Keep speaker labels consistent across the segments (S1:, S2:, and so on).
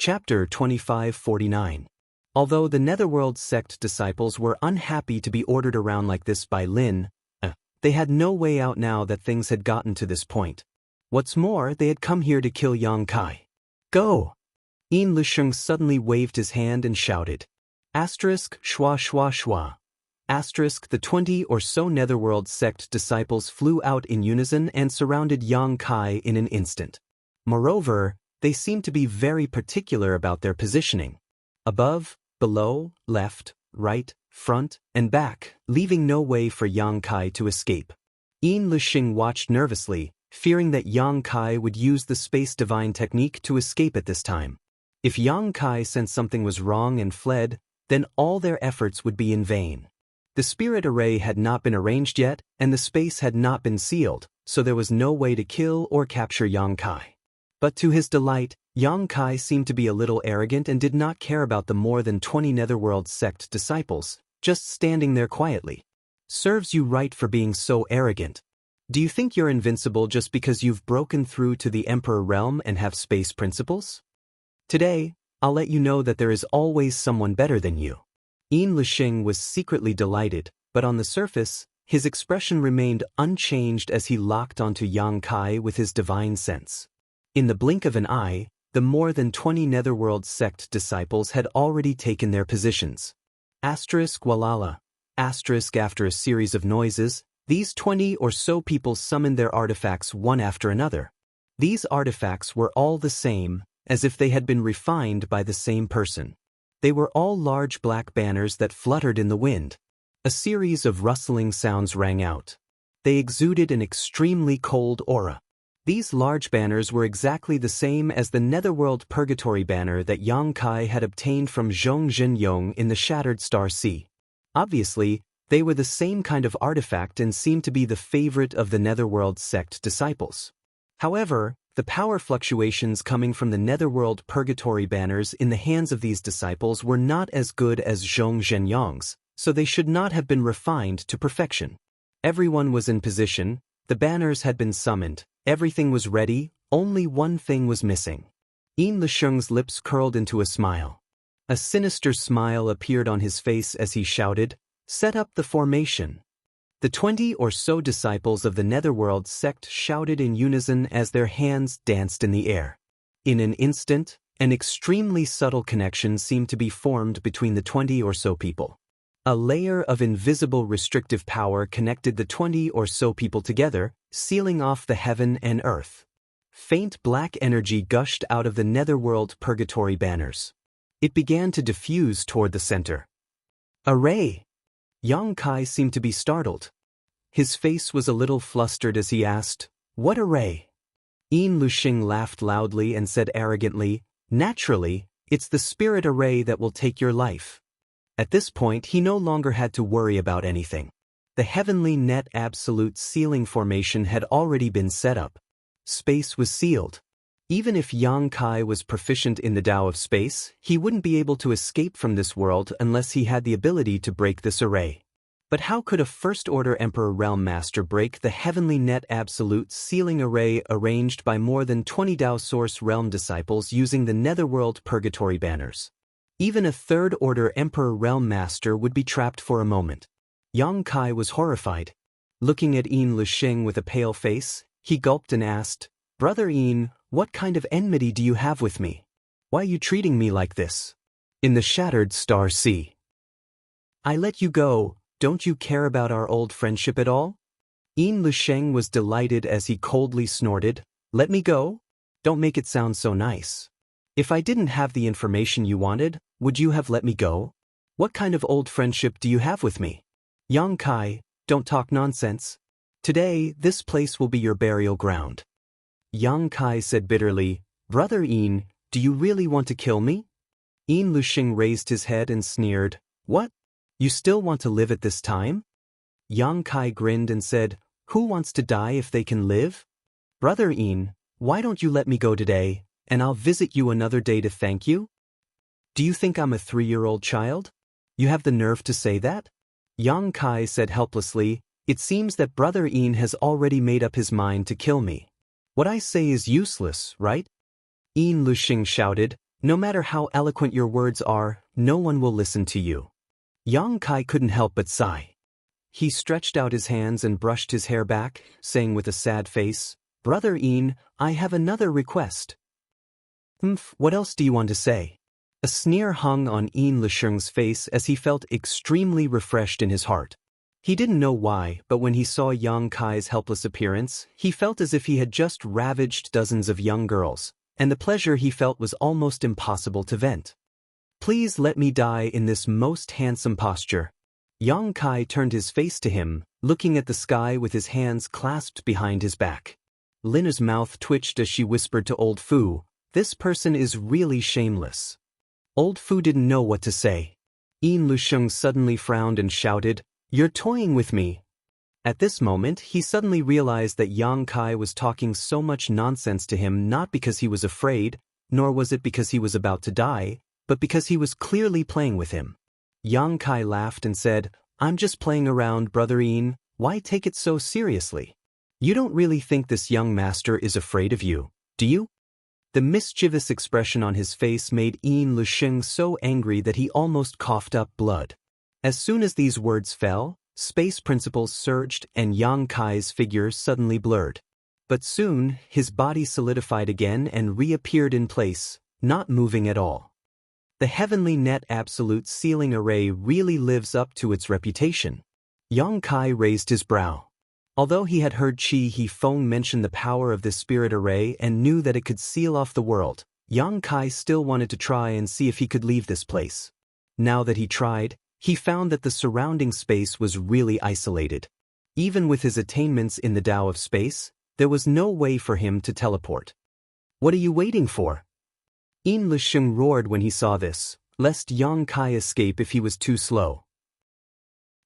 S1: Chapter 2549. Although the Netherworld sect disciples were unhappy to be ordered around like this by Lin, they had no way out now that things had gotten to this point. What's more, they had come here to kill Yang Kai. Go! Yin Lusheng suddenly waved his hand and shouted. Schwa schwa schwa. The 20 or so Netherworld sect disciples flew out in unison and surrounded Yang Kai in an instant. Moreover, they seemed to be very particular about their positioning. Above, below, left, right, front, and back, leaving no way for Yang Kai to escape. Yin Lusheng watched nervously, fearing that Yang Kai would use the space divine technique to escape at this time. If Yang Kai sensed something was wrong and fled, then all their efforts would be in vain. The spirit array had not been arranged yet, and the space had not been sealed, so there was no way to kill or capture Yang Kai. But to his delight, Yang Kai seemed to be a little arrogant and did not care about the more than 20 Netherworld sect disciples, just standing there quietly. Serves you right for being so arrogant. Do you think you're invincible just because you've broken through to the Emperor realm and have space principles? Today, I'll let you know that there is always someone better than you. Yin Lusheng was secretly delighted, but on the surface, his expression remained unchanged as he locked onto Yang Kai with his divine sense. In the blink of an eye, the more than 20 Netherworld sect disciples had already taken their positions. Walala. After a series of noises, these 20 or so people summoned their artifacts one after another. These artifacts were all the same, as if they had been refined by the same person. They were all large black banners that fluttered in the wind. A series of rustling sounds rang out. They exuded an extremely cold aura. These large banners were exactly the same as the Netherworld Purgatory banner that Yang Kai had obtained from Zhong Zhenyong in the Shattered Star Sea. Obviously, they were the same kind of artifact and seemed to be the favorite of the Netherworld sect disciples. However, the power fluctuations coming from the Netherworld Purgatory banners in the hands of these disciples were not as good as Zhong Zhenyong's, so they should not have been refined to perfection. Everyone was in position, the banners had been summoned, everything was ready, only one thing was missing. Yin Lusheng's lips curled into a smile. A sinister smile appeared on his face as he shouted, "Set up the formation." The 20 or so disciples of the Netherworld sect shouted in unison as their hands danced in the air. In an instant, an extremely subtle connection seemed to be formed between the 20 or so people. A layer of invisible restrictive power connected the 20 or so people together, sealing off the heaven and earth. Faint black energy gushed out of the Netherworld Purgatory banners. It began to diffuse toward the center. Array! Yang Kai seemed to be startled. His face was a little flustered as he asked, "What array?" Yin Lusheng laughed loudly and said arrogantly, "Naturally, it's the spirit array that will take your life." At this point, he no longer had to worry about anything. The heavenly net absolute sealing formation had already been set up. Space was sealed. Even if Yang Kai was proficient in the Tao of space, he wouldn't be able to escape from this world unless he had the ability to break this array. But how could a First-Order Emperor Realm Master break the heavenly net absolute sealing array arranged by more than 20 Tao Source Realm disciples using the Netherworld Purgatory banners? Even a Third-Order Emperor Realm Master would be trapped for a moment. Yang Kai was horrified. Looking at Yin Lusheng with a pale face, he gulped and asked, "Brother Yin, what kind of enmity do you have with me? Why are you treating me like this? In the Shattered Star Sea. I let you go, don't you care about our old friendship at all?" Yin Lusheng was delighted as he coldly snorted, "Let me go? Don't make it sound so nice. If I didn't have the information you wanted, would you have let me go? What kind of old friendship do you have with me? Yang Kai, don't talk nonsense. Today, this place will be your burial ground." Yang Kai said bitterly, "Brother Yin, do you really want to kill me?" Yin Lusheng raised his head and sneered, "What? You still want to live at this time?" Yang Kai grinned and said, "Who wants to die if they can live? Brother Yin, why don't you let me go today, and I'll visit you another day to thank you? Do you think I'm a 3-year-old child? You have the nerve to say that?" Yang Kai said helplessly, "It seems that Brother Yin has already made up his mind to kill me. What I say is useless, right?" Yin Lusheng shouted, No matter how eloquent your words are, no one will listen to you. Yang Kai couldn't help but sigh. He stretched out his hands and brushed his hair back, saying with a sad face, "Brother Yin, I have another request." What else do you want to say?" A sneer hung on Yin Lisheng's face as he felt extremely refreshed in his heart. He didn't know why, but when he saw Yang Kai's helpless appearance, he felt as if he had just ravaged dozens of young girls, and the pleasure he felt was almost impossible to vent. "Please let me die in this most handsome posture." Yang Kai turned his face to him, looking at the sky with his hands clasped behind his back. Lina's mouth twitched as she whispered to Old Fu, "This person is really shameless." Old Fu didn't know what to say. Yin Lusheng suddenly frowned and shouted, "You're toying with me." At this moment, he suddenly realized that Yang Kai was talking so much nonsense to him not because he was afraid, nor was it because he was about to die, but because he was clearly playing with him. Yang Kai laughed and said, "I'm just playing around, Brother Yin. Why take it so seriously? You don't really think this young master is afraid of you, do you?" The mischievous expression on his face made Yin Lusheng so angry that he almost coughed up blood. As soon as these words fell, space principles surged and Yang Kai's figure suddenly blurred. But soon, his body solidified again and reappeared in place, not moving at all. The heavenly net absolute sealing array really lives up to its reputation. Yang Kai raised his brow. Although he had heard Qi He Feng mention the power of this spirit array and knew that it could seal off the world, Yang Kai still wanted to try and see if he could leave this place. Now that he tried, he found that the surrounding space was really isolated. Even with his attainments in the Tao of space, there was no way for him to teleport. "What are you waiting for?" Yin Lisheng roared when he saw this, lest Yang Kai escape if he was too slow.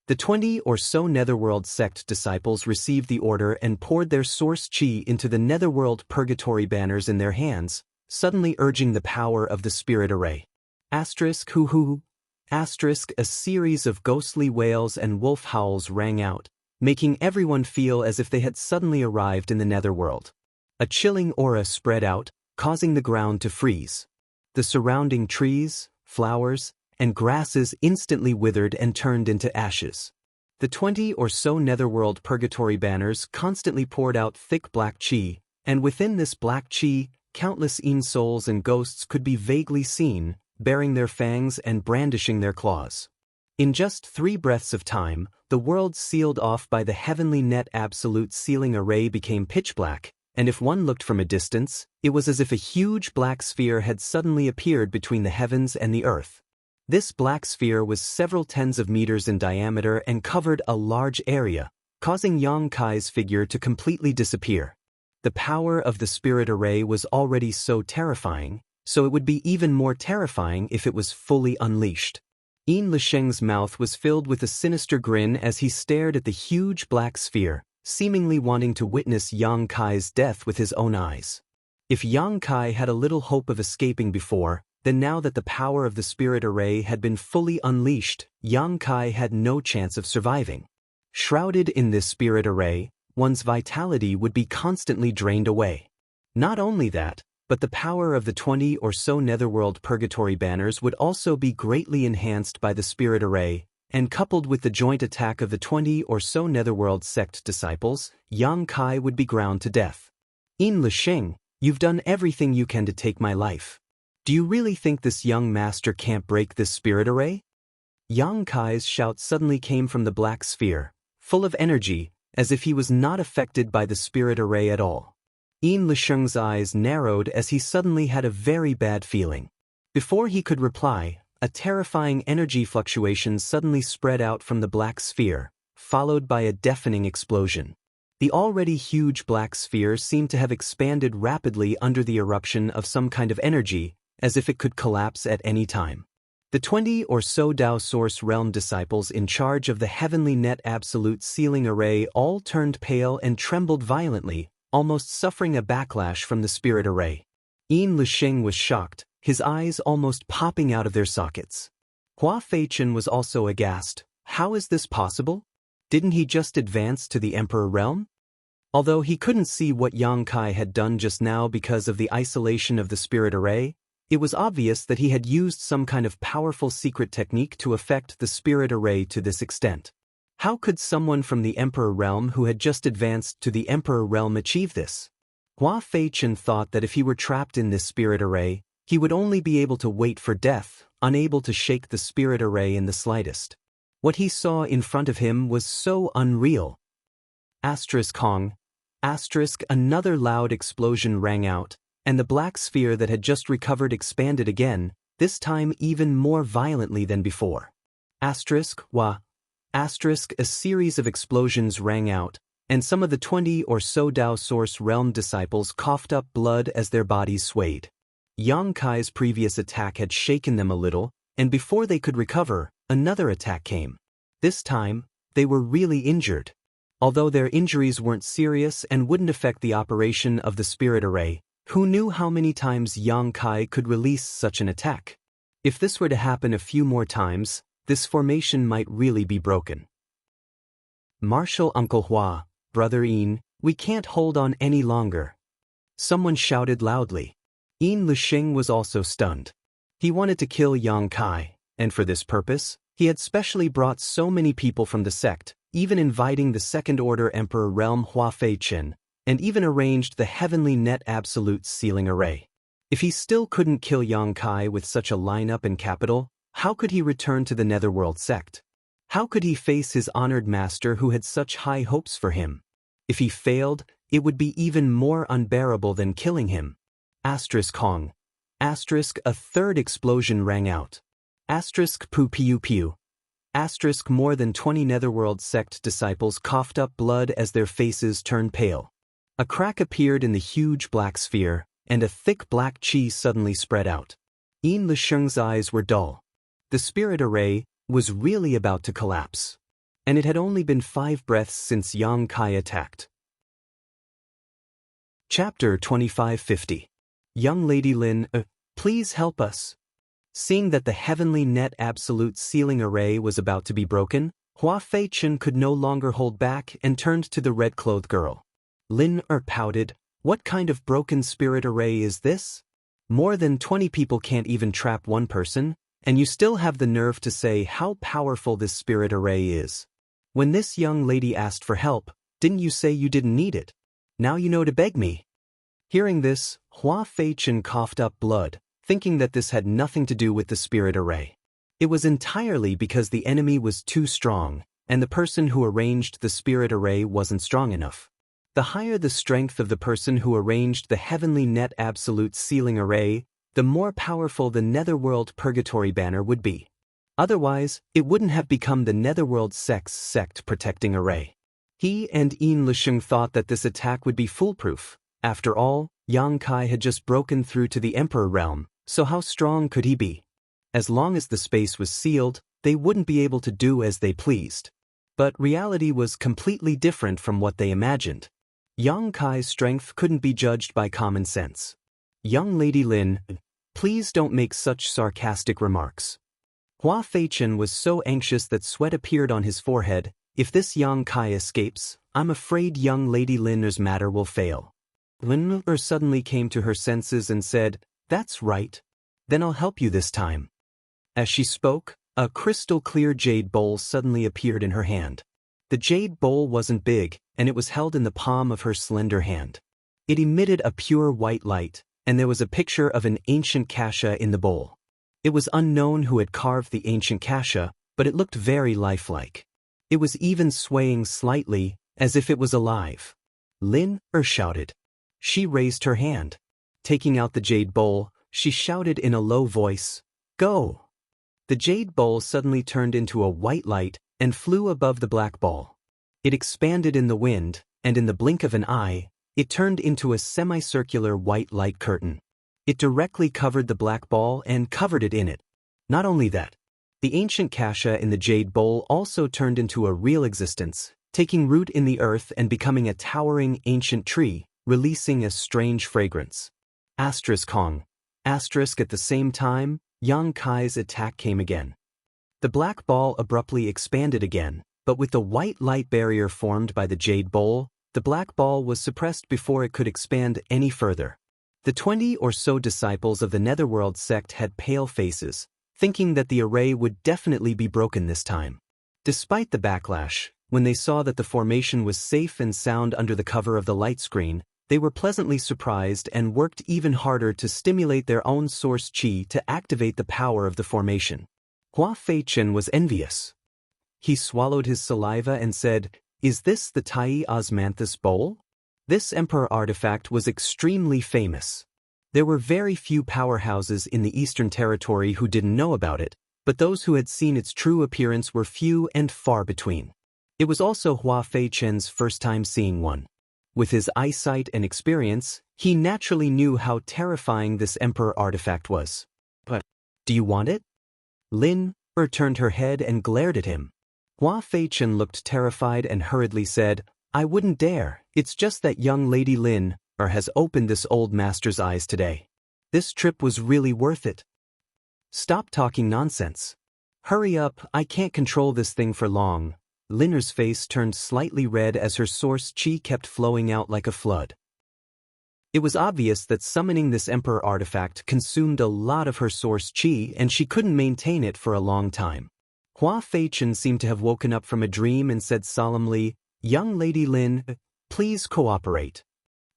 S1: The 20 or so Netherworld sect disciples received the order and poured their source chi into the Netherworld purgatory banners in their hands, suddenly urging the power of the spirit array. Asterisk hoo hoo. Asterisk a series of ghostly wails and wolf howls rang out, making everyone feel as if they had suddenly arrived in the Netherworld. A chilling aura spread out, causing the ground to freeze. The surrounding trees, flowers, and grasses instantly withered and turned into ashes. The 20 or so Netherworld purgatory banners constantly poured out thick black chi, and within this black chi, countless Yin souls and ghosts could be vaguely seen, baring their fangs and brandishing their claws. In just 3 breaths of time, the world sealed off by the heavenly net absolute sealing array became pitch black, and if one looked from a distance, it was as if a huge black sphere had suddenly appeared between the heavens and the earth. This black sphere was several tens of meters in diameter and covered a large area, causing Yang Kai's figure to completely disappear. The power of the spirit array was already so terrifying, so it would be even more terrifying if it was fully unleashed. Yin Lisheng's mouth was filled with a sinister grin as he stared at the huge black sphere, seemingly wanting to witness Yang Kai's death with his own eyes. If Yang Kai had a little hope of escaping before, then now that the power of the spirit array had been fully unleashed, Yang Kai had no chance of surviving. Shrouded in this spirit array, one's vitality would be constantly drained away. Not only that, but the power of the 20 or so Netherworld purgatory banners would also be greatly enhanced by the spirit array, and coupled with the joint attack of the 20 or so Netherworld sect disciples, Yang Kai would be ground to death. "Yin Lisheng, you've done everything you can to take my life. Do you really think this young master can't break this spirit array?" Yang Kai's shout suddenly came from the black sphere, full of energy, as if he was not affected by the spirit array at all. Yin Lisheng's eyes narrowed as he suddenly had a very bad feeling. Before he could reply, a terrifying energy fluctuation suddenly spread out from the black sphere, followed by a deafening explosion. The already huge black sphere seemed to have expanded rapidly under the eruption of some kind of energy, as if it could collapse at any time. The 20 or so Tao Source Realm disciples in charge of the heavenly net absolute sealing array all turned pale and trembled violently, almost suffering a backlash from the spirit array. Yin Lisheng was shocked, his eyes almost popping out of their sockets. Hua Feichen was also aghast. How is this possible? Didn't he just advance to the Emperor Realm? Although he couldn't see what Yang Kai had done just now because of the isolation of the spirit array, It was obvious that he had used some kind of powerful secret technique to affect the spirit array to this extent. How could someone from the Emperor Realm who had just advanced to the Emperor Realm achieve this? Hua Feichen thought that if he were trapped in this spirit array, he would only be able to wait for death, unable to shake the spirit array in the slightest. What he saw in front of him was so unreal. Kong. Another loud explosion rang out, and the black sphere that had just recovered expanded again, this time even more violently than before. A series of explosions rang out, and some of the 20 or so Dao Source Realm disciples coughed up blood as their bodies swayed. Yang Kai's previous attack had shaken them a little, and before they could recover, another attack came. This time, they were really injured. Although their injuries weren't serious and wouldn't affect the operation of the spirit array, who knew how many times Yang Kai could release such an attack? If this were to happen a few more times, this formation might really be broken. Martial Uncle Hua, Brother Yin, we can't hold on any longer. Someone shouted loudly. Yin Lixing was also stunned. He wanted to kill Yang Kai, and for this purpose, he had specially brought so many people from the sect, even inviting the Second Order Emperor Realm Hua Feichen, and even arranged the Heavenly Net Absolute Sealing Array. If he still couldn't kill Yang Kai with such a lineup in capital, how could he return to the Netherworld sect? How could he face his honored master who had such high hopes for him? If he failed, it would be even more unbearable than killing him. Kong. A third explosion rang out. Pu piu piu. More than 20 Netherworld sect disciples coughed up blood as their faces turned pale. A crack appeared in the huge black sphere, and a thick black chi suddenly spread out. Yin Lixing's eyes were dull. The spirit array was really about to collapse. And it had only been 5 breaths since Yang Kai attacked. Chapter 2550. Young Lady Lin, please help us. Seeing that the Heavenly Net Absolute Sealing Array was about to be broken, Hua Feichen could no longer hold back and turned to the red-clothed girl. Lin pouted, what kind of broken spirit array is this? More than 20 people can't even trap one person, and you still have the nerve to say how powerful this spirit array is. When this young lady asked for help, didn't you say you didn't need it? Now you know to beg me. Hearing this, Hua Feichen coughed up blood, thinking that this had nothing to do with the spirit array. It was entirely because the enemy was too strong, and the person who arranged the spirit array wasn't strong enough. The higher the strength of the person who arranged the Heavenly Net Absolute Sealing Array, the more powerful the Netherworld Purgatory Banner would be. Otherwise, it wouldn't have become the Netherworld Sects Sect Protecting Array. He and Yin Lixing thought that this attack would be foolproof. After all, Yang Kai had just broken through to the Emperor Realm, so how strong could he be? As long as the space was sealed, they wouldn't be able to do as they pleased. But reality was completely different from what they imagined. Yang Kai's strength couldn't be judged by common sense. Young Lady Lin, please don't make such sarcastic remarks. Hua Feichen was so anxious that sweat appeared on his forehead. If this Yang Kai escapes, I'm afraid young Lady Lin's matter will fail. Lin suddenly came to her senses and said, that's right. Then I'll help you this time. As she spoke, a crystal-clear jade bowl suddenly appeared in her hand. The jade bowl wasn't big, and it was held in the palm of her slender hand. It emitted a pure white light, and there was a picture of an ancient kasha in the bowl. It was unknown who had carved the ancient kasha, but it looked very lifelike. It was even swaying slightly, as if it was alive. Lin shouted. She raised her hand. Taking out the jade bowl, she shouted in a low voice, "Go!" The jade bowl suddenly turned into a white light and flew above the black ball. It expanded in the wind, and in the blink of an eye, it turned into a semicircular white light curtain. It directly covered the black ball and covered it in it. Not only that, the ancient kasha in the jade bowl also turned into a real existence, taking root in the earth and becoming a towering ancient tree, releasing a strange fragrance. Kong. At the same time, Yang Kai's attack came again. The black ball abruptly expanded again, but with the white light barrier formed by the jade bowl, the black ball was suppressed before it could expand any further. The 20 or so disciples of the Netherworld sect had pale faces, thinking that the array would definitely be broken this time. Despite the backlash, when they saw that the formation was safe and sound under the cover of the light screen, they were pleasantly surprised and worked even harder to stimulate their own source qi to activate the power of the formation. Hua Feichen was envious. He swallowed his saliva and said, "Is this the Tai Osmanthus bowl?" This emperor artifact was extremely famous. There were very few powerhouses in the Eastern Territory who didn't know about it, but those who had seen its true appearance were few and far between. It was also Hua Feichen's first time seeing one. With his eyesight and experience, he naturally knew how terrifying this emperor artifact was. "But, do you want it?" Lin turned her head and glared at him. Hua Feichen looked terrified and hurriedly said, "I wouldn't dare. It's just that young lady Lin has opened this old master's eyes today. This trip was really worth it. Stop talking nonsense. Hurry up, I can't control this thing for long." Linner's face turned slightly red as her source qi kept flowing out like a flood. It was obvious that summoning this emperor artifact consumed a lot of her source qi and she couldn't maintain it for a long time. Hua Feichen seemed to have woken up from a dream and said solemnly, "Young lady Lin, please cooperate."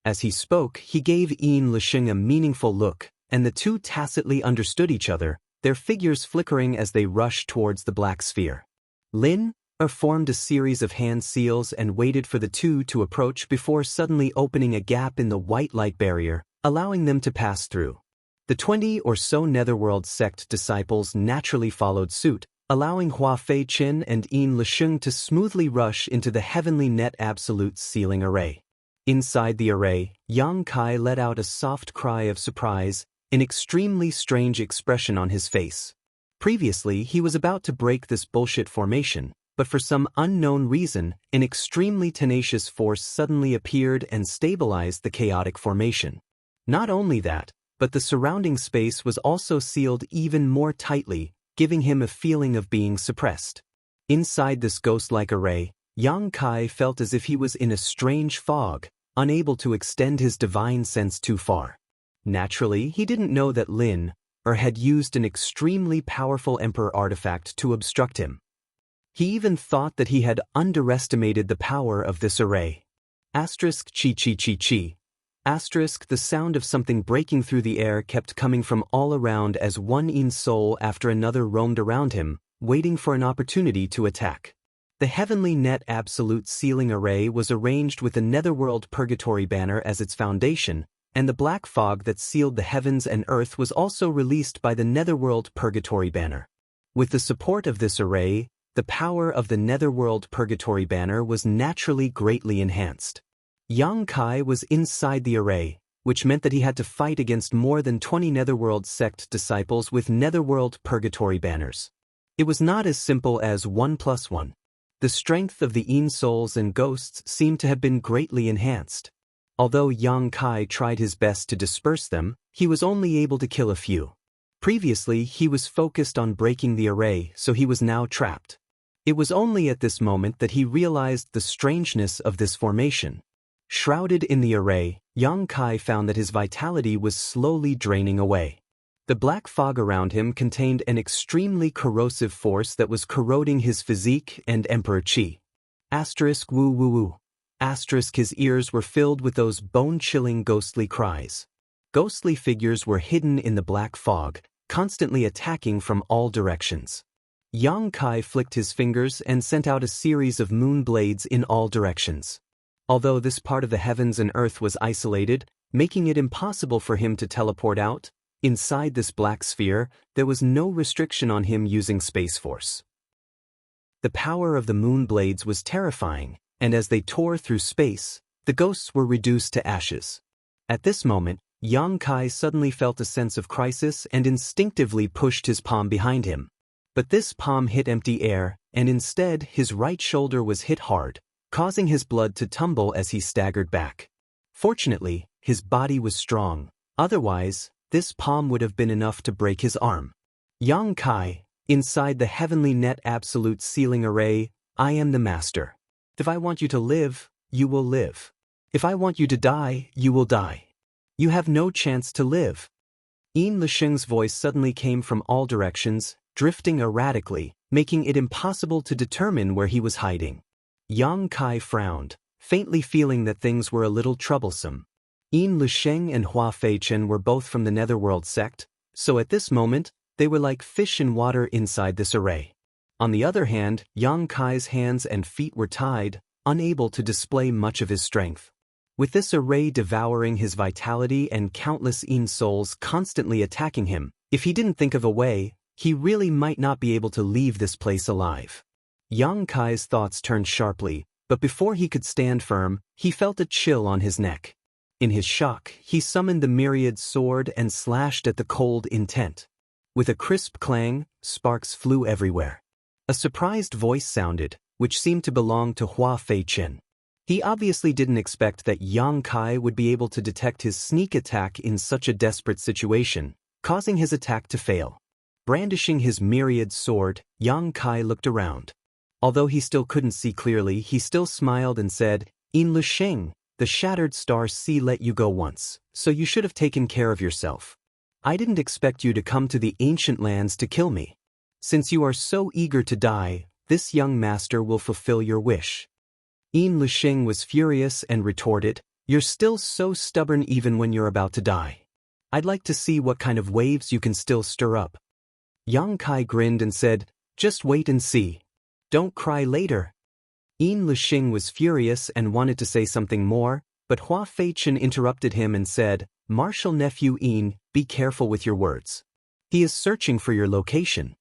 S1: As he spoke, he gave Yin Lixing a meaningful look, and the two tacitly understood each other, their figures flickering as they rushed towards the black sphere. Lin formed a series of hand seals and waited for the two to approach before suddenly opening a gap in the white light barrier, allowing them to pass through. The 20 or so Netherworld sect disciples naturally followed suit, allowing Hua Feichen and Yin Lixing to smoothly rush into the heavenly net absolute sealing array. Inside the array, Yang Kai let out a soft cry of surprise, an extremely strange expression on his face. Previously, he was about to break this bullshit formation, but for some unknown reason, an extremely tenacious force suddenly appeared and stabilized the chaotic formation. Not only that, but the surrounding space was also sealed even more tightly, giving him a feeling of being suppressed. Inside this ghost-like array, Yang Kai felt as if he was in a strange fog, unable to extend his divine sense too far. Naturally, he didn't know that Lin had used an extremely powerful emperor artifact to obstruct him. He even thought that he had underestimated the power of this array. Asterisk chi chi chi chi. Asterisk the sound of something breaking through the air kept coming from all around as one Yin soul after another roamed around him, waiting for an opportunity to attack. The heavenly net absolute sealing array was arranged with the Netherworld Purgatory banner as its foundation, and the black fog that sealed the heavens and earth was also released by the Netherworld Purgatory banner. With the support of this array, the power of the Netherworld Purgatory banner was naturally greatly enhanced. Yang Kai was inside the array, which meant that he had to fight against more than 20 Netherworld sect disciples with Netherworld Purgatory banners. It was not as simple as 1+1. The strength of the Yin souls and ghosts seemed to have been greatly enhanced. Although Yang Kai tried his best to disperse them, he was only able to kill a few. Previously, he was focused on breaking the array, so he was now trapped. It was only at this moment that he realized the strangeness of this formation. Shrouded in the array, Yang Kai found that his vitality was slowly draining away. The black fog around him contained an extremely corrosive force that was corroding his physique and emperor qi. Asterisk woo woo woo. Asterisk his ears were filled with those bone-chilling ghostly cries. Ghostly figures were hidden in the black fog, constantly attacking from all directions. Yang Kai flicked his fingers and sent out a series of moon blades in all directions. Although this part of the heavens and earth was isolated, making it impossible for him to teleport out, inside this black sphere, there was no restriction on him using Space Force. The power of the moon blades was terrifying, and as they tore through space, the ghosts were reduced to ashes. At this moment, Yang Kai suddenly felt a sense of crisis and instinctively pushed his palm behind him. But this palm hit empty air, and instead his right shoulder was hit hard, causing his blood to tumble as he staggered back. Fortunately, his body was strong, otherwise, this palm would have been enough to break his arm. Yang Kai, inside the heavenly net absolute sealing array, I am the master. If I want you to live, you will live. If I want you to die, you will die. You have no chance to live. Yin Lisheng's voice suddenly came from all directions, drifting erratically, making it impossible to determine where he was hiding. Yang Kai frowned, faintly feeling that things were a little troublesome. Yin Lisheng and Hua Feichen were both from the Netherworld sect, so at this moment, they were like fish in water inside this array. On the other hand, Yang Kai's hands and feet were tied, unable to display much of his strength. With this array devouring his vitality and countless Yin souls constantly attacking him, if he didn't think of a way, he really might not be able to leave this place alive. Yang Kai's thoughts turned sharply, but before he could stand firm, he felt a chill on his neck. In his shock, he summoned the myriad sword and slashed at the cold intent. With a crisp clang, sparks flew everywhere. A surprised voice sounded, which seemed to belong to Hua Feichen. He obviously didn't expect that Yang Kai would be able to detect his sneak attack in such a desperate situation, causing his attack to fail. Brandishing his myriad sword, Yang Kai looked around. Although he still couldn't see clearly, he still smiled and said, "Yin Lisheng, the Shattered Star Sea let you go once, so you should have taken care of yourself. I didn't expect you to come to the ancient lands to kill me. Since you are so eager to die, this young master will fulfill your wish." Yin Lisheng was furious and retorted, "You're still so stubborn even when you're about to die. I'd like to see what kind of waves you can still stir up." Yang Kai grinned and said, "Just wait and see. Don't cry later." Yin Lisheng was furious and wanted to say something more, but Hua Feichen interrupted him and said, "Martial nephew Yin, be careful with your words. He is searching for your location."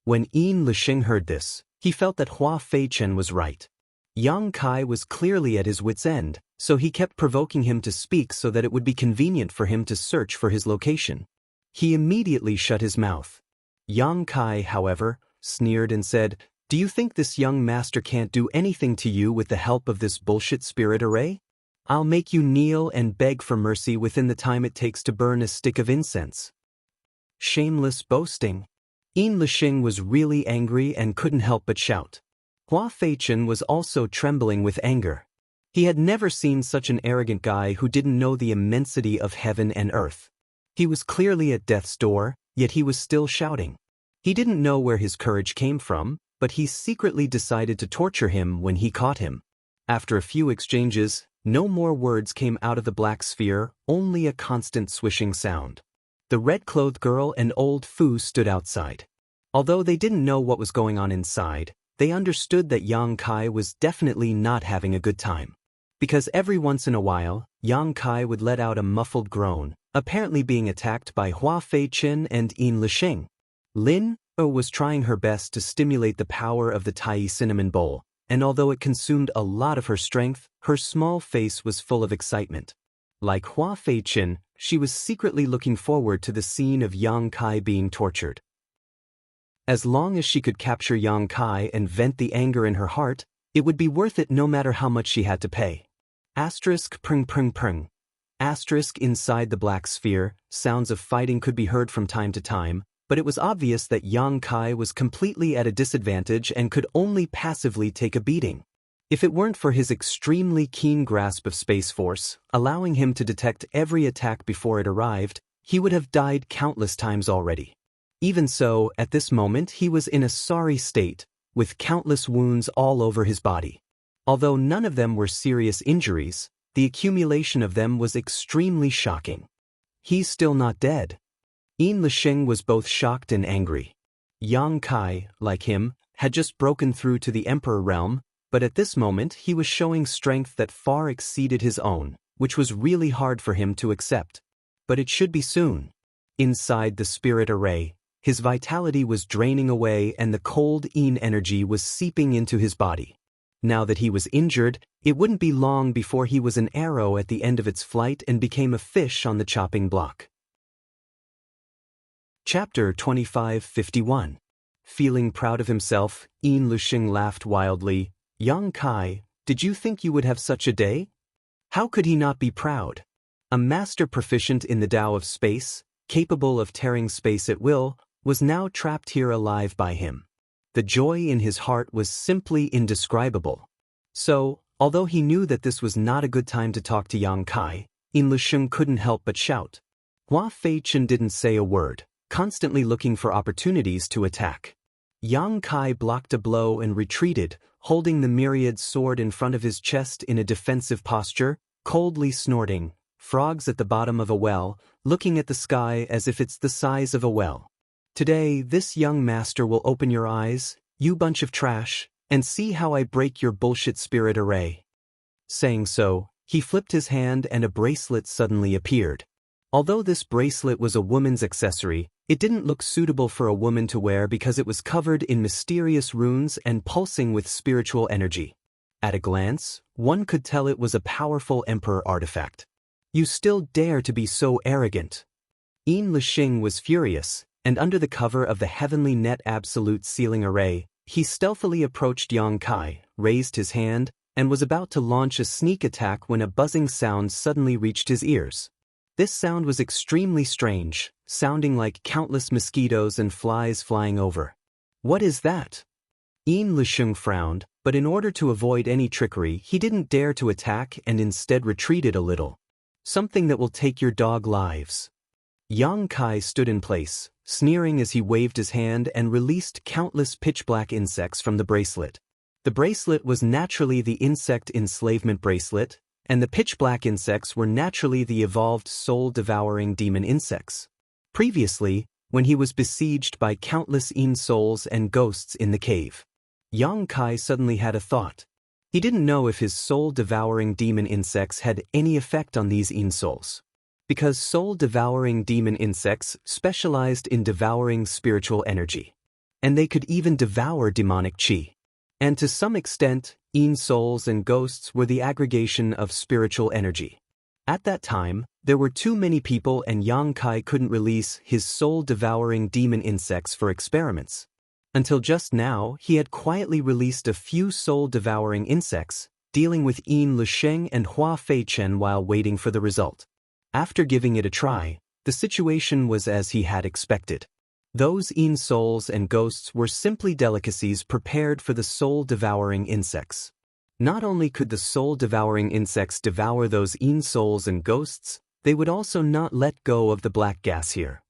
S1: When Yin Lisheng heard this, he felt that Hua Feichen was right. Yang Kai was clearly at his wit's end, so he kept provoking him to speak so that it would be convenient for him to search for his location. He immediately shut his mouth. Yang Kai, however, sneered and said, "Do you think this young master can't do anything to you with the help of this bullshit spirit array? I'll make you kneel and beg for mercy within the time it takes to burn a stick of incense." Shameless boasting. Yin Lisheng was really angry and couldn't help but shout. Hua Feichen was also trembling with anger. He had never seen such an arrogant guy who didn't know the immensity of heaven and earth. He was clearly at death's door, yet he was still shouting. He didn't know where his courage came from, but he secretly decided to torture him when he caught him. After a few exchanges, no more words came out of the black sphere, only a constant swishing sound. The red-clothed girl and old Fu stood outside. Although they didn't know what was going on inside, they understood that Yang Kai was definitely not having a good time. Because every once in a while, Yang Kai would let out a muffled groan, apparently being attacked by Hua Feichen and Yin Lisheng. Lin was trying her best to stimulate the power of the Tai cinnamon bowl, and although it consumed a lot of her strength, her small face was full of excitement. Like Hua Feichen, she was secretly looking forward to the scene of Yang Kai being tortured. As long as she could capture Yang Kai and vent the anger in her heart, it would be worth it no matter how much she had to pay. Asterisk prng prng prng. Asterisk inside the black sphere, sounds of fighting could be heard from time to time, but it was obvious that Yang Kai was completely at a disadvantage and could only passively take a beating. If it weren't for his extremely keen grasp of Space Force, allowing him to detect every attack before it arrived, he would have died countless times already. Even so, at this moment he was in a sorry state, with countless wounds all over his body. Although none of them were serious injuries, the accumulation of them was extremely shocking. He's still not dead. Yin Lisheng was both shocked and angry. Yang Kai, like him, had just broken through to the Emperor realm, but at this moment he was showing strength that far exceeded his own, which was really hard for him to accept. But it should be soon. Inside the spirit array, his vitality was draining away and the cold Yin energy was seeping into his body. Now that he was injured, it wouldn't be long before he was an arrow at the end of its flight and became a fish on the chopping block. Chapter 2551. Feeling proud of himself, Yin Lisheng laughed wildly. "Yang Kai, did you think you would have such a day?" How could he not be proud? A master proficient in the Tao of space, capable of tearing space at will, was now trapped here alive by him. The joy in his heart was simply indescribable. So, although he knew that this was not a good time to talk to Yang Kai, Yin Lisheng couldn't help but shout. Hua Feichen didn't say a word, constantly looking for opportunities to attack. Yang Kai blocked a blow and retreated, holding the myriad sword in front of his chest in a defensive posture, coldly snorting, frogs at the bottom of a well, looking at the sky as if it's the size of a well. Today, this young master will open your eyes, you bunch of trash, and see how I break your bullshit spirit array. Saying so, he flipped his hand and a bracelet suddenly appeared. Although this bracelet was a woman's accessory, it didn't look suitable for a woman to wear because it was covered in mysterious runes and pulsing with spiritual energy. At a glance, one could tell it was a powerful emperor artifact. You still dare to be so arrogant? Yin Lisheng was furious, and under the cover of the heavenly net absolute sealing array, he stealthily approached Yang Kai, raised his hand, and was about to launch a sneak attack when a buzzing sound suddenly reached his ears. This sound was extremely strange, sounding like countless mosquitoes and flies flying over. What is that? Yin Lisheng frowned, but in order to avoid any trickery, he didn't dare to attack and instead retreated a little. Something that will take your dog lives. Yang Kai stood in place, sneering as he waved his hand and released countless pitch-black insects from the bracelet. The bracelet was naturally the insect enslavement bracelet, and the pitch-black insects were naturally the evolved soul-devouring demon insects. Previously, when he was besieged by countless Yin souls and ghosts in the cave, Yang Kai suddenly had a thought. He didn't know if his soul-devouring demon insects had any effect on these Yin souls. Because soul-devouring demon insects specialized in devouring spiritual energy. And they could even devour demonic qi. And to some extent, Yin souls and ghosts were the aggregation of spiritual energy. At that time, there were too many people and Yang Kai couldn't release his soul-devouring demon insects for experiments. Until just now, he had quietly released a few soul-devouring insects, dealing with Yin Lisheng and Hua Feichen while waiting for the result. After giving it a try, the situation was as he had expected. Those Yin souls and ghosts were simply delicacies prepared for the soul-devouring insects. Not only could the soul-devouring insects devour those Yin souls and ghosts, they would also not let go of the black gas here.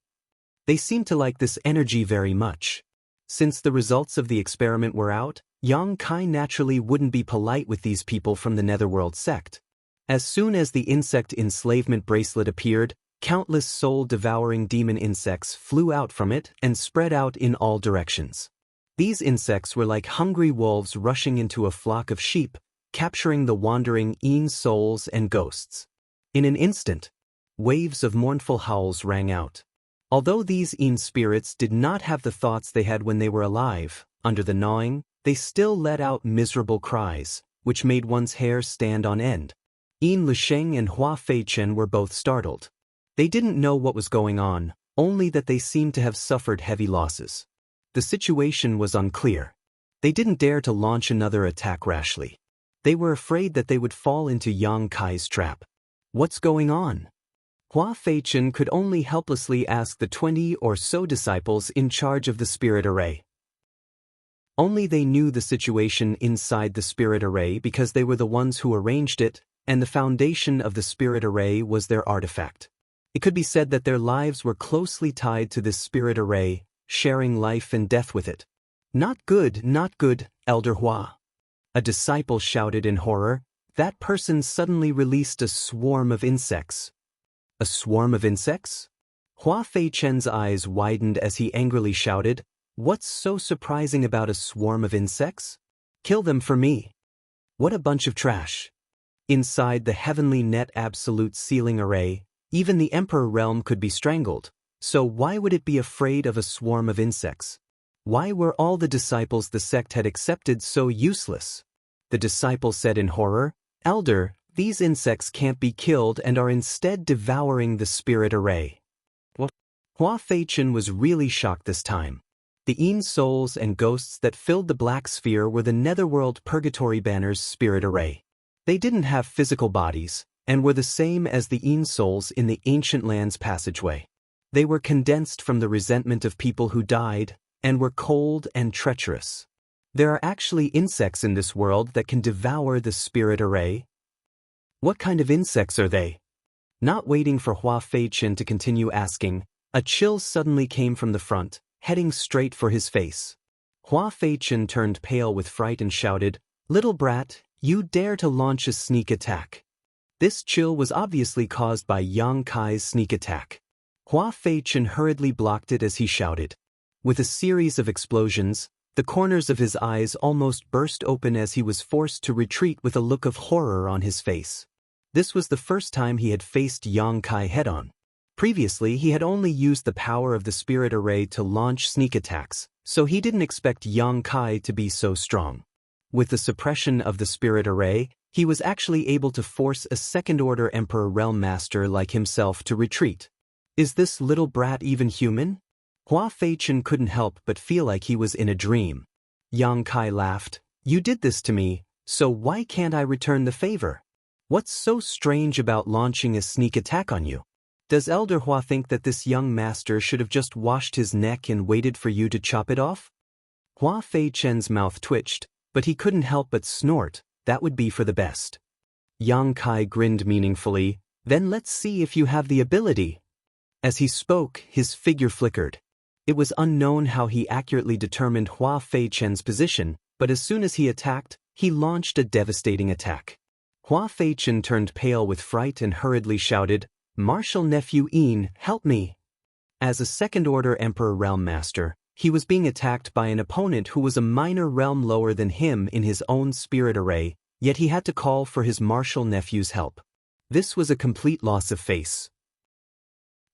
S1: They seemed to like this energy very much. Since the results of the experiment were out, Yang Kai naturally wouldn't be polite with these people from the Netherworld sect. As soon as the insect enslavement bracelet appeared, countless soul-devouring demon insects flew out from it and spread out in all directions. These insects were like hungry wolves rushing into a flock of sheep, capturing the wandering Yin souls and ghosts. In an instant, waves of mournful howls rang out. Although these Yin spirits did not have the thoughts they had when they were alive, under the gnawing, they still let out miserable cries, which made one's hair stand on end. Yin Lisheng and Hua Feichen were both startled. They didn't know what was going on, only that they seemed to have suffered heavy losses. The situation was unclear. They didn't dare to launch another attack rashly. They were afraid that they would fall into Yang Kai's trap. What's going on? Hua Feichen could only helplessly ask the 20 or so disciples in charge of the spirit array. Only they knew the situation inside the spirit array because they were the ones who arranged it, and the foundation of the spirit array was their artifact. It could be said that their lives were closely tied to this spirit array, sharing life and death with it. Not good, Elder Hua. A disciple shouted in horror. That person suddenly released a swarm of insects. A swarm of insects? Hua Feichen's eyes widened as he angrily shouted, "What's so surprising about a swarm of insects? Kill them for me." What a bunch of trash. Inside the heavenly net absolute sealing array, even the Emperor realm could be strangled, so why would it be afraid of a swarm of insects? Why were all the disciples the sect had accepted so useless? The disciple said in horror, "Elder, these insects can't be killed and are instead devouring the spirit array." What? Hua Feichen was really shocked this time. The Yin souls and ghosts that filled the black sphere were the Netherworld Purgatory Banner's spirit array. They didn't have physical bodies, and were the same as the Yin souls in the Ancient Lands passageway. They were condensed from the resentment of people who died, and were cold and treacherous. There are actually insects in this world that can devour the spirit array. What kind of insects are they? Not waiting for Hua Feichen to continue asking, a chill suddenly came from the front, heading straight for his face. Hua Feichen turned pale with fright and shouted, "Little brat, you dare to launch a sneak attack." This chill was obviously caused by Yang Kai's sneak attack. Hua Feichen hurriedly blocked it as he shouted. With a series of explosions, the corners of his eyes almost burst open as he was forced to retreat with a look of horror on his face. This was the first time he had faced Yang Kai head-on. Previously, he had only used the power of the spirit array to launch sneak attacks, so he didn't expect Yang Kai to be so strong. With the suppression of the spirit array, he was actually able to force a second-order Emperor Realm Master like himself to retreat. Is this little brat even human? Hua Feichen couldn't help but feel like he was in a dream. Yang Kai laughed. "You did this to me, so why can't I return the favor? What's so strange about launching a sneak attack on you? Does Elder Hua think that this young master should have just washed his neck and waited for you to chop it off?" Hua Feichen's mouth twitched, but he couldn't help but snort. That would be for the best. Yang Kai grinned meaningfully. "Then let's see if you have the ability." As he spoke, his figure flickered. It was unknown how he accurately determined Hua Feichen's position, but as soon as he attacked, he launched a devastating attack. Hua Feichen turned pale with fright and hurriedly shouted, "Martial Nephew Yin, help me!" As a second-order Emperor Realm Master, he was being attacked by an opponent who was a minor realm lower than him in his own spirit array, yet he had to call for his martial nephew's help. This was a complete loss of face.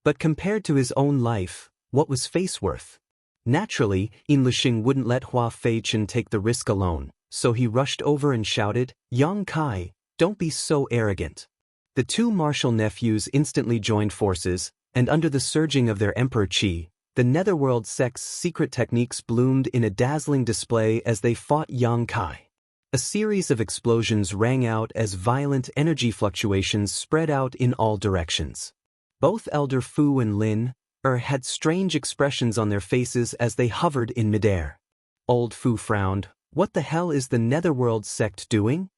S1: But compared to his own life, what was face worth? Naturally, Yin Lixing wouldn't let Hua Feichen take the risk alone, so he rushed over and shouted, "Yang Kai, don't be so arrogant." The two martial nephews instantly joined forces, and under the surging of their Emperor Qi, the Netherworld sect's secret techniques bloomed in a dazzling display as they fought Yang Kai. A series of explosions rang out as violent energy fluctuations spread out in all directions. Both Elder Fu and Lin had strange expressions on their faces as they hovered in midair. Old Fu frowned. "What the hell is the Netherworld sect doing?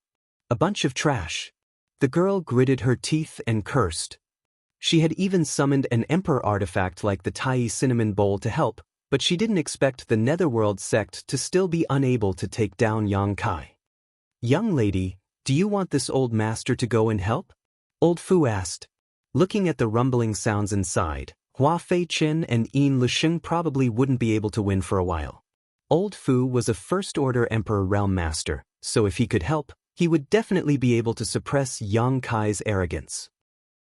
S1: A bunch of trash." The girl gritted her teeth and cursed. She had even summoned an emperor artifact like the Tai Cinnamon Bowl to help, but she didn't expect the Netherworld sect to still be unable to take down Yang Kai. "Young lady, do you want this old master to go and help?" Old Fu asked. Looking at the rumbling sounds inside, Hua Feichen and Yin Lixing probably wouldn't be able to win for a while. Old Fu was a first-order Emperor Realm Master, so if he could help, he would definitely be able to suppress Yang Kai's arrogance.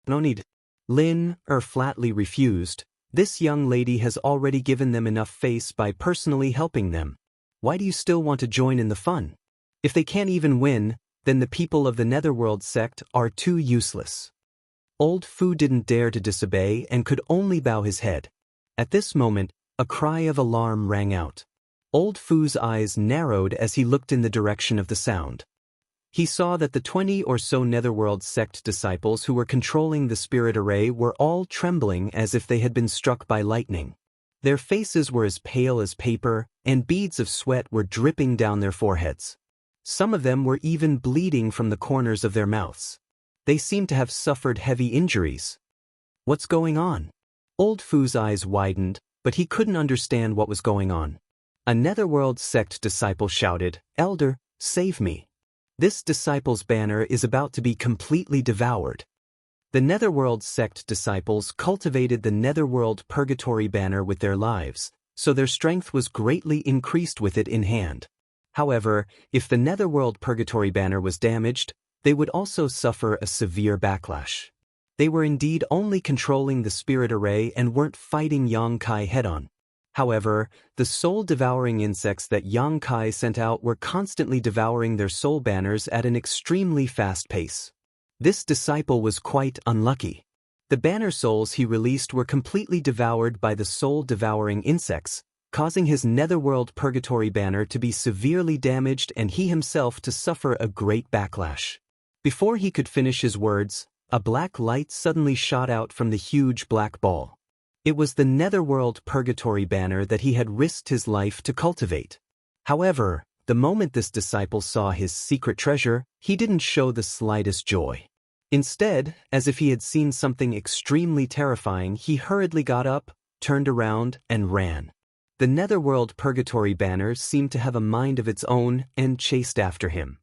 S1: "No need." Lin flatly refused. "This young lady has already given them enough face by personally helping them. Why do you still want to join in the fun? If they can't even win, then the people of the Netherworld sect are too useless." Old Fu didn't dare to disobey and could only bow his head. At this moment, a cry of alarm rang out. Old Fu's eyes narrowed as he looked in the direction of the sound. He saw that the 20 or so Netherworld sect disciples who were controlling the spirit array were all trembling as if they had been struck by lightning. Their faces were as pale as paper, and beads of sweat were dripping down their foreheads. Some of them were even bleeding from the corners of their mouths. They seemed to have suffered heavy injuries. "What's going on?" Old Fu's eyes widened, but he couldn't understand what was going on. A Netherworld sect disciple shouted, "Elder, save me. This disciple's banner is about to be completely devoured." The Netherworld sect disciples cultivated the Netherworld Purgatory banner with their lives, so their strength was greatly increased with it in hand. However, if the Netherworld Purgatory banner was damaged, they would also suffer a severe backlash. They were indeed only controlling the spirit array and weren't fighting Yang Kai head-on. However, the soul-devouring insects that Yang Kai sent out were constantly devouring their soul banners at an extremely fast pace. This disciple was quite unlucky. The banner souls he released were completely devoured by the soul-devouring insects, causing his Netherworld Purgatory banner to be severely damaged and he himself to suffer a great backlash. Before he could finish his words, a black light suddenly shot out from the huge black ball. It was the Netherworld Purgatory banner that he had risked his life to cultivate. However, the moment this disciple saw his secret treasure, he didn't show the slightest joy. Instead, as if he had seen something extremely terrifying, he hurriedly got up, turned around, and ran. The Netherworld Purgatory banner seemed to have a mind of its own and chased after him.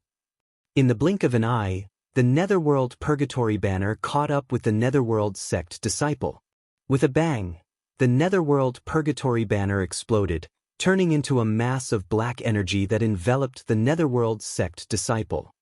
S1: In the blink of an eye, the Netherworld Purgatory banner caught up with the Netherworld sect disciple. With a bang, the Netherworld Purgatory banner exploded, turning into a mass of black energy that enveloped the Netherworld sect disciple.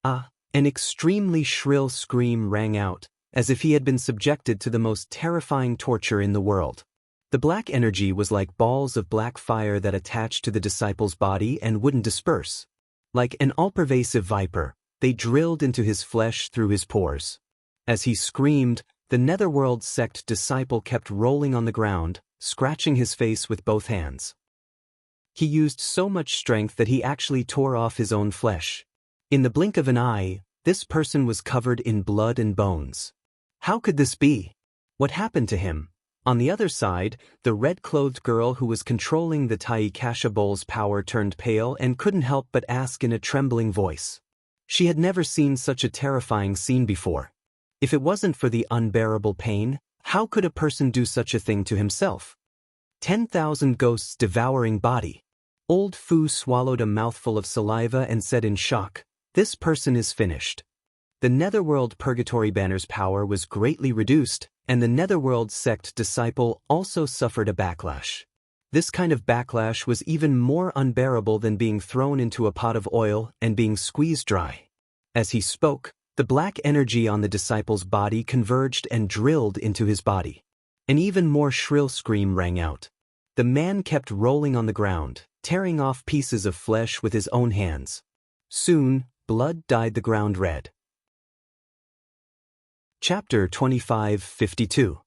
S1: An extremely shrill scream rang out, as if he had been subjected to the most terrifying torture in the world. The black energy was like balls of black fire that attached to the disciple's body and wouldn't disperse. Like an all-pervasive viper, they drilled into his flesh through his pores. As he screamed, the Netherworld sect disciple kept rolling on the ground, scratching his face with both hands. He used so much strength that he actually tore off his own flesh. In the blink of an eye, this person was covered in blood and bones. How could this be? What happened to him? On the other side, the red-clothed girl who was controlling the Taikasha Bowl's power turned pale and couldn't help but ask in a trembling voice. She had never seen such a terrifying scene before. If it wasn't for the unbearable pain, how could a person do such a thing to himself? 10,000 ghosts devouring body. Old Fu swallowed a mouthful of saliva and said in shock, "This person is finished." The Netherworld Purgatory banner's power was greatly reduced, and the Netherworld sect disciple also suffered a backlash. This kind of backlash was even more unbearable than being thrown into a pot of oil and being squeezed dry. As he spoke, the black energy on the disciple's body converged and drilled into his body. An even more shrill scream rang out. The man kept rolling on the ground, tearing off pieces of flesh with his own hands. Soon, blood dyed the ground red. Chapter 25:52.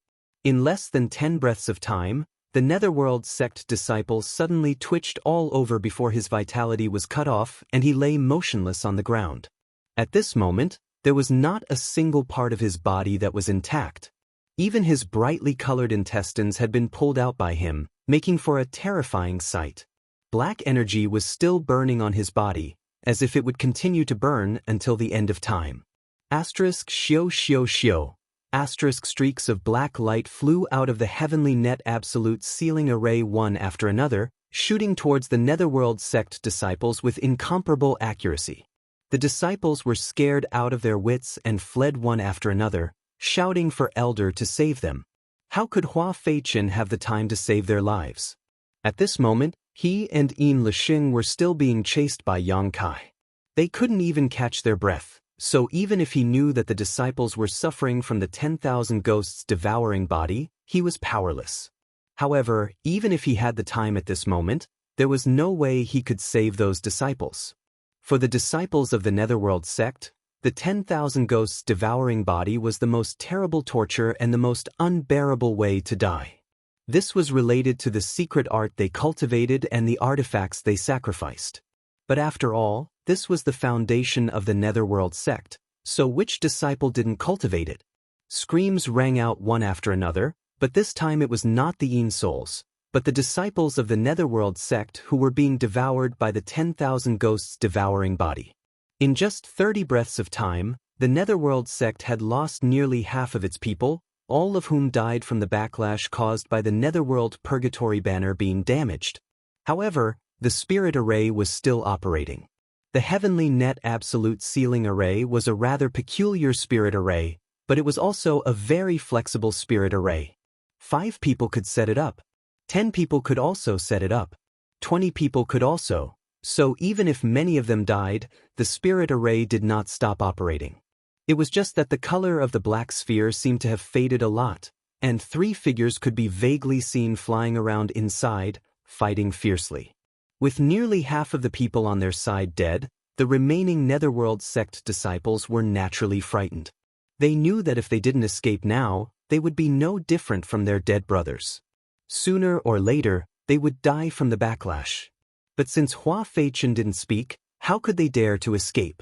S1: In less than 10 breaths of time, the Netherworld sect disciple suddenly twitched all over before his vitality was cut off and he lay motionless on the ground. At this moment, there was not a single part of his body that was intact. Even his brightly colored intestines had been pulled out by him, making for a terrifying sight. Black energy was still burning on his body, as if it would continue to burn until the end of time. Xio xio xio. Streaks of black light flew out of the heavenly net absolute sealing array one after another, shooting towards the Netherworld sect disciples with incomparable accuracy. The disciples were scared out of their wits and fled one after another, shouting for Elder to save them. How could Hua Feichen have the time to save their lives? At this moment, he and Yin Lixing were still being chased by Yang Kai. They couldn't even catch their breath, so even if he knew that the disciples were suffering from the 10,000 ghosts devouring body, he was powerless. However, even if he had the time at this moment, there was no way he could save those disciples. For the disciples of the Netherworld sect, the 10,000 ghosts devouring body was the most terrible torture and the most unbearable way to die. This was related to the secret art they cultivated and the artifacts they sacrificed. But after all, this was the foundation of the Netherworld sect, so which disciple didn't cultivate it? Screams rang out one after another, but this time it was not the Yin souls, but the disciples of the Netherworld sect who were being devoured by the 10,000 ghosts devouring body. In just 30 breaths of time, the Netherworld sect had lost nearly half of its people, all of whom died from the backlash caused by the Netherworld Purgatory banner being damaged. However, the spirit array was still operating. The heavenly net absolute sealing array was a rather peculiar spirit array, but it was also a very flexible spirit array. 5 people could set it up. 10 people could also set it up. 20 people could also. So even if many of them died, the spirit array did not stop operating. It was just that the color of the black sphere seemed to have faded a lot, and 3 figures could be vaguely seen flying around inside, fighting fiercely. With nearly half of the people on their side dead, the remaining Netherworld sect disciples were naturally frightened. They knew that if they didn't escape now, they would be no different from their dead brothers. Sooner or later, they would die from the backlash. But since Hua Feichen didn't speak, how could they dare to escape?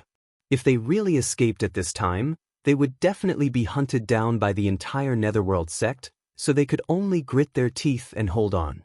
S1: If they really escaped at this time, they would definitely be hunted down by the entire Netherworld sect, so they could only grit their teeth and hold on.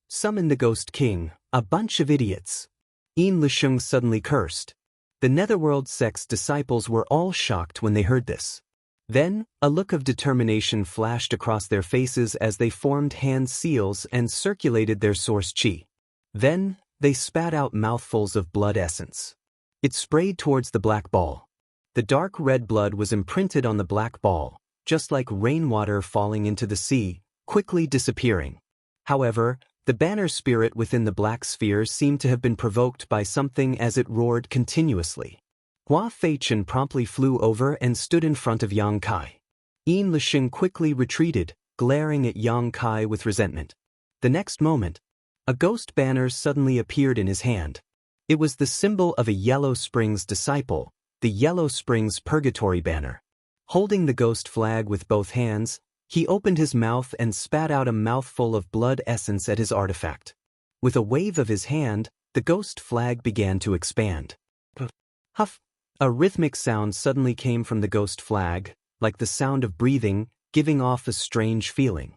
S1: Summon the Ghost King, a bunch of idiots. Yin Lixing suddenly cursed. The Netherworld sect's disciples were all shocked when they heard this. Then, a look of determination flashed across their faces as they formed hand seals and circulated their source chi. Then, they spat out mouthfuls of blood essence. It sprayed towards the black ball. The dark red blood was imprinted on the black ball, just like rainwater falling into the sea, quickly disappearing. However, the banner spirit within the black sphere seemed to have been provoked by something as it roared continuously. Hua Feichen promptly flew over and stood in front of Yang Kai. Yin Lixing quickly retreated, glaring at Yang Kai with resentment. The next moment, a ghost banner suddenly appeared in his hand. It was the symbol of a Yellow Springs disciple, the Yellow Springs Purgatory banner. Holding the ghost flag with both hands, he opened his mouth and spat out a mouthful of blood essence at his artifact. With a wave of his hand, the ghost flag began to expand. Huff! A rhythmic sound suddenly came from the ghost flag, like the sound of breathing, giving off a strange feeling.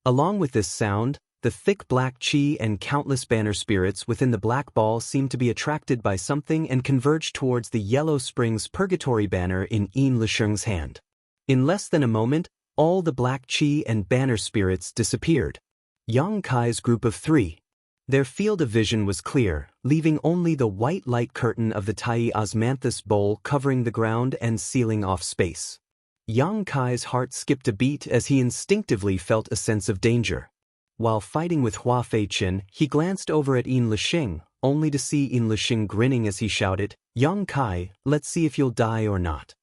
S1: Along with this sound, the thick black chi and countless banner spirits within the black ball seemed to be attracted by something and converged towards the Yellow Springs Purgatory banner in Yin Lixing's hand. In less than a moment, all the black chi and banner spirits disappeared. Yang Kai's group of 3. Their field of vision was clear, leaving only the white light curtain of the Tai Osmanthus bowl covering the ground and sealing off space. Yang Kai's heart skipped a beat as he instinctively felt a sense of danger. While fighting with Hua Feichen, he glanced over at Yin Lixing, only to see Yin Lixing grinning as he shouted, "Yang Kai, let's see if you'll die or not."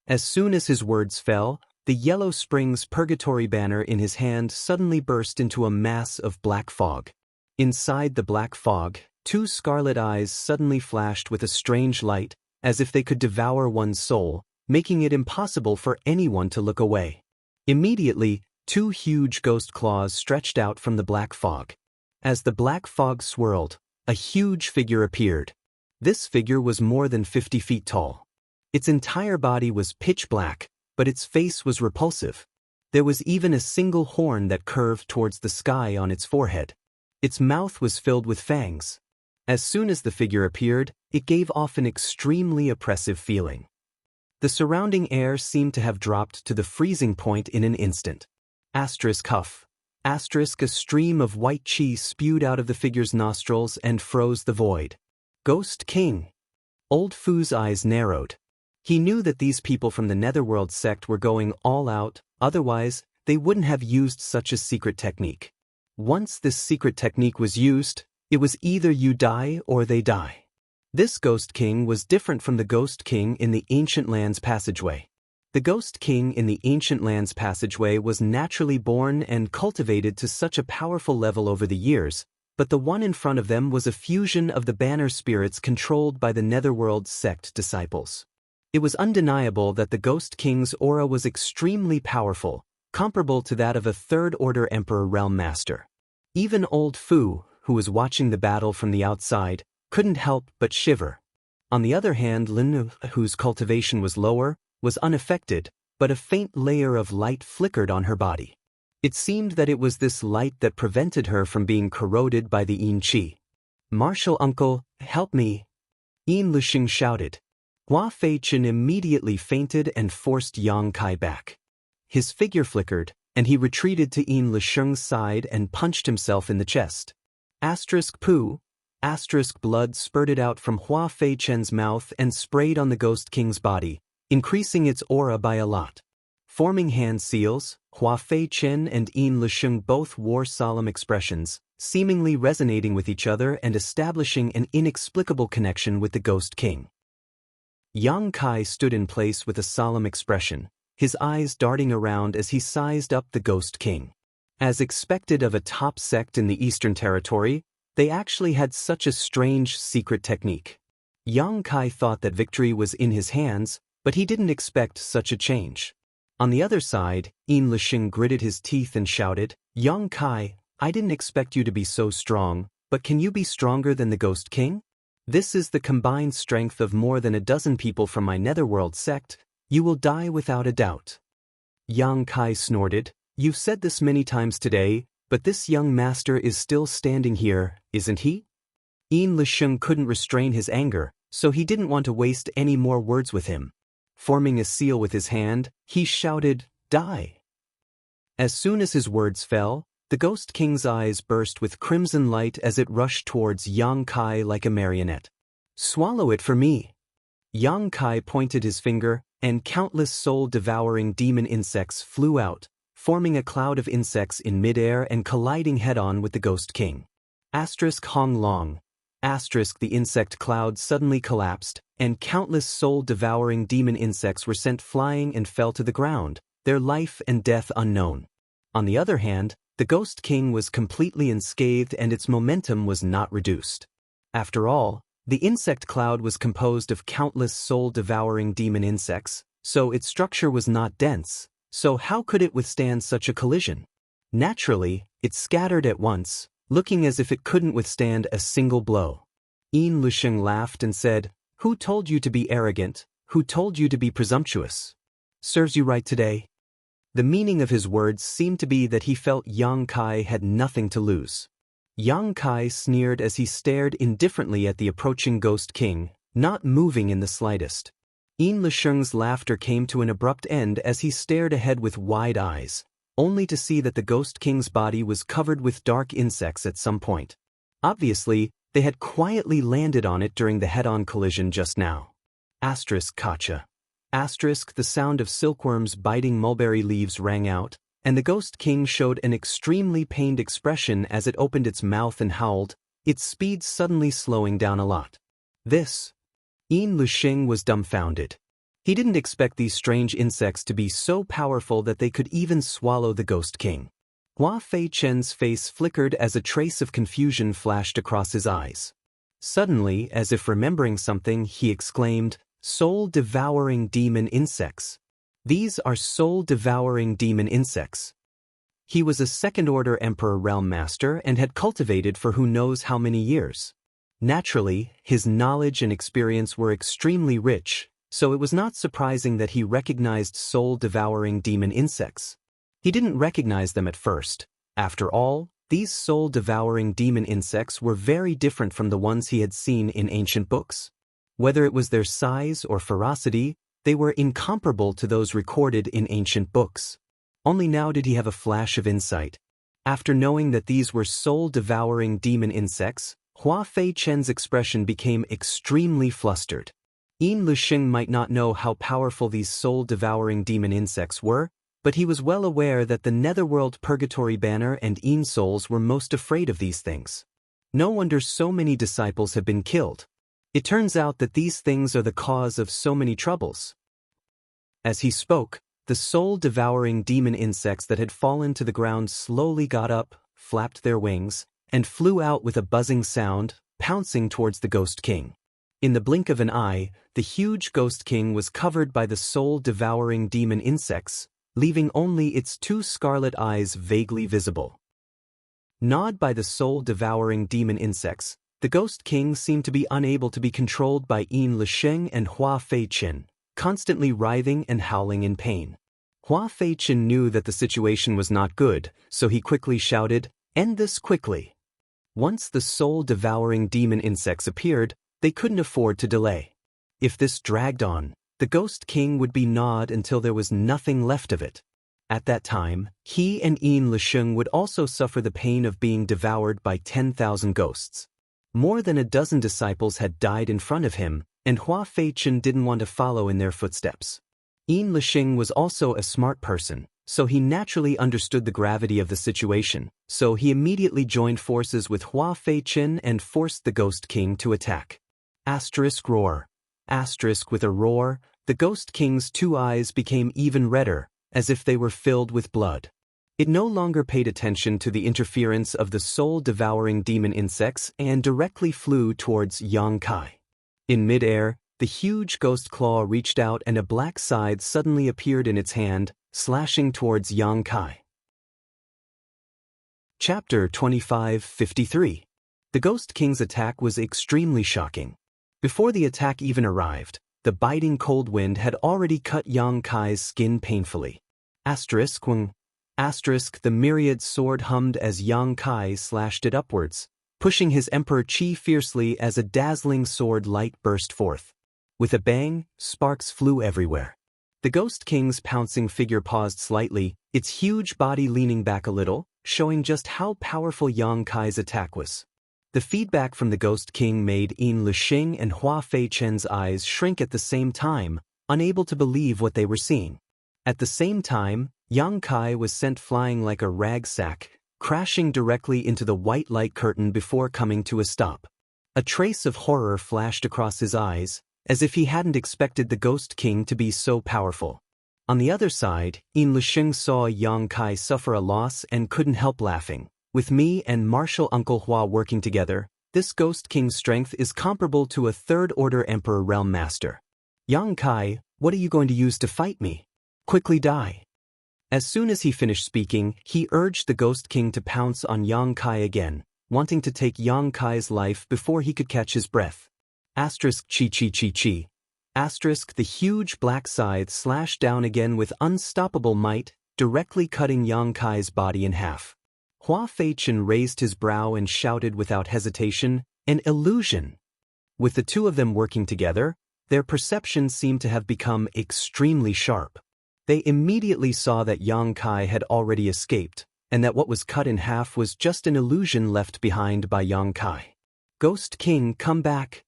S1: As soon as his words fell, the Yellow Springs Purgatory banner in his hand suddenly burst into a mass of black fog. Inside the black fog, 2 scarlet eyes suddenly flashed with a strange light, as if they could devour one's soul, making it impossible for anyone to look away. Immediately, 2 huge ghost claws stretched out from the black fog. As the black fog swirled, a huge figure appeared. This figure was more than 50 feet tall. Its entire body was pitch black, but its face was repulsive. There was even a single horn that curved towards the sky on its forehead. Its mouth was filled with fangs. As soon as the figure appeared, it gave off an extremely oppressive feeling. The surrounding air seemed to have dropped to the freezing point in an instant. Huff. A stream of white chi spewed out of the figure's nostrils and froze the void. Ghost King. Old Fu's eyes narrowed. He knew that these people from the Netherworld sect were going all out, otherwise, they wouldn't have used such a secret technique. Once this secret technique was used, it was either you die or they die. This Ghost King was different from the Ghost King in the Ancient Lands passageway. The Ghost King in the Ancient Lands passageway was naturally born and cultivated to such a powerful level over the years, but the one in front of them was a fusion of the banner spirits controlled by the Netherworld sect disciples. It was undeniable that the Ghost King's aura was extremely powerful, comparable to that of a Third-Order Emperor Realm Master. Even Old Fu, who was watching the battle from the outside, couldn't help but shiver. On the other hand, Lin, whose cultivation was lower, was unaffected, but a faint layer of light flickered on her body. It seemed that it was this light that prevented her from being corroded by the Yin Qi. "Martial uncle, help me!" Yin Lixing shouted. Hua Feichen immediately fainted and forced Yang Kai back. His figure flickered, and he retreated to Yin Lixing's side and punched himself in the chest. Poo. Blood spurted out from Hua Feichen's mouth and sprayed on the Ghost King's body, increasing its aura by a lot. Forming hand seals, Hua Feichen and Yin Lixing both wore solemn expressions, seemingly resonating with each other and establishing an inexplicable connection with the Ghost King. Yang Kai stood in place with a solemn expression, his eyes darting around as he sized up the Ghost King. As expected of a top sect in the Eastern Territory, they actually had such a strange secret technique. Yang Kai thought that victory was in his hands, but he didn't expect such a change. On the other side, Yin Lixing gritted his teeth and shouted, "Yang Kai, I didn't expect you to be so strong, but can you be stronger than the Ghost King? This is the combined strength of more than a dozen people from my Netherworld sect. You will die without a doubt." Yang Kai snorted, "You've said this many times today, but this young master is still standing here, isn't he?" Yin Lixing couldn't restrain his anger, so he didn't want to waste any more words with him. Forming a seal with his hand, he shouted, "Die!" As soon as his words fell, the Ghost King's eyes burst with crimson light as it rushed towards Yang Kai like a marionette. "Swallow it for me." Yang Kai pointed his finger, and countless soul-devouring demon insects flew out, forming a cloud of insects in midair and colliding head-on with the Ghost King. Hong Long. The insect cloud suddenly collapsed, and countless soul-devouring demon insects were sent flying and fell to the ground, their life and death unknown. On the other hand, the Ghost King was completely unscathed and its momentum was not reduced. After all, the insect cloud was composed of countless soul-devouring demon insects, so its structure was not dense, so how could it withstand such a collision? Naturally, it scattered at once, looking as if it couldn't withstand a single blow. Yin Lusheng laughed and said, "Who told you to be arrogant? Who told you to be presumptuous? Serves you right today?" The meaning of his words seemed to be that he felt Yang Kai had nothing to lose. Yang Kai sneered as he stared indifferently at the approaching Ghost King, not moving in the slightest. Yin Lusheng's laughter came to an abrupt end as he stared ahead with wide eyes, only to see that the Ghost King's body was covered with dark insects at some point. Obviously, they had quietly landed on it during the head-on collision just now. Kacha. The sound of silkworms biting mulberry leaves rang out, and the Ghost King showed an extremely pained expression as it opened its mouth and howled, its speed suddenly slowing down a lot. Yin Lusheng was dumbfounded. He didn't expect these strange insects to be so powerful that they could even swallow the Ghost King. Hua Fei Chen's face flickered as a trace of confusion flashed across his eyes. Suddenly, as if remembering something, he exclaimed, "Soul-devouring demon insects. These are soul-devouring demon insects." He was a second-order Emperor Realm Master and had cultivated for who knows how many years. Naturally, his knowledge and experience were extremely rich, so it was not surprising that he recognized soul-devouring demon insects. He didn't recognize them at first. After all, these soul-devouring demon insects were very different from the ones he had seen in ancient books. Whether it was their size or ferocity, they were incomparable to those recorded in ancient books. Only now did he have a flash of insight. After knowing that these were soul-devouring demon insects, Hua Fei Chen's expression became extremely flustered. Yin Lusheng might not know how powerful these soul-devouring demon insects were, but he was well aware that the Netherworld Purgatory Banner and Yin souls were most afraid of these things. No wonder so many disciples have been killed. It turns out that these things are the cause of so many troubles. As he spoke, the soul-devouring demon insects that had fallen to the ground slowly got up, flapped their wings, and flew out with a buzzing sound, pouncing towards the Ghost King. In the blink of an eye, the huge Ghost King was covered by the soul-devouring demon insects, leaving only its two scarlet eyes vaguely visible. Gnawed by the soul-devouring demon insects, the Ghost King seemed to be unable to be controlled by Yin Lusheng and Hua Fei Chen, constantly writhing and howling in pain. Hua Fei Chen knew that the situation was not good, so he quickly shouted, "End this quickly." Once the soul-devouring demon insects appeared, they couldn't afford to delay. If this dragged on, the Ghost King would be gnawed until there was nothing left of it. At that time, he and Yin Lusheng would also suffer the pain of being devoured by 10,000 ghosts. More than a dozen disciples had died in front of him, and Hua Fei Chen didn't want to follow in their footsteps. Yin Lusheng was also a smart person, so he naturally understood the gravity of the situation, so he immediately joined forces with Hua Fei Chen and forced the Ghost King to attack. Roar. With a roar, the Ghost King's two eyes became even redder, as if they were filled with blood. It no longer paid attention to the interference of the soul-devouring demon insects and directly flew towards Yang Kai. In midair, the huge ghost claw reached out and a black scythe suddenly appeared in its hand, slashing towards Yang Kai. Chapter 25:53. The Ghost King's attack was extremely shocking. Before the attack even arrived, the biting cold wind had already cut Yang Kai's skin painfully. The myriad sword hummed as Yang Kai slashed it upwards, pushing his Emperor Qi fiercely as a dazzling sword light burst forth. With a bang, sparks flew everywhere. The Ghost King's pouncing figure paused slightly, its huge body leaning back a little, showing just how powerful Yang Kai's attack was. The feedback from the Ghost King made Yin Lixing and Hua Feichen's eyes shrink at the same time, unable to believe what they were seeing. At the same time, Yang Kai was sent flying like a rag sack, crashing directly into the white light curtain before coming to a stop. A trace of horror flashed across his eyes, as if he hadn't expected the Ghost King to be so powerful. On the other side, Yin Lixing saw Yang Kai suffer a loss and couldn't help laughing. With me and martial Uncle Hua working together, this Ghost King's strength is comparable to a third-order Emperor Realm Master. Yang Kai, what are you going to use to fight me? Quickly die. As soon as he finished speaking, he urged the Ghost King to pounce on Yang Kai again, wanting to take Yang Kai's life before he could catch his breath. Asterisk chi chi chi chi. Asterisk the huge black scythe slashed down again with unstoppable might, directly cutting Yang Kai's body in half. Hua Feichen raised his brow and shouted without hesitation, "An illusion!" With the two of them working together, their perception seemed to have become extremely sharp. They immediately saw that Yang Kai had already escaped, and that what was cut in half was just an illusion left behind by Yang Kai. "Ghost King, come back!"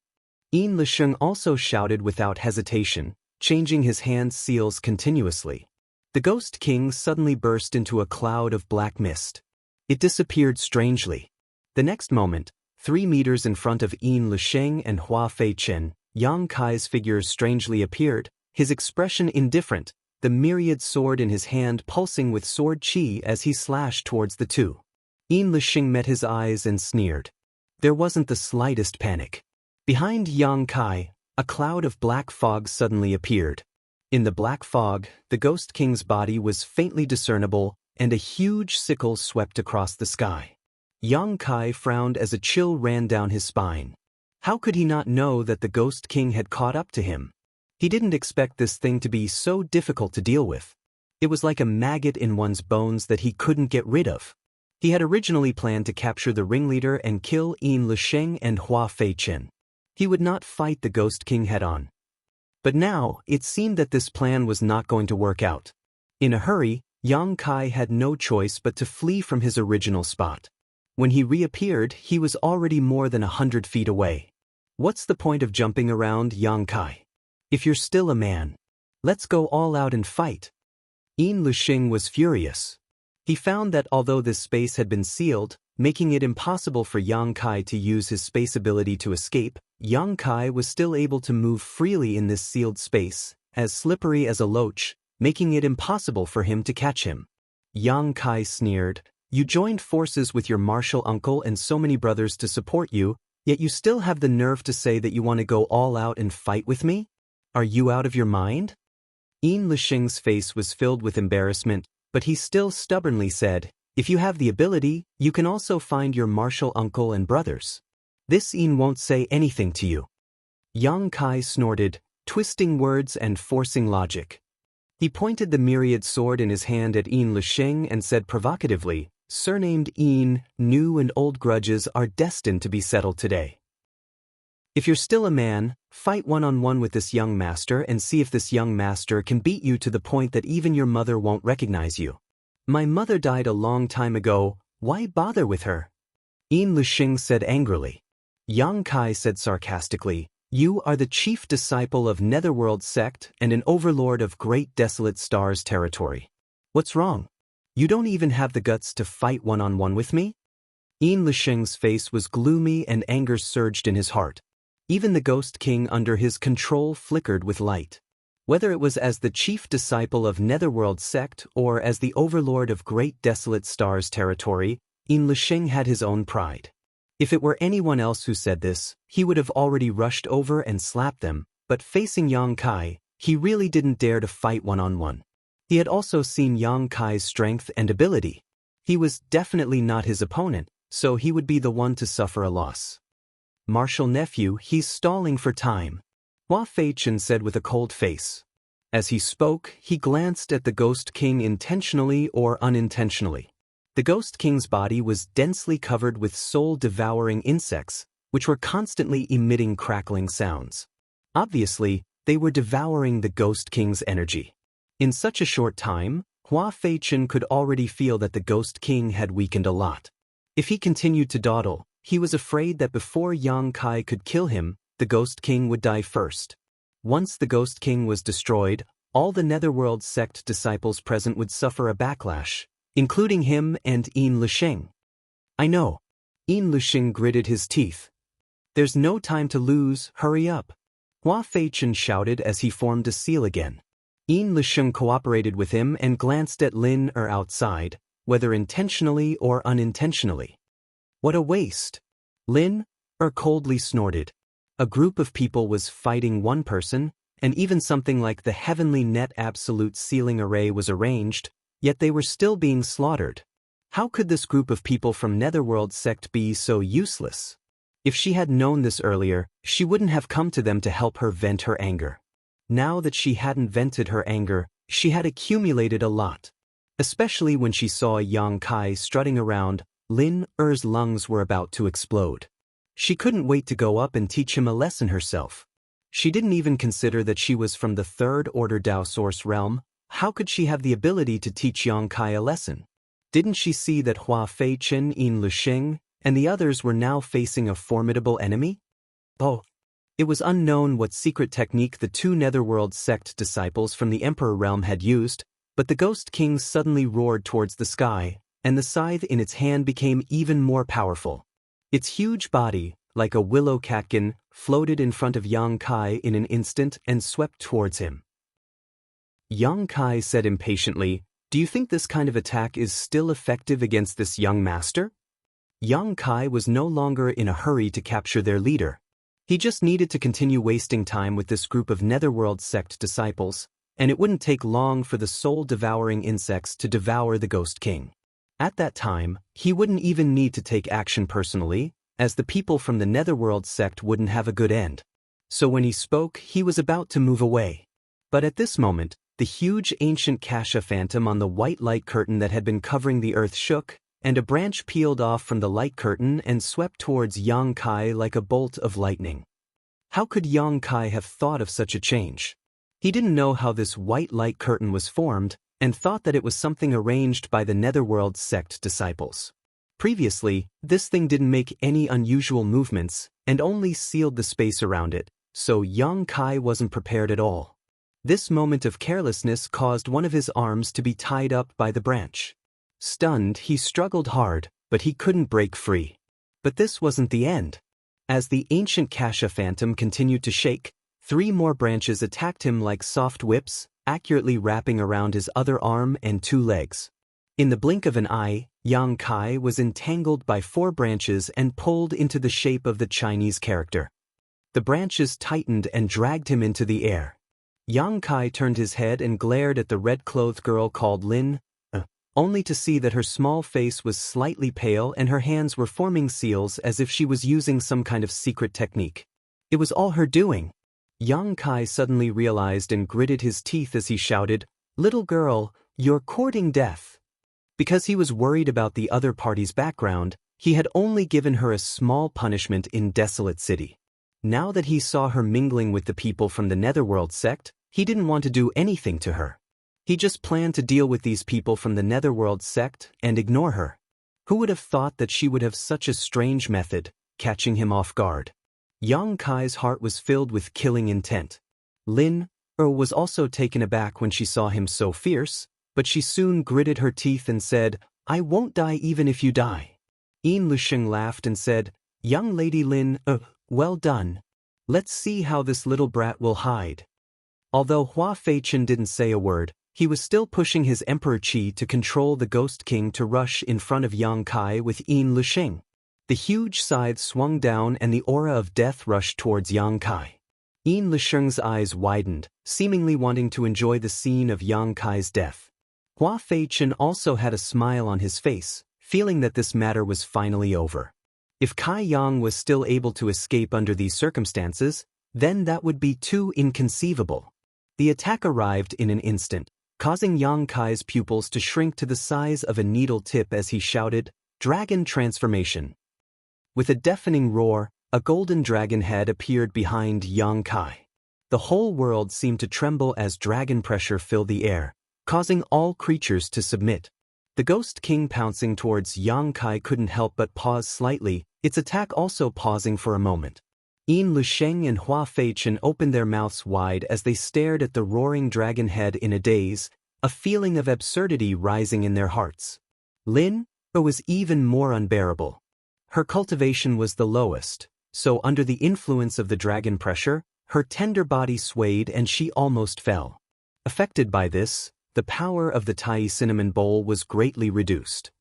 S1: Yin Lixing also shouted without hesitation, changing his hand seals continuously. The Ghost King suddenly burst into a cloud of black mist. It disappeared strangely. The next moment, 3 meters in front of Yin Lixing and Hua Feichen, Yang Kai's figure strangely appeared, his expression indifferent, the myriad sword in his hand pulsing with sword chi as he slashed towards the two. Yin Lixing met his eyes and sneered. There wasn't the slightest panic. Behind Yang Kai, a cloud of black fog suddenly appeared. In the black fog, the Ghost King's body was faintly discernible, and a huge sickle swept across the sky. Yang Kai frowned as a chill ran down his spine. How could he not know that the Ghost King had caught up to him? He didn't expect this thing to be so difficult to deal with. It was like a maggot in one's bones that he couldn't get rid of. He had originally planned to capture the ringleader and kill Yin Lixing and Hua Feichen. He would not fight the Ghost King head-on. But now, it seemed that this plan was not going to work out. In a hurry, Yang Kai had no choice but to flee from his original spot. When he reappeared, he was already more than 100 feet away. What's the point of jumping around, Yang Kai? If you're still a man, let's go all out and fight. Yin Lixing was furious. He found that although this space had been sealed, making it impossible for Yang Kai to use his space ability to escape, Yang Kai was still able to move freely in this sealed space, as slippery as a loach, making it impossible for him to catch him. Yang Kai sneered, "You joined forces with your martial uncle and so many brothers to support you, yet you still have the nerve to say that you want to go all out and fight with me? Are you out of your mind?" Yin Lixing's face was filled with embarrassment, but he still stubbornly said, "If you have the ability, you can also find your martial uncle and brothers. This Yin won't say anything to you." Yang Kai snorted, twisting words and forcing logic. He pointed the myriad sword in his hand at Yin Lixing and said provocatively, "Surnamed Yin, new and old grudges are destined to be settled today. If you're still a man, fight one-on-one with this young master and see if this young master can beat you to the point that even your mother won't recognize you. My mother died a long time ago, why bother with her?" Yin Lixing said angrily. Yang Kai said sarcastically, "You are the chief disciple of Netherworld sect and an overlord of Great Desolate Stars territory. What's wrong? You don't even have the guts to fight one-on-one with me?" Yin Lixing's face was gloomy and anger surged in his heart. Even the Ghost King under his control flickered with light. Whether it was as the chief disciple of Netherworld sect or as the overlord of Great Desolate Stars territory, Yin Lixing had his own pride. If it were anyone else who said this, he would have already rushed over and slapped them, but facing Yang Kai, he really didn't dare to fight one-on-one. He had also seen Yang Kai's strength and ability. He was definitely not his opponent, so he would be the one to suffer a loss. "Martial nephew, he's stalling for time," Hua Feichen said with a cold face. As he spoke, he glanced at the Ghost King intentionally or unintentionally. The Ghost King's body was densely covered with soul-devouring insects, which were constantly emitting crackling sounds. Obviously, they were devouring the Ghost King's energy. In such a short time, Hua Feichen could already feel that the Ghost King had weakened a lot. If he continued to dawdle, he was afraid that before Yang Kai could kill him, the Ghost King would die first. Once the Ghost King was destroyed, all the Netherworld sect disciples present would suffer a backlash, including him and Yin Lisheng. I know. Yin Lisheng gritted his teeth. There's no time to lose, hurry up. Hua Feichen shouted as he formed a seal again. Yin Lisheng cooperated with him and glanced at Lin outside, whether intentionally or unintentionally. What a waste. Lin coldly snorted. A group of people was fighting one person, and even something like the heavenly net absolute sealing array was arranged, yet they were still being slaughtered. How could this group of people from Netherworld sect be so useless? If she had known this earlier, she wouldn't have come to them to help her vent her anger. Now that she hadn't vented her anger, she had accumulated a lot. Especially when she saw Yang Kai strutting around, Lin-er's lungs were about to explode. She couldn't wait to go up and teach him a lesson herself. She didn't even consider that she was from the Third Order Dao Source realm. How could she have the ability to teach Yang Kai a lesson? Didn't she see that Hua Feichen, Yin Lisheng, and the others were now facing a formidable enemy? Oh, it was unknown what secret technique the two Netherworld sect disciples from the Emperor realm had used, but the Ghost King suddenly roared towards the sky, and the scythe in its hand became even more powerful. Its huge body, like a willow catkin, floated in front of Yang Kai in an instant and swept towards him. Yang Kai said impatiently, "Do you think this kind of attack is still effective against this young master?" Yang Kai was no longer in a hurry to capture their leader. He just needed to continue wasting time with this group of Netherworld sect disciples, and it wouldn't take long for the soul-devouring insects to devour the Ghost King. At that time, he wouldn't even need to take action personally, as the people from the Netherworld sect wouldn't have a good end. So when he spoke, he was about to move away. But at this moment, the huge ancient Xianxia phantom on the white light curtain that had been covering the earth shook, and a branch peeled off from the light curtain and swept towards Yang Kai like a bolt of lightning. How could Yang Kai have thought of such a change? He didn't know how this white light curtain was formed, and thought that it was something arranged by the Netherworld sect disciples. Previously, this thing didn't make any unusual movements, and only sealed the space around it, so Yang Kai wasn't prepared at all. This moment of carelessness caused one of his arms to be tied up by the branch. Stunned, he struggled hard, but he couldn't break free. But this wasn't the end. As the ancient Xianxia phantom continued to shake, 3 more branches attacked him like soft whips, accurately wrapping around his other arm and 2 legs. In the blink of an eye, Yang Kai was entangled by 4 branches and pulled into the shape of the Chinese character. The branches tightened and dragged him into the air. Yang Kai turned his head and glared at the red-clothed girl called Lin, only to see that her small face was slightly pale and her hands were forming seals as if she was using some kind of secret technique. It was all her doing. Yang Kai suddenly realized and gritted his teeth as he shouted, "Little girl, you're courting death." Because he was worried about the other party's background, he had only given her a small punishment in Desolate City. Now that he saw her mingling with the people from the Netherworld sect, he didn't want to do anything to her. He just planned to deal with these people from the Netherworld sect and ignore her. Who would have thought that she would have such a strange method, catching him off guard? Yang Kai's heart was filled with killing intent. Lin was also taken aback when she saw him so fierce, but she soon gritted her teeth and said, "I won't die even if you die." Yin Lisheng laughed and said, "Young lady Lin, well done. Let's see how this little brat will hide." Although Hua Feichen didn't say a word, he was still pushing his Emperor Qi to control the Ghost King to rush in front of Yang Kai with Yin Lisheng. The huge scythe swung down and the aura of death rushed towards Yang Kai. Yin Lisheng's eyes widened, seemingly wanting to enjoy the scene of Yang Kai's death. Hua Feichen also had a smile on his face, feeling that this matter was finally over. If Kai Yang was still able to escape under these circumstances, then that would be too inconceivable. The attack arrived in an instant. causing Yang Kai's pupils to shrink to the size of a needle tip as he shouted, "Dragon transformation!" With a deafening roar, a golden dragon head appeared behind Yang Kai. The whole world seemed to tremble as dragon pressure filled the air, causing all creatures to submit. The Ghost King pouncing towards Yang Kai couldn't help but pause slightly, its attack also pausing for a moment. Yin Lusheng and Hua Feichen opened their mouths wide as they stared at the roaring dragon head in a daze, a feeling of absurdity rising in their hearts. Lin was even more unbearable. Her cultivation was the lowest, so under the influence of the dragon pressure, her tender body swayed and she almost fell. Affected by this, the power of the Tai cinnamon bowl was greatly reduced.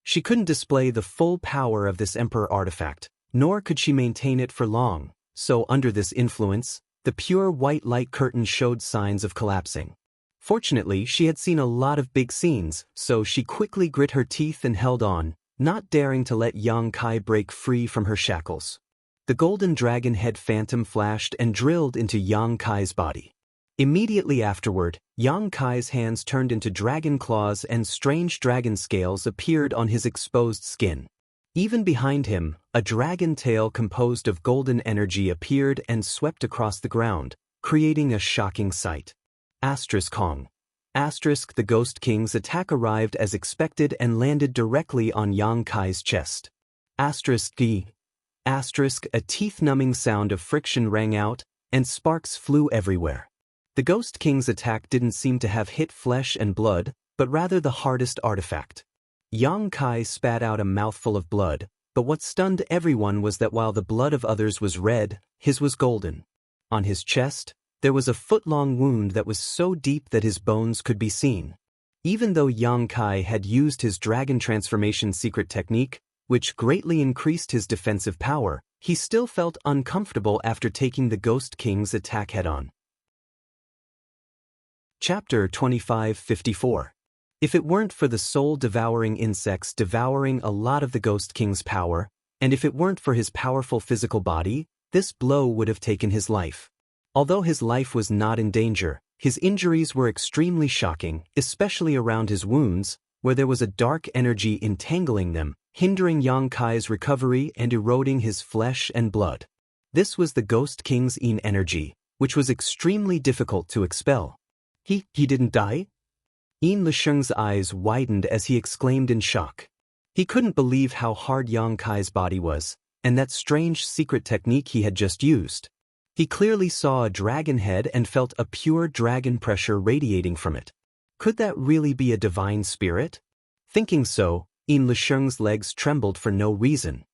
S1: She couldn't display the full power of this emperor artifact, nor could she maintain it for long, so under this influence, the pure white light curtain showed signs of collapsing. Fortunately, she had seen a lot of big scenes, so she quickly grit her teeth and held on, not daring to let Yang Kai break free from her shackles. The golden dragon head phantom flashed and drilled into Yang Kai's body. Immediately afterward, Yang Kai's hands turned into dragon claws and strange dragon scales appeared on his exposed skin. Even behind him, a dragon tail composed of golden energy appeared and swept across the ground, creating a shocking sight. Kong. The Ghost King's attack arrived as expected and landed directly on Yang Kai's chest. A teeth-numbing sound of friction rang out, and sparks flew everywhere. The Ghost King's attack didn't seem to have hit flesh and blood, but rather the hardest artifact. Yang Kai spat out a mouthful of blood, but what stunned everyone was that while the blood of others was red, his was golden. On his chest, there was a foot-long wound that was so deep that his bones could be seen. Even though Yang Kai had used his dragon transformation secret technique, which greatly increased his defensive power, he still felt uncomfortable after taking the Ghost King's attack head-on. Chapter 2554. If it weren't for the soul-devouring insects devouring a lot of the Ghost King's power, and if it weren't for his powerful physical body, this blow would have taken his life. Although his life was not in danger, his injuries were extremely shocking, especially around his wounds, where there was a dark energy entangling them, hindering Yang Kai's recovery and eroding his flesh and blood. This was the Ghost King's Yin energy, which was extremely difficult to expel. He didn't die? Yin Lisheng's eyes widened as he exclaimed in shock. He couldn't believe how hard Yang Kai's body was, and that strange secret technique he had just used. He clearly saw a dragon head and felt a pure dragon pressure radiating from it. Could that really be a divine spirit? Thinking so, Yin Lisheng's legs trembled for no reason.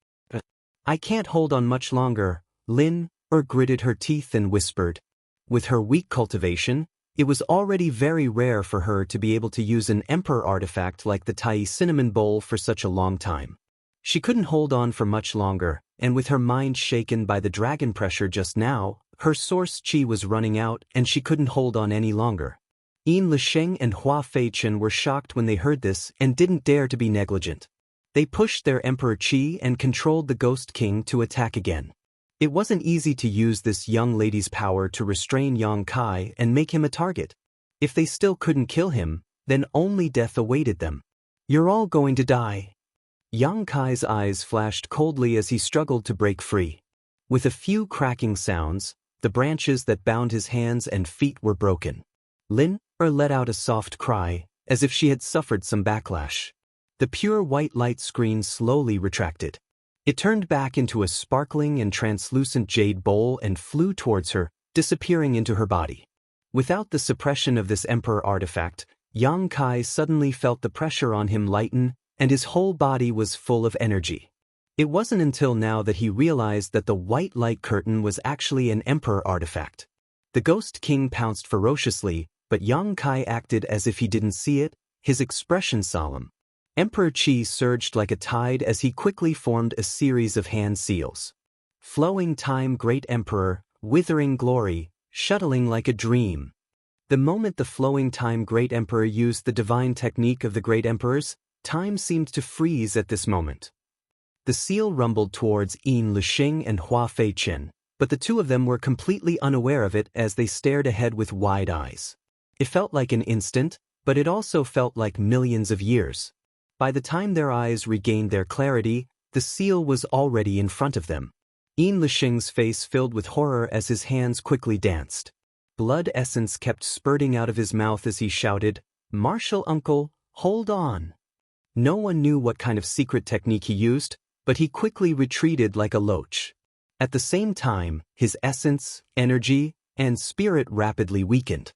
S1: "I can't hold on much longer," Lin gritted her teeth and whispered. With her weak cultivation, it was already very rare for her to be able to use an emperor artifact like the Tai cinnamon bowl for such a long time. She couldn't hold on for much longer, and with her mind shaken by the dragon pressure just now, her source qi was running out and she couldn't hold on any longer. Yin Lisheng and Hua Feichen were shocked when they heard this and didn't dare to be negligent. They pushed their emperor qi and controlled the Ghost King to attack again. It wasn't easy to use this young lady's power to restrain Yang Kai and make him a target. If they still couldn't kill him, then only death awaited them. "You're all going to die." Yang Kai's eyes flashed coldly as he struggled to break free. With a few cracking sounds, the branches that bound his hands and feet were broken. Lin let out a soft cry, as if she had suffered some backlash. The pure white light screen slowly retracted. It turned back into a sparkling and translucent jade bowl and flew towards her, disappearing into her body. Without the suppression of this emperor artifact, Yang Kai suddenly felt the pressure on him lighten, and his whole body was full of energy. It wasn't until now that he realized that the white light curtain was actually an emperor artifact. The Ghost King pounced ferociously, but Yang Kai acted as if he didn't see it, his expression solemn. Emperor Qi surged like a tide as he quickly formed a series of hand seals. Flowing time Great Emperor, withering glory, shuttling like a dream. The moment the flowing time Great Emperor used the divine technique of the Great Emperors, time seemed to freeze at this moment. The seal rumbled towards Yin Lisheng and Hua Feichen, but the two of them were completely unaware of it as they stared ahead with wide eyes. It felt like an instant, but it also felt like millions of years. By the time their eyes regained their clarity, the seal was already in front of them. Yin Lixing's face filled with horror as his hands quickly danced. Blood essence kept spurting out of his mouth as he shouted, "Martial uncle, hold on." No one knew what kind of secret technique he used, but he quickly retreated like a loach. At the same time, his essence, energy, and spirit rapidly weakened.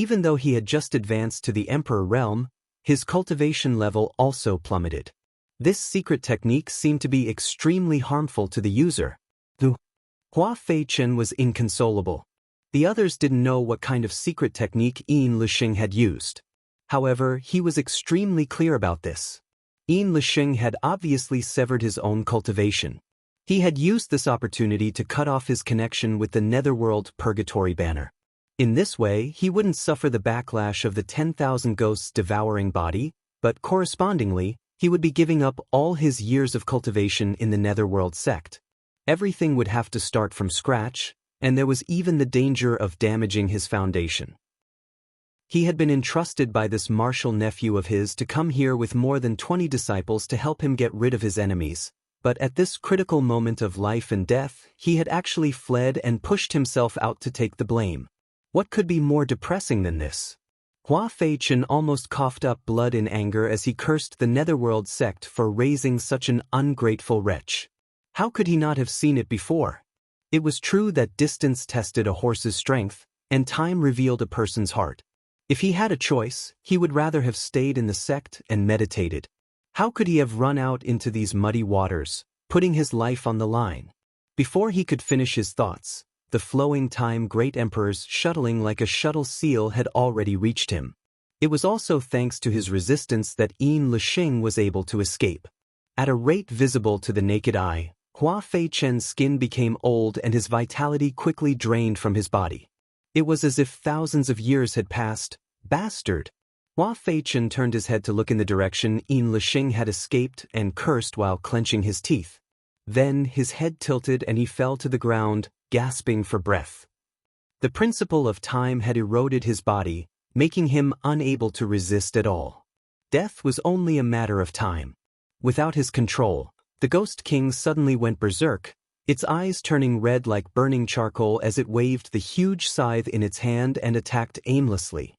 S1: Even though he had just advanced to the Emperor realm, his cultivation level also plummeted. This secret technique seemed to be extremely harmful to the user. Hua Feichen was inconsolable. The others didn't know what kind of secret technique Yin Lixing had used. However, he was extremely clear about this. Yin Lixing had obviously severed his own cultivation. He had used this opportunity to cut off his connection with the Netherworld Purgatory banner. In this way, he wouldn't suffer the backlash of the 10,000 ghosts devouring body, but correspondingly, he would be giving up all his years of cultivation in the Netherworld sect. Everything would have to start from scratch, and there was even the danger of damaging his foundation. He had been entrusted by this martial nephew of his to come here with more than 20 disciples to help him get rid of his enemies, but at this critical moment of life and death, he had actually fled and pushed himself out to take the blame. What could be more depressing than this? Hua Feichen almost coughed up blood in anger as he cursed the Netherworld sect for raising such an ungrateful wretch. How could he not have seen it before? It was true that distance tested a horse's strength, and time revealed a person's heart. If he had a choice, he would rather have stayed in the sect and meditated. How could he have run out into these muddy waters, putting his life on the line? Before he could finish his thoughts, the flowing time great emperors shuttling like a shuttle seal had already reached him. It was also thanks to his resistance that Yin Lixing was able to escape. At a rate visible to the naked eye, Hua Feichen's skin became old and his vitality quickly drained from his body. It was as if thousands of years had passed. Bastard! Hua Feichen turned his head to look in the direction Yin Lixing had escaped and cursed while clenching his teeth. Then his head tilted and he fell to the ground, gasping for breath. The principle of time had eroded his body, making him unable to resist at all. Death was only a matter of time. Without his control, the Ghost King suddenly went berserk, its eyes turning red like burning charcoal as it waved the huge scythe in its hand and attacked aimlessly.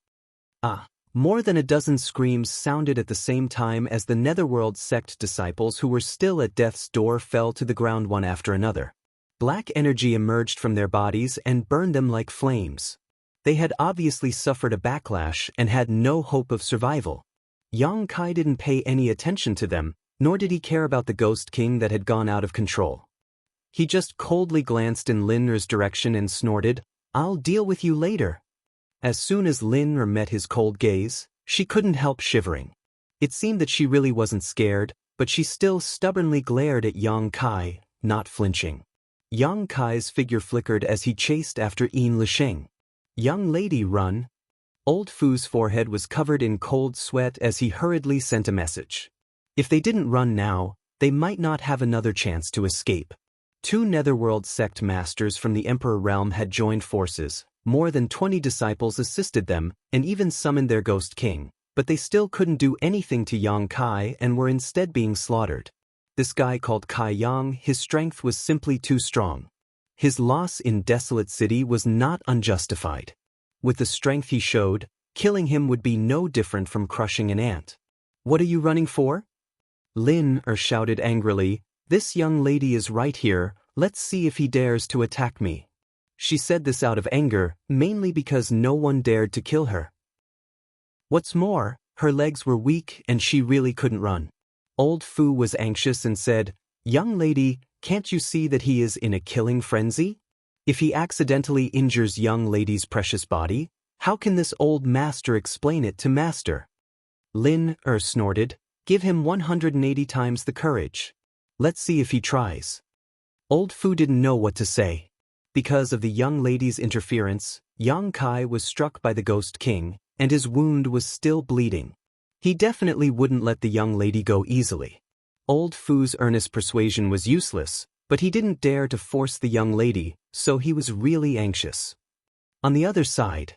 S1: More than a dozen screams sounded at the same time as the Netherworld sect disciples who were still at death's door fell to the ground one after another. Black energy emerged from their bodies and burned them like flames. They had obviously suffered a backlash and had no hope of survival. Yang Kai didn't pay any attention to them, nor did he care about the Ghost King that had gone out of control. He just coldly glanced in Lin Er's direction and snorted, "I'll deal with you later." As soon as Lin Er met his cold gaze, she couldn't help shivering. It seemed that she really wasn't scared, but she still stubbornly glared at Yang Kai, not flinching. Yang Kai's figure flickered as he chased after Yin Lixing. "Young lady, run." Old Fu's forehead was covered in cold sweat as he hurriedly sent a message. If they didn't run now, they might not have another chance to escape. 2 Netherworld sect masters from the Emperor realm had joined forces. More than 20 disciples assisted them, and even summoned their Ghost King, but they still couldn't do anything to Yang Kai and were instead being slaughtered. This guy called Kai Yang, his strength was simply too strong. His loss in Desolate City was not unjustified. With the strength he showed, killing him would be no different from crushing an ant. "What are you running for?" Lin Er shouted angrily, "This young lady is right here, let's see if he dares to attack me." She said this out of anger, mainly because no one dared to kill her. What's more, her legs were weak and she really couldn't run. Old Fu was anxious and said, "Young lady, can't you see that he is in a killing frenzy? If he accidentally injures young lady's precious body, how can this old master explain it to master?" Lin Er snorted, "Give him 180 times the courage. Let's see if he tries." Old Fu didn't know what to say. Because of the young lady's interference, Yang Kai was struck by the Ghost King, and his wound was still bleeding. He definitely wouldn't let the young lady go easily. Old Fu's earnest persuasion was useless, but he didn't dare to force the young lady, so he was really anxious. On the other side,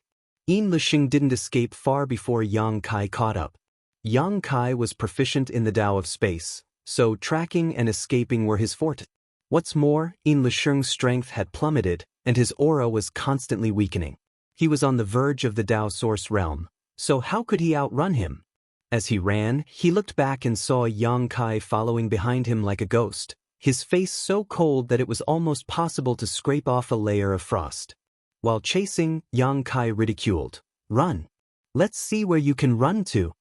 S1: Yin Lixing didn't escape far before Yang Kai caught up. Yang Kai was proficient in the Tao of space, so tracking and escaping were his forte. What's more, Yin Lixing's strength had plummeted, and his aura was constantly weakening. He was on the verge of the Tao source realm, so how could he outrun him? As he ran, he looked back and saw Yang Kai following behind him like a ghost, his face so cold that it was almost possible to scrape off a layer of frost. While chasing, Yang Kai ridiculed, "Run! Let's see where you can run to."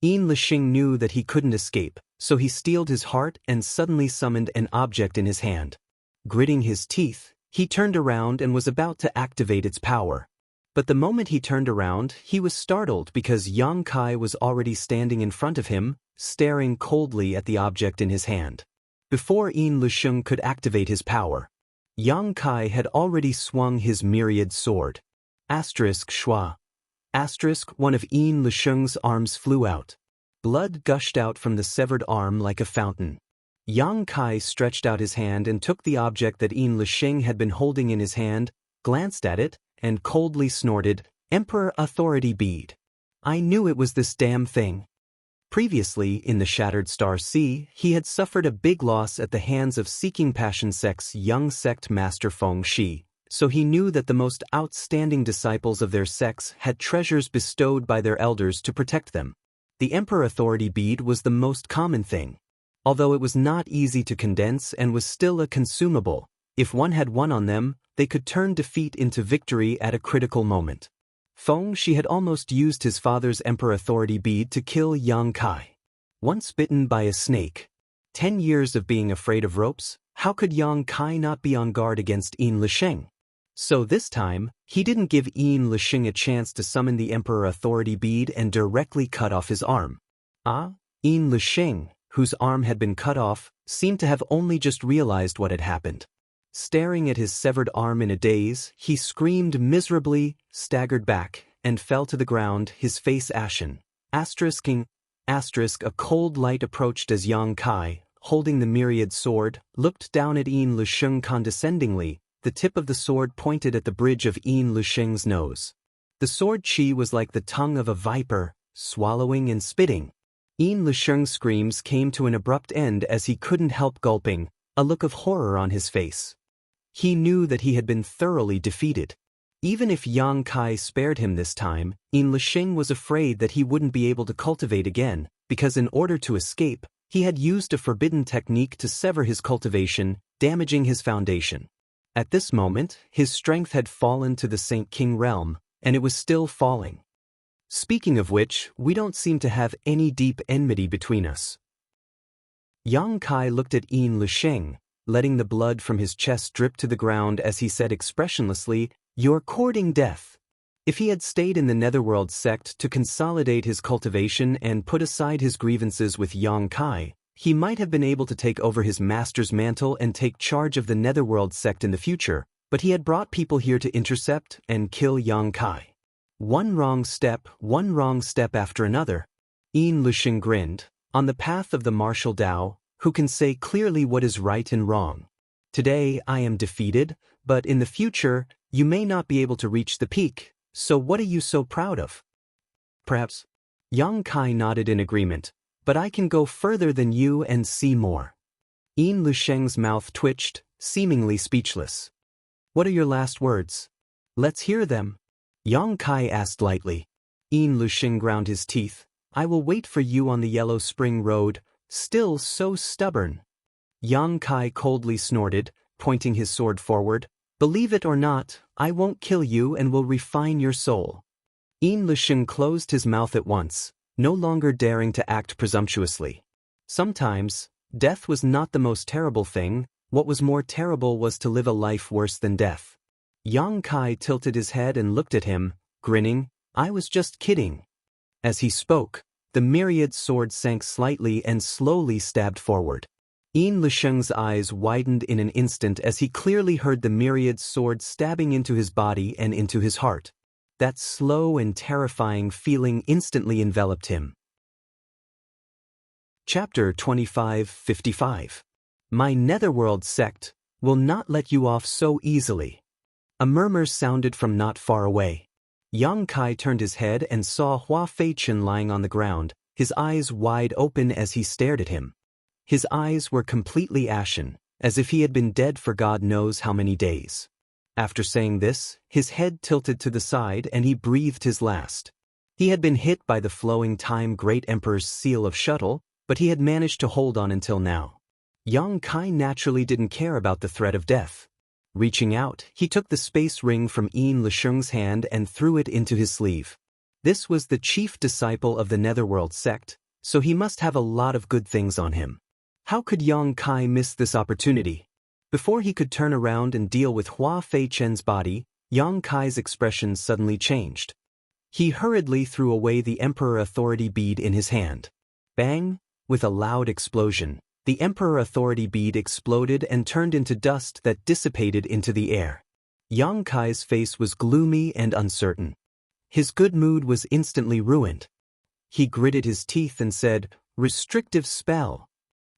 S1: Yin Lixing knew that he couldn't escape, so he steeled his heart and suddenly summoned an object in his hand. Gritting his teeth, he turned around and was about to activate its power. But the moment he turned around, he was startled because Yang Kai was already standing in front of him, staring coldly at the object in his hand. Before Yin Lixing could activate his power, Yang Kai had already swung his myriad sword. Shua. One of Yin Lixing's arms flew out. Blood gushed out from the severed arm like a fountain. Yang Kai stretched out his hand and took the object that Yin Lixing had been holding in his hand, glanced at it, and coldly snorted, "Emperor Authority Bead. I knew it was this damn thing." Previously, in the Shattered Star Sea, he had suffered a big loss at the hands of Seeking Passion Sect's young sect master Feng Shi, so he knew that the most outstanding disciples of their sects had treasures bestowed by their elders to protect them. The Emperor Authority Bead was the most common thing. Although it was not easy to condense and was still a consumable, if one had one on them, they could turn defeat into victory at a critical moment. Feng Shi had almost used his father's Emperor Authority Bead to kill Yang Kai. Once bitten by a snake, 10 years of being afraid of ropes, how could Yang Kai not be on guard against Yin Lixing? So this time, he didn't give Yin Lixing a chance to summon the Emperor Authority Bead and directly cut off his arm. Yin Lixing, whose arm had been cut off, seemed to have only just realized what had happened. Staring at his severed arm in a daze, he screamed miserably, staggered back, and fell to the ground, his face ashen. A cold light approached as Yang Kai, holding the myriad sword, looked down at Yin Lixing condescendingly, the tip of the sword pointed at the bridge of Yin Lixing's nose. The sword chi was like the tongue of a viper, swallowing and spitting. Yin Lixing's screams came to an abrupt end as he couldn't help gulping, a look of horror on his face. He knew that he had been thoroughly defeated. Even if Yang Kai spared him this time, Yin Lixing was afraid that he wouldn't be able to cultivate again, because in order to escape, he had used a forbidden technique to sever his cultivation, damaging his foundation. At this moment, his strength had fallen to the Saint King realm, and it was still falling. Speaking of which, we don't seem to have any deep enmity between us. Yang Kai looked at Yin Lixing, letting the blood from his chest drip to the ground as he said expressionlessly, "You're courting death." If he had stayed in the Netherworld sect to consolidate his cultivation and put aside his grievances with Yang Kai, he might have been able to take over his master's mantle and take charge of the Netherworld sect in the future, but he had brought people here to intercept and kill Yang Kai. One wrong step after another. Yin Lixing grinned, "On the path of the martial Tao, who can say clearly what is right and wrong? Today I am defeated, but in the future, you may not be able to reach the peak, so what are you so proud of?" "Perhaps." Yang Kai nodded in agreement, "but I can go further than you and see more." Yin Lixing's mouth twitched, seemingly speechless. "What are your last words? Let's hear them." Yang Kai asked lightly. Yin Lixing ground his teeth. "I will wait for you on the Yellow Spring Road, still so stubborn." Yang Kai coldly snorted, pointing his sword forward. "Believe it or not, I won't kill you and will refine your soul." Yin Lixing closed his mouth at once, no longer daring to act presumptuously. Sometimes, death was not the most terrible thing, what was more terrible was to live a life worse than death. Yang Kai tilted his head and looked at him, grinning, "I was just kidding." As he spoke, the myriad sword sank slightly and slowly stabbed forward. Yin Lixing's eyes widened in an instant as he clearly heard the myriad sword stabbing into his body and into his heart. That slow and terrifying feeling instantly enveloped him. Chapter 25:55. My Netherworld sect will not let you off so easily. A murmur sounded from not far away. Yang Kai turned his head and saw Hua Feichen lying on the ground, his eyes wide open as he stared at him. His eyes were completely ashen, as if he had been dead for God knows how many days. After saying this, his head tilted to the side and he breathed his last. He had been hit by the flowing time Great Emperor's seal of shuttle, but he had managed to hold on until now. Yang Kai naturally didn't care about the threat of death. Reaching out, he took the space ring from Yin Lisheng's hand and threw it into his sleeve. This was the chief disciple of the Netherworld sect, so he must have a lot of good things on him. How could Yang Kai miss this opportunity? Before he could turn around and deal with Hua Feichen's body, Yang Kai's expression suddenly changed. He hurriedly threw away the Emperor Authority bead in his hand. Bang! With a loud explosion, the Emperor Authority bead exploded and turned into dust that dissipated into the air. Yang Kai's face was gloomy and uncertain. His good mood was instantly ruined. He gritted his teeth and said, "Restrictive spell."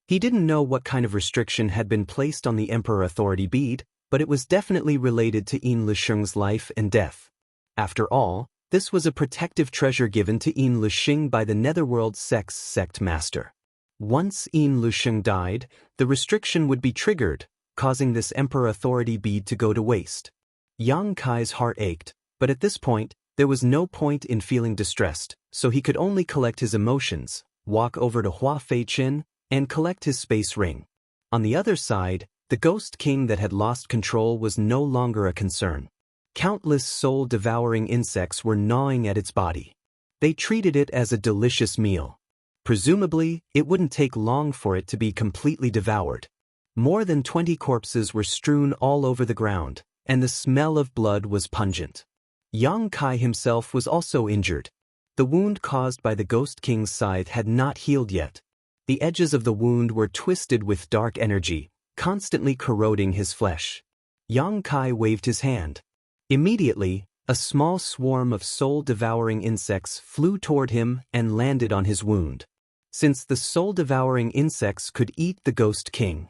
S1: He didn't know what kind of restriction had been placed on the Emperor Authority bead, but it was definitely related to Yin Lisheng's life and death. After all, this was a protective treasure given to Yin Lisheng by the Netherworld sect's sect master. Once Yin Lisheng died, the restriction would be triggered, causing this Emperor Authority bead to go to waste. Yang Kai's heart ached, but at this point, there was no point in feeling distressed, so he could only collect his emotions, walk over to Hua Feichen, and collect his space ring. On the other side, the Ghost King that had lost control was no longer a concern. Countless soul-devouring insects were gnawing at its body. They treated it as a delicious meal. Presumably, it wouldn't take long for it to be completely devoured. More than 20 corpses were strewn all over the ground, and the smell of blood was pungent. Yang Kai himself was also injured. The wound caused by the Ghost King's scythe had not healed yet. The edges of the wound were twisted with dark energy, constantly corroding his flesh. Yang Kai waved his hand. Immediately, a small swarm of soul-devouring insects flew toward him and landed on his wound. Since the soul-devouring insects could eat the Ghost King,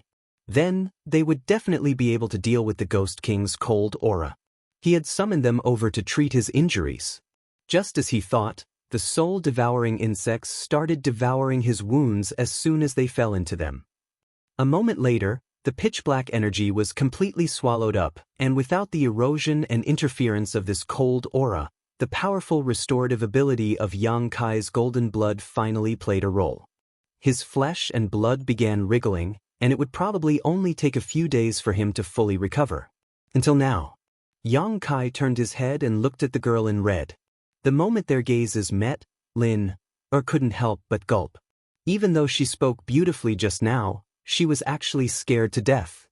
S1: then they would definitely be able to deal with the Ghost King's cold aura. He had summoned them over to treat his injuries. Just as he thought, the soul-devouring insects started devouring his wounds as soon as they fell into them. A moment later, the pitch-black energy was completely swallowed up, and without the erosion and interference of this cold aura, the powerful restorative ability of Yang Kai's golden blood finally played a role. His flesh and blood began wriggling, and it would probably only take a few days for him to fully recover. Until now. Yang Kai turned his head and looked at the girl in red. The moment their gazes met, Lin couldn't help but gulp. Even though she spoke beautifully just now, she was actually scared to death.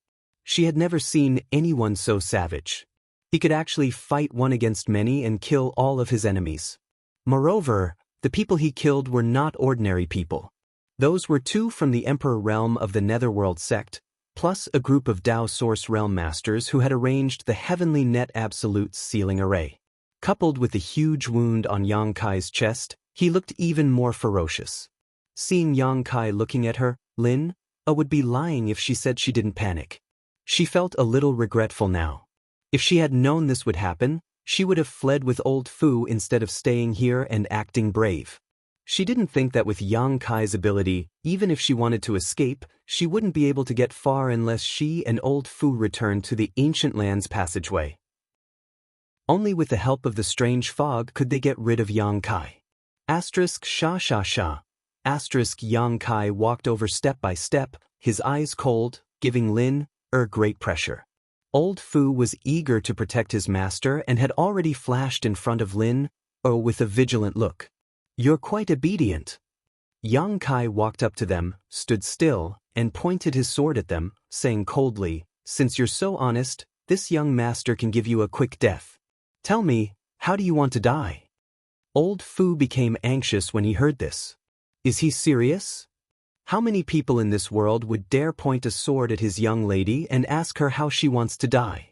S1: She had never seen anyone so savage. He could actually fight one against many and kill all of his enemies. Moreover, the people he killed were not ordinary people. Those were two from the Emperor realm of the Netherworld sect, plus a group of Dao Source realm masters who had arranged the Heavenly Net Absolute's sealing array. Coupled with the huge wound on Yang Kai's chest, he looked even more ferocious. Seeing Yang Kai looking at her, Lin would be lying if she said she didn't panic. She felt a little regretful now. If she had known this would happen, she would have fled with old Fu instead of staying here and acting brave. She didn't think that with Yang Kai's ability, even if she wanted to escape, she wouldn't be able to get far unless she and old Fu returned to the Ancient Lands passageway. Only with the help of the strange fog could they get rid of Yang Kai. ******. Yang Kai walked over step by step, his eyes cold, giving Lin great pressure. Old Fu was eager to protect his master and had already flashed in front of Lin with a vigilant look. "You're quite obedient." Yang Kai walked up to them, stood still, and pointed his sword at them, saying coldly, "Since you're so honest, this young master can give you a quick death. Tell me, how do you want to die?" Old Fu became anxious when he heard this. Is he serious? How many people in this world would dare point a sword at his young lady and ask her how she wants to die?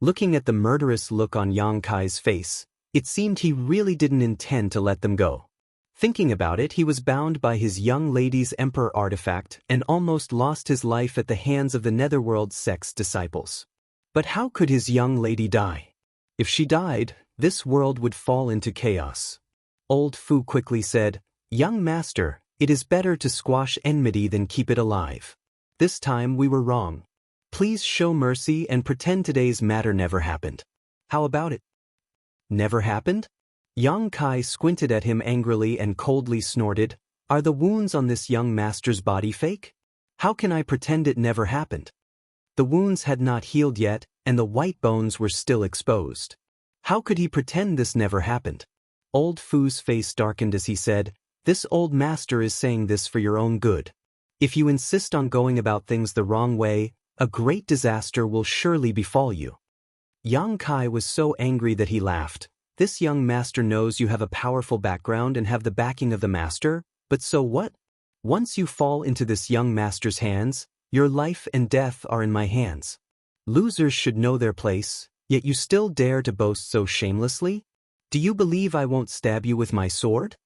S1: Looking at the murderous look on Yang Kai's face, it seemed he really didn't intend to let them go. Thinking about it, he was bound by his young lady's emperor artifact and almost lost his life at the hands of the Netherworld sect's disciples. But how could his young lady die? If she died, this world would fall into chaos. Old Fu quickly said, "Young master, it is better to squash enmity than keep it alive. This time we were wrong. Please show mercy and pretend today's matter never happened." "How about it?" "Never happened?" Yang Kai squinted at him angrily and coldly snorted, "Are the wounds on this young master's body fake? How can I pretend it never happened?" The wounds had not healed yet, and the white bones were still exposed. How could he pretend this never happened? Old Fu's face darkened as he said, "This old master is saying this for your own good. If you insist on going about things the wrong way, a great disaster will surely befall you." Yang Kai was so angry that he laughed. "This young master knows you have a powerful background and have the backing of the master, but so what? Once you fall into this young master's hands, your life and death are in my hands. Losers should know their place, yet you still dare to boast so shamelessly? Do you believe I won't stab you with my sword?"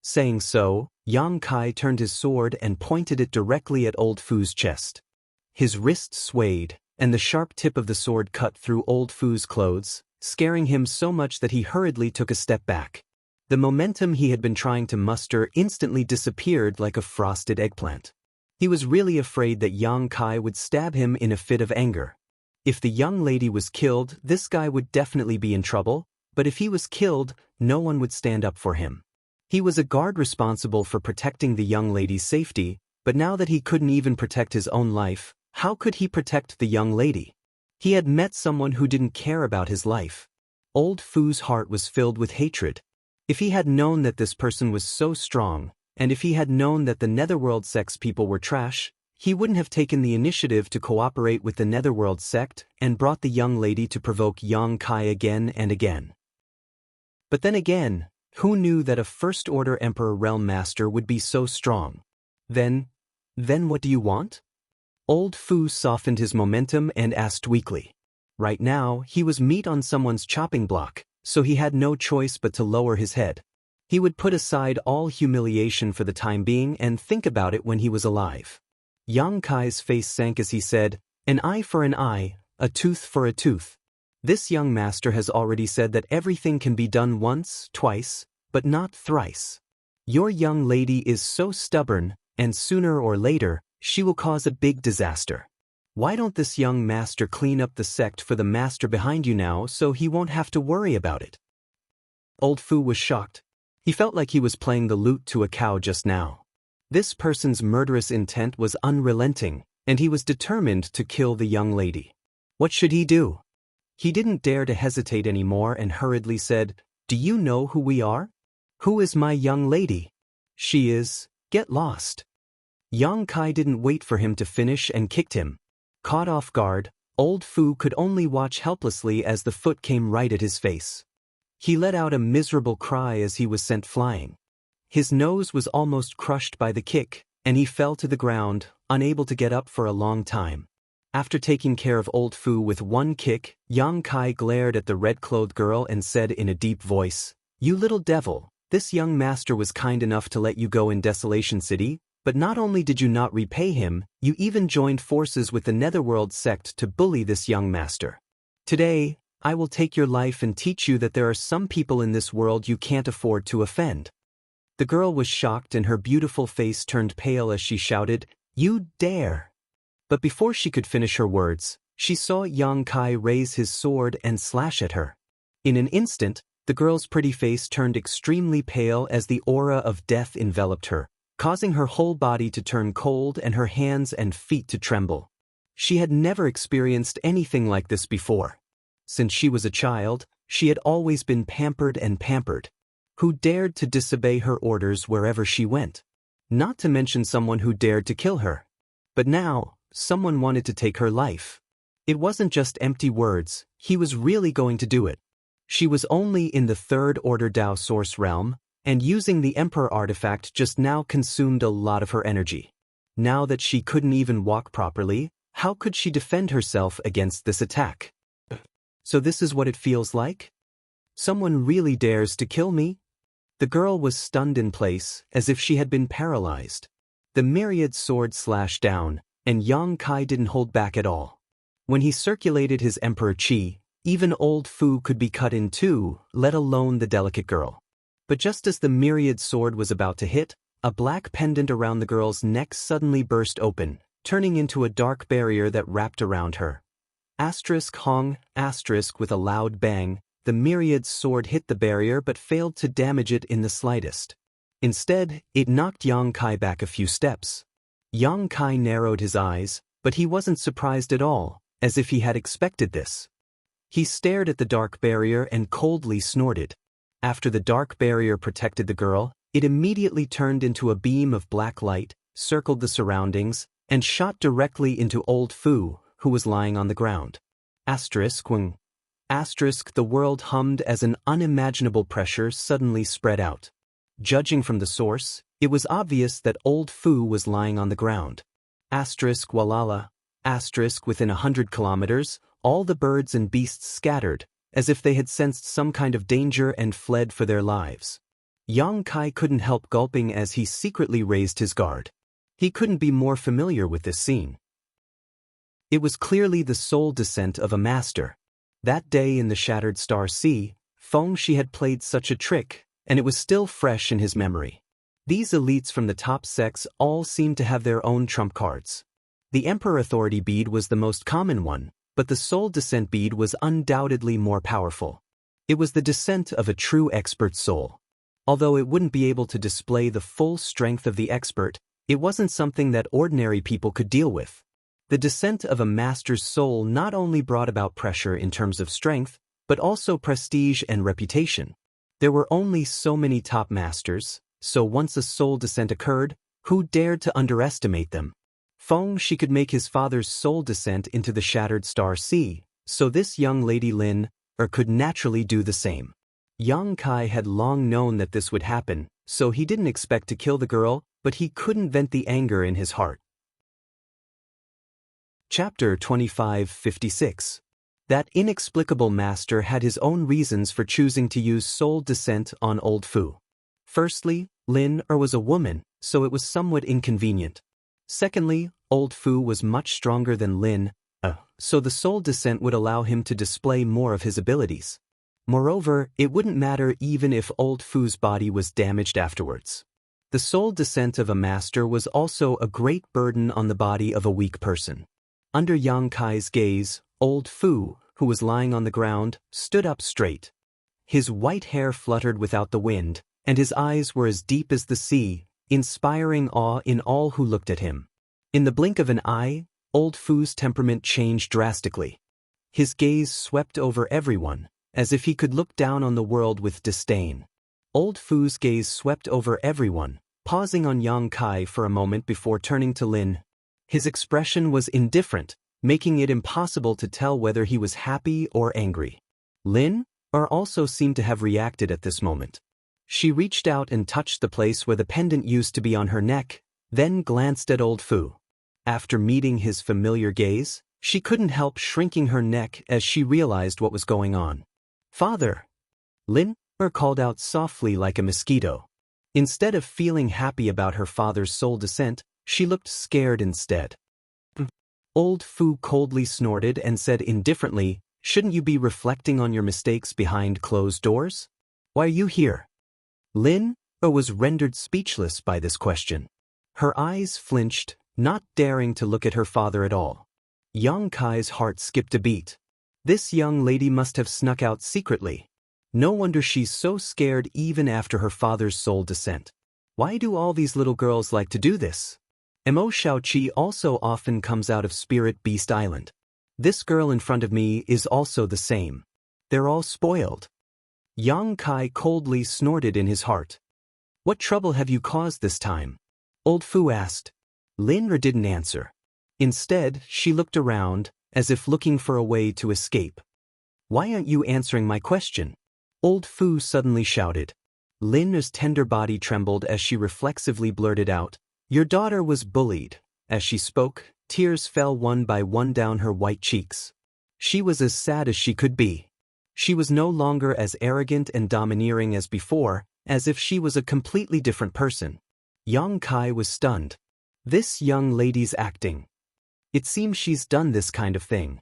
S1: Saying so, Yang Kai turned his sword and pointed it directly at Old Fu's chest. His wrist swayed, and the sharp tip of the sword cut through Old Fu's clothes, scaring him so much that he hurriedly took a step back. The momentum he had been trying to muster instantly disappeared like a frosted eggplant. He was really afraid that Yang Kai would stab him in a fit of anger. If the young lady was killed, this guy would definitely be in trouble, but if he was killed, no one would stand up for him. He was a guard responsible for protecting the young lady's safety, but now that he couldn't even protect his own life, how could he protect the young lady? He had met someone who didn't care about his life. Old Fu's heart was filled with hatred. If he had known that this person was so strong, and if he had known that the Netherworld sect's people were trash, he wouldn't have taken the initiative to cooperate with the Netherworld sect and brought the young lady to provoke Yang Kai again and again. But then again, who knew that a First Order Emperor Realm Master would be so strong? Then what do you want? Old Fu softened his momentum and asked weakly. Right now, he was meat on someone's chopping block, so he had no choice but to lower his head. He would put aside all humiliation for the time being and think about it when he was alive. Yang Kai's face sank as he said, "An eye for an eye, a tooth for a tooth. This young master has already said that everything can be done once, twice, but not thrice. Your young lady is so stubborn, and sooner or later, she will cause a big disaster. Why don't this young master clean up the sect for the master behind you now so he won't have to worry about it?" Old Fu was shocked. He felt like he was playing the lute to a cow just now. This person's murderous intent was unrelenting, and he was determined to kill the young lady. What should he do? He didn't dare to hesitate anymore and hurriedly said, "Do you know who we are? Who is my young lady? She is, get lost." Yang Kai didn't wait for him to finish and kicked him. Caught off guard, Old Fu could only watch helplessly as the foot came right at his face. He let out a miserable cry as he was sent flying. His nose was almost crushed by the kick, and he fell to the ground, unable to get up for a long time. After taking care of Old Fu with one kick, Yang Kai glared at the red-clothed girl and said in a deep voice, "You little devil, this young master was kind enough to let you go in Desolation City, but not only did you not repay him, you even joined forces with the Netherworld sect to bully this young master. Today, I will take your life and teach you that there are some people in this world you can't afford to offend." The girl was shocked and her beautiful face turned pale as she shouted, "You dare!" But before she could finish her words, she saw Yang Kai raise his sword and slash at her. In an instant, the girl's pretty face turned extremely pale as the aura of death enveloped her, causing her whole body to turn cold and her hands and feet to tremble. She had never experienced anything like this before. Since she was a child, she had always been pampered and pampered. Who dared to disobey her orders wherever she went? Not to mention someone who dared to kill her. But now, someone wanted to take her life. It wasn't just empty words, he was really going to do it. She was only in the Third Order Dao Source realm, and using the Emperor artifact just now consumed a lot of her energy. Now that she couldn't even walk properly, how could she defend herself against this attack? So this is what it feels like? Someone really dares to kill me? The girl was stunned in place, as if she had been paralyzed. The myriad sword slashed down, and Yang Kai didn't hold back at all. When he circulated his Emperor Qi, Even old Fu could be cut in two, let alone the delicate girl. But just as the myriad sword was about to hit, a black pendant around the girl's neck suddenly burst open, turning into a dark barrier that wrapped around her. Asterisk Hong, asterisk with a loud bang, the myriad sword hit the barrier but failed to damage it in the slightest. Instead, it knocked Yang Kai back a few steps. Yang Kai narrowed his eyes, but he wasn't surprised at all, as if he had expected this. He stared at the dark barrier and coldly snorted. After the dark barrier protected the girl, it immediately turned into a beam of black light, circled the surroundings, and shot directly into old Fu, who was lying on the ground. Asterisk Wing. Asterisk the world hummed as an unimaginable pressure suddenly spread out. Judging from the source, it was obvious that old Fu was lying on the ground. Asterisk Walala. Asterisk within 100 kilometers, all the birds and beasts scattered, as if they had sensed some kind of danger and fled for their lives. Yang Kai couldn't help gulping as he secretly raised his guard. He couldn't be more familiar with this scene. It was clearly the soul descent of a master. That day in the Shattered Star Sea, Feng Shi had played such a trick, and it was still fresh in his memory. These elites from the top sects all seemed to have their own trump cards. The Emperor Authority bead was the most common one, but the Soul Descent bead was undoubtedly more powerful. It was the descent of a true expert soul. Although it wouldn't be able to display the full strength of the expert, it wasn't something that ordinary people could deal with. The descent of a master's soul not only brought about pressure in terms of strength, but also prestige and reputation. There were only so many top masters, so once a soul descent occurred, who dared to underestimate them? Feng Shi could make his father's soul descent into the Shattered Star Sea, so this young lady Lin could naturally do the same. Yang Kai had long known that this would happen, so he didn't expect to kill the girl, but he couldn't vent the anger in his heart. Chapter 2556. That inexplicable master had his own reasons for choosing to use soul descent on old Fu. Firstly, Lin was a woman, so it was somewhat inconvenient. Secondly, old Fu was much stronger than Lin, so the soul descent would allow him to display more of his abilities. Moreover, it wouldn't matter even if old Fu's body was damaged afterwards. The soul descent of a master was also a great burden on the body of a weak person. Under Yang Kai's gaze, old Fu, who was lying on the ground, stood up straight. His white hair fluttered without the wind, and his eyes were as deep as the sea, inspiring awe in all who looked at him. In the blink of an eye, old Fu's temperament changed drastically. His gaze swept over everyone, as if he could look down on the world with disdain. Old Fu's gaze swept over everyone, pausing on Yang Kai for a moment before turning to Lin. His expression was indifferent, making it impossible to tell whether he was happy or angry. Lin also seemed to have reacted at this moment. She reached out and touched the place where the pendant used to be on her neck, then glanced at old Fu. After meeting his familiar gaze, she couldn't help shrinking her neck as she realized what was going on. "Father!" Lin called out softly like a mosquito. Instead of feeling happy about her father's soul descent, she looked scared instead. Old Fu coldly snorted and said indifferently, "Shouldn't you be reflecting on your mistakes behind closed doors? Why are you here?" Lin was rendered speechless by this question. Her eyes flinched, not daring to look at her father at all. Yang Kai's heart skipped a beat. This young lady must have snuck out secretly. No wonder she's so scared even after her father's soul descent. Why do all these little girls like to do this? Mo Shaoqi also often comes out of Spirit Beast Island. This girl in front of me is also the same. They're all spoiled. Yang Kai coldly snorted in his heart. "What trouble have you caused this time?" Old Fu asked. Lin didn't answer. Instead, she looked around, as if looking for a way to escape. "Why aren't you answering my question?" Old Fu suddenly shouted. Lin's tender body trembled as she reflexively blurted out, "Your daughter was bullied." As she spoke, tears fell one by one down her white cheeks. She was as sad as she could be. She was no longer as arrogant and domineering as before, as if she was a completely different person. Yang Kai was stunned. This young lady's acting. It seems she's done this kind of thing.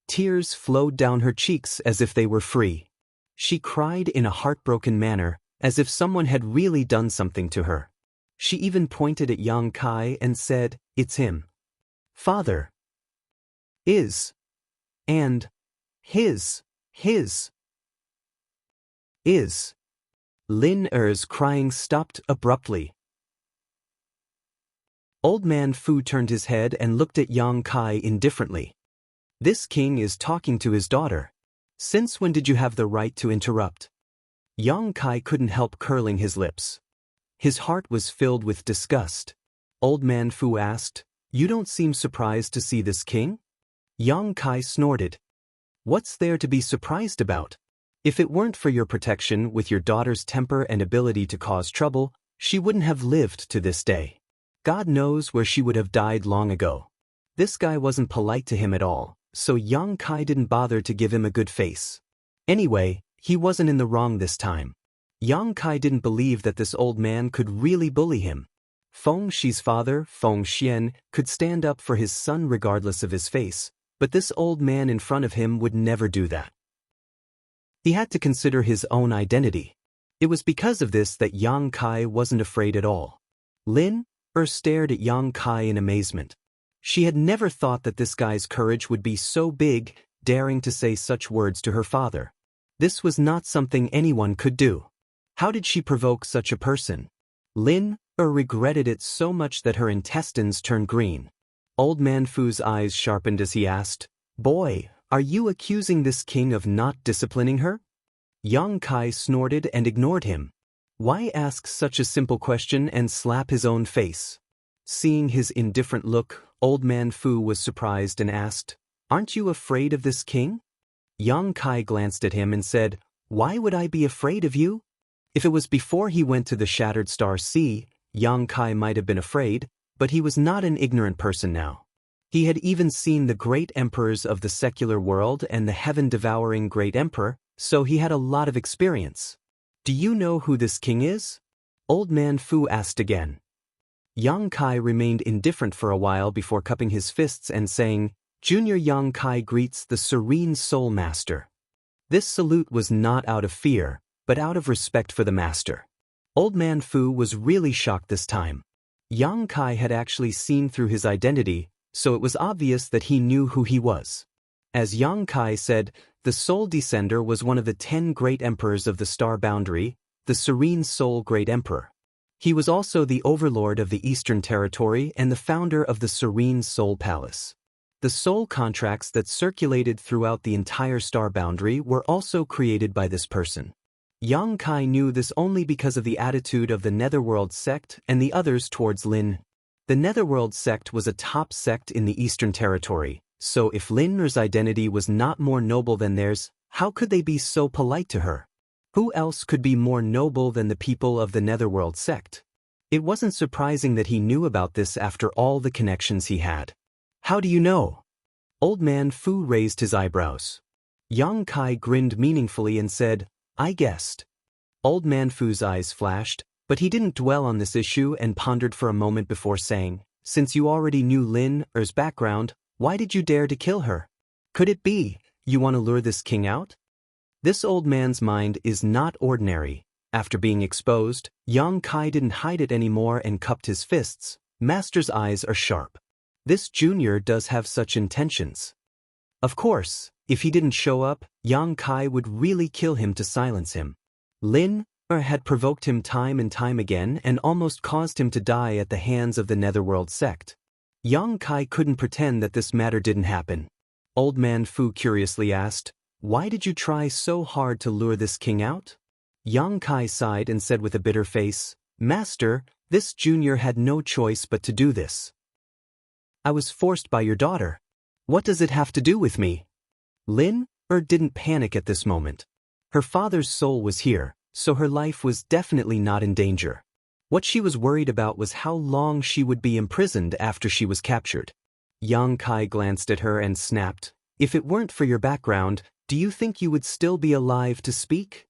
S1: Tears flowed down her cheeks as if they were free. She cried in a heartbroken manner, as if someone had really done something to her. She even pointed at Yang Kai and said, "It's him. Father. Is. And. His. Is." Lin Er's crying stopped abruptly. Old Man Fu turned his head and looked at Yang Kai indifferently. "This king is talking to his daughter. Since when did you have the right to interrupt?" Yang Kai couldn't help curling his lips. His heart was filled with disgust. Old Man Fu asked, "You don't seem surprised to see this king?" Yang Kai snorted. "What's there to be surprised about? If it weren't for your protection with your daughter's temper and ability to cause trouble, she wouldn't have lived to this day. God knows where she would have died long ago." This guy wasn't polite to him at all, so Yang Kai didn't bother to give him a good face. Anyway, he wasn't in the wrong this time. Yang Kai didn't believe that this old man could really bully him. Feng Shi's father, Feng Xian, could stand up for his son regardless of his face, but this old man in front of him would never do that. He had to consider his own identity. It was because of this that Yang Kai wasn't afraid at all. Lin Er stared at Yang Kai in amazement. She had never thought that this guy's courage would be so big, daring to say such words to her father. This was not something anyone could do. How did she provoke such a person? Lin Er regretted it so much that her intestines turned green. Old Man Fu's eyes sharpened as he asked, "Boy, are you accusing this king of not disciplining her?" Yang Kai snorted and ignored him. Why ask such a simple question and slap his own face? Seeing his indifferent look, Old Man Fu was surprised and asked, "Aren't you afraid of this king?" Yang Kai glanced at him and said, "Why would I be afraid of you?" If it was before he went to the Shattered Star Sea, Yang Kai might have been afraid, but he was not an ignorant person now. He had even seen the great emperors of the secular world and the heaven-devouring great emperor, so he had a lot of experience. "Do you know who this king is?" Old Man Fu asked again. Yang Kai remained indifferent for a while before cupping his fists and saying, "Junior Yang Kai greets the Serene Soul Master." This salute was not out of fear, but out of respect for the master. Old Man Fu was really shocked this time. Yang Kai had actually seen through his identity, so it was obvious that he knew who he was. As Yang Kai said, the Soul Descender was one of the 10 great emperors of the Star Boundary, the Serene Soul Great Emperor. He was also the overlord of the Eastern Territory and the founder of the Serene Soul Palace. The soul contracts that circulated throughout the entire Star Boundary were also created by this person. Yang Kai knew this only because of the attitude of the Netherworld sect and the others towards Lin. The Netherworld sect was a top sect in the Eastern Territory, so if Lin Er's identity was not more noble than theirs, how could they be so polite to her? Who else could be more noble than the people of the Netherworld sect? It wasn't surprising that he knew about this after all the connections he had. "How do you know?" Old Man Fu raised his eyebrows. Yang Kai grinned meaningfully and said, "I guessed." Old Man Fu's eyes flashed, but he didn't dwell on this issue and pondered for a moment before saying, "Since you already knew Lin Er's background, why did you dare to kill her? Could it be, you want to lure this king out?" This old man's mind is not ordinary. After being exposed, Yang Kai didn't hide it anymore and cupped his fists. Master's eyes are sharp. This junior does have such intentions. Of course, if he didn't show up, Yang Kai would really kill him to silence him. Lin Er had provoked him time and time again and almost caused him to die at the hands of the Netherworld sect. Yang Kai couldn't pretend that this matter didn't happen. Old Man Fu curiously asked, "Why did you try so hard to lure this king out?" Yang Kai sighed and said with a bitter face, "Master, this junior had no choice but to do this. I was forced by your daughter. What does it have to do with me?" Lin Er didn't panic at this moment. Her father's soul was here, so her life was definitely not in danger. What she was worried about was how long she would be imprisoned after she was captured. Yang Kai glanced at her and snapped, "If it weren't for your background, do you think you would still be alive to speak?"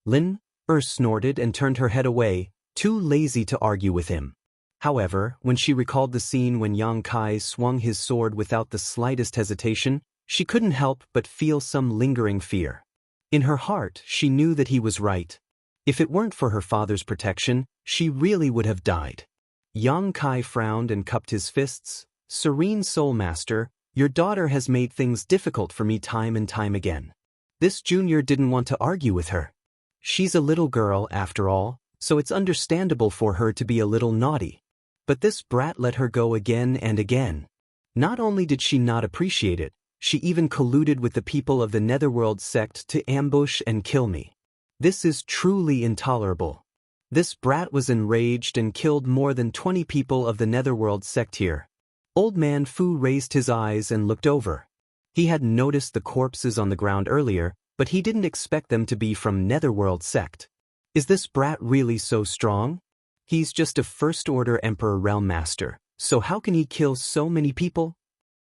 S1: Lin Er snorted and turned her head away, too lazy to argue with him. However, when she recalled the scene when Yang Kai swung his sword without the slightest hesitation, She couldn't help but feel some lingering fear. In her heart, she knew that he was right. If it weren't for her father's protection, she really would have died. Yang Kai frowned and cupped his fists. Serene Soul Master, your daughter has made things difficult for me time and time again. This junior didn't want to argue with her. She's a little girl, after all, so it's understandable for her to be a little naughty. But this brat let her go again and again. Not only did she not appreciate it, she even colluded with the people of the Netherworld sect to ambush and kill me. This is truly intolerable. This brat was enraged and killed more than 20 people of the Netherworld sect here. Old Man Fu raised his eyes and looked over. He had noticed the corpses on the ground earlier, but he didn't expect them to be from Netherworld sect. Is this brat really so strong? He's just a First-Order Emperor Realm Master, so how can he kill so many people?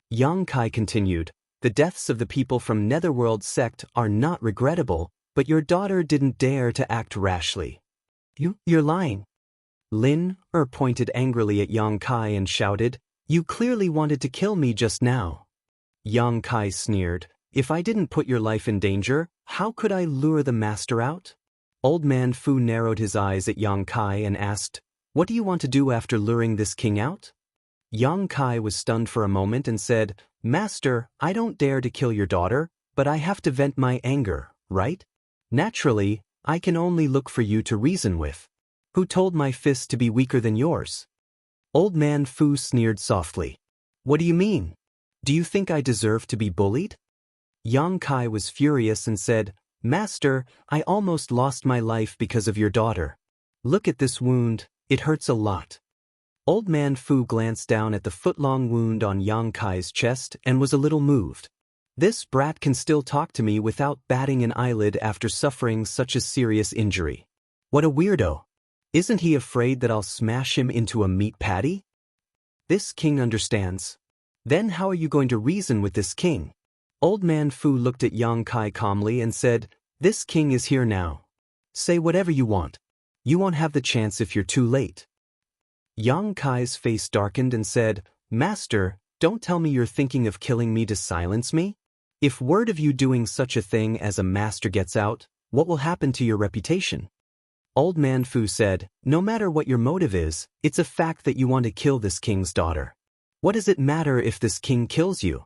S1: Yang Kai continued, the deaths of the people from Netherworld sect are not regrettable, but your daughter didn't dare to act rashly. You're lying. Lin pointed angrily at Yang Kai and shouted, you clearly wanted to kill me just now. Yang Kai sneered, if I didn't put your life in danger, how could I lure the master out? Old Man Fu narrowed his eyes at Yang Kai and asked, what do you want to do after luring this king out? Yang Kai was stunned for a moment and said, Master, I don't dare to kill your daughter, but I have to vent my anger, right? Naturally, I can only look for you to reason with. Who told my fist to be weaker than yours? Old Man Fu sneered softly. What do you mean? Do you think I deserve to be bullied? Yang Kai was furious and said, Master, I almost lost my life because of your daughter. Look at this wound, it hurts a lot. Old Man Fu glanced down at the foot-long wound on Yang Kai's chest and was a little moved. This brat can still talk to me without batting an eyelid after suffering such a serious injury. What a weirdo. Isn't he afraid that I'll smash him into a meat patty? This king understands. Then how are you going to reason with this king? Old Man Fu looked at Yang Kai calmly and said, this king is here now. Say whatever you want. You won't have the chance if you're too late. Yang Kai's face darkened and said, Master, don't tell me you're thinking of killing me to silence me? If word of you doing such a thing as a master gets out, what will happen to your reputation? Old Man Fu said, no matter what your motive is, it's a fact that you want to kill this king's daughter. What does it matter if this king kills you?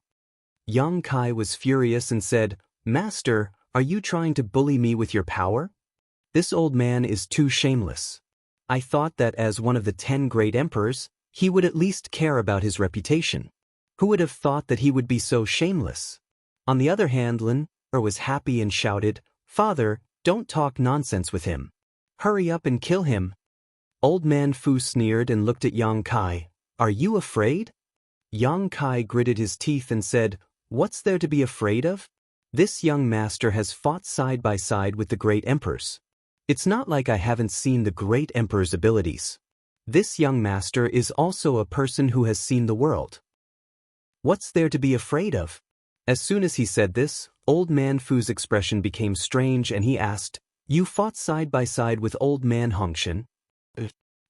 S1: Yang Kai was furious and said, Master, are you trying to bully me with your power? This old man is too shameless. I thought that as one of the 10 great emperors, he would at least care about his reputation. Who would have thought that he would be so shameless? On the other hand, Lin was happy and shouted, Father, don't talk nonsense with him. Hurry up and kill him. Old Man Fu sneered and looked at Yang Kai. Are you afraid? Yang Kai gritted his teeth and said, what's there to be afraid of? This young master has fought side by side with the great emperors. It's not like I haven't seen the great emperor's abilities. This young master is also a person who has seen the world. What's there to be afraid of? As soon as he said this, Old Man Fu's expression became strange and he asked, you fought side by side with Old Man Hongshan?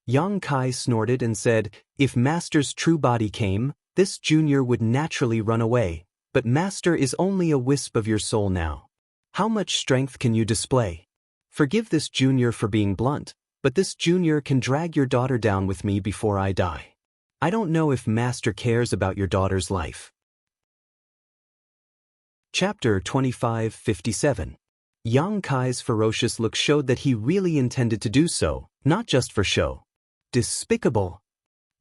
S1: Yang Kai snorted and said, if Master's true body came, this junior would naturally run away, but Master is only a wisp of your soul now. How much strength can you display? Forgive this junior for being blunt, but this junior can drag your daughter down with me before I die. I don't know if Master cares about your daughter's life. Chapter 2557. Yang Kai's ferocious look showed that he really intended to do so, not just for show. Despicable.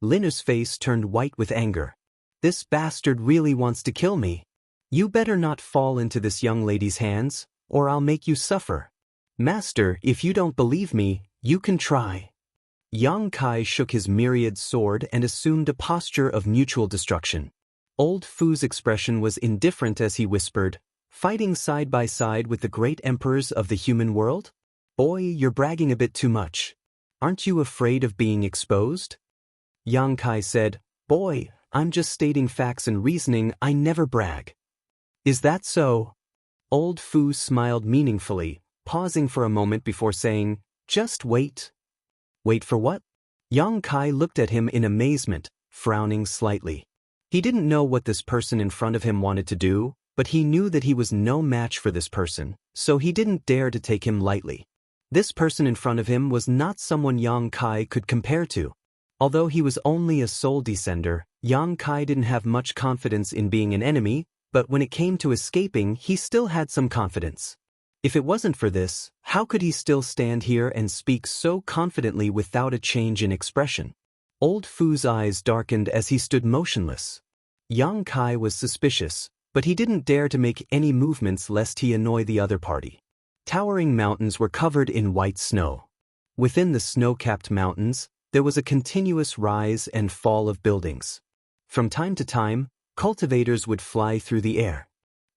S1: Lin's face turned white with anger. This bastard really wants to kill me. You better not fall into this young lady's hands, or I'll make you suffer. Master, if you don't believe me, you can try. Yang Kai shook his myriad sword and assumed a posture of mutual destruction. Old Fu's expression was indifferent as he whispered, fighting side by side with the great emperors of the human world? Boy, you're bragging a bit too much. Aren't you afraid of being exposed? Yang Kai said, boy, I'm just stating facts and reasoning, I never brag. Is that so? Old Fu smiled meaningfully, pausing for a moment before saying, just wait. Wait for what? Yang Kai looked at him in amazement, frowning slightly. He didn't know what this person in front of him wanted to do, But he knew that he was no match for this person, so he didn't dare to take him lightly. This person in front of him was not someone Yang Kai could compare to. Although he was only a soul descender, Yang Kai didn't have much confidence in being an enemy, but when it came to escaping, he still had some confidence. If it wasn't for this, how could he still stand here and speak so confidently without a change in expression? Old Fu's eyes darkened as he stood motionless. Yang Kai was suspicious, but he didn't dare to make any movements lest he annoy the other party. Towering mountains were covered in white snow. Within the snow-capped mountains, there was a continuous rise and fall of buildings. From time to time, cultivators would fly through the air.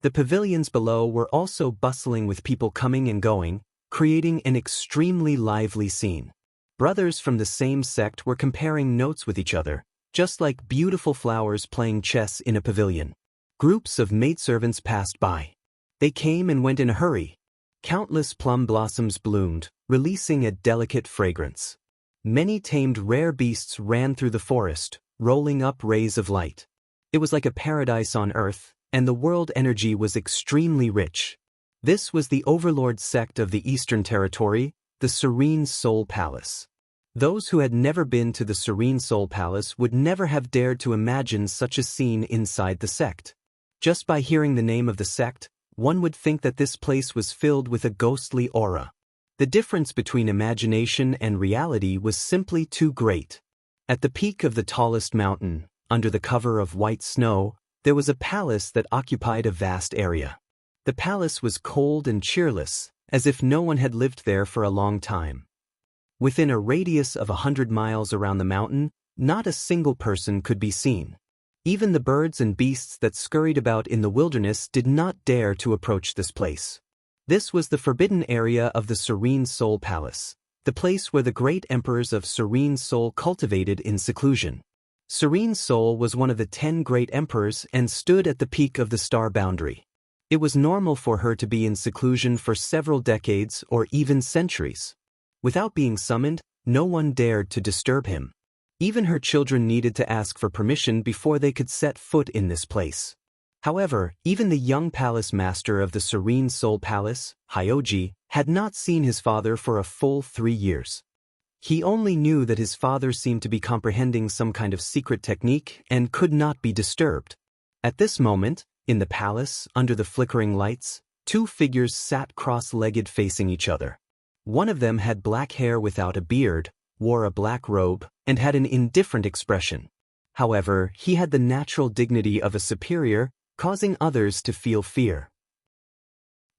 S1: The pavilions below were also bustling with people coming and going, creating an extremely lively scene. Brothers from the same sect were comparing notes with each other, just like beautiful flowers playing chess in a pavilion. Groups of maidservants passed by. They came and went in a hurry. Countless plum blossoms bloomed, releasing a delicate fragrance. Many tamed rare beasts ran through the forest, rolling up rays of light. It was like a paradise on earth, and the world energy was extremely rich. This was the overlord sect of the Eastern Territory, the Serene Soul Palace. Those who had never been to the Serene Soul Palace would never have dared to imagine such a scene inside the sect. Just by hearing the name of the sect, one would think that this place was filled with a ghostly aura. The difference between imagination and reality was simply too great. At the peak of the tallest mountain, under the cover of white snow, there was a palace that occupied a vast area. The palace was cold and cheerless, as if no one had lived there for a long time. Within a radius of 100 miles around the mountain, not a single person could be seen. Even the birds and beasts that scurried about in the wilderness did not dare to approach this place. This was the forbidden area of the Serene Soul Palace, the place where the great emperors of Serene Soul cultivated in seclusion. Serene Soul was one of the 10 great emperors and stood at the peak of the star boundary. It was normal for her to be in seclusion for several decades or even centuries. Without being summoned, no one dared to disturb him. Even her children needed to ask for permission before they could set foot in this place. However, even the young palace master of the Serene Soul Palace, Hyoji, had not seen his father for a full 3 years. He only knew that his father seemed to be comprehending some kind of secret technique and could not be disturbed. At this moment, in the palace, under the flickering lights, 2 figures sat cross-legged facing each other. One of them had black hair without a beard, wore a black robe, and had an indifferent expression. However, he had the natural dignity of a superior, causing others to feel fear.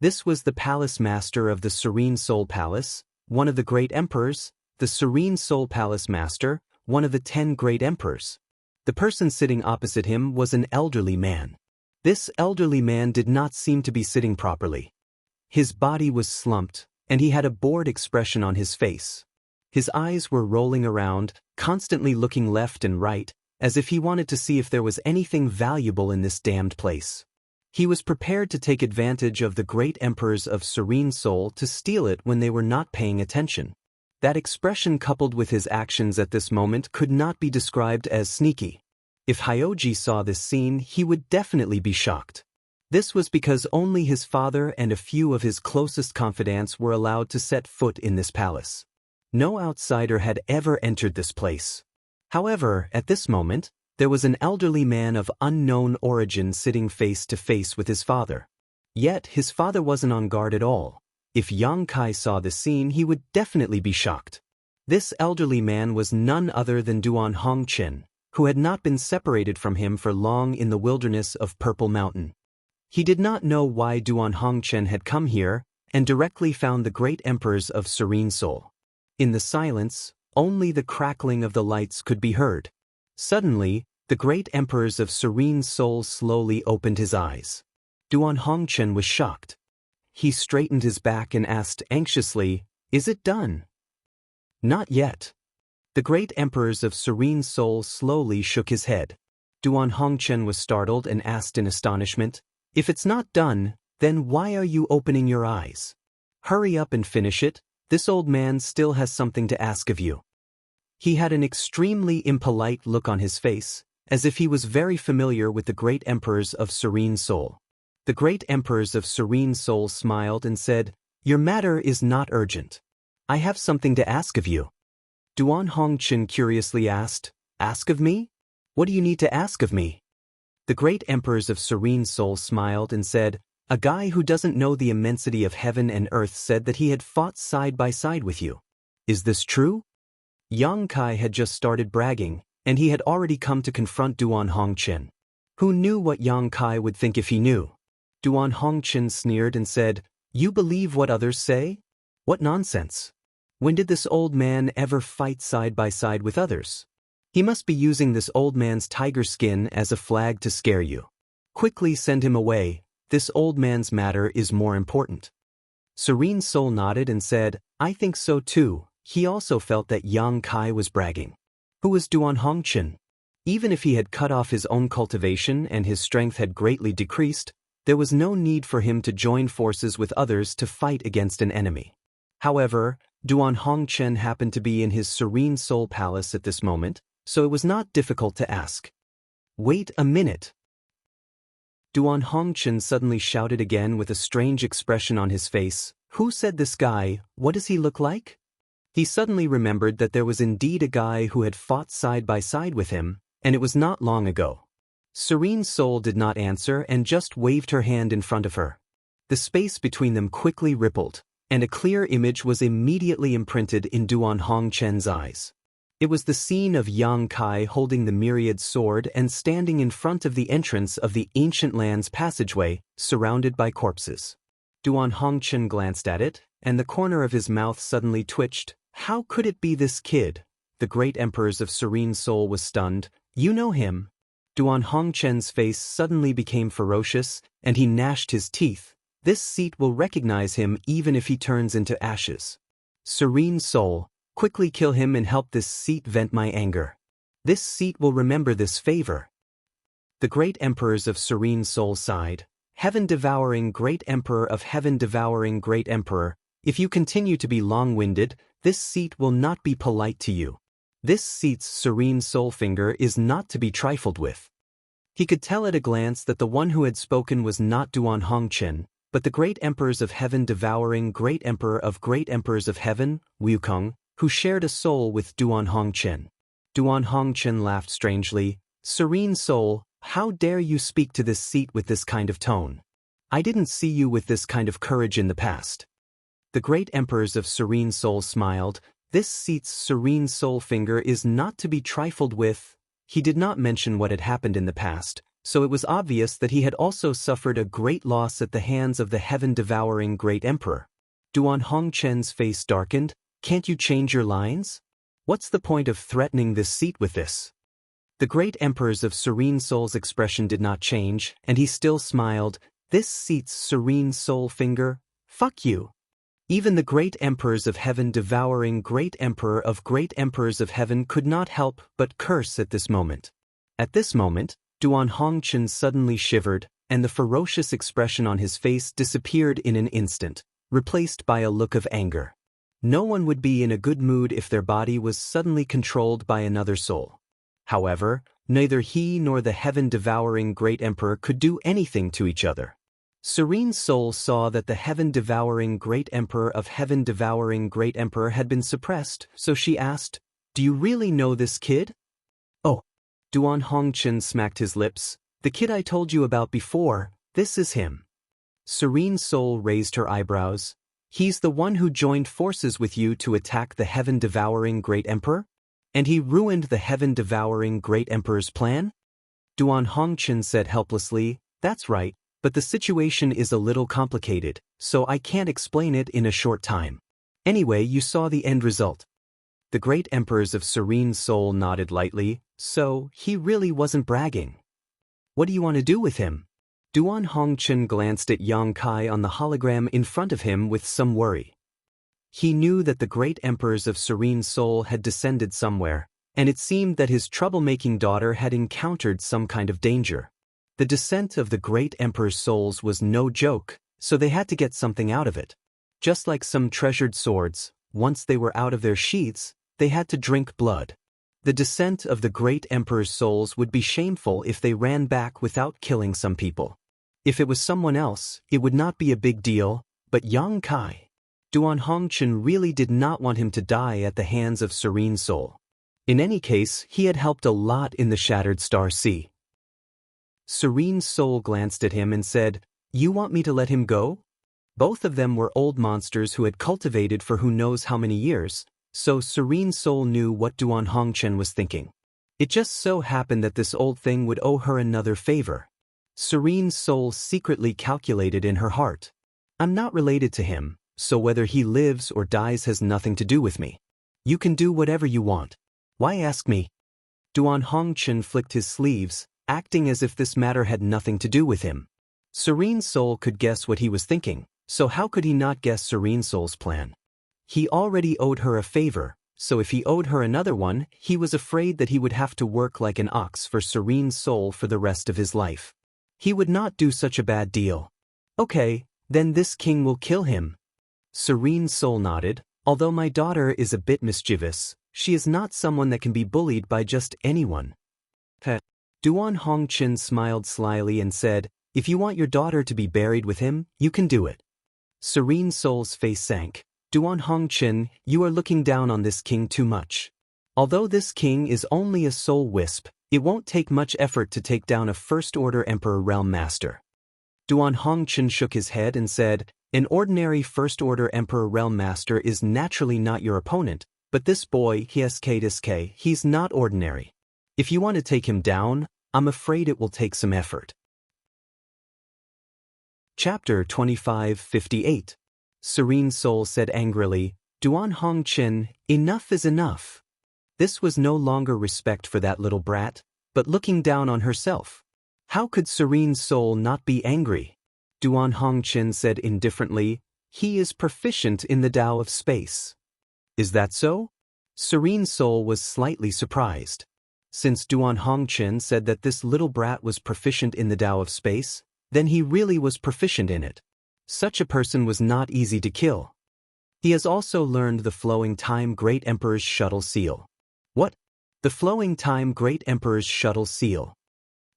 S1: This was the palace master of the Serene Soul Palace, one of the great emperors, the Serene Soul Palace master, one of the 10 great emperors. The person sitting opposite him was an elderly man. This elderly man did not seem to be sitting properly. His body was slumped, and he had a bored expression on his face. His eyes were rolling around, constantly looking left and right, as if he wanted to see if there was anything valuable in this damned place. He was prepared to take advantage of the great emperors of Serene Soul to steal it when they were not paying attention. That expression coupled with his actions at this moment could not be described as sneaky. If Hyoji saw this scene, he would definitely be shocked. This was because only his father and a few of his closest confidants were allowed to set foot in this palace. No outsider had ever entered this place. However, at this moment, there was an elderly man of unknown origin sitting face to face with his father. Yet his father wasn't on guard at all. If Yang Kai saw this scene, he would definitely be shocked. This elderly man was none other than Duan Hongchen, who had not been separated from him for long in the wilderness of Purple Mountain. He did not know why Duan Hongchen had come here, and directly found the great emperors of Serene Soul. In the silence, only the crackling of the lights could be heard. Suddenly, the great emperors of Serene Soul slowly opened his eyes. Duan Hongchen was shocked. He straightened his back and asked anxiously, "Is it done?" "Not yet." The great emperors of Serene Soul slowly shook his head. Duan Hongchen was startled and asked in astonishment, "If it's not done, then why are you opening your eyes? Hurry up and finish it. This old man still has something to ask of you." He had an extremely impolite look on his face, as if he was very familiar with the great emperors of Serene Soul. The great emperors of serene soul smiled and said, "Your matter is not urgent. I have something to ask of you." Duan Hongchen curiously asked, "Ask of me? What do you need to ask of me?" The great emperors of serene soul smiled and said, "A guy who doesn't know the immensity of heaven and earth said that he had fought side by side with you. Is this true?" Yang Kai had just started bragging, and he had already come to confront Duan Hongchen. Who knew what Yang Kai would think if he knew? Duan Hongchen sneered and said, "You believe what others say? What nonsense! When did this old man ever fight side by side with others? He must be using this old man's tiger skin as a flag to scare you. Quickly send him away, this old man's matter is more important." Serene Soul nodded and said, "I think so too." He also felt that Yang Kai was bragging. Who was Duan Hongchen? Even if he had cut off his own cultivation and his strength had greatly decreased, there was no need for him to join forces with others to fight against an enemy. However, Duan Hongchen happened to be in his Serene Soul Palace at this moment, so it was not difficult to ask. "Wait a minute." Duan Hongchen suddenly shouted again with a strange expression on his face, "Who said this guy? What does he look like?" He suddenly remembered that there was indeed a guy who had fought side by side with him, and it was not long ago. Serene Soul did not answer and just waved her hand in front of her. The space between them quickly rippled, and a clear image was immediately imprinted in Duan Hongchen's eyes. It was the scene of Yang Kai holding the myriad sword and standing in front of the entrance of the ancient land's passageway, surrounded by corpses. Duan Hongchen glanced at it, and the corner of his mouth suddenly twitched. How could it be this kid? The great emperors of Serene Soul was stunned. "You know him?" Duan Hongchen's face suddenly became ferocious, and he gnashed his teeth. "This seat will recognize him even if he turns into ashes. Serene Soul, quickly kill him and help this seat vent my anger. This seat will remember this favor." The great emperors of Serene Soul sighed. "Heaven-devouring great emperor of heaven-devouring great emperor, if you continue to be long-winded, this seat will not be polite to you. This seat's Serene Soul finger is not to be trifled with." He could tell at a glance that the one who had spoken was not Duan Hongchen, but the great emperors of heaven-devouring great emperor of great emperors of heaven, Wukong, who shared a soul with Duan Hongchen. Duan Hongchen laughed strangely. "Serene Soul, how dare you speak to this seat with this kind of tone? I didn't see you with this kind of courage in the past." The great emperors of Serene Soul smiled. "This seat's Serene Soul finger is not to be trifled with." He did not mention what had happened in the past, so it was obvious that he had also suffered a great loss at the hands of the heaven-devouring great emperor. Duan Hongchen's face darkened. "Can't you change your lines? What's the point of threatening this seat with this?" The great emperors of Serene Soul's expression did not change, and he still smiled. "This seat's Serene Soul finger? Fuck you." Even the great emperors of heaven-devouring great emperor of great emperors of heaven could not help but curse at this moment. At this moment, Duan Hongchen suddenly shivered, and the ferocious expression on his face disappeared in an instant, replaced by a look of anger. No one would be in a good mood if their body was suddenly controlled by another soul. However, neither he nor the heaven-devouring great emperor could do anything to each other. Serene Soul saw that the heaven-devouring great emperor of heaven-devouring great emperor had been suppressed, so she asked, "Do you really know this kid?" "Oh." Duan Hongchen smacked his lips. "The kid I told you about before, this is him." Serene Soul raised her eyebrows. "He's the one who joined forces with you to attack the heaven-devouring great emperor? And he ruined the heaven-devouring great emperor's plan?" Duan Hongchen said helplessly, "That's right. But the situation is a little complicated, so I can't explain it in a short time. Anyway, you saw the end result." The great emperors of Serene Soul nodded lightly. "So, he really wasn't bragging. What do you want to do with him?" Duan Hongchen glanced at Yang Kai on the hologram in front of him with some worry. He knew that the great emperors of Serene Soul had descended somewhere, and it seemed that his troublemaking daughter had encountered some kind of danger. The descent of the great emperor's souls was no joke, so they had to get something out of it. Just like some treasured swords, once they were out of their sheaths, they had to drink blood. The descent of the great emperor's souls would be shameful if they ran back without killing some people. If it was someone else, it would not be a big deal, but Yang Kai. Duan Hongchen really did not want him to die at the hands of Serene Soul. In any case, he had helped a lot in the Shattered Star Sea. Serene Soul glanced at him and said, "You want me to let him go?" Both of them were old monsters who had cultivated for who knows how many years, so Serene Soul knew what Duan Hongchen was thinking. It just so happened that this old thing would owe her another favor. Serene Soul secretly calculated in her heart, "I'm not related to him, so whether he lives or dies has nothing to do with me. You can do whatever you want. Why ask me?" Duan Hongchen flicked his sleeves, acting as if this matter had nothing to do with him. Serene Soul could guess what he was thinking, so how could he not guess Serene Soul's plan? He already owed her a favor, so if he owed her another one, he was afraid that he would have to work like an ox for Serene Soul for the rest of his life. He would not do such a bad deal. "Okay, then this king will kill him." Serene Soul nodded. "Although my daughter is a bit mischievous, she is not someone that can be bullied by just anyone." Duan Hongchen smiled slyly and said, "If you want your daughter to be buried with him, you can do it." Serene Soul's face sank. "Duan Hongchen, you are looking down on this king too much. Although this king is only a soul wisp, it won't take much effort to take down a First-Order Emperor Realm Master." Duan Hongchen shook his head and said, "An ordinary First-Order Emperor Realm Master is naturally not your opponent, but this boy, he's not ordinary. If you want to take him down, I'm afraid it will take some effort." Chapter 2558. Serene Soul said angrily, "Duan Hongchen, enough is enough." This was no longer respect for that little brat, but looking down on herself. How could Serene Soul not be angry? Duan Hongchen said indifferently, "He is proficient in the Tao of space." "Is that so?" Serene Soul was slightly surprised. Since Duan Hongchen said that this little brat was proficient in the Tao of space, then he really was proficient in it. Such a person was not easy to kill. He has also learned the Flowing Time Great Emperor's Shuttle Seal. What? The Flowing Time Great Emperor's Shuttle Seal.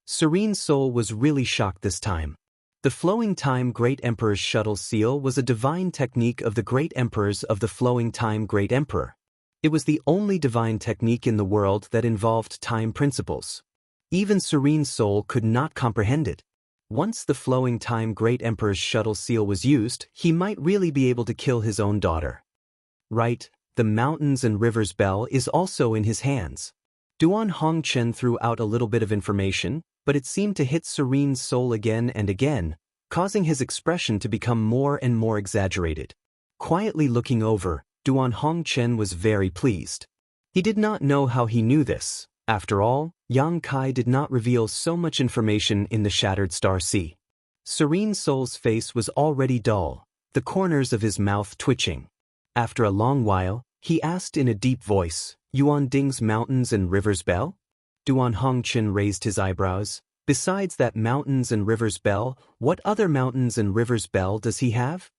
S1: Serene Soul was really shocked this time. The Flowing Time Great Emperor's Shuttle Seal was a divine technique of the Great Emperors of the Flowing Time Great Emperor. It was the only divine technique in the world that involved time principles. Even Serene Soul could not comprehend it. Once the Flowing Time Great Emperor's Shuttle Seal was used, he might really be able to kill his own daughter. Right, the Mountains and Rivers Bell is also in his hands. Duan Hongchen threw out a little bit of information, but it seemed to hit Serene Soul again and again, causing his expression to become more and more exaggerated. Quietly looking over, Duan Hongchen was very pleased. He did not know how he knew this. After all, Yang Kai did not reveal so much information in the Shattered Star Sea. Serene Soul's face was already dull, the corners of his mouth twitching. After a long while, he asked in a deep voice, "Yuan Ding's Mountains and Rivers Bell?" Duan Hongchen raised his eyebrows. "Besides that Mountains and Rivers Bell, what other Mountains and Rivers Bell does he have?"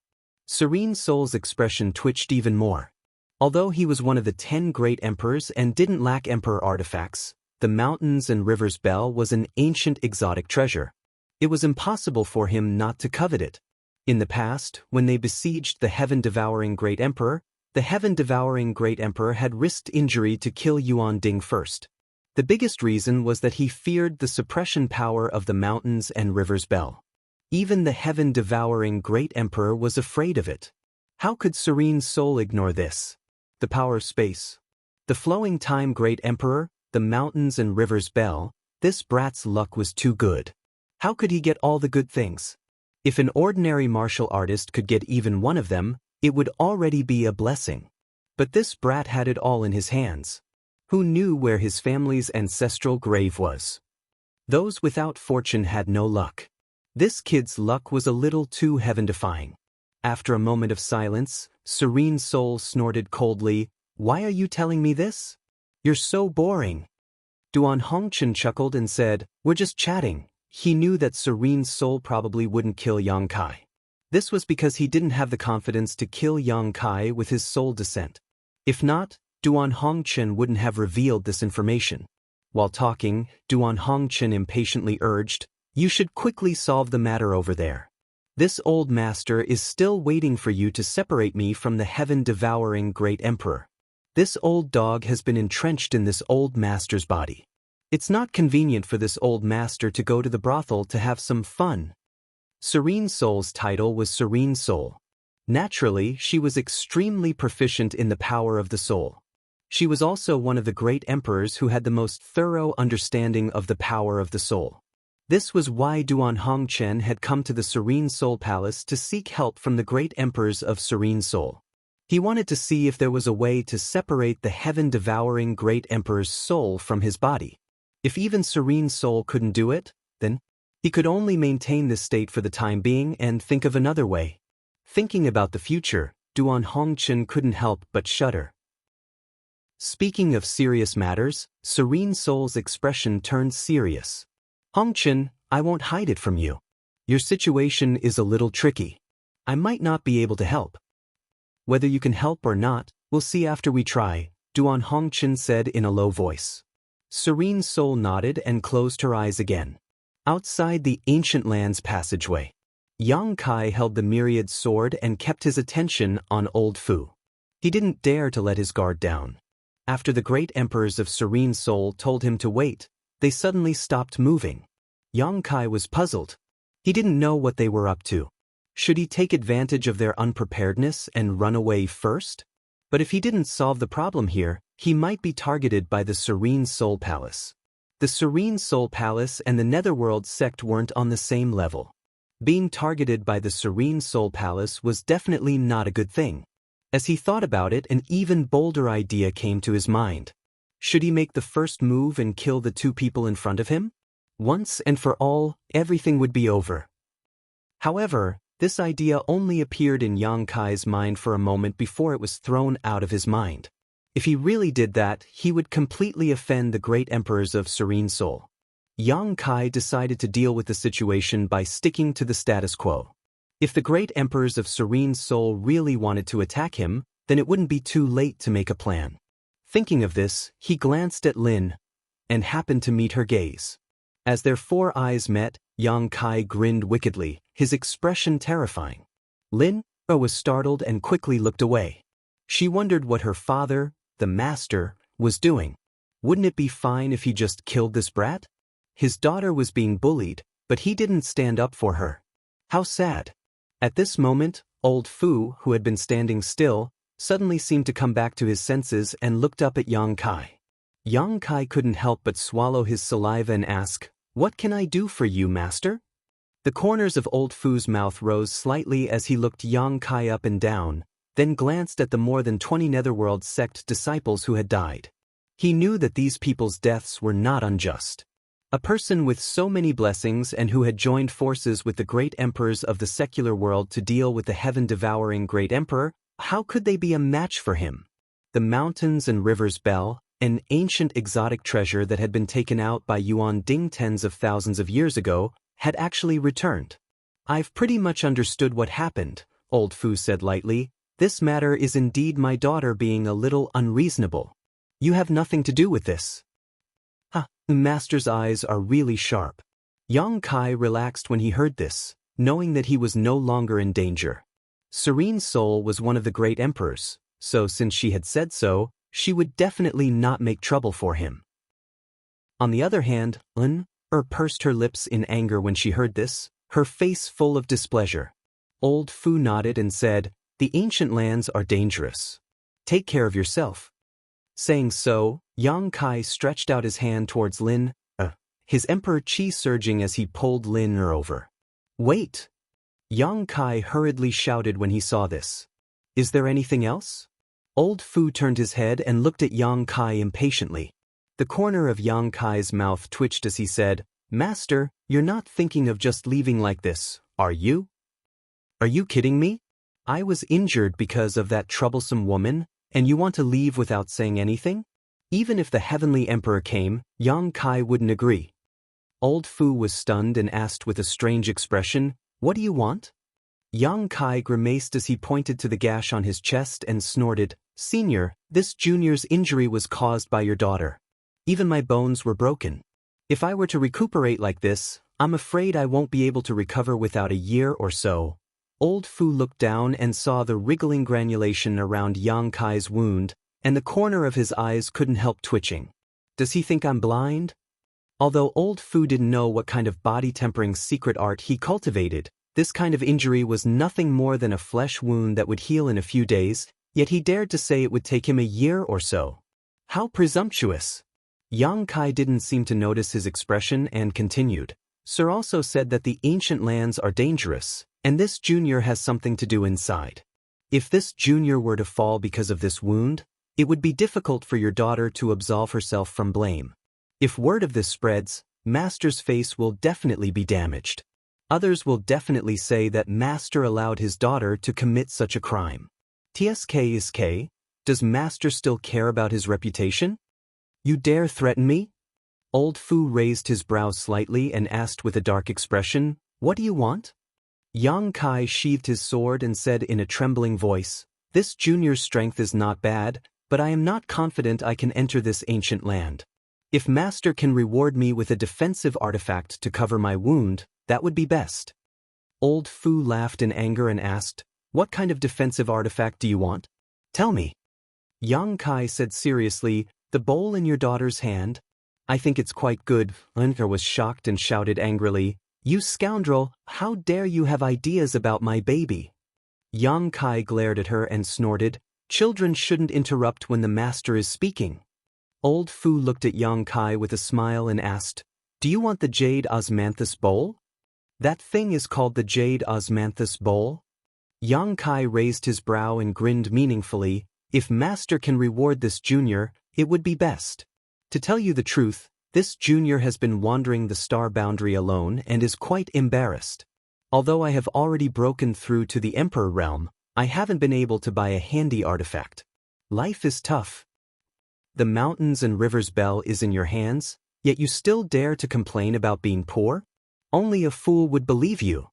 S1: Serene Soul's expression twitched even more. Although he was one of the 10 great emperors and didn't lack emperor artifacts, the Mountains and Rivers Bell was an ancient exotic treasure. It was impossible for him not to covet it. In the past, when they besieged the heaven-devouring great emperor, the heaven-devouring great emperor had risked injury to kill Yuan Ding first. The biggest reason was that he feared the suppression power of the Mountains and Rivers Bell. Even the heaven-devouring great emperor was afraid of it. How could Serene Soul ignore this? The power of space. The Flowing Time Great Emperor, the Mountains and Rivers Bell, this brat's luck was too good. How could he get all the good things? If an ordinary martial artist could get even one of them, it would already be a blessing. But this brat had it all in his hands. Who knew where his family's ancestral grave was? Those without fortune had no luck. This kid's luck was a little too heaven-defying. After a moment of silence, Serene Soul snorted coldly, "Why are you telling me this? You're so boring." Duan Hongchen chuckled and said, "We're just chatting." He knew that Serene Soul probably wouldn't kill Yang Kai. This was because he didn't have the confidence to kill Yang Kai with his soul descent. If not, Duan Hongchen wouldn't have revealed this information. While talking, Duan Hongchen impatiently urged, You should quickly solve the matter over there. This old master is still waiting for you to separate me from the heaven-devouring great emperor. This old dog has been entrenched in this old master's body. It's not convenient for this old master to go to the brothel to have some fun. Serene Soul's title was Serene Soul. Naturally, she was extremely proficient in the power of the soul. She was also one of the great emperors who had the most thorough understanding of the power of the soul. This was why Duan Hongchen had come to the Serene Soul Palace to seek help from the great emperors of Serene Soul. He wanted to see if there was a way to separate the heaven-devouring great emperor's soul from his body. If even Serene Soul couldn't do it, then he could only maintain this state for the time being and think of another way. Thinking about the future, Duan Hongchen couldn't help but shudder. Speaking of serious matters, Serene Soul's expression turned serious. Hongchen, I won't hide it from you. Your situation is a little tricky. I might not be able to help. Whether you can help or not, we'll see after we try, Duan Hongchen said in a low voice. Serene Soul nodded and closed her eyes again. Outside the ancient land's passageway, Yang Kai held the myriad sword and kept his attention on Old Fu. He didn't dare to let his guard down. After the great emperors of Serene Soul told him to wait, they suddenly stopped moving. Yang Kai was puzzled. He didn't know what they were up to. Should he take advantage of their unpreparedness and run away first? But if he didn't solve the problem here, he might be targeted by the Serene Soul Palace. The Serene Soul Palace and the Netherworld sect weren't on the same level. Being targeted by the Serene Soul Palace was definitely not a good thing. As he thought about it, an even bolder idea came to his mind. Should he make the first move and kill the two people in front of him? Once and for all, everything would be over. However, this idea only appeared in Yang Kai's mind for a moment before it was thrown out of his mind. If he really did that, he would completely offend the great emperors of Serene Soul. Yang Kai decided to deal with the situation by sticking to the status quo. If the great emperors of Serene Soul really wanted to attack him, then it wouldn't be too late to make a plan. Thinking of this, he glanced at Lin and happened to meet her gaze. As their four eyes met, Yang Kai grinned wickedly, his expression terrifying. Lin was startled and quickly looked away. She wondered what her father, the master, was doing. Wouldn't it be fine if he just killed this brat? His daughter was being bullied, but he didn't stand up for her. How sad. At this moment, Old Fu, who had been standing still, suddenly seemed to come back to his senses and looked up at Yang Kai. Yang Kai couldn't help but swallow his saliva and ask, "What can I do for you, master?" The corners of Old Fu's mouth rose slightly as he looked Yang Kai up and down, then glanced at the more than 20 Netherworld sect disciples who had died. He knew that these people's deaths were not unjust. A person with so many blessings and who had joined forces with the great emperors of the secular world to deal with the heaven-devouring great emperor, how could they be a match for him? The mountains and rivers bell, an ancient exotic treasure that had been taken out by Yuan Ding tens of thousands of years ago, had actually returned. "I've pretty much understood what happened," Old Fu said lightly. "This matter is indeed my daughter being a little unreasonable. You have nothing to do with this." The master's eyes are really sharp. Yang Kai relaxed when he heard this, knowing that he was no longer in danger. Serene Soul was one of the great emperors, so since she had said so, she would definitely not make trouble for him. On the other hand, Lin pursed her lips in anger when she heard this, her face full of displeasure. Old Fu nodded and said, "The ancient lands are dangerous. Take care of yourself." Saying so, Yang Kai stretched out his hand towards Lin, his emperor chi surging as he pulled Lin over. "Wait!" Yang Kai hurriedly shouted when he saw this. "Is there anything else?" Old Fu turned his head and looked at Yang Kai impatiently. The corner of Yang Kai's mouth twitched as he said, "Master, you're not thinking of just leaving like this, are you? Are you kidding me? I was injured because of that troublesome woman, and you want to leave without saying anything?" Even if the heavenly emperor came, Yang Kai wouldn't agree. Old Fu was stunned and asked with a strange expression, "What do you want?" Yang Kai grimaced as he pointed to the gash on his chest and snorted, "Senior, this junior's injury was caused by your daughter. Even my bones were broken. If I were to recuperate like this, I'm afraid I won't be able to recover without a year or so. Old Fu looked down and saw the wriggling granulation around Yang Kai's wound, and the corner of his eyes couldn't help twitching. Does he think I'm blind? Although Old Fu didn't know what kind of body-tempering secret art he cultivated, this kind of injury was nothing more than a flesh wound that would heal in a few days, yet he dared to say it would take him a year or so. How presumptuous! Yang Kai didn't seem to notice his expression and continued. Sir also said that the ancient lands are dangerous, and this junior has something to do inside. If this junior were to fall because of this wound, it would be difficult for your daughter to absolve herself from blame. If word of this spreads, Master's face will definitely be damaged. Others will definitely say that Master allowed his daughter to commit such a crime. TSK, does Master still care about his reputation? You dare threaten me? Old Fu raised his brows slightly and asked with a dark expression, what do you want? Yang Kai sheathed his sword and said in a trembling voice, this junior's strength is not bad, but I am not confident I can enter this ancient land. If Master can reward me with a defensive artifact to cover my wound, that would be best. Old Fu laughed in anger and asked, what kind of defensive artifact do you want? Tell me. Yang Kai said seriously, the bowl in your daughter's hand? I think it's quite good. Linker was shocked and shouted angrily, you scoundrel, how dare you have ideas about my baby? Yang Kai glared at her and snorted, children shouldn't interrupt when the master is speaking. Old Fu looked at Yang Kai with a smile and asked, do you want the Jade Osmanthus bowl? That thing is called the Jade Osmanthus bowl? Yang Kai raised his brow and grinned meaningfully, if Master can reward this junior, it would be best. To tell you the truth, this junior has been wandering the star boundary alone and is quite embarrassed. Although I have already broken through to the Emperor realm, I haven't been able to buy a handy artifact. Life is tough. The mountains and rivers bell is in your hands, yet you still dare to complain about being poor? Only a fool would believe you.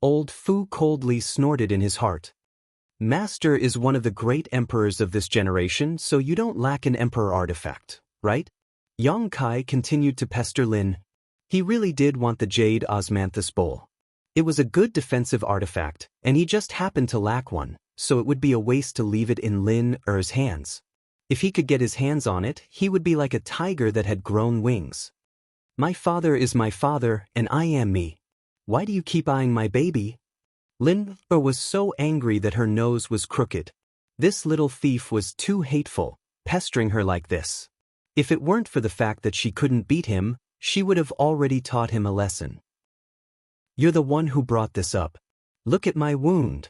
S1: Old Fu coldly snorted in his heart. Master is one of the great emperors of this generation, so you don't lack an emperor artifact, right? Yang Kai continued to pester Lin. He really did want the Jade Osmanthus bowl. It was a good defensive artifact, and he just happened to lack one, so it would be a waste to leave it in Lin Er's hands. If he could get his hands on it, he would be like a tiger that had grown wings. My father is my father, and I am me. Why do you keep eyeing my baby? Lin Er was so angry that her nose was crooked. This little thief was too hateful, pestering her like this. If it weren't for the fact that she couldn't beat him, she would have already taught him a lesson. You're the one who brought this up. Look at my wound.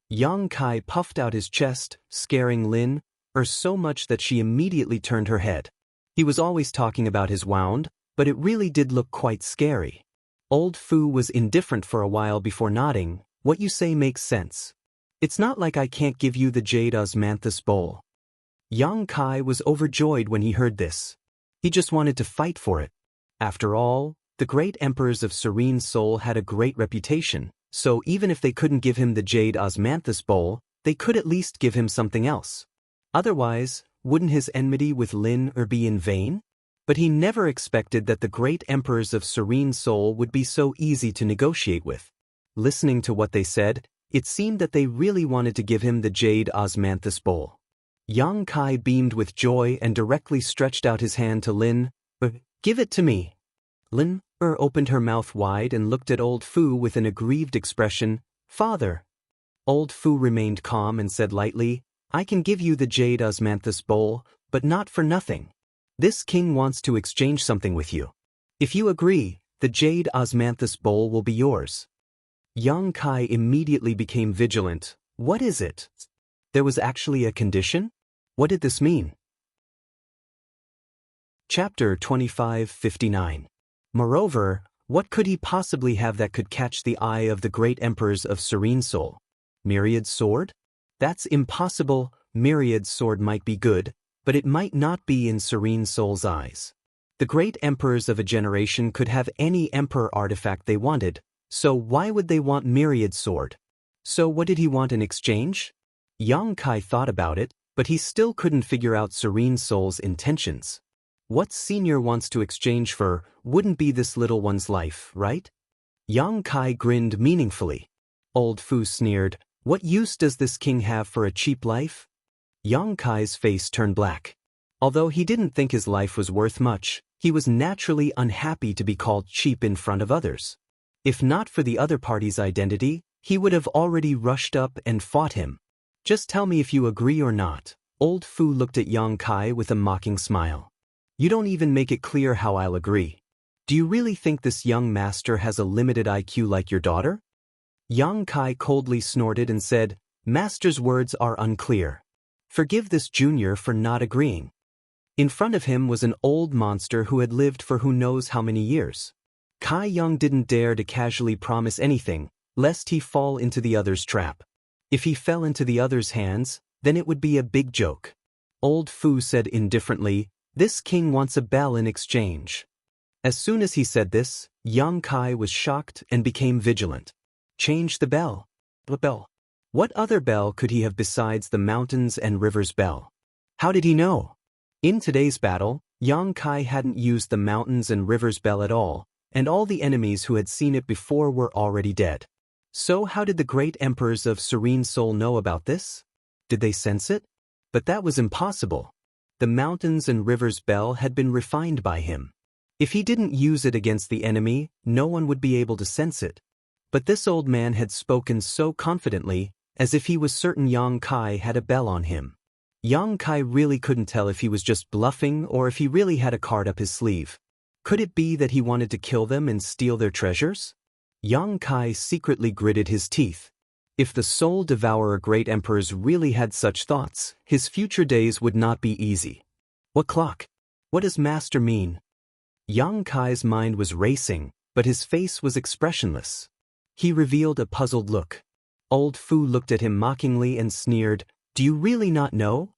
S1: Yang Kai puffed out his chest, scaring Lin Er so much that she immediately turned her head. He was always talking about his wound, but it really did look quite scary. Old Fu was indifferent for a while before nodding. What you say makes sense. It's not like I can't give you the Jade Osmanthus bowl. Yang Kai was overjoyed when he heard this. He just wanted to fight for it. After all, the great emperors of Serene Soul had a great reputation, so even if they couldn't give him the Jade Osmanthus bowl, they could at least give him something else. Otherwise, wouldn't his enmity with Lin Er be in vain? But he never expected that the great emperors of Serene Soul would be so easy to negotiate with. Listening to what they said, it seemed that they really wanted to give him the Jade Osmanthus bowl. Yang Kai beamed with joy and directly stretched out his hand to Lin Er. Give it to me. Lin Er opened her mouth wide and looked at Old Fu with an aggrieved expression. Father. Old Fu remained calm and said lightly, I can give you the Jade Osmanthus bowl, but not for nothing. This king wants to exchange something with you. If you agree, the Jade Osmanthus bowl will be yours. Yang Kai immediately became vigilant. What is it? There was actually a condition? What did this mean? Chapter 25:59. Moreover, what could he possibly have that could catch the eye of the great emperors of Serene Soul? Myriad's sword? That's impossible. Myriad's sword might be good, but it might not be in Serene Soul's eyes. The great emperors of a generation could have any emperor artifact they wanted, so why would they want Myriad's sword? So what did he want in exchange? Yang Kai thought about it, but he still couldn't figure out Serene Soul's intentions. What senior wants to exchange for wouldn't be this little one's life, right? Yang Kai grinned meaningfully. Old Fu sneered, what use does this king have for a cheap life? Yang Kai's face turned black. Although he didn't think his life was worth much, he was naturally unhappy to be called cheap in front of others. If not for the other party's identity, he would have already rushed up and fought him. Just tell me if you agree or not. Old Fu looked at Yang Kai with a mocking smile. You don't even make it clear how I'll agree. Do you really think this young master has a limited IQ like your daughter? Yang Kai coldly snorted and said, Master's words are unclear. Forgive this junior for not agreeing. In front of him was an old monster who had lived for who knows how many years. Kai Yang didn't dare to casually promise anything, lest he fall into the other's trap. If he fell into the other's hands, then it would be a big joke. Old Fu said indifferently, this king wants a bell in exchange. As soon as he said this, Yang Kai was shocked and became vigilant. Change the bell. What bell? What other bell could he have besides the mountains and rivers bell? How did he know? In today's battle, Yang Kai hadn't used the mountains and rivers bell at all, and all the enemies who had seen it before were already dead. So how did the great emperors of Serene Soul know about this? Did they sense it? But that was impossible. The mountains and rivers bell had been refined by him. If he didn't use it against the enemy, no one would be able to sense it. But this old man had spoken so confidently, as if he was certain Yang Kai had a bell on him. Yang Kai really couldn't tell if he was just bluffing or if he really had a card up his sleeve. Could it be that he wanted to kill them and steal their treasures? Yang Kai secretly gritted his teeth. If the Soul Devourer great emperors really had such thoughts, his future days would not be easy. What clock? What does master mean? Yang Kai's mind was racing, but his face was expressionless. He revealed a puzzled look. Old Fu looked at him mockingly and sneered, do you really not know?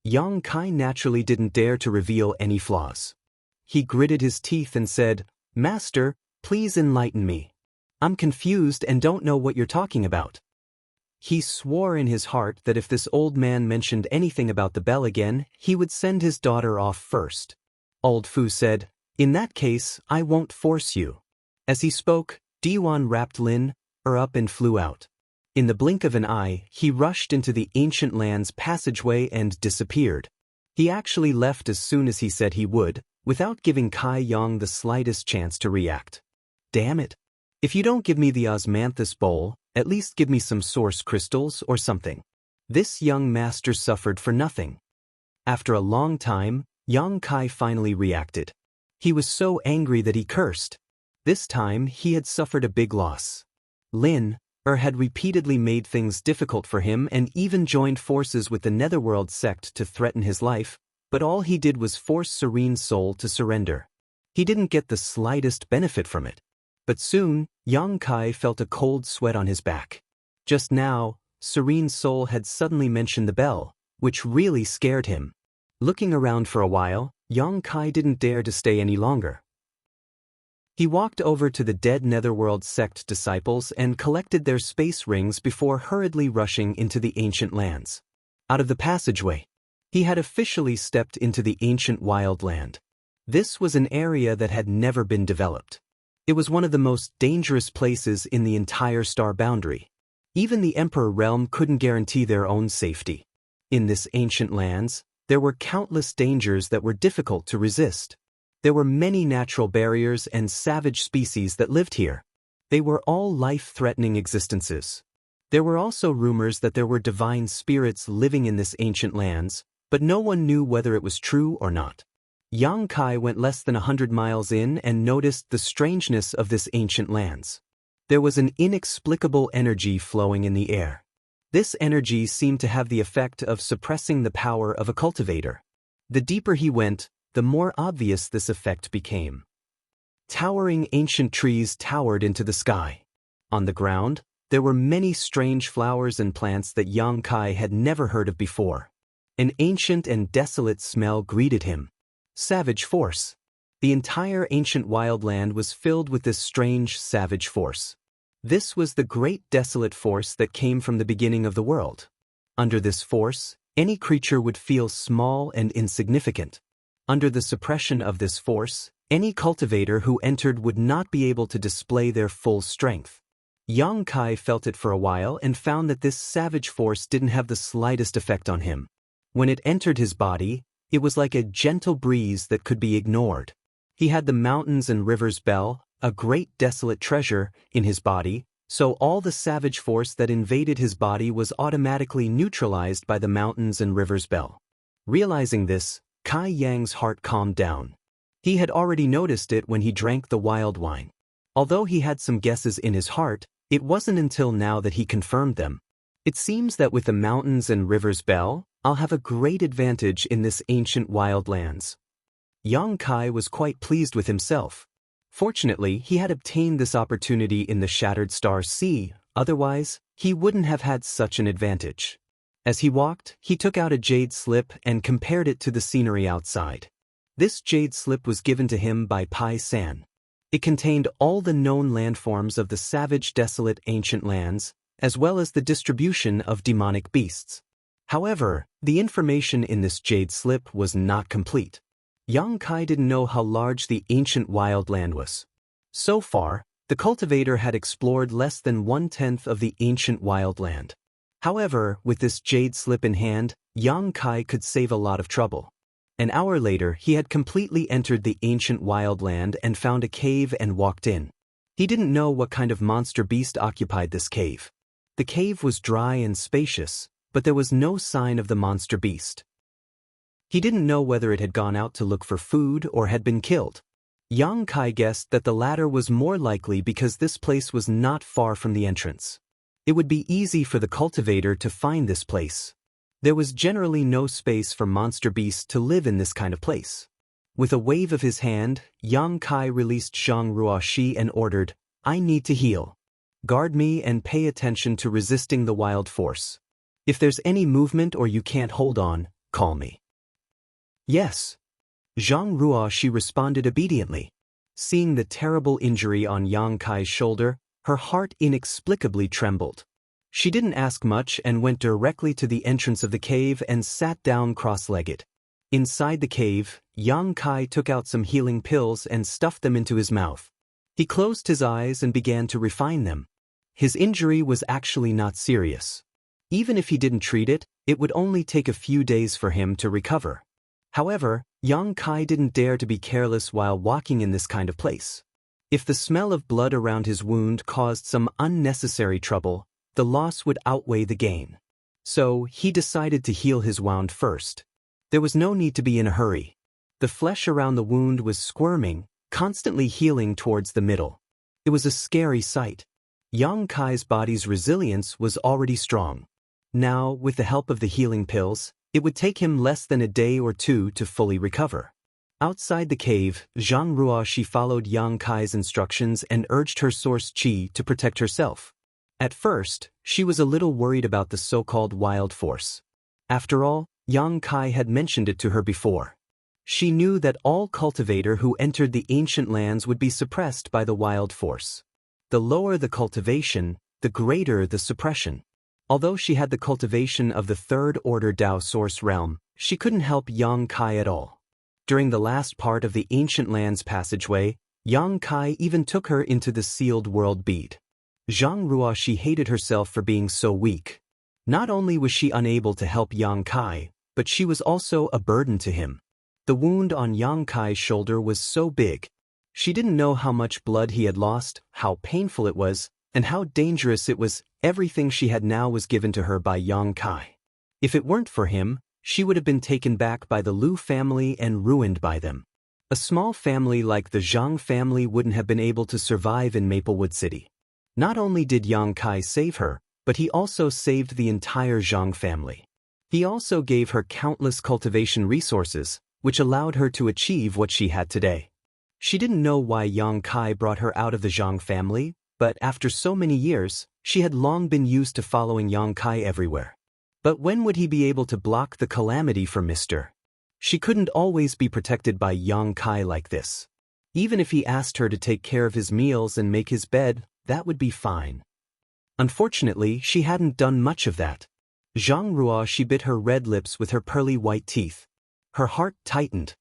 S1: Yang Kai naturally didn't dare to reveal any flaws. He gritted his teeth and said, Master, please enlighten me. I'm confused and don't know what you're talking about. He swore in his heart that if this old man mentioned anything about the bell again, he would send his daughter off first. Old Fu said, in that case, I won't force you. As he spoke, Diwan wrapped Lin up and flew out. In the blink of an eye, he rushed into the ancient land's passageway and disappeared. He actually left as soon as he said he would, without giving Kai Yang the slightest chance to react. Damn it. If you don't give me the osmanthus bowl, at least give me some source crystals or something. This young master suffered for nothing. After a long time, Yang Kai finally reacted. He was so angry that he cursed. This time, he had suffered a big loss. Lin had repeatedly made things difficult for him and even joined forces with the Netherworld sect to threaten his life, but all he did was force Serene Soul to surrender. He didn't get the slightest benefit from it. But soon, Yang Kai felt a cold sweat on his back. Just now, Serene Soul had suddenly mentioned the bell, which really scared him. Looking around for a while, Yang Kai didn't dare to stay any longer. He walked over to the dead Netherworld sect disciples and collected their space rings before hurriedly rushing into the ancient lands. Out of the passageway, he had officially stepped into the ancient wildland. This was an area that had never been developed. It was one of the most dangerous places in the entire star boundary. Even the Emperor realm couldn't guarantee their own safety. In this ancient lands, there were countless dangers that were difficult to resist. There were many natural barriers and savage species that lived here. They were all life-threatening existences. There were also rumors that there were divine spirits living in this ancient lands, but no one knew whether it was true or not. Yang Kai went less than 100 miles in and noticed the strangeness of this ancient lands. There was an inexplicable energy flowing in the air. This energy seemed to have the effect of suppressing the power of a cultivator. The deeper he went, the more obvious this effect became. Towering ancient trees towered into the sky. On the ground, there were many strange flowers and plants that Yang Kai had never heard of before. An ancient and desolate smell greeted him. Savage force. The entire ancient wildland was filled with this strange savage force. This was the great desolate force that came from the beginning of the world. Under this force, any creature would feel small and insignificant. Under the suppression of this force, any cultivator who entered would not be able to display their full strength. Yang Kai felt it for a while and found that this savage force didn't have the slightest effect on him. When it entered his body, it was like a gentle breeze that could be ignored. He had the mountains and rivers bell, a great desolate treasure, in his body, so all the savage force that invaded his body was automatically neutralized by the mountains and rivers bell. Realizing this, Kai Yang's heart calmed down. He had already noticed it when he drank the wild wine. Although he had some guesses in his heart, it wasn't until now that he confirmed them. It seems that with the mountains and rivers bell, I'll have a great advantage in this ancient wild lands. Yang Kai was quite pleased with himself. Fortunately, he had obtained this opportunity in the Shattered Star Sea, otherwise, he wouldn't have had such an advantage. As he walked, he took out a jade slip and compared it to the scenery outside. This jade slip was given to him by Pai San. It contained all the known landforms of the savage desolate ancient lands, as well as the distribution of demonic beasts. However, the information in this jade slip was not complete. Yang Kai didn't know how large the ancient wild land was. So far, the cultivator had explored less than 1/10 of the ancient wild land. However, with this jade slip in hand, Yang Kai could save a lot of trouble. An hour later, he had completely entered the ancient wild land and found a cave and walked in. He didn't know what kind of monster beast occupied this cave. The cave was dry and spacious, but there was no sign of the monster beast. He didn't know whether it had gone out to look for food or had been killed. Yang Kai guessed that the latter was more likely because this place was not far from the entrance. It would be easy for the cultivator to find this place. There was generally no space for monster beasts to live in this kind of place. With a wave of his hand, Yang Kai released Zhang Ruoxi and ordered, "I need to heal. Guard me and pay attention to resisting the wild force. If there's any movement or you can't hold on, call me." "Yes." Zhang Ruoxi responded obediently. Seeing the terrible injury on Yang Kai's shoulder, her heart inexplicably trembled. She didn't ask much and went directly to the entrance of the cave and sat down cross-legged. Inside the cave, Yang Kai took out some healing pills and stuffed them into his mouth. He closed his eyes and began to refine them. His injury was actually not serious. Even if he didn't treat it, it would only take a few days for him to recover. However, Yang Kai didn't dare to be careless while walking in this kind of place. If the smell of blood around his wound caused some unnecessary trouble, the loss would outweigh the gain. So, he decided to heal his wound first. There was no need to be in a hurry. The flesh around the wound was squirming, constantly healing towards the middle. It was a scary sight. Yang Kai's body's resilience was already strong. Now, with the help of the healing pills, it would take him less than a day or two to fully recover. Outside the cave, Zhang Ruoxi followed Yang Kai's instructions and urged her source qi to protect herself. At first, she was a little worried about the so-called wild force. After all, Yang Kai had mentioned it to her before. She knew that all cultivator who entered the ancient lands would be suppressed by the wild force. The lower the cultivation, the greater the suppression. Although she had the cultivation of the third-order Dao source realm, she couldn't help Yang Kai at all. During the last part of the ancient lands passageway, Yang Kai even took her into the sealed world bead. Zhang Ruoxi hated herself for being so weak. Not only was she unable to help Yang Kai, but she was also a burden to him. The wound on Yang Kai's shoulder was so big. She didn't know how much blood he had lost, how painful it was, and how dangerous it was. Everything she had now was given to her by Yang Kai. If it weren't for him, she would have been taken back by the Lu family and ruined by them. A small family like the Zhang family wouldn't have been able to survive in Maplewood City. Not only did Yang Kai save her, but he also saved the entire Zhang family. He also gave her countless cultivation resources, which allowed her to achieve what she had today. She didn't know why Yang Kai brought her out of the Zhang family, but after so many years, she had long been used to following Yang Kai everywhere. But when would he be able to block the calamity from Mr.? She couldn't always be protected by Yang Kai like this. Even if he asked her to take care of his meals and make his bed, that would be fine. Unfortunately, she hadn't done much of that. Zhang Ruoxi bit her red lips with her pearly white teeth. Her heart tightened.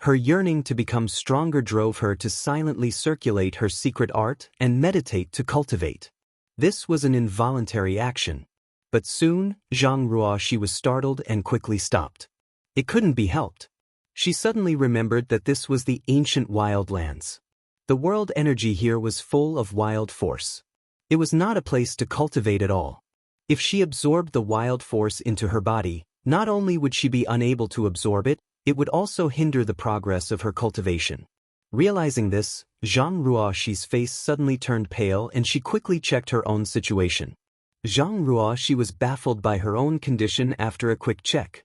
S1: Her yearning to become stronger drove her to silently circulate her secret art and meditate to cultivate. This was an involuntary action. But soon, Xianxia was startled and quickly stopped. It couldn't be helped. She suddenly remembered that this was the ancient wildlands. The world energy here was full of wild force. It was not a place to cultivate at all. If she absorbed the wild force into her body, not only would she be unable to absorb it, it would also hinder the progress of her cultivation. Realizing this, Xianxia's face suddenly turned pale and she quickly checked her own situation. Xianxia was baffled by her own condition after a quick check.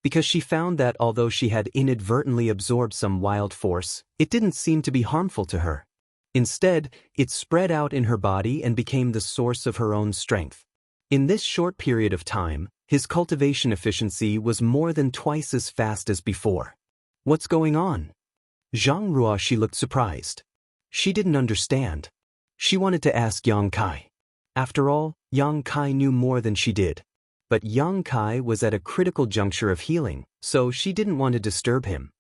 S1: Because she found that although she had inadvertently absorbed some wild force, it didn't seem to be harmful to her. Instead, it spread out in her body and became the source of her own strength. In this short period of time, his cultivation efficiency was more than twice as fast as before. What's going on? Xianxia looked surprised. She didn't understand. She wanted to ask Yang Kai. After all, Yang Kai knew more than she did. But Yang Kai was at a critical juncture of healing, so she didn't want to disturb him.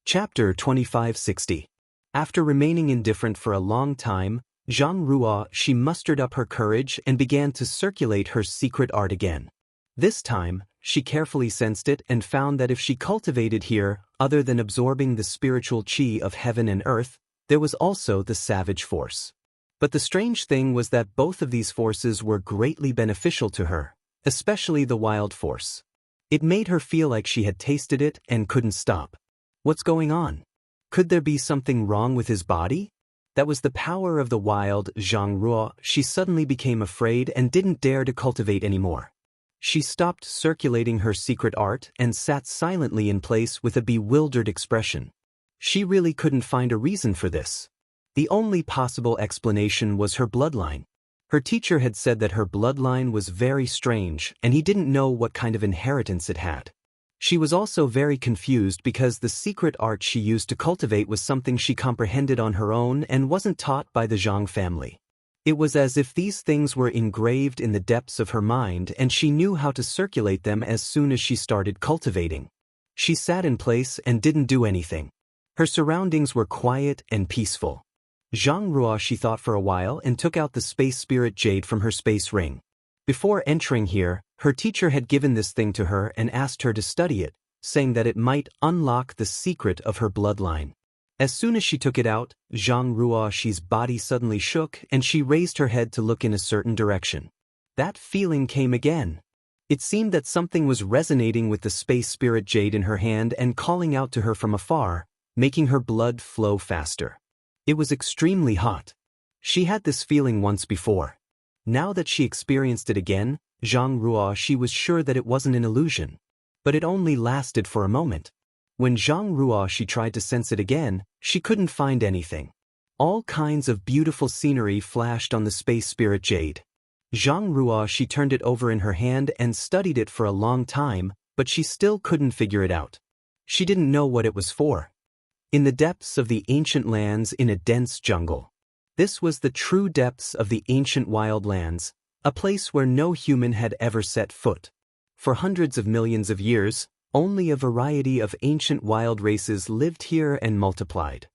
S1: Chapter 2560. After remaining indifferent for a long time, Xianxia mustered up her courage and began to circulate her secret art again. This time, she carefully sensed it and found that if she cultivated here, other than absorbing the spiritual qi of heaven and earth, there was also the savage force. But the strange thing was that both of these forces were greatly beneficial to her, especially the wild force. It made her feel like she had tasted it and couldn't stop. What's going on? Could there be something wrong with his body? That was the power of the wild Xianxia. She suddenly became afraid and didn't dare to cultivate anymore. She stopped circulating her secret art and sat silently in place with a bewildered expression. She really couldn't find a reason for this. The only possible explanation was her bloodline. Her teacher had said that her bloodline was very strange and he didn't know what kind of inheritance it had. She was also very confused because the secret art she used to cultivate was something she comprehended on her own and wasn't taught by the Zhang family. It was as if these things were engraved in the depths of her mind and she knew how to circulate them as soon as she started cultivating. She sat in place and didn't do anything. Her surroundings were quiet and peaceful. Xianxia thought for a while and took out the space spirit jade from her space ring. Before entering here, her teacher had given this thing to her and asked her to study it, saying that it might unlock the secret of her bloodline. As soon as she took it out, Xianxia's body suddenly shook and she raised her head to look in a certain direction. That feeling came again. It seemed that something was resonating with the space spirit jade in her hand and calling out to her from afar, making her blood flow faster. It was extremely hot. She had this feeling once before. Now that she experienced it again, Xianxia was sure that it wasn't an illusion. But it only lasted for a moment. When Xianxia tried to sense it again, she couldn't find anything. All kinds of beautiful scenery flashed on the space spirit jade. Xianxia turned it over in her hand and studied it for a long time, but she still couldn't figure it out. She didn't know what it was for. In the depths of the ancient lands in a dense jungle. This was the true depths of the ancient wildlands, a place where no human had ever set foot. For hundreds of millions of years, only a variety of ancient wild races lived here and multiplied.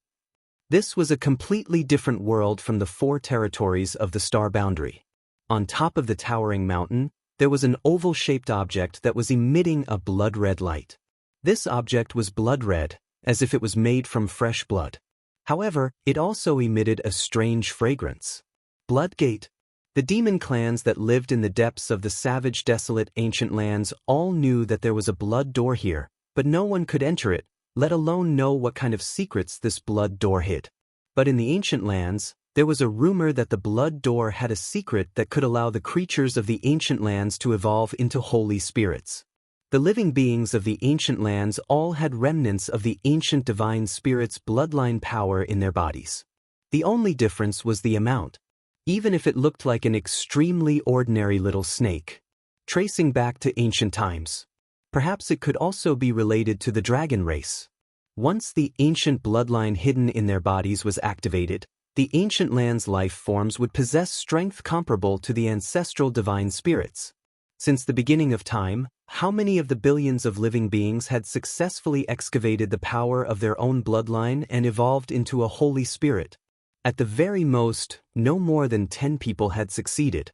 S1: This was a completely different world from the 4 territories of the star boundary. On top of the towering mountain, there was an oval-shaped object that was emitting a blood-red light. This object was blood-red, as if it was made from fresh blood. However, it also emitted a strange fragrance. Bloodgate. The demon clans that lived in the depths of the savage, desolate ancient lands all knew that there was a blood door here, but no one could enter it, let alone know what kind of secrets this blood door hid. But in the ancient lands, there was a rumor that the blood door had a secret that could allow the creatures of the ancient lands to evolve into holy spirits. The living beings of the ancient lands all had remnants of the ancient divine spirit's bloodline power in their bodies. The only difference was the amount. Even if it looked like an extremely ordinary little snake, tracing back to ancient times. Perhaps it could also be related to the dragon race. Once the ancient bloodline hidden in their bodies was activated, the ancient land's life forms would possess strength comparable to the ancestral divine spirits. Since the beginning of time, how many of the billions of living beings had successfully excavated the power of their own bloodline and evolved into a holy spirit? At the very most, no more than 10 people had succeeded.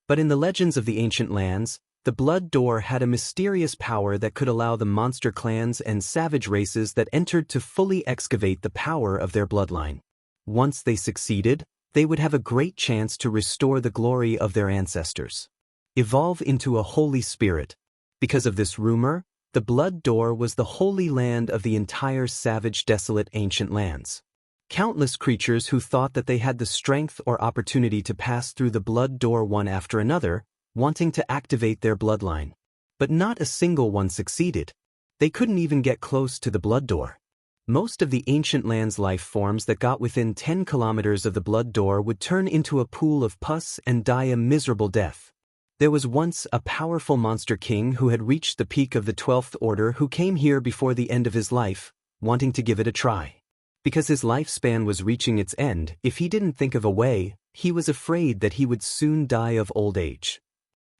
S1: But in the legends of the ancient lands, the Blood Door had a mysterious power that could allow the monster clans and savage races that entered to fully excavate the power of their bloodline. Once they succeeded, they would have a great chance to restore the glory of their ancestors. Evolve into a holy spirit. Because of this rumor, the Blood Door was the holy land of the entire savage, desolate ancient lands. Countless creatures who thought that they had the strength or opportunity to pass through the Blood Door one after another, wanting to activate their bloodline. But not a single one succeeded. They couldn't even get close to the Blood Door. Most of the ancient land's life forms that got within 10 kilometers of the Blood Door would turn into a pool of pus and die a miserable death. There was once a powerful monster king who had reached the peak of the 12th order who came here before the end of his life, wanting to give it a try. Because his lifespan was reaching its end, if he didn't think of a way, he was afraid that he would soon die of old age.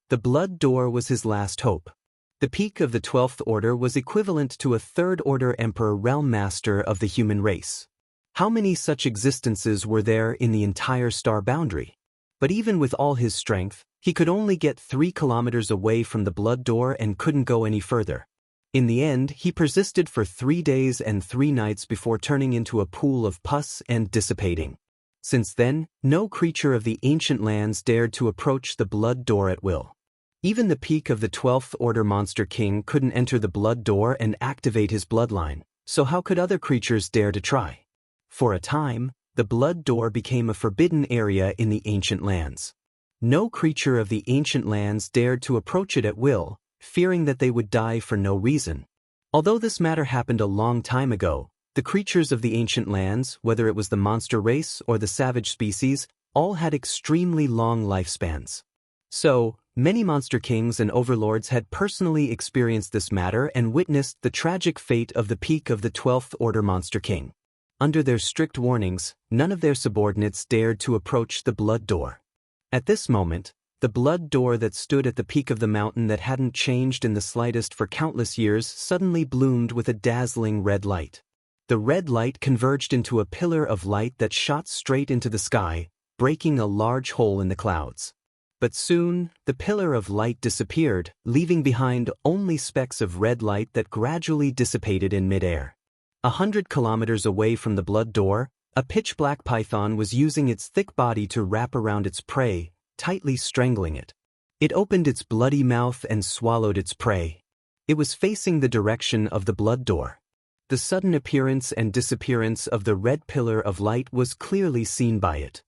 S1: The Blood Door was his last hope. The peak of the 12th order was equivalent to a 3rd order emperor realm master of the human race. How many such existences were there in the entire star boundary? But even with all his strength, he could only get 3 kilometers away from the Blood Door and couldn't go any further. In the end, he persisted for 3 days and 3 nights before turning into a pool of pus and dissipating. Since then, no creature of the ancient lands dared to approach the Blood Door at will. Even the peak of the 12th Order Monster King couldn't enter the Blood Door and activate his bloodline, so how could other creatures dare to try? For a time, the Blood Door became a forbidden area in the ancient lands. No creature of the ancient lands dared to approach it at will, fearing that they would die for no reason. Although this matter happened a long time ago, the creatures of the ancient lands, whether it was the monster race or the savage species, all had extremely long lifespans. So, many monster kings and overlords had personally experienced this matter and witnessed the tragic fate of the peak of the 12th Order Monster King. Under their strict warnings, none of their subordinates dared to approach the Blood Door. At this moment, the Blood Door that stood at the peak of the mountain that hadn't changed in the slightest for countless years suddenly bloomed with a dazzling red light. The red light converged into a pillar of light that shot straight into the sky, breaking a large hole in the clouds. But soon, the pillar of light disappeared, leaving behind only specks of red light that gradually dissipated in midair. 100 kilometers away from the Blood Door, a pitch-black python was using its thick body to wrap around its prey, tightly strangling it. It opened its bloody mouth and swallowed its prey. It was facing the direction of the Blood Door. The sudden appearance and disappearance of the red pillar of light was clearly seen by it.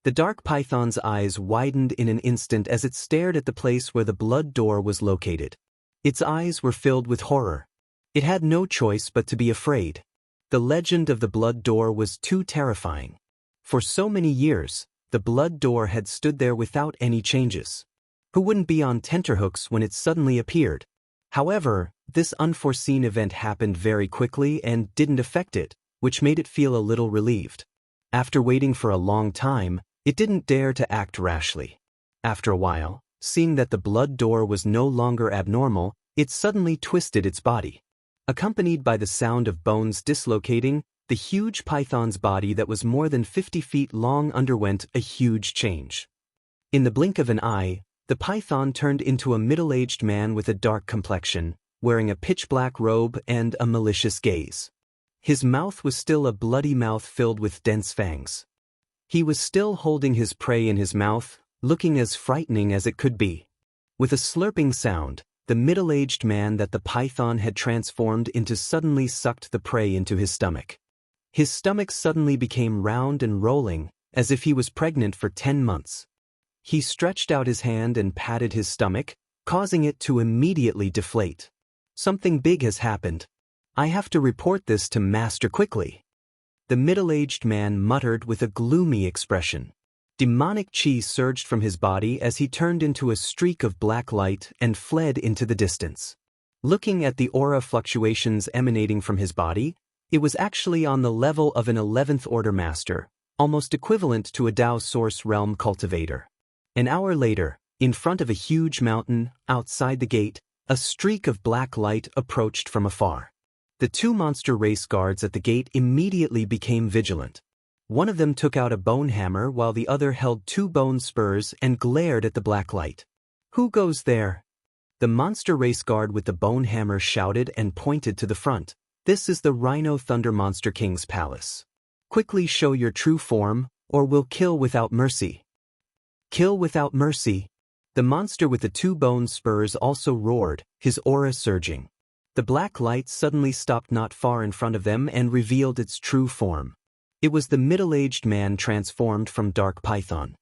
S1: The dark python's eyes widened in an instant as it stared at the place where the Blood Door was located. Its eyes were filled with horror. It had no choice but to be afraid. The legend of the Blood Door was too terrifying. For so many years, the Blood Door had stood there without any changes. Who wouldn't be on tenterhooks when it suddenly appeared? However, this unforeseen event happened very quickly and didn't affect it, which made it feel a little relieved. After waiting for a long time, it didn't dare to act rashly. After a while, seeing that the Blood Door was no longer abnormal, it suddenly twisted its body. Accompanied by the sound of bones dislocating, the huge python's body that was more than 50 feet long underwent a huge change. In the blink of an eye, the python turned into a middle-aged man with a dark complexion, wearing a pitch-black robe and a malicious gaze. His mouth was still a bloody mouth filled with dense fangs. He was still holding his prey in his mouth, looking as frightening as it could be. With a slurping sound, the middle-aged man that the python had transformed into suddenly sucked the prey into his stomach. His stomach suddenly became round and rolling, as if he was pregnant for 10 months. He stretched out his hand and patted his stomach, causing it to immediately deflate. Something big has happened. I have to report this to Master quickly. The middle-aged man muttered with a gloomy expression. Demonic chi surged from his body as he turned into a streak of black light and fled into the distance. Looking at the aura fluctuations emanating from his body, it was actually on the level of an 11th Order Master, almost equivalent to a Dao Source Realm cultivator. An hour later, In front of a huge mountain, outside the gate, a streak of black light approached from afar. The two monster race guards at the gate immediately became vigilant. One of them took out a bone hammer while the other held two bone spurs and glared at the black light. "Who goes there?" The monster race guard with the bone hammer shouted and pointed to the front. "This is the Rhino Thunder Monster King's palace. Quickly show your true form, or we'll kill without mercy." "Kill without mercy." The monster with the two bone spurs also roared, his aura surging. The black light suddenly stopped not far in front of them and revealed its true form. It was the middle-aged man transformed from Dark Python.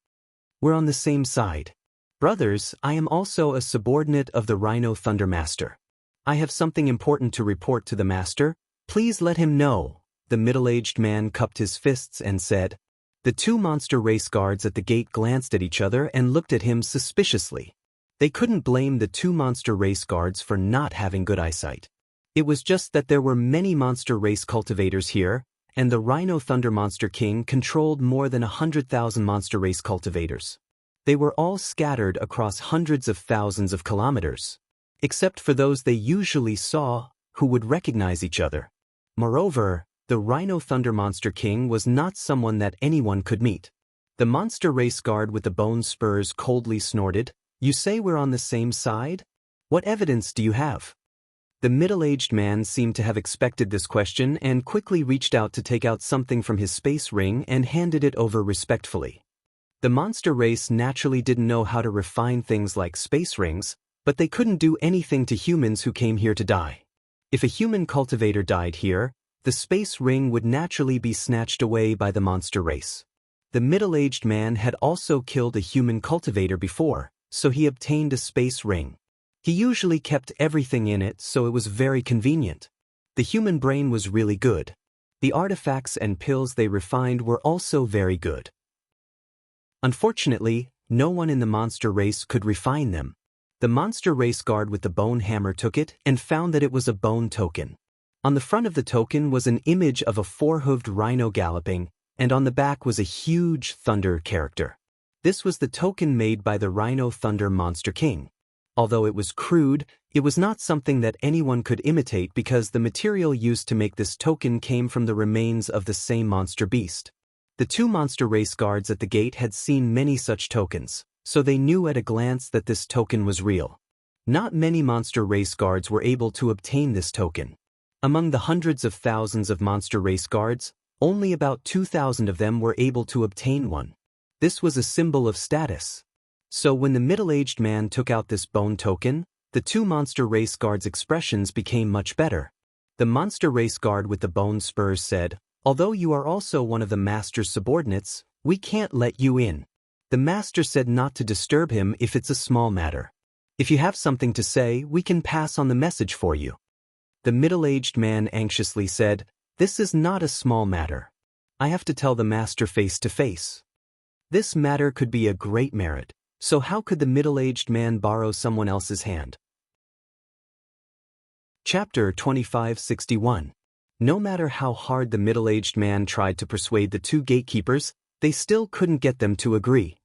S1: "We're on the same side. Brothers, I am also a subordinate of the Rhino Thunder Master. I have something important to report to the master. Please let him know." The middle-aged man cupped his fists and said. The two monster race guards at the gate glanced at each other and looked at him suspiciously. They couldn't blame the two monster race guards for not having good eyesight. It was just that there were many monster race cultivators here, and the Rhino Thunder Monster King controlled more than 100,000 monster race cultivators. They were all scattered across hundreds of thousands of kilometers, except for those they usually saw, who would recognize each other. Moreover, the Rhino Thunder Monster King was not someone that anyone could meet. The monster race guard with the bone spurs coldly snorted. "You say we're on the same side? What evidence do you have?" The middle-aged man seemed to have expected this question and quickly reached out to take out something from his space ring and handed it over respectfully. The monster race naturally didn't know how to refine things like space rings, but they couldn't do anything to humans who came here to die. If a human cultivator died here, the space ring would naturally be snatched away by the monster race. The middle-aged man had also killed a human cultivator before, so he obtained a space ring. He usually kept everything in it, so it was very convenient. The human brain was really good. The artifacts and pills they refined were also very good. Unfortunately, no one in the monster race could refine them. The monster race guard with the bone hammer took it and found that it was a bone token. On the front of the token was an image of a four-hooved rhino galloping, and on the back was a huge thunder character. This was the token made by the Rhino Thunder Monster King. Although it was crude, it was not something that anyone could imitate because the material used to make this token came from the remains of the same monster beast. The two monster race guards at the gate had seen many such tokens, so they knew at a glance that this token was real. Not many monster race guards were able to obtain this token. Among the hundreds of thousands of monster race guards, only about 2,000 of them were able to obtain one. This was a symbol of status. So when the middle-aged man took out this bone token, the two monster race guards' expressions became much better. The monster race guard with the bone spurs said, "Although you are also one of the master's subordinates, we can't let you in." The master said not to disturb him if it's a small matter. "If you have something to say, we can pass on the message for you." The middle-aged man anxiously said, "This is not a small matter. I have to tell the master face to face. This matter could be a great merit, so how could the middle-aged man borrow someone else's hand?" Chapter 2561. No matter how hard the middle-aged man tried to persuade the two gatekeepers, they still couldn't get them to agree.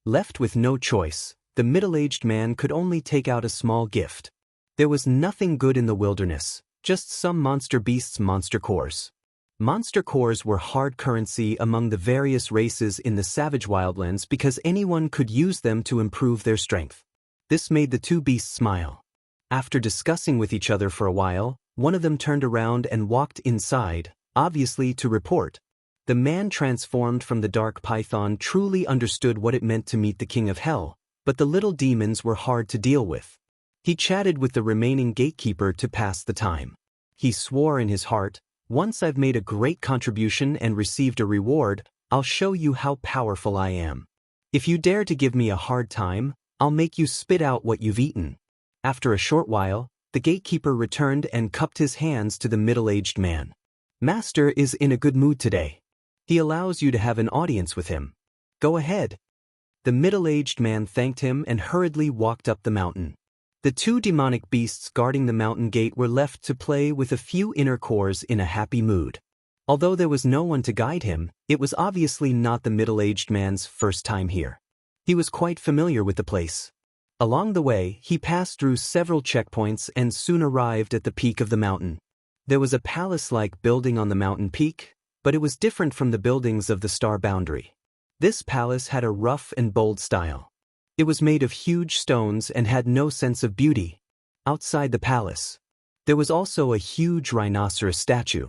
S1: Left with no choice, the middle-aged man could only take out a small gift. There was nothing good in the wilderness, just some monster beasts' monster cores. Monster cores were hard currency among the various races in the savage wildlands because anyone could use them to improve their strength. This made the two beasts smile. After discussing with each other for a while, one of them turned around and walked inside, obviously to report. The man transformed from the dark python truly understood what it meant to meet the king of hell, but the little demons were hard to deal with. He chatted with the remaining gatekeeper to pass the time. He swore in his heart, "Once I've made a great contribution and received a reward, I'll show you how powerful I am. If you dare to give me a hard time, I'll make you spit out what you've eaten." After a short while, the gatekeeper returned and cupped his hands to the middle-aged man. "Master is in a good mood today. He allows you to have an audience with him. Go ahead." The middle-aged man thanked him and hurriedly walked up the mountain. The two demonic beasts guarding the mountain gate were left to play with a few inner cores in a happy mood. Although there was no one to guide him, it was obviously not the middle-aged man's first time here. He was quite familiar with the place. Along the way, he passed through several checkpoints and soon arrived at the peak of the mountain. There was a palace-like building on the mountain peak, but it was different from the buildings of the star boundary. This palace had a rough and bold style. It was made of huge stones and had no sense of beauty. Outside the palace, there was also a huge rhinoceros statue.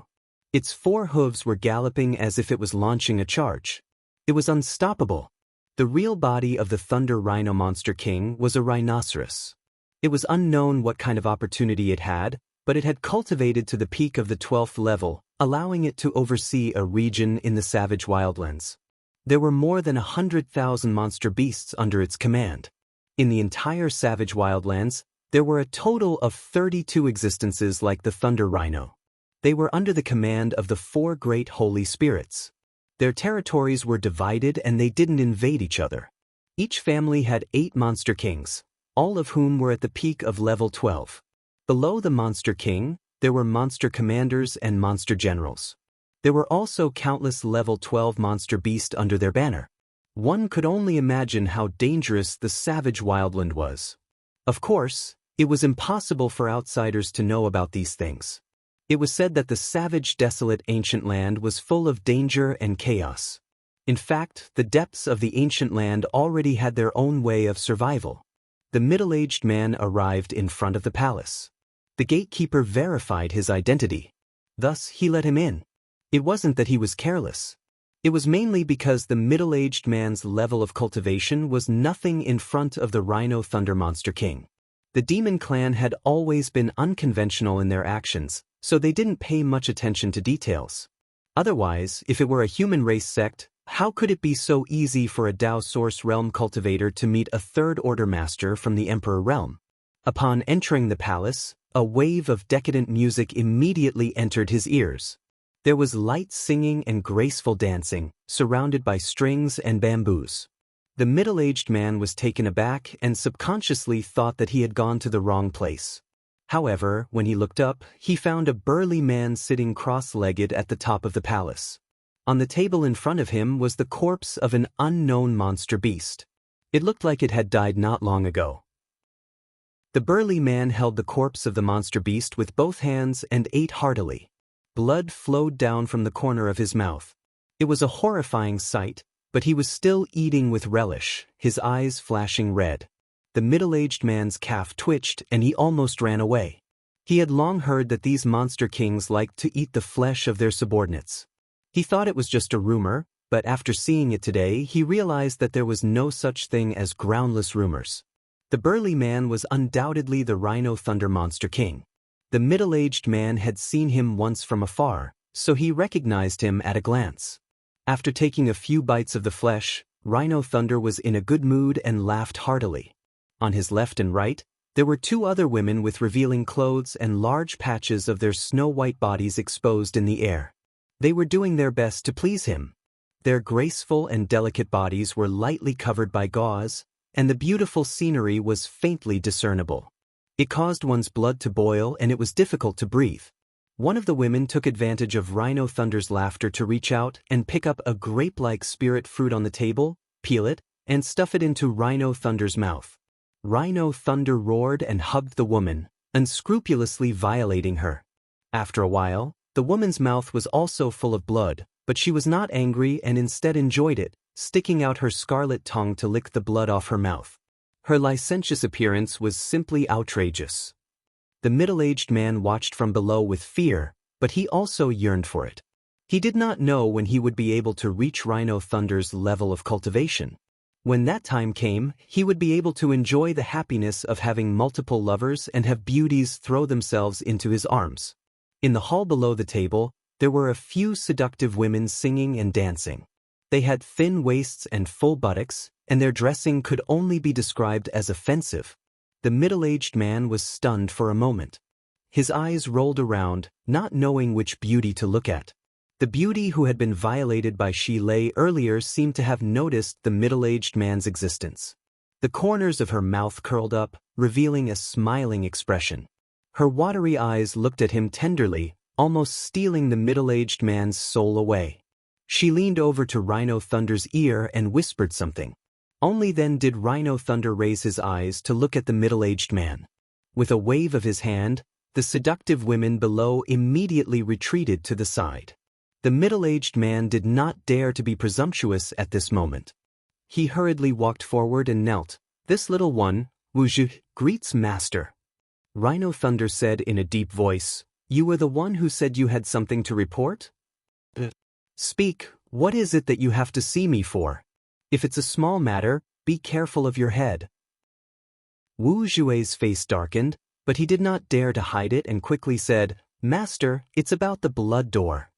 S1: Its 4 hooves were galloping as if it was launching a charge. It was unstoppable. The real body of the Thunder Rhino Monster King was a rhinoceros. It was unknown what kind of opportunity it had, but it had cultivated to the peak of the 12th level, allowing it to oversee a region in the savage wildlands. There were more than 100,000 monster beasts under its command. In the entire savage wildlands, there were a total of 32 existences like the Thunder Rhino. They were under the command of the 4 great holy spirits. Their territories were divided and they didn't invade each other. Each family had 8 monster kings, all of whom were at the peak of level 12. Below the Monster King, there were monster commanders and monster generals. There were also countless level 12 monster beasts under their banner. One could only imagine how dangerous the savage wildland was. Of course, it was impossible for outsiders to know about these things. It was said that the savage, desolate ancient land was full of danger and chaos. In fact, the depths of the ancient land already had their own way of survival. The middle-aged man arrived in front of the palace. The gatekeeper verified his identity. Thus, he let him in. It wasn't that he was careless. It was mainly because the middle-aged man's level of cultivation was nothing in front of the Rhino Thunder Monster King. The demon clan had always been unconventional in their actions, so they didn't pay much attention to details. Otherwise, if it were a human race sect, how could it be so easy for a Dao Source Realm cultivator to meet a third-order master from the Emperor Realm? Upon entering the palace, a wave of decadent music immediately entered his ears. There was light singing and graceful dancing, surrounded by strings and bamboos. The middle-aged man was taken aback and subconsciously thought that he had gone to the wrong place. However, when he looked up, he found a burly man sitting cross-legged at the top of the palace. On the table in front of him was the corpse of an unknown monster beast. It looked like it had died not long ago. The burly man held the corpse of the monster beast with both hands and ate heartily. Blood flowed down from the corner of his mouth. It was a horrifying sight, but he was still eating with relish, his eyes flashing red. The middle-aged man's calf twitched and he almost ran away. He had long heard that these monster kings liked to eat the flesh of their subordinates. He thought it was just a rumor, but after seeing it today, he realized that there was no such thing as groundless rumors. The burly man was undoubtedly the Rhino Thunder Monster King. The middle-aged man had seen him once from afar, so he recognized him at a glance. After taking a few bites of the flesh, Rhino Thunder was in a good mood and laughed heartily. On his left and right, there were 2 other women with revealing clothes and large patches of their snow-white bodies exposed in the air. They were doing their best to please him. Their graceful and delicate bodies were lightly covered by gauze, and the beautiful scenery was faintly discernible. It caused one's blood to boil and it was difficult to breathe. One of the women took advantage of Rhino Thunder's laughter to reach out and pick up a grape-like spirit fruit on the table, peel it, and stuff it into Rhino Thunder's mouth. Rhino Thunder roared and hugged the woman, unscrupulously violating her. After a while, the woman's mouth was also full of blood, but she was not angry and instead enjoyed it, sticking out her scarlet tongue to lick the blood off her mouth. Her licentious appearance was simply outrageous. The middle-aged man watched from below with fear, but he also yearned for it. He did not know when he would be able to reach Rhino Thunder's level of cultivation. When that time came, he would be able to enjoy the happiness of having multiple lovers and have beauties throw themselves into his arms. In the hall below the table, there were a few seductive women singing and dancing. They had thin waists and full buttocks, and their dressing could only be described as offensive. The middle-aged man was stunned for a moment. His eyes rolled around, not knowing which beauty to look at. The beauty who had been violated by Shi Lei earlier seemed to have noticed the middle-aged man's existence. The corners of her mouth curled up, revealing a smiling expression. Her watery eyes looked at him tenderly, almost stealing the middle-aged man's soul away. She leaned over to Rhino Thunder's ear and whispered something. Only then did Rhino Thunder raise his eyes to look at the middle-aged man. With a wave of his hand, the seductive women below immediately retreated to the side. The middle-aged man did not dare to be presumptuous at this moment. He hurriedly walked forward and knelt. "This little one, Wuxia, greets master." Rhino Thunder said in a deep voice, "You were the one who said you had something to report? Speak, what is it that you have to see me for? If it's a small matter, be careful of your head." Wu Jue's face darkened, but he did not dare to hide it and quickly said, "Master, it's about the blood door."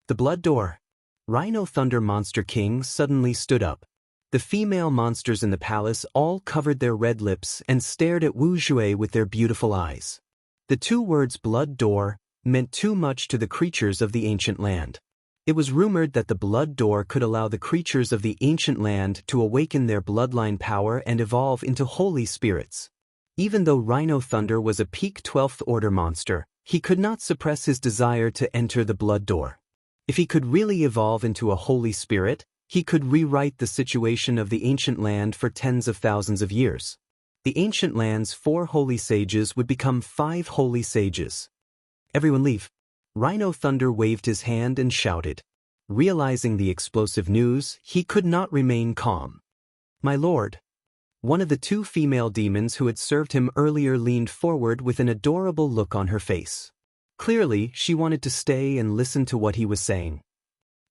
S1: "The blood door?" Rhino Thunder Monster King suddenly stood up. The female monsters in the palace all covered their red lips and stared at Wu Jue with their beautiful eyes. The two words blood door meant too much to the creatures of the ancient land. It was rumored that the blood door could allow the creatures of the ancient land to awaken their bloodline power and evolve into holy spirits. Even though Rhino Thunder was a peak 12th order monster, he could not suppress his desire to enter the blood door. If he could really evolve into a holy spirit, he could rewrite the situation of the ancient land for tens of thousands of years. The ancient land's 4 holy sages would become 5 holy sages. "Everyone leave." Rhino Thunder waved his hand and shouted. Realizing the explosive news, he could not remain calm. "My lord." One of the 2 female demons who had served him earlier leaned forward with an adorable look on her face. Clearly, she wanted to stay and listen to what he was saying.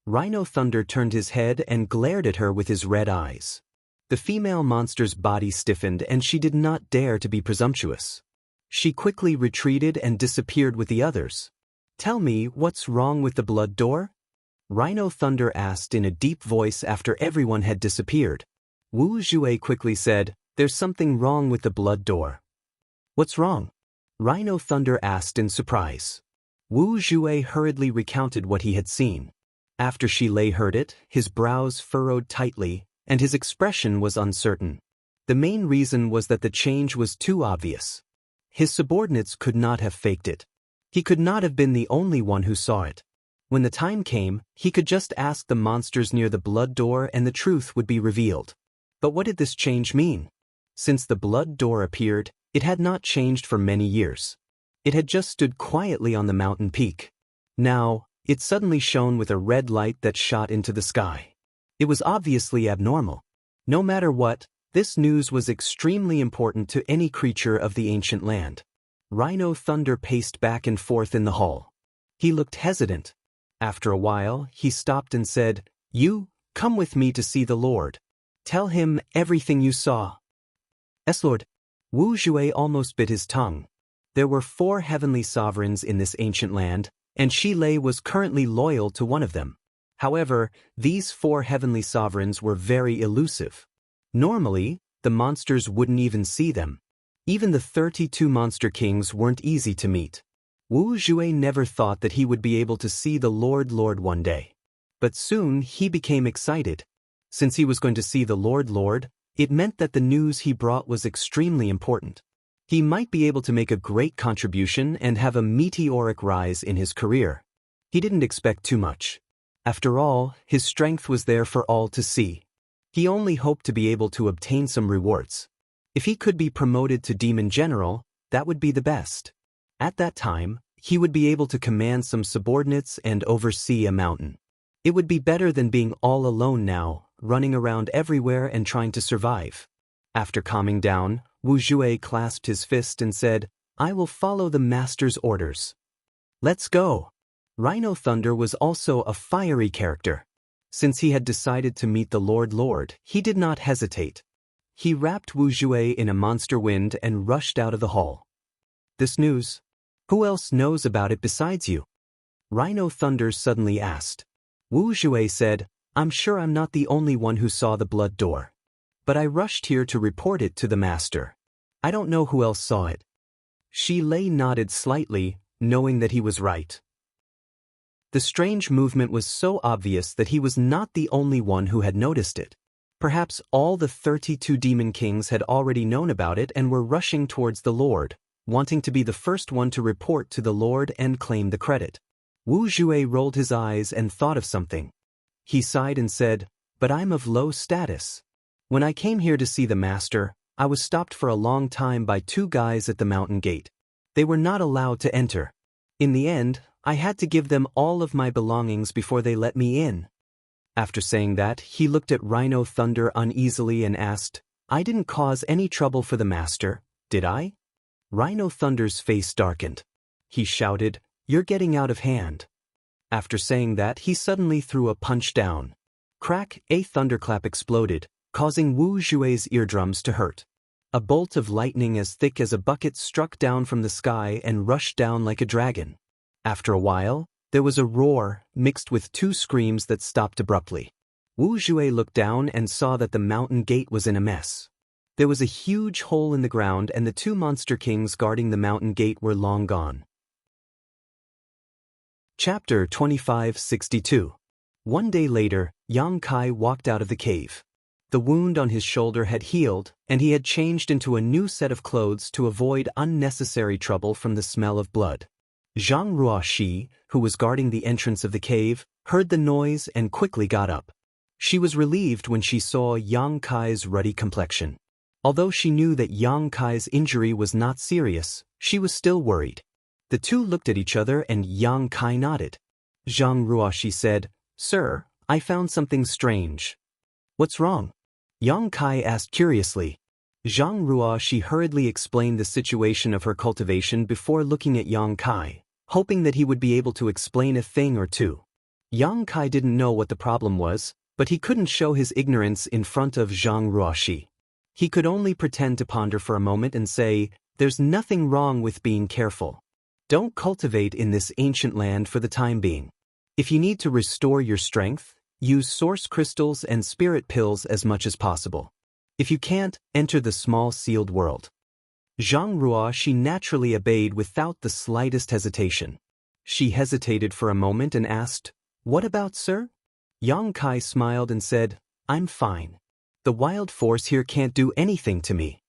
S1: Rhino Thunder turned his head and glared at her with his red eyes. The female monster's body stiffened and she did not dare to be presumptuous. She quickly retreated and disappeared with the others. "Tell me, what's wrong with the blood door?" Rhino Thunder asked in a deep voice after everyone had disappeared. Wu Jue quickly said, "There's something wrong with the blood door." "What's wrong?" Rhino Thunder asked in surprise. Wu Jue hurriedly recounted what he had seen. After Shilei heard it, his brows furrowed tightly, and his expression was uncertain. The main reason was that the change was too obvious. His subordinates could not have faked it. He could not have been the only one who saw it. When the time came, he could just ask the monsters near the blood door and the truth would be revealed. But what did this change mean? Since the blood door appeared, it had not changed for many years. It had just stood quietly on the mountain peak. Now, it suddenly shone with a red light that shot into the sky. It was obviously abnormal. No matter what, this news was extremely important to any creature of the ancient land. Rhino Thunder paced back and forth in the hall. He looked hesitant. After a while, he stopped and said, "You, come with me to see the Lord. Tell him everything you saw." "Yes, Lord." Wu Jue almost bit his tongue. There were 4 heavenly sovereigns in this ancient land, and Shilei was currently loyal to one of them. However, these 4 heavenly sovereigns were very elusive. Normally, the monsters wouldn't even see them. Even the 32 monster kings weren't easy to meet. Wu Jue never thought that he would be able to see the Lord one day. But soon he became excited. Since he was going to see the Lord, it meant that the news he brought was extremely important. He might be able to make a great contribution and have a meteoric rise in his career. He didn't expect too much. After all, his strength was there for all to see. He only hoped to be able to obtain some rewards. If he could be promoted to Demon General, that would be the best. At that time, he would be able to command some subordinates and oversee a mountain. It would be better than being all alone now, running around everywhere and trying to survive. After calming down, Wu Jue clasped his fist and said, "I will follow the master's orders." "Let's go." Rhino Thunder was also a fiery character. Since he had decided to meet the Lord, he did not hesitate. He wrapped Wu Jue in a monster wind and rushed out of the hall. "This news? Who else knows about it besides you?" Rhino Thunder suddenly asked. Wu Jue said, "I'm sure I'm not the only one who saw the blood door. But I rushed here to report it to the master. I don't know who else saw it." Shilei nodded slightly, knowing that he was right. The strange movement was so obvious that he was not the only one who had noticed it. Perhaps all the 32 demon kings had already known about it and were rushing towards the Lord, wanting to be the first one to report to the Lord and claim the credit. Wu Jue rolled his eyes and thought of something. He sighed and said, "But I'm of low status." When I came here to see the master, I was stopped for a long time by two guys at the mountain gate. They were not allowed to enter. In the end, I had to give them all of my belongings before they let me in." After saying that, he looked at Rhino Thunder uneasily and asked, "I didn't cause any trouble for the master, did I?" Rhino Thunder's face darkened. He shouted, "You're getting out of hand." After saying that, he suddenly threw a punch down. Crack! A thunderclap exploded, causing Wu Jue's eardrums to hurt. A bolt of lightning as thick as a bucket struck down from the sky and rushed down like a dragon. After a while, there was a roar, mixed with two screams that stopped abruptly. Wu Jue looked down and saw that the mountain gate was in a mess. There was a huge hole in the ground and the two monster kings guarding the mountain gate were long gone. Chapter 2562. One day later, Yang Kai walked out of the cave. The wound on his shoulder had healed, and he had changed into a new set of clothes to avoid unnecessary trouble from the smell of blood. Zhang Ruoxi, who was guarding the entrance of the cave, heard the noise and quickly got up. She was relieved when she saw Yang Kai's ruddy complexion. Although she knew that Yang Kai's injury was not serious, she was still worried. The two looked at each other and Yang Kai nodded. Zhang Ruoxi said, "Sir, I found something strange." "What's wrong?" Yang Kai asked curiously. Zhang Ruoxi hurriedly explained the situation of her cultivation before looking at Yang Kai, hoping that he would be able to explain a thing or two. Yang Kai didn't know what the problem was, but he couldn't show his ignorance in front of Zhang Ruoxi. He could only pretend to ponder for a moment and say, "There's nothing wrong with being careful. Don't cultivate in this ancient land for the time being. If you need to restore your strength, use source crystals and spirit pills as much as possible. If you can't, enter the small sealed world." Zhang Ruoxi naturally obeyed without the slightest hesitation. She hesitated for a moment and asked, "What about, sir?" Yang Kai smiled and said, "I'm fine. The wild force here can't do anything to me."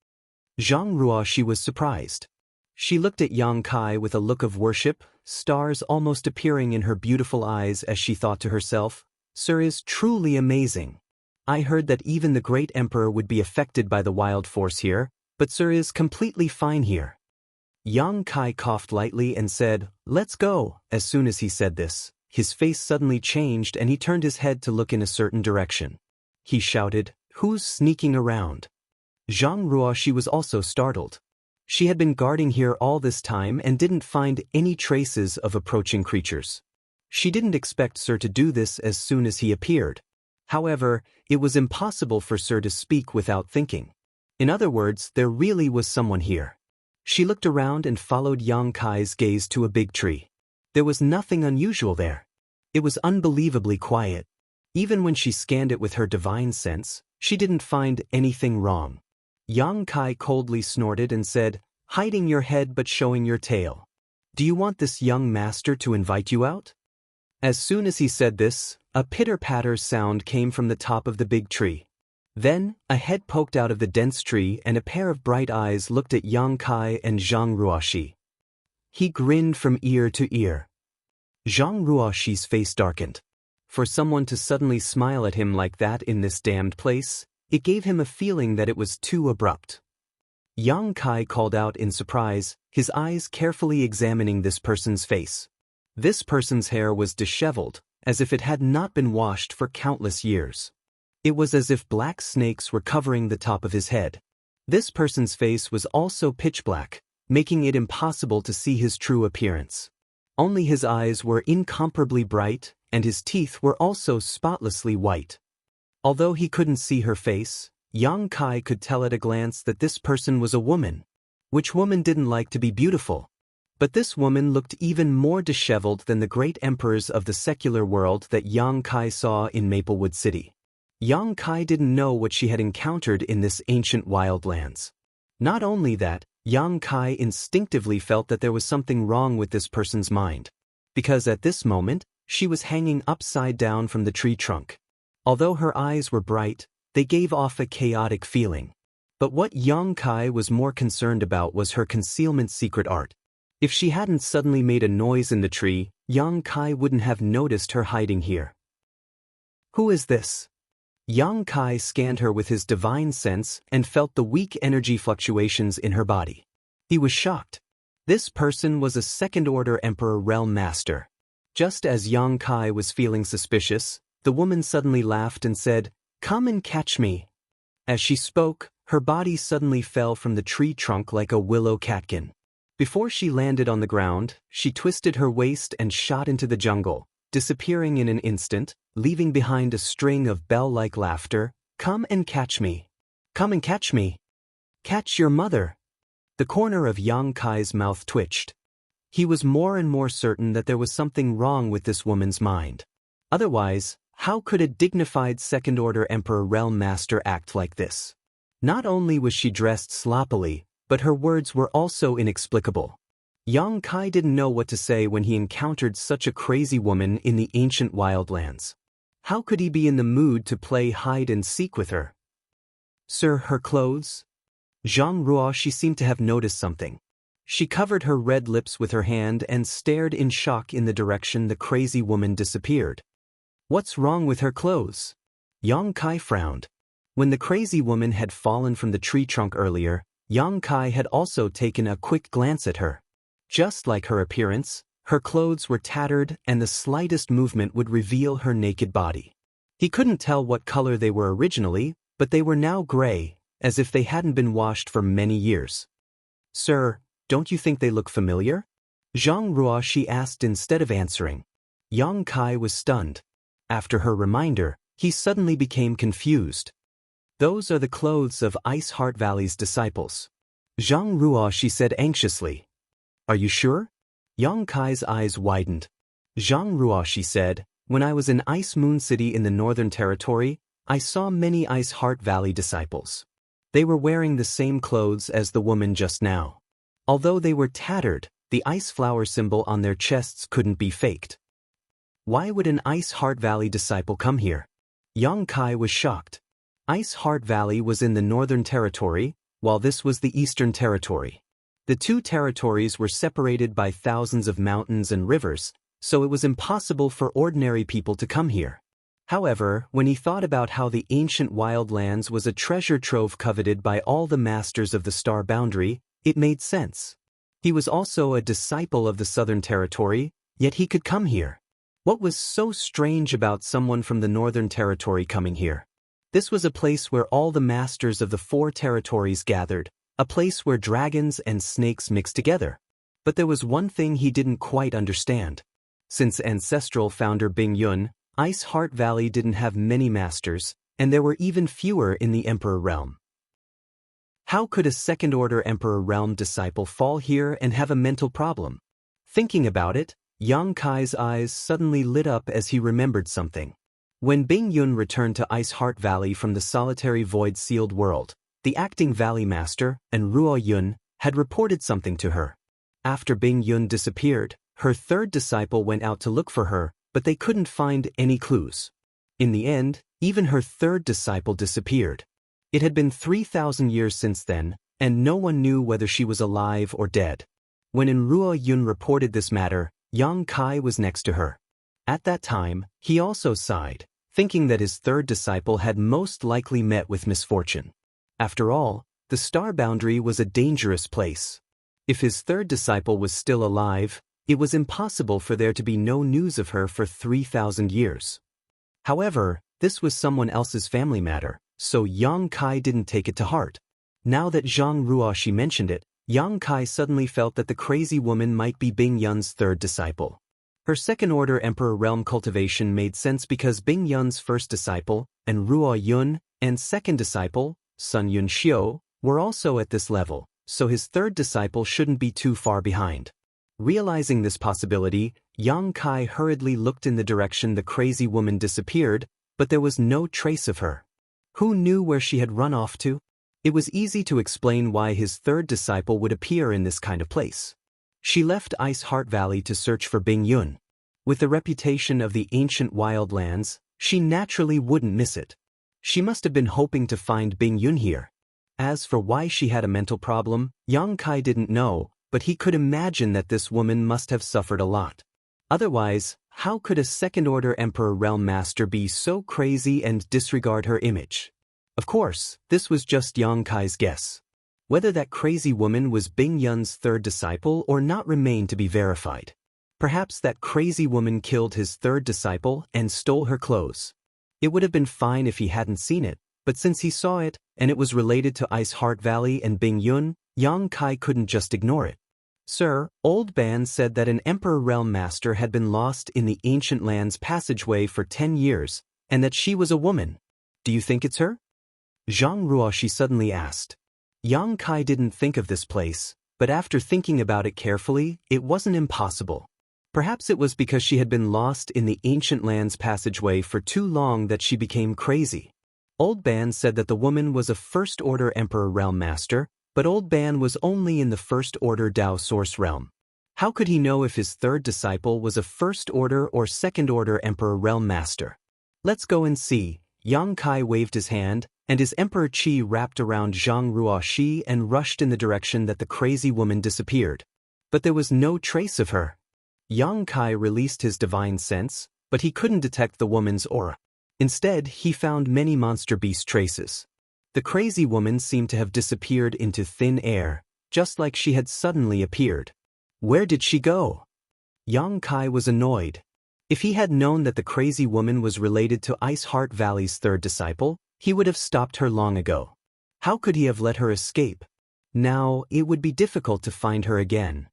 S1: Zhang Ruoxi was surprised. She looked at Yang Kai with a look of worship, stars almost appearing in her beautiful eyes as she thought to herself, "Sir is truly amazing. I heard that even the great emperor would be affected by the wild force here, but Sir is completely fine here." Yang Kai coughed lightly and said, "Let's go." As soon as he said this, his face suddenly changed and he turned his head to look in a certain direction. He shouted, "Who's sneaking around?" Zhang Ruoxi was also startled. She had been guarding here all this time and didn't find any traces of approaching creatures. She didn't expect Sir to do this as soon as he appeared. However, it was impossible for Sir to speak without thinking. In other words, there really was someone here. She looked around and followed Yang Kai's gaze to a big tree. There was nothing unusual there. It was unbelievably quiet. Even when she scanned it with her divine sense, she didn't find anything wrong. Yang Kai coldly snorted and said, "Hiding your head but showing your tail. Do you want this young master to invite you out?" As soon as he said this, a pitter-patter sound came from the top of the big tree. Then, a head poked out of the dense tree and a pair of bright eyes looked at Yang Kai and Zhang Ruoxi. He grinned from ear to ear. Zhang Ruoxi's face darkened. For someone to suddenly smile at him like that in this damned place, it gave him a feeling that it was too abrupt. Yang Kai called out in surprise, his eyes carefully examining this person's face. This person's hair was disheveled, as if it had not been washed for countless years. It was as if black snakes were covering the top of his head. This person's face was also pitch black, making it impossible to see his true appearance. Only his eyes were incomparably bright, and his teeth were also spotlessly white. Although he couldn't see her face, Yang Kai could tell at a glance that this person was a woman. Which woman didn't like to be beautiful? But this woman looked even more disheveled than the great emperors of the secular world that Yang Kai saw in Maplewood City. Yang Kai didn't know what she had encountered in this ancient wildlands. Not only that, Yang Kai instinctively felt that there was something wrong with this person's mind. Because at this moment, she was hanging upside down from the tree trunk. Although her eyes were bright, they gave off a chaotic feeling. But what Yang Kai was more concerned about was her concealment secret art. If she hadn't suddenly made a noise in the tree, Yang Kai wouldn't have noticed her hiding here. "Who is this?" Yang Kai scanned her with his divine sense and felt the weak energy fluctuations in her body. He was shocked. This person was a second-order Emperor Realm Master. Just as Yang Kai was feeling suspicious, the woman suddenly laughed and said, "Come and catch me." As she spoke, her body suddenly fell from the tree trunk like a willow catkin. Before she landed on the ground, she twisted her waist and shot into the jungle, disappearing in an instant, leaving behind a string of bell-like laughter. "Come and catch me. Come and catch me. Catch your mother." The corner of Yang Kai's mouth twitched. He was more and more certain that there was something wrong with this woman's mind. Otherwise, how could a dignified second-order Emperor Realm Master act like this? Not only was she dressed sloppily, but her words were also inexplicable. Yang Kai didn't know what to say when he encountered such a crazy woman in the ancient wildlands. How could he be in the mood to play hide-and-seek with her? "Sir, her clothes?" Zhang Ruo, she seemed to have noticed something. She covered her red lips with her hand and stared in shock in the direction the crazy woman disappeared. "What's wrong with her clothes?" Yang Kai frowned. When the crazy woman had fallen from the tree trunk earlier, Yang Kai had also taken a quick glance at her. Just like her appearance, her clothes were tattered and the slightest movement would reveal her naked body. He couldn't tell what color they were originally, but they were now gray, as if they hadn't been washed for many years. "Sir, don't you think they look familiar?" Zhang Ruo, she asked instead of answering. Yang Kai was stunned. After her reminder, he suddenly became confused. "Those are the clothes of Ice Heart Valley's disciples." Zhang Ruo, she said anxiously. "Are you sure?" Yang Kai's eyes widened. "Zhang Ruo," she said, "when I was in Ice Moon City in the Northern Territory, I saw many Ice Heart Valley disciples. They were wearing the same clothes as the woman just now. Although they were tattered, the ice flower symbol on their chests couldn't be faked. Why would an Ice Heart Valley disciple come here?" Yang Kai was shocked. Ice Heart Valley was in the Northern Territory, while this was the Eastern Territory. The two territories were separated by thousands of mountains and rivers, so it was impossible for ordinary people to come here. However, when he thought about how the ancient wildlands was a treasure trove coveted by all the masters of the Star Boundary, it made sense. He was also a disciple of the Southern Territory, yet he could come here. What was so strange about someone from the Northern Territory coming here? This was a place where all the masters of the four territories gathered, a place where dragons and snakes mixed together. But there was one thing he didn't quite understand. Since ancestral founder Bing Yun, Ice Heart Valley didn't have many masters, and there were even fewer in the Emperor Realm. How could a second-order Emperor Realm disciple fall here and have a mental problem? Thinking about it, Yang Kai's eyes suddenly lit up as he remembered something. When Bing Yun returned to Ice Heart Valley from the solitary void-sealed world, the acting Valley Master, and Ruo Yun, had reported something to her. After Bing Yun disappeared, her third disciple went out to look for her, but they couldn't find any clues. In the end, even her third disciple disappeared. It had been 3,000 years since then, and no one knew whether she was alive or dead. When Ruo Yun reported this matter, Yang Kai was next to her. At that time, he also sighed, thinking that his third disciple had most likely met with misfortune. After all, the Star Boundary was a dangerous place. If his third disciple was still alive, it was impossible for there to be no news of her for 3,000 years. However, this was someone else's family matter, so Yang Kai didn't take it to heart. Now that Zhang Ruo she mentioned it, Yang Kai suddenly felt that the crazy woman might be Bing Yun's third disciple. Her second-order Emperor Realm cultivation made sense because Bing Yun's first disciple, and Ruo Yun, and second disciple, Sun Yun Xiu, were also at this level, so his third disciple shouldn't be too far behind. Realizing this possibility, Yang Kai hurriedly looked in the direction the crazy woman disappeared, but there was no trace of her. Who knew where she had run off to? It was easy to explain why his third disciple would appear in this kind of place. She left Ice Heart Valley to search for Bing Yun. With the reputation of the ancient wildlands, she naturally wouldn't miss it. She must have been hoping to find Bing Yun here. As for why she had a mental problem, Yang Kai didn't know, but he could imagine that this woman must have suffered a lot. Otherwise, How could a second-order Emperor Realm Master be so crazy and disregard her image? Of course, this was just Yang Kai's guess. Whether that crazy woman was Bing Yun's third disciple or not remained to be verified. Perhaps that crazy woman killed his third disciple and stole her clothes. It would have been fine if he hadn't seen it, but since he saw it, and it was related to Ice Heart Valley and Bing Yun, Yang Kai couldn't just ignore it. Sir, Old Ban said that an Emperor Realm Master had been lost in the Ancient Lands passageway for 10 years, and that she was a woman. Do you think it's her? Zhang Ruoxi suddenly asked. Yang Kai didn't think of this place, but after thinking about it carefully, it wasn't impossible. Perhaps it was because she had been lost in the Ancient Lands passageway for too long that she became crazy. Old Ban said that the woman was a First-Order Emperor Realm Master, but Old Ban was only in the First-Order Dao Source Realm. How could he know if his third disciple was a First-Order or Second-Order Emperor Realm Master? Let's go and see. Yang Kai waved his hand, and his Emperor Qi wrapped around Zhang Ruoxi and rushed in the direction that the crazy woman disappeared. But there was no trace of her. Yang Kai released his divine sense, but he couldn't detect the woman's aura. Instead, he found many monster beast traces. The crazy woman seemed to have disappeared into thin air, just like she had suddenly appeared. Where did she go? Yang Kai was annoyed. If he had known that the crazy woman was related to Ice Heart Valley's third disciple, he would have stopped her long ago. How could he have let her escape? Now, it would be difficult to find her again.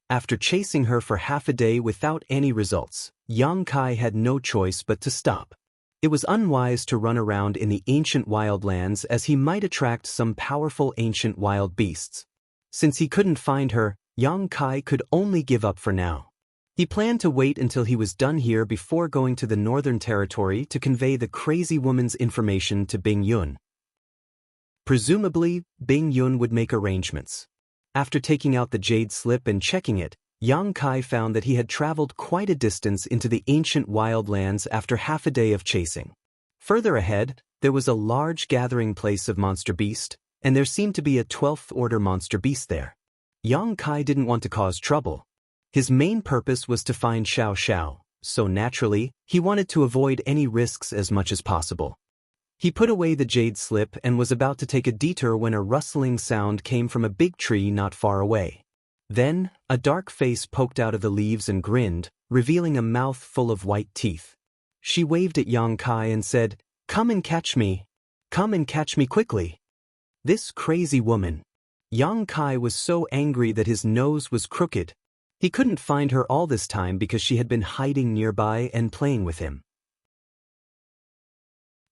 S1: After chasing her for half a day without any results, Yang Kai had no choice but to stop. It was unwise to run around in the ancient wildlands as he might attract some powerful ancient wild beasts. Since he couldn't find her, Yang Kai could only give up for now. He planned to wait until he was done here before going to the Northern Territory to convey the crazy woman's information to Bing Yun. Presumably, Bing Yun would make arrangements. After taking out the jade slip and checking it, Yang Kai found that he had traveled quite a distance into the ancient wildlands after half a day of chasing. Further ahead, there was a large gathering place of monster beast, and there seemed to be a 12th order monster beast there. Yang Kai didn't want to cause trouble. His main purpose was to find Xiao Xiao, so naturally, he wanted to avoid any risks as much as possible. He put away the jade slip and was about to take a detour when a rustling sound came from a big tree not far away. Then, a dark face poked out of the leaves and grinned, revealing a mouth full of white teeth. She waved at Yang Kai and said, "Come and catch me. Come and catch me quickly." This crazy woman. Yang Kai was so angry that his nose was crooked. He couldn't find her all this time because she had been hiding nearby and playing with him.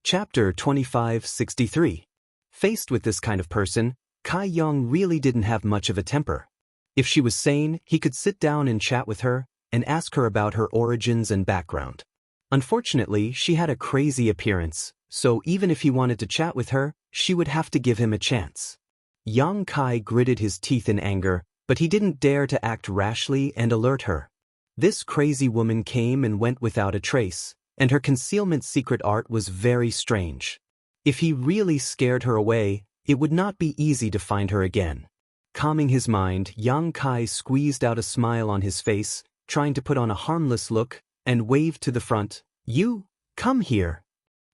S1: Chapter 2563. Faced with this kind of person, Kai Yang really didn't have much of a temper. If she was sane, he could sit down and chat with her, and ask her about her origins and background. Unfortunately, she had a crazy appearance, so even if he wanted to chat with her, she would have to give him a chance. Yang Kai gritted his teeth in anger, but he didn't dare to act rashly and alert her. This crazy woman came and went without a trace, and her concealment secret art was very strange. If he really scared her away, it would not be easy to find her again. Calming his mind, Yang Kai squeezed out a smile on his face, trying to put on a harmless look, and waved to the front. "You, come here."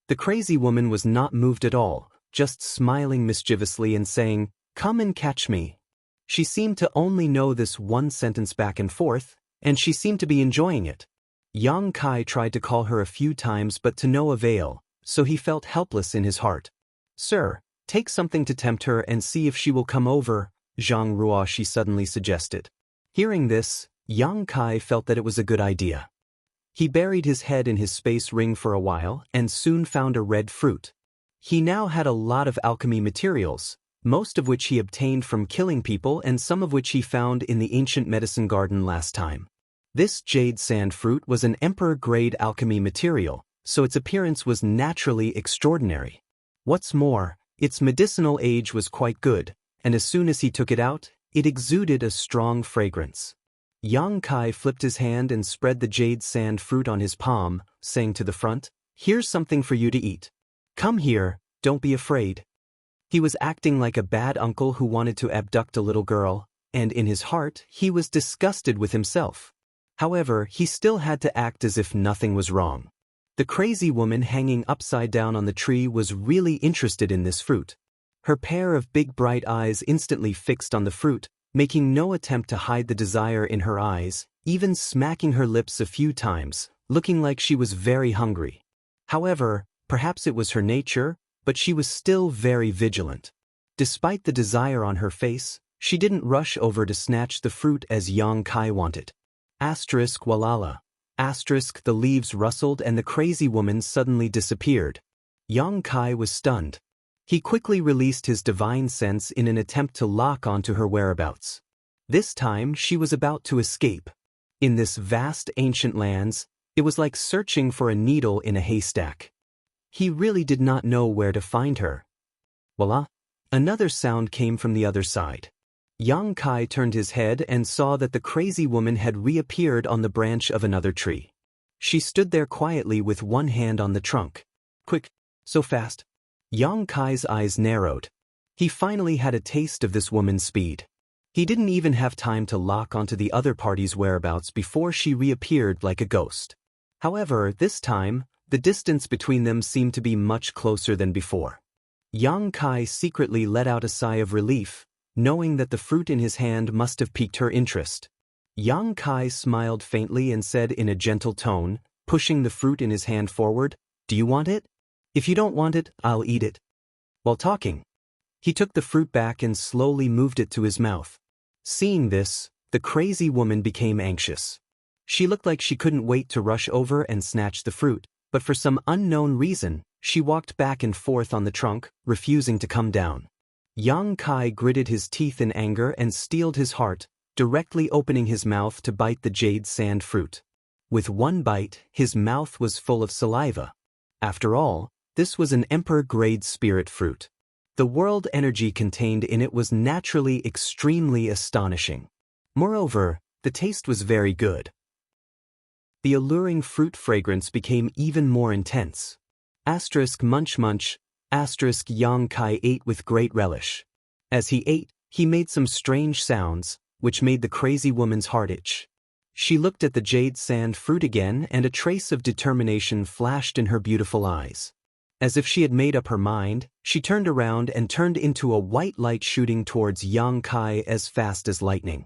S1: The crazy woman was not moved at all, just smiling mischievously and saying, "Come and catch me." She seemed to only know this one sentence back and forth, and she seemed to be enjoying it. Yang Kai tried to call her a few times but to no avail, so he felt helpless in his heart. "Sir, take something to tempt her and see if she will come over," Zhang Ruoxi suddenly suggested. Hearing this, Yang Kai felt that it was a good idea. He buried his head in his space ring for a while and soon found a red fruit. He now had a lot of alchemy materials, most of which he obtained from killing people and some of which he found in the ancient medicine garden last time. This jade sand fruit was an emperor-grade alchemy material, so its appearance was naturally extraordinary. What's more, its medicinal age was quite good, and as soon as he took it out, it exuded a strong fragrance. Yang Kai flipped his hand and spread the jade sand fruit on his palm, saying to the front, "Here's something for you to eat. Come here, don't be afraid." He was acting like a bad uncle who wanted to abduct a little girl, and in his heart, he was disgusted with himself. However, he still had to act as if nothing was wrong. The crazy woman hanging upside down on the tree was really interested in this fruit. Her pair of big bright eyes instantly fixed on the fruit, making no attempt to hide the desire in her eyes, even smacking her lips a few times, looking like she was very hungry. However, perhaps it was her nature, but she was still very vigilant. Despite the desire on her face, she didn't rush over to snatch the fruit as Xianxia wanted. Asterisk walala. Asterisk the leaves rustled and the crazy woman suddenly disappeared. Xianxia was stunned. He quickly released his divine sense in an attempt to lock onto her whereabouts. This time she was about to escape. In this vast ancient lands, it was like searching for a needle in a haystack. He really did not know where to find her. Voila! Another sound came from the other side. Xianxia turned his head and saw that the crazy woman had reappeared on the branch of another tree. She stood there quietly with one hand on the trunk. Quick, so fast. Xianxia's eyes narrowed. He finally had a taste of this woman's speed. He didn't even have time to lock onto the other party's whereabouts before she reappeared like a ghost. However, this time, the distance between them seemed to be much closer than before. Xianxia secretly let out a sigh of relief, knowing that the fruit in his hand must have piqued her interest. Xianxia smiled faintly and said in a gentle tone, pushing the fruit in his hand forward, "Do you want it? If you don't want it, I'll eat it." While talking, he took the fruit back and slowly moved it to his mouth. Seeing this, the crazy woman became anxious. She looked like she couldn't wait to rush over and snatch the fruit, but for some unknown reason, she walked back and forth on the trunk, refusing to come down. Xianxia gritted his teeth in anger and steeled his heart, directly opening his mouth to bite the jade sand fruit. With one bite, his mouth was full of saliva. After all, this was an emperor-grade spirit fruit. The world energy contained in it was naturally extremely astonishing. Moreover, the taste was very good. The alluring fruit fragrance became even more intense. Asterisk munch munch. Asterisk Xianxia ate with great relish. As he ate, he made some strange sounds, which made the crazy woman's heart itch. She looked at the jade sand fruit again and a trace of determination flashed in her beautiful eyes. As if she had made up her mind, she turned around and turned into a white light shooting towards Xianxia as fast as lightning.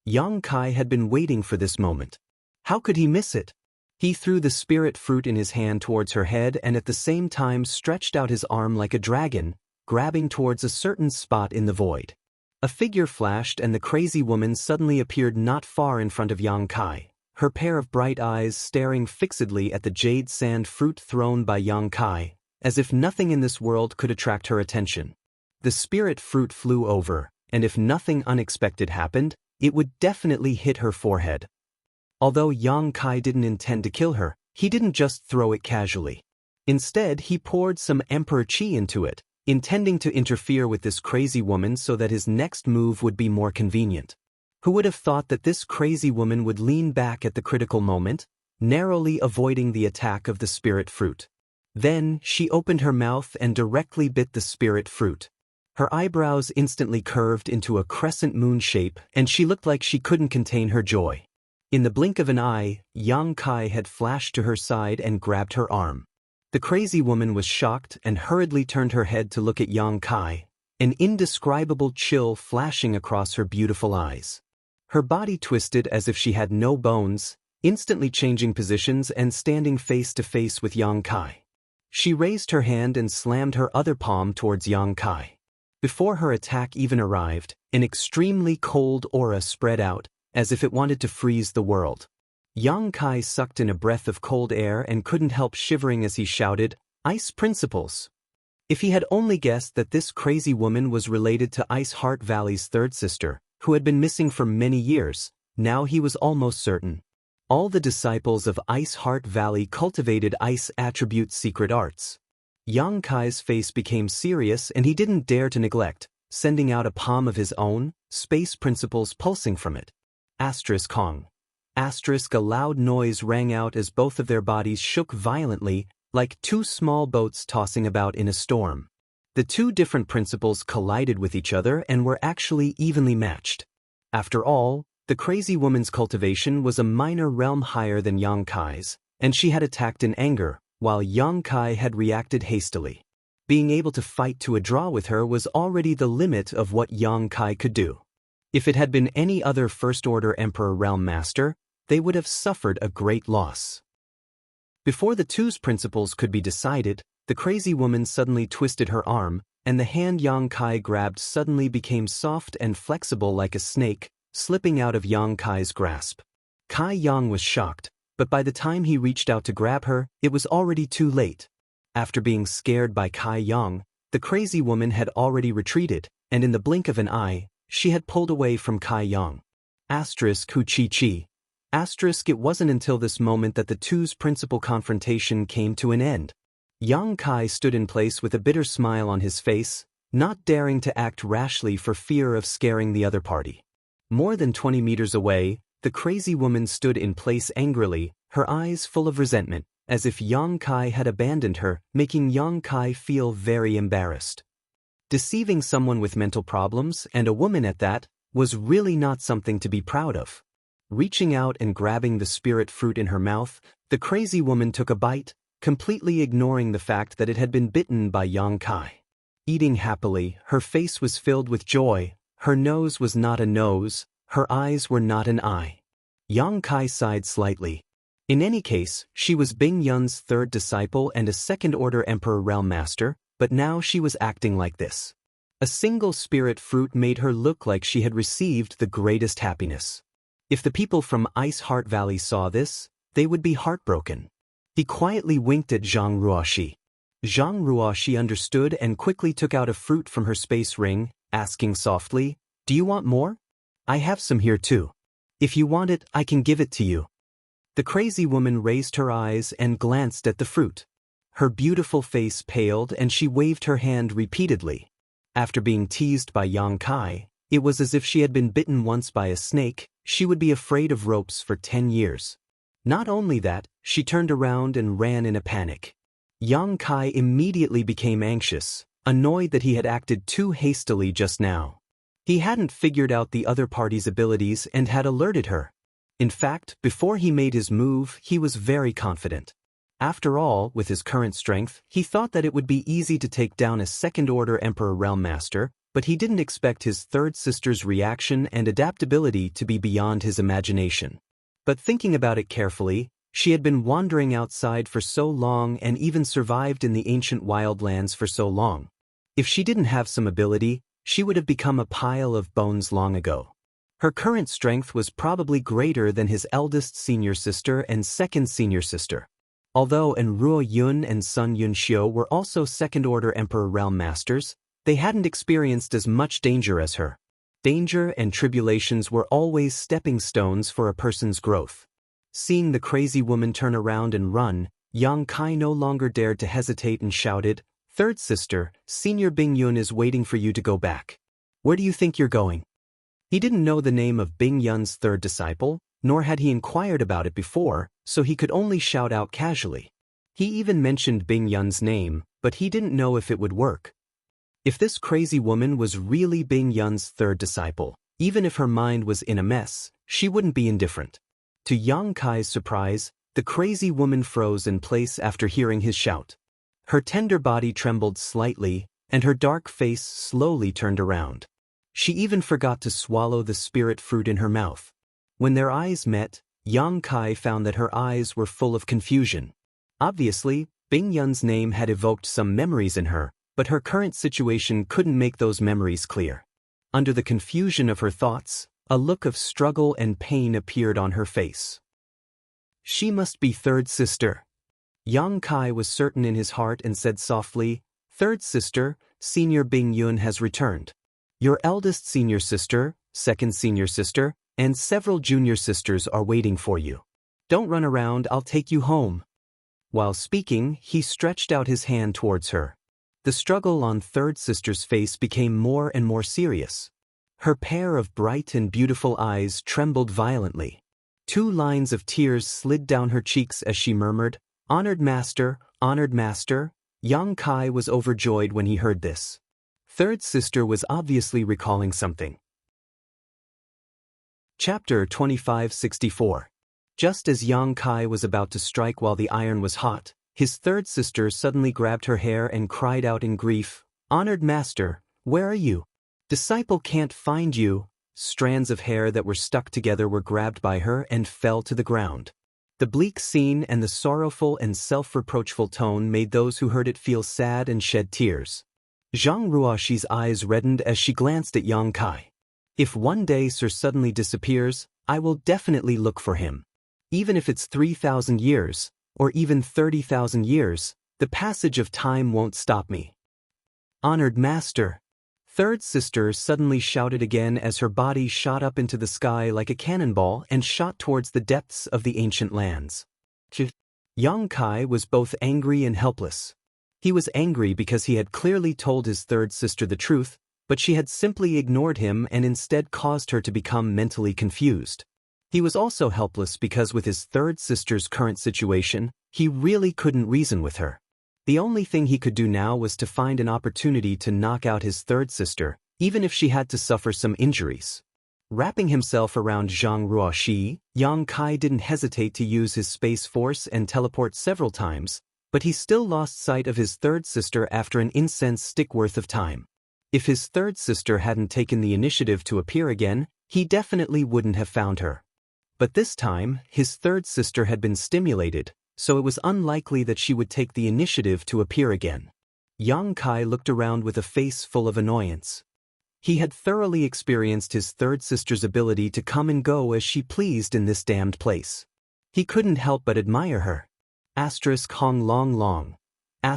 S1: Xianxia had been waiting for this moment. How could he miss it? He threw the spirit fruit in his hand towards her head and at the same time stretched out his arm like a dragon, grabbing towards a certain spot in the void. A figure flashed and the crazy woman suddenly appeared not far in front of Xianxia, her pair of bright eyes staring fixedly at the jade sand fruit thrown by Xianxia, as if nothing in this world could attract her attention. The spirit fruit flew over, and if nothing unexpected happened, it would definitely hit her forehead. Although Xianxia didn't intend to kill her, he didn't just throw it casually. Instead, he poured some emperor chi into it, intending to interfere with this crazy woman so that his next move would be more convenient. Who would have thought that this crazy woman would lean back at the critical moment, narrowly avoiding the attack of the spirit fruit? Then, she opened her mouth and directly bit the spirit fruit. Her eyebrows instantly curved into a crescent moon shape and she looked like she couldn't contain her joy. In the blink of an eye, Xianxia had flashed to her side and grabbed her arm. The crazy woman was shocked and hurriedly turned her head to look at Xianxia, an indescribable chill flashing across her beautiful eyes. Her body twisted as if she had no bones, instantly changing positions and standing face to face with Xianxia. She raised her hand and slammed her other palm towards Xianxia. Before her attack even arrived, an extremely cold aura spread out, as if it wanted to freeze the world. Xianxia sucked in a breath of cold air and couldn't help shivering as he shouted, "Ice Principles!" If he had only guessed that this crazy woman was related to Ice Heart Valley's third sister, who had been missing for many years, now he was almost certain. All the disciples of Ice Heart Valley cultivated ice attribute secret arts. Xianxia's face became serious and he didn't dare to neglect, sending out a palm of his own, space principles pulsing from it. Asterisk Kong. Asterisk a loud noise rang out as both of their bodies shook violently, like two small boats tossing about in a storm. The two different principles collided with each other and were actually evenly matched. After all, The crazy woman's cultivation was a minor realm higher than Yang Kai's, and she had attacked in anger, while Yang Kai had reacted hastily. Being able to fight to a draw with her was already the limit of what Yang Kai could do. If it had been any other First-Order Emperor Realm Master, they would have suffered a great loss. Before the two's principles could be decided, the crazy woman suddenly twisted her arm, and the hand Yang Kai grabbed suddenly became soft and flexible like a snake, slipping out of Yang Kai's grasp. Kai Yang was shocked, but by the time he reached out to grab her, it was already too late. After being scared by Kai Yang, the crazy woman had already retreated, and in the blink of an eye, she had pulled away from Kai Yang. Hu chi chi. It wasn't until this moment that the two's principal confrontation came to an end. Yang Kai stood in place with a bitter smile on his face, not daring to act rashly for fear of scaring the other party. More than 20 meters away, the crazy woman stood in place angrily, her eyes full of resentment, as if Yang Kai had abandoned her, making Yang Kai feel very embarrassed. Deceiving someone with mental problems, and a woman at that, was really not something to be proud of. Reaching out and grabbing the spirit fruit in her mouth, the crazy woman took a bite, completely ignoring the fact that it had been bitten by Yang Kai. Eating happily, her face was filled with joy, her nose was not a nose, her eyes were not an eye. Yang Kai sighed slightly. In any case, she was Bing Yun's third disciple and a second-order Emperor Realm Master, but now she was acting like this. A single spirit fruit made her look like she had received the greatest happiness. If the people from Ice Heart Valley saw this, they would be heartbroken. He quietly winked at Zhang Ruoxi. Zhang Ruoxi understood and quickly took out a fruit from her space ring, asking softly, "Do you want more? I have some here too. If you want it, I can give it to you." The crazy woman raised her eyes and glanced at the fruit. Her beautiful face paled and she waved her hand repeatedly. After being teased by Yang Kai, it was as if she had been bitten once by a snake. She would be afraid of ropes for 10 years. Not only that, she turned around and ran in a panic. Yang Kai immediately became anxious, annoyed that he had acted too hastily just now. He hadn't figured out the other party's abilities and had alerted her. In fact, before he made his move, he was very confident. After all, with his current strength, he thought that it would be easy to take down a second-order Emperor Realm Master, but he didn't expect his third sister's reaction and adaptability to be beyond his imagination. But thinking about it carefully, she had been wandering outside for so long and even survived in the ancient wildlands for so long. If she didn't have some ability, she would have become a pile of bones long ago. Her current strength was probably greater than his eldest senior sister and second senior sister. Although Enruo Yun and Sun Yunxiu were also second-order Emperor Realm Masters, they hadn't experienced as much danger as her. Danger and tribulations were always stepping stones for a person's growth. Seeing the crazy woman turn around and run, Yang Kai no longer dared to hesitate and shouted, "Third sister, Senior Bing Yun is waiting for you to go back. Where do you think you're going?" He didn't know the name of Bing Yun's third disciple, nor had he inquired about it before, so he could only shout out casually. He even mentioned Bing Yun's name, but he didn't know if it would work. If this crazy woman was really Bing Yun's third disciple, even if her mind was in a mess, she wouldn't be indifferent. To Yang Kai's surprise, the crazy woman froze in place after hearing his shout. Her tender body trembled slightly, and her dark face slowly turned around. She even forgot to swallow the spirit fruit in her mouth. When their eyes met, Yang Kai found that her eyes were full of confusion. Obviously, Bing Yun's name had evoked some memories in her, but her current situation couldn't make those memories clear. Under the confusion of her thoughts, a look of struggle and pain appeared on her face. She must be third sister. Yang Kai was certain in his heart and said softly, "Third sister, Senior Bing Yun has returned. Your eldest senior sister, second senior sister, and several junior sisters are waiting for you. Don't run around, I'll take you home." While speaking, he stretched out his hand towards her. The struggle on third sister's face became more and more serious. Her pair of bright and beautiful eyes trembled violently. 2 lines of tears slid down her cheeks as she murmured, "Honored master, honored master." Yang Kai was overjoyed when he heard this. Third sister was obviously recalling something. Chapter 2564. Just as Yang Kai was about to strike while the iron was hot, his third sister suddenly grabbed her hair and cried out in grief, "Honored master, where are you? Disciple can't find you." Strands of hair that were stuck together were grabbed by her and fell to the ground. The bleak scene and the sorrowful and self-reproachful tone made those who heard it feel sad and shed tears. Zhang Ruoxi's eyes reddened as she glanced at Yang Kai. If one day Sir suddenly disappears, I will definitely look for him. Even if it's 3,000 years, or even 30,000 years, the passage of time won't stop me. Honored master. Third sister suddenly shouted again as her body shot up into the sky like a cannonball and shot towards the depths of the ancient lands. Yang Kai was both angry and helpless. He was angry because he had clearly told his third sister the truth, but she had simply ignored him and instead caused her to become mentally confused. He was also helpless because with his third sister's current situation, he really couldn't reason with her. The only thing he could do now was to find an opportunity to knock out his third sister, even if she had to suffer some injuries. Wrapping himself around Zhang Ruoxi, Yang Kai didn't hesitate to use his space force and teleport several times, but he still lost sight of his third sister after an incense stick worth of time. If his third sister hadn't taken the initiative to appear again, he definitely wouldn't have found her. But this time, his third sister had been stimulated, so it was unlikely that she would take the initiative to appear again. Yang Kai looked around with a face full of annoyance. He had thoroughly experienced his third sister's ability to come and go as she pleased in this damned place. He couldn't help but admire her. Hong long long. A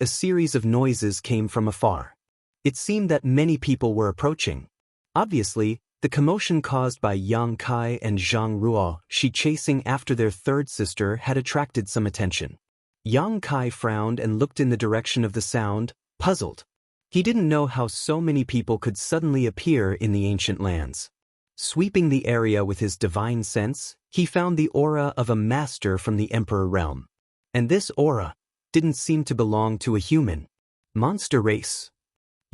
S1: series of noises came from afar. It seemed that many people were approaching. Obviously, the commotion caused by Yang Kai and Zhang Ruoxi chasing after their third sister had attracted some attention. Yang Kai frowned and looked in the direction of the sound, puzzled. He didn't know how so many people could suddenly appear in the ancient lands. Sweeping the area with his divine sense, he found the aura of a master from the Emperor realm. And this aura didn't seem to belong to a human. Monster race.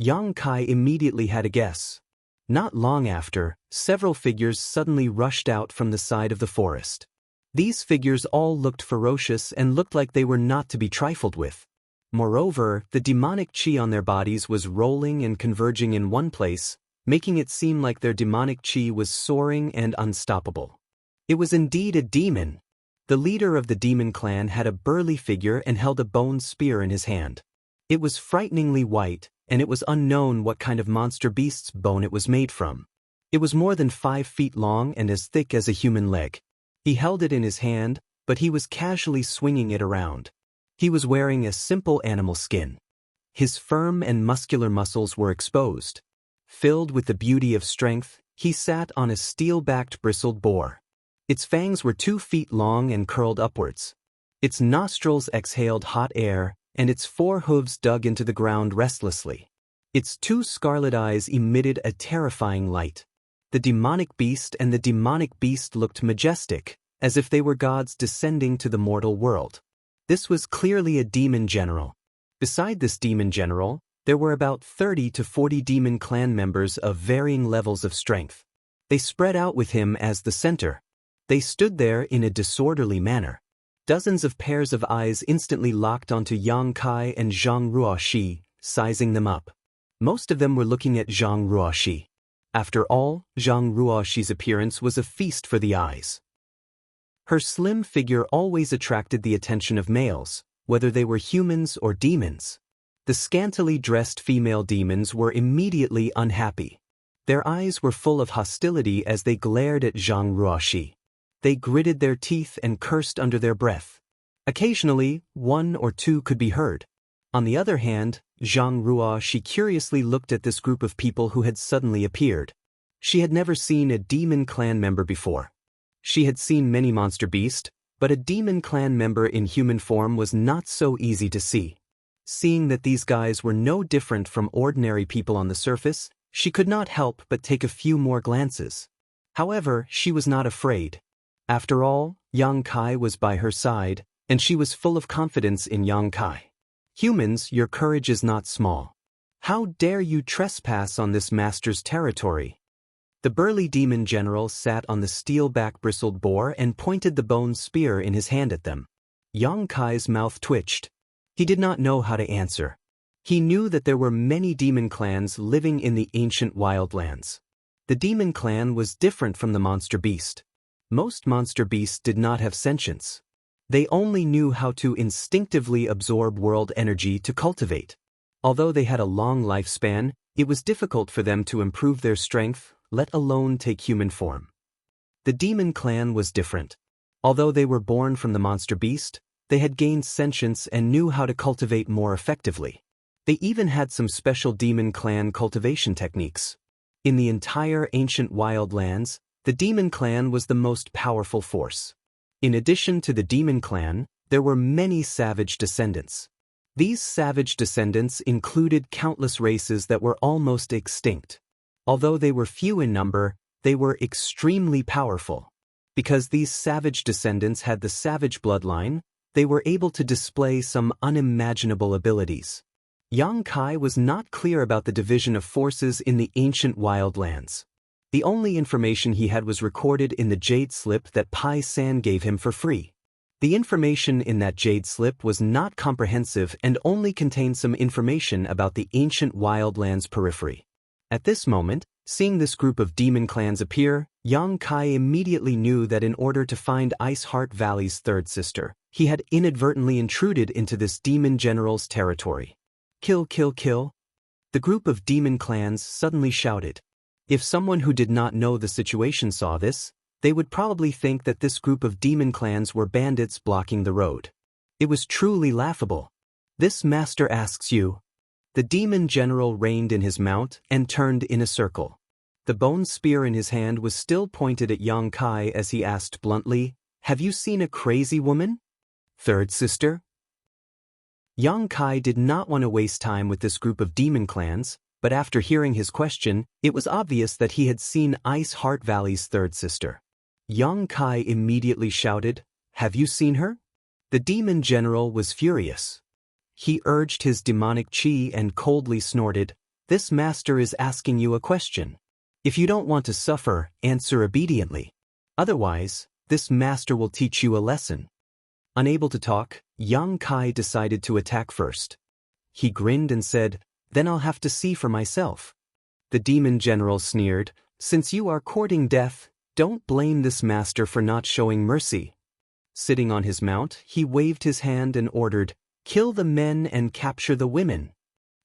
S1: Yang Kai immediately had a guess. Not long after, several figures suddenly rushed out from the side of the forest. These figures all looked ferocious and looked like they were not to be trifled with. Moreover, the demonic chi on their bodies was rolling and converging in one place, making it seem like their demonic chi was soaring and unstoppable. It was indeed a demon. The leader of the demon clan had a burly figure and held a bone spear in his hand. It was frighteningly white, and it was unknown what kind of monster beast's bone it was made from. It was more than 5 feet long and as thick as a human leg. He held it in his hand, but he was casually swinging it around. He was wearing a simple animal skin. His firm and muscular muscles were exposed. Filled with the beauty of strength, he sat on a steel-backed bristled boar. Its fangs were 2 feet long and curled upwards. Its nostrils exhaled hot air, and its 4 hooves dug into the ground restlessly. Its 2 scarlet eyes emitted a terrifying light. The demonic beast and the demonic beast looked majestic, as if they were gods descending to the mortal world. This was clearly a demon general. Beside this demon general, there were about 30 to 40 demon clan members of varying levels of strength. They spread out with him as the center. They stood there in a disorderly manner. Dozens of pairs of eyes instantly locked onto Yang Kai and Zhang Ruoxi, sizing them up. Most of them were looking at Zhang Ruoxi. After all, Zhang Ruoxi's appearance was a feast for the eyes. Her slim figure always attracted the attention of males, whether they were humans or demons. The scantily dressed female demons were immediately unhappy. Their eyes were full of hostility as they glared at Zhang Ruoxi. They gritted their teeth and cursed under their breath. Occasionally, 1 or 2 could be heard. On the other hand, Zhang Ruoxi curiously looked at this group of people who had suddenly appeared. She had never seen a demon clan member before. She had seen many monster beasts, but a demon clan member in human form was not so easy to see. Seeing that these guys were no different from ordinary people on the surface, she could not help but take a few more glances. However, she was not afraid. After all, Yang Kai was by her side, and she was full of confidence in Yang Kai. Humans, your courage is not small. How dare you trespass on this master's territory? The burly demon general sat on the steel-back bristled boar and pointed the bone spear in his hand at them. Yang Kai's mouth twitched. He did not know how to answer. He knew that there were many demon clans living in the ancient wildlands. The demon clan was different from the monster beast. Most monster beasts did not have sentience. They only knew how to instinctively absorb world energy to cultivate. Although they had a long lifespan, it was difficult for them to improve their strength, let alone take human form. The demon clan was different. Although they were born from the monster beast, they had gained sentience and knew how to cultivate more effectively. They even had some special demon clan cultivation techniques. In the entire ancient wildlands, the demon clan was the most powerful force. In addition to the demon clan, there were many savage descendants. These savage descendants included countless races that were almost extinct. Although they were few in number, they were extremely powerful. Because these savage descendants had the savage bloodline, they were able to display some unimaginable abilities. Yang Kai was not clear about the division of forces in the ancient wildlands. The only information he had was recorded in the jade slip that Pai San gave him for free. The information in that jade slip was not comprehensive and only contained some information about the ancient wildlands periphery. At this moment, seeing this group of demon clans appear, Yang Kai immediately knew that in order to find Ice Heart Valley's third sister, he had inadvertently intruded into this demon general's territory. Kill, kill, kill. The group of demon clans suddenly shouted. If someone who did not know the situation saw this, they would probably think that this group of demon clans were bandits blocking the road. It was truly laughable. This master asks you. The demon general reined in his mount and turned in a circle. The bone spear in his hand was still pointed at Yang Kai as he asked bluntly, "Have you seen a crazy woman? Third sister?" Yang Kai did not want to waste time with this group of demon clans, but after hearing his question, it was obvious that he had seen Ice Heart Valley's third sister. Yang Kai immediately shouted, "Have you seen her?" The demon general was furious. He urged his demonic chi and coldly snorted, "This master is asking you a question. If you don't want to suffer, answer obediently. Otherwise, this master will teach you a lesson." Unable to talk, Yang Kai decided to attack first. He grinned and said, "Then I'll have to see for myself." The demon general sneered, "Since you are courting death, don't blame this master for not showing mercy." Sitting on his mount, he waved his hand and ordered, "Kill the men and capture the women."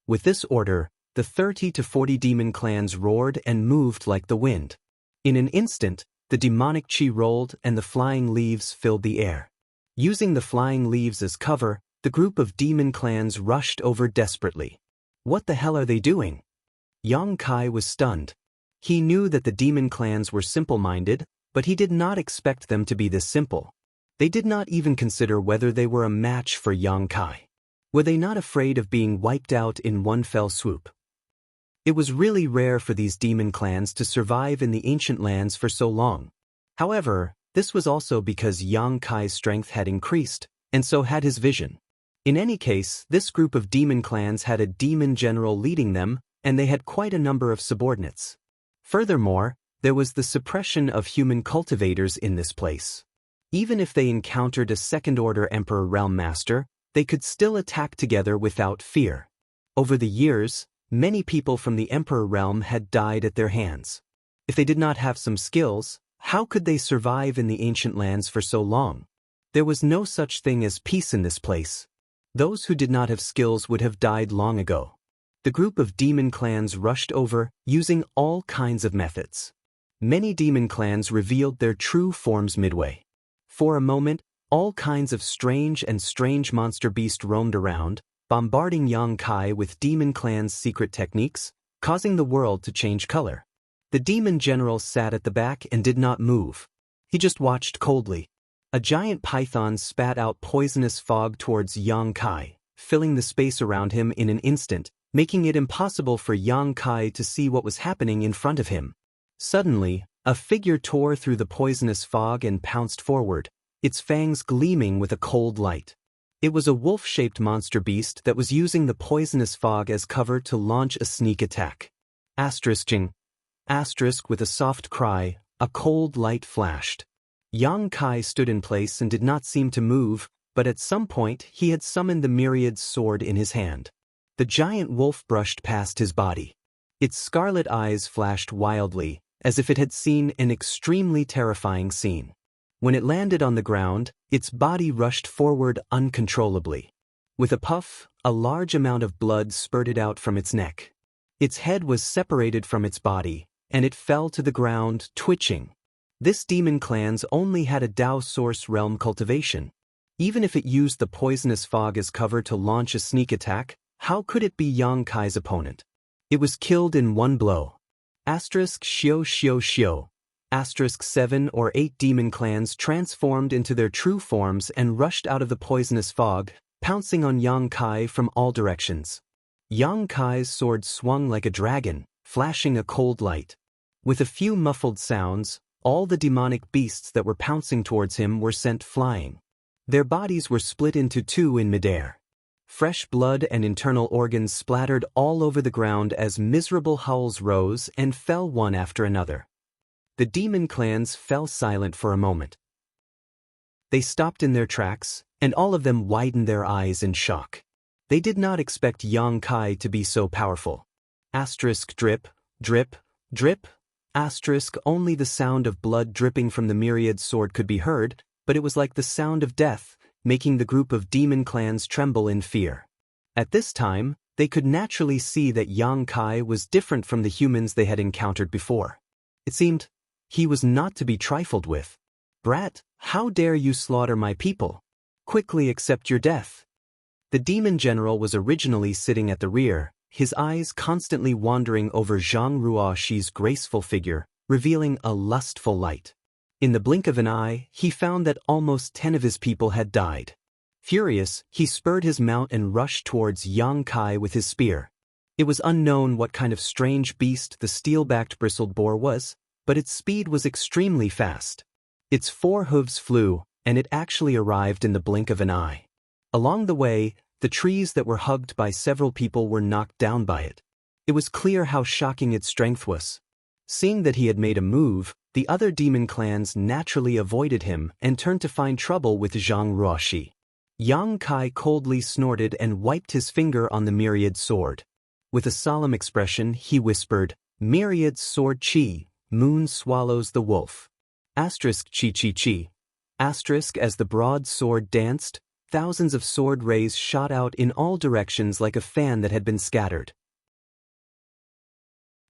S1: With this order, the 30 to 40 demon clans roared and moved like the wind. In an instant, the demonic chi rolled and the flying leaves filled the air. Using the flying leaves as cover, the group of demon clans rushed over desperately. What the hell are they doing? Yang Kai was stunned. He knew that the demon clans were simple-minded, but he did not expect them to be this simple. They did not even consider whether they were a match for Yang Kai. Were they not afraid of being wiped out in one fell swoop? It was really rare for these demon clans to survive in the ancient lands for so long. However, this was also because Yang Kai's strength had increased, and so had his vision. In any case, this group of demon clans had a demon general leading them, and they had quite a number of subordinates. Furthermore, there was the suppression of human cultivators in this place. Even if they encountered a second-order Emperor Realm Master, they could still attack together without fear. Over the years, many people from the Emperor Realm had died at their hands. If they did not have some skills, how could they survive in the ancient lands for so long? There was no such thing as peace in this place. Those who did not have skills would have died long ago. The group of demon clans rushed over, using all kinds of methods. Many demon clans revealed their true forms midway. For a moment, all kinds of strange monster beasts roamed around, bombarding Yang Kai with demon clan's secret techniques, causing the world to change color. The demon general sat at the back and did not move. He just watched coldly. A giant python spat out poisonous fog towards Yang Kai, filling the space around him in an instant, making it impossible for Yang Kai to see what was happening in front of him. Suddenly, a figure tore through the poisonous fog and pounced forward, its fangs gleaming with a cold light. It was a wolf-shaped monster beast that was using the poisonous fog as cover to launch a sneak attack. Asterisk. Asterisk with a soft cry, a cold light flashed. Yang Kai stood in place and did not seem to move, but at some point he had summoned the myriad sword in his hand. The giant wolf brushed past his body. Its scarlet eyes flashed wildly, as if it had seen an extremely terrifying scene. When it landed on the ground, its body rushed forward uncontrollably. With a puff, a large amount of blood spurted out from its neck. Its head was separated from its body, and it fell to the ground, twitching. This demon clan's only had a Dao source realm cultivation. Even if it used the poisonous fog as cover to launch a sneak attack, how could it be Yang Kai's opponent? It was killed in one blow. Asterisk Xiao Xiao Xiao. Asterisk 7 or 8 demon clans transformed into their true forms and rushed out of the poisonous fog, pouncing on Yang Kai from all directions. Yang Kai's sword swung like a dragon, flashing a cold light. With a few muffled sounds, all the demonic beasts that were pouncing towards him were sent flying. Their bodies were split into two in midair. Fresh blood and internal organs splattered all over the ground as miserable howls rose and fell one after another. The demon clans fell silent for a moment. They stopped in their tracks, and all of them widened their eyes in shock. They did not expect Yang Kai to be so powerful. Asterisk drip, drip, drip. Asterisk only the sound of blood dripping from the myriad sword could be heard, but it was like the sound of death, making the group of demon clans tremble in fear. At this time, they could naturally see that Yang Kai was different from the humans they had encountered before. It seemed he was not to be trifled with. "Brat, how dare you slaughter my people? Quickly accept your death." The demon general was originally sitting at the rear, his eyes constantly wandering over Zhang Ruoxi's graceful figure, revealing a lustful light. In the blink of an eye, he found that almost 10 of his people had died. Furious, he spurred his mount and rushed towards Yang Kai with his spear. It was unknown what kind of strange beast the steel-backed bristled boar was, but its speed was extremely fast. Its 4 hooves flew, and it actually arrived in the blink of an eye. Along the way, the trees that were hugged by several people were knocked down by it. It was clear how shocking its strength was. Seeing that he had made a move, the other demon clans naturally avoided him and turned to find trouble with Zhang Ruoxi. Yang Kai coldly snorted and wiped his finger on the myriad sword. With a solemn expression, he whispered, "Myriad sword chi, moon swallows the wolf." Asterisk chi chi chi. Asterisk as the broad sword danced, thousands of sword rays shot out in all directions like a fan that had been scattered.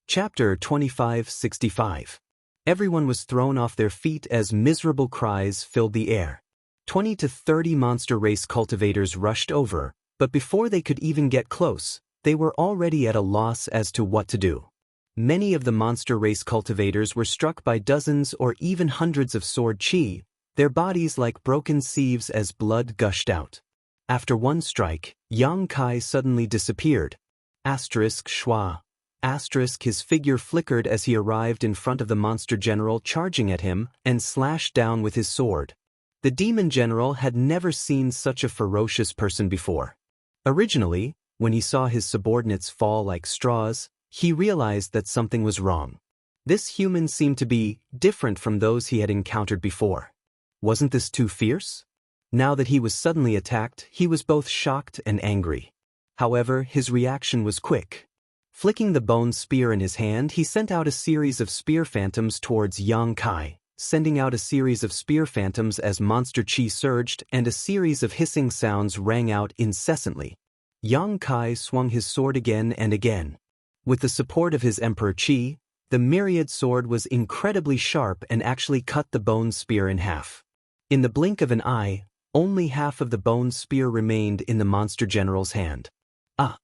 S1: Chapter 2565. Everyone was thrown off their feet as miserable cries filled the air. 20 to 30 monster race cultivators rushed over, but before they could even get close, they were already at a loss as to what to do. Many of the monster race cultivators were struck by dozens or even hundreds of sword chi, their bodies like broken sieves as blood gushed out. After one strike, Yang Kai suddenly disappeared. Asterisk schwa. Asterisk his figure flickered as he arrived in front of the monster general charging at him and slashed down with his sword. The demon general had never seen such a ferocious person before. Originally, when he saw his subordinates fall like straws, he realized that something was wrong. This human seemed to be different from those he had encountered before. Wasn't this too fierce? Now that he was suddenly attacked, he was both shocked and angry. However, his reaction was quick. Flicking the bone spear in his hand, he sent out a series of spear phantoms towards Yang Kai, sending out a series of spear phantoms as monster chi surged and a series of hissing sounds rang out incessantly. Yang Kai swung his sword again and again. With the support of his Emperor Chi, the myriad sword was incredibly sharp and actually cut the bone spear in half. In the blink of an eye, only half of the bone spear remained in the monster general's hand. Ah!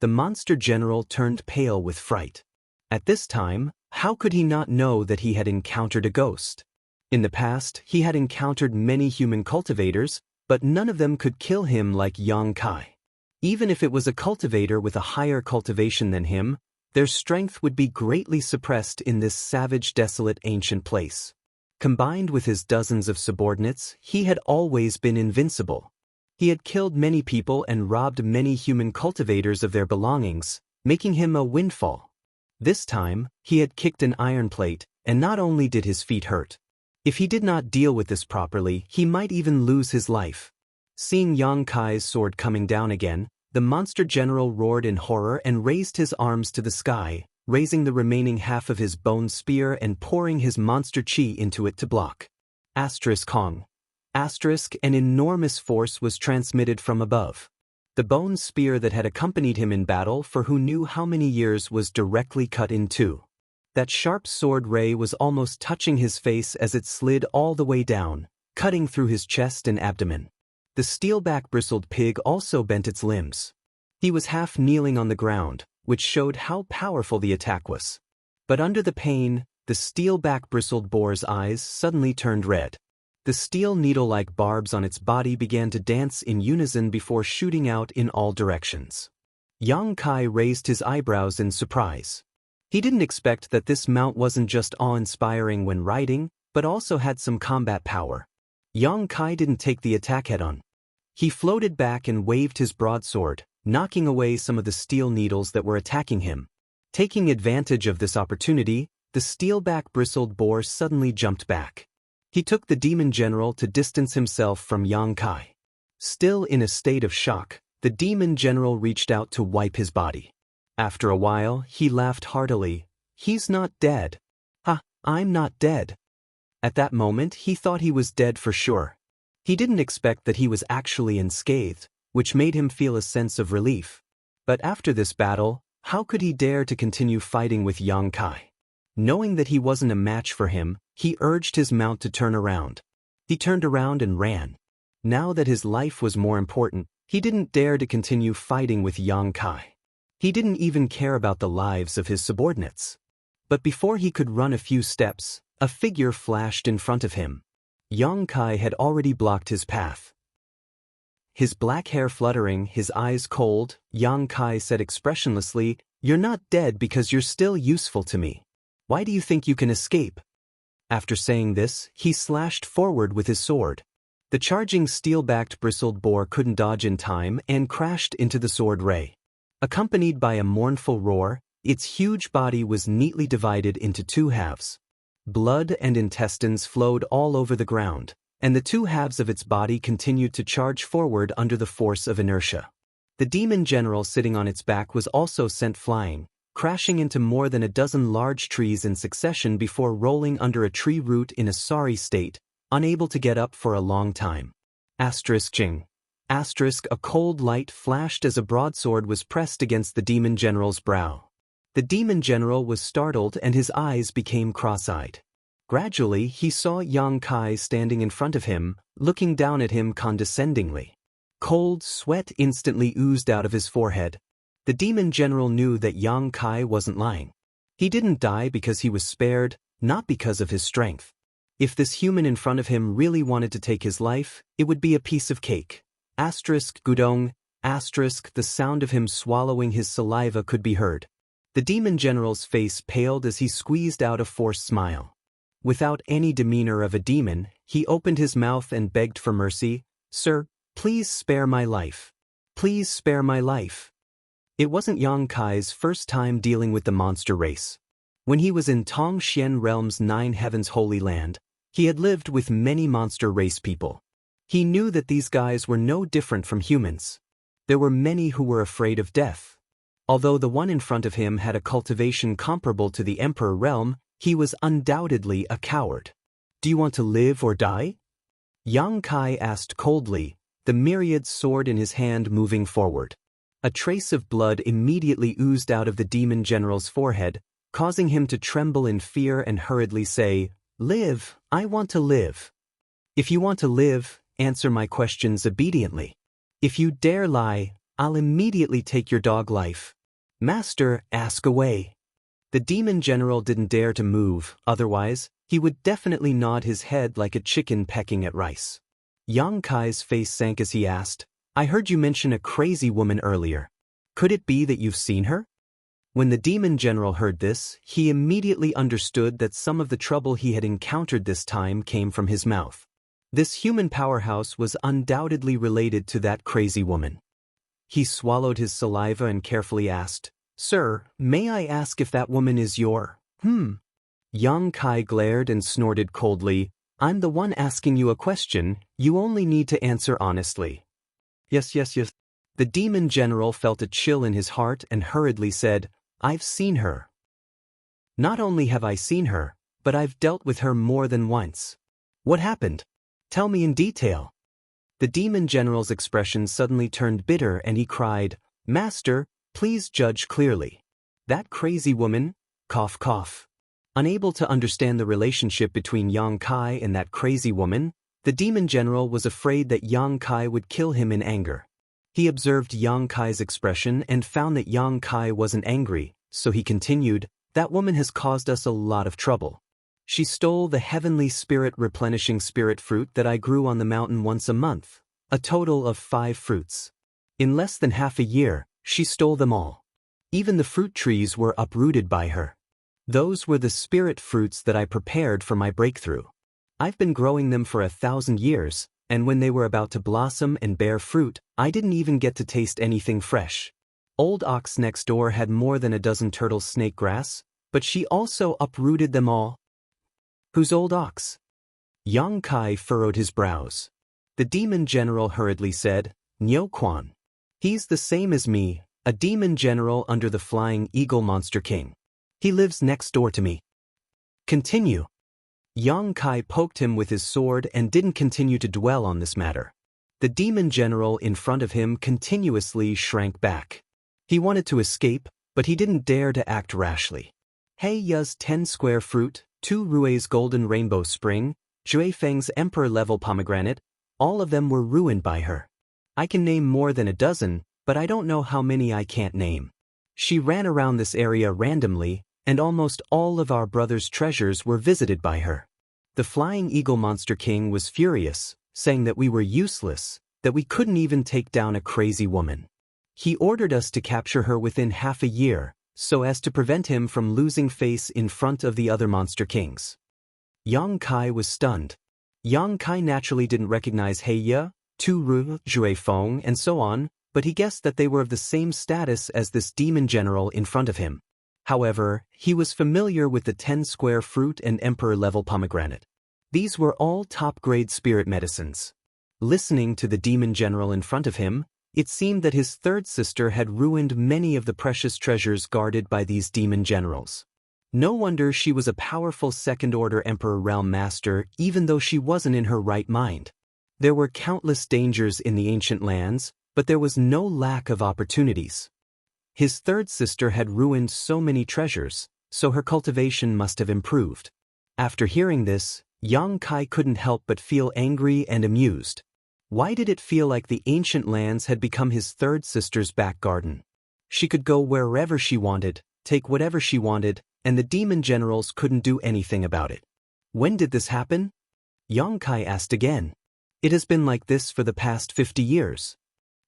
S1: The monster general turned pale with fright. At this time, how could he not know that he had encountered a ghost? In the past, he had encountered many human cultivators, but none of them could kill him like Yang Kai. Even if it was a cultivator with a higher cultivation than him, their strength would be greatly suppressed in this savage, desolate, ancient place. Combined with his dozens of subordinates, he had always been invincible. He had killed many people and robbed many human cultivators of their belongings, making him a windfall. This time, he had kicked an iron plate, and not only did his feet hurt. If he did not deal with this properly, he might even lose his life. Seeing Yang Kai's sword coming down again, the monster general roared in horror and raised his arms to the sky, raising the remaining half of his bone spear and pouring his monster chi into it to block. Kong. An enormous force was transmitted from above. The bone spear that had accompanied him in battle for who knew how many years was directly cut in two. That sharp sword ray was almost touching his face as it slid all the way down, cutting through his chest and abdomen. The steelback bristled pig also bent its limbs. He was half kneeling on the ground, which showed how powerful the attack was. But under the pain, the steelback bristled boar's eyes suddenly turned red. The steel needle-like barbs on its body began to dance in unison before shooting out in all directions. Yang Kai raised his eyebrows in surprise. He didn't expect that this mount wasn't just awe-inspiring when riding, but also had some combat power. Yang Kai didn't take the attack head-on. He floated back and waved his broadsword, knocking away some of the steel needles that were attacking him. Taking advantage of this opportunity, the steelback bristled boar suddenly jumped back. He took the demon general to distance himself from Yang Kai. Still in a state of shock, the demon general reached out to wipe his body. After a while, he laughed heartily. "He's not dead." "Ha, I'm not dead." At that moment, he thought he was dead for sure. He didn't expect that he was actually unscathed, which made him feel a sense of relief. But after this battle, how could he dare to continue fighting with Yang Kai? Knowing that he wasn't a match for him, he urged his mount to turn around. He turned around and ran. Now that his life was more important, he didn't dare to continue fighting with Yang Kai. He didn't even care about the lives of his subordinates. But before he could run a few steps, a figure flashed in front of him. Yang Kai had already blocked his path. His black hair fluttering, his eyes cold, Yang Kai said expressionlessly, "You're not dead because you're still useful to me. Why do you think you can escape?" After saying this, he slashed forward with his sword. The charging steel-backed bristled boar couldn't dodge in time and crashed into the sword ray. Accompanied by a mournful roar, its huge body was neatly divided into two halves. Blood and intestines flowed all over the ground, and the two halves of its body continued to charge forward under the force of inertia. The demon general sitting on its back was also sent flying, crashing into more than a dozen large trees in succession before rolling under a tree root in a sorry state, unable to get up for a long time. Jing. A cold light flashed as a broadsword was pressed against the demon general's brow. The demon general was startled and his eyes became cross-eyed. Gradually, he saw Yang Kai standing in front of him, looking down at him condescendingly. Cold sweat instantly oozed out of his forehead. The demon general knew that Yang Kai wasn't lying. He didn't die because he was spared, not because of his strength. If this human in front of him really wanted to take his life, it would be a piece of cake. Gudong, the sound of him swallowing his saliva could be heard. The demon general's face paled as he squeezed out a forced smile. Without any demeanor of a demon, he opened his mouth and begged for mercy. "Sir, please spare my life. Please spare my life." It wasn't Yang Kai's first time dealing with the monster race. When he was in Tongxian Realm's Nine Heavens Holy Land, he had lived with many monster race people. He knew that these guys were no different from humans. There were many who were afraid of death. Although the one in front of him had a cultivation comparable to the Emperor realm, he was undoubtedly a coward. "Do you want to live or die?" Yang Kai asked coldly, the myriad sword in his hand moving forward. A trace of blood immediately oozed out of the demon general's forehead, causing him to tremble in fear and hurriedly say, "Live, I want to live." "If you want to live, answer my questions obediently. If you dare lie, I'll immediately take your dog life." "Master, ask away." The demon general didn't dare to move, otherwise, he would definitely nod his head like a chicken pecking at rice. Yang Kai's face sank as he asked, "I heard you mention a crazy woman earlier. Could it be that you've seen her?" When the demon general heard this, he immediately understood that some of the trouble he had encountered this time came from his mouth. This human powerhouse was undoubtedly related to that crazy woman. He swallowed his saliva and carefully asked, Sir, may I ask if that woman is your, Yang Kai glared and snorted coldly. I'm the one asking you a question, you only need to answer honestly. Yes. The demon general felt a chill in his heart and hurriedly said, I've seen her. Not only have I seen her, but I've dealt with her more than once. What happened? Tell me in detail. The demon general's expression suddenly turned bitter and he cried, Master, please judge clearly. That crazy woman, cough cough. Unable to understand the relationship between Yang Kai and that crazy woman, the demon general was afraid that Yang Kai would kill him in anger. He observed Yang Kai's expression and found that Yang Kai wasn't angry, so he continued, That woman has caused us a lot of trouble. She stole the heavenly spirit replenishing spirit fruit that I grew on the mountain once a month, a total of 5 fruits. In less than half a year, she stole them all. Even the fruit trees were uprooted by her. Those were the spirit fruits that I prepared for my breakthrough. I've been growing them for 1,000 years, and when they were about to blossom and bear fruit, I didn't even get to taste anything fresh. Old Ox next door had more than a dozen turtles snake grass, but she also uprooted them all. Who's Old Ox? Yang Kai furrowed his brows. The demon general hurriedly said, Niu Quan. He's the same as me, a demon general under the Flying Eagle Monster King. He lives next door to me. Continue. Yang Kai poked him with his sword and didn't continue to dwell on this matter. The demon general in front of him continuously shrank back. He wanted to escape, but he didn't dare to act rashly. Hei Ya's 10 square fruit, 2 Rue's golden rainbow spring, Jue Feng's emperor-level pomegranate, all of them were ruined by her. I can name more than a dozen, but I don't know how many I can't name. She ran around this area randomly, and almost all of our brother's treasures were visited by her. The Flying Eagle Monster King was furious, saying that we were useless, that we couldn't even take down a crazy woman. He ordered us to capture her within half a year, so as to prevent him from losing face in front of the other Monster Kings. Yang Kai was stunned. Yang Kai naturally didn't recognize Hei Ya, Tu Ru, Jue Feng, and so on, but he guessed that they were of the same status as this demon general in front of him. However, he was familiar with the 10 square fruit and emperor-level pomegranate. These were all top-grade spirit medicines. Listening to the demon general in front of him, it seemed that his third sister had ruined many of the precious treasures guarded by these demon generals. No wonder she was a powerful second-order Emperor Realm Master even though she wasn't in her right mind. There were countless dangers in the ancient lands, but there was no lack of opportunities. His third sister had ruined so many treasures, so her cultivation must have improved. After hearing this, Yang Kai couldn't help but feel angry and amused. Why did it feel like the ancient lands had become his third sister's back garden? She could go wherever she wanted, take whatever she wanted, and the demon generals couldn't do anything about it. When did this happen? Yang Kai asked again. It has been like this for the past 50 years.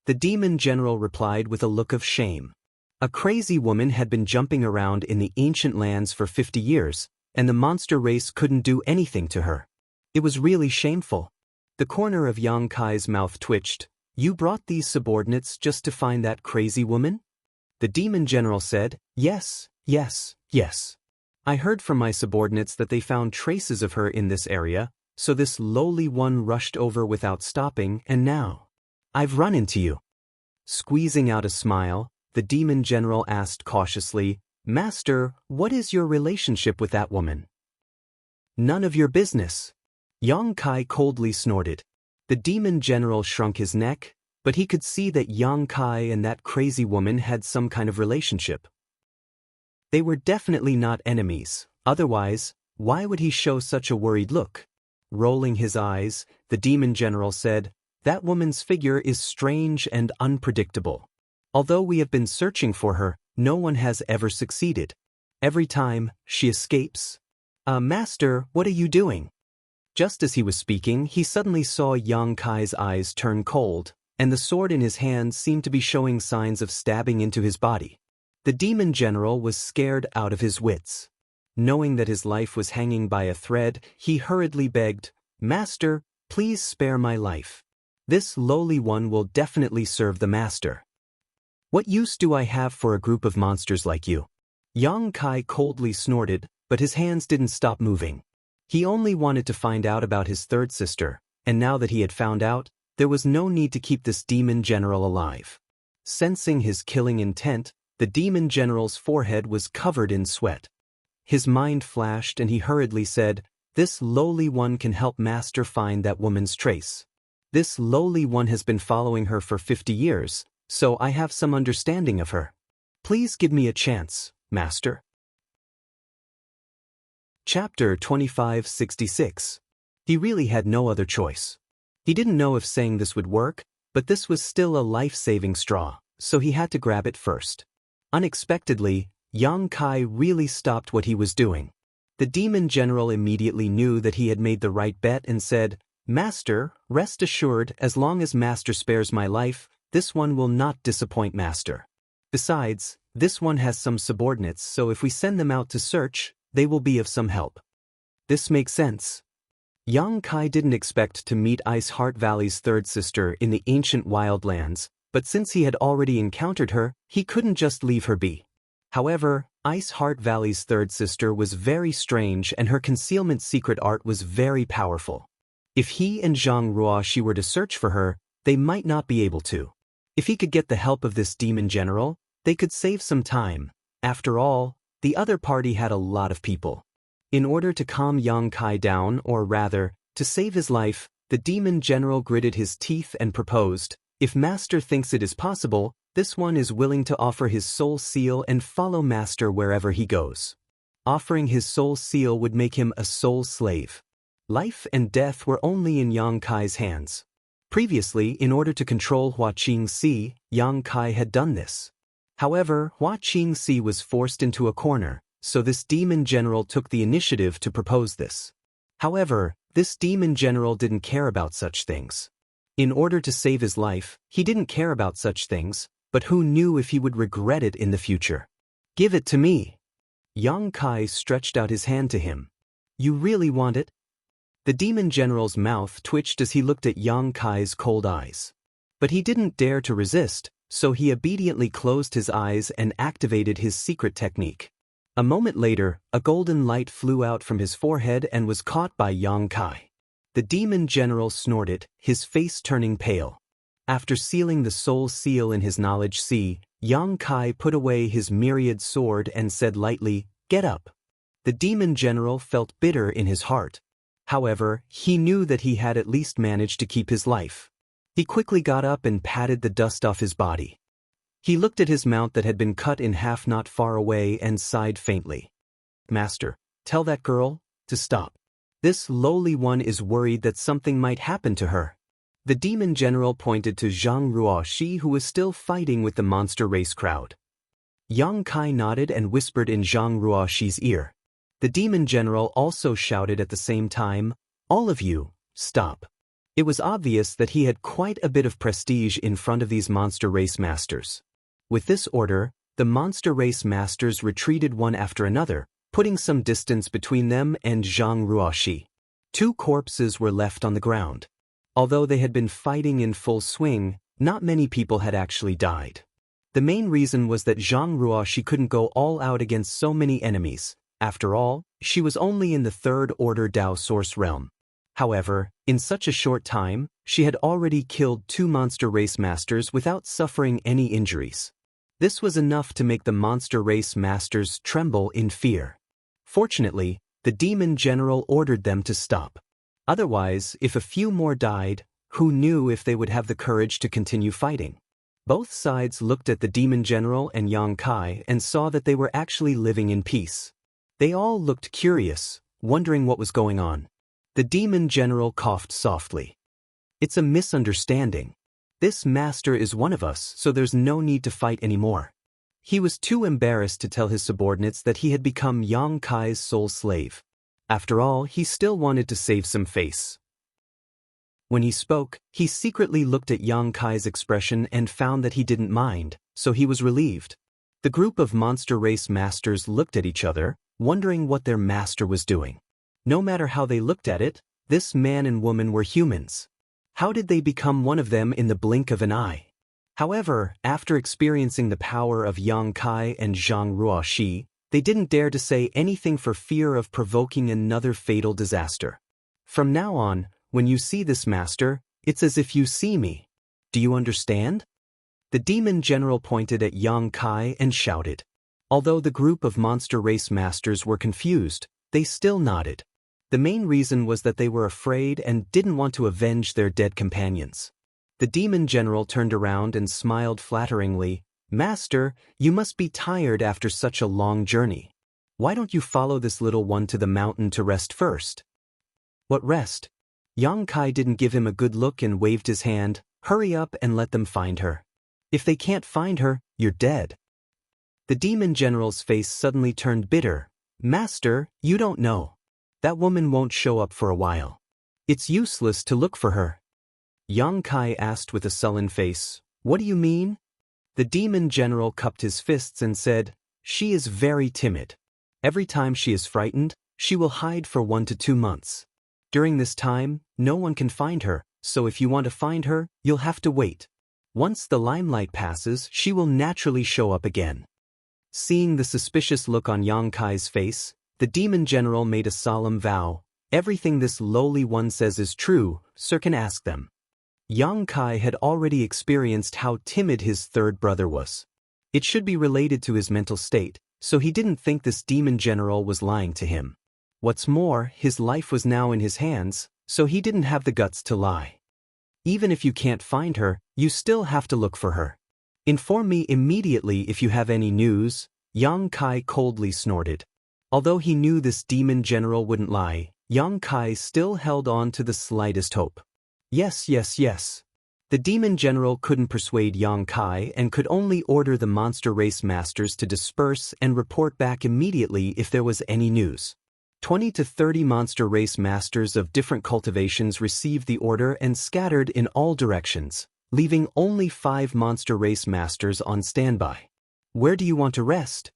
S1: The demon general replied with a look of shame. A crazy woman had been jumping around in the ancient lands for 50 years, and the monster race couldn't do anything to her. It was really shameful. The corner of Yang Kai's mouth twitched. You brought these subordinates just to find that crazy woman? The demon general said, Yes. I heard from my subordinates that they found traces of her in this area, so this lowly one rushed over without stopping, and now I've run into you. Squeezing out a smile, the demon general asked cautiously, Master, what is your relationship with that woman? None of your business. Yang Kai coldly snorted. The demon general shrunk his neck, but he could see that Yang Kai and that crazy woman had some kind of relationship. They were definitely not enemies, otherwise, why would he show such a worried look? Rolling his eyes, the demon general said, That woman's figure is strange and unpredictable. Although we have been searching for her, no one has ever succeeded. Every time, she escapes. Master, what are you doing? Just as he was speaking, he suddenly saw Yang Kai's eyes turn cold, and the sword in his hand seemed to be showing signs of stabbing into his body. The demon general was scared out of his wits. Knowing that his life was hanging by a thread, he hurriedly begged, Master, please spare my life. This lowly one will definitely serve the master. What use do I have for a group of monsters like you? Yang Kai coldly snorted, but his hands didn't stop moving. He only wanted to find out about his third sister, and now that he had found out, there was no need to keep this demon general alive. Sensing his killing intent, the demon general's forehead was covered in sweat. His mind flashed and he hurriedly said, "This lowly one can help Master find that woman's trace. This lowly one has been following her for 50 years, so I have some understanding of her. Please give me a chance, Master." Chapter 2566. He really had no other choice. He didn't know if saying this would work, but this was still a life-saving straw, so he had to grab it first. Unexpectedly, Yang Kai really stopped what he was doing. The demon general immediately knew that he had made the right bet and said, "Master, rest assured, as long as Master spares my life, this one will not disappoint Master. Besides, this one has some subordinates, so if we send them out to search, they will be of some help." This makes sense. Yang Kai didn't expect to meet Ice Heart Valley's third sister in the ancient wildlands, but since he had already encountered her, he couldn't just leave her be. However, Ice Heart Valley's third sister was very strange and her concealment secret art was very powerful. If he and Zhang Ruoxi were to search for her, they might not be able to. If he could get the help of this demon general, they could save some time. After all, the other party had a lot of people. In order to calm Yang Kai down, or rather, to save his life, the demon general gritted his teeth and proposed, "If Master thinks it is possible, this one is willing to offer his soul seal and follow Master wherever he goes." Offering his soul seal would make him a soul slave. Life and death were only in Yang Kai's hands. Previously, in order to control Hua Qingxi, Yang Kai had done this. However, Hua Qingxi was forced into a corner, so this demon general took the initiative to propose this. However, this demon general didn't care about such things. In order to save his life, he didn't care about such things, but who knew if he would regret it in the future? "Give it to me." Yang Kai stretched out his hand to him. "You really want it?" The demon general's mouth twitched as he looked at Yang Kai's cold eyes. But he didn't dare to resist, so he obediently closed his eyes and activated his secret technique. A moment later, a golden light flew out from his forehead and was caught by Yang Kai. The demon general snorted, his face turning pale. After sealing the soul seal in his knowledge sea, Yang Kai put away his myriad sword and said lightly, "Get up." The demon general felt bitter in his heart. However, he knew that he had at least managed to keep his life. He quickly got up and patted the dust off his body. He looked at his mount that had been cut in half not far away and sighed faintly. "Master, tell that girl to stop. This lowly one is worried that something might happen to her." The demon general pointed to Zhang Ruoxi, who was still fighting with the monster race crowd. Yang Kai nodded and whispered in Zhang Ruoxi's ear. The demon general also shouted at the same time, "All of you, stop." It was obvious that he had quite a bit of prestige in front of these monster race masters. With this order, the monster race masters retreated one after another, putting some distance between them and Zhang Ruoxi. 2 corpses were left on the ground. Although they had been fighting in full swing, not many people had actually died. The main reason was that Zhang Ruoxi couldn't go all out against so many enemies. After all, she was only in the 3rd Order Dao Source realm. However, in such a short time, she had already killed 2 monster race masters without suffering any injuries. This was enough to make the monster race masters tremble in fear. Fortunately, the demon general ordered them to stop. Otherwise, if a few more died, who knew if they would have the courage to continue fighting? Both sides looked at the demon general and Yang Kai and saw that they were actually living in peace. They all looked curious, wondering what was going on. The demon general coughed softly. "It's a misunderstanding. This master is one of us, so there's no need to fight anymore." He was too embarrassed to tell his subordinates that he had become Yang Kai's sole slave. After all, he still wanted to save some face. When he spoke, he secretly looked at Yang Kai's expression and found that he didn't mind, so he was relieved. The group of monster race masters looked at each other, wondering what their master was doing. No matter how they looked at it, this man and woman were humans. How did they become one of them in the blink of an eye? However, after experiencing the power of Yang Kai and Zhang Ruoxi, they didn't dare to say anything for fear of provoking another fatal disaster. From now on, when you see this master, it's as if you see me. Do you understand? The demon general pointed at Yang Kai and shouted. Although the group of monster race masters were confused, they still nodded. The main reason was that they were afraid and didn't want to avenge their dead companions. The demon general turned around and smiled flatteringly. Master, you must be tired after such a long journey. Why don't you follow this little one to the mountain to rest first? What rest? Yang Kai didn't give him a good look and waved his hand. Hurry up and let them find her. If they can't find her, you're dead. The demon general's face suddenly turned bitter. Master, you don't know. That woman won't show up for a while. It's useless to look for her. Yang Kai asked with a sullen face. What do you mean? The demon general cupped his fists and said, She is very timid. Every time she is frightened, she will hide for 1 to 2 months. During this time, no one can find her, so if you want to find her, you'll have to wait. Once the limelight passes, she will naturally show up again. Seeing the suspicious look on Yang Kai's face, the demon general made a solemn vow. Everything this lowly one says is true, sir can ask them. Yang Kai had already experienced how timid his third brother was. It should be related to his mental state, so he didn't think this demon general was lying to him. What's more, his life was now in his hands, so he didn't have the guts to lie. Even if you can't find her, you still have to look for her. Inform me immediately if you have any news, Yang Kai coldly snorted. Although he knew this demon general wouldn't lie, Yang Kai still held on to the slightest hope. Yes. The demon general couldn't persuade Yang Kai and could only order the monster race masters to disperse and report back immediately if there was any news. 20 to 30 monster race masters of different cultivations received the order and scattered in all directions, leaving only 5 monster race masters on standby. Where do you want to rest?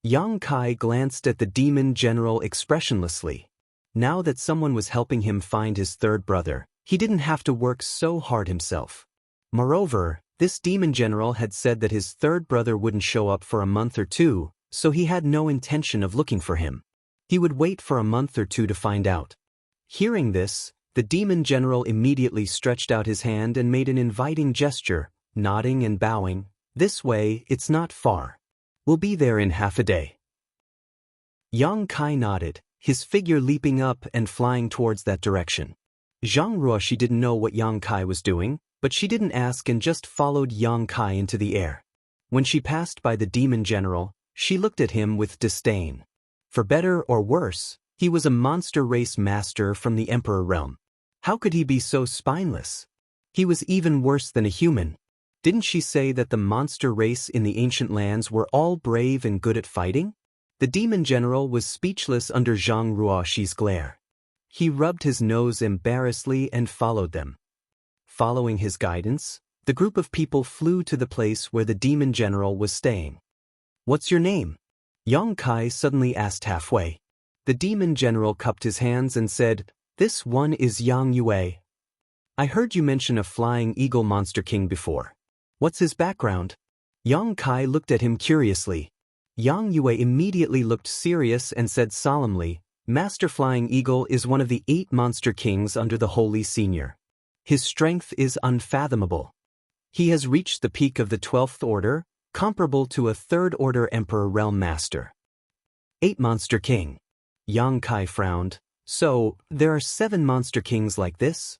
S1: Yang Kai glanced at the demon general expressionlessly. Now that someone was helping him find his third brother, he didn't have to work so hard himself. Moreover, this demon general had said that his third brother wouldn't show up for a month or 2, so he had no intention of looking for him. He would wait for a month or 2 to find out. Hearing this, the demon general immediately stretched out his hand and made an inviting gesture, nodding and bowing. This way, it's not far. We'll be there in half a day. Yang Kai nodded, his figure leaping up and flying towards that direction. Zhang Ruoxi didn't know what Yang Kai was doing, but she didn't ask and just followed Yang Kai into the air. When she passed by the demon general, she looked at him with disdain. For better or worse, he was a monster race master from the Emperor realm. How could he be so spineless? He was even worse than a human. Didn't she say that the monster race in the ancient lands were all brave and good at fighting? The demon general was speechless under Zhang Ruoxi's glare. He rubbed his nose embarrassedly and followed them. Following his guidance, the group of people flew to the place where the demon general was staying. What's your name? Yang Kai suddenly asked halfway. The demon general cupped his hands and said, This one is Yang Yue. I heard you mention a flying eagle monster king before. What's his background? Yang Kai looked at him curiously. Yang Yue immediately looked serious and said solemnly, Master Flying Eagle is one of the 8 monster kings under the Holy Senior. His strength is unfathomable. He has reached the peak of the 12th order, comparable to a 3rd order Emperor Realm Master. 8 Monster King. Yang Kai frowned. So, there are 7 Monster Kings like this?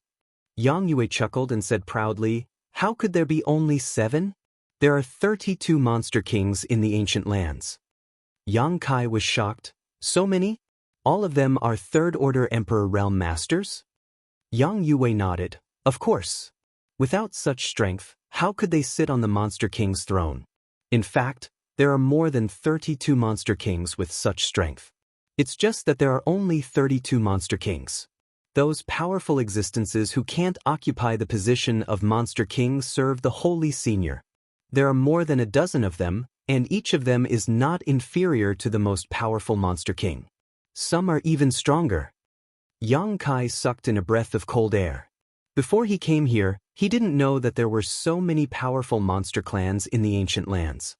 S1: Yang Yue chuckled and said proudly, How could there be only 7? There are 32 Monster Kings in the ancient lands. Yang Kai was shocked. So many? All of them are 3rd order Emperor Realm Masters? Yang Yue nodded. Of course. Without such strength, how could they sit on the Monster King's throne? In fact, there are more than 32 Monster Kings with such strength. It's just that there are only 32 Monster Kings. Those powerful existences who can't occupy the position of Monster King serve the Holy Senior. There are more than a dozen of them, and each of them is not inferior to the most powerful Monster King. Some are even stronger. Yang Kai sucked in a breath of cold air. Before he came here, he didn't know that there were so many powerful monster clans in the ancient lands.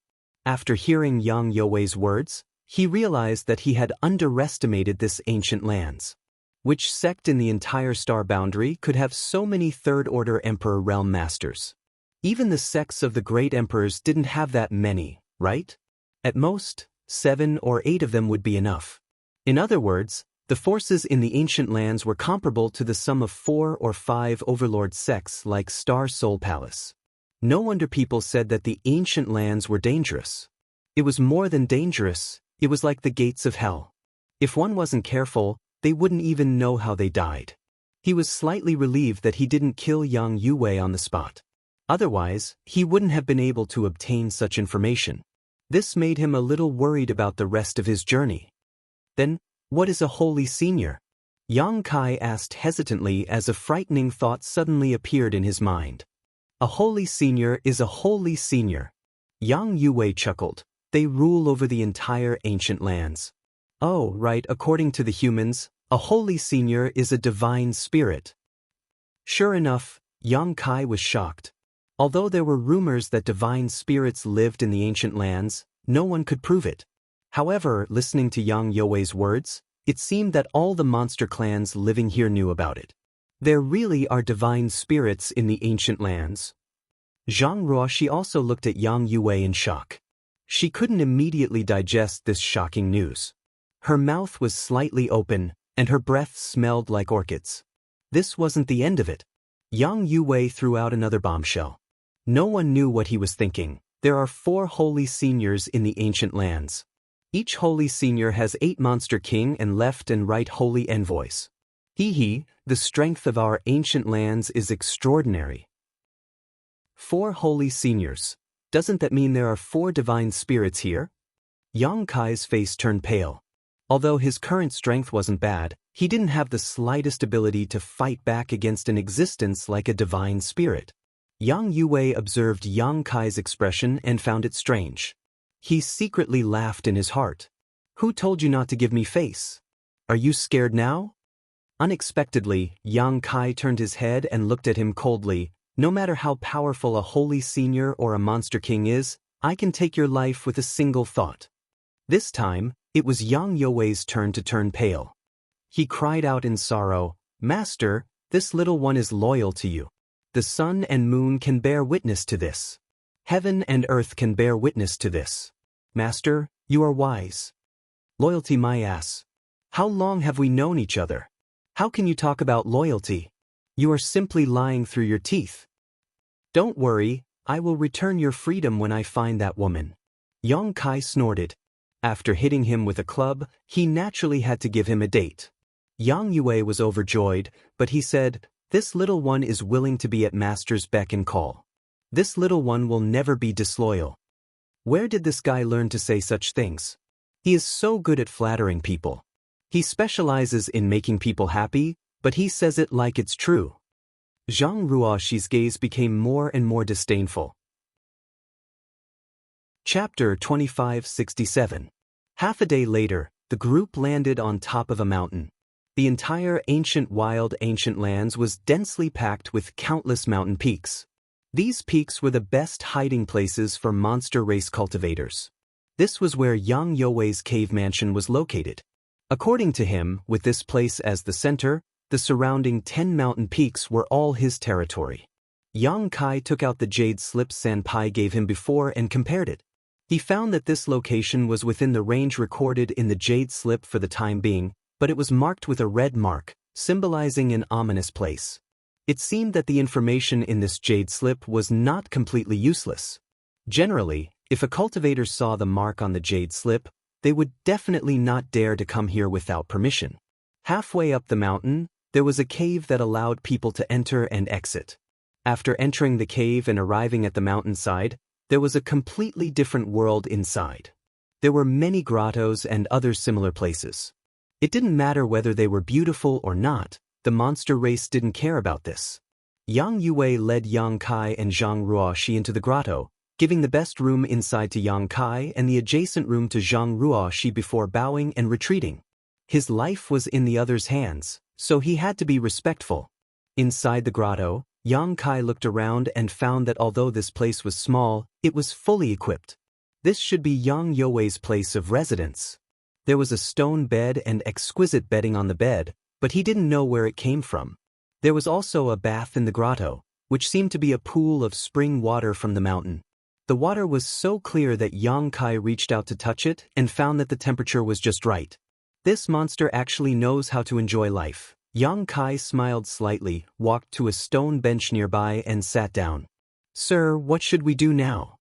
S1: After hearing Yang Youwei's words, he realized that he had underestimated this ancient lands. Which sect in the entire star boundary could have so many third-order emperor realm masters? Even the sects of the great emperors didn't have that many, right? At most, 7 or 8 of them would be enough. In other words, the forces in the ancient lands were comparable to the sum of 4 or 5 overlord sects like Star Soul Palace. No wonder people said that the ancient lands were dangerous. It was more than dangerous, it was like the gates of hell. If one wasn't careful, they wouldn't even know how they died. He was slightly relieved that he didn't kill Yang Youwei on the spot. Otherwise, he wouldn't have been able to obtain such information. This made him a little worried about the rest of his journey. Then, what is a holy senior? Yang Kai asked hesitantly as a frightening thought suddenly appeared in his mind. A holy senior is a holy senior. Yang Youwei chuckled. They rule over the entire ancient lands. Oh, right, according to the humans, a holy senior is a divine spirit. Sure enough, Yang Kai was shocked. Although there were rumors that divine spirits lived in the ancient lands, no one could prove it. However, listening to Yang Youwei's words, it seemed that all the monster clans living here knew about it. There really are divine spirits in the ancient lands. Zhang Ruoxi also looked at Yang Youwei in shock. She couldn't immediately digest this shocking news. Her mouth was slightly open, and her breath smelled like orchids. This wasn't the end of it. Yang Youwei threw out another bombshell. No one knew what he was thinking. There are 4 holy seniors in the ancient lands. Each holy senior has 8 monster king and left and right holy envoys. The strength of our ancient lands is extraordinary. 4 holy seniors. Doesn't that mean there are 4 divine spirits here? Yang Kai's face turned pale. Although his current strength wasn't bad, he didn't have the slightest ability to fight back against an existence like a divine spirit. Yang Youwei observed Yang Kai's expression and found it strange. He secretly laughed in his heart. Who told you not to give me face? Are you scared now? Unexpectedly, Yang Kai turned his head and looked at him coldly. No matter how powerful a holy senior or a monster king is, I can take your life with a single thought. This time, it was Yang Youwei's turn to turn pale. He cried out in sorrow, Master, this little one is loyal to you. The sun and moon can bear witness to this. Heaven and earth can bear witness to this. Master, you are wise. Loyalty my ass. How long have we known each other? How can you talk about loyalty? You are simply lying through your teeth. Don't worry, I will return your freedom when I find that woman. Yang Kai snorted. After hitting him with a club, he naturally had to give him a date. Yang Youwei was overjoyed, but he said, This little one is willing to be at Master's beck and call. This little one will never be disloyal. Where did this guy learn to say such things? He is so good at flattering people. He specializes in making people happy, but he says it like it's true. Zhang Ruoxi's gaze became more and more disdainful. Chapter 2567. Half a day later, the group landed on top of a mountain. The entire ancient lands was densely packed with countless mountain peaks. These peaks were the best hiding places for monster race cultivators. This was where Yang Youwei's cave mansion was located. According to him, with this place as the center, the surrounding 10 mountain peaks were all his territory. Yang Kai took out the jade slip Sanpai gave him before and compared it. He found that this location was within the range recorded in the jade slip for the time being, but it was marked with a red mark, symbolizing an ominous place. It seemed that the information in this jade slip was not completely useless. Generally, if a cultivator saw the mark on the jade slip, they would definitely not dare to come here without permission. Halfway up the mountain, there was a cave that allowed people to enter and exit. After entering the cave and arriving at the mountainside, there was a completely different world inside. There were many grottos and other similar places. It didn't matter whether they were beautiful or not, the monster race didn't care about this. Yang Youwei led Yang Kai and Zhang Ruoxi into the grotto, giving the best room inside to Yang Kai and the adjacent room to Zhang Ruoxi before bowing and retreating. His life was in the other's hands, so he had to be respectful. Inside the grotto, Yang Kai looked around and found that although this place was small, it was fully equipped. This should be Yang Youwei's place of residence. There was a stone bed and exquisite bedding on the bed, but he didn't know where it came from. There was also a bath in the grotto, which seemed to be a pool of spring water from the mountain. The water was so clear that Yang Kai reached out to touch it and found that the temperature was just right. This monster actually knows how to enjoy life. Yang Kai smiled slightly, walked to a stone bench nearby and sat down. Sir, what should we do now?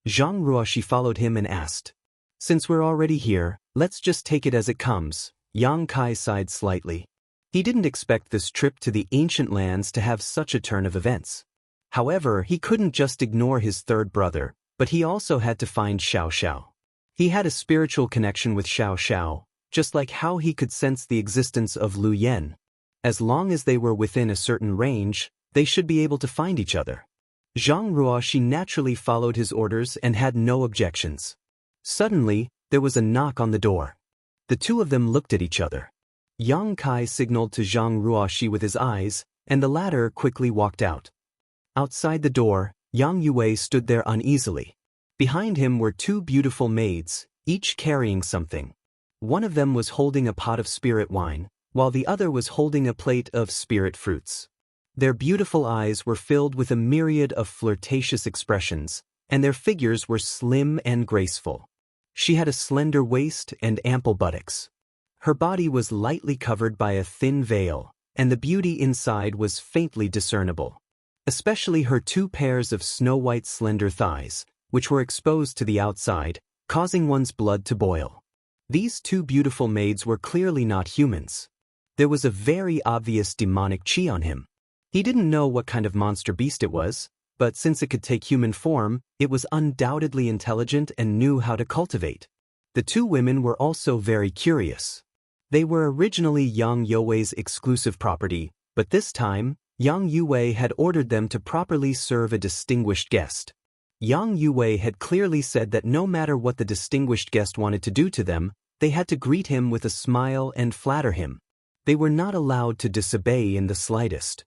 S1: Zhang Ruoxi followed him and asked. Since we're already here, let's just take it as it comes. Yang Kai sighed slightly. He didn't expect this trip to the ancient lands to have such a turn of events. However, he couldn't just ignore his third brother, but he also had to find Xiaoxiao. He had a spiritual connection with Xiaoxiao, just like how he could sense the existence of Lu Yan. As long as they were within a certain range, they should be able to find each other. Zhang Ruoxi naturally followed his orders and had no objections. Suddenly, there was a knock on the door. The two of them looked at each other. Yang Kai signaled to Zhang Ruoxi with his eyes, and the latter quickly walked out. Outside the door, Yang Yue stood there uneasily. Behind him were two beautiful maids, each carrying something. One of them was holding a pot of spirit wine, while the other was holding a plate of spirit fruits. Their beautiful eyes were filled with a myriad of flirtatious expressions, and their figures were slim and graceful. She had a slender waist and ample buttocks. Her body was lightly covered by a thin veil, and the beauty inside was faintly discernible. Especially her two pairs of snow-white slender thighs, which were exposed to the outside, causing one's blood to boil. These two beautiful maids were clearly not humans. There was a very obvious demonic chi on him. He didn't know what kind of monster beast it was, but since it could take human form, it was undoubtedly intelligent and knew how to cultivate. The two women were also very curious. They were originally Yang Youwei's exclusive property, but this time, Yang Yue had ordered them to properly serve a distinguished guest. Yang Yue had clearly said that no matter what the distinguished guest wanted to do to them, they had to greet him with a smile and flatter him. They were not allowed to disobey in the slightest.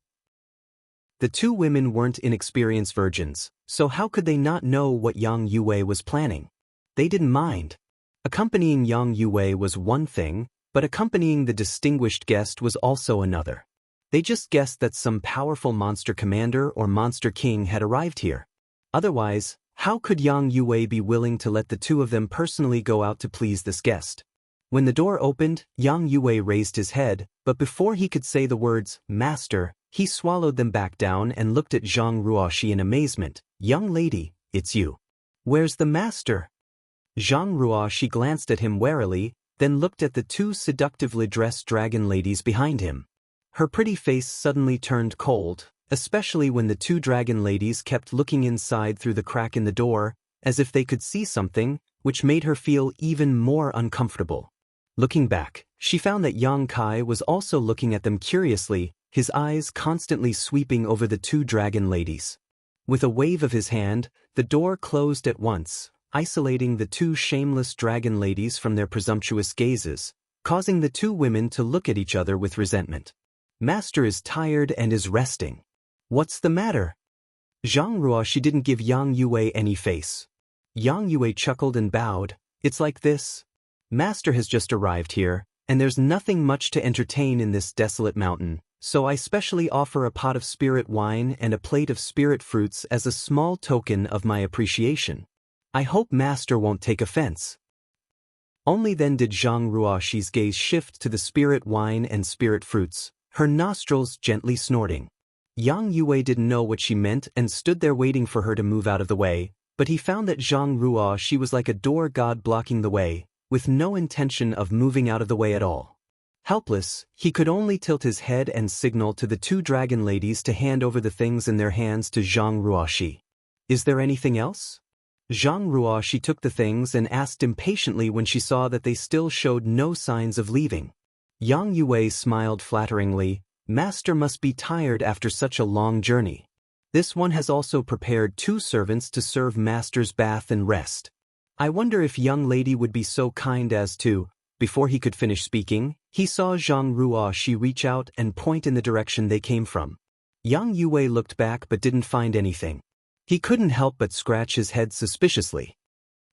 S1: The two women weren't inexperienced virgins, so how could they not know what Yang Yue was planning? They didn't mind. Accompanying Yang Yue was one thing, but accompanying the distinguished guest was also another. They just guessed that some powerful monster commander or monster king had arrived here. Otherwise, how could Yang Yue be willing to let the two of them personally go out to please this guest? When the door opened, Yang Yue raised his head, but before he could say the words, "Master," he swallowed them back down and looked at Zhang Ruoxi in amazement. "Young lady, it's you. Where's the master?" Zhang Ruoxi glanced at him warily, then looked at the two seductively dressed dragon ladies behind him. Her pretty face suddenly turned cold, especially when the two dragon ladies kept looking inside through the crack in the door, as if they could see something, which made her feel even more uncomfortable. Looking back, she found that Yang Kai was also looking at them curiously, his eyes constantly sweeping over the two dragon ladies. With a wave of his hand, the door closed at once, isolating the two shameless dragon ladies from their presumptuous gazes, causing the two women to look at each other with resentment. "Master is tired and is resting. What's the matter?" Zhang Ruoxi didn't give Yang Yue any face. Yang Yue chuckled and bowed. "It's like this. Master has just arrived here, and there's nothing much to entertain in this desolate mountain, so I specially offer a pot of spirit wine and a plate of spirit fruits as a small token of my appreciation. I hope Master won't take offense." Only then did Zhang Ruoxi's gaze shift to the spirit wine and spirit fruits, her nostrils gently snorting. Yang Yue didn't know what she meant and stood there waiting for her to move out of the way, but he found that Zhang Ruoxi was like a door god blocking the way, with no intention of moving out of the way at all. Helpless, he could only tilt his head and signal to the two dragon ladies to hand over the things in their hands to Zhang Ruoxi. "Is there anything else?" Zhang Ruoxi took the things and asked impatiently when she saw that they still showed no signs of leaving. Yang Yue smiled flatteringly. "Master must be tired after such a long journey. This one has also prepared two servants to serve Master's bath and rest. I wonder if young lady would be so kind as to..." Before he could finish speaking, he saw Zhang Ruoxi reach out and point in the direction they came from. Yang Yue looked back but didn't find anything. He couldn't help but scratch his head suspiciously.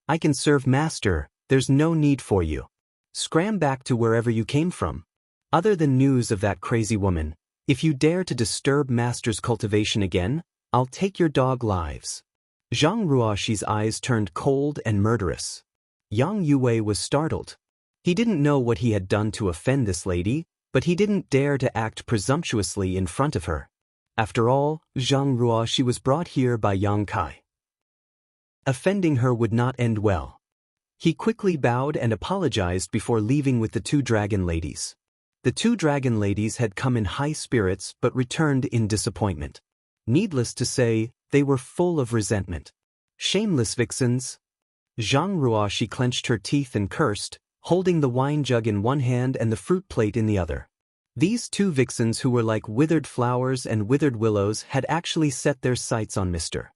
S1: I can serve master, there's no need for you. Scram back to wherever you came from. Other than news of that crazy woman, if you dare to disturb master's cultivation again, I'll take your dog lives. Zhang Ruoxi's eyes turned cold and murderous. Yang Yue was startled. He didn't know what he had done to offend this lady, but he didn't dare to act presumptuously in front of her. After all, Zhang Ruoxi was brought here by Yang Kai. Offending her would not end well. He quickly bowed and apologized before leaving with the two dragon ladies. The two dragon ladies had come in high spirits but returned in disappointment. Needless to say, they were full of resentment. Shameless vixens. Zhang Ruoxi clenched her teeth and cursed, holding the wine jug in one hand and the fruit plate in the other. These two vixens who were like withered flowers and withered willows had actually set their sights on Mr.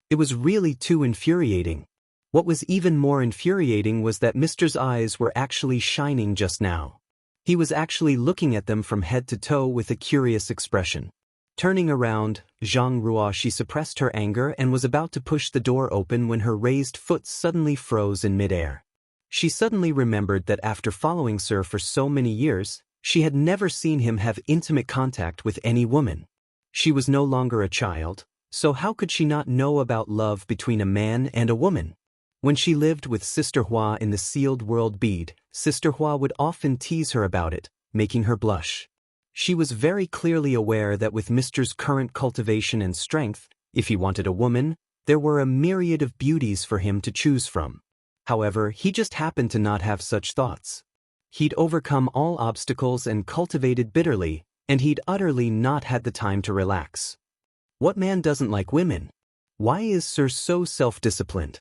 S1: It was really too infuriating. What was even more infuriating was that Mr.'s eyes were actually shining just now. He was actually looking at them from head to toe with a curious expression. Turning around, Zhang Ruoxi suppressed her anger and was about to push the door open when her raised foot suddenly froze in midair. She suddenly remembered that after following Sir for so many years, she had never seen him have intimate contact with any woman. She was no longer a child, so how could she not know about love between a man and a woman? When she lived with Sister Hua in the sealed world bead, Sister Hua would often tease her about it, making her blush. She was very clearly aware that with Mr.'s current cultivation and strength, if he wanted a woman, there were a myriad of beauties for him to choose from. However, he just happened to not have such thoughts. He'd overcome all obstacles and cultivated bitterly, and he'd utterly not had the time to relax. What man doesn't like women? Why is Sir so self-disciplined?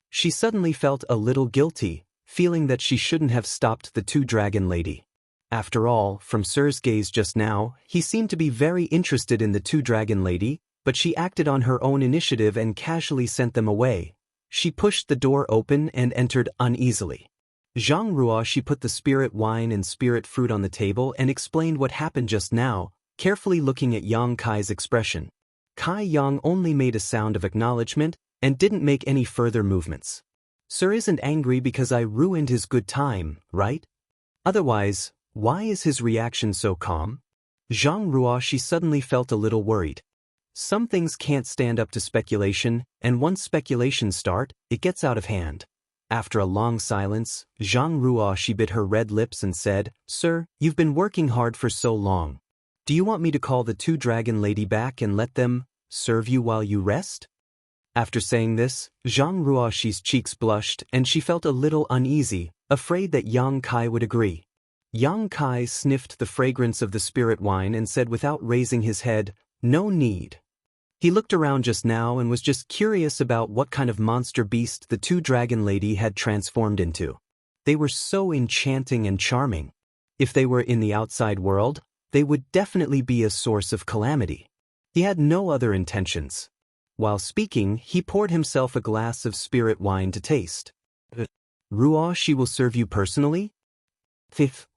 S1: She suddenly felt a little guilty, feeling that she shouldn't have stopped the two dragon lady. After all, from Sir's gaze just now, he seemed to be very interested in the two dragon lady, but she acted on her own initiative and casually sent them away. She pushed the door open and entered uneasily. Zhang Ruoxi put the spirit wine and spirit fruit on the table and explained what happened just now, carefully looking at Yang Kai's expression. Kai Yang only made a sound of acknowledgement and didn't make any further movements. Sir isn't angry because I ruined his good time, right? Otherwise, why is his reaction so calm? Zhang Ruoxi suddenly felt a little worried. Some things can't stand up to speculation, and once speculations start, it gets out of hand. After a long silence, Zhang Ruoxi bit her red lips and said, Sir, you've been working hard for so long. Do you want me to call the two dragon lady back and let them serve you while you rest? After saying this, Zhang Ruoxi's cheeks blushed and she felt a little uneasy, afraid that Yang Kai would agree. Yang Kai sniffed the fragrance of the spirit wine and said without raising his head, No need. He looked around just now and was just curious about what kind of monster beast the two dragon lady had transformed into. They were so enchanting and charming. If they were in the outside world, they would definitely be a source of calamity. He had no other intentions. While speaking, he poured himself a glass of spirit wine to taste. Ruoxi will serve you personally? Fifth.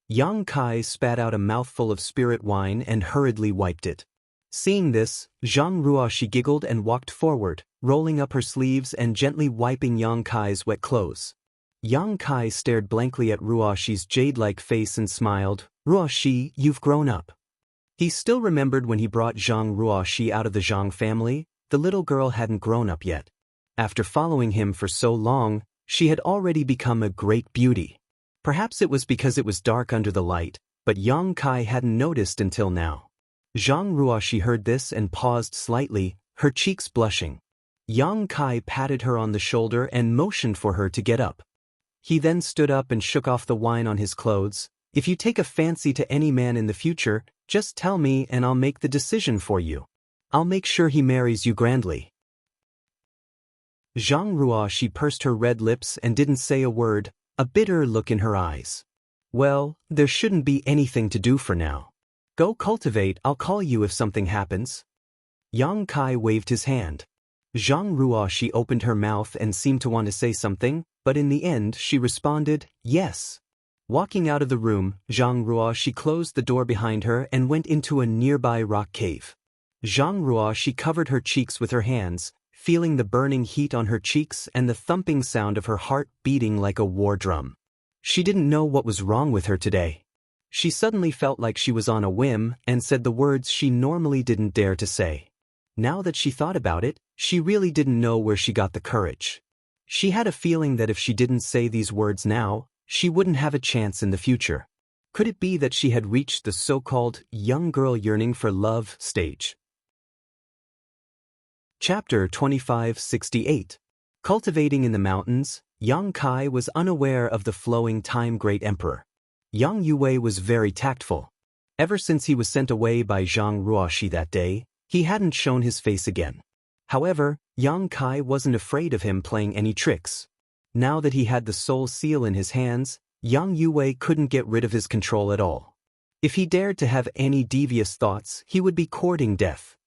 S1: Yang Kai spat out a mouthful of spirit wine and hurriedly wiped it. Seeing this, Zhang Ruoxi giggled and walked forward, rolling up her sleeves and gently wiping Yang Kai's wet clothes. Yang Kai stared blankly at Ruoxi's jade-like face and smiled, Ruoxi, you've grown up. He still remembered when he brought Zhang Ruoxi out of the Zhang family, the little girl hadn't grown up yet. After following him for so long, she had already become a great beauty. Perhaps it was because it was dark under the light, but Yang Kai hadn't noticed until now. Zhang Ruoxi heard this and paused slightly, her cheeks blushing. Yang Kai patted her on the shoulder and motioned for her to get up. He then stood up and shook off the wine on his clothes. If you take a fancy to any man in the future, just tell me and I'll make the decision for you. I'll make sure he marries you grandly. Zhang Ruoxi pursed her red lips and didn't say a word, a bitter look in her eyes. Well, there shouldn't be anything to do for now. Go cultivate, I'll call you if something happens. Yang Kai waved his hand. Zhang Ruoxi opened her mouth and seemed to want to say something, but in the end she responded, yes. Walking out of the room, Zhang Ruoxi closed the door behind her and went into a nearby rock cave. Xianxia, she covered her cheeks with her hands, feeling the burning heat on her cheeks and the thumping sound of her heart beating like a war drum. She didn't know what was wrong with her today. She suddenly felt like she was on a whim and said the words she normally didn't dare to say. Now that she thought about it, she really didn't know where she got the courage. She had a feeling that if she didn't say these words now, she wouldn't have a chance in the future. Could it be that she had reached the so-called young girl yearning for love stage? Chapter 2568. Cultivating in the mountains, Yang Kai was unaware of the flowing time Great Emperor. Yang Yue was very tactful. Ever since he was sent away by Zhang Ruoxi that day, he hadn't shown his face again. However, Yang Kai wasn't afraid of him playing any tricks. Now that he had the soul seal in his hands, Yang Yue couldn't get rid of his control at all. If he dared to have any devious thoughts, he would be courting death.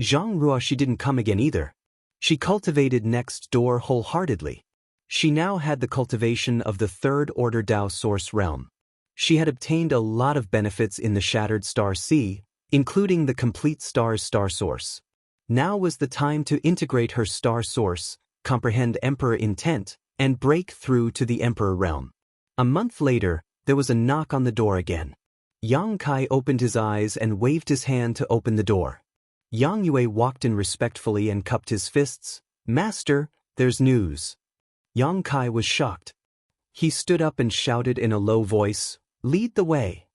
S1: Zhang Ruoxi didn't come again either. She cultivated next door wholeheartedly. She now had the cultivation of the Third Order Dao Source realm. She had obtained a lot of benefits in the Shattered Star Sea, including the complete star's star source. Now was the time to integrate her star source, comprehend Emperor intent, and break through to the Emperor realm. A month later, there was a knock on the door again. Yang Kai opened his eyes and waved his hand to open the door. Yang Yue walked in respectfully and cupped his fists. "Master, there's news." Yang Kai was shocked. He stood up and shouted in a low voice, "Lead the way."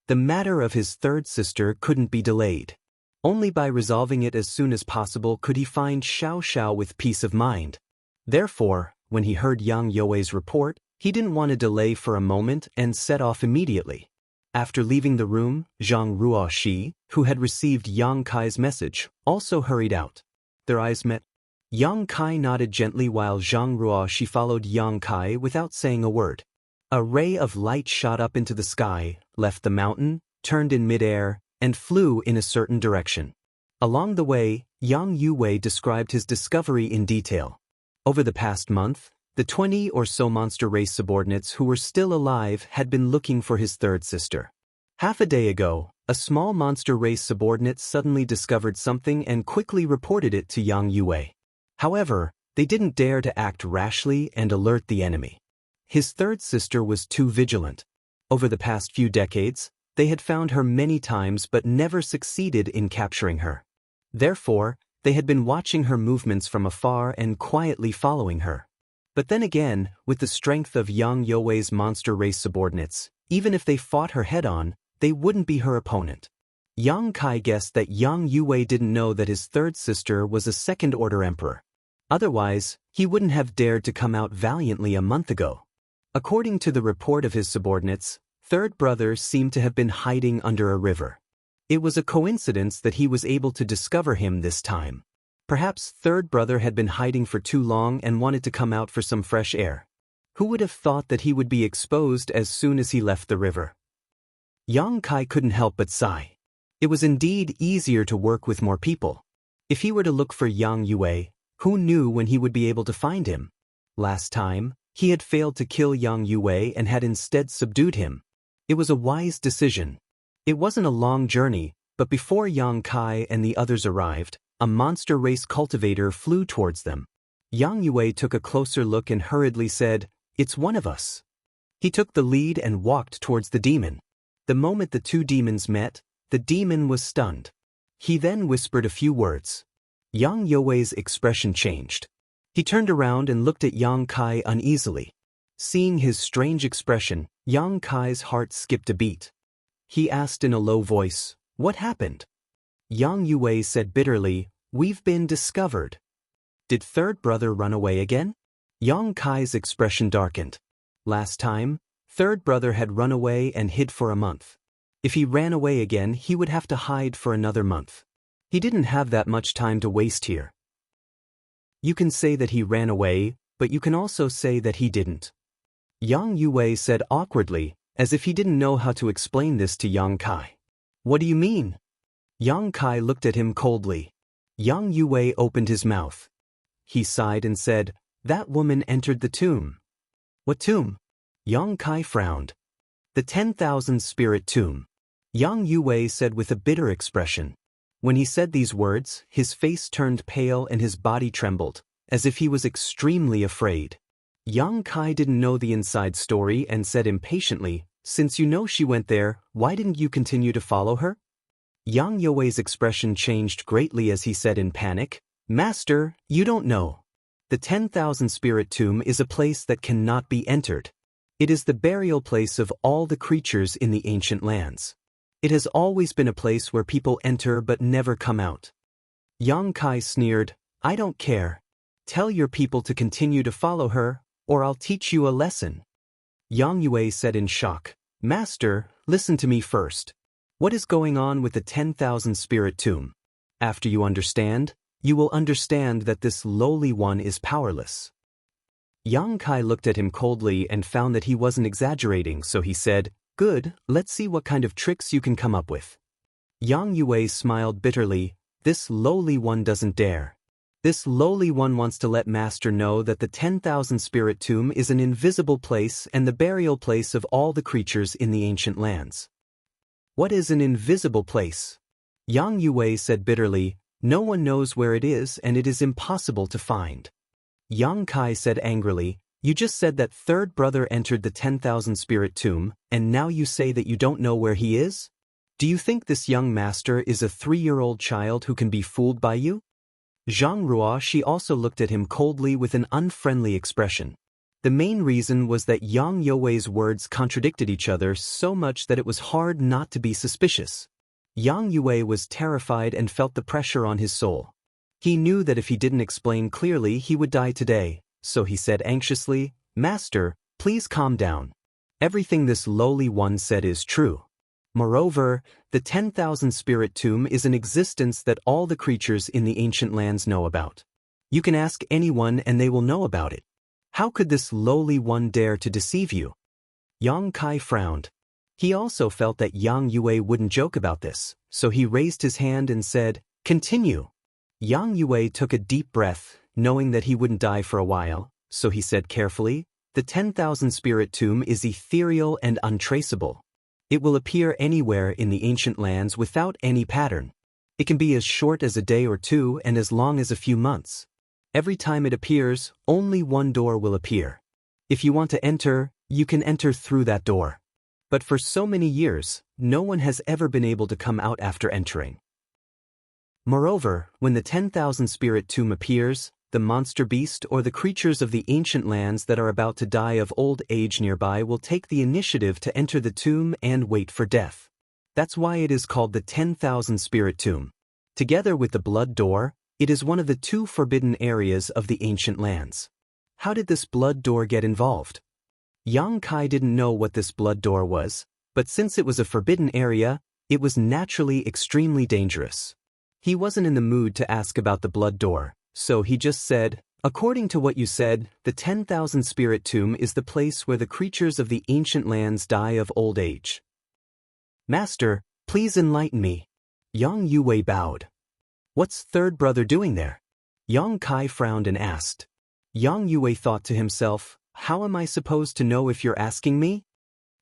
S1: The matter of his third sister couldn't be delayed. Only by resolving it as soon as possible could he find Xiaoxiao with peace of mind. Therefore, when he heard Yang Yue's report, he didn't want to delay for a moment and set off immediately. After leaving the room, Zhang Ruoxi, who had received Yang Kai's message, also hurried out. Their eyes met. Yang Kai nodded gently while Zhang Ruoxi followed Yang Kai without saying a word. A ray of light shot up into the sky, left the mountain, turned in midair, and flew in a certain direction. Along the way, Yang Yue described his discovery in detail. Over the past month, the 20 or so monster race subordinates who were still alive had been looking for his third sister. Half a day ago, a small monster race subordinate suddenly discovered something and quickly reported it to Yang Yue. However, they didn't dare to act rashly and alert the enemy. His third sister was too vigilant. Over the past few decades, they had found her many times but never succeeded in capturing her. Therefore, they had been watching her movements from afar and quietly following her. But then again, with the strength of Yang Yue's monster race subordinates, even if they fought her head-on, they wouldn't be her opponent. Yang Kai guessed that Yang Yue didn't know that his third sister was a second-order emperor. Otherwise, he wouldn't have dared to come out valiantly a month ago. According to the report of his subordinates, third brother seemed to have been hiding under a river. It was a coincidence that he was able to discover him this time. Perhaps third brother had been hiding for too long and wanted to come out for some fresh air. Who would have thought that he would be exposed as soon as he left the river? Yang Kai couldn't help but sigh. It was indeed easier to work with more people. If he were to look for Yang Yue, who knew when he would be able to find him? Last time, he had failed to kill Yang Yue and had instead subdued him. It was a wise decision. It wasn't a long journey, but before Yang Kai and the others arrived, a monster race cultivator flew towards them. Yang Yue took a closer look and hurriedly said, "It's one of us." He took the lead and walked towards the demon. The moment the two demons met, the demon was stunned. He then whispered a few words. Yang Yue's expression changed. He turned around and looked at Yang Kai uneasily. Seeing his strange expression, Yang Kai's heart skipped a beat. He asked in a low voice, "What happened?" Yang Yue said bitterly, "We've been discovered." Did third brother run away again? Yang Kai's expression darkened. Last time, third brother had run away and hid for a month. If he ran away again, he would have to hide for another month. He didn't have that much time to waste here. You can say that he ran away, but you can also say that he didn't. Yang Yue said awkwardly, as if he didn't know how to explain this to Yang Kai. "What do you mean?" Yang Kai looked at him coldly. Yang Yue opened his mouth. He sighed and said, "That woman entered the tomb." "What tomb?" Yang Kai frowned. "The 10,000 spirit tomb." Yang Yue said with a bitter expression. When he said these words, his face turned pale and his body trembled, as if he was extremely afraid. Yang Kai didn't know the inside story and said impatiently, "Since you know she went there, why didn't you continue to follow her?" Yang Yue's expression changed greatly as he said in panic, "Master, you don't know. The 10,000 Spirit Tomb is a place that cannot be entered. It is the burial place of all the creatures in the ancient lands. It has always been a place where people enter but never come out." Yang Kai sneered, "I don't care. Tell your people to continue to follow her, or I'll teach you a lesson." Yang Yue said in shock, "Master, listen to me first. What is going on with the 10,000 Spirit Tomb? After you understand, you will understand that this lowly one is powerless." Yang Kai looked at him coldly and found that he wasn't exaggerating, so he said, "Good, let's see what kind of tricks you can come up with." Yang Yue smiled bitterly, "This lowly one doesn't dare. This lowly one wants to let Master know that the 10,000 Spirit Tomb is an invisible place and the burial place of all the creatures in the ancient lands." "What is an invisible place?" Yang Yue said bitterly, "No one knows where it is and it is impossible to find." Yang Kai said angrily, "You just said that third brother entered the 10,000 Spirit Tomb, and now you say that you don't know where he is? Do you think this young master is a 3-year-old child who can be fooled by you?" Zhang Ruo she also looked at him coldly with an unfriendly expression. The main reason was that Yang Yue's words contradicted each other so much that it was hard not to be suspicious. Yang Yue was terrified and felt the pressure on his soul. He knew that if he didn't explain clearly he would die today, so he said anxiously, "Master, please calm down. Everything this lowly one said is true. Moreover, the 10,000 Spirit Tomb is an existence that all the creatures in the ancient lands know about. You can ask anyone and they will know about it. How could this lowly one dare to deceive you?" Yang Kai frowned. He also felt that Yang Yue wouldn't joke about this, so he raised his hand and said, "Continue." Yang Yue took a deep breath, knowing that he wouldn't die for a while, so he said carefully, "The 10,000 Spirit Tomb is ethereal and untraceable. It will appear anywhere in the ancient lands without any pattern. It can be as short as a day or two and as long as a few months. Every time it appears, only one door will appear. If you want to enter, you can enter through that door. But for so many years, no one has ever been able to come out after entering. Moreover, when the 10,000 Spirit Tomb appears, the monster beast or the creatures of the ancient lands that are about to die of old age nearby will take the initiative to enter the tomb and wait for death. That's why it is called the 10,000 Spirit Tomb. Together with the Blood Door, it is one of the 2 forbidden areas of the ancient lands. How did this Blood Door get involved? Yang Kai didn't know what this Blood Door was, but since it was a forbidden area, it was naturally extremely dangerous. He wasn't in the mood to ask about the Blood Door, so he just said, "According to what you said, the 10,000 Spirit Tomb is the place where the creatures of the ancient lands die of old age." "Master, please enlighten me." Yang Yue bowed. "What's third brother doing there?" Yang Kai frowned and asked. Yang Yue thought to himself, "How am I supposed to know if you're asking me?"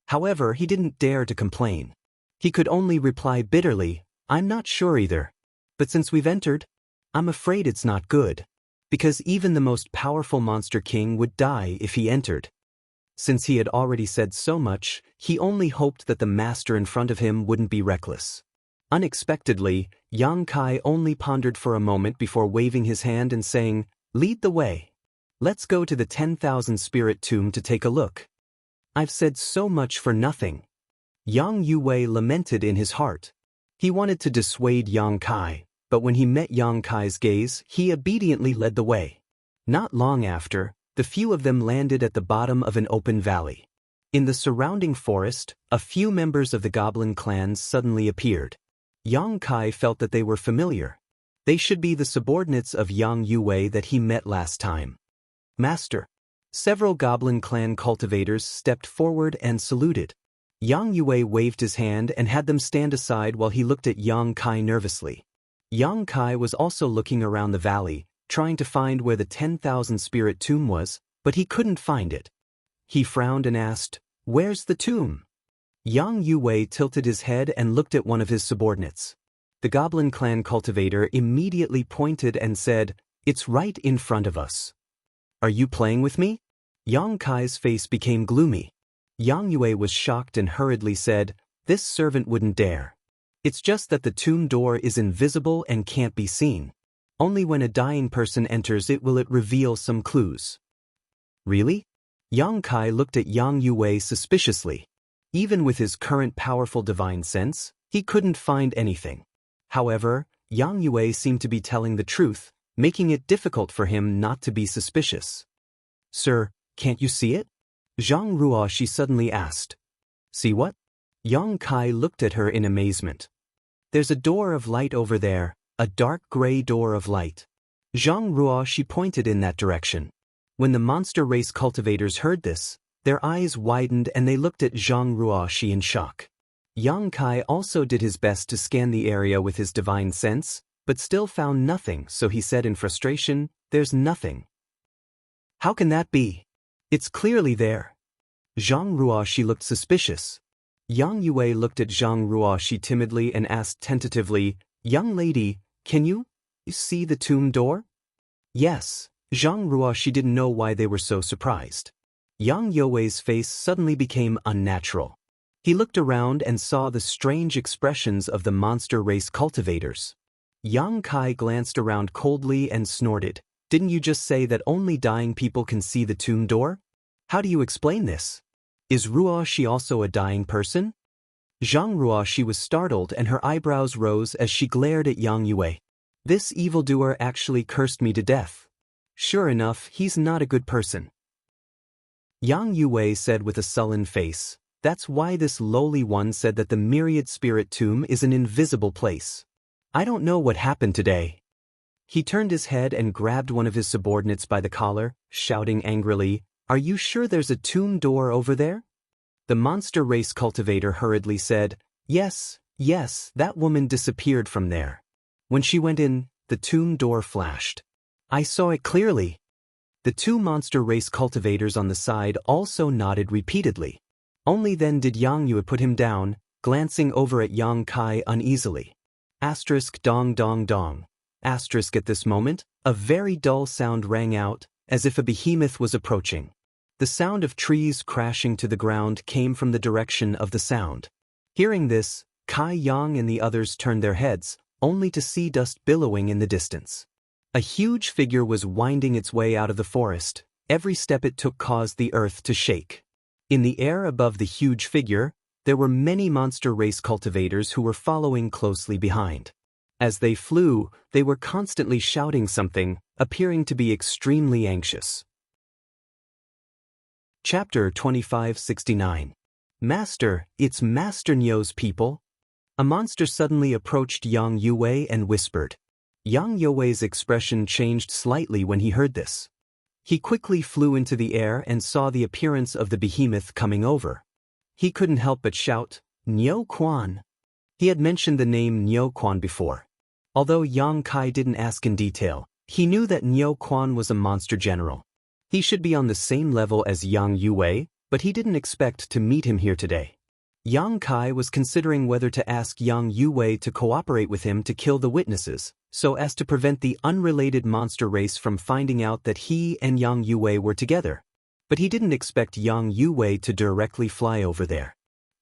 S1: However, he didn't dare to complain. He could only reply bitterly, "I'm not sure either. But since we've entered, I'm afraid it's not good. Because even the most powerful monster king would die if he entered." Since he had already said so much, he only hoped that the master in front of him wouldn't be reckless. Unexpectedly, Yang Kai only pondered for a moment before waving his hand and saying, "Lead the way. Let's go to the 10,000 Spirit Tomb to take a look. I've said so much for nothing." Yang Yue lamented in his heart. He wanted to dissuade Yang Kai, but when he met Yang Kai's gaze, he obediently led the way. Not long after, the few of them landed at the bottom of an open valley. In the surrounding forest, a few members of the goblin clans suddenly appeared. Yang Kai felt that they were familiar. They should be the subordinates of Yang Yue that he met last time. "Master." Several goblin clan cultivators stepped forward and saluted. Yang Yue waved his hand and had them stand aside while he looked at Yang Kai nervously. Yang Kai was also looking around the valley, trying to find where the 10,000 Spirit Tomb was, but he couldn't find it. He frowned and asked, "Where's the tomb?" Yang Yue tilted his head and looked at one of his subordinates. The Goblin Clan cultivator immediately pointed and said, "It's right in front of us." "Are you playing with me?" Yang Kai's face became gloomy. Yang Yue was shocked and hurriedly said, "This servant wouldn't dare. It's just that the tomb door is invisible and can't be seen. Only when a dying person enters it will it reveal some clues." "Really?" Yang Kai looked at Yang Yue suspiciously. Even with his current powerful divine sense, he couldn't find anything. However, Yang Yue seemed to be telling the truth, making it difficult for him not to be suspicious. "Sir, can't you see it?" Zhang Ruo she suddenly asked. "See what?" Yang Kai looked at her in amazement. "There's a door of light over there, a dark gray door of light." Zhang Ruo she pointed in that direction. When the monster race cultivators heard this, their eyes widened and they looked at Zhang Ruoshi in shock. Yang Kai also did his best to scan the area with his divine sense, but still found nothing, so he said in frustration, "There's nothing." "How can that be? It's clearly there." Zhang Ruoshi looked suspicious. Yang Yue looked at Zhang Ruoshi timidly and asked tentatively, "Young lady, can you see the tomb door?" "Yes." Zhang Ruoshi didn't know why they were so surprised. Yang Yue's face suddenly became unnatural. He looked around and saw the strange expressions of the monster race cultivators. Yang Kai glanced around coldly and snorted, "Didn't you just say that only dying people can see the tomb door? How do you explain this? Is Ruoshi also a dying person?" Zhang Ruoshi was startled and her eyebrows rose as she glared at Yang Yue. "This evildoer actually cursed me to death. Sure enough, he's not a good person." Yang Yue said with a sullen face, "That's why this lowly one said that the myriad spirit tomb is an invisible place. I don't know what happened today." He turned his head and grabbed one of his subordinates by the collar, shouting angrily, "Are you sure there's a tomb door over there?" The monster race cultivator hurriedly said, Yes, that woman disappeared from there. When she went in, the tomb door flashed. I saw it clearly." The two monster race cultivators on the side also nodded repeatedly. Only then did Yang Yue put him down, glancing over at Yang Kai uneasily. Dong dong dong. At this moment, a very dull sound rang out, as if a behemoth was approaching. The sound of trees crashing to the ground came from the direction of the sound. Hearing this, Kai Yang and the others turned their heads, only to see dust billowing in the distance. A huge figure was winding its way out of the forest. Every step it took caused the earth to shake. In the air above the huge figure, there were many monster race cultivators who were following closely behind. As they flew, they were constantly shouting something, appearing to be extremely anxious. Chapter 2569. Master, it's Master Nyo's people. A monster suddenly approached Yang Yue and whispered. Yang Yue's expression changed slightly when he heard this. He quickly flew into the air and saw the appearance of the behemoth coming over. He couldn't help but shout, "Nyo Quan!" He had mentioned the name Nyo Quan before. Although Yang Kai didn't ask in detail, he knew that Nyo Quan was a monster general. He should be on the same level as Yang Yue, but he didn't expect to meet him here today. Yang Kai was considering whether to ask Yang Yue to cooperate with him to kill the witnesses, so as to prevent the unrelated monster race from finding out that he and Yang Yue were together. But he didn't expect Yang Yue to directly fly over there.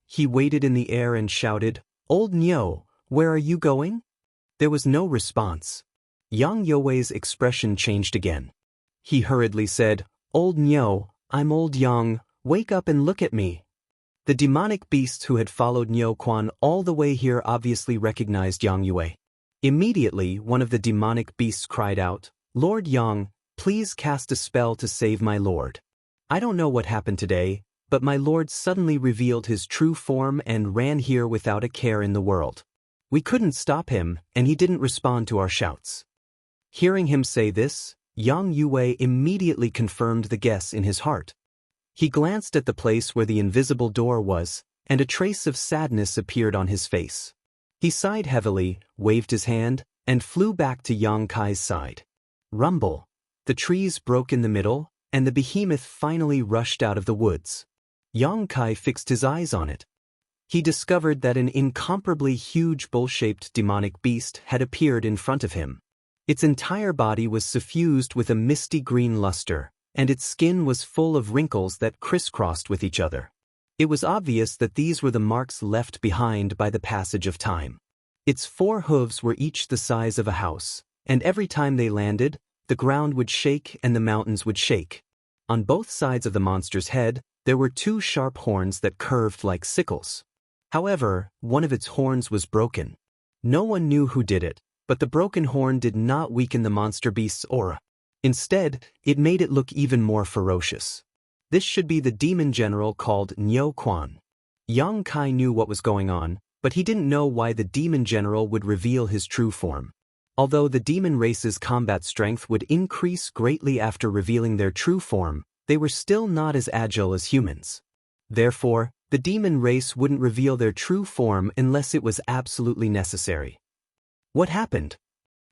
S1: He waited in the air and shouted, "Old Nyo, where are you going?" There was no response. Yang Yue's expression changed again. He hurriedly said, "Old Nyo, I'm Old Yang, wake up and look at me." The demonic beasts who had followed Nyo Quan all the way here obviously recognized Yang Yue. Immediately, one of the demonic beasts cried out, "Lord Yang, please cast a spell to save my lord. I don't know what happened today, but my lord suddenly revealed his true form and ran here without a care in the world. We couldn't stop him, and he didn't respond to our shouts." Hearing him say this, Yang Yue immediately confirmed the guess in his heart. He glanced at the place where the invisible door was, and a trace of sadness appeared on his face. He sighed heavily, waved his hand, and flew back to Yang Kai's side. Rumble. The trees broke in the middle, and the behemoth finally rushed out of the woods. Yang Kai fixed his eyes on it. he discovered that an incomparably huge bull-shaped demonic beast had appeared in front of him. Its entire body was suffused with a misty green luster, and its skin was full of wrinkles that crisscrossed with each other. It was obvious that these were the marks left behind by the passage of time. Its 4 hooves were each the size of a house, and every time they landed, the ground would shake and the mountains would shake. On both sides of the monster's head, there were 2 sharp horns that curved like sickles. However, one of its horns was broken. No one knew who did it, but the broken horn did not weaken the monster beast's aura. Instead, it made it look even more ferocious. This should be the demon general called Niu Quan. Yang Kai knew what was going on, but he didn't know why the demon general would reveal his true form. Although the demon race's combat strength would increase greatly after revealing their true form, they were still not as agile as humans. Therefore, the demon race wouldn't reveal their true form unless it was absolutely necessary. What happened?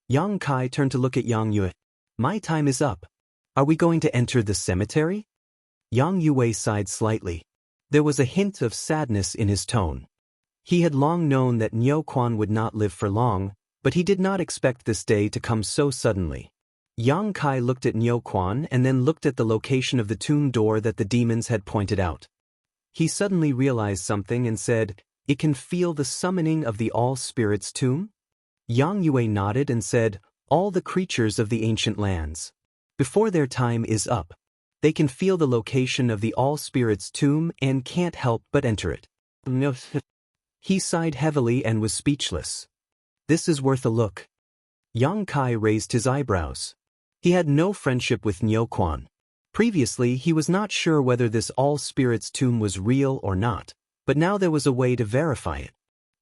S1: Yang Kai turned to look at Yang Yue. My time is up. Are we going to enter the cemetery? Yang Yue sighed slightly. There was a hint of sadness in his tone. He had long known that Niu Quan would not live for long, but he did not expect this day to come so suddenly. Yang Kai looked at Niu Quan and then looked at the location of the tomb door that the demons had pointed out. He suddenly realized something and said, "It can feel the summoning of the All-Spirits tomb?" Yang Yue nodded and said, "All the creatures of the ancient lands. Before their time is up, they can feel the location of the All-Spirits tomb and can't help but enter it." He sighed heavily and was speechless. This is worth a look. Yang Kai raised his eyebrows. He had no friendship with Niu Quan. Previously, he was not sure whether this All-Spirits tomb was real or not, but now there was a way to verify it.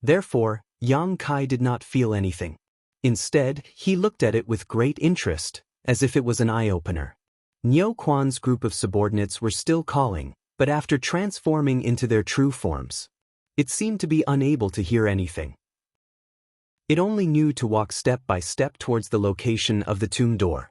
S1: Therefore, Yang Kai did not feel anything. Instead, he looked at it with great interest, as if it was an eye-opener. Niu Quan's group of subordinates were still calling, but after transforming into their true forms, it seemed to be unable to hear anything. It only knew to walk step by step towards the location of the tomb door.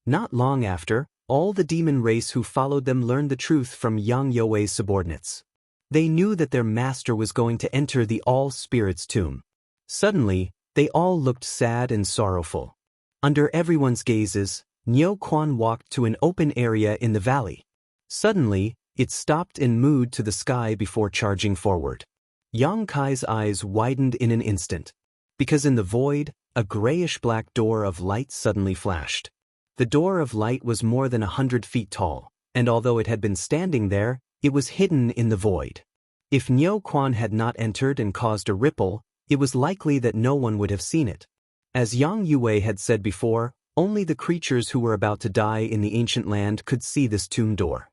S1: Not long after, all the demon race who followed them learned the truth from Yang Yue's subordinates. They knew that their master was going to enter the All-Spirits tomb. Suddenly, they all looked sad and sorrowful. Under everyone's gazes, Niu Quan walked to an open area in the valley. Suddenly, it stopped and moved to the sky before charging forward. Yang Kai's eyes widened in an instant, because in the void, a grayish-black door of light suddenly flashed. The door of light was more than 100 feet tall, and although it had been standing there, it was hidden in the void. If Niu Quan had not entered and caused a ripple, it was likely that no one would have seen it. As Yang Yue had said before, only the creatures who were about to die in the ancient land could see this tomb door.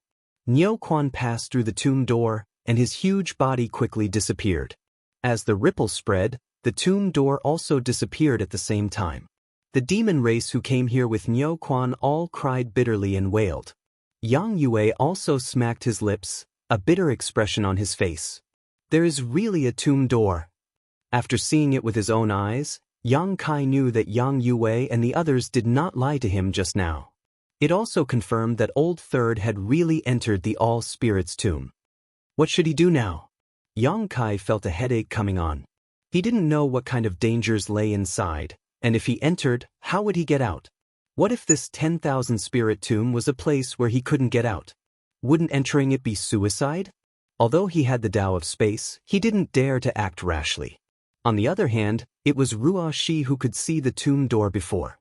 S1: Niu Quan passed through the tomb door, and his huge body quickly disappeared. As the ripple spread, the tomb door also disappeared at the same time. The demon race who came here with Niu Quan all cried bitterly and wailed. Yang Yue also smacked his lips, a bitter expression on his face. There is really a tomb door. After seeing it with his own eyes, Yang Kai knew that Yang Yue and the others did not lie to him just now. It also confirmed that Old Third had really entered the All-Spirits tomb. What should he do now? Yang Kai felt a headache coming on. He didn't know what kind of dangers lay inside, and if he entered, how would he get out? What if this 10,000 spirit tomb was a place where he couldn't get out? Wouldn't entering it be suicide? Although he had the Tao of space, he didn't dare to act rashly. On the other hand, it was Ruo Shi who could see the tomb door before.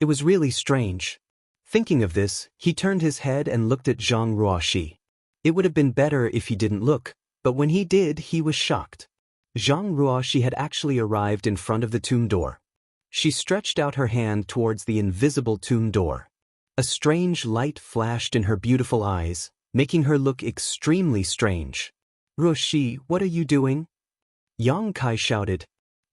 S1: It was really strange. Thinking of this, he turned his head and looked at Zhang Ruoxi. It would have been better if he didn't look, but when he did, he was shocked. Zhang Ruoxi had actually arrived in front of the tomb door. She stretched out her hand towards the invisible tomb door. A strange light flashed in her beautiful eyes, making her look extremely strange. "Ruoxi, what are you doing?" Yang Kai shouted.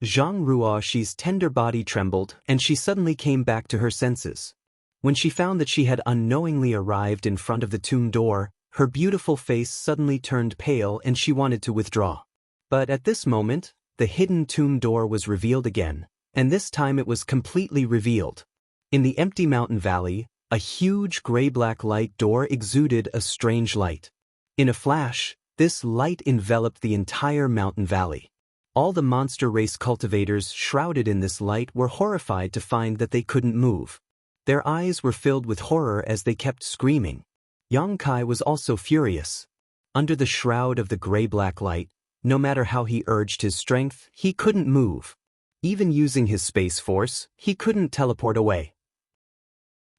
S1: Zhang Ruoxi's tender body trembled, and she suddenly came back to her senses. When she found that she had unknowingly arrived in front of the tomb door, her beautiful face suddenly turned pale and she wanted to withdraw. But at this moment, the hidden tomb door was revealed again, and this time it was completely revealed. In the empty mountain valley, a huge gray-black light door exuded a strange light. In a flash, This light enveloped the entire mountain valley. All the monster race cultivators shrouded in this light were horrified to find that they couldn't move. Their eyes were filled with horror as they kept screaming. Xianxia was also furious. Under the shroud of the gray-black light, no matter how he urged his strength, he couldn't move. Even using his space force, he couldn't teleport away.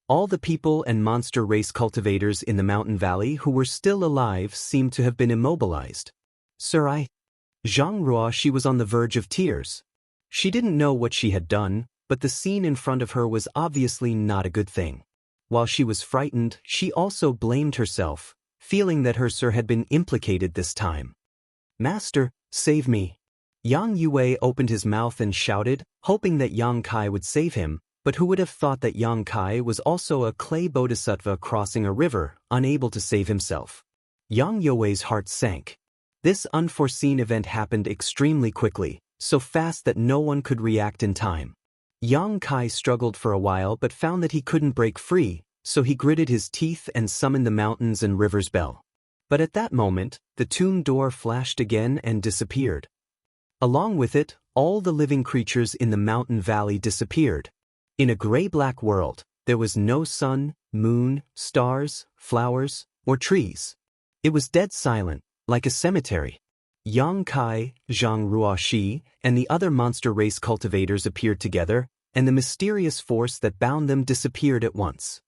S1: All the people and monster race cultivators in the mountain valley who were still alive seemed to have been immobilized. Sir, Xianxia, she was on the verge of tears. She didn't know what she had done, but the scene in front of her was obviously not a good thing. While she was frightened, she also blamed herself, feeling that her sir had been implicated this time. Master, save me. Yang Yue opened his mouth and shouted, hoping that Xianxia would save him, but who would have thought that Xianxia was also a clay bodhisattva crossing a river, unable to save himself. Yang Yue's heart sank. This unforeseen event happened extremely quickly, so fast that no one could react in time. Xianxia struggled for a while but found that he couldn't break free, so he gritted his teeth and summoned the mountains and rivers bell. But at that moment, the tomb door flashed again and disappeared. Along with it, all the living creatures in the mountain valley disappeared. In a gray-black world, there was no sun, moon, stars, flowers, or trees. It was dead silent, like a cemetery. Xianxia, Xianxia, and the other monster race cultivators appeared together, and the mysterious force that bound them disappeared at once.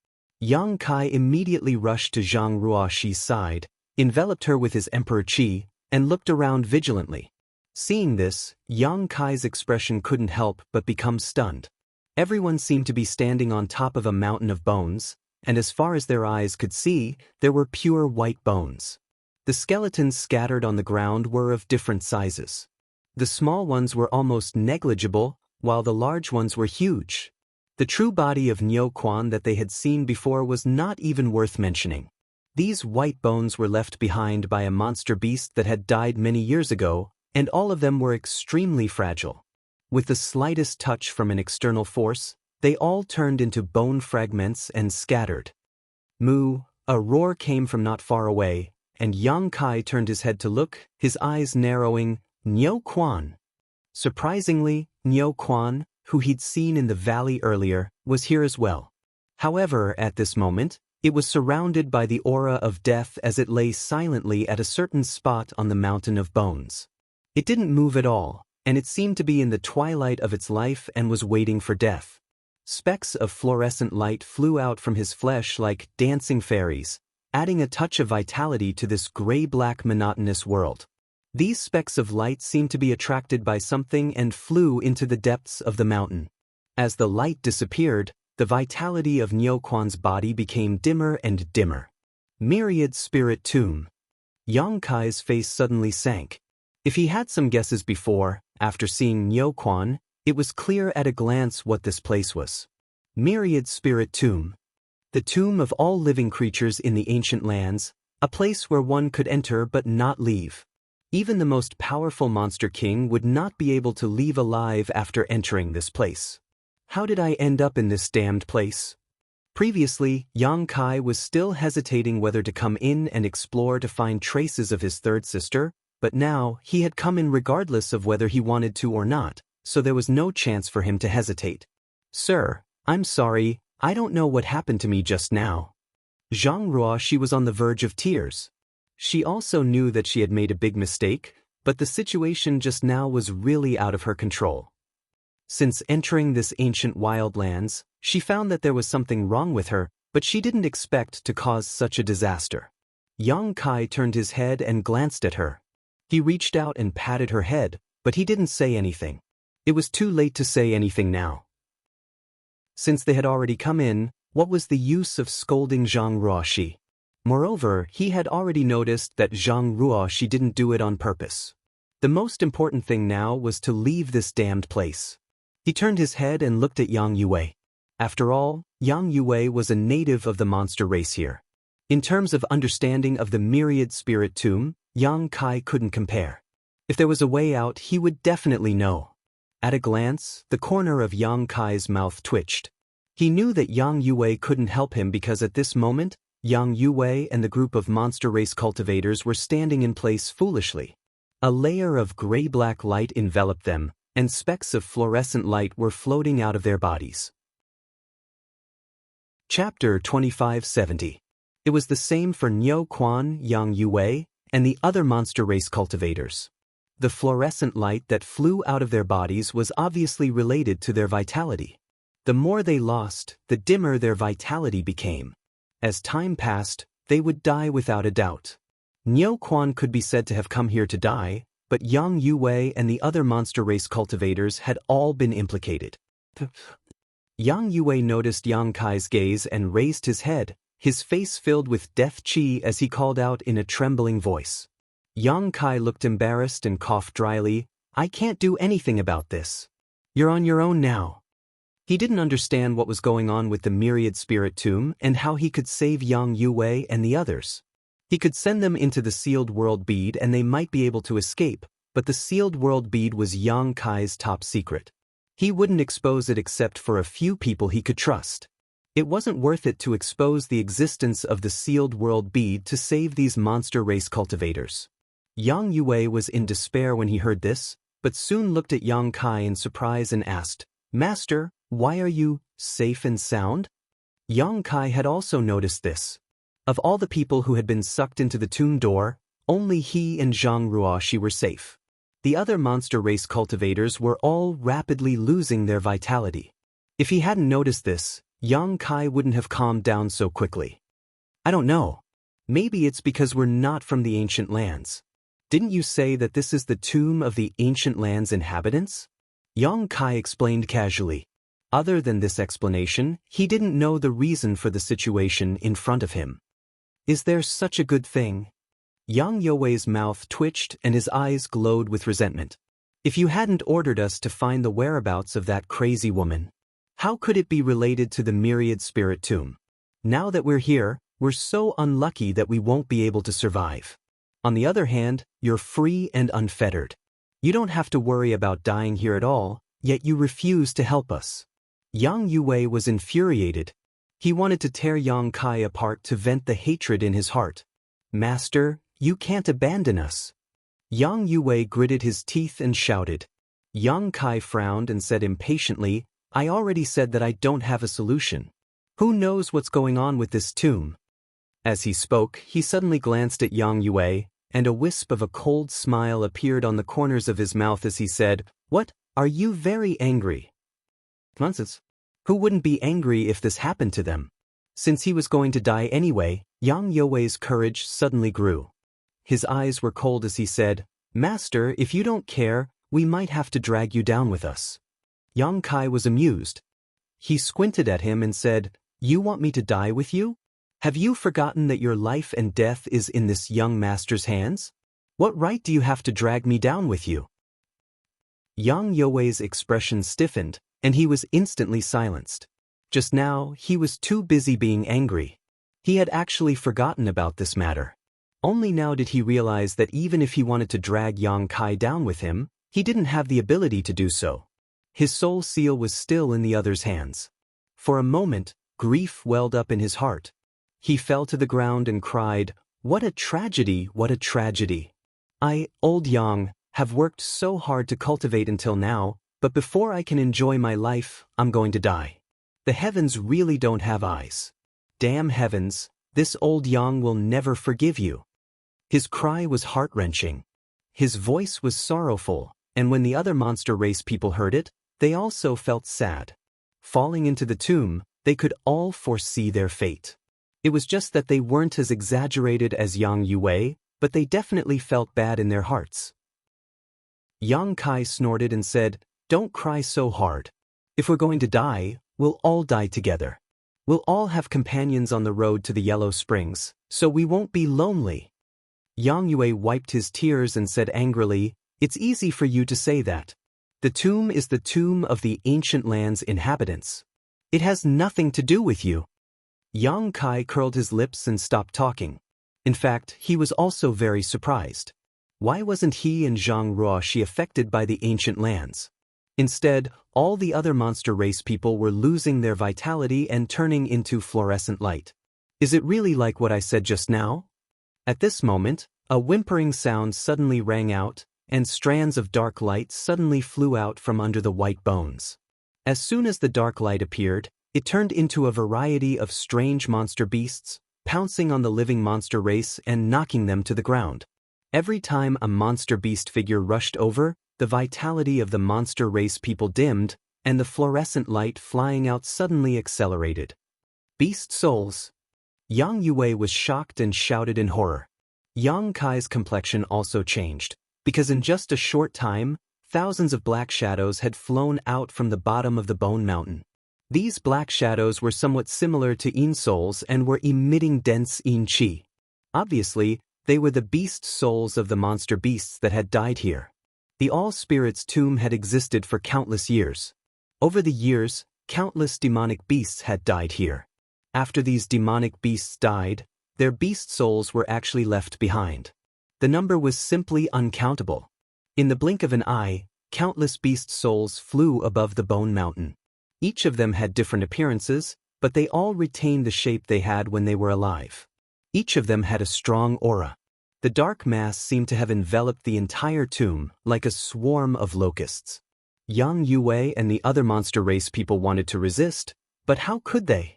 S1: Xianxia immediately rushed to Xiaxia's side, enveloped her with his emperor qi, and looked around vigilantly. Seeing this, Xianxia's expression couldn't help but become stunned. Everyone seemed to be standing on top of a mountain of bones, and as far as their eyes could see, there were pure white bones. The skeletons scattered on the ground were of different sizes. The small ones were almost negligible, while the large ones were huge. The true body of Niu Quan that they had seen before was not even worth mentioning. These white bones were left behind by a monster beast that had died many years ago, and all of them were extremely fragile. With the slightest touch from an external force, they all turned into bone fragments and scattered. Moo, a roar came from not far away, and Xianxia turned his head to look, his eyes narrowing. Niu Quan. Surprisingly, Niu Quan, who he'd seen in the valley earlier, was here as well. However, at this moment, it was surrounded by the aura of death as it lay silently at a certain spot on the mountain of bones. It didn't move at all, and it seemed to be in the twilight of its life and was waiting for death. Specks of fluorescent light flew out from his flesh like dancing fairies, adding a touch of vitality to this gray-black monotonous world. These specks of light seemed to be attracted by something and flew into the depths of the mountain. As the light disappeared, the vitality of Niu Quan's body became dimmer and dimmer. Myriad Spirit Tomb. Xianxia's face suddenly sank. If he had some guesses before, after seeing Niu Quan, it was clear at a glance what this place was. Myriad Spirit Tomb. The tomb of all living creatures in the ancient lands, a place where one could enter but not leave. Even the most powerful monster king would not be able to leave alive after entering this place. How did I end up in this damned place? Previously, Xianxia was still hesitating whether to come in and explore to find traces of his third sister, but now he had come in regardless of whether he wanted to or not, so there was no chance for him to hesitate. Sir, I'm sorry, I don't know what happened to me just now. Xianxia, she was on the verge of tears. She also knew that she had made a big mistake, but the situation just now was really out of her control. Since entering this ancient wildlands, she found that there was something wrong with her, but she didn't expect to cause such a disaster. Xianxia turned his head and glanced at her. He reached out and patted her head, but he didn't say anything. It was too late to say anything now. Since they had already come in, what was the use of scolding Xianxia? Moreover, he had already noticed that Xianxia didn't do it on purpose. The most important thing now was to leave this damned place. He turned his head and looked at Yang Yue. After all, Yang Yue was a native of the monster race here. In terms of understanding of the Myriad Spirit Tomb, Xianxia couldn't compare. If there was a way out, he would definitely know. At a glance, the corner of Xianxia's mouth twitched. He knew that Yang Yue couldn't help him because at this moment, Yang Yue and the group of monster race cultivators were standing in place foolishly. A layer of gray-black light enveloped them, and specks of fluorescent light were floating out of their bodies. Chapter 2570. It was the same for Niu Quan, Yang Yue, and the other monster race cultivators. The fluorescent light that flew out of their bodies was obviously related to their vitality. The more they lost, the dimmer their vitality became. As time passed, they would die without a doubt. Niu Quan could be said to have come here to die, but Yang Yue and the other monster race cultivators had all been implicated. Yang Yue noticed Yang Kai's gaze and raised his head, his face filled with death qi as he called out in a trembling voice. Yang Kai looked embarrassed and coughed dryly. "I can't do anything about this. You're on your own now." He didn't understand what was going on with the myriad spirit tomb and how he could save Yang Yue and the others. He could send them into the sealed world bead and they might be able to escape, but the sealed world bead was Yang Kai's top secret. He wouldn't expose it except for a few people he could trust. It wasn't worth it to expose the existence of the sealed world bead to save these monster race cultivators. Yang Yue was in despair when he heard this, but soon looked at Yang Kai in surprise and asked, "Master, why are you safe and sound?" Yang Kai had also noticed this. Of all the people who had been sucked into the tomb door, only he and Zhang Ruoxi were safe. The other monster race cultivators were all rapidly losing their vitality. If he hadn't noticed this, Yang Kai wouldn't have calmed down so quickly. "I don't know. Maybe it's because we're not from the ancient lands. Didn't you say that this is the tomb of the ancient land's inhabitants?" Yang Kai explained casually. Other than this explanation, he didn't know the reason for the situation in front of him. "Is there such a good thing?" Yang Yue's mouth twitched and his eyes glowed with resentment. "If you hadn't ordered us to find the whereabouts of that crazy woman, how could it be related to the myriad spirit tomb? Now that we're here, we're so unlucky that we won't be able to survive. On the other hand, you're free and unfettered. You don't have to worry about dying here at all, yet you refuse to help us." Yang Yue was infuriated. He wanted to tear Yang Kai apart to vent the hatred in his heart. "Master, you can't abandon us." Yang Yue gritted his teeth and shouted. Yang Kai frowned and said impatiently, "I already said that I don't have a solution. Who knows what's going on with this tomb?" As he spoke, he suddenly glanced at Yang Yue, and a wisp of a cold smile appeared on the corners of his mouth as he said, "What, are you very angry?" "Nonsense. Who wouldn't be angry if this happened to them?" Since he was going to die anyway, Yang Yue's courage suddenly grew. His eyes were cold as he said, "Master, if you don't care, we might have to drag you down with us." Yang Kai was amused. He squinted at him and said, "You want me to die with you? Have you forgotten that your life and death is in this young master's hands? What right do you have to drag me down with you?" Yang Yue's expression stiffened, and he was instantly silenced. Just now, he was too busy being angry. He had actually forgotten about this matter. Only now did he realize that even if he wanted to drag Yang Kai down with him, he didn't have the ability to do so. His soul seal was still in the other's hands. For a moment, grief welled up in his heart. He fell to the ground and cried, "What a tragedy, what a tragedy. I, old Yang, have worked so hard to cultivate until now, but before I can enjoy my life, I'm going to die. The heavens really don't have eyes. Damn heavens, this old Yang will never forgive you." His cry was heart-wrenching. His voice was sorrowful, and when the other monster race people heard it, they also felt sad. Falling into the tomb, they could all foresee their fate. It was just that they weren't as exaggerated as Yang Yue, but they definitely felt bad in their hearts. Yang Kai snorted and said, "Don't cry so hard. If we're going to die, we'll all die together. We'll all have companions on the road to the Yellow Springs, so we won't be lonely." Yang Yue wiped his tears and said angrily, "It's easy for you to say that. The tomb is the tomb of the ancient land's inhabitants. It has nothing to do with you." Yang Kai curled his lips and stopped talking. In fact, he was also very surprised. Why wasn't he and Zhang Ruoxi affected by the ancient lands? Instead, all the other monster race people were losing their vitality and turning into fluorescent light. Is it really like what I said just now? At this moment, a whimpering sound suddenly rang out, and strands of dark light suddenly flew out from under the white bones. As soon as the dark light appeared, it turned into a variety of strange monster beasts, pouncing on the living monster race and knocking them to the ground. Every time a monster beast figure rushed over, the vitality of the monster race people dimmed, and the fluorescent light flying out suddenly accelerated. Beast souls! Yang Yue was shocked and shouted in horror. Yang Kai's complexion also changed, because in just a short time, thousands of black shadows had flown out from the bottom of the bone mountain. These black shadows were somewhat similar to Yin souls and were emitting dense Yin qi. Obviously, they were the beast souls of the monster beasts that had died here. The All-Spirits tomb had existed for countless years. Over the years, countless demonic beasts had died here. After these demonic beasts died, their beast souls were actually left behind. The number was simply uncountable. In the blink of an eye, countless beast souls flew above the bone mountain. Each of them had different appearances, but they all retained the shape they had when they were alive. Each of them had a strong aura. The dark mass seemed to have enveloped the entire tomb like a swarm of locusts. Yang Yue and the other monster race people wanted to resist, but how could they?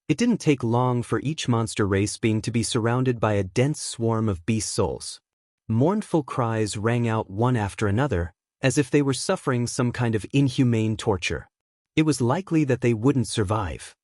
S1: It didn't take long for each monster race being to be surrounded by a dense swarm of beast souls. Mournful cries rang out one after another, as if they were suffering some kind of inhumane torture. It was likely that they wouldn't survive.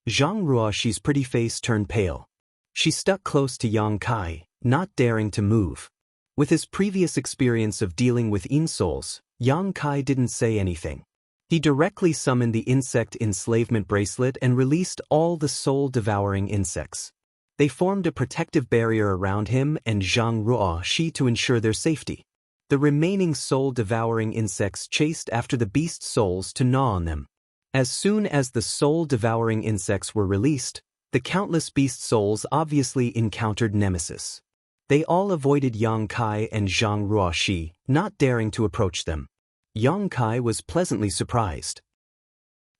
S1: Zhang Ruoxi's pretty face turned pale. She stuck close to Yang Kai, not daring to move. With his previous experience of dealing with Yin souls, Yang Kai didn't say anything. He directly summoned the insect enslavement bracelet and released all the soul-devouring insects. They formed a protective barrier around him and Zhang Ruoxi to ensure their safety. The remaining soul-devouring insects chased after the beast souls to gnaw on them. As soon as the soul-devouring insects were released, the countless beast souls obviously encountered nemesis. They all avoided Yang Kai and Zhang Ruoxi, not daring to approach them. Yang Kai was pleasantly surprised.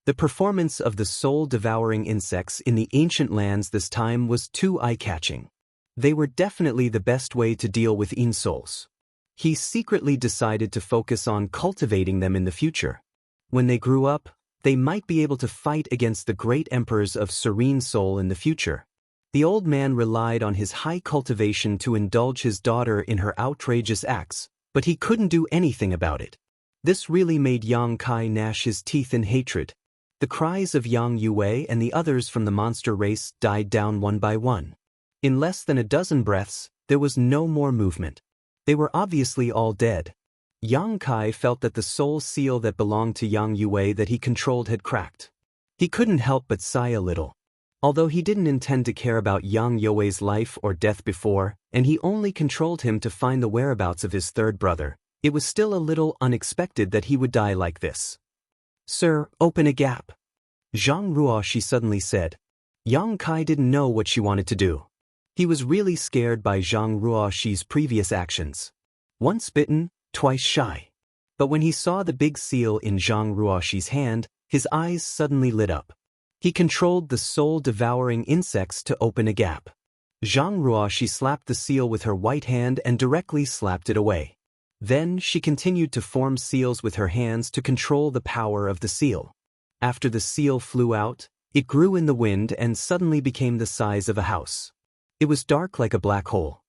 S1: The performance of the soul-devouring insects in the ancient lands this time was too eye-catching. They were definitely the best way to deal with Yin souls. He secretly decided to focus on cultivating them in the future. When they grew up, they might be able to fight against the great emperors of Serene Soul in the future. The old man relied on his high cultivation to indulge his daughter in her outrageous acts, but he couldn't do anything about it. This really made Yang Kai gnash his teeth in hatred. The cries of Yang Yue and the others from the monster race died down one by one. In less than a dozen breaths, there was no more movement. They were obviously all dead. Yang Kai felt that the soul seal that belonged to Yang Yue that he controlled had cracked. He couldn't help but sigh a little. Although he didn't intend to care about Yang Yue's life or death before, and he only controlled him to find the whereabouts of his third brother, it was still a little unexpected that he would die like this. "Sir, open a gap," Zhang Ruoxi suddenly said. Yang Kai didn't know what she wanted to do. He was really scared by Zhang Ruoxi's previous actions. Once bitten, twice shy. But when he saw the big seal in Zhang Ruoxi's hand, his eyes suddenly lit up. He controlled the soul-devouring insects to open a gap. Zhang Ruoxi slapped the seal with her white hand and directly slapped it away. Then she continued to form seals with her hands to control the power of the seal. After the seal flew out, it grew in the wind and suddenly became the size of a house. It was dark like a black hole.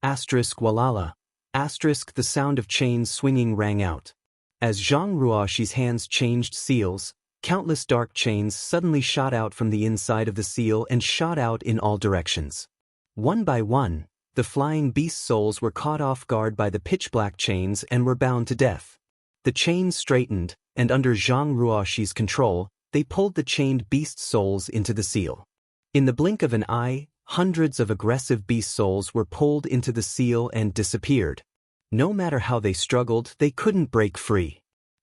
S1: Asterisk walala. Asterisk the sound of chains swinging rang out. As Zhang Ruoxi's hands changed seals, countless dark chains suddenly shot out from the inside of the seal and shot out in all directions. One by one, the flying beast souls were caught off guard by the pitch-black chains and were bound to death. The chains straightened, and under Zhang Ruoxi's control, they pulled the chained beast souls into the seal. In the blink of an eye, hundreds of aggressive beast souls were pulled into the seal and disappeared. No matter how they struggled, they couldn't break free.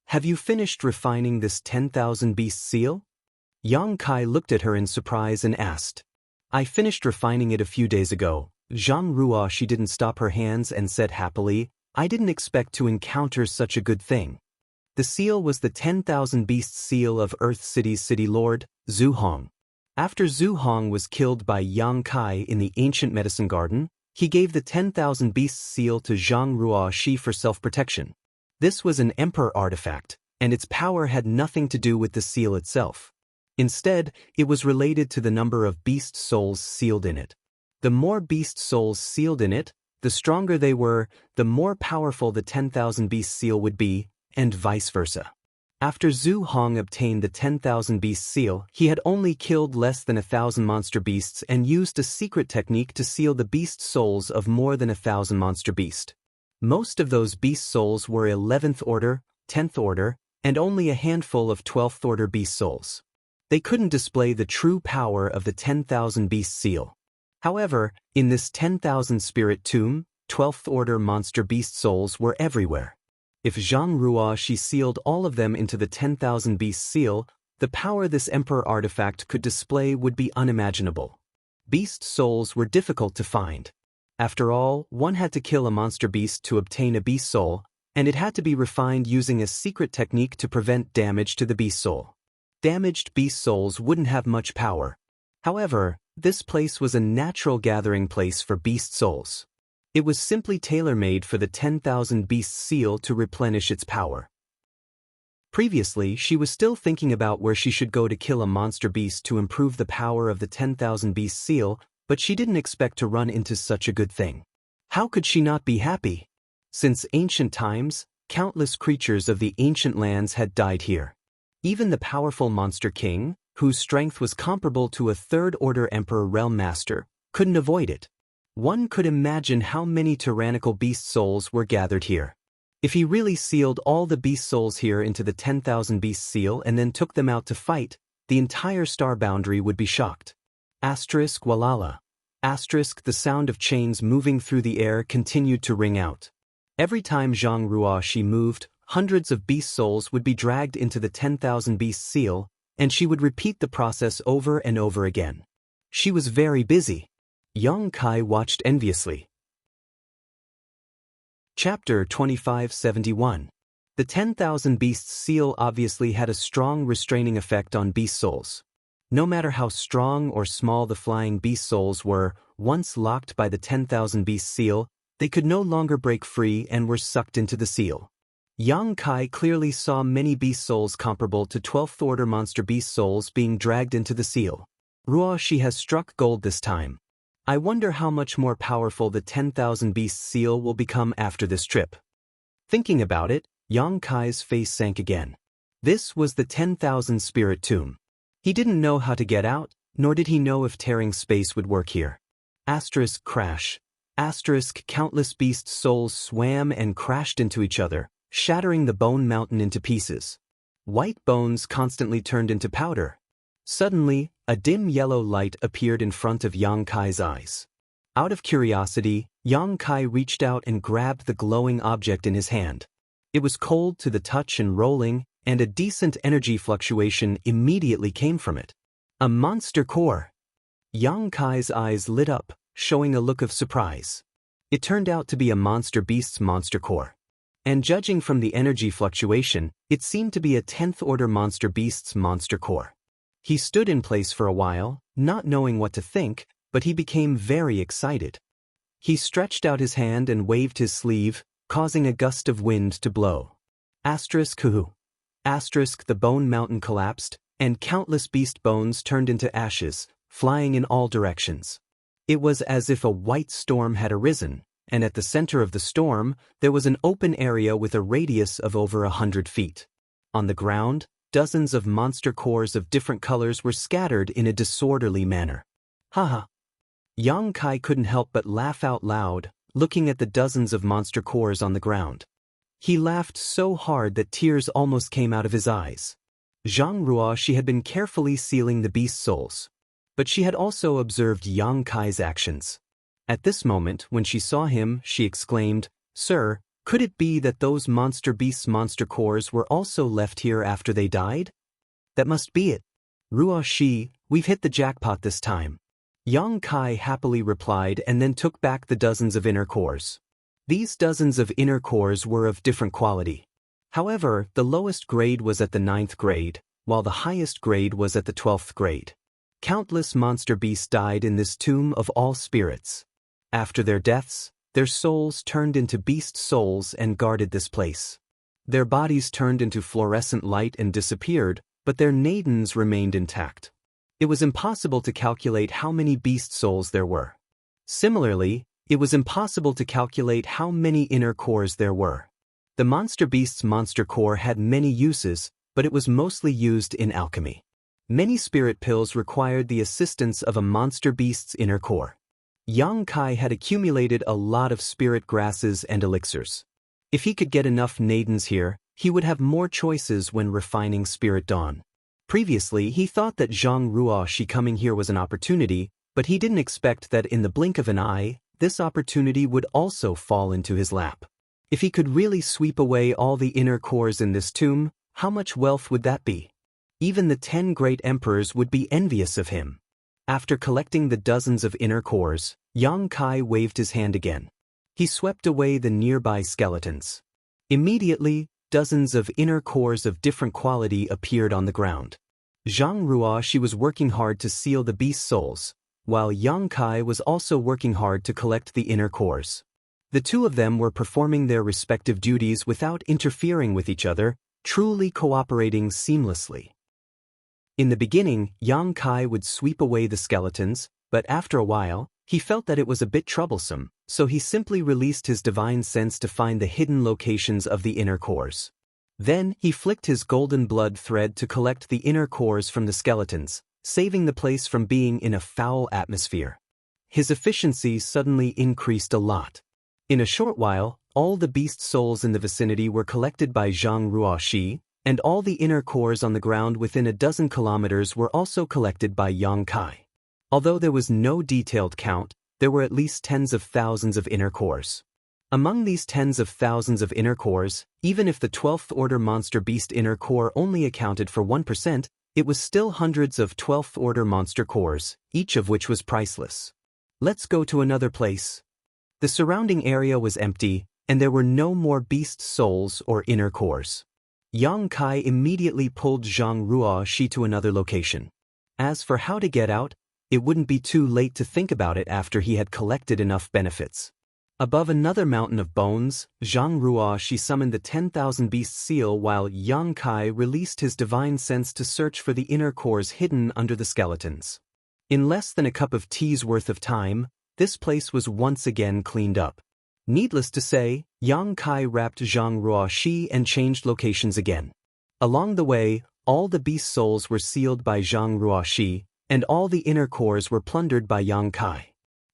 S1: "Have you finished refining this 10,000 beast seal?" Yang Kai looked at her in surprise and asked. "I finished refining it a few days ago." Zhang Ruoxi didn't stop her hands and said happily, "I didn't expect to encounter such a good thing." The seal was the 10,000 beasts seal of Earth City's city lord, Zhu Hong. After Zhu Hong was killed by Yang Kai in the ancient medicine garden, he gave the 10,000 Beasts seal to Zhang Ruoxi for self-protection. This was an emperor artifact, and its power had nothing to do with the seal itself. Instead, it was related to the number of beast souls sealed in it. The more beast souls sealed in it, the stronger they were, the more powerful the 10,000 beast seal would be, and vice versa. After Zhu Hong obtained the 10,000 beast seal, he had only killed less than 1,000 monster beasts and used a secret technique to seal the beast souls of more than 1,000 monster beasts. Most of those beast souls were 11th order, 10th order, and only a handful of 12th order beast souls. They couldn't display the true power of the 10,000 beast seal. However, in this 10,000 spirit tomb, 12th order monster beast souls were everywhere. If Zhang Ruoxi sealed all of them into the 10,000 beast seal, the power this emperor artifact could display would be unimaginable. Beast souls were difficult to find. After all, one had to kill a monster beast to obtain a beast soul, and it had to be refined using a secret technique to prevent damage to the beast soul. Damaged beast souls wouldn't have much power. However, this place was a natural gathering place for beast souls. It was simply tailor-made for the 10,000 beast seal to replenish its power. Previously, she was still thinking about where she should go to kill a monster beast to improve the power of the 10,000 beast seal, but she didn't expect to run into such a good thing. How could she not be happy? Since ancient times, countless creatures of the ancient lands had died here. Even the powerful monster king, whose strength was comparable to a third-order emperor realm master, couldn't avoid it. One could imagine how many tyrannical beast souls were gathered here. If he really sealed all the beast souls here into the 10,000 beast seal and then took them out to fight, the entire star boundary would be shocked. Asterisk walala. Asterisk the sound of chains moving through the air continued to ring out. Every time Zhang Ruoxi moved, hundreds of beast souls would be dragged into the 10,000 beast seal, and she would repeat the process over and over again. She was very busy. Yang Kai watched enviously. Chapter 2571. The 10,000 Beasts seal obviously had a strong restraining effect on beast souls. No matter how strong or small the flying beast souls were, once locked by the 10,000 Beast seal, they could no longer break free and were sucked into the seal. Yang Kai clearly saw many beast souls comparable to 12th order monster beast souls being dragged into the seal. Ruoxi has struck gold this time. I wonder how much more powerful the 10,000 Beast seal will become after this trip. Thinking about it, Yang Kai's face sank again. This was the 10,000 spirit tomb. He didn't know how to get out, nor did he know if tearing space would work here. Asterisk crash. Asterisk countless beast souls swam and crashed into each other, shattering the bone mountain into pieces. White bones constantly turned into powder. Suddenly, a dim yellow light appeared in front of Yang Kai's eyes. Out of curiosity, Yang Kai reached out and grabbed the glowing object in his hand. It was cold to the touch and rolling, and a decent energy fluctuation immediately came from it. A monster core. Yang Kai's eyes lit up, showing a look of surprise. It turned out to be a monster beast's monster core. And judging from the energy fluctuation, it seemed to be a 10th order monster beast's monster core. He stood in place for a while, not knowing what to think, but he became very excited. He stretched out his hand and waved his sleeve, causing a gust of wind to blow. Asterisk hoo. Asterisk the bone mountain collapsed, and countless beast bones turned into ashes, flying in all directions. It was as if a white storm had arisen, and at the center of the storm, there was an open area with a radius of over 100 feet. On the ground, dozens of monster cores of different colors were scattered in a disorderly manner. Haha. Yang Kai couldn't help but laugh out loud, looking at the dozens of monster cores on the ground. He laughed so hard that tears almost came out of his eyes. Zhang Ruoxi had been carefully sealing the beast souls, but she had also observed Yang Kai's actions. At this moment, when she saw him, she exclaimed, "Sir, could it be that those monster beasts' monster cores were also left here after they died?" "That must be it. Ruoxi, we've hit the jackpot this time." Yang Kai happily replied and then took back the dozens of inner cores. These dozens of inner cores were of different quality. However, the lowest grade was at the 9th grade, while the highest grade was at the 12th grade. Countless monster beasts died in this tomb of all spirits. After their deaths, their souls turned into beast souls and guarded this place. Their bodies turned into fluorescent light and disappeared, but their nadens remained intact. It was impossible to calculate how many beast souls there were. Similarly, it was impossible to calculate how many inner cores there were. The monster beast's monster core had many uses, but it was mostly used in alchemy. Many spirit pills required the assistance of a monster beast's inner core. Yang Kai had accumulated a lot of spirit grasses and elixirs. If he could get enough nadens here, he would have more choices when refining Spirit Dawn. Previously, he thought that Zhang Ruoxi coming here was an opportunity, but he didn't expect that in the blink of an eye, this opportunity would also fall into his lap. If he could really sweep away all the inner cores in this tomb, how much wealth would that be? Even the 10 great emperors would be envious of him. After collecting the dozens of inner cores, Yang Kai waved his hand again. He swept away the nearby skeletons. Immediately, dozens of inner cores of different quality appeared on the ground. Zhang Ruoxi was working hard to seal the beast souls, while Yang Kai was also working hard to collect the inner cores. The two of them were performing their respective duties without interfering with each other, truly cooperating seamlessly. In the beginning, Yang Kai would sweep away the skeletons, but after a while, he felt that it was a bit troublesome, so he simply released his divine sense to find the hidden locations of the inner cores. Then, he flicked his golden blood thread to collect the inner cores from the skeletons, saving the place from being in a foul atmosphere. His efficiency suddenly increased a lot. In a short while, all the beast souls in the vicinity were collected by Zhang Ruoxi, and all the inner cores on the ground within a dozen kilometers were also collected by Yang Kai. Although there was no detailed count, there were at least tens of thousands of inner cores. Among these tens of thousands of inner cores, even if the 12th order monster beast inner core only accounted for 1%, it was still hundreds of 12th order monster cores, each of which was priceless. Let's go to another place. The surrounding area was empty, and there were no more beast souls or inner cores. Yang Kai immediately pulled Zhang Ruoxi to another location. As for how to get out, it wouldn't be too late to think about it after he had collected enough benefits. Above another mountain of bones, Zhang Ruoxi summoned the 10,000 beast seal while Yang Kai released his divine sense to search for the inner cores hidden under the skeletons. In less than a cup of tea's worth of time, this place was once again cleaned up. Needless to say, Yang Kai wrapped Zhang Ruoxi and changed locations again. Along the way, all the beast souls were sealed by Zhang Ruoxi, and all the inner cores were plundered by Yang Kai.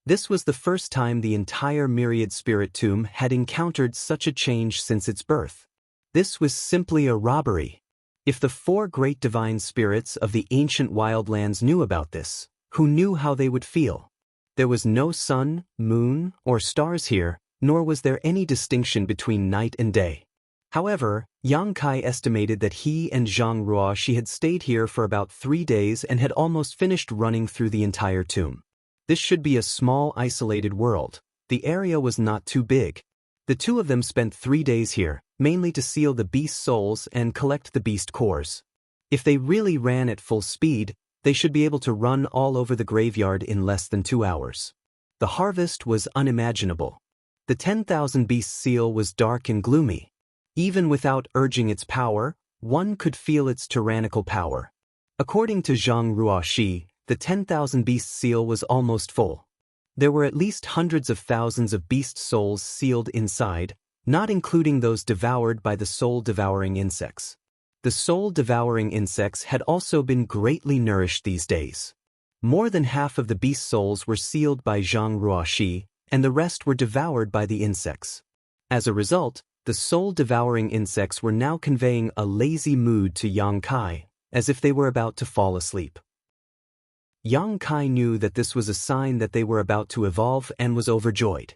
S1: This was the first time the entire Myriad Spirit Tomb had encountered such a change since its birth. This was simply a robbery. If the 4 great divine spirits of the ancient wildlands knew about this, who knew how they would feel? There was no sun, moon, or stars here, nor was there any distinction between night and day. However, Yang Kai estimated that he and Zhang Ruoxi had stayed here for about 3 days and had almost finished running through the entire tomb. This should be a small, isolated world. The area was not too big. The two of them spent 3 days here, mainly to seal the beast souls and collect the beast cores. If they really ran at full speed, they should be able to run all over the graveyard in less than 2 hours. The harvest was unimaginable. The 10,000 beast seal was dark and gloomy. Even without urging its power, one could feel its tyrannical power. According to Zhang Ruoxi, the 10,000 beast seal was almost full. There were at least hundreds of thousands of beast souls sealed inside, not including those devoured by the soul-devouring insects. The soul-devouring insects had also been greatly nourished these days. More than half of the beast souls were sealed by Zhang Ruoxi, and the rest were devoured by the insects. As a result, the soul-devouring insects were now conveying a lazy mood to Yang Kai, as if they were about to fall asleep. Yang Kai knew that this was a sign that they were about to evolve and was overjoyed.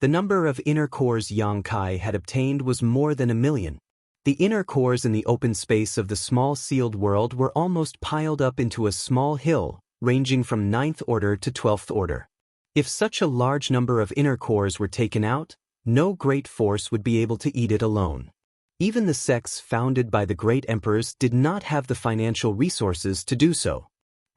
S1: The number of inner cores Yang Kai had obtained was more than 1 million. The inner cores in the open space of the small sealed world were almost piled up into a small hill, ranging from 9th order to 12th order. If such a large number of inner cores were taken out, no great force would be able to eat it alone. Even the sects founded by the great emperors did not have the financial resources to do so.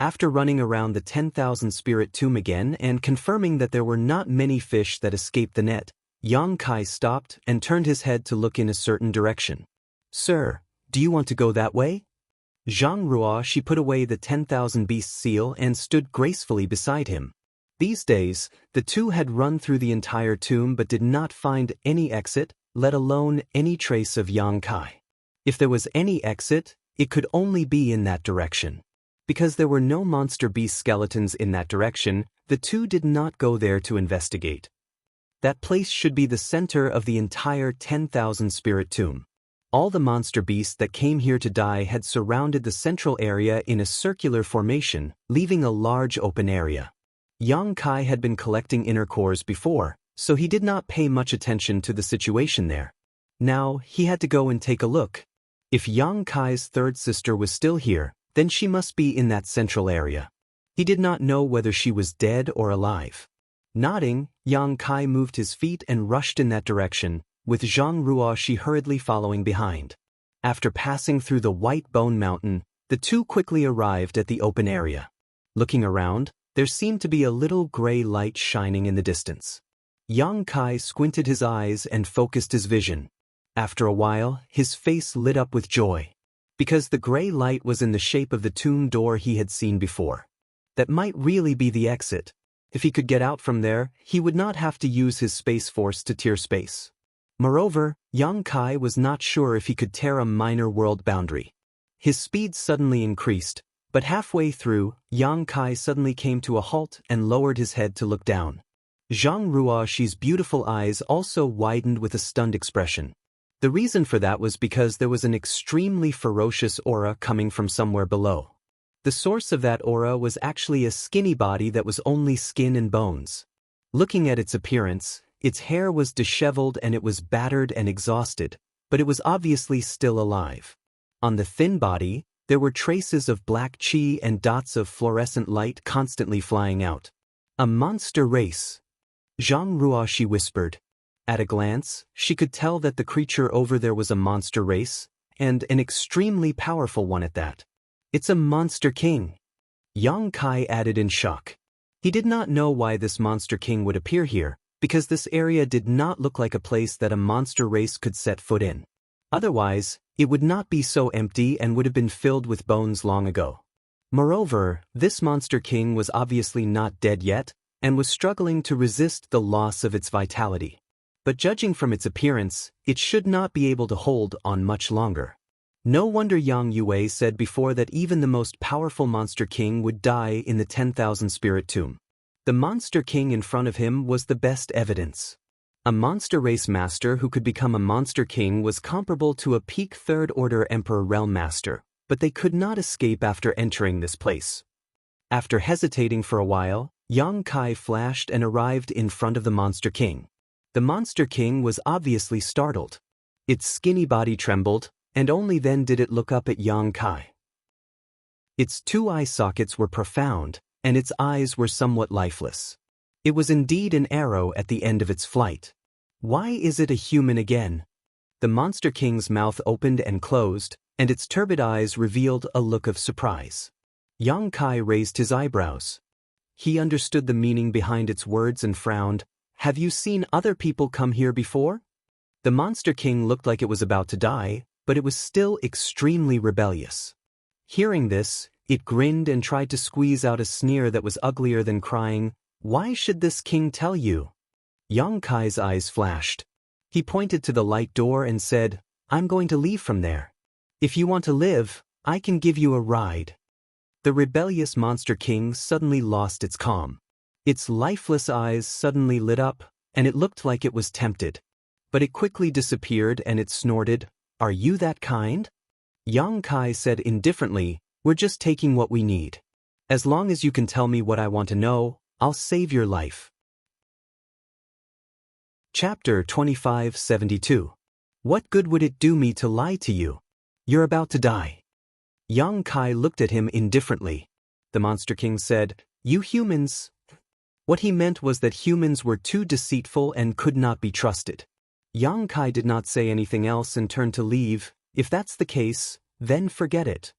S1: After running around the 10,000 spirit tomb again and confirming that there were not many fish that escaped the net, Yang Kai stopped and turned his head to look in a certain direction. "Sir, do you want to go that way?" Zhang Ruo, she put away the 10,000 beast seal and stood gracefully beside him. These days, the two had run through the entire tomb but did not find any exit, let alone any trace of Yang Kai. If there was any exit, it could only be in that direction. Because there were no monster beast skeletons in that direction, the two did not go there to investigate. That place should be the center of the entire 10,000 spirit tomb. All the monster beasts that came here to die had surrounded the central area in a circular formation, leaving a large open area. Yang Kai had been collecting inner cores before, so he did not pay much attention to the situation there. Now, he had to go and take a look. If Yang Kai's third sister was still here, then she must be in that central area. He did not know whether she was dead or alive. Nodding, Yang Kai moved his feet and rushed in that direction, with Zhang Ruo she hurriedly following behind. After passing through the White Bone Mountain, the two quickly arrived at the open area. Looking around, there seemed to be a little gray light shining in the distance. Yang Kai squinted his eyes and focused his vision. After a while, his face lit up with joy. Because the gray light was in the shape of the tomb door he had seen before. That might really be the exit. If he could get out from there, he would not have to use his space force to tear space. Moreover, Yang Kai was not sure if he could tear a minor world boundary. His speed suddenly increased, but halfway through, Yang Kai suddenly came to a halt and lowered his head to look down. Zhang Ruoxi's beautiful eyes also widened with a stunned expression. The reason for that was because there was an extremely ferocious aura coming from somewhere below. The source of that aura was actually a skinny body that was only skin and bones. Looking at its appearance, its hair was disheveled and it was battered and exhausted, but it was obviously still alive. On the thin body, there were traces of black chi and dots of fluorescent light constantly flying out. A monster race. Zhang Ruoxi whispered. At a glance, she could tell that the creature over there was a monster race, and an extremely powerful one at that. It's a monster king. Yang Kai added in shock. He did not know why this monster king would appear here, because this area did not look like a place that a monster race could set foot in. Otherwise, it would not be so empty and would have been filled with bones long ago. Moreover, this monster king was obviously not dead yet, and was struggling to resist the loss of its vitality. But judging from its appearance, it should not be able to hold on much longer. No wonder Yang Yue said before that even the most powerful monster king would die in the 10,000 spirit tomb. The monster king in front of him was the best evidence. A monster race master who could become a monster king was comparable to a peak third order emperor realm master, but they could not escape after entering this place. After hesitating for a while, Yang Kai flashed and arrived in front of the monster king. The monster king was obviously startled. Its skinny body trembled, and only then did it look up at Yang Kai. Its two eye sockets were profound, and its eyes were somewhat lifeless. It was indeed an arrow at the end of its flight. Why is it a human again? The monster king's mouth opened and closed, and its turbid eyes revealed a look of surprise. Yang Kai raised his eyebrows. He understood the meaning behind its words and frowned. Have you seen other people come here before? The monster king looked like it was about to die, but it was still extremely rebellious. Hearing this, it grinned and tried to squeeze out a sneer that was uglier than crying, "Why should this king tell you?" Yang Kai's eyes flashed. He pointed to the light door and said, "I'm going to leave from there. If you want to live, I can give you a ride." The rebellious monster king suddenly lost its calm. Its lifeless eyes suddenly lit up, and it looked like it was tempted. But it quickly disappeared and it snorted, "Are you that kind?" Yang Kai said indifferently, "We're just taking what we need. As long as you can tell me what I want to know, I'll save your life." Chapter 2572. What good would it do me to lie to you? You're about to die. Yang Kai looked at him indifferently. The monster king said, "You humans..." What he meant was that humans were too deceitful and could not be trusted. Yang Kai did not say anything else and turned to leave. If that's the case, then forget it.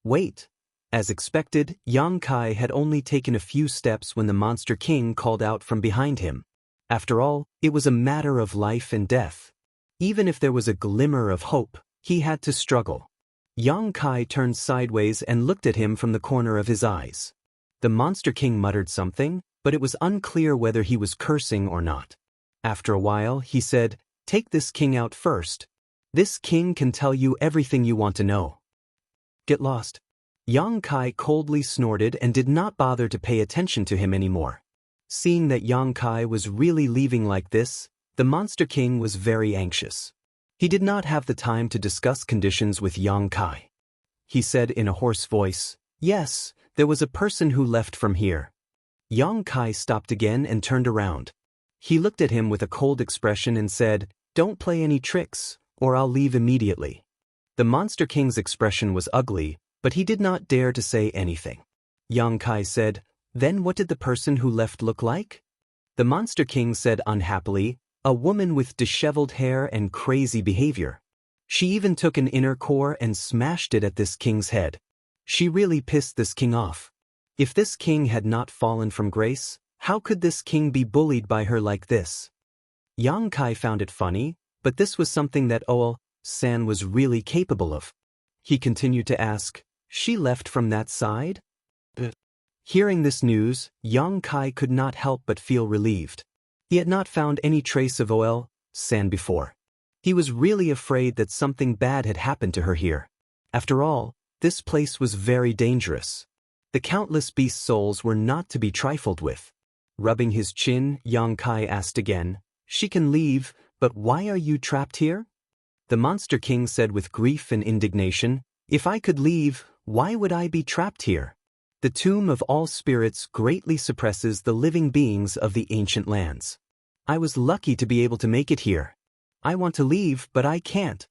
S1: Wait. As expected, Yang Kai had only taken a few steps when the Monster King called out from behind him. After all, it was a matter of life and death. Even if there was a glimmer of hope, he had to struggle. Yang Kai turned sideways and looked at him from the corner of his eyes. The Monster King muttered something, but it was unclear whether he was cursing or not. After a while, he said, "Take this king out first. This king can tell you everything you want to know." "Get lost." Yang Kai coldly snorted and did not bother to pay attention to him anymore. Seeing that Yang Kai was really leaving like this, the Monster King was very anxious. He did not have the time to discuss conditions with Yang Kai. He said in a hoarse voice, "Yes, there was a person who left from here." Yang Kai stopped again and turned around. He looked at him with a cold expression and said, "Don't play any tricks, or I'll leave immediately." The Monster King's expression was ugly, but he did not dare to say anything. Yang Kai said, "Then what did the person who left look like?" The Monster King said unhappily, "A woman with disheveled hair and crazy behavior. She even took an inner core and smashed it at this king's head. She really pissed this king off. If this king had not fallen from grace, how could this king be bullied by her like this?" Yang Kai found it funny, but this was something that San was really capable of. He continued to ask, "She left from that side?" Hearing this news, Yang Kai could not help but feel relieved. He had not found any trace of San before. He was really afraid that something bad had happened to her here. After all, this place was very dangerous. The countless beast souls were not to be trifled with. Rubbing his chin, Yang Kai asked again, "She can leave, but why are you trapped here?" The Monster King said with grief and indignation, "If I could leave, why would I be trapped here? The tomb of all spirits greatly suppresses the living beings of the ancient lands. I was lucky to be able to make it here. I want to leave, but I can't."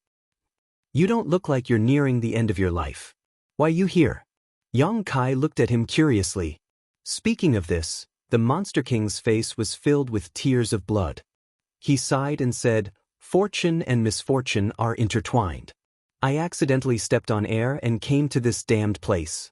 S1: "You don't look like you're nearing the end of your life. Why are you here?" Yang Kai looked at him curiously. Speaking of this, the Monster King's face was filled with tears of blood. He sighed and said, "Fortune and misfortune are intertwined. I accidentally stepped on air and came to this damned place."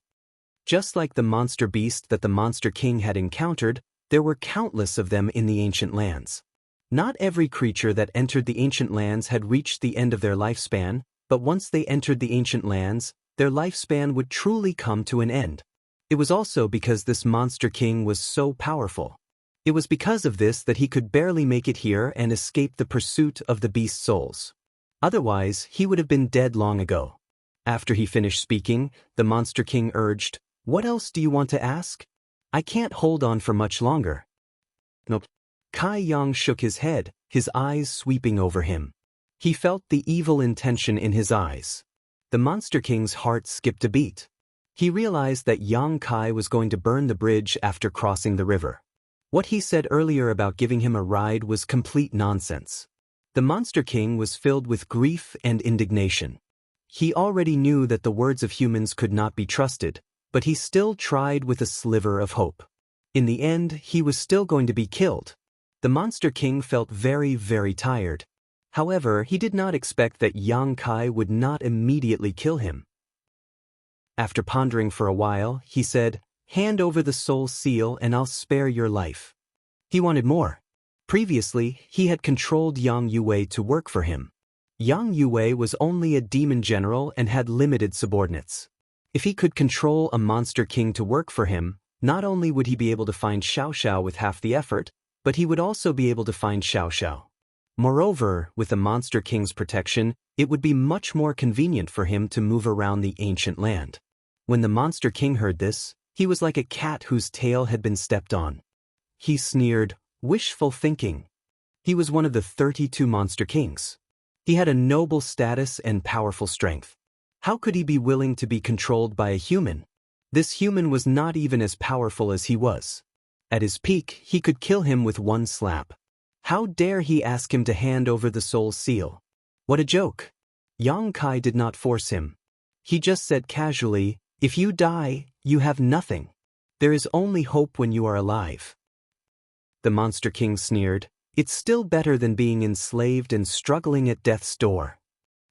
S1: Just like the monster beast that the Monster King had encountered, there were countless of them in the ancient lands. Not every creature that entered the ancient lands had reached the end of their lifespan, but once they entered the ancient lands, their lifespan would truly come to an end. It was also because this Monster King was so powerful. It was because of this that he could barely make it here and escape the pursuit of the beast souls. Otherwise, he would have been dead long ago. After he finished speaking, the Monster King urged, "What else do you want to ask? I can't hold on for much longer." "Nope." Kai Yang shook his head, his eyes sweeping over him. He felt the evil intention in his eyes. The Monster King's heart skipped a beat. He realized that Yang Kai was going to burn the bridge after crossing the river. What he said earlier about giving him a ride was complete nonsense. The Monster King was filled with grief and indignation. He already knew that the words of humans could not be trusted, but he still tried with a sliver of hope. In the end, he was still going to be killed. The Monster King felt very, very tired. However, he did not expect that Yang Kai would not immediately kill him. After pondering for a while, he said, "Hand over the soul seal and I'll spare your life." He wanted more. Previously, he had controlled Yang Yue to work for him. Yang Yue was only a demon general and had limited subordinates. If he could control a Monster King to work for him, not only would he be able to find Xiaoxiao with half the effort, but he would also be able to find Xiaoxiao. Moreover, with the Monster King's protection, it would be much more convenient for him to move around the ancient land. When the Monster King heard this, he was like a cat whose tail had been stepped on. He sneered, "Wishful thinking." He was one of the 32 Monster Kings. He had a noble status and powerful strength. How could he be willing to be controlled by a human? This human was not even as powerful as he was. At his peak, he could kill him with one slap. How dare he ask him to hand over the soul seal? What a joke! Yang Kai did not force him. He just said casually, "If you die, you have nothing. There is only hope when you are alive." The Monster King sneered, "It's still better than being enslaved and struggling at death's door."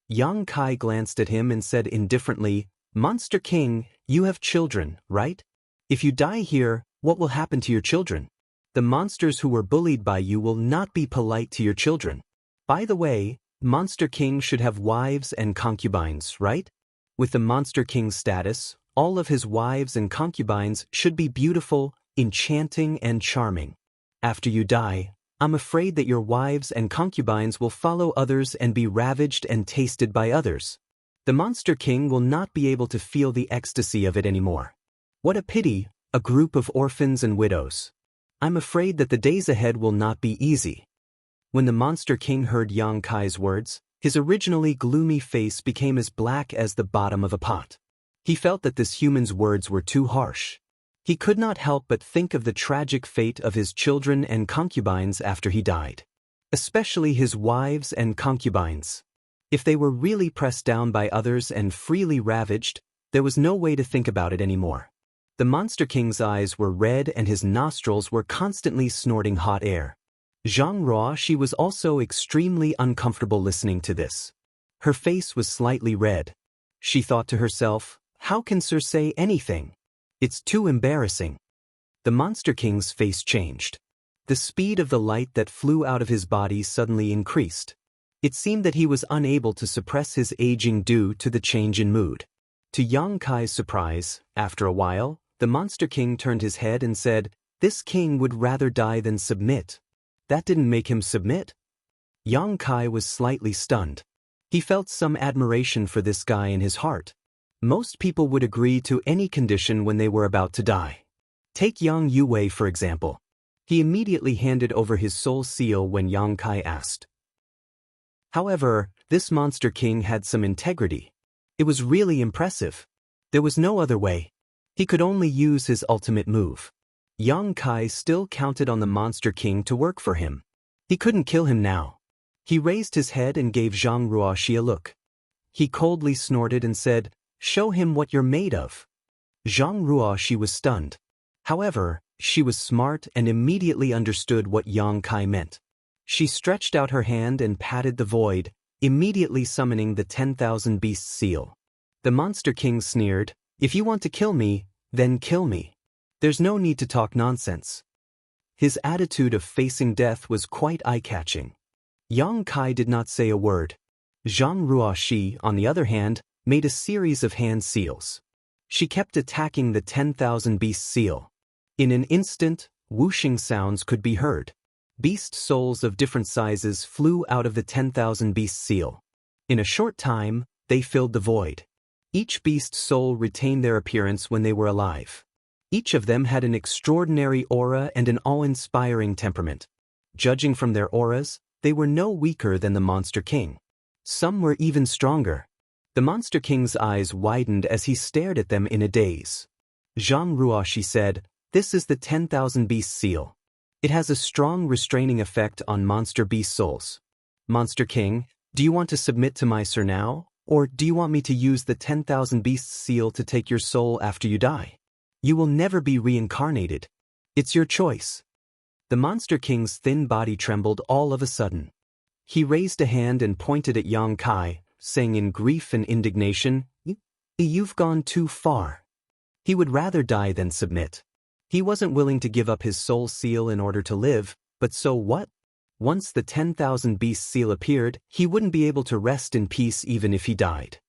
S1: Yang Kai glanced at him and said indifferently, Monster King, you have children, right? If you die here, what will happen to your children? The monsters who were bullied by you will not be polite to your children. By the way, Monster King should have wives and concubines, right? With the Monster King's status, all of his wives and concubines should be beautiful, enchanting, and charming. After you die, I'm afraid that your wives and concubines will follow others and be ravaged and tasted by others. The Monster King will not be able to feel the ecstasy of it anymore. What a pity, a group of orphans and widows. I'm afraid that the days ahead will not be easy. When the Monster King heard Yang Kai's words, his originally gloomy face became as black as the bottom of a pot. He felt that this human's words were too harsh. He could not help but think of the tragic fate of his children and concubines after he died. Especially his wives and concubines. If they were really pressed down by others and freely ravaged, there was no way to think about it anymore. The Monster King's eyes were red and his nostrils were constantly snorting hot air. Xianxia was also extremely uncomfortable listening to this. Her face was slightly red. She thought to herself, how can Sir say anything? It's too embarrassing. The Monster King's face changed. The speed of the light that flew out of his body suddenly increased. It seemed that he was unable to suppress his aging due to the change in mood. To Yang Kai's surprise, after a while, the Monster King turned his head and said, "This king would rather die than submit." That didn't make him submit? Yang Kai was slightly stunned. He felt some admiration for this guy in his heart. Most people would agree to any condition when they were about to die. Take Yang Yue for example. He immediately handed over his soul seal when Yang Kai asked. However, this Monster King had some integrity. It was really impressive. There was no other way. He could only use his ultimate move. Yang Kai still counted on the Monster King to work for him. He couldn't kill him now. He raised his head and gave Xianxia a look. He coldly snorted and said, "Show him what you're made of." Xianxia was stunned. However, she was smart and immediately understood what Yang Kai meant. She stretched out her hand and patted the void, immediately summoning the 10,000 Beasts seal. The Monster King sneered, "If you want to kill me, then kill me. There's no need to talk nonsense." His attitude of facing death was quite eye-catching. Yang Kai did not say a word. Xianxia, on the other hand, made a series of hand seals. She kept attacking the 10,000 Beasts seal. In an instant, whooshing sounds could be heard. Beast souls of different sizes flew out of the 10,000 Beast seal. In a short time, they filled the void. Each beast soul retained their appearance when they were alive. Each of them had an extraordinary aura and an awe-inspiring temperament. Judging from their auras, they were no weaker than the Monster King. Some were even stronger. The Monster King's eyes widened as he stared at them in a daze. Xianxia said, "This is the 10,000 Beast seal. It has a strong restraining effect on monster beast souls. Monster King, do you want to submit to my sir now, or do you want me to use the 10,000 Beasts seal to take your soul after you die? You will never be reincarnated. It's your choice." The Monster King's thin body trembled all of a sudden. He raised a hand and pointed at Yang Kai, saying in grief and indignation, "You've gone too far." He would rather die than submit. He wasn't willing to give up his soul seal in order to live, but so what? Once the 10,000 Beast seal appeared, he wouldn't be able to rest in peace even if he died.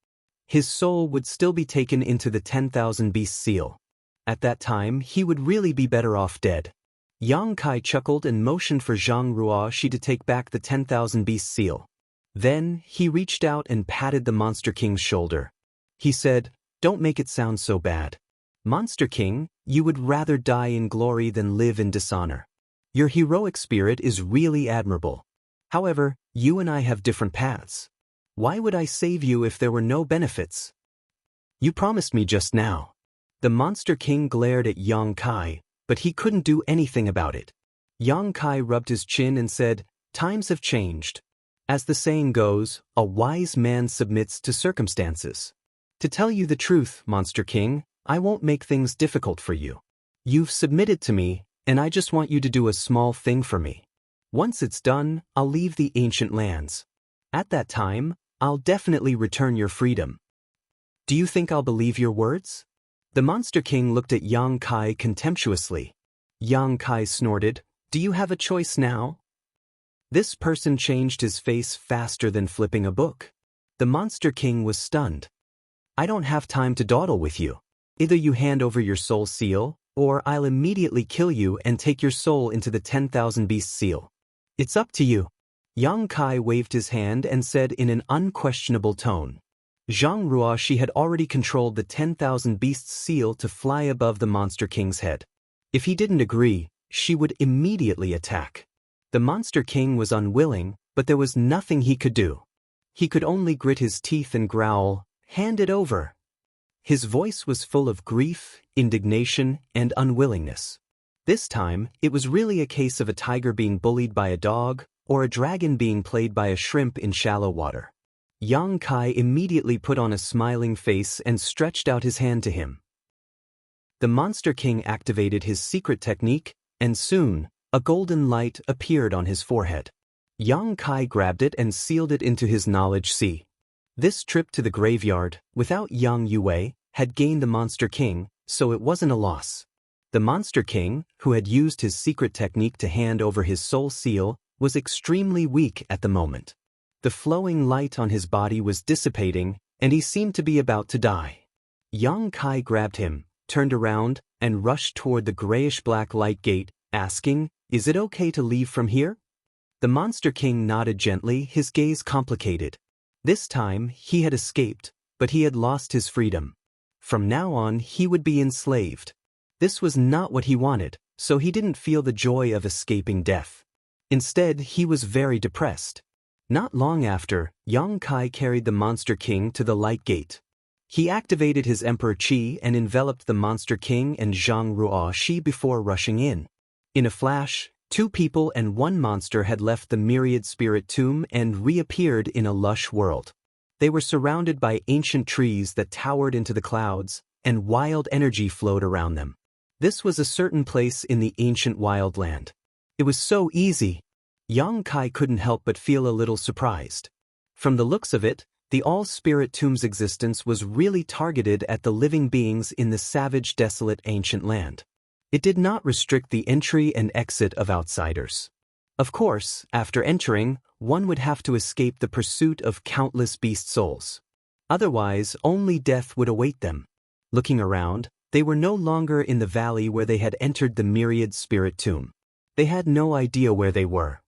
S1: His soul would still be taken into the 10,000 Beast seal. At that time, he would really be better off dead. Yang Kai chuckled and motioned for Xianxia to take back the 10,000 Beast seal. Then, he reached out and patted the Monster King's shoulder. He said, "Don't make it sound so bad. Monster King, you would rather die in glory than live in dishonor. Your heroic spirit is really admirable. However, you and I have different paths. Why would I save you if there were no benefits? You promised me just now." The Monster King glared at Yang Kai, but he couldn't do anything about it. Yang Kai rubbed his chin and said, "Times have changed. As the saying goes, a wise man submits to circumstances. To tell you the truth, Monster King, I won't make things difficult for you. You've submitted to me, and I just want you to do a small thing for me. Once it's done, I'll leave the ancient lands. At that time, I'll definitely return your freedom." Do you think I'll believe your words? The Monster King looked at Yang Kai contemptuously. Yang Kai snorted, Do you have a choice now? This person changed his face faster than flipping a book. The Monster King was stunned. I don't have time to dawdle with you. Either you hand over your soul seal, or I'll immediately kill you and take your soul into the 10,000 Beast seal. It's up to you. Yang Kai waved his hand and said in an unquestionable tone. Zhang Ruoshi had already controlled the 10,000 Beasts seal to fly above the Monster King's head. If he didn't agree, she would immediately attack. The Monster King was unwilling, but there was nothing he could do. He could only grit his teeth and growl, Hand it over. His voice was full of grief, indignation, and unwillingness. This time, it was really a case of a tiger being bullied by a dog, or a dragon being played by a shrimp in shallow water. Yang Kai immediately put on a smiling face and stretched out his hand to him. The Monster King activated his secret technique, and soon, a golden light appeared on his forehead. Yang Kai grabbed it and sealed it into his knowledge sea. This trip to the graveyard, without Yang Yue, had gained the Monster King, so it wasn't a loss. The Monster King, who had used his secret technique to hand over his soul seal, was extremely weak at the moment. The flowing light on his body was dissipating, and he seemed to be about to die. Yang Kai grabbed him, turned around, and rushed toward the grayish-black light gate, asking, Is it okay to leave from here? The Monster King nodded gently, his gaze complicated. This time, he had escaped, but he had lost his freedom. From now on, he would be enslaved. This was not what he wanted, so he didn't feel the joy of escaping death. Instead, he was very depressed. Not long after, Yang Kai carried the Monster King to the light gate. He activated his Emperor Qi and enveloped the Monster King and Zhang Ruoshi before rushing in. In a flash, 2 people and 1 monster had left the myriad spirit tomb and reappeared in a lush world. They were surrounded by ancient trees that towered into the clouds, and wild energy flowed around them. This was a certain place in the ancient wildland. It was so easy. Yang Kai couldn't help but feel a little surprised. From the looks of it, the all-spirit tomb's existence was really targeted at the living beings in the savage, desolate ancient land. It did not restrict the entry and exit of outsiders. Of course, after entering, one would have to escape the pursuit of countless beast souls. Otherwise, only death would await them. Looking around, they were no longer in the valley where they had entered the myriad spirit tomb. They had no idea where they were.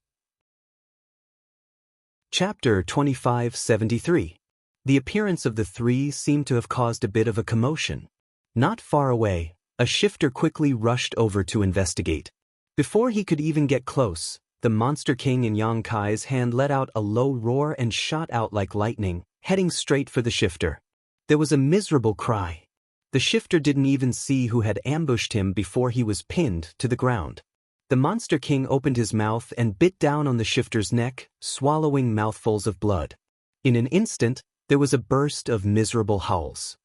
S1: Chapter 2573. The appearance of the 3 seemed to have caused a bit of a commotion. Not far away, a shifter quickly rushed over to investigate. Before he could even get close, the Monster King in Yang Kai's hand let out a low roar and shot out like lightning, heading straight for the shifter. There was a miserable cry. The shifter didn't even see who had ambushed him before he was pinned to the ground. The Monster King opened his mouth and bit down on the shifter's neck, swallowing mouthfuls of blood. In an instant, there was a burst of miserable howls.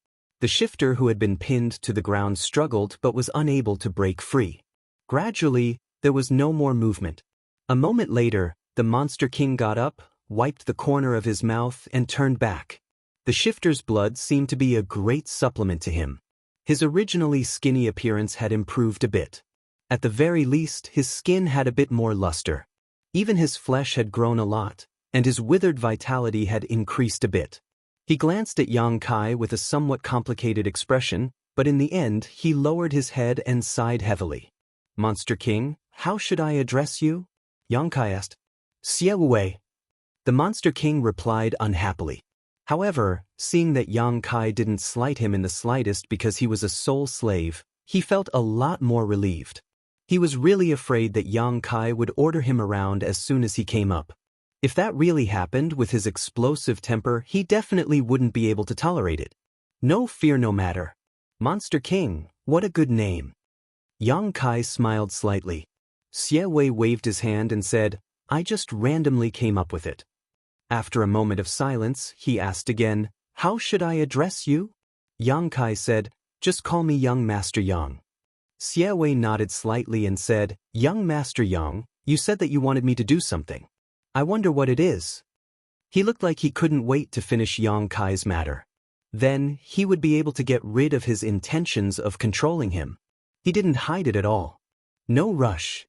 S1: The shifter who had been pinned to the ground struggled but was unable to break free. Gradually, there was no more movement. A moment later, the Monster King got up, wiped the corner of his mouth, and turned back. The shifter's blood seemed to be a great supplement to him. His originally skinny appearance had improved a bit. At the very least, his skin had a bit more luster. Even his flesh had grown a lot, and his withered vitality had increased a bit. He glanced at Yang Kai with a somewhat complicated expression, but in the end he lowered his head and sighed heavily. Monster King, how should I address you? Yang Kai asked. Xie Wei. The Monster King replied unhappily. However, seeing that Yang Kai didn't slight him in the slightest because he was a soul slave, he felt a lot more relieved. He was really afraid that Yang Kai would order him around as soon as he came up. If that really happened with his explosive temper, he definitely wouldn't be able to tolerate it. No fear no matter. Monster King, what a good name. Yang Kai smiled slightly. Xie Wei waved his hand and said, I just randomly came up with it. After a moment of silence, he asked again, How should I address you? Yang Kai said, Just call me Young Master Yang. Xie Wei nodded slightly and said, Young Master Yang, you said that you wanted me to do something. I wonder what it is. He looked like he couldn't wait to finish Yang Kai's matter. Then, he would be able to get rid of his intentions of controlling him. He didn't hide it at all. No rush.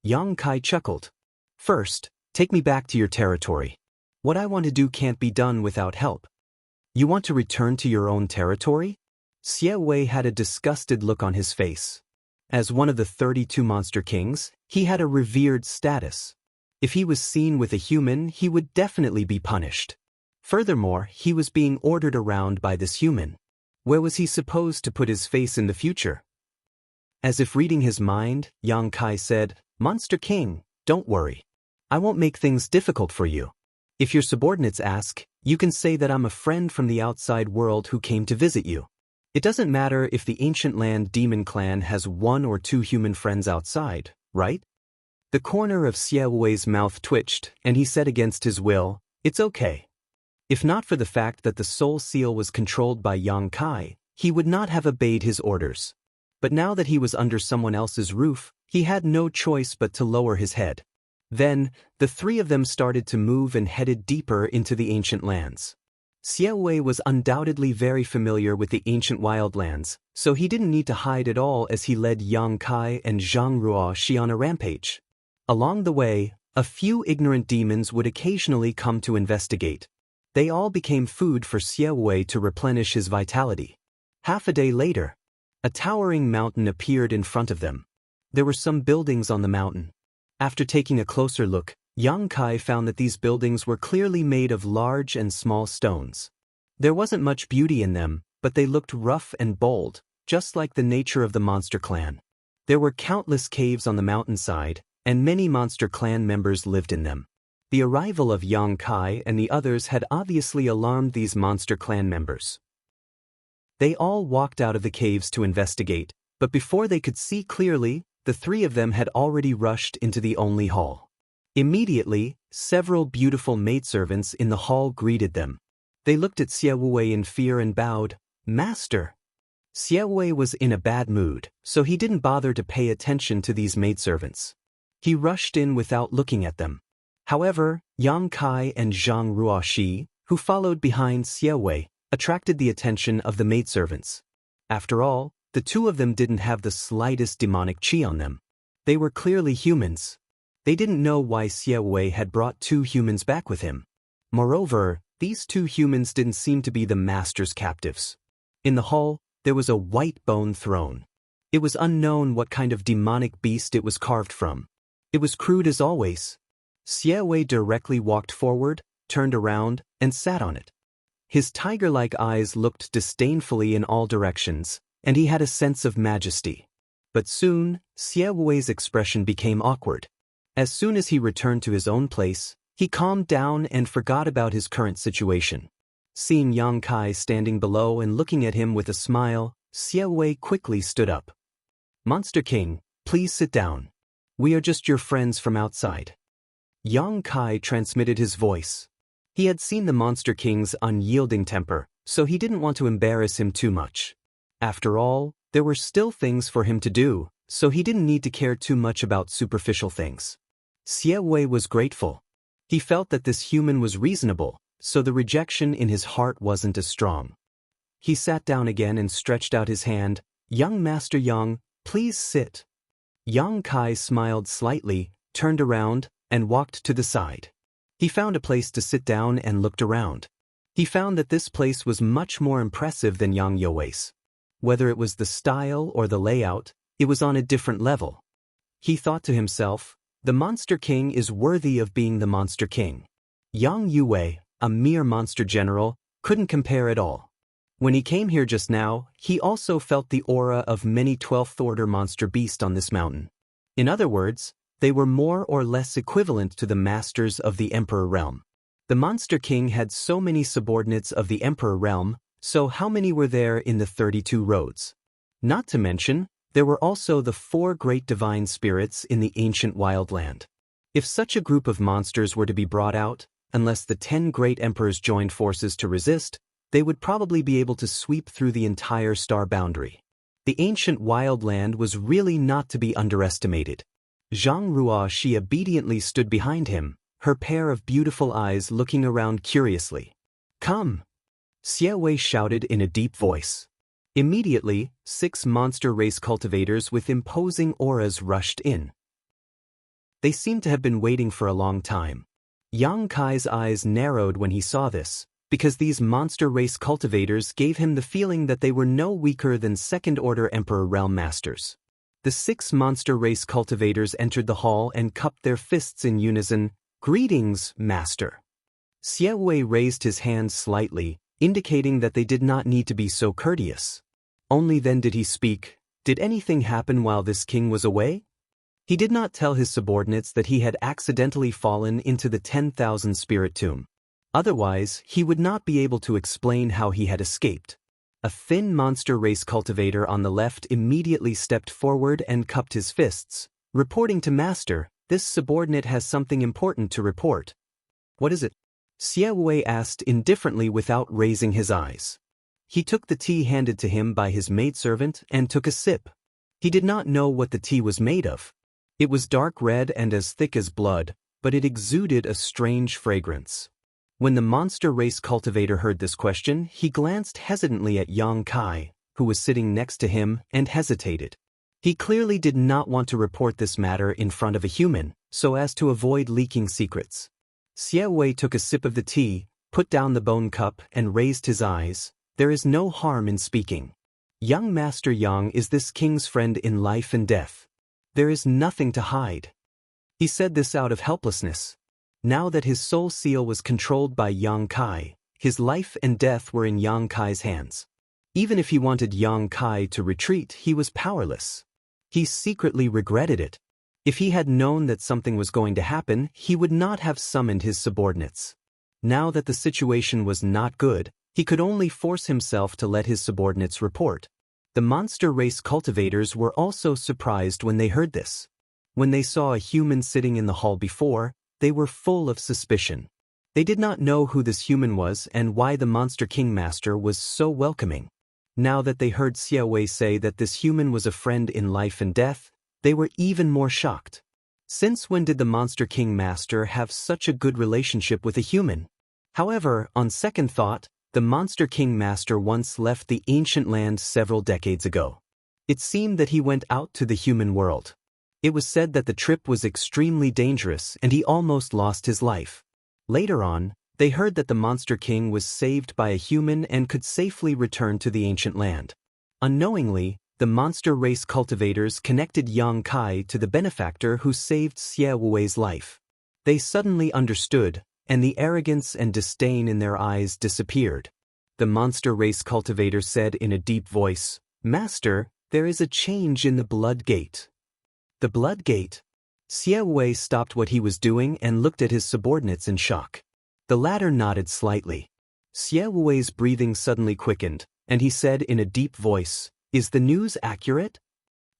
S1: Yang Kai chuckled. First, take me back to your territory. What I want to do can't be done without help. You want to return to your own territory? Xie Wei had a disgusted look on his face. As one of the 32 monster kings, he had a revered status. If he was seen with a human, he would definitely be punished. Furthermore, he was being ordered around by this human. Where was he supposed to put his face in the future? As if reading his mind, Yang Kai said, Monster King, don't worry. I won't make things difficult for you. If your subordinates ask, you can say that I'm a friend from the outside world who came to visit you. It doesn't matter if the ancient land demon clan has 1 or 2 human friends outside, right? The corner of Xie Wei's mouth twitched, and he said against his will, it's okay. If not for the fact that the soul seal was controlled by Yang Kai, he would not have obeyed his orders. But now that he was under someone else's roof, he had no choice but to lower his head. Then, the 3 of them started to move and headed deeper into the ancient lands. Xie Wei was undoubtedly very familiar with the ancient wildlands, so he didn't need to hide at all as he led Yang Kai and Zhang Ruoxi on a rampage. Along the way, a few ignorant demons would occasionally come to investigate. They all became food for Xie Wei to replenish his vitality. Half a day later, a towering mountain appeared in front of them. There were some buildings on the mountain. After taking a closer look, Yang Kai found that these buildings were clearly made of large and small stones. There wasn't much beauty in them, but they looked rough and bold, just like the nature of the monster clan. There were countless caves on the mountainside, and many monster clan members lived in them. The arrival of Yang Kai and the others had obviously alarmed these monster clan members. They all walked out of the caves to investigate, but before they could see clearly, the 3 of them had already rushed into the only hall. Immediately, several beautiful maidservants in the hall greeted them. They looked at Xie Wei in fear and bowed, Master. Xie Wei was in a bad mood, so he didn't bother to pay attention to these maidservants. He rushed in without looking at them. However, Yang Kai and Zhang Ruoxi, who followed behind Xie Wei, attracted the attention of the maidservants. After all, the 2 of them didn't have the slightest demonic chi on them. They were clearly humans. They didn't know why Xie Wei had brought 2 humans back with him. Moreover, these 2 humans didn't seem to be the master's captives. In the hall, there was a white bone throne. It was unknown what kind of demonic beast it was carved from. It was crude as always. Xie Wei directly walked forward, turned around, and sat on it. His tiger-like eyes looked disdainfully in all directions, and he had a sense of majesty. But soon, Xie Wei's expression became awkward. As soon as he returned to his own place, he calmed down and forgot about his current situation. Seeing Yang Kai standing below and looking at him with a smile, Xie Wei quickly stood up. Monster King, please sit down. We are just your friends from outside. Yang Kai transmitted his voice. He had seen the Monster King's unyielding temper, so he didn't want to embarrass him too much. After all, there were still things for him to do, so he didn't need to care too much about superficial things. Xie Wei was grateful. He felt that this human was reasonable, so the rejection in his heart wasn't as strong. He sat down again and stretched out his hand. Young Master Yang, please sit. Yang Kai smiled slightly, turned around, and walked to the side. He found a place to sit down and looked around. He found that this place was much more impressive than Yang Youwei's. Whether it was the style or the layout, it was on a different level. He thought to himself, the Monster King is worthy of being the Monster King. Yang Youwei, a mere monster general, couldn't compare at all. When he came here just now, he also felt the aura of many 12th order monster beasts on this mountain. In other words, they were more or less equivalent to the masters of the Emperor Realm. The Monster King had so many subordinates of the Emperor Realm, so how many were there in the 32 roads? Not to mention, there were also the 4 great divine spirits in the ancient wildland. If such a group of monsters were to be brought out, unless the 10 great emperors joined forces to resist, they would probably be able to sweep through the entire star boundary. The ancient wildland was really not to be underestimated. Zhang Ruoxi obediently stood behind him, her pair of beautiful eyes looking around curiously. Come. Xie Wei shouted in a deep voice. Immediately, 6 monster race cultivators with imposing auras rushed in. They seemed to have been waiting for a long time. Yang Kai's eyes narrowed when he saw this, because these monster race cultivators gave him the feeling that they were no weaker than second-order Emperor Realm Masters. The 6 monster race cultivators entered the hall and cupped their fists in unison. "Greetings, Master." Xie Wei raised his hand slightly, indicating that they did not need to be so courteous. Only then did he speak. "Did anything happen while this king was away?" He did not tell his subordinates that he had accidentally fallen into the 10,000 spirit tomb. Otherwise, he would not be able to explain how he had escaped. A thin monster race cultivator on the left immediately stepped forward and cupped his fists, reporting to Master, "This subordinate has something important to report." "What is it?" Xie Wei asked indifferently without raising his eyes. He took the tea handed to him by his maidservant and took a sip. He did not know what the tea was made of. It was dark red and as thick as blood, but it exuded a strange fragrance. When the monster race cultivator heard this question, he glanced hesitantly at Yang Kai, who was sitting next to him, and hesitated. He clearly did not want to report this matter in front of a human, so as to avoid leaking secrets. Xie Wei took a sip of the tea, put down the bone cup, and raised his eyes. "There is no harm in speaking. Young Master Yang is this king's friend in life and death. There is nothing to hide." He said this out of helplessness. Now that his soul seal was controlled by Yang Kai, his life and death were in Yang Kai's hands. Even if he wanted Yang Kai to retreat, he was powerless. He secretly regretted it. If he had known that something was going to happen, he would not have summoned his subordinates. Now that the situation was not good, he could only force himself to let his subordinates report. The monster race cultivators were also surprised when they heard this. When they saw a human sitting in the hall before, they were full of suspicion. They did not know who this human was and why the Monster King Master was so welcoming. Now that they heard Xie Wei say that this human was a friend in life and death, they were even more shocked. Since when did the Monster King Master have such a good relationship with a human? However, on second thought, the Monster King Master once left the ancient land several decades ago. It seemed that he went out to the human world. It was said that the trip was extremely dangerous and he almost lost his life. Later on, they heard that the Monster King was saved by a human and could safely return to the ancient land. Unknowingly, the monster race cultivators connected Yang Kai to the benefactor who saved Xie Wei's life. They suddenly understood, and the arrogance and disdain in their eyes disappeared. The monster race cultivator said in a deep voice, "Master, there is a change in the blood gate." "The blood gate?" Xie Wei stopped what he was doing and looked at his subordinates in shock. The latter nodded slightly. Xie Wei's breathing suddenly quickened, and he said in a deep voice, "Is the news accurate?"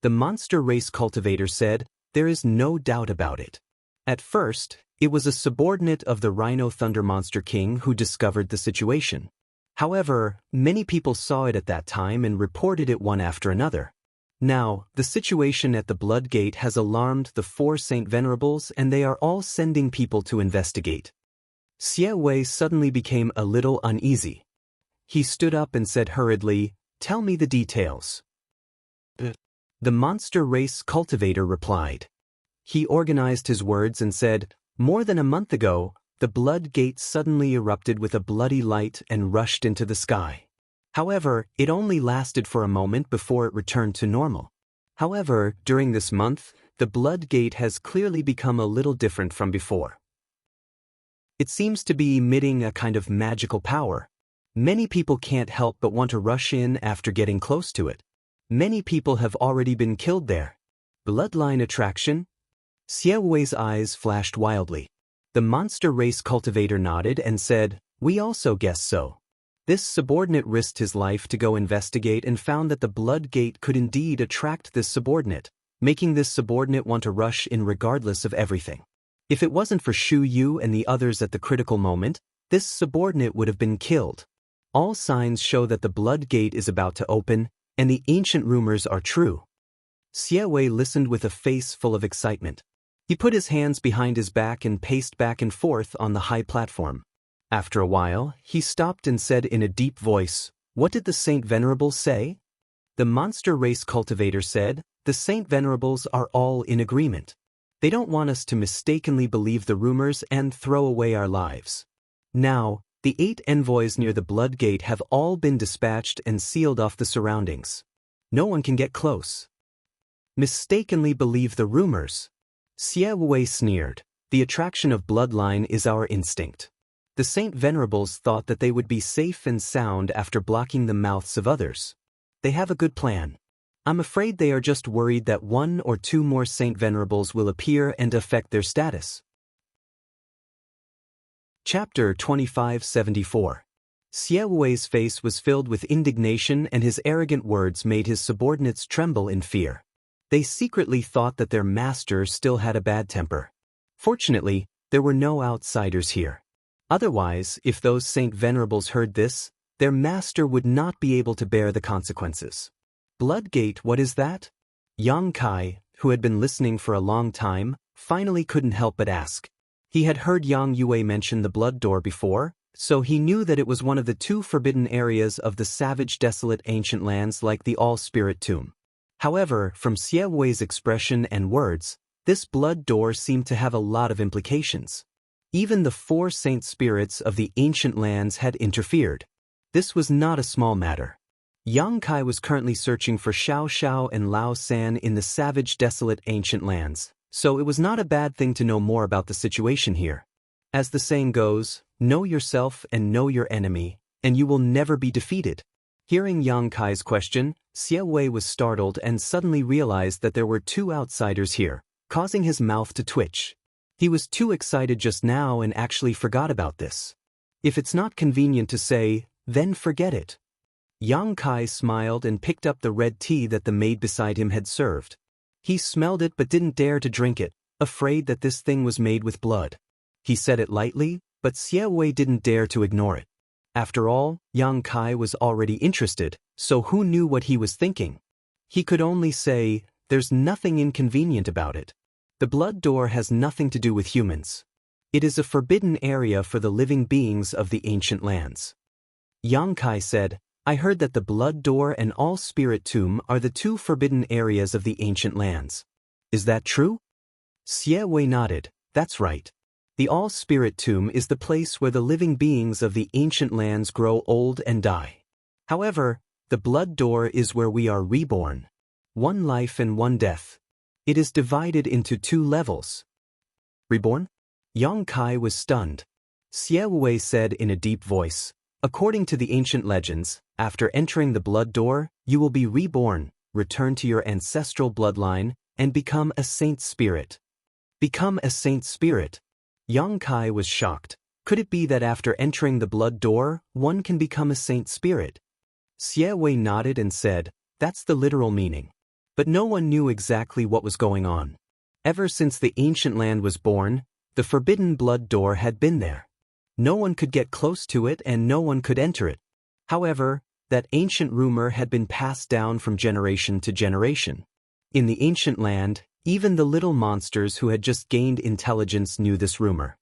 S1: The monster race cultivator said, "There is no doubt about it." At first, it was a subordinate of the Rhino Thunder Monster King who discovered the situation. However, many people saw it at that time and reported it one after another. Now, the situation at the Blood Gate has alarmed the 4 Saint Venerables and they are all sending people to investigate. Xie Wei suddenly became a little uneasy. He stood up and said hurriedly, "Tell me the details." The monster race cultivator replied. He organized his words and said, "More than a month ago, the Blood Gate suddenly erupted with a bloody light and rushed into the sky. However, it only lasted for a moment before it returned to normal. However, during this month, the Blood Gate has clearly become a little different from before. It seems to be emitting a kind of magical power. Many people can't help but want to rush in after getting close to it. Many people have already been killed there. Bloodline attraction?" Xie Wei's eyes flashed wildly. The monster race cultivator nodded and said, "We also guess so." This subordinate risked his life to go investigate and found that the Blood Gate could indeed attract this subordinate, making this subordinate want to rush in regardless of everything. If it wasn't for Shu Yu and the others at the critical moment, this subordinate would have been killed. All signs show that the Blood Gate is about to open, and the ancient rumors are true. Xie Wei listened with a face full of excitement. He put his hands behind his back and paced back and forth on the high platform. After a while, he stopped and said in a deep voice, "What did the Saint Venerables say?" The monster race cultivator said, "The Saint Venerables are all in agreement. They don't want us to mistakenly believe the rumors and throw away our lives. Now, the 8 envoys near the Blood Gate have all been dispatched and sealed off the surroundings. No one can get close." Mistakenly believe the rumors? Xie Wei sneered. The attraction of bloodline is our instinct. The Saint Venerables thought that they would be safe and sound after blocking the mouths of others. They have a good plan. I'm afraid they are just worried that 1 or 2 more Saint Venerables will appear and affect their status. Chapter 2574. Xie Wei's face was filled with indignation and his arrogant words made his subordinates tremble in fear. They secretly thought that their master still had a bad temper. Fortunately, there were no outsiders here. Otherwise, if those Saint Venerables heard this, their master would not be able to bear the consequences. Bloodgate, what is that? Yang Kai, who had been listening for a long time, finally couldn't help but ask. He had heard Yang Yue mention the blood door before, so he knew that it was one of the 2 forbidden areas of the savage desolate ancient lands like the All-Spirit Tomb. However, from Xie Wei's expression and words, this blood door seemed to have a lot of implications. Even the 4 saint spirits of the ancient lands had interfered. This was not a small matter. Yang Kai was currently searching for Xiao Xiao and Lao San in the savage desolate ancient lands, so it was not a bad thing to know more about the situation here. As the saying goes, know yourself and know your enemy, and you will never be defeated. Hearing Yang Kai's question, Xie Wei was startled and suddenly realized that there were 2 outsiders here, causing his mouth to twitch. He was too excited just now and actually forgot about this. If it's not convenient to say, then forget it. Yang Kai smiled and picked up the red tea that the maid beside him had served. He smelled it but didn't dare to drink it, afraid that this thing was made with blood. He said it lightly, but Xie Wei didn't dare to ignore it. After all, Yang Kai was already interested, so who knew what he was thinking? He could only say, there's nothing inconvenient about it. The blood door has nothing to do with humans. It is a forbidden area for the living beings of the ancient lands. Yang Kai said, I heard that the blood door and all-spirit tomb are the 2 forbidden areas of the ancient lands. Is that true? Xie Wei nodded. That's right. The all-spirit tomb is the place where the living beings of the ancient lands grow old and die. However, the blood door is where we are reborn. 1 life and 1 death. It is divided into 2 levels. Reborn? Yang Kai was stunned. Xie Wei said in a deep voice, according to the ancient legends, after entering the blood door, you will be reborn, return to your ancestral bloodline, and become a saint spirit. Become a saint spirit? Yang Kai was shocked. Could it be that after entering the blood door, one can become a saint spirit? Xie Wei nodded and said, that's the literal meaning. But no one knew exactly what was going on. Ever since the ancient land was born, the forbidden blood door had been there. No one could get close to it and no one could enter it. However, that ancient rumor had been passed down from generation to generation. In the ancient land, even the little monsters who had just gained intelligence knew this rumor.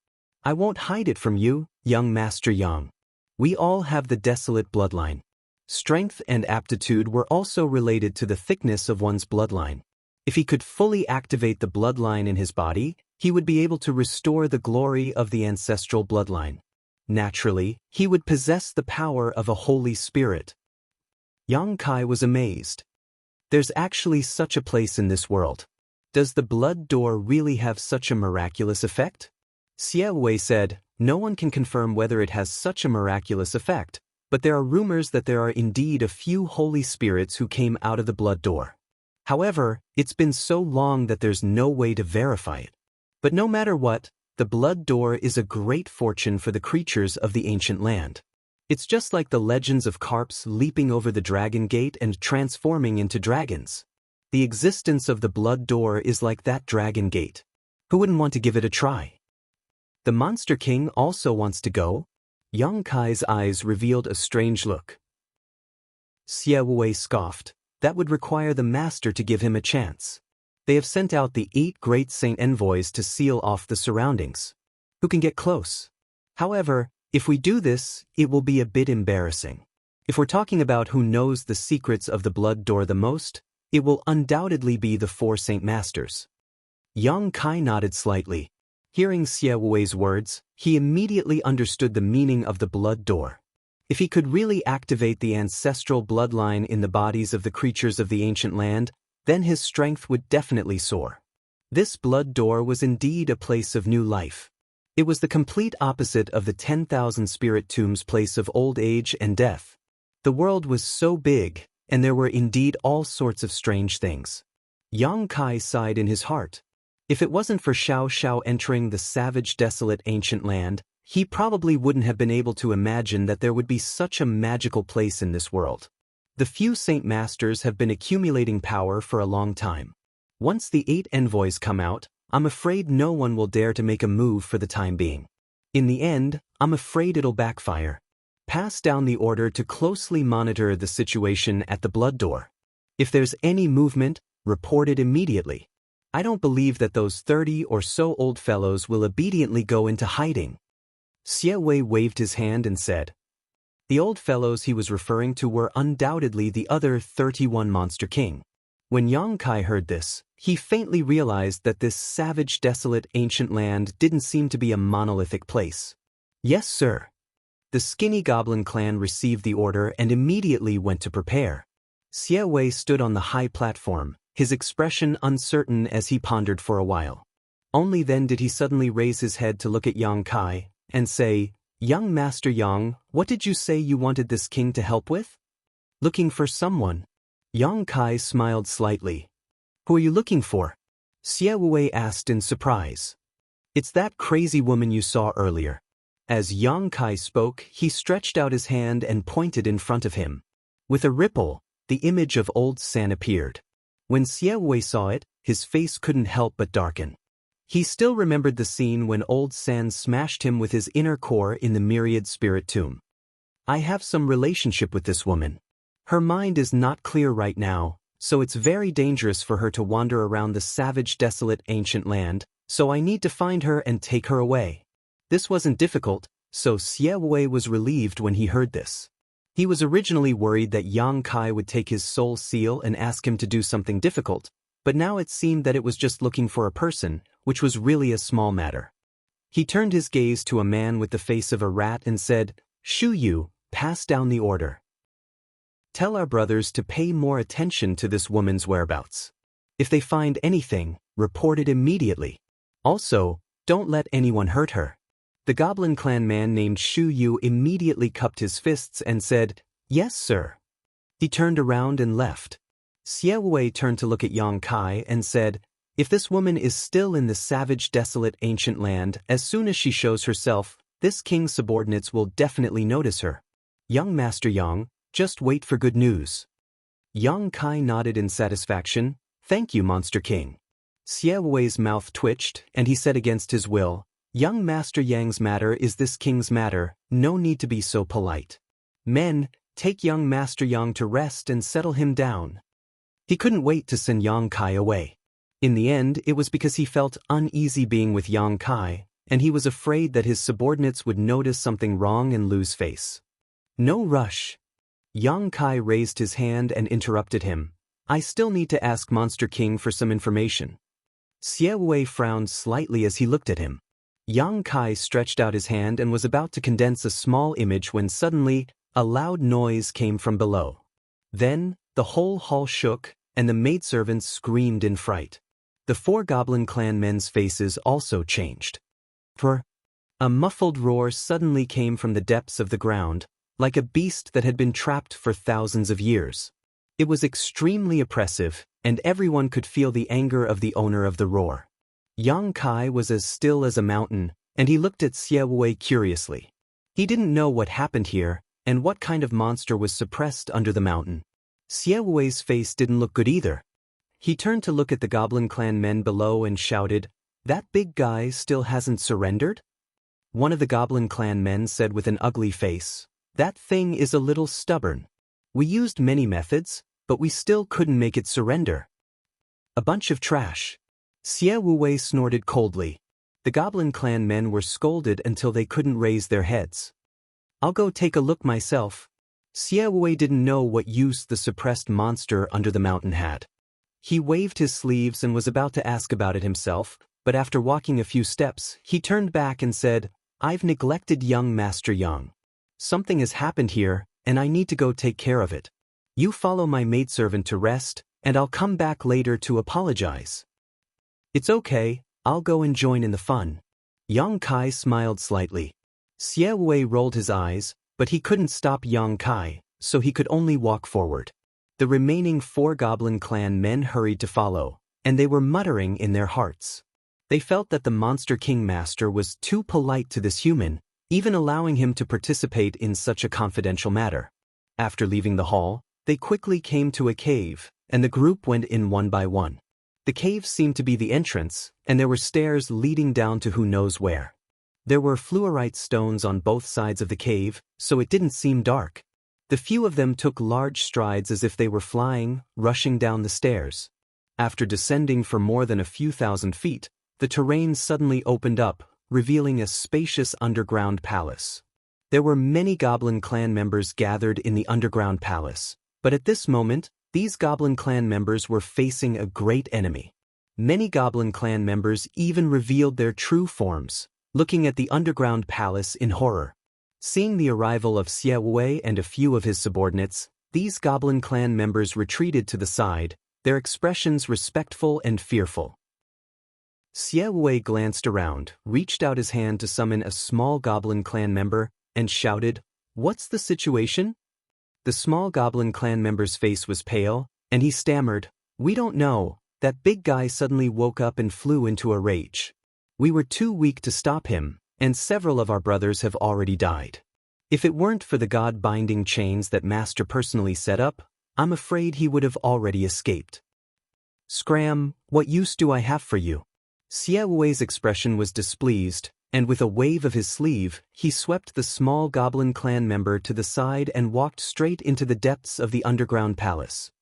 S1: I won't hide it from you, young Master Yang. We all have the desolate bloodline. Strength and aptitude were also related to the thickness of one's bloodline. If he could fully activate the bloodline in his body, he would be able to restore the glory of the ancestral bloodline. Naturally, he would possess the power of a Holy Spirit. Yang Kai was amazed. There's actually such a place in this world. Does the blood door really have such a miraculous effect? Xie Wei said, no one can confirm whether it has such a miraculous effect, but there are rumors that there are indeed a few holy spirits who came out of the blood door. However, it's been so long that there's no way to verify it. But no matter what, the blood door is a great fortune for the creatures of the ancient land. It's just like the legends of carps leaping over the dragon gate and transforming into dragons. The existence of the blood door is like that dragon gate. Who wouldn't want to give it a try? The Monster King also wants to go. Yang Kai's eyes revealed a strange look. Xie Wei scoffed. That would require the master to give him a chance. They have sent out the 8 great saint envoys to seal off the surroundings. Who can get close? However, If we do this, it will be a bit embarrassing. If we're talking about who knows the secrets of the blood door the most, it will undoubtedly be the 4 Saint Masters. Yang Kai nodded slightly. Hearing Xie Wui's words, he immediately understood the meaning of the blood door. If he could really activate the ancestral bloodline in the bodies of the creatures of the ancient land, then his strength would definitely soar. This blood door was indeed a place of new life. It was the complete opposite of the 10,000 spirit tombs' place of old age and death. The world was so big, and there were indeed all sorts of strange things. Yang Kai sighed in his heart. If it wasn't for Xiao entering the savage, desolate ancient land, he probably wouldn't have been able to imagine that there would be such a magical place in this world. The few Saint Masters have been accumulating power for a long time. Once the 8 envoys come out, I'm afraid no one will dare to make a move for the time being. In the end, I'm afraid it'll backfire. Pass down the order to closely monitor the situation at the blood door. If there's any movement, report it immediately. I don't believe that those 30 or so old fellows will obediently go into hiding. Xie Wei waved his hand and said. The old fellows he was referring to were undoubtedly the other 31 Monster King. When Yang Kai heard this, he faintly realized that this savage, desolate, ancient land didn't seem to be a monolithic place. Yes, sir. The skinny goblin clan received the order and immediately went to prepare. Xie Wei stood on the high platform, his expression uncertain as he pondered for a while. Only then did he suddenly raise his head to look at Yang Kai and say, Young Master Yang, what did you say you wanted this king to help with? Looking for someone. Yang Kai smiled slightly. Who are you looking for? Xie Wei asked in surprise. It's that crazy woman you saw earlier. As Yang Kai spoke, he stretched out his hand and pointed in front of him. With a ripple, the image of old San appeared. When Xie Wei saw it, his face couldn't help but darken. He still remembered the scene when old San smashed him with his inner core in the myriad spirit tomb. I have some relationship with this woman. Her mind is not clear right now, so it's very dangerous for her to wander around the savage, desolate, ancient land, so I need to find her and take her away. This wasn't difficult, so Xie Wei was relieved when he heard this. He was originally worried that Yang Kai would take his soul seal and ask him to do something difficult, but now it seemed that it was just looking for a person, which was really a small matter. He turned his gaze to a man with the face of a rat and said, Shu Yu, pass down the order. Tell our brothers to pay more attention to this woman's whereabouts. If they find anything, report it immediately. Also, don't let anyone hurt her. The Goblin Clan man named Shu Yu immediately cupped his fists and said, Yes, sir. He turned around and left. Xie Wei turned to look at Yang Kai and said, If this woman is still in the savage, desolate, ancient land, as soon as she shows herself, this king's subordinates will definitely notice her. Young Master Yang, just wait for good news. Yang Kai nodded in satisfaction. Thank you, Monster King. Xie Wei's mouth twitched, and he said against his will, Young Master Yang's matter is this king's matter, no need to be so polite. Men, take young Master Yang to rest and settle him down. He couldn't wait to send Yang Kai away. In the end, it was because he felt uneasy being with Yang Kai, and he was afraid that his subordinates would notice something wrong and lose face. No rush. Yang Kai raised his hand and interrupted him. I still need to ask Monster King for some information. Xie Wei frowned slightly as he looked at him. Yang Kai stretched out his hand and was about to condense a small image when suddenly, a loud noise came from below. Then, the whole hall shook, and the maidservants screamed in fright. The 4 Goblin Clan men's faces also changed. For a muffled roar suddenly came from the depths of the ground, like a beast that had been trapped for thousands of years. It was extremely oppressive, and everyone could feel the anger of the owner of the roar. Yang Kai was as still as a mountain, and he looked at Xie Wei curiously. He didn't know what happened here, and what kind of monster was suppressed under the mountain. Xie Wei's face didn't look good either. He turned to look at the Goblin Clan men below and shouted, That big guy still hasn't surrendered? One of the Goblin Clan men said with an ugly face, That thing is a little stubborn. We used many methods, but we still couldn't make it surrender. A bunch of trash. Xie Wei snorted coldly. The Goblin Clan men were scolded until they couldn't raise their heads. I'll go take a look myself. Xie Wei didn't know what use the suppressed monster under the mountain had. He waved his sleeves and was about to ask about it himself, but after walking a few steps, he turned back and said, I've neglected young Master Yang. Something has happened here, and I need to go take care of it. You follow my maidservant to rest, and I'll come back later to apologize. It's okay, I'll go and join in the fun. Yang Kai smiled slightly. Xie Wei rolled his eyes, but he couldn't stop Yang Kai, so he could only walk forward. The remaining 4 Goblin clan men hurried to follow, and they were muttering in their hearts. They felt that the Monster King Master was too polite to this human, even allowing him to participate in such a confidential matter. After leaving the hall, they quickly came to a cave, and the group went in one by one. The cave seemed to be the entrance, and there were stairs leading down to who knows where. There were fluorite stones on both sides of the cave, so it didn't seem dark. The few of them took large strides as if they were flying, rushing down the stairs. After descending for more than a few thousand feet, the terrain suddenly opened up, revealing a spacious underground palace. There were many Goblin clan members gathered in the underground palace, but at this moment, these Goblin clan members were facing a great enemy. Many Goblin clan members even revealed their true forms, looking at the underground palace in horror. Seeing the arrival of Xie Wei and a few of his subordinates, these Goblin clan members retreated to the side, their expressions respectful and fearful. Xie Wei glanced around, reached out his hand to summon a small Goblin clan member, and shouted, What's the situation? The small Goblin clan member's face was pale, and he stammered, We don't know. That big guy suddenly woke up and flew into a rage. We were too weak to stop him, and several of our brothers have already died. If it weren't for the God-binding chains that Master personally set up, I'm afraid he would have already escaped. Scram, what use do I have for you? Xie Wei's expression was displeased, and with a wave of his sleeve, he swept the small Goblin clan member to the side and walked straight into the depths of the underground palace.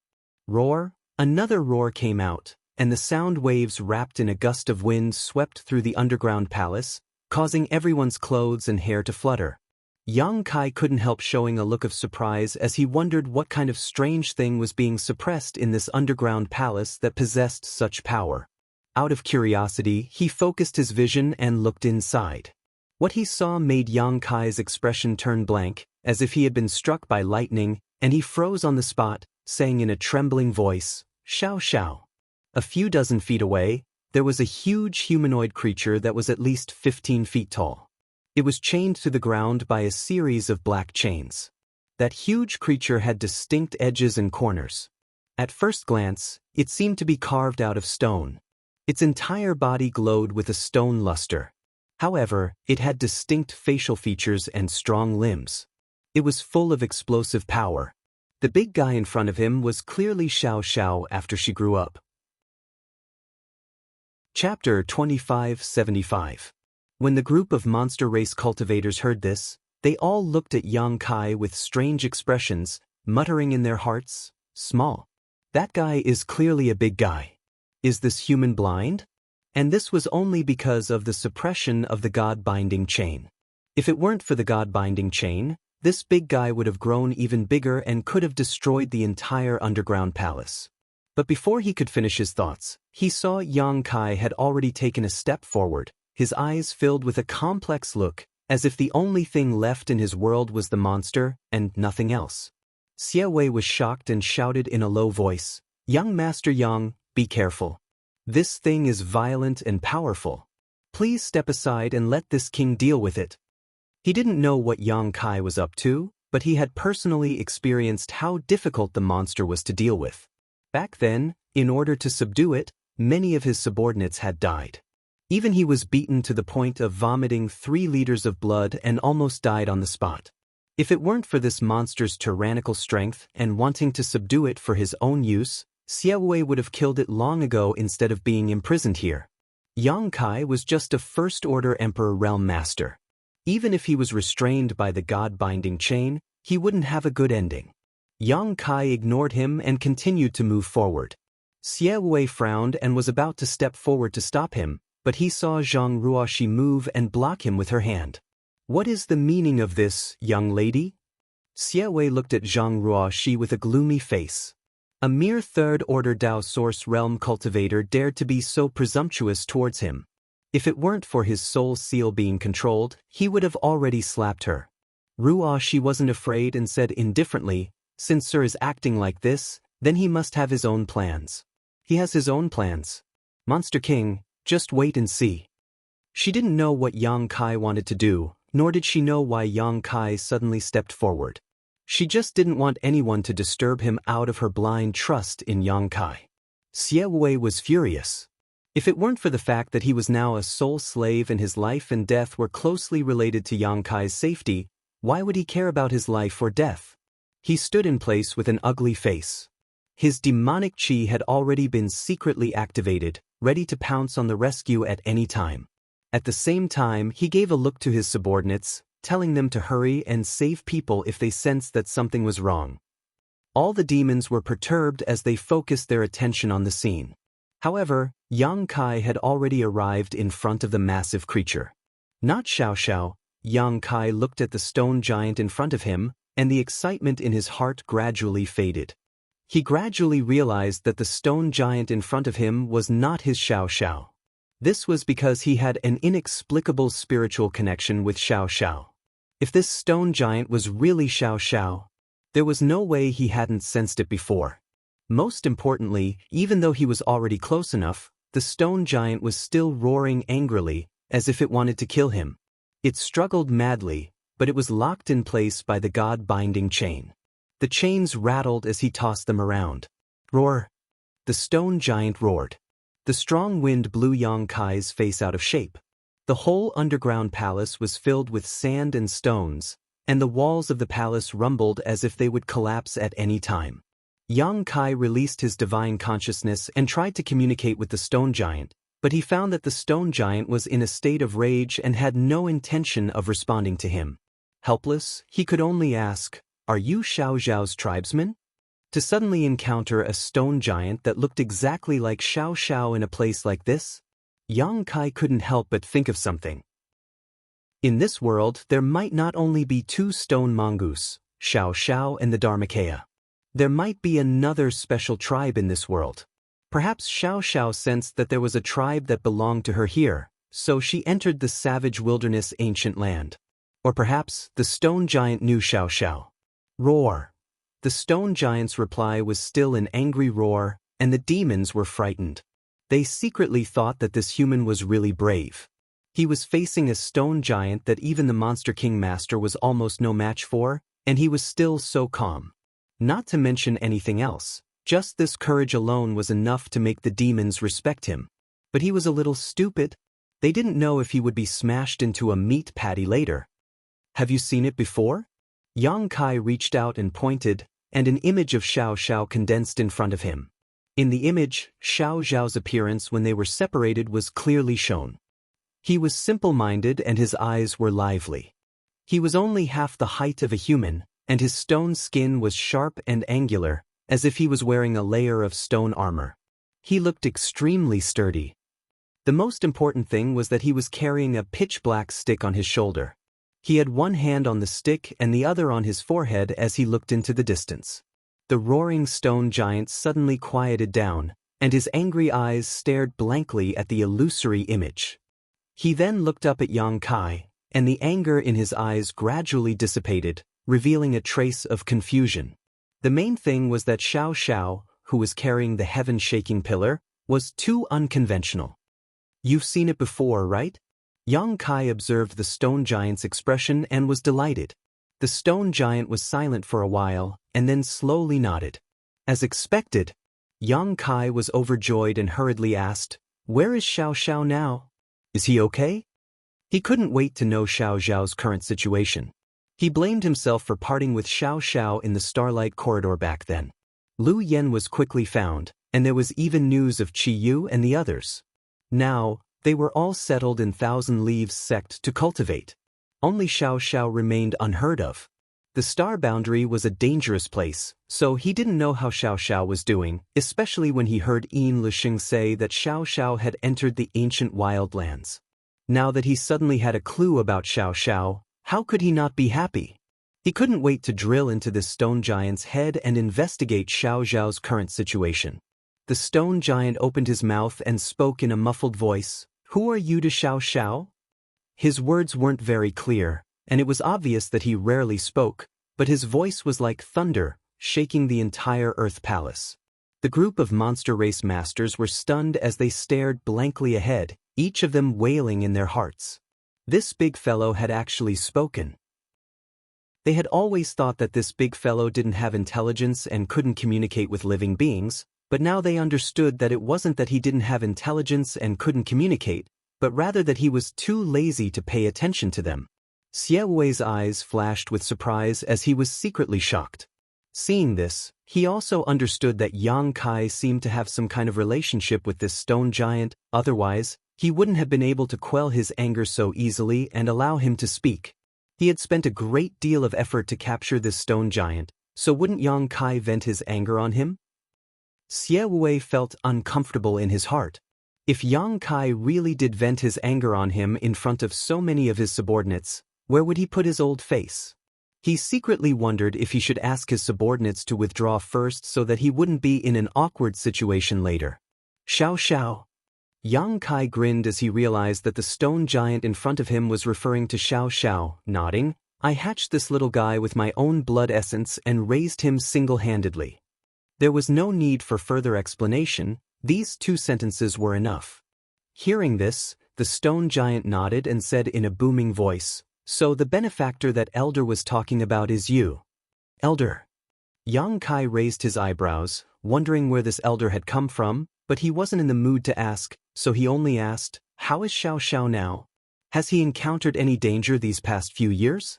S1: Roar! Another roar came out, and the sound waves wrapped in a gust of wind swept through the underground palace, causing everyone's clothes and hair to flutter. Yang Kai couldn't help showing a look of surprise as he wondered what kind of strange thing was being suppressed in this underground palace that possessed such power. Out of curiosity, he focused his vision and looked inside. What he saw made Yang Kai's expression turn blank, as if he had been struck by lightning, and he froze on the spot, saying in a trembling voice, Xiao Xiao. A few dozen feet away, there was a huge humanoid creature that was at least 15 feet tall. It was chained to the ground by a series of black chains. That huge creature had distinct edges and corners. At first glance, it seemed to be carved out of stone. Its entire body glowed with a stone luster. However, it had distinct facial features and strong limbs. It was full of explosive power. The big guy in front of him was clearly Xiao Xiao after she grew up. Chapter 2575. When the group of monster race cultivators heard this, they all looked at Yang Kai with strange expressions, muttering in their hearts, Small. That guy is clearly a big guy. Is this human blind? And this was only because of the suppression of the God-binding chain. If it weren't for the God-binding chain, this big guy would have grown even bigger and could have destroyed the entire underground palace. But before he could finish his thoughts, he saw Yang Kai had already taken a step forward, his eyes filled with a complex look, as if the only thing left in his world was the monster and nothing else. Xie Wei was shocked and shouted in a low voice, Young Master Yang, be careful. This thing is violent and powerful. Please step aside and let this king deal with it. He didn't know what Yang Kai was up to, but he had personally experienced how difficult the monster was to deal with. Back then, in order to subdue it, many of his subordinates had died. Even he was beaten to the point of vomiting 3 liters of blood and almost died on the spot. If it weren't for this monster's tyrannical strength and wanting to subdue it for his own use, Xie Wei would have killed it long ago instead of being imprisoned here. Yang Kai was just a first-order Emperor Realm Master. Even if he was restrained by the God-binding chain, he wouldn't have a good ending. Yang Kai ignored him and continued to move forward. Xie Wei frowned and was about to step forward to stop him, but he saw Zhang Ruoxi move and block him with her hand. What is the meaning of this, young lady? Xie Wei looked at Zhang Ruoxi with a gloomy face. A mere third-order Dao Source Realm cultivator dared to be so presumptuous towards him. If it weren't for his soul seal being controlled, he would have already slapped her. Ruoxi wasn't afraid and said indifferently, "Since Sir is acting like this, then he must have his own plans." "He has his own plans. Monster King, just wait and see." She didn't know what Yang Kai wanted to do, nor did she know why Yang Kai suddenly stepped forward. She just didn't want anyone to disturb him out of her blind trust in Yang Kai. Xie Wei was furious. If it weren't for the fact that he was now a soul slave and his life and death were closely related to Yang Kai's safety, why would he care about his life or death? He stood in place with an ugly face. His demonic chi had already been secretly activated, ready to pounce on the rescue at any time. At the same time, he gave a look to his subordinates, telling them to hurry and save people if they sensed that something was wrong. All the demons were perturbed as they focused their attention on the scene. However, Yang Kai had already arrived in front of the massive creature. Not Xiao, Yang Kai looked at the stone giant in front of him, and the excitement in his heart gradually faded. He gradually realized that the stone giant in front of him was not his Xiao. This was because he had an inexplicable spiritual connection with Xiao. If this stone giant was really Xiao, there was no way he hadn't sensed it before. Most importantly, even though he was already close enough, the stone giant was still roaring angrily, as if it wanted to kill him. It struggled madly, but it was locked in place by the god-binding chain. The chains rattled as he tossed them around. Roar! The stone giant roared. The strong wind blew Yang Kai's face out of shape. The whole underground palace was filled with sand and stones, and the walls of the palace rumbled as if they would collapse at any time. Yang Kai released his divine consciousness and tried to communicate with the stone giant, but he found that the stone giant was in a state of rage and had no intention of responding to him. Helpless, he could only ask, "Are you Xiao's tribesman?" To suddenly encounter a stone giant that looked exactly like Xiao in a place like this, Yang Kai couldn't help but think of something. In this world, there might not only be two stone mongoose, Xiao and the Dharmakaya. There might be another special tribe in this world. Perhaps Xiao sensed that there was a tribe that belonged to her here, so she entered the savage wilderness ancient land. Or perhaps the stone giant knew Xiao. Roar! The stone giant's reply was still an angry roar, and the demons were frightened. They secretly thought that this human was really brave. He was facing a stone giant that even the Monster King Master was almost no match for, and he was still so calm. Not to mention anything else, just this courage alone was enough to make the demons respect him. But he was a little stupid. They didn't know if he would be smashed into a meat patty later. Have you seen it before? Yang Kai reached out and pointed, and an image of Xiao condensed in front of him. In the image, Xiao's appearance when they were separated was clearly shown. He was simple-minded and his eyes were lively. He was only half the height of a human, and his stone skin was sharp and angular, as if he was wearing a layer of stone armor. He looked extremely sturdy. The most important thing was that he was carrying a pitch-black stick on his shoulder. He had one hand on the stick and the other on his forehead as he looked into the distance. The roaring stone giant suddenly quieted down, and his angry eyes stared blankly at the illusory image. He then looked up at Yang Kai, and the anger in his eyes gradually dissipated, revealing a trace of confusion. The main thing was that Xiao, who was carrying the heaven-shaking pillar, was too unconventional. You've seen it before, right? Yang Kai observed the stone giant's expression and was delighted. The stone giant was silent for a while, and then slowly nodded. As expected, Yang Kai was overjoyed and hurriedly asked, "Where is Xiao now? Is he okay?" He couldn't wait to know Xiao's current situation. He blamed himself for parting with Xiao in the Starlight Corridor back then. Lu Yen was quickly found, and there was even news of Qi Yu and the others. Now, they were all settled in Thousand Leaves sect to cultivate. Only Xiao remained unheard of. The star boundary was a dangerous place, so he didn't know how Xiao was doing, especially when he heard Yin Lixing say that Xiao had entered the ancient wildlands. Now that he suddenly had a clue about Xiao, How could he not be happy? He couldn't wait to drill into this stone giant's head and investigate Xiao Zhao's current situation. The stone giant opened his mouth and spoke in a muffled voice. Who are you to Xiao Xiao? His words weren't very clear, and it was obvious that he rarely spoke, but his voice was like thunder, shaking the entire Earth Palace. The group of monster race masters were stunned as they stared blankly ahead, each of them wailing in their hearts. This big fellow had actually spoken. They had always thought that this big fellow didn't have intelligence and couldn't communicate with living beings, but now they understood that it wasn't that he didn't have intelligence and couldn't communicate, but rather that he was too lazy to pay attention to them. Xie Wei's eyes flashed with surprise as he was secretly shocked. Seeing this, he also understood that Yang Kai seemed to have some kind of relationship with this stone giant, otherwise, he wouldn't have been able to quell his anger so easily and allow him to speak. He had spent a great deal of effort to capture this stone giant, so wouldn't Yang Kai vent his anger on him? Xie Wei felt uncomfortable in his heart. If Yang Kai really did vent his anger on him in front of so many of his subordinates, where would he put his old face? He secretly wondered if he should ask his subordinates to withdraw first so that he wouldn't be in an awkward situation later. Xiao Xiao. Yang Kai grinned as he realized that the stone giant in front of him was referring to Xiao Xiao, nodding. I hatched this little guy with my own blood essence and raised him single-handedly. There was no need for further explanation, these 2 sentences were enough. Hearing this, the stone giant nodded and said in a booming voice, so the benefactor that Elder was talking about is you. Elder. Yang Kai raised his eyebrows, wondering where this elder had come from, but he wasn't in the mood to ask, so he only asked, how is Xiao Xiao now? Has he encountered any danger these past few years?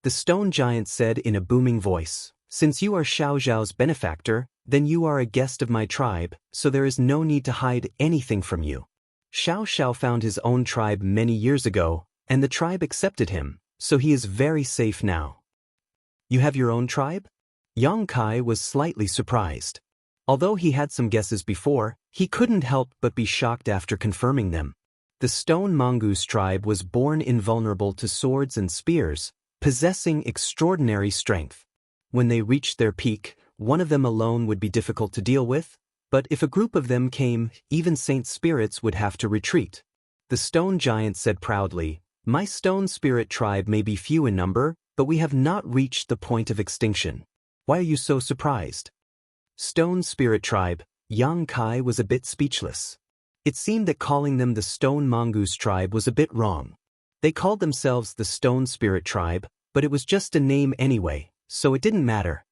S1: The stone giant said in a booming voice, since you are Xiao Zhao's benefactor, then you are a guest of my tribe, so there is no need to hide anything from you. Xiao Xiao found his own tribe many years ago, and the tribe accepted him, so he is very safe now. You have your own tribe? Yang Kai was slightly surprised. Although he had some guesses before, he couldn't help but be shocked after confirming them. The stone mongoose tribe was born invulnerable to swords and spears, possessing extraordinary strength. When they reached their peak, one of them alone would be difficult to deal with, but if a group of them came, even saint spirits would have to retreat. The stone giant said proudly, my stone spirit tribe may be few in number, but we have not reached the point of extinction. Why are you so surprised? Stone Spirit Tribe, Yang Kai was a bit speechless. It seemed that calling them the Stone Mongoose Tribe was a bit wrong. They called themselves the Stone Spirit Tribe, but it was just a name anyway, so it didn't matter.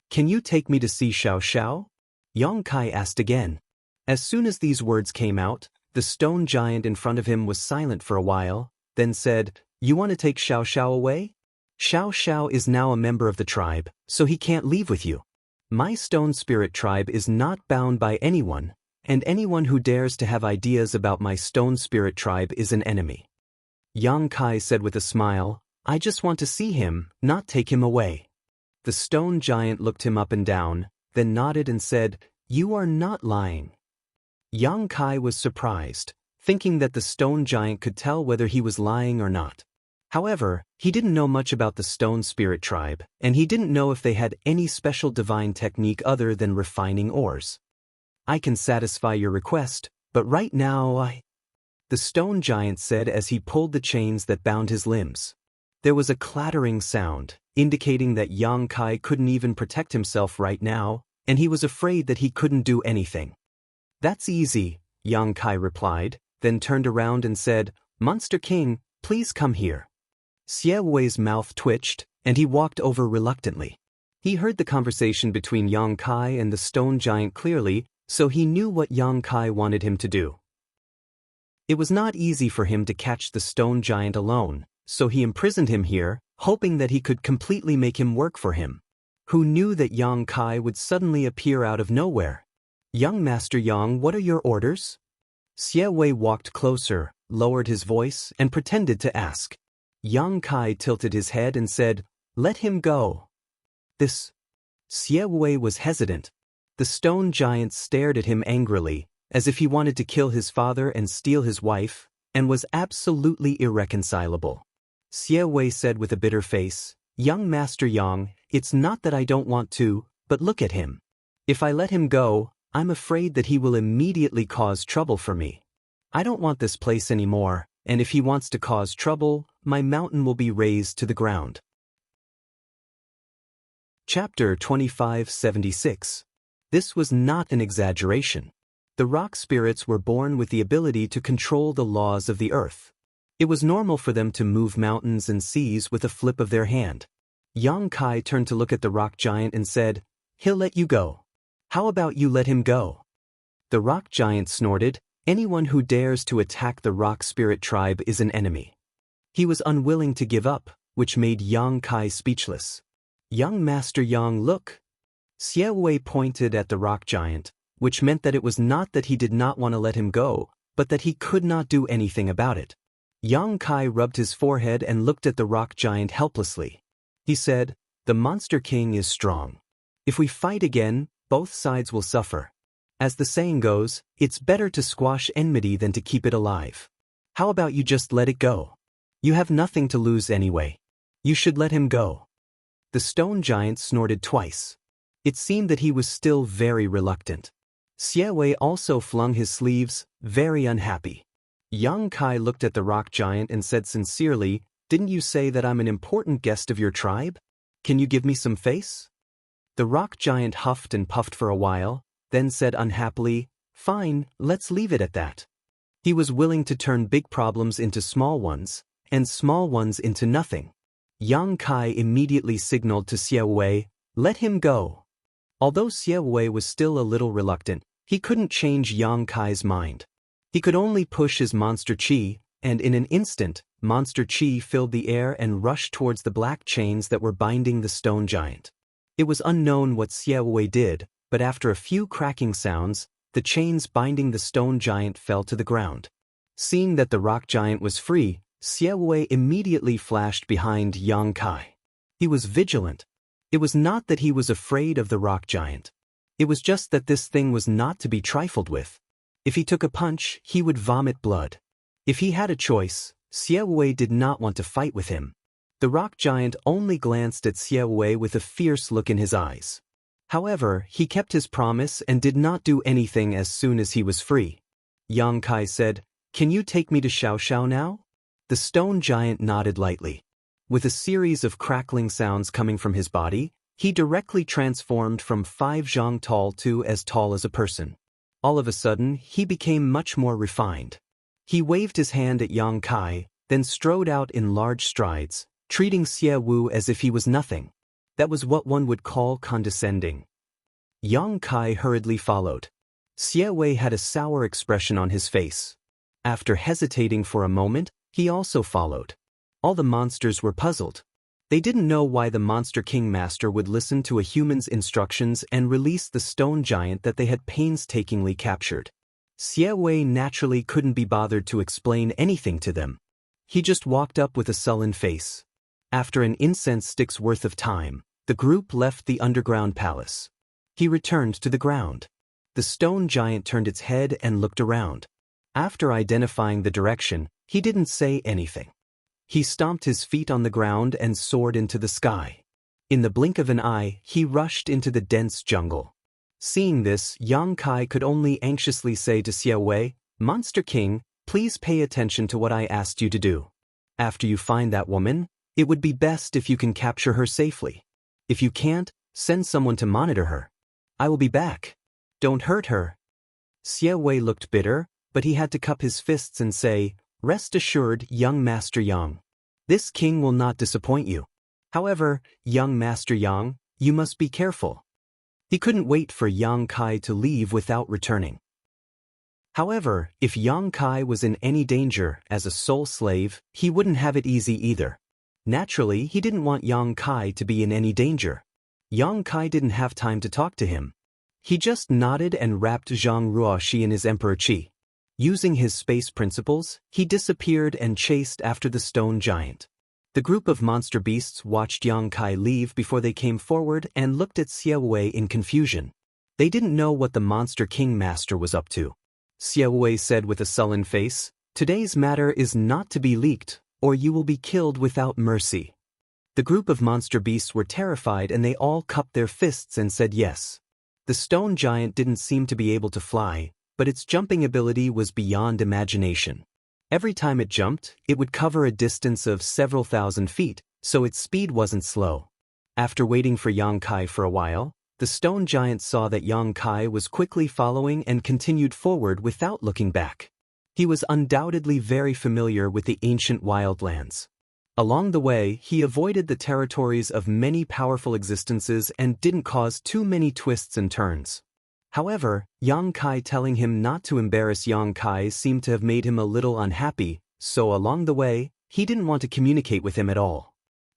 S1: Can you take me to see Xiao Xiao? Yang Kai asked again. As soon as these words came out, the stone giant in front of him was silent for a while, then said, you want to take Xiao Xiao away? Xiao Xiao is now a member of the tribe, so he can't leave with you. My stone spirit tribe is not bound by anyone, and anyone who dares to have ideas about my stone spirit tribe is an enemy. Yang Kai said with a smile, I just want to see him, not take him away. The stone giant looked him up and down, then nodded and said, you are not lying. Yang Kai was surprised, thinking that the stone giant could tell whether he was lying or not. However, he didn't know much about the Stone Spirit Tribe, and he didn't know if they had any special divine technique other than refining ores. I can satisfy your request, but right now the stone giant said as he pulled the chains that bound his limbs. There was a clattering sound, indicating that Yang Kai couldn't even protect himself right now, and he was afraid that he couldn't do anything. That's easy, Yang Kai replied, then turned around and said, Monster King, please come here. Xie Wei's mouth twitched, and he walked over reluctantly. He heard the conversation between Yang Kai and the stone giant clearly, so he knew what Yang Kai wanted him to do. It was not easy for him to catch the stone giant alone, so he imprisoned him here, hoping that he could completely make him work for him. Who knew that Yang Kai would suddenly appear out of nowhere? Young Master Yang, what are your orders? Xie Wei walked closer, lowered his voice, and pretended to ask. Yang Kai tilted his head and said, let him go. This. Xie Wei was hesitant. The stone giant stared at him angrily, as if he wanted to kill his father and steal his wife, and was absolutely irreconcilable. Xie Wei said with a bitter face, "Young Master Yang, it's not that I don't want to, but look at him. If I let him go, I'm afraid that he will immediately cause trouble for me. I don't want this place anymore, and if he wants to cause trouble, my mountain will be razed to the ground." Chapter 2576. This was not an exaggeration. The rock spirits were born with the ability to control the laws of the earth. It was normal for them to move mountains and seas with a flip of their hand. Yang Kai turned to look at the rock giant and said, "He'll let you go. How about you let him go?" The rock giant snorted, "Anyone who dares to attack the rock spirit tribe is an enemy." He was unwilling to give up, which made Yang Kai speechless. "Young Master Yang, look." Xie Wei pointed at the rock giant, which meant that it was not that he did not want to let him go, but that he could not do anything about it. Yang Kai rubbed his forehead and looked at the rock giant helplessly. He said, "The Monster King is strong. If we fight again, both sides will suffer. As the saying goes, it's better to squash enmity than to keep it alive. How about you just let it go? You have nothing to lose anyway. You should let him go." The stone giant snorted twice. It seemed that he was still very reluctant. Xie Wei also flung his sleeves, very unhappy. Yang Kai looked at the rock giant and said sincerely, "Didn't you say that I'm an important guest of your tribe? Can you give me some face?" The rock giant huffed and puffed for a while, then said unhappily, "Fine, let's leave it at that." He was willing to turn big problems into small ones, and small ones into nothing. Yang Kai immediately signaled to Xie Wei, "Let him go." Although Xie Wei was still a little reluctant, he couldn't change Yang Kai's mind. He could only push his monster chi, and in an instant, monster chi filled the air and rushed towards the black chains that were binding the stone giant. It was unknown what Xie Wei did, but after a few cracking sounds, the chains binding the stone giant fell to the ground. Seeing that the rock giant was free, Xie Wei immediately flashed behind Yang Kai. He was vigilant. It was not that he was afraid of the rock giant. It was just that this thing was not to be trifled with. If he took a punch, he would vomit blood. If he had a choice, Xie Wei did not want to fight with him. The rock giant only glanced at Xie Wei with a fierce look in his eyes. However, he kept his promise and did not do anything as soon as he was free. Yang Kai said, "Can you take me to Xiaoxiao now?" The stone giant nodded lightly. With a series of crackling sounds coming from his body, he directly transformed from 5 zhang tall to as tall as a person. All of a sudden, he became much more refined. He waved his hand at Yang Kai, then strode out in large strides, treating Xie Wu as if he was nothing. That was what one would call condescending. Yang Kai hurriedly followed. Xie Wei had a sour expression on his face. After hesitating for a moment, he also followed. All the monsters were puzzled. They didn't know why the Monster King Master would listen to a human's instructions and release the stone giant that they had painstakingly captured. Xie Wei naturally couldn't be bothered to explain anything to them. He just walked up with a sullen face. After an incense stick's worth of time, the group left the underground palace. He returned to the ground. The stone giant turned its head and looked around. After identifying the direction, he didn't say anything. He stomped his feet on the ground and soared into the sky. In the blink of an eye, he rushed into the dense jungle. Seeing this, Yang Kai could only anxiously say to Xie Wei, "Monster King, please pay attention to what I asked you to do. After you find that woman, it would be best if you can capture her safely. If you can't, send someone to monitor her. I will be back. Don't hurt her." Xie Wei looked bitter, but he had to cup his fists and say, "Rest assured, young Master Yang. This king will not disappoint you. However, young Master Yang, you must be careful." He couldn't wait for Yang Kai to leave without returning. However, if Yang Kai was in any danger as a soul slave, he wouldn't have it easy either. Naturally, he didn't want Yang Kai to be in any danger. Yang Kai didn't have time to talk to him. He just nodded and wrapped Zhang Ruoxi in his emperor qi. Using his space principles, he disappeared and chased after the stone giant. The group of monster beasts watched Yang Kai leave before they came forward and looked at Xie Wei in confusion. They didn't know what the Monster King Master was up to. Xie Wei said with a sullen face, "Today's matter is not to be leaked, or you will be killed without mercy." The group of monster beasts were terrified and they all cupped their fists and said yes. The stone giant didn't seem to be able to fly, but its jumping ability was beyond imagination. Every time it jumped, it would cover a distance of several thousand feet, so its speed wasn't slow. After waiting for Yang Kai for a while, the stone giant saw that Yang Kai was quickly following and continued forward without looking back. He was undoubtedly very familiar with the ancient wildlands. Along the way, he avoided the territories of many powerful existences and didn't cause too many twists and turns. However, Yang Kai telling him not to embarrass Yang Kai seemed to have made him a little unhappy, so along the way, he didn't want to communicate with him at all.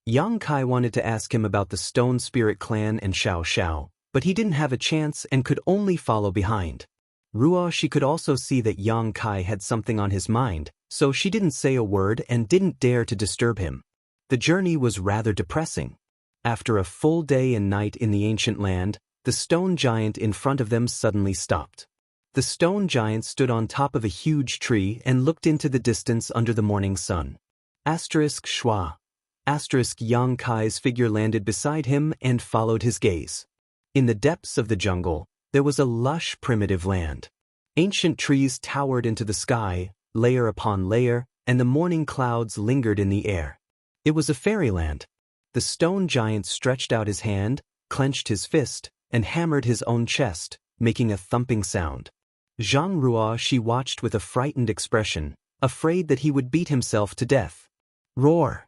S1: Yang Kai wanted to ask him about the Stone Spirit Clan and Xiao, but he didn't have a chance and could only follow behind. Ruo, she could also see that Yang Kai had something on his mind, so she didn't say a word and didn't dare to disturb him. The journey was rather depressing. After a full day and night in the ancient land, the stone giant in front of them suddenly stopped. The stone giant stood on top of a huge tree and looked into the distance under the morning sun. *Schwa. Yang Kai's figure landed beside him and followed his gaze. In the depths of the jungle, there was a lush primitive land. Ancient trees towered into the sky, layer upon layer, and the morning clouds lingered in the air. It was a fairyland. The stone giant stretched out his hand, clenched his fist, and hammered his own chest, making a thumping sound. Zhang Ruo, she watched with a frightened expression, afraid that he would beat himself to death. Roar!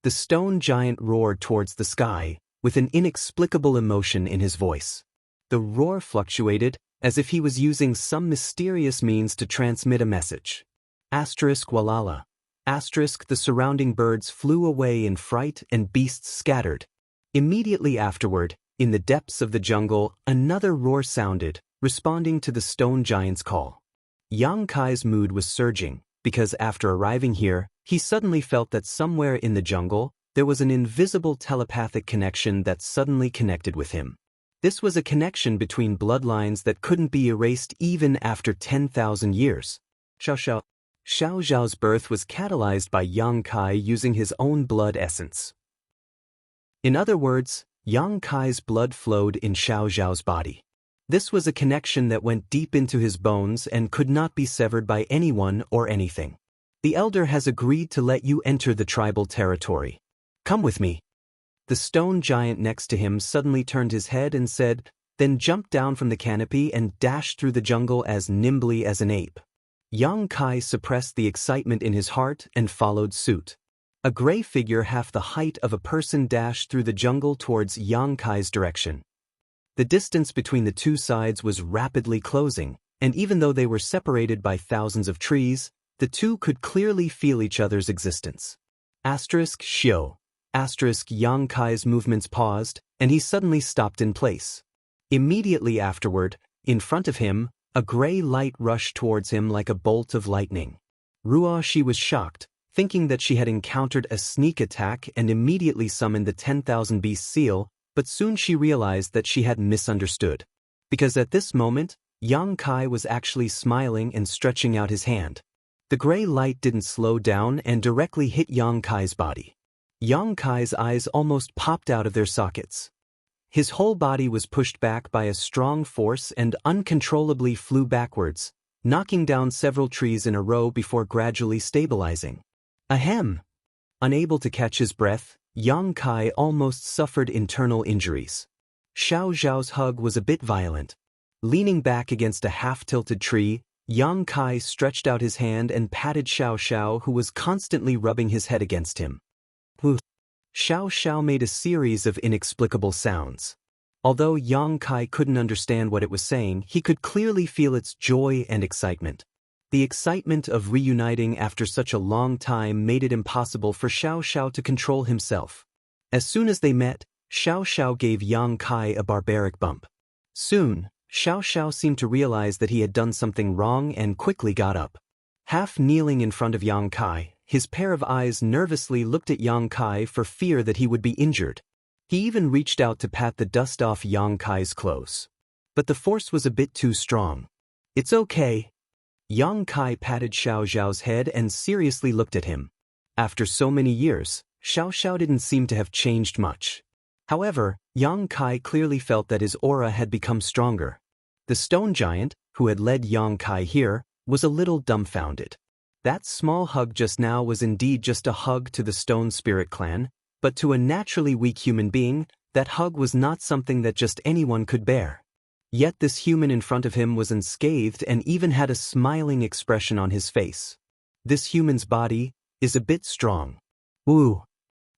S1: The stone giant roared towards the sky, with an inexplicable emotion in his voice. The roar fluctuated, as if he was using some mysterious means to transmit a message. *Walala. The surrounding birds flew away in fright and beasts scattered. Immediately afterward, in the depths of the jungle, another roar sounded, responding to the stone giant's call. Yang Kai's mood was surging, because after arriving here, he suddenly felt that somewhere in the jungle, there was an invisible telepathic connection that suddenly connected with him. This was a connection between bloodlines that couldn't be erased even after 10,000 years. Xiao Zhao's birth was catalyzed by Yang Kai using his own blood essence. In other words, Yang Kai's blood flowed in Xiao Zhao's body. This was a connection that went deep into his bones and could not be severed by anyone or anything. The elder has agreed to let you enter the tribal territory. Come with me. The stone giant next to him suddenly turned his head and said, then jumped down from the canopy and dashed through the jungle as nimbly as an ape. Yang Kai suppressed the excitement in his heart and followed suit. A gray figure half the height of a person dashed through the jungle towards Yang Kai's direction. The distance between the two sides was rapidly closing, and even though they were separated by thousands of trees, the two could clearly feel each other's existence. *Xiao. Yang Kai's movements paused, and he suddenly stopped in place. Immediately afterward, in front of him, a gray light rushed towards him like a bolt of lightning. Ruo, she was shocked, thinking that she had encountered a sneak attack and immediately summoned the 10,000 Beast seal, but soon she realized that she had misunderstood. Because at this moment, Yang Kai was actually smiling and stretching out his hand. The gray light didn't slow down and directly hit Yang Kai's body. Yang Kai's eyes almost popped out of their sockets. His whole body was pushed back by a strong force and uncontrollably flew backwards, knocking down several trees in a row before gradually stabilizing. Ahem! Unable to catch his breath, Yang Kai almost suffered internal injuries. Xiao Zhao's hug was a bit violent. Leaning back against a half-tilted tree, Yang Kai stretched out his hand and patted Xiao Zhao, who was constantly rubbing his head against him. Xiao Zhao made a series of inexplicable sounds. Although Yang Kai couldn't understand what it was saying, he could clearly feel its joy and excitement. The excitement of reuniting after such a long time made it impossible for Xiao Zhao to control himself. As soon as they met, Xiao Zhao gave Yang Kai a barbaric bump. Soon, Xiao Zhao seemed to realize that he had done something wrong and quickly got up. Half kneeling in front of Yang Kai, his pair of eyes nervously looked at Yang Kai for fear that he would be injured. He even reached out to pat the dust off Yang Kai's clothes. But the force was a bit too strong. It's okay. Yang Kai patted Xiao Zhao's head and seriously looked at him. After so many years, Xiao didn't seem to have changed much. However, Yang Kai clearly felt that his aura had become stronger. The stone giant, who had led Yang Kai here, was a little dumbfounded. That small hug just now was indeed just a hug to the stone spirit clan, but to a naturally weak human being, that hug was not something that just anyone could bear. Yet this human in front of him was unscathed and even had a smiling expression on his face. This human's body is a bit strong. Woo!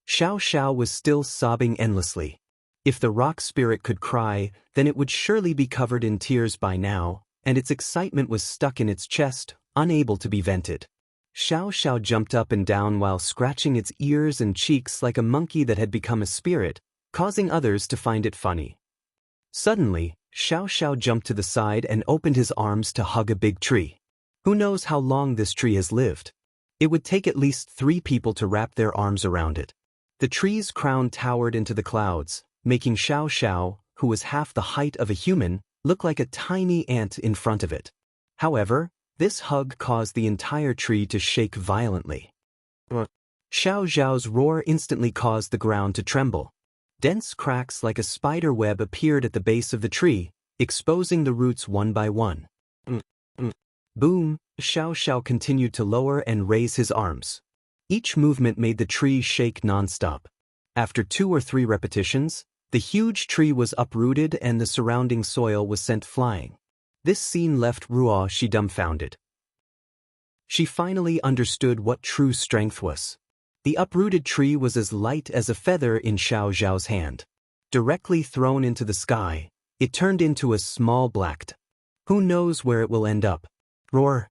S1: Xiao was still sobbing endlessly. If the rock spirit could cry, then it would surely be covered in tears by now, and its excitement was stuck in its chest, unable to be vented. Xiao jumped up and down while scratching its ears and cheeks like a monkey that had become a spirit, causing others to find it funny. Suddenly, Xiao jumped to the side and opened his arms to hug a big tree. Who knows how long this tree has lived? It would take at least 3 people to wrap their arms around it. The tree's crown towered into the clouds, making Xiao, who was half the height of a human, look like a tiny ant in front of it. However, this hug caused the entire tree to shake violently. Xiao's roar instantly caused the ground to tremble. Dense cracks like a spider web appeared at the base of the tree, exposing the roots one by one. Boom! Xiao continued to lower and raise his arms. Each movement made the tree shake non-stop. After 2 or 3 repetitions, the huge tree was uprooted and the surrounding soil was sent flying. This scene left Ruoshi dumbfounded. She finally understood what true strength was. The uprooted tree was as light as a feather in Xiao's hand. Directly thrown into the sky, it turned into a small black. Who knows where it will end up? Roar!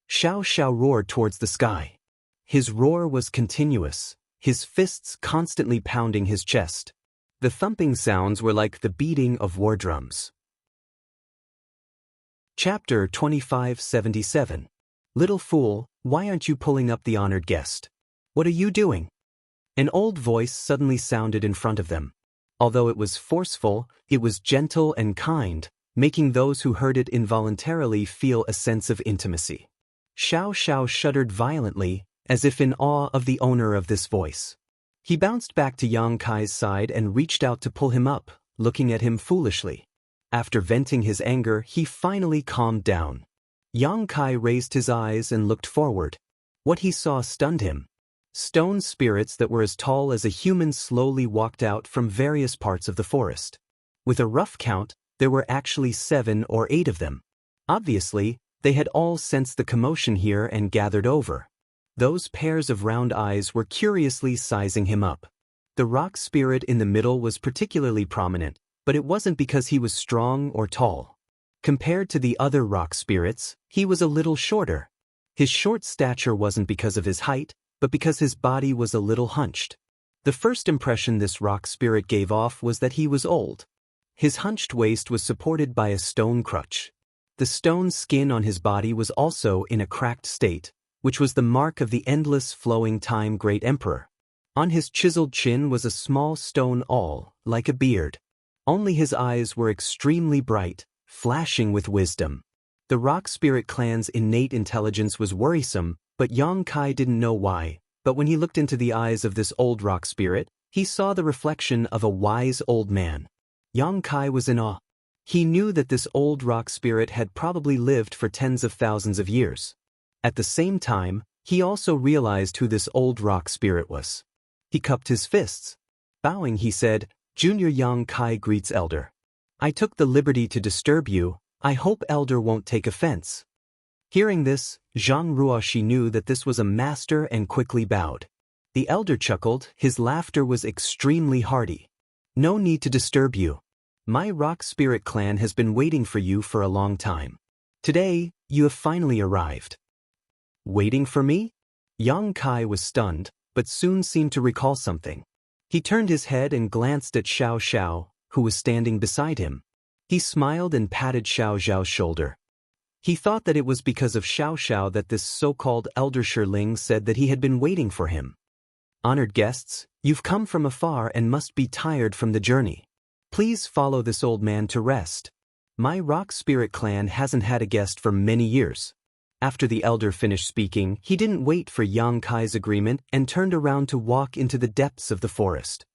S1: Xiao roared towards the sky. His roar was continuous, his fists constantly pounding his chest. The thumping sounds were like the beating of war drums. Chapter 2577. Little fool, why aren't you pulling up the honored guest? What are you doing? An old voice suddenly sounded in front of them. Although it was forceful, it was gentle and kind, making those who heard it involuntarily feel a sense of intimacy. Xiao shuddered violently, as if in awe of the owner of this voice. He bounced back to Yang Kai's side and reached out to pull him up, looking at him foolishly. After venting his anger, he finally calmed down. Yang Kai raised his eyes and looked forward. What he saw stunned him. Stone spirits that were as tall as a human slowly walked out from various parts of the forest. With a rough count, there were actually 7 or 8 of them. Obviously, they had all sensed the commotion here and gathered over. Those pairs of round eyes were curiously sizing him up. The rock spirit in the middle was particularly prominent, but it wasn't because he was strong or tall. Compared to the other rock spirits, he was a little shorter. His short stature wasn't because of his height, but because his body was a little hunched. The first impression this rock spirit gave off was that he was old. His hunched waist was supported by a stone crutch. The stone skin on his body was also in a cracked state, which was the mark of the endless flowing time great emperor. On his chiseled chin was a small stone awl, like a beard. Only his eyes were extremely bright, flashing with wisdom. The rock spirit clan's innate intelligence was worrisome, but Yang Kai didn't know why. But when he looked into the eyes of this old rock spirit, he saw the reflection of a wise old man. Yang Kai was in awe. He knew that this old rock spirit had probably lived for tens of thousands of years. At the same time, he also realized who this old rock spirit was. He cupped his fists. Bowing, he said, "Junior Yang Kai greets Elder. I took the liberty to disturb you. I hope Elder won't take offense." Hearing this, Zhang Ruoshi knew that this was a master and quickly bowed. The Elder chuckled, his laughter was extremely hearty. "No need to disturb you. My rock spirit clan has been waiting for you for a long time. Today, you have finally arrived." Waiting for me? Yang Kai was stunned, but soon seemed to recall something. He turned his head and glanced at Xiao, who was standing beside him. He smiled and patted Xiao's shoulder. He thought that it was because of Xiao that this so-called Elder Shirling said that he had been waiting for him. "Honored guests, you've come from afar and must be tired from the journey. Please follow this old man to rest. My rock spirit clan hasn't had a guest for many years." After the elder finished speaking, he didn't wait for Yang Kai's agreement and turned around to walk into the depths of the forest.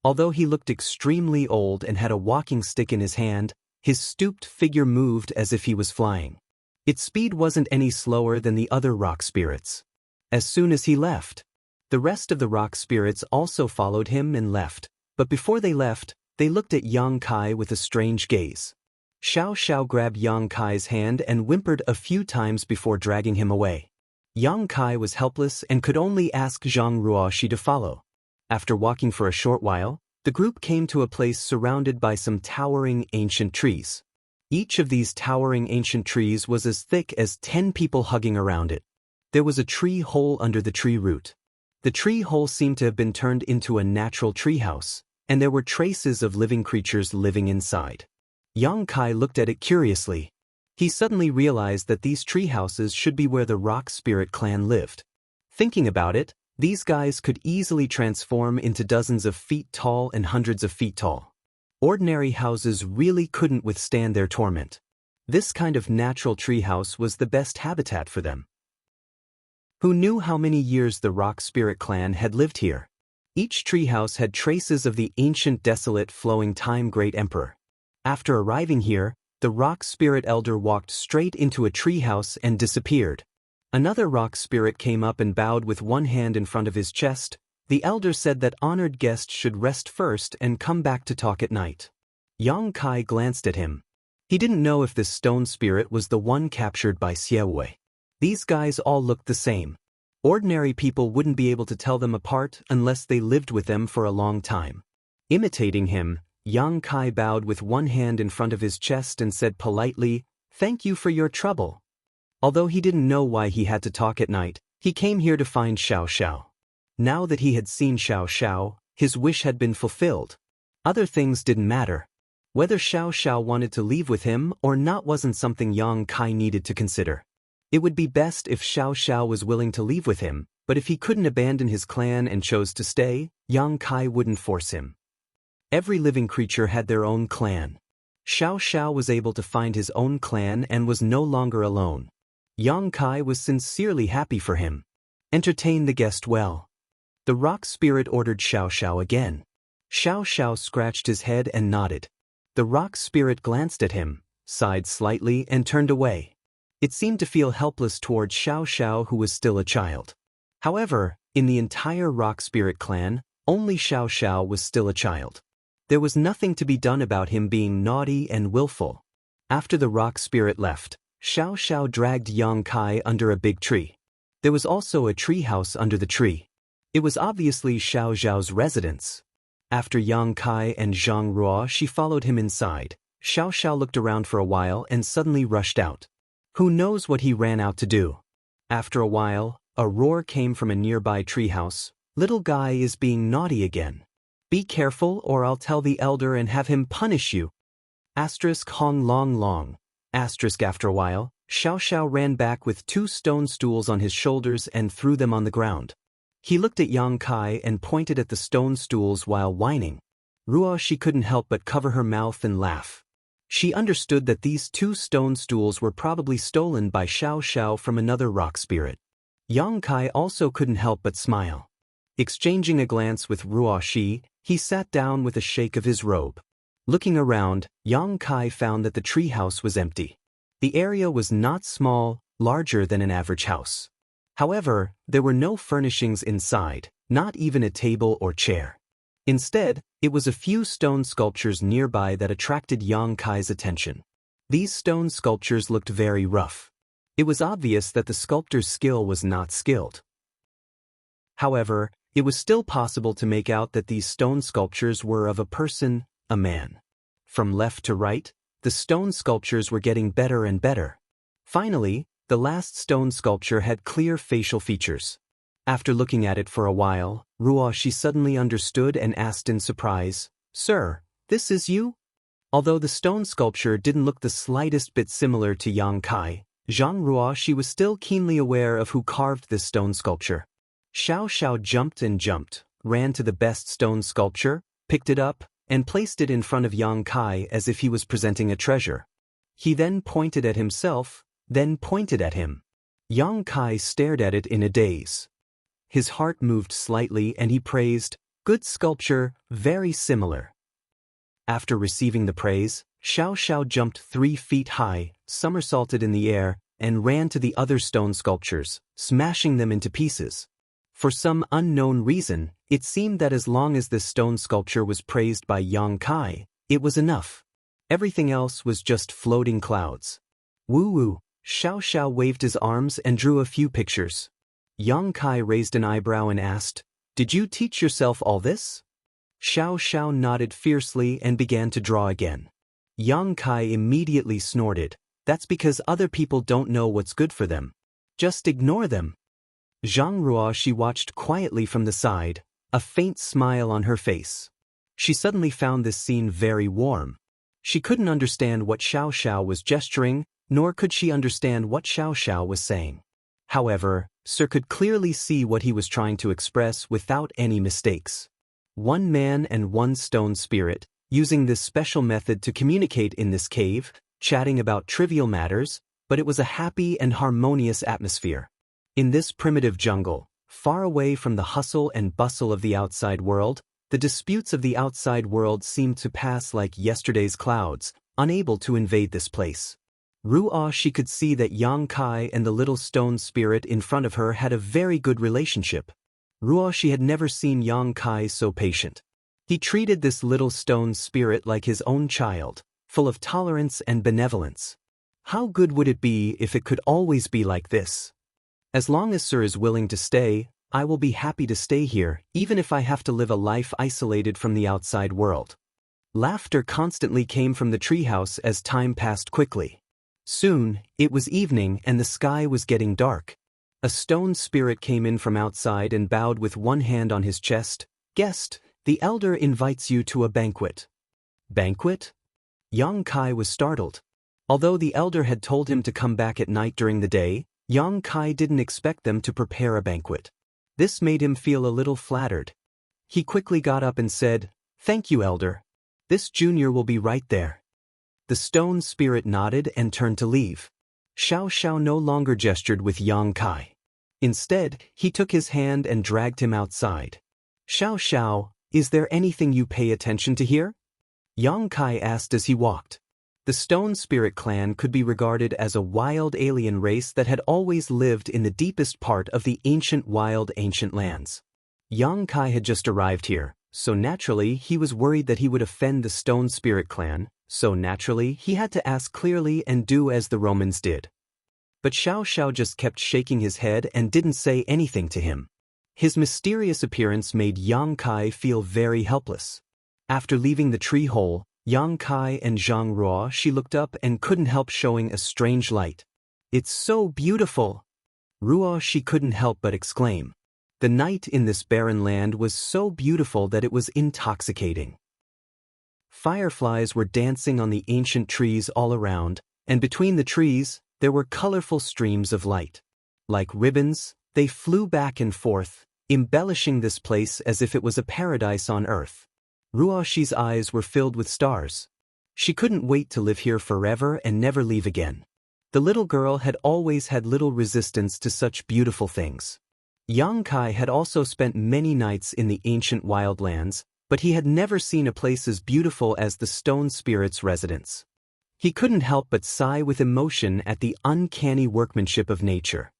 S1: Although he looked extremely old and had a walking stick in his hand, his stooped figure moved as if he was flying. Its speed wasn't any slower than the other rock spirits. As soon as he left, the rest of the rock spirits also followed him and left, but before they left, they looked at Yang Kai with a strange gaze. Xiao grabbed Yang Kai's hand and whimpered a few times before dragging him away. Yang Kai was helpless and could only ask Zhang Ruoxi to follow. After walking for a short while, the group came to a place surrounded by some towering ancient trees. Each of these towering ancient trees was as thick as 10 people hugging around it. There was a tree hole under the tree root. The tree hole seemed to have been turned into a natural treehouse, and there were traces of living creatures living inside. Yang Kai looked at it curiously. He suddenly realized that these tree houses should be where the Rock Spirit clan lived. Thinking about it, these guys could easily transform into dozens of feet tall and hundreds of feet tall. Ordinary houses really couldn't withstand their torment. This kind of natural treehouse was the best habitat for them. Who knew how many years the Rock Spirit clan had lived here? Each treehouse had traces of the ancient desolate flowing time great emperor. After arriving here, the Rock Spirit elder walked straight into a treehouse and disappeared. Another rock spirit came up and bowed with one hand in front of his chest. The elder said that honored guests should rest first and come back to talk at night. Yang Kai glanced at him. He didn't know if this stone spirit was the one captured by Xiewei. These guys all looked the same. Ordinary people wouldn't be able to tell them apart unless they lived with them for a long time. Imitating him, Yang Kai bowed with one hand in front of his chest and said politely, "Thank you for your trouble." Although he didn't know why he had to talk at night, he came here to find Xiao. Now that he had seen Xiao, his wish had been fulfilled. Other things didn't matter. Whether Xiao wanted to leave with him or not wasn't something Yang Kai needed to consider. It would be best if Xiao was willing to leave with him, but if he couldn't abandon his clan and chose to stay, Yang Kai wouldn't force him. Every living creature had their own clan. Xiao was able to find his own clan and was no longer alone. Yang Kai was sincerely happy for him. Entertain the guest well. The rock spirit ordered Xiao again. Xiao scratched his head and nodded. The rock spirit glanced at him, sighed slightly and turned away. It seemed to feel helpless towards Xiao who was still a child. However, in the entire rock spirit clan, only Xiao was still a child. There was nothing to be done about him being naughty and willful. After the rock spirit left, Xiao dragged Yang Kai under a big tree. There was also a tree house under the tree. It was obviously Xiao's residence. After Yang Kai and Zhang Ruoxi followed him inside, Xiao looked around for a while and suddenly rushed out. Who knows what he ran out to do? After a while, a roar came from a nearby treehouse. "Little guy is being naughty again. Be careful or I'll tell the elder and have him punish you." Hong long. After a while, Xiao ran back with 2 stone stools on his shoulders and threw them on the ground. He looked at Yang Kai and pointed at the stone stools while whining. Ruoxi couldn't help but cover her mouth and laugh. She understood that these 2 stone stools were probably stolen by Xiao from another rock spirit. Yang Kai also couldn't help but smile. Exchanging a glance with Ruoxi, he sat down with a shake of his robe. Looking around, Yang Kai found that the treehouse was empty. The area was not small, larger than an average house. However, there were no furnishings inside, not even a table or chair. Instead, it was a few stone sculptures nearby that attracted Yang Kai's attention. These stone sculptures looked very rough. It was obvious that the sculptor's skill was not skilled. However, it was still possible to make out that these stone sculptures were of a person, a man. From left to right, the stone sculptures were getting better and better. Finally, the last stone sculpture had clear facial features. After looking at it for a while, Ruoxi suddenly understood and asked in surprise, "Sir, this is you?" Although the stone sculpture didn't look the slightest bit similar to Yang Kai, Zhang Ruoxi was still keenly aware of who carved this stone sculpture. Xiao jumped, ran to the best stone sculpture, picked it up, and placed it in front of Yang Kai as if he was presenting a treasure. He then pointed at himself, then pointed at him. Yang Kai stared at it in a daze. His heart moved slightly and he praised, "Good sculpture, very similar." After receiving the praise, Xiao jumped 3 feet high, somersaulted in the air, and ran to the other stone sculptures, smashing them into pieces. For some unknown reason, it seemed that as long as this stone sculpture was praised by Yang Kai, it was enough. Everything else was just floating clouds. Woo-woo, Xiao waved his arms and drew a few pictures. Yang Kai raised an eyebrow and asked, "Did you teach yourself all this?" Xiao nodded fiercely and began to draw again. Yang Kai immediately snorted, "That's because other people don't know what's good for them. Just ignore them." Zhang she watched quietly from the side, a faint smile on her face. She suddenly found this scene very warm. She couldn't understand what Xiao was gesturing, nor could she understand what Xiao was saying. However, Sir could clearly see what he was trying to express without any mistakes. One man and one stone spirit, using this special method to communicate in this cave, chatting about trivial matters, but it was a happy and harmonious atmosphere. In this primitive jungle, far away from the hustle and bustle of the outside world, the disputes of the outside world seemed to pass like yesterday's clouds, unable to invade this place. She could see that Yang Kai and the little stone spirit in front of her had a very good relationship. She had never seen Yang Kai so patient. He treated this little stone spirit like his own child, full of tolerance and benevolence. How good would it be if it could always be like this? As long as Sir is willing to stay, I will be happy to stay here, even if I have to live a life isolated from the outside world. Laughter constantly came from the treehouse as time passed quickly. Soon, it was evening and the sky was getting dark. A stone spirit came in from outside and bowed with one hand on his chest. "Guest, the elder invites you to a banquet." Banquet? Yang Kai was startled. Although the elder had told him to come back at night during the day, Yang Kai didn't expect them to prepare a banquet. This made him feel a little flattered. He quickly got up and said, "Thank you, elder. This junior will be right there." The stone spirit nodded and turned to leave. Xiao no longer gestured with Yang Kai. Instead, he took his hand and dragged him outside. "Xiao, is there anything you pay attention to here?" Yang Kai asked as he walked. The stone spirit clan could be regarded as a wild alien race that had always lived in the deepest part of the ancient lands. Yang Kai had just arrived here, so naturally he was worried that he would offend the stone spirit clan, so naturally he had to ask clearly and do as the Romans did. But Xiao just kept shaking his head and didn't say anything to him. His mysterious appearance made Yang Kai feel very helpless. After leaving the tree hole, Yang Kai and Zhang she looked up and couldn't help showing a strange light. "It's so beautiful!" She couldn't help but exclaim. The night in this barren land was so beautiful that it was intoxicating. Fireflies were dancing on the ancient trees all around, and between the trees, there were colorful streams of light. Like ribbons, they flew back and forth, embellishing this place as if it was a paradise on earth. Ruoshi's eyes were filled with stars. She couldn't wait to live here forever and never leave again. The little girl had always had little resistance to such beautiful things. Yang Kai had also spent many nights in the ancient wildlands, but he had never seen a place as beautiful as the stone spirit's residence. He couldn't help but sigh with emotion at the uncanny workmanship of nature.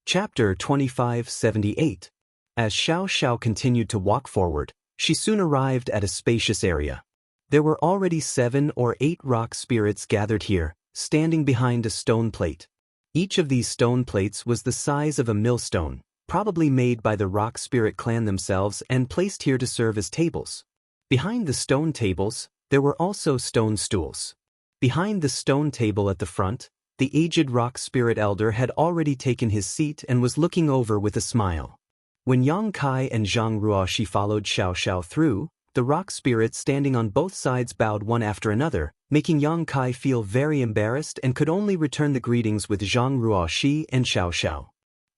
S1: Chapter 2578. As Xiao continued to walk forward, she soon arrived at a spacious area. There were already 7 or 8 rock spirits gathered here, standing behind a stone plate. Each of these stone plates was the size of a millstone, probably made by the rock spirit clan themselves and placed here to serve as tables. Behind the stone tables, there were also stone stools. Behind the stone table at the front, the aged rock spirit elder had already taken his seat and was looking over with a smile. When Yang Kai and Zhang Ruoshi followed Xiao through, the rock spirits standing on both sides bowed one after another, making Yang Kai feel very embarrassed and could only return the greetings with Zhang Ruoshi and Xiao.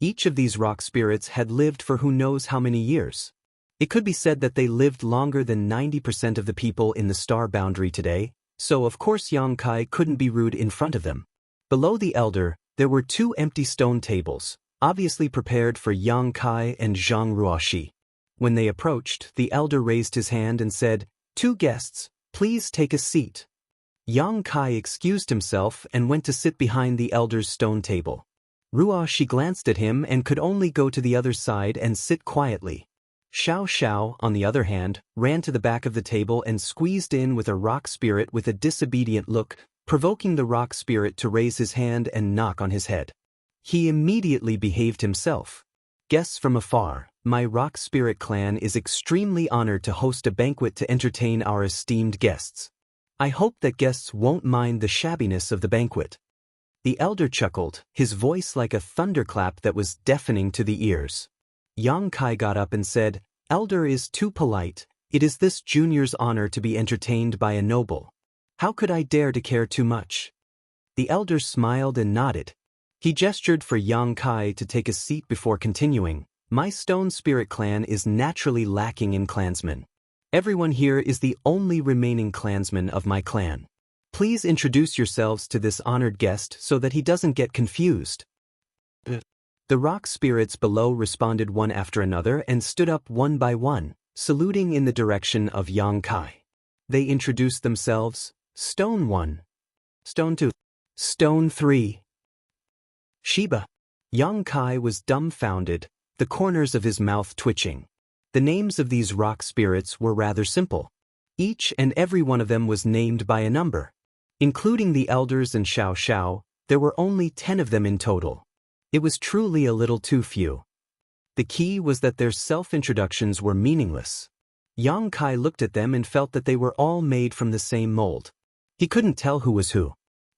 S1: Each of these rock spirits had lived for who knows how many years. It could be said that they lived longer than 90% of the people in the star boundary today, so of course Yang Kai couldn't be rude in front of them. Below the elder, There were 2 empty stone tables, obviously prepared for Yang Kai and Zhang Ruoxi. When they approached, the elder raised his hand and said, "2 guests, please take a seat." Yang Kai excused himself and went to sit behind the elder's stone table. Ruoxi glanced at him and could only go to the other side and sit quietly. Xiao, on the other hand, ran to the back of the table and squeezed in with a rock spirit with a disobedient look, provoking the rock spirit to raise his hand and knock on his head. He immediately behaved himself. "Guests from afar, my rock spirit clan is extremely honored to host a banquet to entertain our esteemed guests. I hope that guests won't mind the shabbiness of the banquet." The elder chuckled, his voice like a thunderclap that was deafening to the ears. Yang Kai got up and said, "Elder is too polite. It is this junior's honor to be entertained by a noble. How could I dare to care too much?" The elder smiled and nodded. He gestured for Yang Kai to take a seat before continuing, "My stone spirit clan is naturally lacking in clansmen. Everyone here is the only remaining clansman of my clan. Please introduce yourselves to this honored guest so that he doesn't get confused." The rock spirits below responded one after another and stood up one by one, saluting in the direction of Yang Kai. They introduced themselves: Stone 1, Stone 2, Stone 3. Shiba. Yang Kai was dumbfounded, the corners of his mouth twitching. The names of these rock spirits were rather simple. Each and every one of them was named by a number. Including the elders and Xiao, there were only 10 of them in total. It was truly a little too few. The key was that their self-introductions were meaningless. Yang Kai looked at them and felt that they were all made from the same mold. He couldn't tell who was who.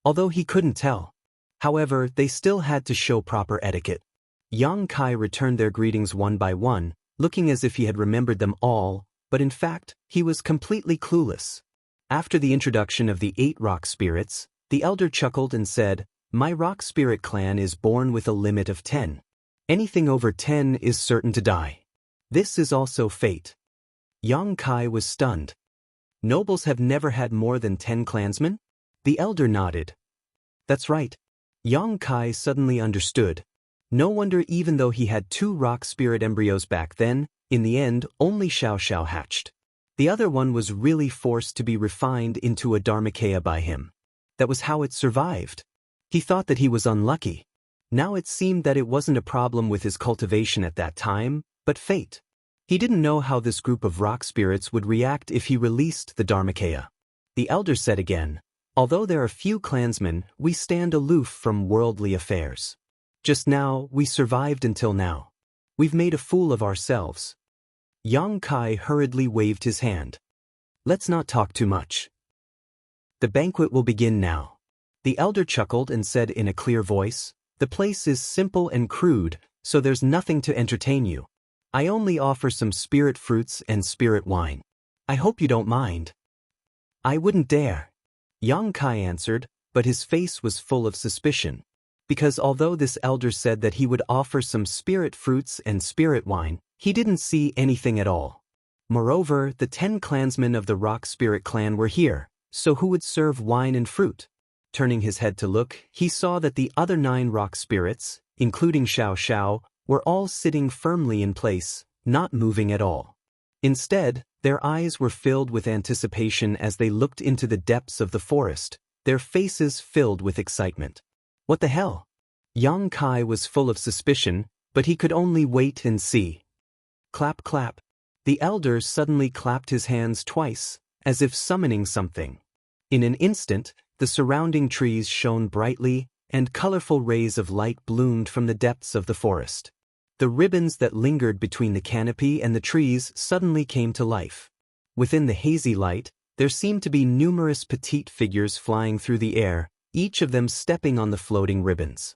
S1: Although he couldn't tell. However, they still had to show proper etiquette. Yang Kai returned their greetings one by one, looking as if he had remembered them all, but in fact, he was completely clueless. After the introduction of the 8 rock spirits, the elder chuckled and said, "My rock spirit clan is born with a limit of 10. Anything over 10 is certain to die. This is also fate." Yang Kai was stunned. "Nobles have never had more than 10 clansmen?" The elder nodded. "That's right." Yang Kai suddenly understood. No wonder even though he had 2 rock spirit embryos back then, in the end only Xiao hatched. The other one was really forced to be refined into a Dharmakaya by him. That was how it survived. He thought that he was unlucky. Now it seemed that it wasn't a problem with his cultivation at that time, but fate. He didn't know how this group of rock spirits would react if he released the Dharmakaya. The elder said again, "Although there are few clansmen, we stand aloof from worldly affairs. Just now, we survived until now. We've made a fool of ourselves." Yang Kai hurriedly waved his hand. "Let's not talk too much. The banquet will begin now." The elder chuckled and said in a clear voice, "The place is simple and crude, so there's nothing to entertain you. I only offer some spirit fruits and spirit wine. I hope you don't mind." "I wouldn't dare," Yang Kai answered, but his face was full of suspicion. Because although this elder said that he would offer some spirit fruits and spirit wine, he didn't see anything at all. Moreover, the 10 clansmen of the rock spirit clan were here, so who would serve wine and fruit? Turning his head to look, he saw that the other 9 rock spirits, including Xiao, were all sitting firmly in place, not moving at all. Instead, their eyes were filled with anticipation as they looked into the depths of the forest, their faces filled with excitement. What the hell? Yang Kai was full of suspicion, but he could only wait and see. Clap, clap. The elder suddenly clapped his hands twice, as if summoning something. In an instant, the surrounding trees shone brightly, and colorful rays of light bloomed from the depths of the forest. The ribbons that lingered between the canopy and the trees suddenly came to life. Within the hazy light, there seemed to be numerous petite figures flying through the air, each of them stepping on the floating ribbons.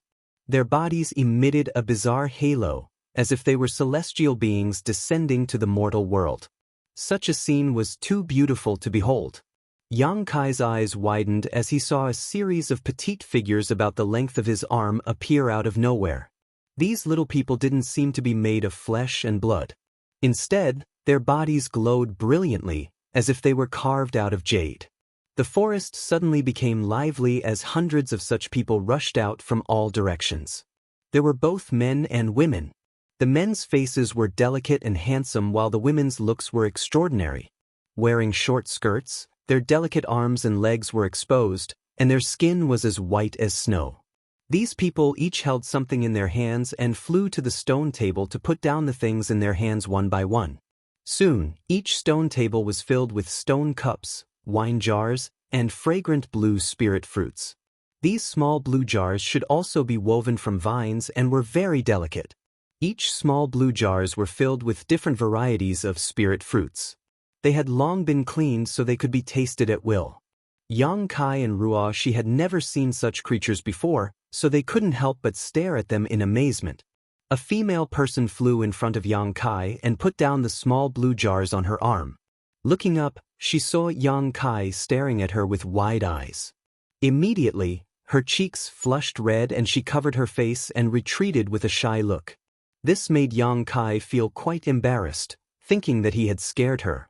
S1: Their bodies emitted a bizarre halo, as if they were celestial beings descending to the mortal world. Such a scene was too beautiful to behold. Yang Kai's eyes widened as he saw a series of petite figures about the length of his arm appear out of nowhere. These little people didn't seem to be made of flesh and blood. Instead, their bodies glowed brilliantly, as if they were carved out of jade. The forest suddenly became lively as hundreds of such people rushed out from all directions. There were both men and women. The men's faces were delicate and handsome while the women's looks were extraordinary. Wearing short skirts, their delicate arms and legs were exposed, and their skin was as white as snow. These people each held something in their hands and flew to the stone table to put down the things in their hands one by one. Soon, each stone table was filled with stone cups, wine jars, and fragrant blue spirit fruits. These small blue jars should also be woven from vines and were very delicate. Each small blue jars were filled with different varieties of spirit fruits. They had long been cleaned so they could be tasted at will. Yang Kai and Ruo Shi had never seen such creatures before, so they couldn't help but stare at them in amazement. A female person flew in front of Yang Kai and put down the small blue jars on her arm. Looking up, she saw Yang Kai staring at her with wide eyes. Immediately, her cheeks flushed red and she covered her face and retreated with a shy look. This made Yang Kai feel quite embarrassed, thinking that he had scared her.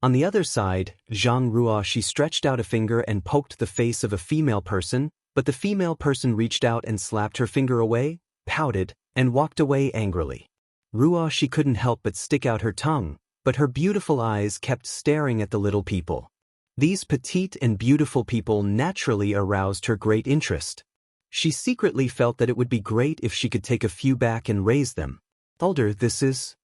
S1: On the other side, Zhang Ruo Shi stretched out a finger and poked the face of a female person, but the female person reached out and slapped her finger away, pouted, and walked away angrily. Ruo Shi couldn't help but stick out her tongue, but her beautiful eyes kept staring at the little people. These petite and beautiful people naturally aroused her great interest. She secretly felt that it would be great if she could take a few back and raise them. Elder, this is...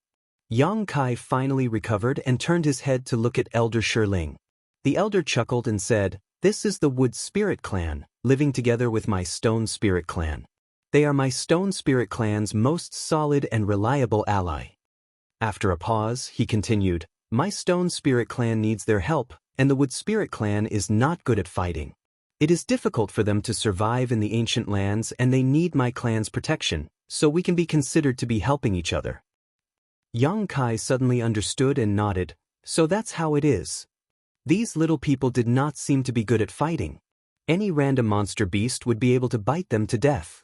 S1: Yang Kai finally recovered and turned his head to look at Elder Shiling. The elder chuckled and said, "This is the Wood Spirit Clan, living together with my Stone Spirit Clan. They are my Stone Spirit Clan's most solid and reliable ally." After a pause, he continued, "My Stone Spirit Clan needs their help, and the Wood Spirit Clan is not good at fighting. It is difficult for them to survive in the ancient lands and they need my clan's protection, so we can be considered to be helping each other." Yang Kai suddenly understood and nodded, "So that's how it is." These little people did not seem to be good at fighting. Any random monster beast would be able to bite them to death.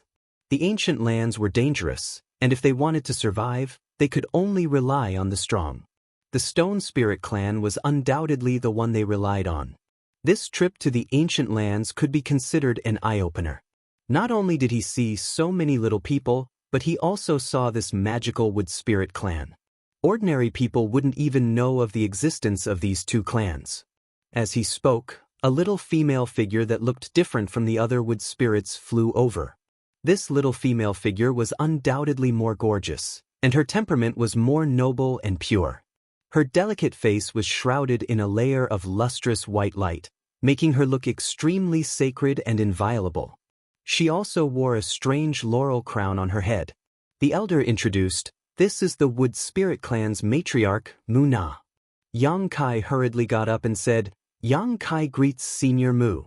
S1: The ancient lands were dangerous, and if they wanted to survive, they could only rely on the strong. The Stone Spirit Clan was undoubtedly the one they relied on. This trip to the ancient lands could be considered an eye-opener. Not only did he see so many little people, but he also saw this magical Wood Spirit Clan. Ordinary people wouldn't even know of the existence of these two clans. As he spoke, a little female figure that looked different from the other wood spirits flew over. This little female figure was undoubtedly more gorgeous, and her temperament was more noble and pure. Her delicate face was shrouded in a layer of lustrous white light, making her look extremely sacred and inviolable. She also wore a strange laurel crown on her head. The elder introduced, "This is the Wood Spirit Clan's matriarch, Mu Na." Yang Kai hurriedly got up and said, "Yang Kai greets Senior Mu."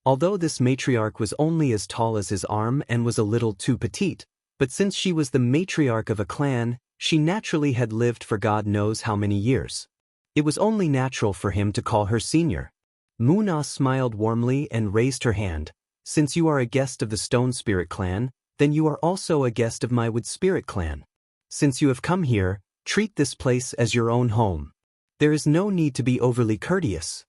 S1: Although this matriarch was only as tall as his arm and was a little too petite, but since she was the matriarch of a clan, she naturally had lived for God knows how many years. It was only natural for him to call her senior. Mu Na smiled warmly and raised her hand. "Since you are a guest of the Stone Spirit Clan, then you are also a guest of my Wood Spirit Clan. Since you have come here, treat this place as your own home. There is no need to be overly courteous."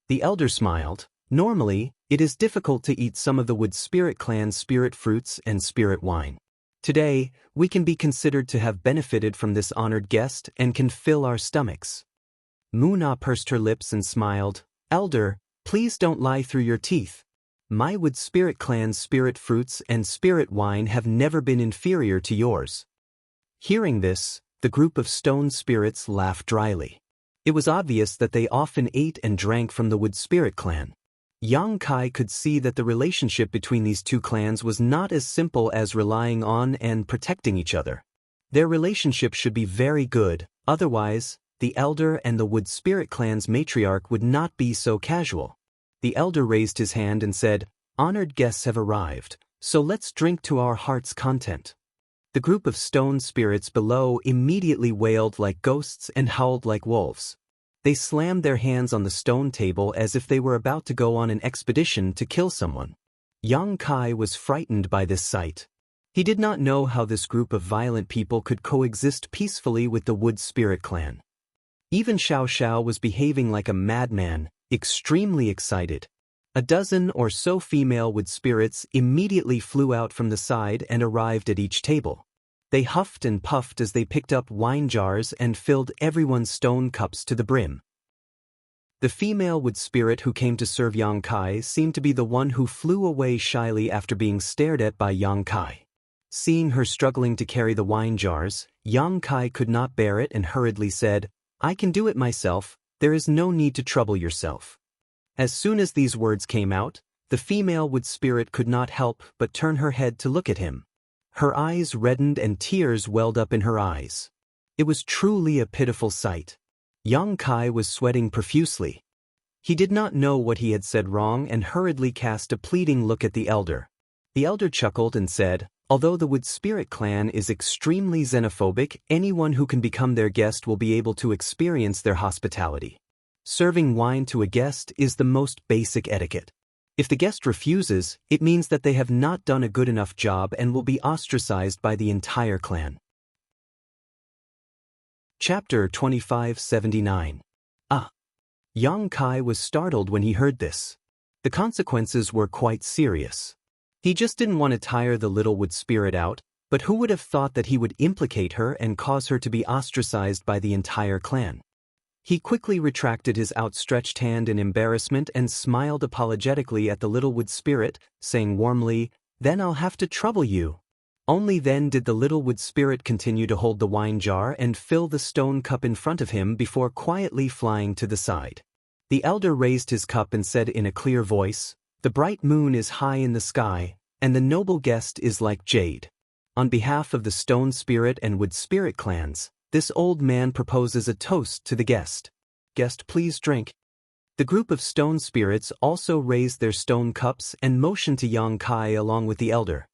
S1: The elder smiled. "Normally, it is difficult to eat some of the Wood Spirit Clan's spirit fruits and spirit wine. Today, we can be considered to have benefited from this honored guest and can fill our stomachs." Mu Na pursed her lips and smiled. "Elder, please don't lie through your teeth. My Wood Spirit Clan's spirit fruits and spirit wine have never been inferior to yours." Hearing this, the group of stone spirits laughed dryly. It was obvious that they often ate and drank from the Wood Spirit Clan. Yang Kai could see that the relationship between these two clans was not as simple as relying on and protecting each other. Their relationship should be very good, otherwise, the elder and the Wood Spirit Clan's matriarch would not be so casual. The elder raised his hand and said, "Honored guests have arrived, so let's drink to our heart's content." The group of stone spirits below immediately wailed like ghosts and howled like wolves. They slammed their hands on the stone table as if they were about to go on an expedition to kill someone. Yang Kai was frightened by this sight. He did not know how this group of violent people could coexist peacefully with the Wood Spirit Clan. Even Xiao Xiao was behaving like a madman, extremely excited. A dozen or so female wood spirits immediately flew out from the side and arrived at each table. They huffed and puffed as they picked up wine jars and filled everyone's stone cups to the brim. The female wood spirit who came to serve Yang Kai seemed to be the one who flew away shyly after being stared at by Yang Kai. Seeing her struggling to carry the wine jars, Yang Kai could not bear it and hurriedly said, "I can do it myself, there is no need to trouble yourself." As soon as these words came out, the female wood spirit could not help but turn her head to look at him. Her eyes reddened and tears welled up in her eyes. It was truly a pitiful sight. Yang Kai was sweating profusely. He did not know what he had said wrong and hurriedly cast a pleading look at the elder. The elder chuckled and said, "Although the Wood Spirit clan is extremely xenophobic, anyone who can become their guest will be able to experience their hospitality. Serving wine to a guest is the most basic etiquette. If the guest refuses, it means that they have not done a good enough job and will be ostracized by the entire clan." Chapter 2579. Yang Kai was startled when he heard this. The consequences were quite serious. He just didn't want to tire the little wood spirit out, but who would have thought that he would implicate her and cause her to be ostracized by the entire clan? He quickly retracted his outstretched hand in embarrassment and smiled apologetically at the little wood spirit, saying warmly, "Then I'll have to trouble you." Only then did the little wood spirit continue to hold the wine jar and fill the stone cup in front of him before quietly flying to the side. The elder raised his cup and said in a clear voice, "The bright moon is high in the sky, and the noble guest is like jade. On behalf of the stone spirit and wood spirit clans, this old man proposes a toast to the guest. Guest, please drink." The group of stone spirits also raised their stone cups and motioned to Yang Kai along with the elder.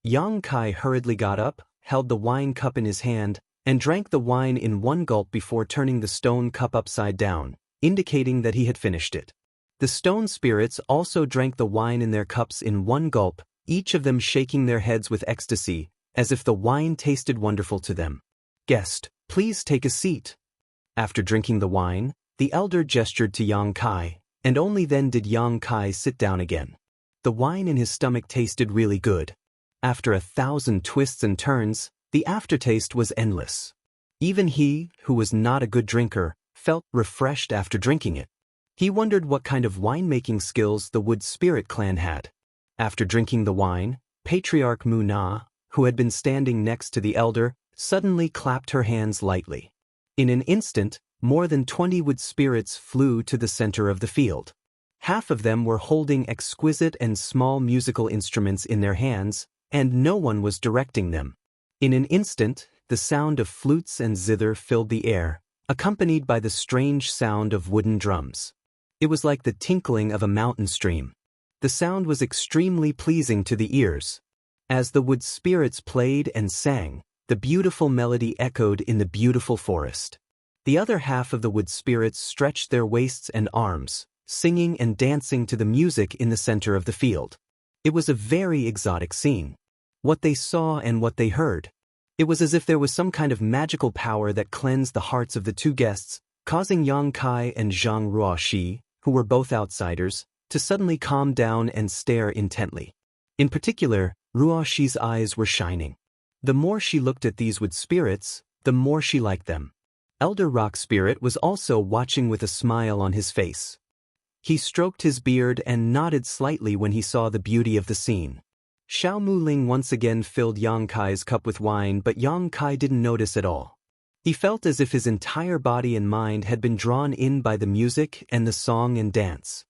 S1: Yang Kai hurriedly got up, held the wine cup in his hand, and drank the wine in one gulp before turning the stone cup upside down, indicating that he had finished it. The stone spirits also drank the wine in their cups in one gulp, each of them shaking their heads with ecstasy, as if the wine tasted wonderful to them. "Guest, please take a seat." After drinking the wine, the elder gestured to Yang Kai, and only then did Yang Kai sit down again. The wine in his stomach tasted really good. After 1,000 twists and turns, the aftertaste was endless. Even he, who was not a good drinker, felt refreshed after drinking it. He wondered what kind of winemaking skills the Wood Spirit clan had. After drinking the wine, Patriarch Mu Na, who had been standing next to the elder, suddenly clapped her hands lightly. In an instant, more than 20 wood spirits flew to the center of the field. Half of them were holding exquisite and small musical instruments in their hands, and no one was directing them. In an instant, the sound of flutes and zither filled the air, accompanied by the strange sound of wooden drums. It was like the tinkling of a mountain stream. The sound was extremely pleasing to the ears. As the wood spirits played and sang, the beautiful melody echoed in the beautiful forest. The other half of the wood spirits stretched their waists and arms, singing and dancing to the music in the center of the field. It was a very exotic scene. What they saw and what they heard. It was as if there was some kind of magical power that cleansed the hearts of the two guests, causing Yang Kai and Zhang Ruoxi, who were both outsiders, to suddenly calm down and stare intently. In particular, Ruoxi's eyes were shining. The more she looked at these wood spirits, the more she liked them. Elder Rock Spirit was also watching with a smile on his face. He stroked his beard and nodded slightly when he saw the beauty of the scene. Xiao Muling once again filled Yang Kai's cup with wine, but Yang Kai didn't notice at all. He felt as if his entire body and mind had been drawn in by the music and the song and dance.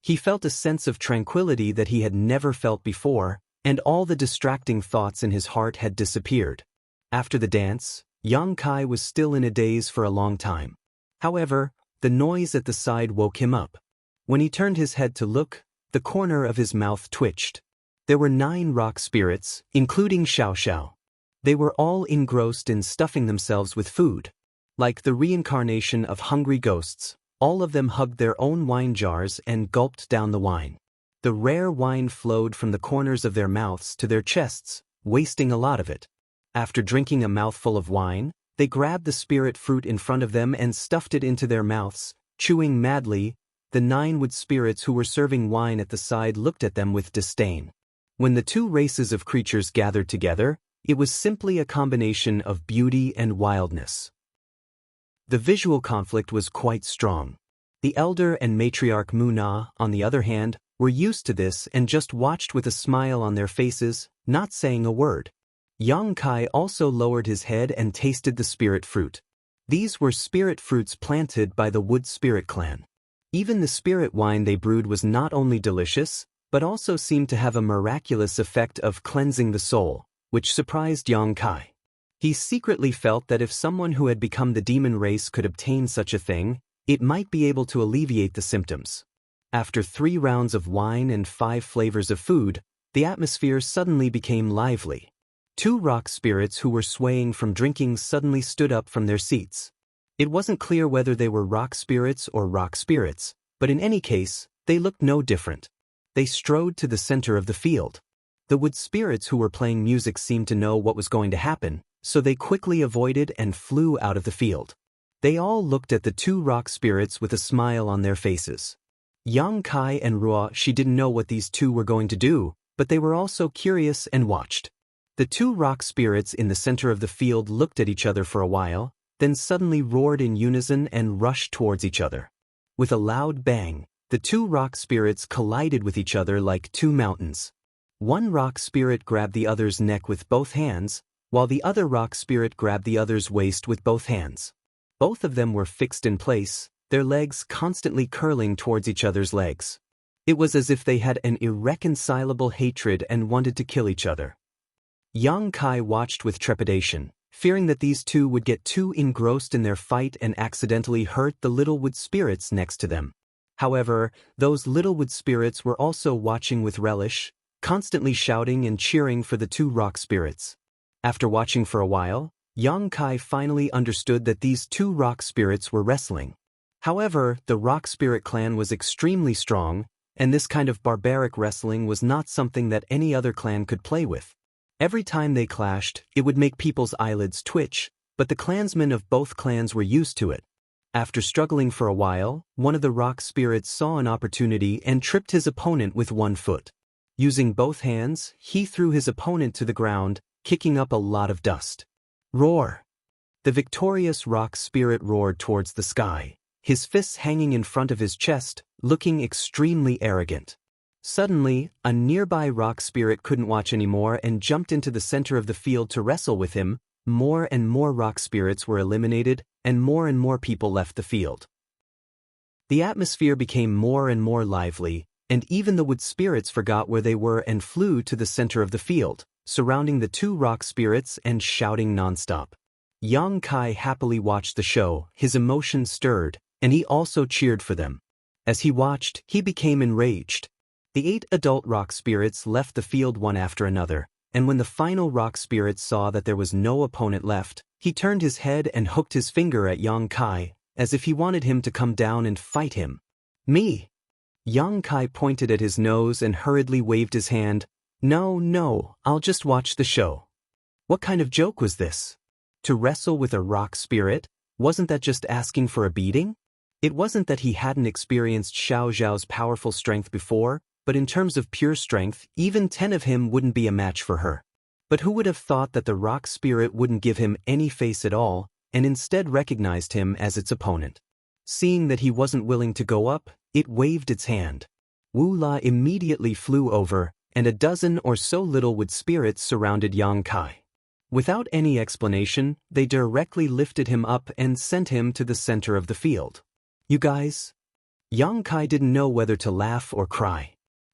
S1: He felt a sense of tranquility that he had never felt before, and all the distracting thoughts in his heart had disappeared. After the dance, Yang Kai was still in a daze for a long time. However, the noise at the side woke him up. When he turned his head to look, the corner of his mouth twitched. There were 9 rock spirits, including Xiaoxiao. They were all engrossed in stuffing themselves with food. Like the reincarnation of hungry ghosts, all of them hugged their own wine jars and gulped down the wine. The rare wine flowed from the corners of their mouths to their chests, wasting a lot of it. After drinking a mouthful of wine, they grabbed the spirit fruit in front of them and stuffed it into their mouths, chewing madly. the 9 wood spirits who were serving wine at the side looked at them with disdain. When the two races of creatures gathered together, it was simply a combination of beauty and wildness. The visual conflict was quite strong. The elder and matriarch Muna, on the other hand, were used to this and just watched with a smile on their faces, not saying a word. Yang Kai also lowered his head and tasted the spirit fruit. These were spirit fruits planted by the Wood Spirit clan. Even the spirit wine they brewed was not only delicious, but also seemed to have a miraculous effect of cleansing the soul, which surprised Yang Kai. He secretly felt that if someone who had become the demon race could obtain such a thing, it might be able to alleviate the symptoms. After 3 rounds of wine and 5 flavors of food, the atmosphere suddenly became lively. 2 rock spirits who were swaying from drinking suddenly stood up from their seats. It wasn't clear whether they were rock spirits or rock spirits, but in any case, they looked no different. They strode to the center of the field. The wood spirits who were playing music seemed to know what was going to happen, so they quickly avoided and flew out of the field. They all looked at the 2 rock spirits with a smile on their faces. Yang Kai and Ruo, she didn't know what these 2 were going to do, but they were also curious and watched. The 2 rock spirits in the center of the field looked at each other for a while, then suddenly roared in unison and rushed towards each other. With a loud bang, the 2 rock spirits collided with each other like 2 mountains. One rock spirit grabbed the other's neck with both hands, while the other rock spirit grabbed the other's waist with both hands. Both of them were fixed in place, their legs constantly curling towards each other's legs. It was as if they had an irreconcilable hatred and wanted to kill each other. Yang Kai watched with trepidation, fearing that these 2 would get too engrossed in their fight and accidentally hurt the little wood spirits next to them. However, those little wood spirits were also watching with relish, constantly shouting and cheering for the 2 rock spirits. After watching for a while, Yang Kai finally understood that these 2 rock spirits were wrestling. However, the rock spirit clan was extremely strong, and this kind of barbaric wrestling was not something that any other clan could play with. Every time they clashed, it would make people's eyelids twitch, but the clansmen of both clans were used to it. After struggling for a while, one of the rock spirits saw an opportunity and tripped his opponent with 1 foot. Using both hands, he threw his opponent to the ground, kicking up a lot of dust. Roar! The victorious rock spirit roared towards the sky, his fists hanging in front of his chest, looking extremely arrogant. Suddenly, a nearby rock spirit couldn't watch anymore and jumped into the center of the field to wrestle with him. More and more rock spirits were eliminated, and more people left the field. The atmosphere became more and more lively, and even the wood spirits forgot where they were and flew to the center of the field, surrounding the 2 rock spirits and shouting nonstop. Yang Kai happily watched the show, his emotions stirred, and he also cheered for them. As he watched, he became enraged. The 8 adult rock spirits left the field one after another, and when the final rock spirit saw that there was no opponent left, he turned his head and hooked his finger at Yang Kai, as if he wanted him to come down and fight him. Me! Yang Kai pointed at his nose and hurriedly waved his hand. No, I'll just watch the show. What kind of joke was this? To wrestle with a rock spirit, wasn't that just asking for a beating? It wasn't that he hadn't experienced Xiao Zhao's powerful strength before, but in terms of pure strength, even 10 of him wouldn't be a match for her. But who would have thought that the rock spirit wouldn't give him any face at all, and instead recognized him as its opponent? Seeing that he wasn't willing to go up, it waved its hand. Wu La immediately flew over, and a dozen or so little wood spirits surrounded Yang Kai. Without any explanation, they directly lifted him up and sent him to the center of the field. You guys? Yang Kai didn't know whether to laugh or cry.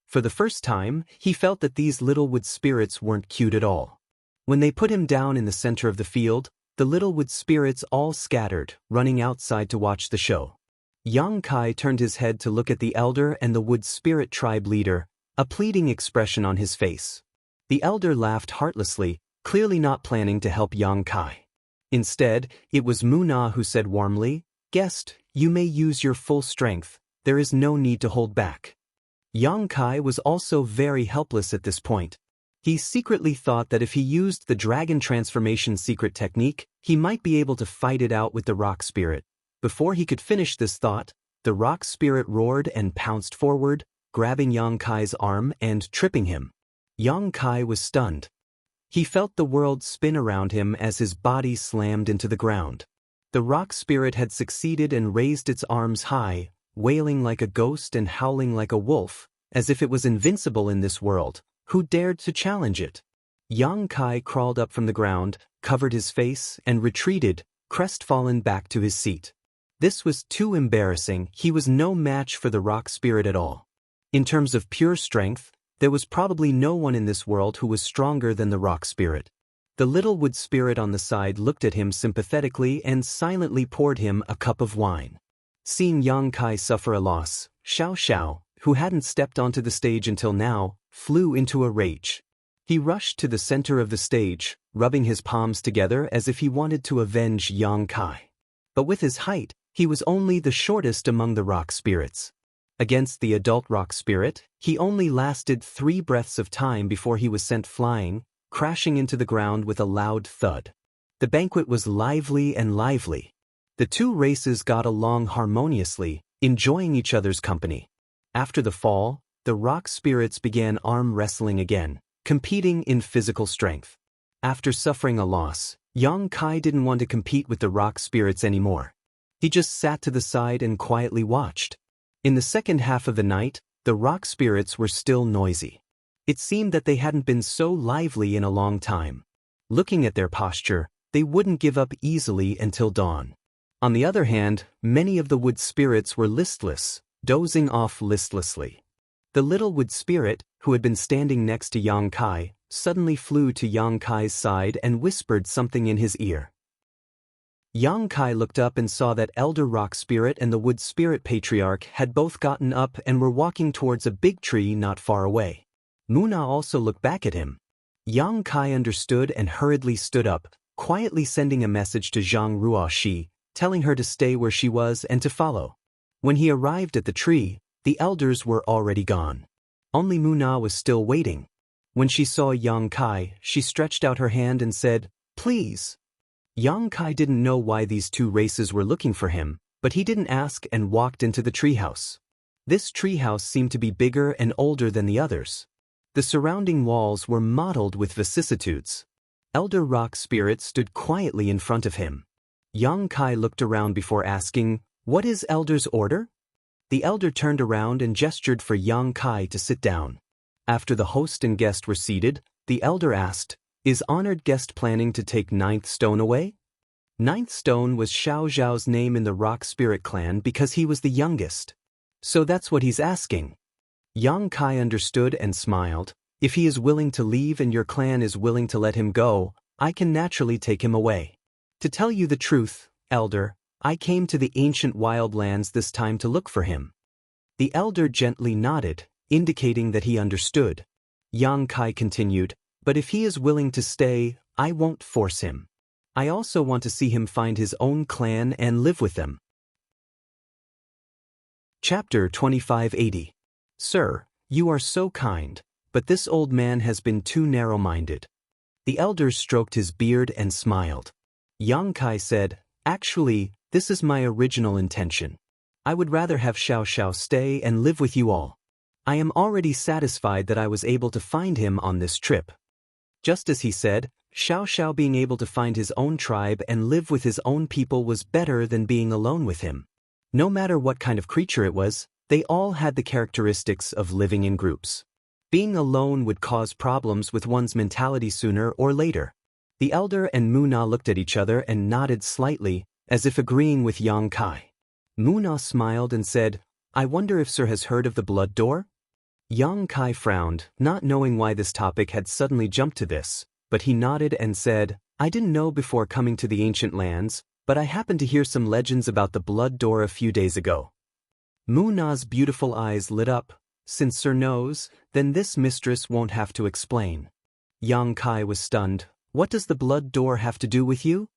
S1: For the first time, he felt that these little wood spirits weren't cute at all. When they put him down in the center of the field, the little wood spirits all scattered, running outside to watch the show. Yang Kai turned his head to look at the elder and the wood spirit tribe leader, a pleading expression on his face. The elder laughed heartlessly, clearly not planning to help Yang Kai. Instead, it was Muna who said warmly, "Guest, you may use your full strength, there is no need to hold back." Yang Kai was also very helpless at this point. He secretly thought that if he used the dragon transformation secret technique, he might be able to fight it out with the rock spirit. Before he could finish this thought, The rock spirit roared and pounced forward, grabbing Yang Kai's arm and tripping him. Yang Kai was stunned. He felt the world spin around him as his body slammed into the ground. The rock spirit had succeeded and raised its arms high, wailing like a ghost and howling like a wolf, as if it was invincible in this world. Who dared to challenge it? Yang Kai crawled up from the ground, covered his face, and retreated, crestfallen back to his seat. This was too embarrassing. He was no match for the rock spirit at all. In terms of pure strength, there was probably no one in this world who was stronger than the rock spirit. The little wood spirit on the side looked at him sympathetically and silently poured him a cup of wine. Seeing Yang Kai suffer a loss, Xianxia, who hadn't stepped onto the stage until now, flew into a rage. He rushed to the center of the stage, rubbing his palms together as if he wanted to avenge Yang Kai. But with his height, he was only the shortest among the rock spirits. Against the adult rock spirit, he only lasted 3 breaths of time before he was sent flying, crashing into the ground with a loud thud. The banquet was lively and lively. The two races got along harmoniously, enjoying each other's company. After the fall, the rock spirits began arm wrestling again, competing in physical strength. After suffering a loss, Yang Kai didn't want to compete with the rock spirits anymore. He just sat to the side and quietly watched. In the second half of the night, the rock spirits were still noisy. It seemed that they hadn't been so lively in a long time. Looking at their posture, they wouldn't give up easily until dawn. On the other hand, many of the wood spirits were listless, dozing off listlessly. The little wood spirit, who had been standing next to Yang Kai, suddenly flew to Yang Kai's side and whispered something in his ear. Yang Kai looked up and saw that Elder Rock Spirit and the Wood Spirit Patriarch had both gotten up and were walking towards a big tree not far away. Muna also looked back at him. Yang Kai understood and hurriedly stood up, quietly sending a message to Zhang Ruoxi, telling her to stay where she was and to follow. When he arrived at the tree, the elders were already gone. Only Muna was still waiting. When she saw Yang Kai, she stretched out her hand and said, "Please." Yang Kai didn't know why these two races were looking for him, but he didn't ask and walked into the treehouse. This treehouse seemed to be bigger and older than the others. The surrounding walls were mottled with vicissitudes. Elder Rock Spirit stood quietly in front of him. Yang Kai looked around before asking, "What is Elder's order?" The elder turned around and gestured for Yang Kai to sit down. After the host and guest were seated, the elder asked, "Is honored guest planning to take 9th stone away?" 9th stone was Xiao Zhao's name in the Rock Spirit clan because he was the youngest. So that's what he's asking. Yang Kai understood and smiled. "If he is willing to leave and your clan is willing to let him go, I can naturally take him away. To tell you the truth, elder, I came to the ancient wildlands this time to look for him." The elder gently nodded, indicating that he understood. Yang Kai continued, "But if he is willing to stay, I won't force him. I also want to see him find his own clan and live with them." Chapter 2580. Sir, you are so kind, but this old man has been too narrow-minded. The elder stroked his beard and smiled. Yang Kai said, "Actually, this is my original intention. I would rather have Xiao Xiao stay and live with you all. I am already satisfied that I was able to find him on this trip." Just as he said, Xiao Xiao being able to find his own tribe and live with his own people was better than being alone with him. No matter what kind of creature it was, they all had the characteristics of living in groups. Being alone would cause problems with one's mentality sooner or later. The elder and Muna looked at each other and nodded slightly, as if agreeing with Yang Kai. Muna smiled and said, "I wonder if Sir has heard of the Blood Door?" Yang Kai frowned, not knowing why this topic had suddenly jumped to this, but he nodded and said, "I didn't know before coming to the ancient lands, but I happened to hear some legends about the Blood Door a few days ago." Muna's beautiful eyes lit up. Since Sir knows, then this mistress won't have to explain. Yang Kai was stunned. "What does the Blood Door have to do with you?"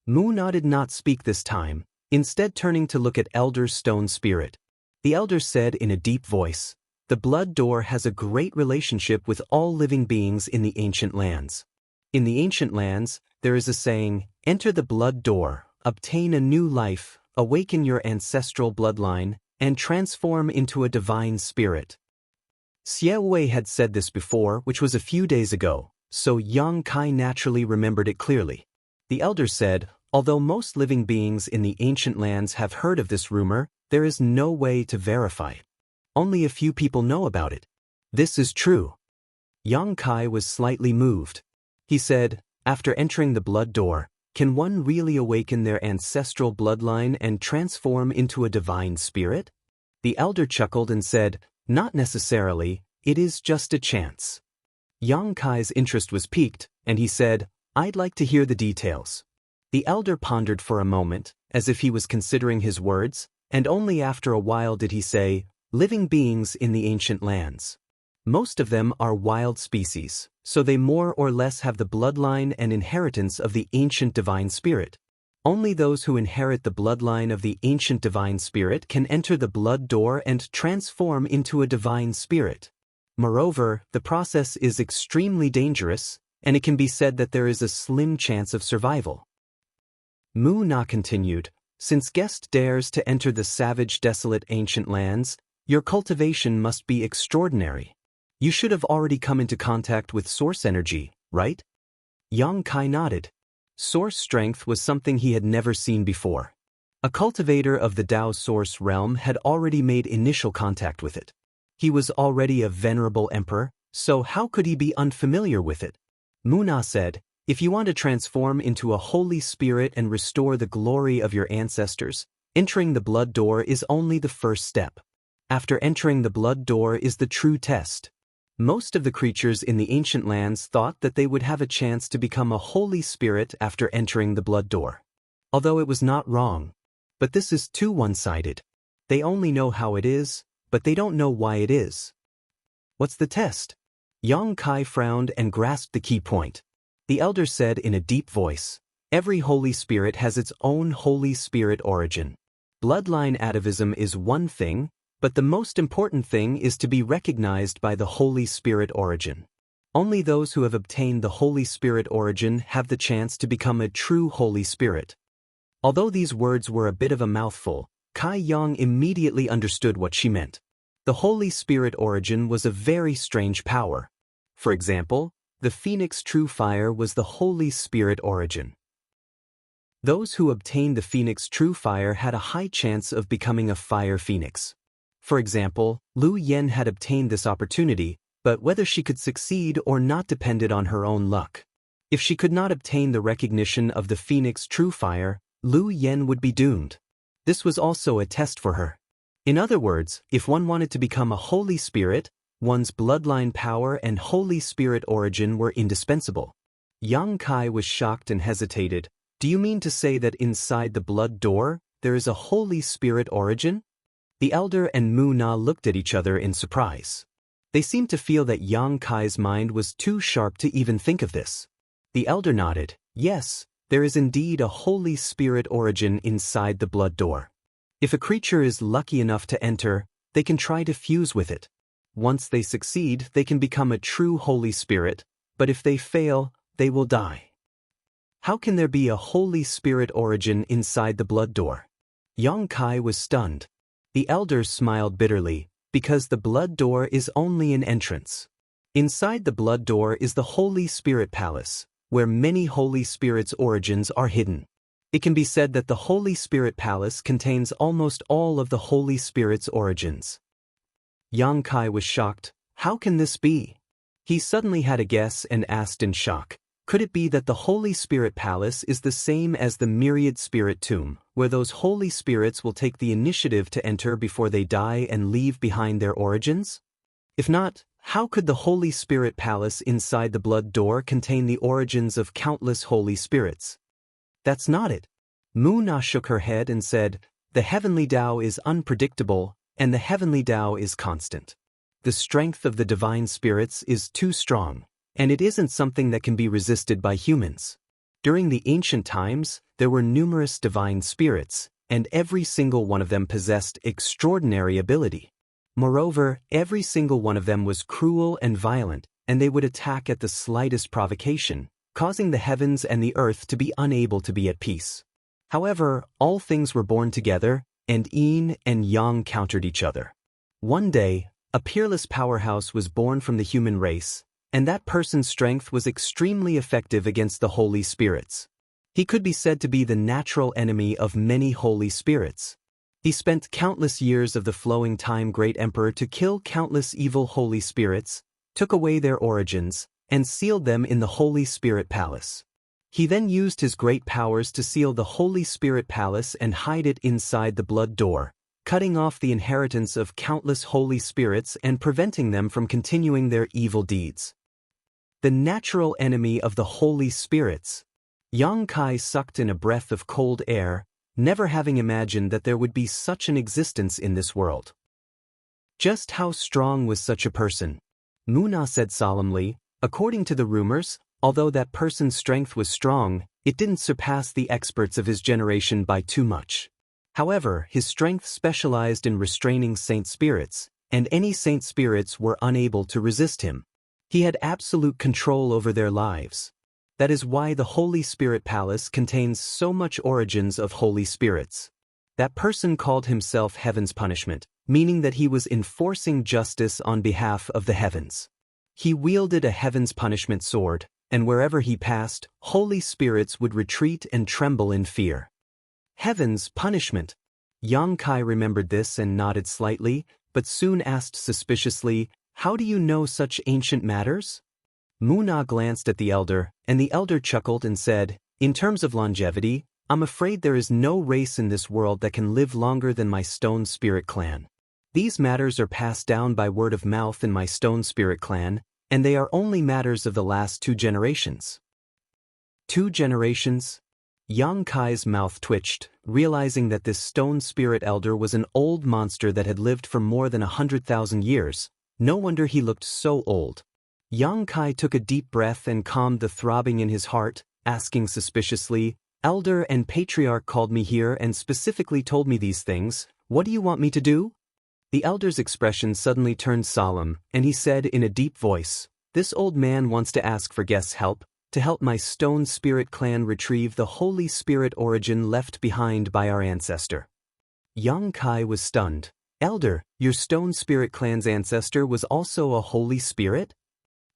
S1: Muna did not speak this time, instead turning to look at Elder Stone Spirit. The elder said in a deep voice, "The Blood Door has a great relationship with all living beings in the ancient lands. In the ancient lands, there is a saying, 'Enter the Blood Door, obtain a new life, awaken your ancestral bloodline, and transform into a divine spirit. Xiaowei had said this before, which was a few days ago, so Yang Kai naturally remembered it clearly. The elder said, although most living beings in the ancient lands have heard of this rumor, there is no way to verify it. Only a few people know about it. This is true. Yang Kai was slightly moved. He said, after entering the blood door, can one really awaken their ancestral bloodline and transform into a divine spirit? The elder chuckled and said, not necessarily, it is just a chance. Yang Kai's interest was piqued, and he said, I'd like to hear the details. The elder pondered for a moment, as if he was considering his words, and only after a while did he say, living beings in the ancient lands. Most of them are wild species, so they more or less have the bloodline and inheritance of the ancient divine spirit. Only those who inherit the bloodline of the ancient divine spirit can enter the blood door and transform into a divine spirit. Moreover, the process is extremely dangerous, and it can be said that there is a slim chance of survival. Mu Na continued, since guest dares to enter the savage, desolate ancient lands, your cultivation must be extraordinary. You should have already come into contact with source energy, right? Yang Kai nodded. Source strength was something he had never seen before. A cultivator of the Tao source realm had already made initial contact with it. He was already a venerable emperor, so how could he be unfamiliar with it? Mu Na said, if you want to transform into a holy spirit and restore the glory of your ancestors, entering the blood door is only the first step. After entering the blood door is the true test. Most of the creatures in the ancient lands thought that they would have a chance to become a holy spirit after entering the blood door. Although it was not wrong. But this is too one-sided. They only know how it is, but they don't know why it is. What's the test? Yang Kai frowned and grasped the key point. The elder said in a deep voice, every holy spirit has its own holy spirit origin. Bloodline atavism is one thing, but the most important thing is to be recognized by the Holy Spirit origin. Only those who have obtained the Holy Spirit origin have the chance to become a true Holy Spirit. Although these words were a bit of a mouthful, Kai Yang immediately understood what she meant. The Holy Spirit origin was a very strange power. For example, the Phoenix True Fire was the Holy Spirit origin. Those who obtained the Phoenix True Fire had a high chance of becoming a fire phoenix. For example, Lu Yen had obtained this opportunity, but whether she could succeed or not depended on her own luck. If she could not obtain the recognition of the Phoenix True Fire, Lu Yen would be doomed. This was also a test for her. In other words, if one wanted to become a holy spirit, one's bloodline power and Holy Spirit origin were indispensable. Yang Kai was shocked and hesitated. Do you mean to say that inside the blood door, there is a Holy Spirit origin? The elder and Mu Na looked at each other in surprise. They seemed to feel that Yang Kai's mind was too sharp to even think of this. The elder nodded. Yes, there is indeed a Holy Spirit origin inside the blood door. If a creature is lucky enough to enter, they can try to fuse with it. Once they succeed, they can become a true Holy Spirit, but if they fail, they will die. How can there be a Holy Spirit origin inside the blood door? Yang Kai was stunned. The elder smiled bitterly, because the blood door is only an entrance. Inside the blood door is the Holy Spirit Palace, where many Holy Spirits' origins are hidden. It can be said that the Holy Spirit Palace contains almost all of the Holy Spirit's origins. Yang Kai was shocked. How can this be? He suddenly had a guess and asked in shock. Could it be that the Holy Spirit Palace is the same as the Myriad Spirit Tomb, where those Holy Spirits will take the initiative to enter before they die and leave behind their origins? If not, how could the Holy Spirit Palace inside the blood door contain the origins of countless Holy Spirits? That's not it. Mu Na shook her head and said, the heavenly Tao is unpredictable, and the heavenly Tao is constant. The strength of the divine spirits is too strong, and it isn't something that can be resisted by humans. During the ancient times, there were numerous divine spirits, and every single one of them possessed extraordinary ability. Moreover, every single one of them was cruel and violent, and they would attack at the slightest provocation, causing the heavens and the earth to be unable to be at peace. However, all things were born together, and yin and yang countered each other. One day, a peerless powerhouse was born from the human race, and that person's strength was extremely effective against the holy spirits. He could be said to be the natural enemy of many holy spirits. He spent countless years of the flowing time great emperor to kill countless evil holy spirits, took away their origins, and sealed them in the Holy Spirit Palace. He then used his great powers to seal the Holy Spirit Palace and hide it inside the blood door, cutting off the inheritance of countless holy spirits and preventing them from continuing their evil deeds. The natural enemy of the holy spirits. Yang Kai sucked in a breath of cold air, never having imagined that there would be such an existence in this world. Just how strong was such a person? Muna said solemnly, according to the rumors, although that person's strength was strong, it didn't surpass the experts of his generation by too much. However, his strength specialized in restraining saint spirits, and any saint spirits were unable to resist him. He had absolute control over their lives. That is why the Holy Spirit Palace contains so much origins of holy spirits. That person called himself Heaven's Punishment, meaning that he was enforcing justice on behalf of the heavens. He wielded a Heaven's Punishment sword, and wherever he passed, holy spirits would retreat and tremble in fear. Heaven's Punishment. Yang Kai remembered this and nodded slightly, but soon asked suspiciously, "How do you know such ancient matters?" Muna glanced at the elder, and the elder chuckled and said, "In terms of longevity, I'm afraid there is no race in this world that can live longer than my Stone Spirit clan. These matters are passed down by word of mouth in my Stone Spirit clan, and they are only matters of the last 2 generations." 2 generations? Yang Kai's mouth twitched, realizing that this Stone Spirit elder was an old monster that had lived for more than 100,000 years. No wonder he looked so old. Yang Kai took a deep breath and calmed the throbbing in his heart, asking suspiciously, "Elder and Patriarch called me here and specifically told me these things. What do you want me to do?" The elder's expression suddenly turned solemn, and he said in a deep voice, "This old man wants to ask for guests' help, to help my Stone Spirit clan retrieve the Holy Spirit origin left behind by our ancestor." Yang Kai was stunned. "Elder, your Stone Spirit clan's ancestor was also a holy spirit?"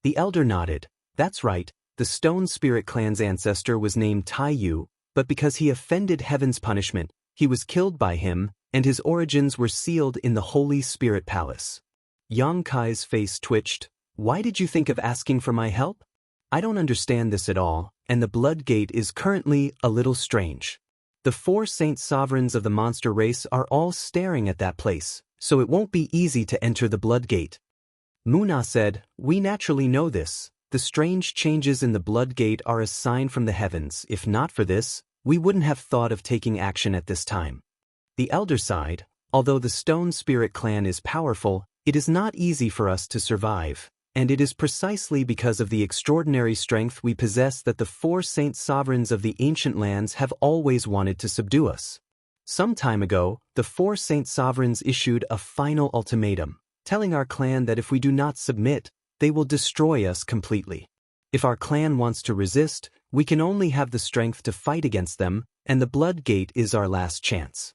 S1: The elder nodded. "That's right, the Stone Spirit clan's ancestor was named Taiyu, but because he offended Heaven's Punishment, he was killed by him, and his origins were sealed in the Holy Spirit Palace." Yang Kai's face twitched. "Why did you think of asking for my help? I don't understand this at all, and the Blood Gate is currently a little strange. The 4 saint sovereigns of the monster race are all staring at that place, so it won't be easy to enter the Blood Gate." Muna said, "We naturally know this. The strange changes in the Blood Gate are a sign from the heavens. If not for this, we wouldn't have thought of taking action at this time." The elder sighed. "Although the Stone Spirit clan is powerful, it is not easy for us to survive, and it is precisely because of the extraordinary strength we possess that the 4 saint sovereigns of the ancient lands have always wanted to subdue us. Some time ago, the 4 saint sovereigns issued a final ultimatum, telling our clan that if we do not submit, they will destroy us completely. If our clan wants to resist, we can only have the strength to fight against them, and the Blood Gate is our last chance."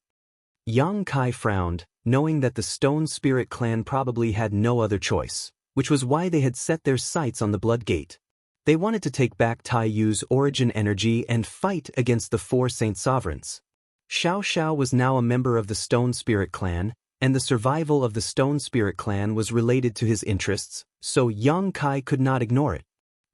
S1: Yang Kai frowned, knowing that the Stone Spirit clan probably had no other choice, which was why they had set their sights on the Blood Gate. They wanted to take back Taiyu's origin energy and fight against the 4 saint sovereigns. Xiaoxiao was now a member of the Stone Spirit clan, and the survival of the Stone Spirit clan was related to his interests, so Yang Kai could not ignore it.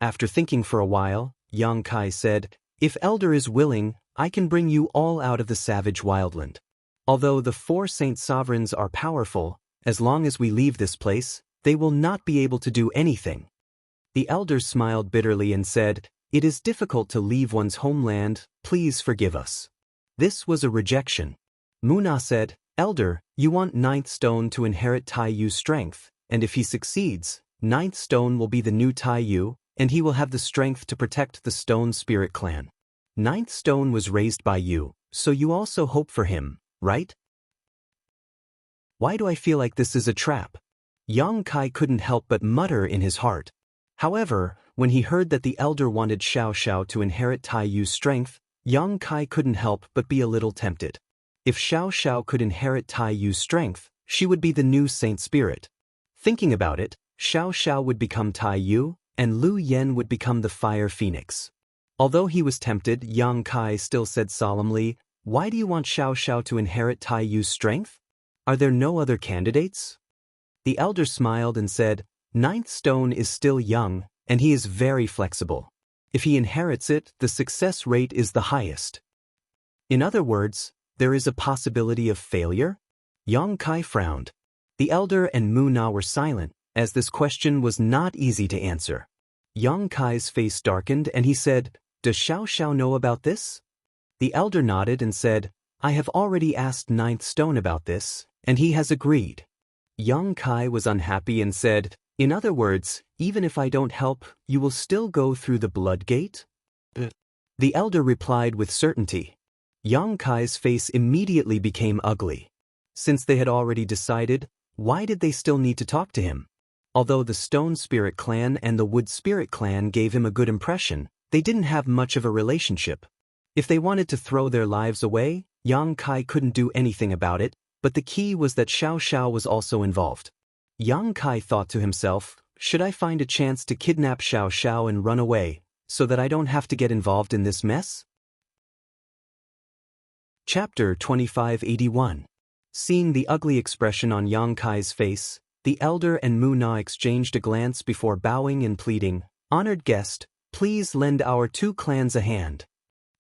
S1: After thinking for a while, Yang Kai said, "If Elder is willing, I can bring you all out of the savage wildland. Although the 4 saint sovereigns are powerful, as long as we leave this place, they will not be able to do anything." The elder smiled bitterly and said, "It is difficult to leave one's homeland, please forgive us." This was a rejection. Muna said, "Elder, you want 9th Stone to inherit Taiyu's strength, and if he succeeds, 9th Stone will be the new Taiyu, and he will have the strength to protect the Stone Spirit clan. 9th Stone was raised by you, so you also hope for him, right?" Why do I feel like this is a trap? Yang Kai couldn't help but mutter in his heart. However, when he heard that the elder wanted Xiaoxiao to inherit Taiyu's strength, Yang Kai couldn't help but be a little tempted. If Xianxia could inherit Tai Yu's strength, she would be the new saint spirit. Thinking about it, Xianxia would become Tai Yu, and Lu Yen would become the fire phoenix. Although he was tempted, Yang Kai still said solemnly, "Why do you want Xianxia to inherit Tai Yu's strength? Are there no other candidates?" The elder smiled and said, "Ninth stone is still young, and he is very flexible. If he inherits it, the success rate is the highest." In other words, there is a possibility of failure? Yang Kai frowned. The elder and Mu Na were silent, as this question was not easy to answer. Yang Kai's face darkened and he said, "Does Xianxia know about this?" The elder nodded and said, "I have already asked Ninth Stone about this, and he has agreed." Yang Kai was unhappy and said, "In other words, even if I don't help, you will still go through the blood gate?" The elder replied with certainty. Yang Kai's face immediately became ugly. Since they had already decided, why did they still need to talk to him? Although the Stone Spirit Clan and the Wood Spirit Clan gave him a good impression, they didn't have much of a relationship. If they wanted to throw their lives away, Yang Kai couldn't do anything about it, but the key was that Xianxia was also involved. Yang Kai thought to himself, "Should I find a chance to kidnap Xianxia and run away, so that I don't have to get involved in this mess?" Chapter 2581. Seeing the ugly expression on Yang Kai's face, the elder and Mu Na exchanged a glance before bowing and pleading, "Honored guest, please lend our two clans a hand."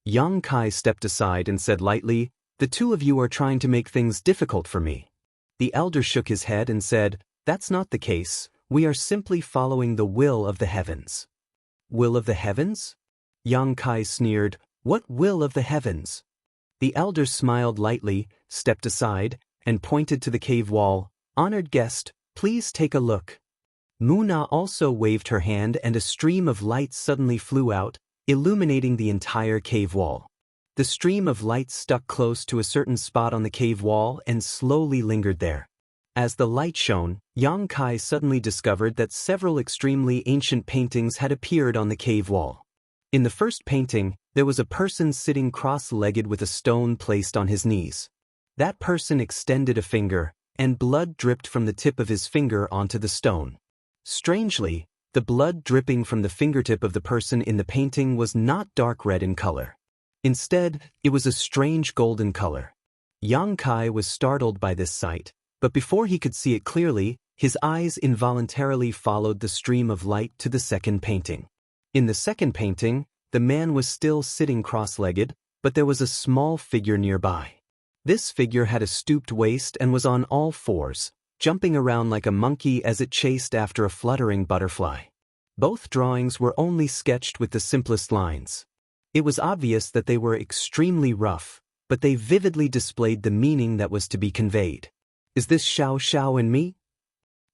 S1: Yang Kai stepped aside and said lightly, "The two of you are trying to make things difficult for me." The elder shook his head and said, "That's not the case. We are simply following the will of the heavens." "Will of the heavens?" Yang Kai sneered, "What will of the heavens?" The elder smiled lightly, stepped aside, and pointed to the cave wall. "Honored guest, please take a look." Mu Na also waved her hand and a stream of light suddenly flew out, illuminating the entire cave wall. The stream of light stuck close to a certain spot on the cave wall and slowly lingered there. As the light shone, Yang Kai suddenly discovered that several extremely ancient paintings had appeared on the cave wall. In the first painting, there was a person sitting cross-legged with a stone placed on his knees. That person extended a finger, and blood dripped from the tip of his finger onto the stone. Strangely, the blood dripping from the fingertip of the person in the painting was not dark red in color. Instead, it was a strange golden color. Yang Kai was startled by this sight, but before he could see it clearly, his eyes involuntarily followed the stream of light to the second painting. In the second painting, the man was still sitting cross-legged, but there was a small figure nearby. This figure had a stooped waist and was on all fours, jumping around like a monkey as it chased after a fluttering butterfly. Both drawings were only sketched with the simplest lines. It was obvious that they were extremely rough, but they vividly displayed the meaning that was to be conveyed. "Is this Xianxia and me?"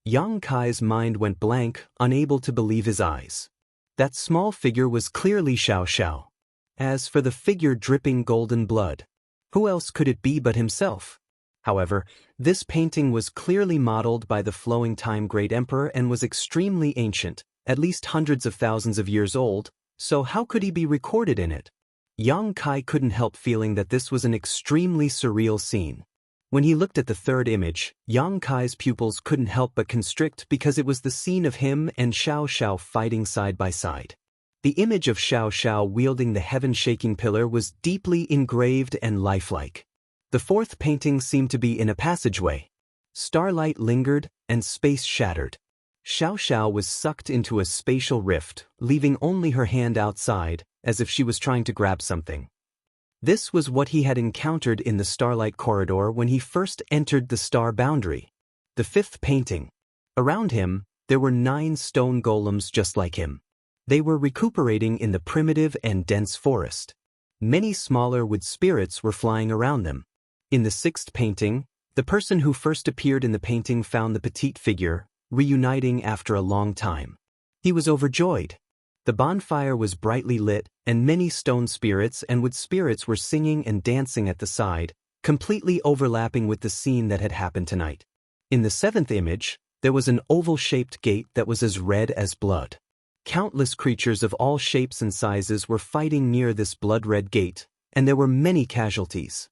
S1: Yang Kai's mind went blank, unable to believe his eyes. That small figure was clearly Xianxia. As for the figure dripping golden blood, who else could it be but himself? However, this painting was clearly modeled by the flowing time great emperor and was extremely ancient, at least hundreds of thousands of years old, so how could he be recorded in it? Yang Kai couldn't help feeling that this was an extremely surreal scene. When he looked at the third image, Yang Kai's pupils couldn't help but constrict because it was the scene of him and Xianxia fighting side by side. The image of Xianxia wielding the heaven-shaking pillar was deeply engraved and lifelike. The fourth painting seemed to be in a passageway. Starlight lingered, and space shattered. Xianxia was sucked into a spatial rift, leaving only her hand outside, as if she was trying to grab something. This was what he had encountered in the starlight corridor when he first entered the star boundary. The fifth painting. Around him, there were 9 stone golems just like him. They were recuperating in the primitive and dense forest. Many smaller wood spirits were flying around them. In the sixth painting, the person who first appeared in the painting found the petite figure, reuniting after a long time. He was overjoyed. The bonfire was brightly lit, and many stone spirits and wood spirits were singing and dancing at the side, completely overlapping with the scene that had happened tonight. In the seventh image, there was an oval-shaped gate that was as red as blood. Countless creatures of all shapes and sizes were fighting near this blood-red gate, and there were many casualties.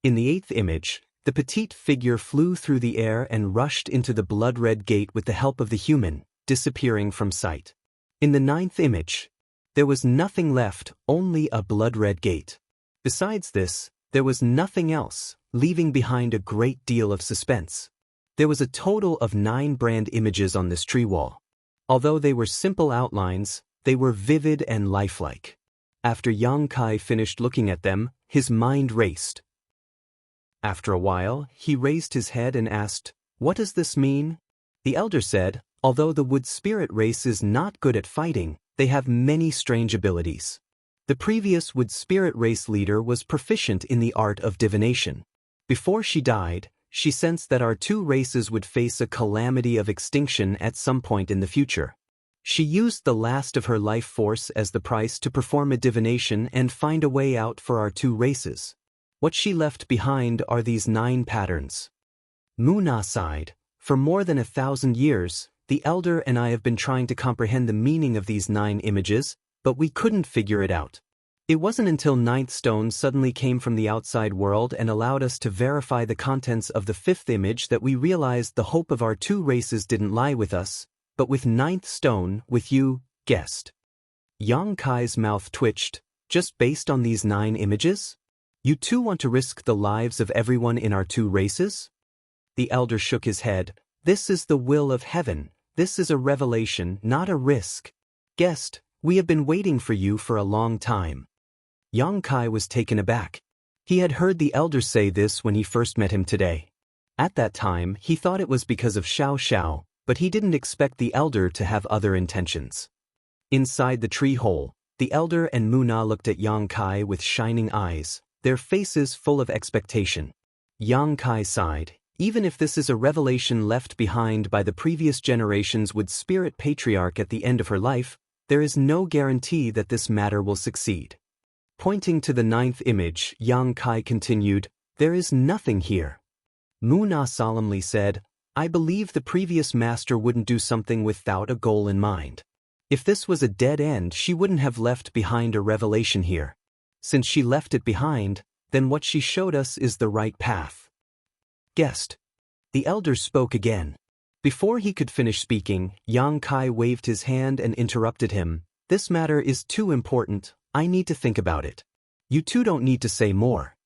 S1: In the 8th image, the petite figure flew through the air and rushed into the blood-red gate with the help of the human, disappearing from sight. In the 9th image, there was nothing left, only a blood-red gate. Besides this, there was nothing else, leaving behind a great deal of suspense. There was a total of 9 brand images on this tree wall. Although they were simple outlines, they were vivid and lifelike. After Yang Kai finished looking at them, his mind raced. After a while, he raised his head and asked, "What does this mean?" The elder said, "Although the wood spirit race is not good at fighting, they have many strange abilities. The previous wood spirit race leader was proficient in the art of divination. Before she died, she sensed that our 2 races would face a calamity of extinction at some point in the future. She used the last of her life force as the price to perform a divination and find a way out for our 2 races. What she left behind are these 9 patterns." Muna sighed. "For more than 1,000 years, the elder and I have been trying to comprehend the meaning of these 9 images, but we couldn't figure it out. It wasn't until 9th stone suddenly came from the outside world and allowed us to verify the contents of the 5th image that we realized the hope of our 2 races didn't lie with us, but with 9th stone, with you, guest." Yang Kai's mouth twitched. "Just based on these 9 images? You 2 want to risk the lives of everyone in our 2 races?" The elder shook his head. "This is the will of heaven. This is a revelation, not a risk. Guest, we have been waiting for you for a long time." Yang Kai was taken aback. He had heard the elder say this when he first met him today. At that time, he thought it was because of Xiao, but he didn't expect the elder to have other intentions. Inside the tree hole, the elder and Muna looked at Yang Kai with shining eyes, their faces full of expectation. Yang Kai sighed. "Even if this is a revelation left behind by the previous generation's wood spirit patriarch at the end of her life, there is no guarantee that this matter will succeed." Pointing to the 9th image, Yang Kai continued, "There is nothing here." Muna solemnly said, "I believe the previous master wouldn't do something without a goal in mind. If this was a dead end, she wouldn't have left behind a revelation here. Since she left it behind, then what she showed us is the right path." "Guest." The elder spoke again. Before he could finish speaking, Yang Kai waved his hand and interrupted him. "This matter is too important. I need to think about it. You 2 don't need to say more."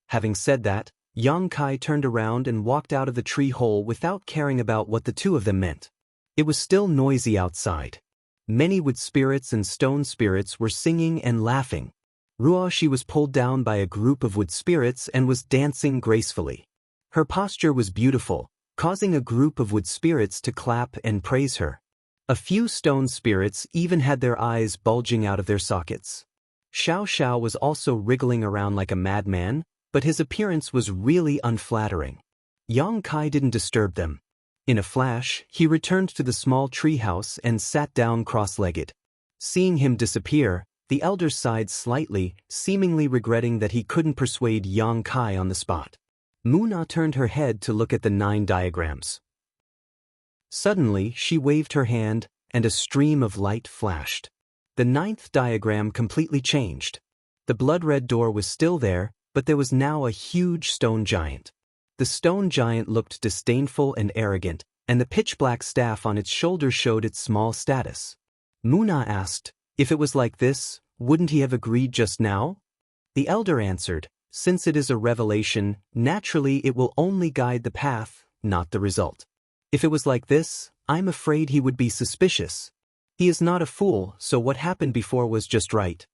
S1: Having said that, Yang Kai turned around and walked out of the tree hole without caring about what the 2 of them meant. It was still noisy outside. Many wood spirits and stone spirits were singing and laughing. Ruoshi was pulled down by a group of wood spirits and was dancing gracefully. Her posture was beautiful, causing a group of wood spirits to clap and praise her. A few stone spirits even had their eyes bulging out of their sockets. Xiao was also wriggling around like a madman, but his appearance was really unflattering. Yang Kai didn't disturb them. In a flash, he returned to the small treehouse and sat down cross-legged. Seeing him disappear, the elder sighed slightly, seemingly regretting that he couldn't persuade Yang Kai on the spot. Muna turned her head to look at the 9 diagrams. Suddenly, she waved her hand, and a stream of light flashed. The 9th diagram completely changed. The blood-red door was still there, but there was now a huge stone giant. The stone giant looked disdainful and arrogant, and the pitch-black staff on its shoulder showed its small status. Muna asked, "If it was like this, wouldn't he have agreed just now?" The elder answered, "Since it is a revelation, naturally it will only guide the path, not the result. If it was like this, I'm afraid he would be suspicious. He is not a fool, so what happened before was just right."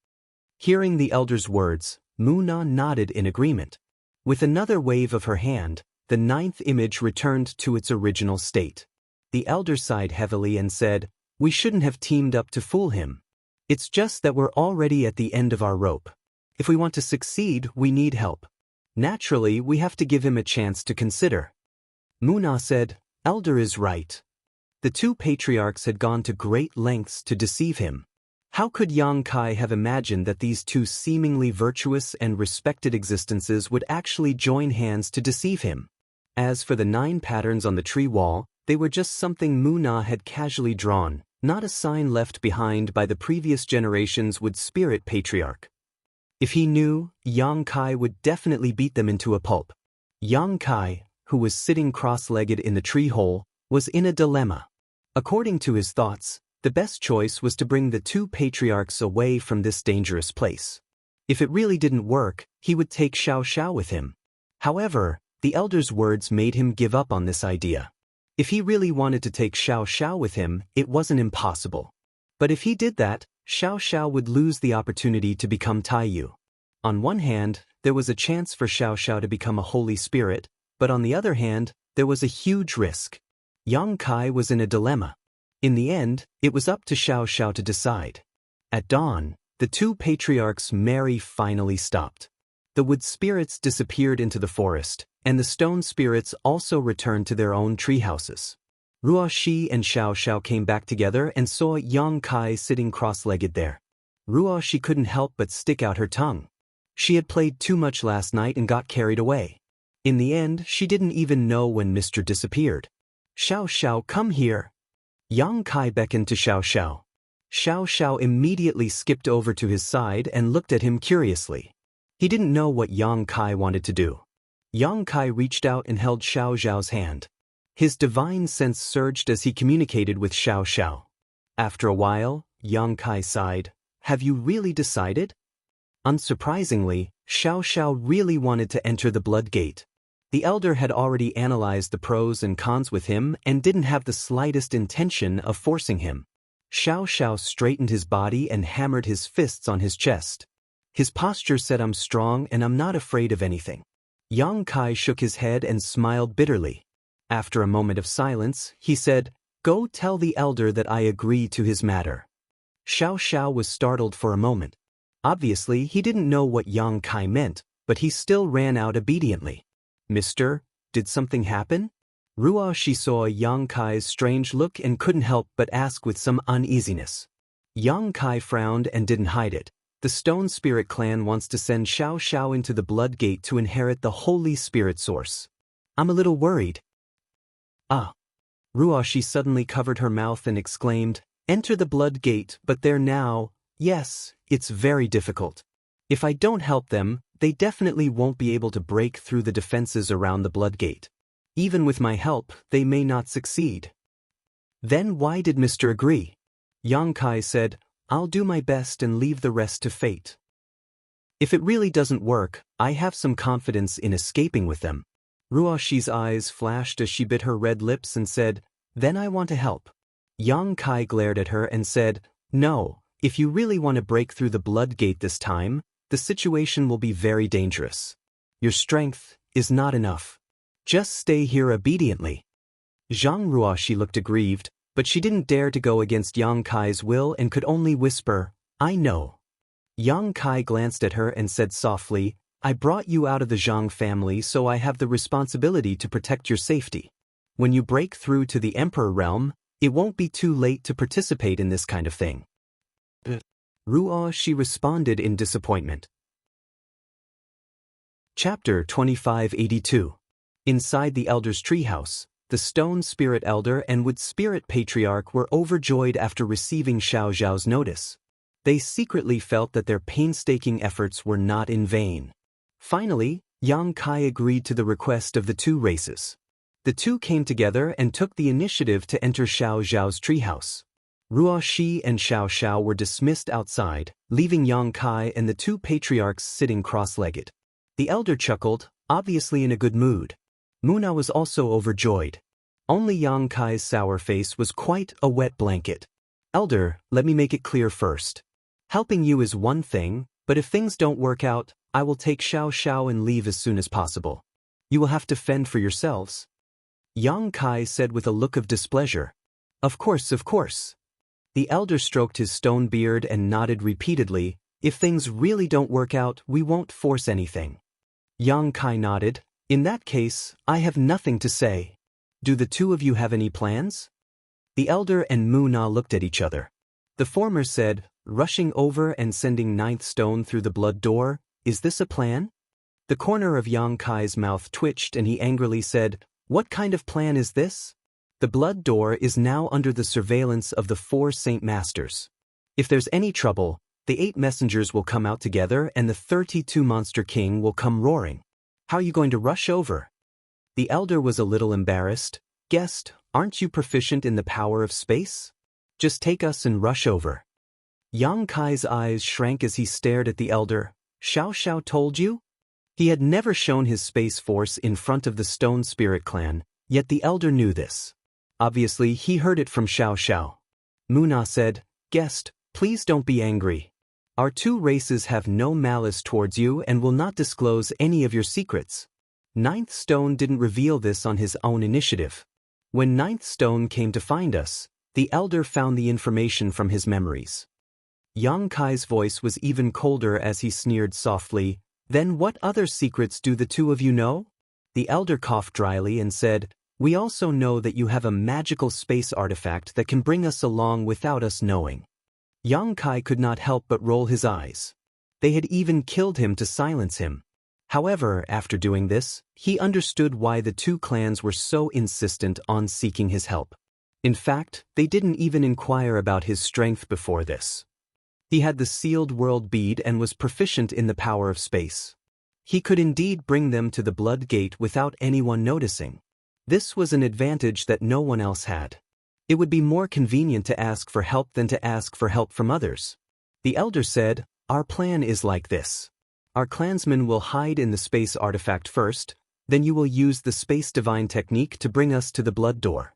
S1: Hearing the elder's words, Muna nodded in agreement. With another wave of her hand, the 9th image returned to its original state. The elder sighed heavily and said, "We shouldn't have teamed up to fool him. It's just that we're already at the end of our rope. If we want to succeed, we need help. Naturally, we have to give him a chance to consider." Muna said, "Elder is right." The 2 patriarchs had gone to great lengths to deceive him. How could Yang Kai have imagined that these 2 seemingly virtuous and respected existences would actually join hands to deceive him? As for the 9 patterns on the tree wall, they were just something Muna had casually drawn, not a sign left behind by the previous generation's wood spirit patriarch. If he knew, Yang Kai would definitely beat them into a pulp. Yang Kai, who was sitting cross-legged in the tree hole, was in a dilemma. According to his thoughts, the best choice was to bring the two patriarchs away from this dangerous place. If it really didn't work, he would take Xianxia with him. However, the elder's words made him give up on this idea. If he really wanted to take Xianxia with him, it wasn't impossible. But if he did that, Xianxia would lose the opportunity to become Taiyu. On one hand, there was a chance for Xianxia to become a holy spirit, but on the other hand, there was a huge risk. Yang Kai was in a dilemma. In the end, it was up to Xianxia to decide. At dawn, the two patriarchs' merry finally stopped. The wood spirits disappeared into the forest, and the stone spirits also returned to their own treehouses. Ruoxi and Xiaoxiao came back together and saw Yang Kai sitting cross-legged there. Ruoxi couldn't help but stick out her tongue. She had played too much last night and got carried away. In the end, she didn't even know when Mr. disappeared. Xiaoxiao, come here. Yang Kai beckoned to Xiaoxiao. Xiaoxiao immediately skipped over to his side and looked at him curiously. He didn't know what Yang Kai wanted to do. Yang Kai reached out and held Xiaoxiao's hand. His divine sense surged as he communicated with Xiaoxiao. After a while, Yang Kai sighed. Have you really decided? Unsurprisingly, Xiaoxiao really wanted to enter the blood gate. The elder had already analyzed the pros and cons with him and didn't have the slightest intention of forcing him. Xiaoxiao straightened his body and hammered his fists on his chest. His posture said, I'm strong and I'm not afraid of anything. Yang Kai shook his head and smiled bitterly. After a moment of silence, he said, Go tell the elder that I agree to his matter. Xiaoxiao was startled for a moment. Obviously, he didn't know what Yang Kai meant, but he still ran out obediently. Mister, did something happen? Ruoxi saw Yang Kai's strange look and couldn't help but ask with some uneasiness. Yang Kai frowned and didn't hide it. The Stone Spirit clan wants to send Xiaoxiao into the Blood Gate to inherit the Holy Spirit source. I'm a little worried. Ah. Ruoxi suddenly covered her mouth and exclaimed, Enter the Blood Gate, but there now. Yes, it's very difficult. If I don't help them, they definitely won't be able to break through the defenses around the Blood Gate. Even with my help, they may not succeed. Then why did Mr. agree? Yang Kai said, I'll do my best and leave the rest to fate. If it really doesn't work, I have some confidence in escaping with them. Ruoxi's eyes flashed as she bit her red lips and said, Then I want to help. Yang Kai glared at her and said, No, if you really want to break through the Blood Gate this time, the situation will be very dangerous. Your strength is not enough. Just stay here obediently. Zhang Ruoxi looked aggrieved, but she didn't dare to go against Yang Kai's will and could only whisper, I know. Yang Kai glanced at her and said softly, I brought you out of the Zhang family, so I have the responsibility to protect your safety. When you break through to the Emperor realm, it won't be too late to participate in this kind of thing. Ruoxi responded in disappointment. Chapter 2582. Inside the Elder's treehouse, the Stone Spirit Elder and Wood Spirit Patriarch were overjoyed after receiving Xiaoxiao's notice. They secretly felt that their painstaking efforts were not in vain. Finally, Yang Kai agreed to the request of the two races. The two came together and took the initiative to enter Xiaoxiao's treehouse. Ruoxi and Xiaoxiao were dismissed outside, leaving Yang Kai and the two patriarchs sitting cross-legged. The elder chuckled, obviously in a good mood. Muna was also overjoyed. Only Yang Kai's sour face was quite a wet blanket. Elder, let me make it clear first. Helping you is one thing, but if things don't work out, I will take Xiaoxiao and leave as soon as possible. You will have to fend for yourselves. Yang Kai said with a look of displeasure. Of course, of course. The elder stroked his stone beard and nodded repeatedly. If things really don't work out, we won't force anything. Yang Kai nodded. In that case, I have nothing to say. Do the two of you have any plans? The elder and Muna looked at each other. The former said, rushing over and sending ninth stone through the blood door, is this a plan? The corner of Yang Kai's mouth twitched and he angrily said, What kind of plan is this? The blood door is now under the surveillance of the 4 Saint Masters. If there's any trouble, The 8 messengers will come out together and the 32 Monster King will come roaring. How are you going to rush over? The elder was a little embarrassed. Guest, aren't you proficient in the power of space? Just take us and rush over. Yang Kai's eyes shrank as he stared at the elder. Xiao told you? He had never shown his space force in front of the Stone Spirit clan, yet the elder knew this. Obviously, he heard it from Xiao. Muna said, Guest, please don't be angry. Our 2 races have no malice towards you and will not disclose any of your secrets. Ninth Stone didn't reveal this on his own initiative. When Ninth Stone came to find us, the elder found the information from his memories. Yang Kai's voice was even colder as he sneered softly, Then what other secrets do the 2 of you know? The elder coughed dryly and said, We also know that you have a magical space artifact that can bring us along without us knowing. Yang Kai could not help but roll his eyes. They had even killed him to silence him. However, after doing this, he understood why the 2 clans were so insistent on seeking his help. In fact, they didn't even inquire about his strength before this. He had the sealed world bead and was proficient in the power of space. He could indeed bring them to the Blood Gate without anyone noticing. This was an advantage that no one else had. It would be more convenient to ask for help than to ask for help from others. The elder said, Our plan is like this. Our clansmen will hide in the space artifact first, then you will use the space divine technique to bring us to the blood door.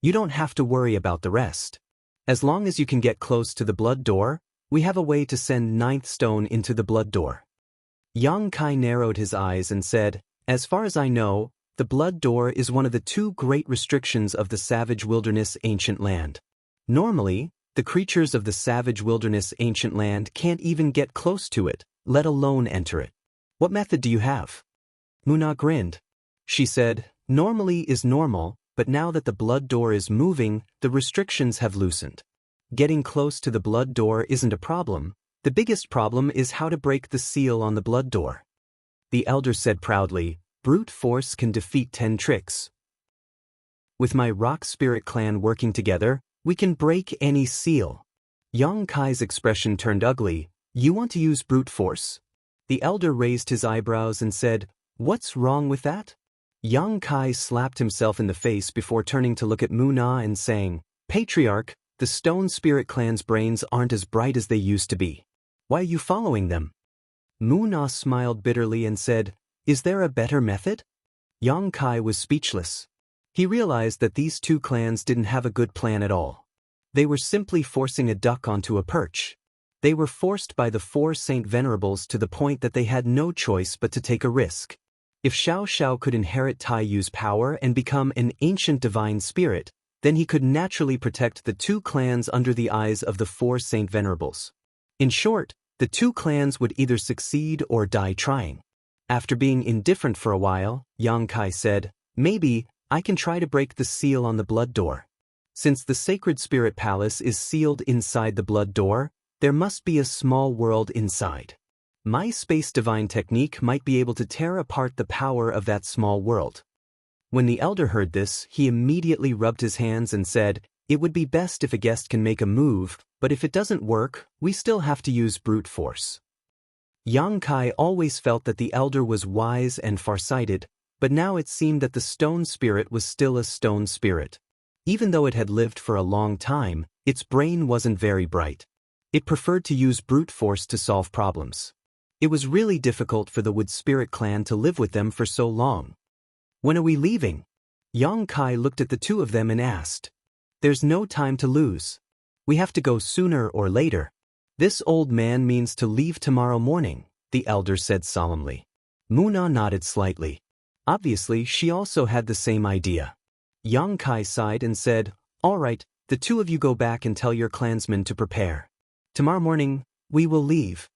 S1: You don't have to worry about the rest. As long as you can get close to the blood door, we have a way to send Ninth Stone into the blood door. Yang Kai narrowed his eyes and said, As far as I know, the blood door is one of the 2 great restrictions of the Savage Wilderness Ancient Land. Normally, the creatures of the Savage Wilderness Ancient Land can't even get close to it, let alone enter it. What method do you have? Muna grinned. She said, Normally is normal, but now that the blood door is moving, the restrictions have loosened. Getting close to the blood door isn't a problem. The biggest problem is how to break the seal on the blood door. The elder said proudly, Brute force can defeat 10 tricks. With my Rock Spirit clan working together, we can break any seal. Yang Kai's expression turned ugly. You want to use brute force? The elder raised his eyebrows and said, What's wrong with that? Yang Kai slapped himself in the face before turning to look at Muna and saying, Patriarch, the Stone Spirit clan's brains aren't as bright as they used to be. Why are you following them? Muna smiled bitterly and said, Is there a better method? Yang Kai was speechless. He realized that these 2 clans didn't have a good plan at all. They were simply forcing a duck onto a perch. They were forced by the 4 Saint Venerables to the point that they had no choice but to take a risk. If Xiao could inherit Taiyu's power and become an ancient divine spirit, then he could naturally protect the 2 clans under the eyes of the 4 Saint Venerables. In short, the 2 clans would either succeed or die trying. After being indifferent for a while, Yang Kai said, Maybe I can try to break the seal on the blood door. Since the Sacred Spirit Palace is sealed inside the blood door, there must be a small world inside. My space divine technique might be able to tear apart the power of that small world. When the elder heard this, he immediately rubbed his hands and said, It would be best if a guest can make a move, but if it doesn't work, we still have to use brute force. Yang Kai always felt that the elder was wise and farsighted, but now it seemed that the stone spirit was still a stone spirit. Even though it had lived for a long time, its brain wasn't very bright. It preferred to use brute force to solve problems. It was really difficult for the Wood Spirit clan to live with them for so long. When are we leaving? Yang Kai looked at the 2 of them and asked. There's no time to lose. We have to go sooner or later. This old man means to leave tomorrow morning, the elder said solemnly. Muna nodded slightly. Obviously, she also had the same idea. Yang Kai sighed and said, All right, the 2 of you go back and tell your clansmen to prepare. Tomorrow morning, we will leave.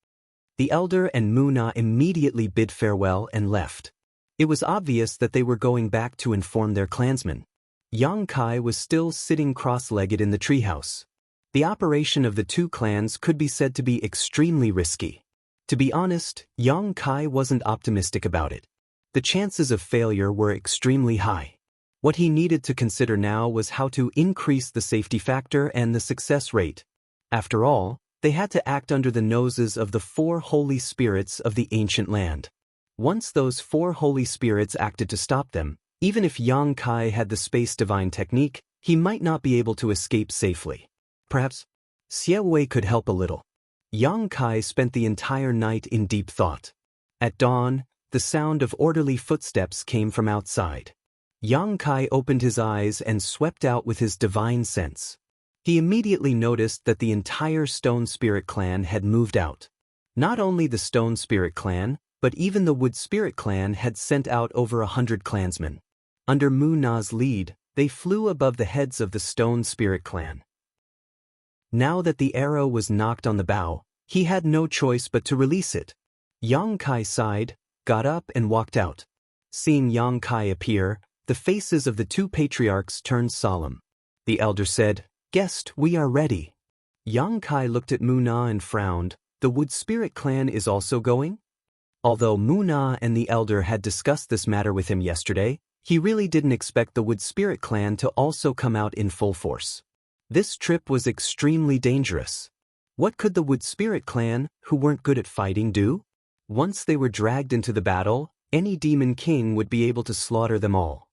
S1: The elder and Muna immediately bid farewell and left. It was obvious that they were going back to inform their clansmen. Yang Kai was still sitting cross-legged in the treehouse. The operation of the 2 clans could be said to be extremely risky. To be honest, Yang Kai wasn't optimistic about it. The chances of failure were extremely high. What he needed to consider now was how to increase the safety factor and the success rate. After all, They had to act under the noses of the 4 holy spirits of the ancient land. Once those 4 holy spirits acted to stop them, even if Yang Kai had the space divine technique, he might not be able to escape safely. Perhaps Xie Wei could help a little. Yang Kai spent the entire night in deep thought. At dawn, the sound of orderly footsteps came from outside. Yang Kai opened his eyes and swept out with his divine sense. He immediately noticed that the entire Stone Spirit clan had moved out. Not only the Stone Spirit clan, but even the Wood Spirit clan had sent out over 100 clansmen. Under Mu Na's lead, they flew above the heads of the Stone Spirit clan. Now that the arrow was knocked on the bow, he had no choice but to release it. Yang Kai sighed, got up and walked out. Seeing Yang Kai appear, the faces of the 2 patriarchs turned solemn. The elder said, "Guest, we are ready." Yang Kai looked at Mu Na and frowned. The Wood Spirit clan is also going? Although Mu Na and the elder had discussed this matter with him yesterday, he really didn't expect the Wood Spirit clan to also come out in full force. This trip was extremely dangerous. What could the Wood Spirit clan, who weren't good at fighting, do? Once they were dragged into the battle, any demon king would be able to slaughter them all.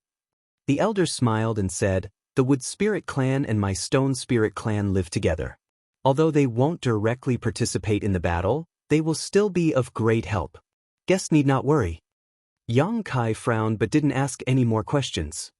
S1: The elder smiled and said, "The Wood Spirit clan and my Stone Spirit clan live together. Although they won't directly participate in the battle, they will still be of great help. Guests need not worry." Yang Kai frowned but didn't ask any more questions.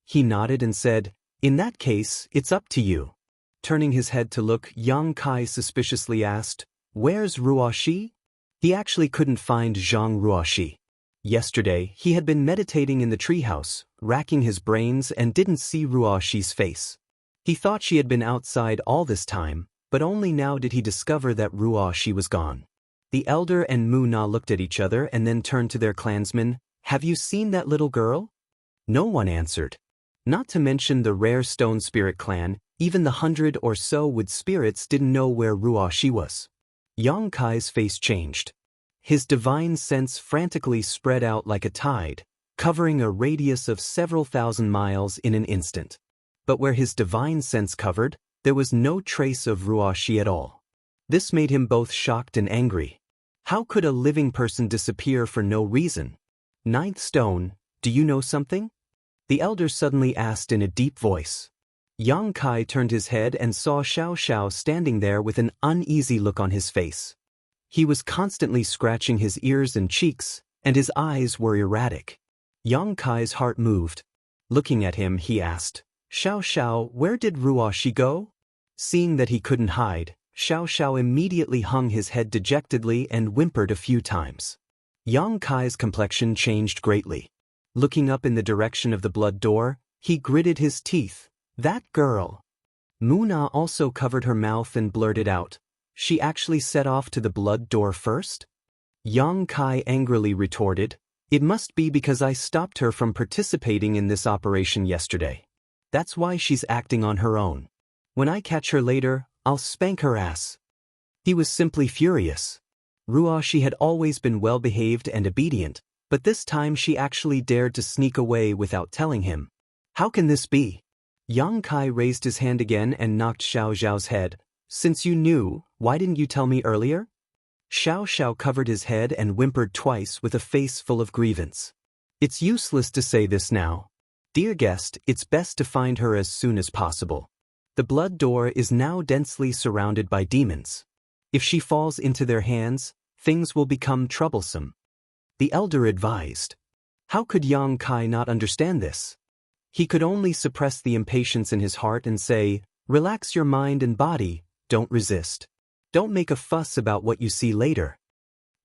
S1: He nodded and said, "In that case, it's up to you." Turning his head to look, Yang Kai suspiciously asked, "Where's Ruoxi?" He actually couldn't find Zhang Ruoxi. Yesterday, he had been meditating in the treehouse, racking his brains, and didn't see Ruoxi's face. He thought she had been outside all this time, but only now did he discover that Ruoxi was gone. The elder and Mu Na looked at each other and then turned to their clansmen. "Have you seen that little girl?" No one answered. Not to mention the rare Stone Spirit clan, even the 100 or so Wood Spirits didn't know where Ruoxi was. Yang Kai's face changed. His divine sense frantically spread out like a tide, covering a radius of several thousand miles in an instant. But where his divine sense covered, there was no trace of Ruoxi at all. This made him both shocked and angry. How could a living person disappear for no reason? "Ninth Stone, do you know something?" The elder suddenly asked in a deep voice. Yang Kai turned his head and saw Xiao standing there with an uneasy look on his face. He was constantly scratching his ears and cheeks, and his eyes were erratic. Yang Kai's heart moved. Looking at him, he asked, "Xiao, where did Ruoxi go?" Seeing that he couldn't hide, Xiao immediately hung his head dejectedly and whimpered a few times. Yang Kai's complexion changed greatly. Looking up in the direction of the blood door, he gritted his teeth. "That girl." Mu Na also covered her mouth and blurted out, "She actually set off to the blood door first?" Yang Kai angrily retorted, "It must be because I stopped her from participating in this operation yesterday. That's why she's acting on her own. When I catch her later, I'll spank her ass." He was simply furious. Ruoxi had always been well-behaved and obedient, but this time she actually dared to sneak away without telling him. How can this be? Yang Kai raised his hand again and knocked Xiao's head. "Since you knew, why didn't you tell me earlier?" Xiao covered his head and whimpered twice with a face full of grievance. "It's useless to say this now. Dear guest, it's best to find her as soon as possible. The blood door is now densely surrounded by demons. If she falls into their hands, things will become troublesome." The elder advised. How could Yang Kai not understand this? He could only suppress the impatience in his heart and say, "Relax your mind and body, don't resist. Don't make a fuss about what you see later."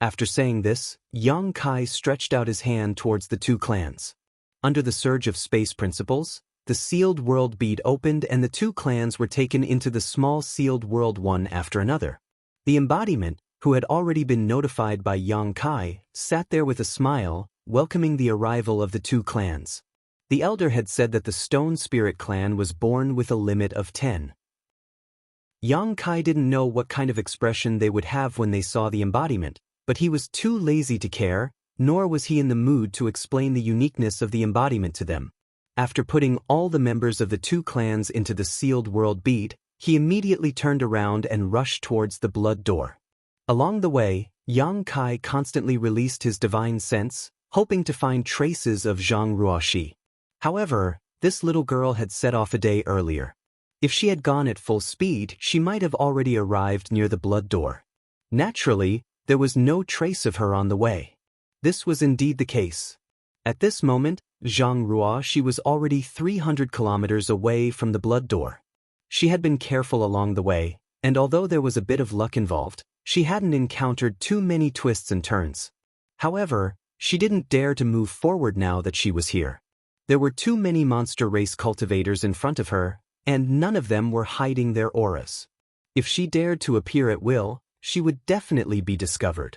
S1: After saying this, Yang Kai stretched out his hand towards the 2 clans. Under the surge of space principles, the sealed world bead opened and the 2 clans were taken into the small sealed world one after another. The embodiment, who had already been notified by Yang Kai, sat there with a smile, welcoming the arrival of the 2 clans. The elder had said that the Stone Spirit clan was born with a limit of 10. Yang Kai didn't know what kind of expression they would have when they saw the embodiment, but he was too lazy to care, nor was he in the mood to explain the uniqueness of the embodiment to them. After putting all the members of the 2 clans into the sealed world bead, He immediately turned around and rushed towards the blood door. Along the way, Yang Kai constantly released his divine sense, hoping to find traces of Zhang Ruoxi. However, this little girl had set off a day earlier. If she had gone at full speed, she might have already arrived near the blood door. Naturally, there was no trace of her on the way. This was indeed the case. At this moment, Zhang Ruoxi was already 300 kilometers away from the blood door. She had been careful along the way, and although there was a bit of luck involved, she hadn't encountered too many twists and turns. However, she didn't dare to move forward now that she was here. There were too many monster race cultivators in front of her, and none of them were hiding their auras. If she dared to appear at will, she would definitely be discovered.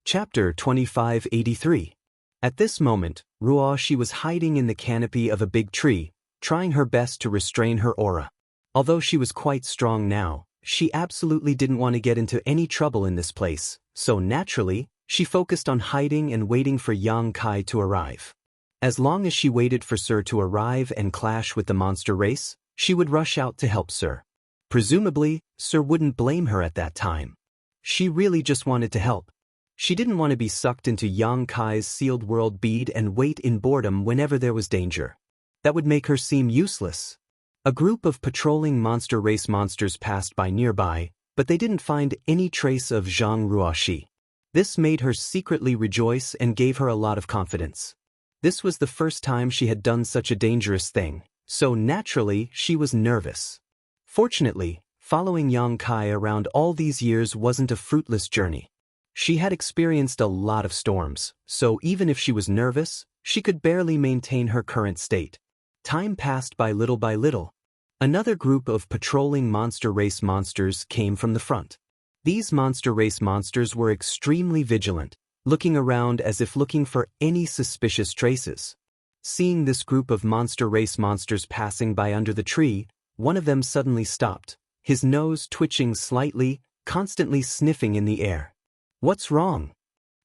S1: Chapter 2583. At this moment, Ruoxi was hiding in the canopy of a big tree, trying her best to restrain her aura. Although she was quite strong now, she absolutely didn't want to get into any trouble in this place, so naturally, she focused on hiding and waiting for Yang Kai to arrive. As long as she waited for Sir to arrive and clash with the monster race, she would rush out to help Sir. Presumably, Sir wouldn't blame her at that time. She really just wanted to help. She didn't want to be sucked into Yang Kai's sealed world bead and wait in boredom whenever there was danger. That would make her seem useless. A group of patrolling monster race monsters passed by nearby, but they didn't find any trace of Zhang Ruoxi. This made her secretly rejoice and gave her a lot of confidence. This was the first time she had done such a dangerous thing, so naturally she was nervous. Fortunately, following Yang Kai around all these years wasn't a fruitless journey. She had experienced a lot of storms, so even if she was nervous, she could barely maintain her current state. Time passed by little by little. Another group of patrolling monster race monsters came from the front. These monster race monsters were extremely vigilant, looking around as if looking for any suspicious traces. Seeing this group of monster race monsters passing by under the tree, one of them suddenly stopped, his nose twitching slightly, constantly sniffing in the air. "What's wrong?"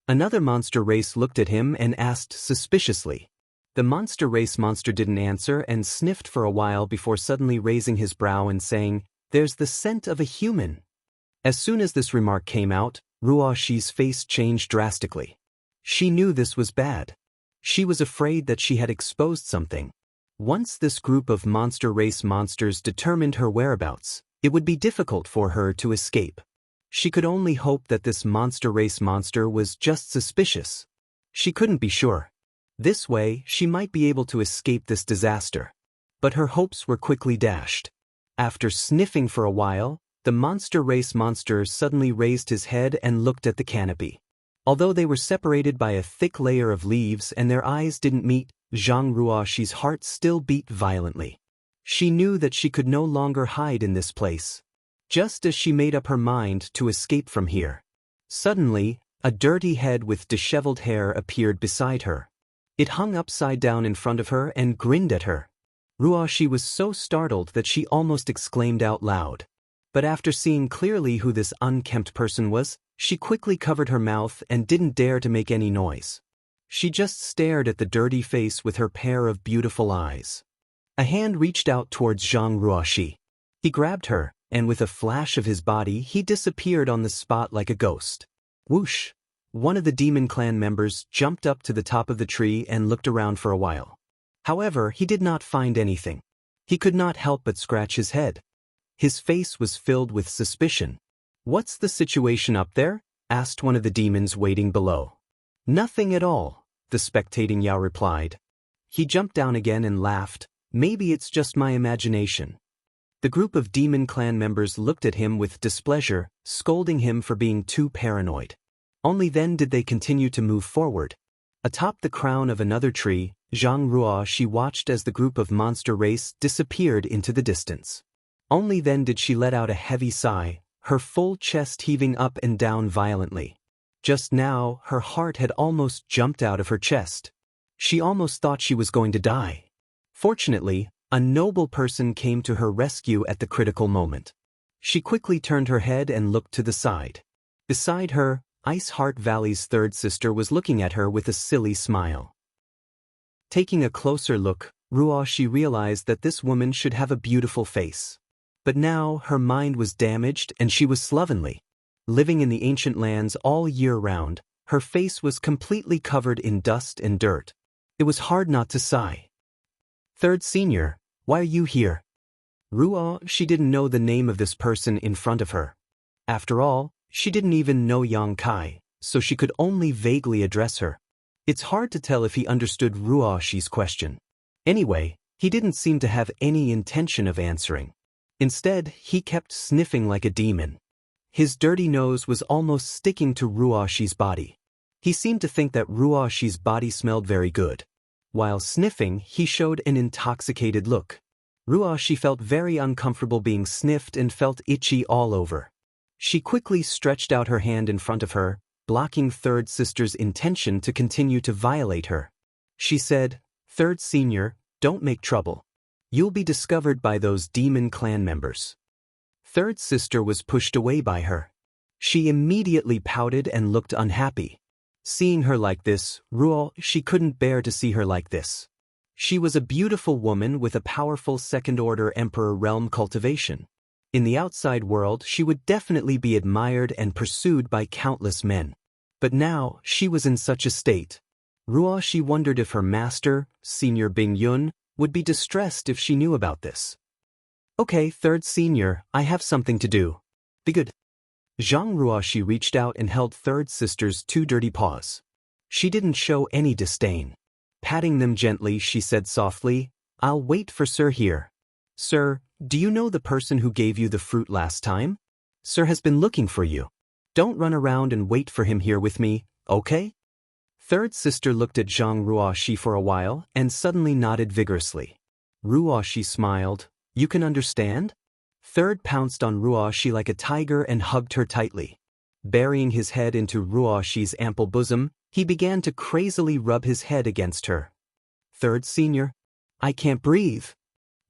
S1: Another monster race looked at him and asked suspiciously. The monster race monster didn't answer and sniffed for a while before suddenly raising his brow and saying, "There's the scent of a human." As soon as this remark came out, Ruoxi's face changed drastically. She knew this was bad. She was afraid that she had exposed something. Once this group of monster race monsters determined her whereabouts, it would be difficult for her to escape. She could only hope that this monster race monster was just suspicious. She couldn't be sure. This way, she might be able to escape this disaster. But her hopes were quickly dashed. After sniffing for a while, the monster race monster suddenly raised his head and looked at the canopy. Although they were separated by a thick layer of leaves and their eyes didn't meet, Zhang Ruoxi's heart still beat violently. She knew that she could no longer hide in this place. Just as she made up her mind to escape from here. Suddenly, a dirty head with disheveled hair appeared beside her. It hung upside down in front of her and grinned at her. Ruoxi was so startled that she almost exclaimed out loud. But after seeing clearly who this unkempt person was, she quickly covered her mouth and didn't dare to make any noise. She just stared at the dirty face with her pair of beautiful eyes. A hand reached out towards Zhang Ruoxi. He grabbed her, and with a flash of his body he disappeared on the spot like a ghost. Whoosh! One of the demon clan members jumped up to the top of the tree and looked around for a while. However, he did not find anything. He could not help but scratch his head. His face was filled with suspicion. "What's the situation up there?" asked one of the demons waiting below. "Nothing at all," the spectating Yao replied. He jumped down again and laughed. "Maybe it's just my imagination." The group of demon clan members looked at him with displeasure, scolding him for being too paranoid. Only then did they continue to move forward. Atop the crown of another tree, Zhang Ruoxi watched as the group of monster race disappeared into the distance. Only then did she let out a heavy sigh, her full chest heaving up and down violently. Just now, her heart had almost jumped out of her chest. She almost thought she was going to die. Fortunately, a noble person came to her rescue at the critical moment. She quickly turned her head and looked to the side. Beside her, Ice Heart Valley's third sister was looking at her with a silly smile. Taking a closer look, She realized that this woman should have a beautiful face. But now her mind was damaged and she was slovenly. Living in the ancient lands all year round, her face was completely covered in dust and dirt. It was hard not to sigh. Third senior, why are you here? She didn't know the name of this person in front of her. After all, she didn't even know Yang Kai, so she could only vaguely address her. It's hard to tell if he understood Ruoxi's question. Anyway, he didn't seem to have any intention of answering. Instead, he kept sniffing like a demon. His dirty nose was almost sticking to Ruoxi's body. He seemed to think that Ruoxi's body smelled very good. While sniffing, he showed an intoxicated look. Ruoxi felt very uncomfortable being sniffed and felt itchy all over. She quickly stretched out her hand in front of her, blocking third sister's intention to continue to violate her. She said, "Third senior, don't make trouble. You'll be discovered by those demon clan members." Third sister was pushed away by her. She immediately pouted and looked unhappy. Seeing her like this, she couldn't bear to see her like this. She was a beautiful woman with a powerful second-order emperor realm cultivation. In the outside world, she would definitely be admired and pursued by countless men. But now, she was in such a state. She wondered if her master, Senior Bing Yun, would be distressed if she knew about this. "Okay, third senior, I have something to do. Be good." Zhang Ruoxi reached out and held third sister's two dirty paws. She didn't show any disdain. Patting them gently, she said softly, "I'll wait for Sir here." "Sir, do you know the person who gave you the fruit last time? Sir has been looking for you. Don't run around and wait for him here with me, okay?" Third sister looked at Zhang Ruoxi for a while and suddenly nodded vigorously. Ruoxi smiled. "You can understand?" Third pounced on Ruoxi like a tiger and hugged her tightly. Burying his head into Ruoxi's ample bosom, he began to crazily rub his head against her. "Third senior, I can't breathe."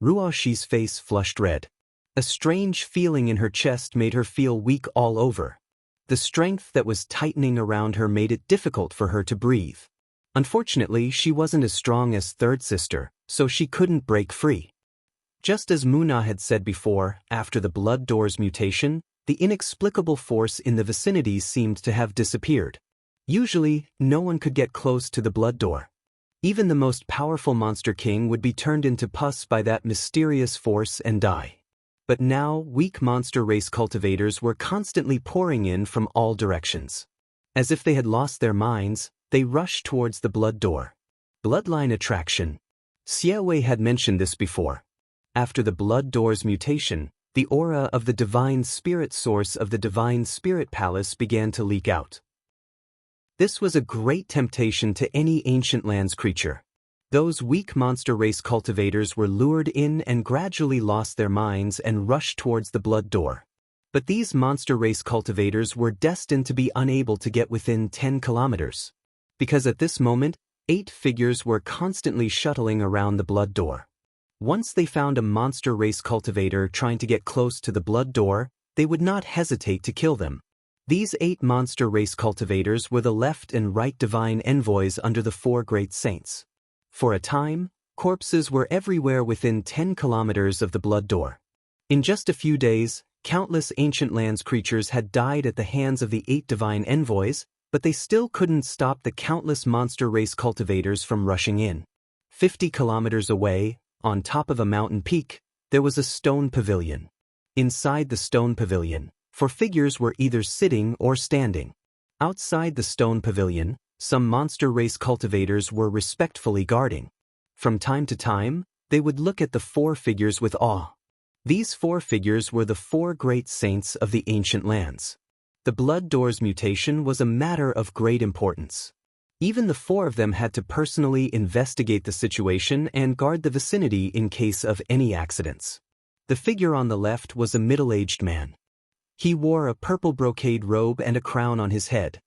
S1: Ruoxi's face flushed red. A strange feeling in her chest made her feel weak all over. The strength that was tightening around her made it difficult for her to breathe. Unfortunately, she wasn't as strong as third sister, so she couldn't break free. Just as Muna had said before, after the blood door's mutation, the inexplicable force in the vicinity seemed to have disappeared. Usually, no one could get close to the blood door. Even the most powerful monster king would be turned into pus by that mysterious force and die. But now, weak monster race cultivators were constantly pouring in from all directions. As if they had lost their minds, they rushed towards the blood door. Bloodline attraction. Xiaowei had mentioned this before. After the blood door's mutation, the aura of the divine spirit source of the divine spirit palace began to leak out. This was a great temptation to any ancient lands creature. Those weak monster race cultivators were lured in and gradually lost their minds and rushed towards the blood door. But these monster race cultivators were destined to be unable to get within 10 kilometers. Because at this moment, 8 figures were constantly shuttling around the blood door. Once they found a monster race cultivator trying to get close to the blood door, they would not hesitate to kill them. These 8 monster race cultivators were the left and right divine envoys under the 4 great saints. For a time, corpses were everywhere within 10 kilometers of the blood door. In just a few days, countless ancient lands creatures had died at the hands of the 8 divine envoys, but they still couldn't stop the countless monster race cultivators from rushing in. 50 kilometers away, on top of a mountain peak, there was a stone pavilion. Inside the stone pavilion, 4 figures were either sitting or standing. Outside the stone pavilion, some monster race cultivators were respectfully guarding. From time to time, they would look at the 4 figures with awe. These 4 figures were the 4 great saints of the ancient lands. The blood door's mutation was a matter of great importance. Even the 4 of them had to personally investigate the situation and guard the vicinity in case of any accidents. The figure on the left was a middle-aged man. He wore a purple brocade robe and a crown on his head.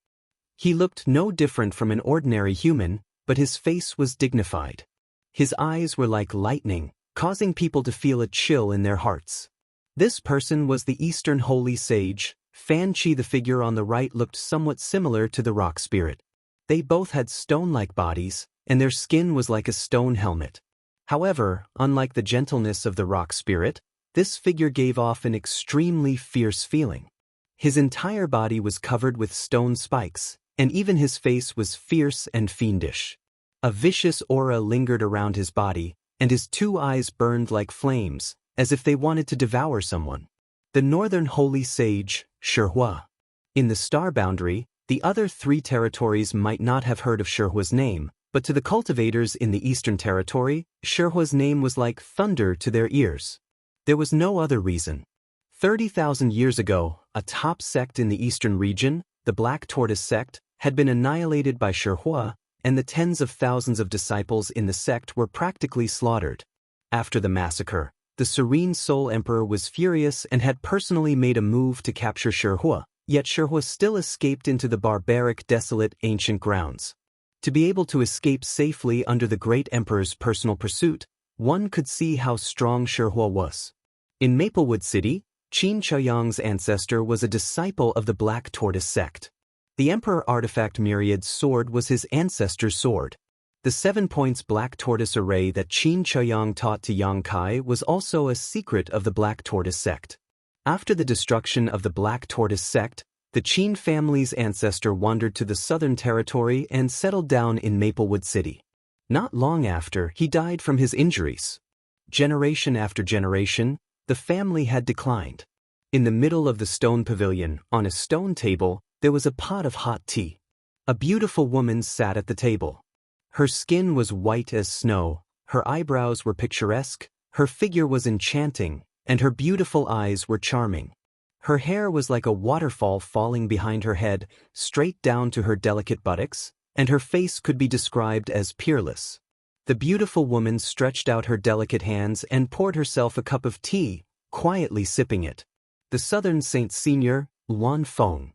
S1: He looked no different from an ordinary human, but his face was dignified. His eyes were like lightning, causing people to feel a chill in their hearts. This person was the Eastern Holy Sage. Fan Chi. The figure on the right looked somewhat similar to the rock spirit. They both had stone-like bodies, and their skin was like a stone helmet. However, unlike the gentleness of the rock spirit, this figure gave off an extremely fierce feeling. His entire body was covered with stone spikes, and even his face was fierce and fiendish. A vicious aura lingered around his body, and his two eyes burned like flames, as if they wanted to devour someone. The northern holy sage, Shihua. In the star boundary, the other three territories might not have heard of Shihua's name, but to the cultivators in the eastern territory, Shihua's name was like thunder to their ears. There was no other reason. 30,000 years ago, a top sect in the eastern region, the Black Tortoise sect, had been annihilated by Shihua, and the tens of thousands of disciples in the sect were practically slaughtered. After the massacre, the Serene Soul Emperor was furious and had personally made a move to capture Shihua, yet Shihua still escaped into the barbaric, desolate, ancient grounds. To be able to escape safely under the great emperor's personal pursuit, one could see how strong Shihua was. In Maplewood City, Qin Chaoyang's ancestor was a disciple of the Black Tortoise sect. The Emperor Artifact Myriad's sword was his ancestor's sword. The 7 points Black Tortoise array that Qin Chaoyang taught to Yang Kai was also a secret of the Black Tortoise sect. After the destruction of the Black Tortoise sect, the Qin family's ancestor wandered to the Southern Territory and settled down in Maplewood City. Not long after, he died from his injuries. Generation after generation, the family had declined. In the middle of the stone pavilion, on a stone table, there was a pot of hot tea. A beautiful woman sat at the table. Her skin was white as snow, her eyebrows were picturesque, her figure was enchanting, and her beautiful eyes were charming. Her hair was like a waterfall falling behind her head, straight down to her delicate buttocks, and her face could be described as peerless. The beautiful woman stretched out her delicate hands and poured herself a cup of tea, quietly sipping it. The Southern Saint Senior, Luan Feng.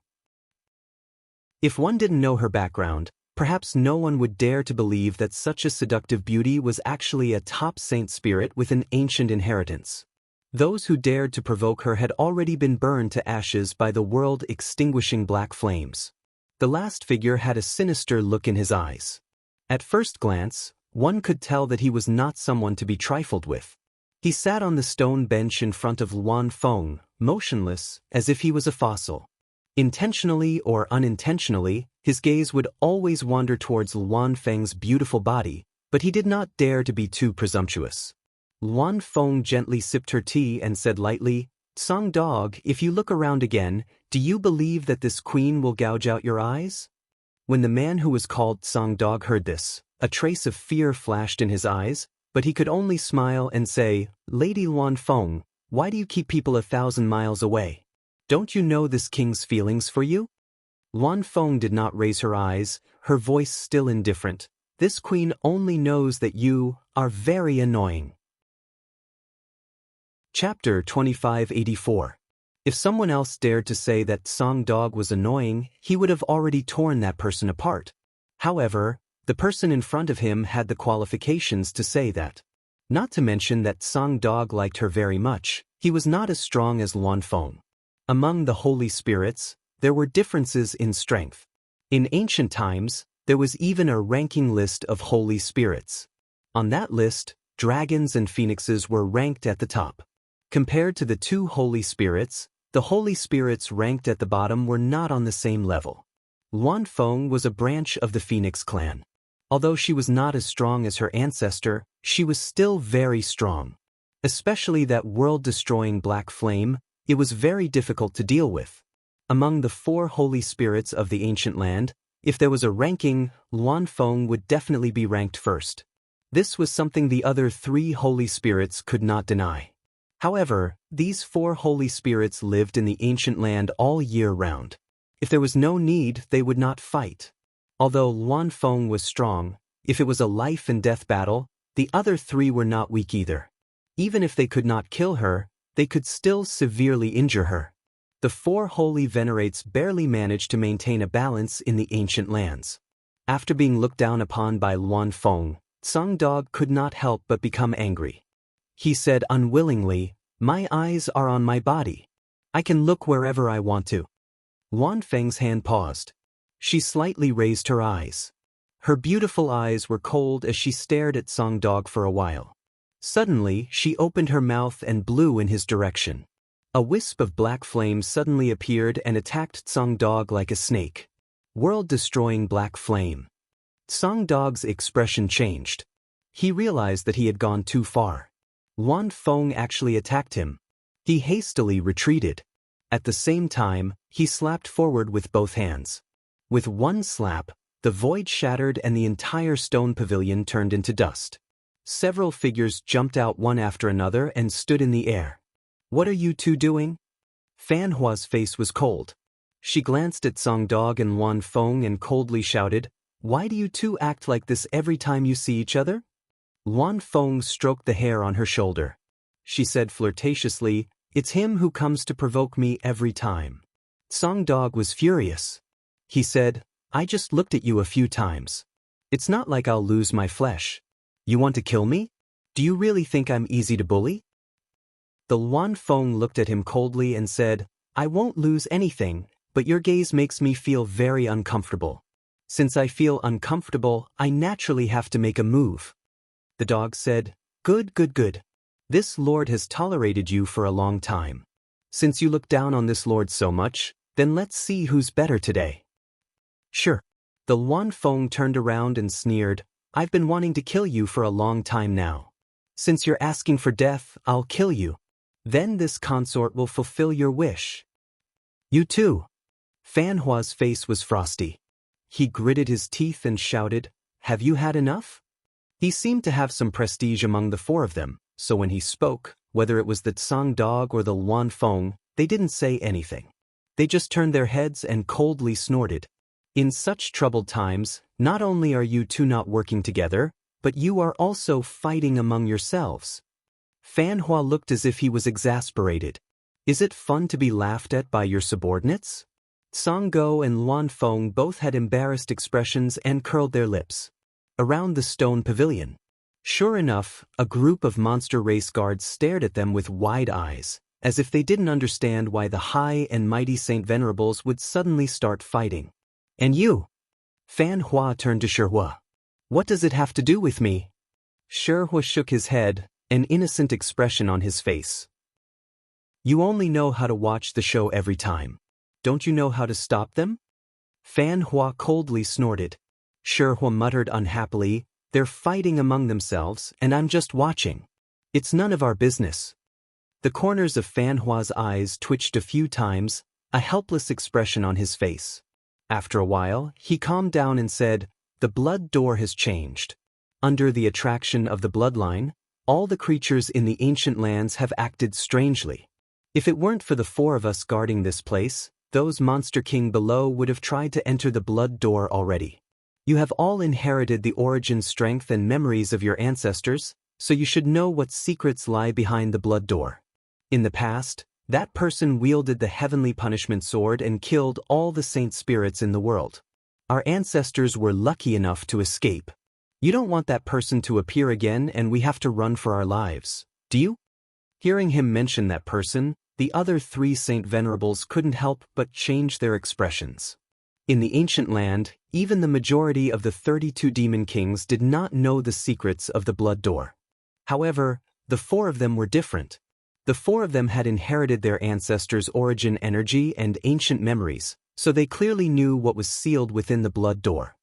S1: If one didn't know her background, perhaps no one would dare to believe that such a seductive beauty was actually a top saint spirit with an ancient inheritance. Those who dared to provoke her had already been burned to ashes by the world-extinguishing black flames. The last figure had a sinister look in his eyes. At first glance, one could tell that he was not someone to be trifled with. He sat on the stone bench in front of Luan Feng, motionless, as if he was a fossil. Intentionally or unintentionally, his gaze would always wander towards Luan Feng's beautiful body, but he did not dare to be too presumptuous. Luan Feng gently sipped her tea and said lightly, "Song Dog, if you look around again, do you believe that this queen will gouge out your eyes?" When the man who was called Song Dog heard this, a trace of fear flashed in his eyes, but he could only smile and say, "Lady Luan Feng, why do you keep people 1,000 miles away? Don't you know this king's feelings for you?" Luan Feng did not raise her eyes, her voice still indifferent. "This queen only knows that you are very annoying." Chapter 2584. If someone else dared to say that Song Dog was annoying, he would have already torn that person apart. However, the person in front of him had the qualifications to say that. Not to mention that Song Dog liked her very much, he was not as strong as Luan Feng. Among the holy spirits, there were differences in strength. In ancient times, there was even a ranking list of holy spirits. On that list, dragons and phoenixes were ranked at the top. Compared to the two holy spirits, the holy spirits ranked at the bottom were not on the same level. Luan Feng was a branch of the Phoenix clan. Although she was not as strong as her ancestor, she was still very strong. Especially that world-destroying black flame, it was very difficult to deal with. Among the 4 holy spirits of the ancient land, if there was a ranking, Luan Feng would definitely be ranked first. This was something the other 3 holy spirits could not deny. However, these 4 holy spirits lived in the ancient land all year round. If there was no need, they would not fight. Although Luan Feng was strong, if it was a life-and-death battle, the other 3 were not weak either. Even if they could not kill her, they could still severely injure her. The 4 holy venerates barely managed to maintain a balance in the ancient lands. After being looked down upon by Luan Feng, Song Dog could not help but become angry. He said unwillingly, "My eyes are on my body. I can look wherever I want to." Luan Feng's hand paused. She slightly raised her eyes. Her beautiful eyes were cold as she stared at Song Dog for a while. Suddenly, she opened her mouth and blew in his direction. A wisp of black flame suddenly appeared and attacked Song Dog like a snake. World-destroying black flame. Song Dog's expression changed. He realized that he had gone too far. Wan Feng actually attacked him. He hastily retreated. At the same time, he slapped forward with both hands. With one slap, the void shattered and the entire stone pavilion turned into dust. Several figures jumped out one after another and stood in the air. "What are you two doing?" Fan Hua's face was cold. She glanced at Song Dog and Wan Feng and coldly shouted, "Why do you two act like this every time you see each other?" Wan Feng stroked the hair on her shoulder. She said flirtatiously, "It's him who comes to provoke me every time." Song Dog was furious. He said, "I just looked at you a few times. It's not like I'll lose my flesh. You want to kill me? Do you really think I'm easy to bully?" The Wan Feng looked at him coldly and said, "I won't lose anything, but your gaze makes me feel very uncomfortable. Since I feel uncomfortable, I naturally have to make a move." The dog said, "Good, good, good. This lord has tolerated you for a long time. Since you look down on this lord so much, then let's see who's better today." "Sure." The Wan Feng turned around and sneered, "I've been wanting to kill you for a long time now. Since you're asking for death, I'll kill you. Then this consort will fulfill your wish." "You too." Fan Hua's face was frosty. He gritted his teeth and shouted, "Have you had enough?" He seemed to have some prestige among the four of them, so when he spoke, whether it was the Song Dog or the Wan Feng, they didn't say anything. They just turned their heads and coldly snorted. In such troubled times, not only are you two not working together, but you are also fighting among yourselves. Fan Hua looked as if he was exasperated. Is it fun to be laughed at by your subordinates? Song Go and Luan Feng both had embarrassed expressions and curled their lips. Around the stone pavilion. Sure enough, a group of monster race guards stared at them with wide eyes, as if they didn't understand why the high and mighty Saint Venerables would suddenly start fighting. "And you?" Fan Hua turned to Shihua. "What does it have to do with me?" Shihua shook his head, an innocent expression on his face. "You only know how to watch the show every time. Don't you know how to stop them?" Fan Hua coldly snorted. Shihua muttered unhappily, "They're fighting among themselves, and I'm just watching. It's none of our business." The corners of Fan Hua's eyes twitched a few times, a helpless expression on his face. After a while, he calmed down and said, "The blood door has changed. Under the attraction of the bloodline, all the creatures in the ancient lands have acted strangely. If it weren't for the four of us guarding this place, those Monster King below would have tried to enter the blood door already. You have all inherited the origin strength and memories of your ancestors, so you should know what secrets lie behind the blood door. In the past, that person wielded the heavenly punishment sword and killed all the saint spirits in the world. Our ancestors were lucky enough to escape. You don't want that person to appear again and we have to run for our lives, do you?" Hearing him mention that person, the other three Saint Venerables couldn't help but change their expressions. In the ancient land, even the majority of the 32 demon kings did not know the secrets of the blood door. However, the four of them were different. The four of them had inherited their ancestors' origin energy and ancient memories, so they clearly knew what was sealed within the blood door.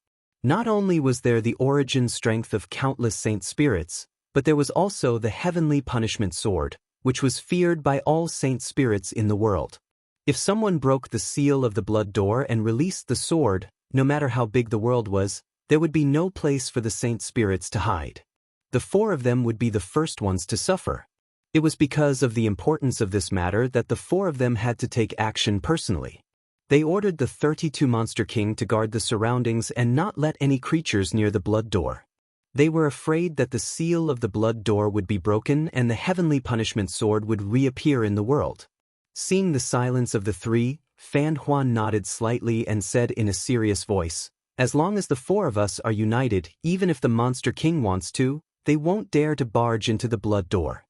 S1: Not only was there the origin strength of countless saint spirits, but there was also the heavenly punishment sword, which was feared by all saint spirits in the world. If someone broke the seal of the blood door and released the sword, no matter how big the world was, there would be no place for the saint spirits to hide. The four of them would be the first ones to suffer. It was because of the importance of this matter that the four of them had to take action personally. They ordered the 32 Monster King to guard the surroundings and not let any creatures near the blood door. They were afraid that the seal of the blood door would be broken and the heavenly punishment sword would reappear in the world. Seeing the silence of the three, Fan Huan nodded slightly and said in a serious voice, "As long as the four of us are united, even if the Monster King wants to, they won't dare to barge into the blood door.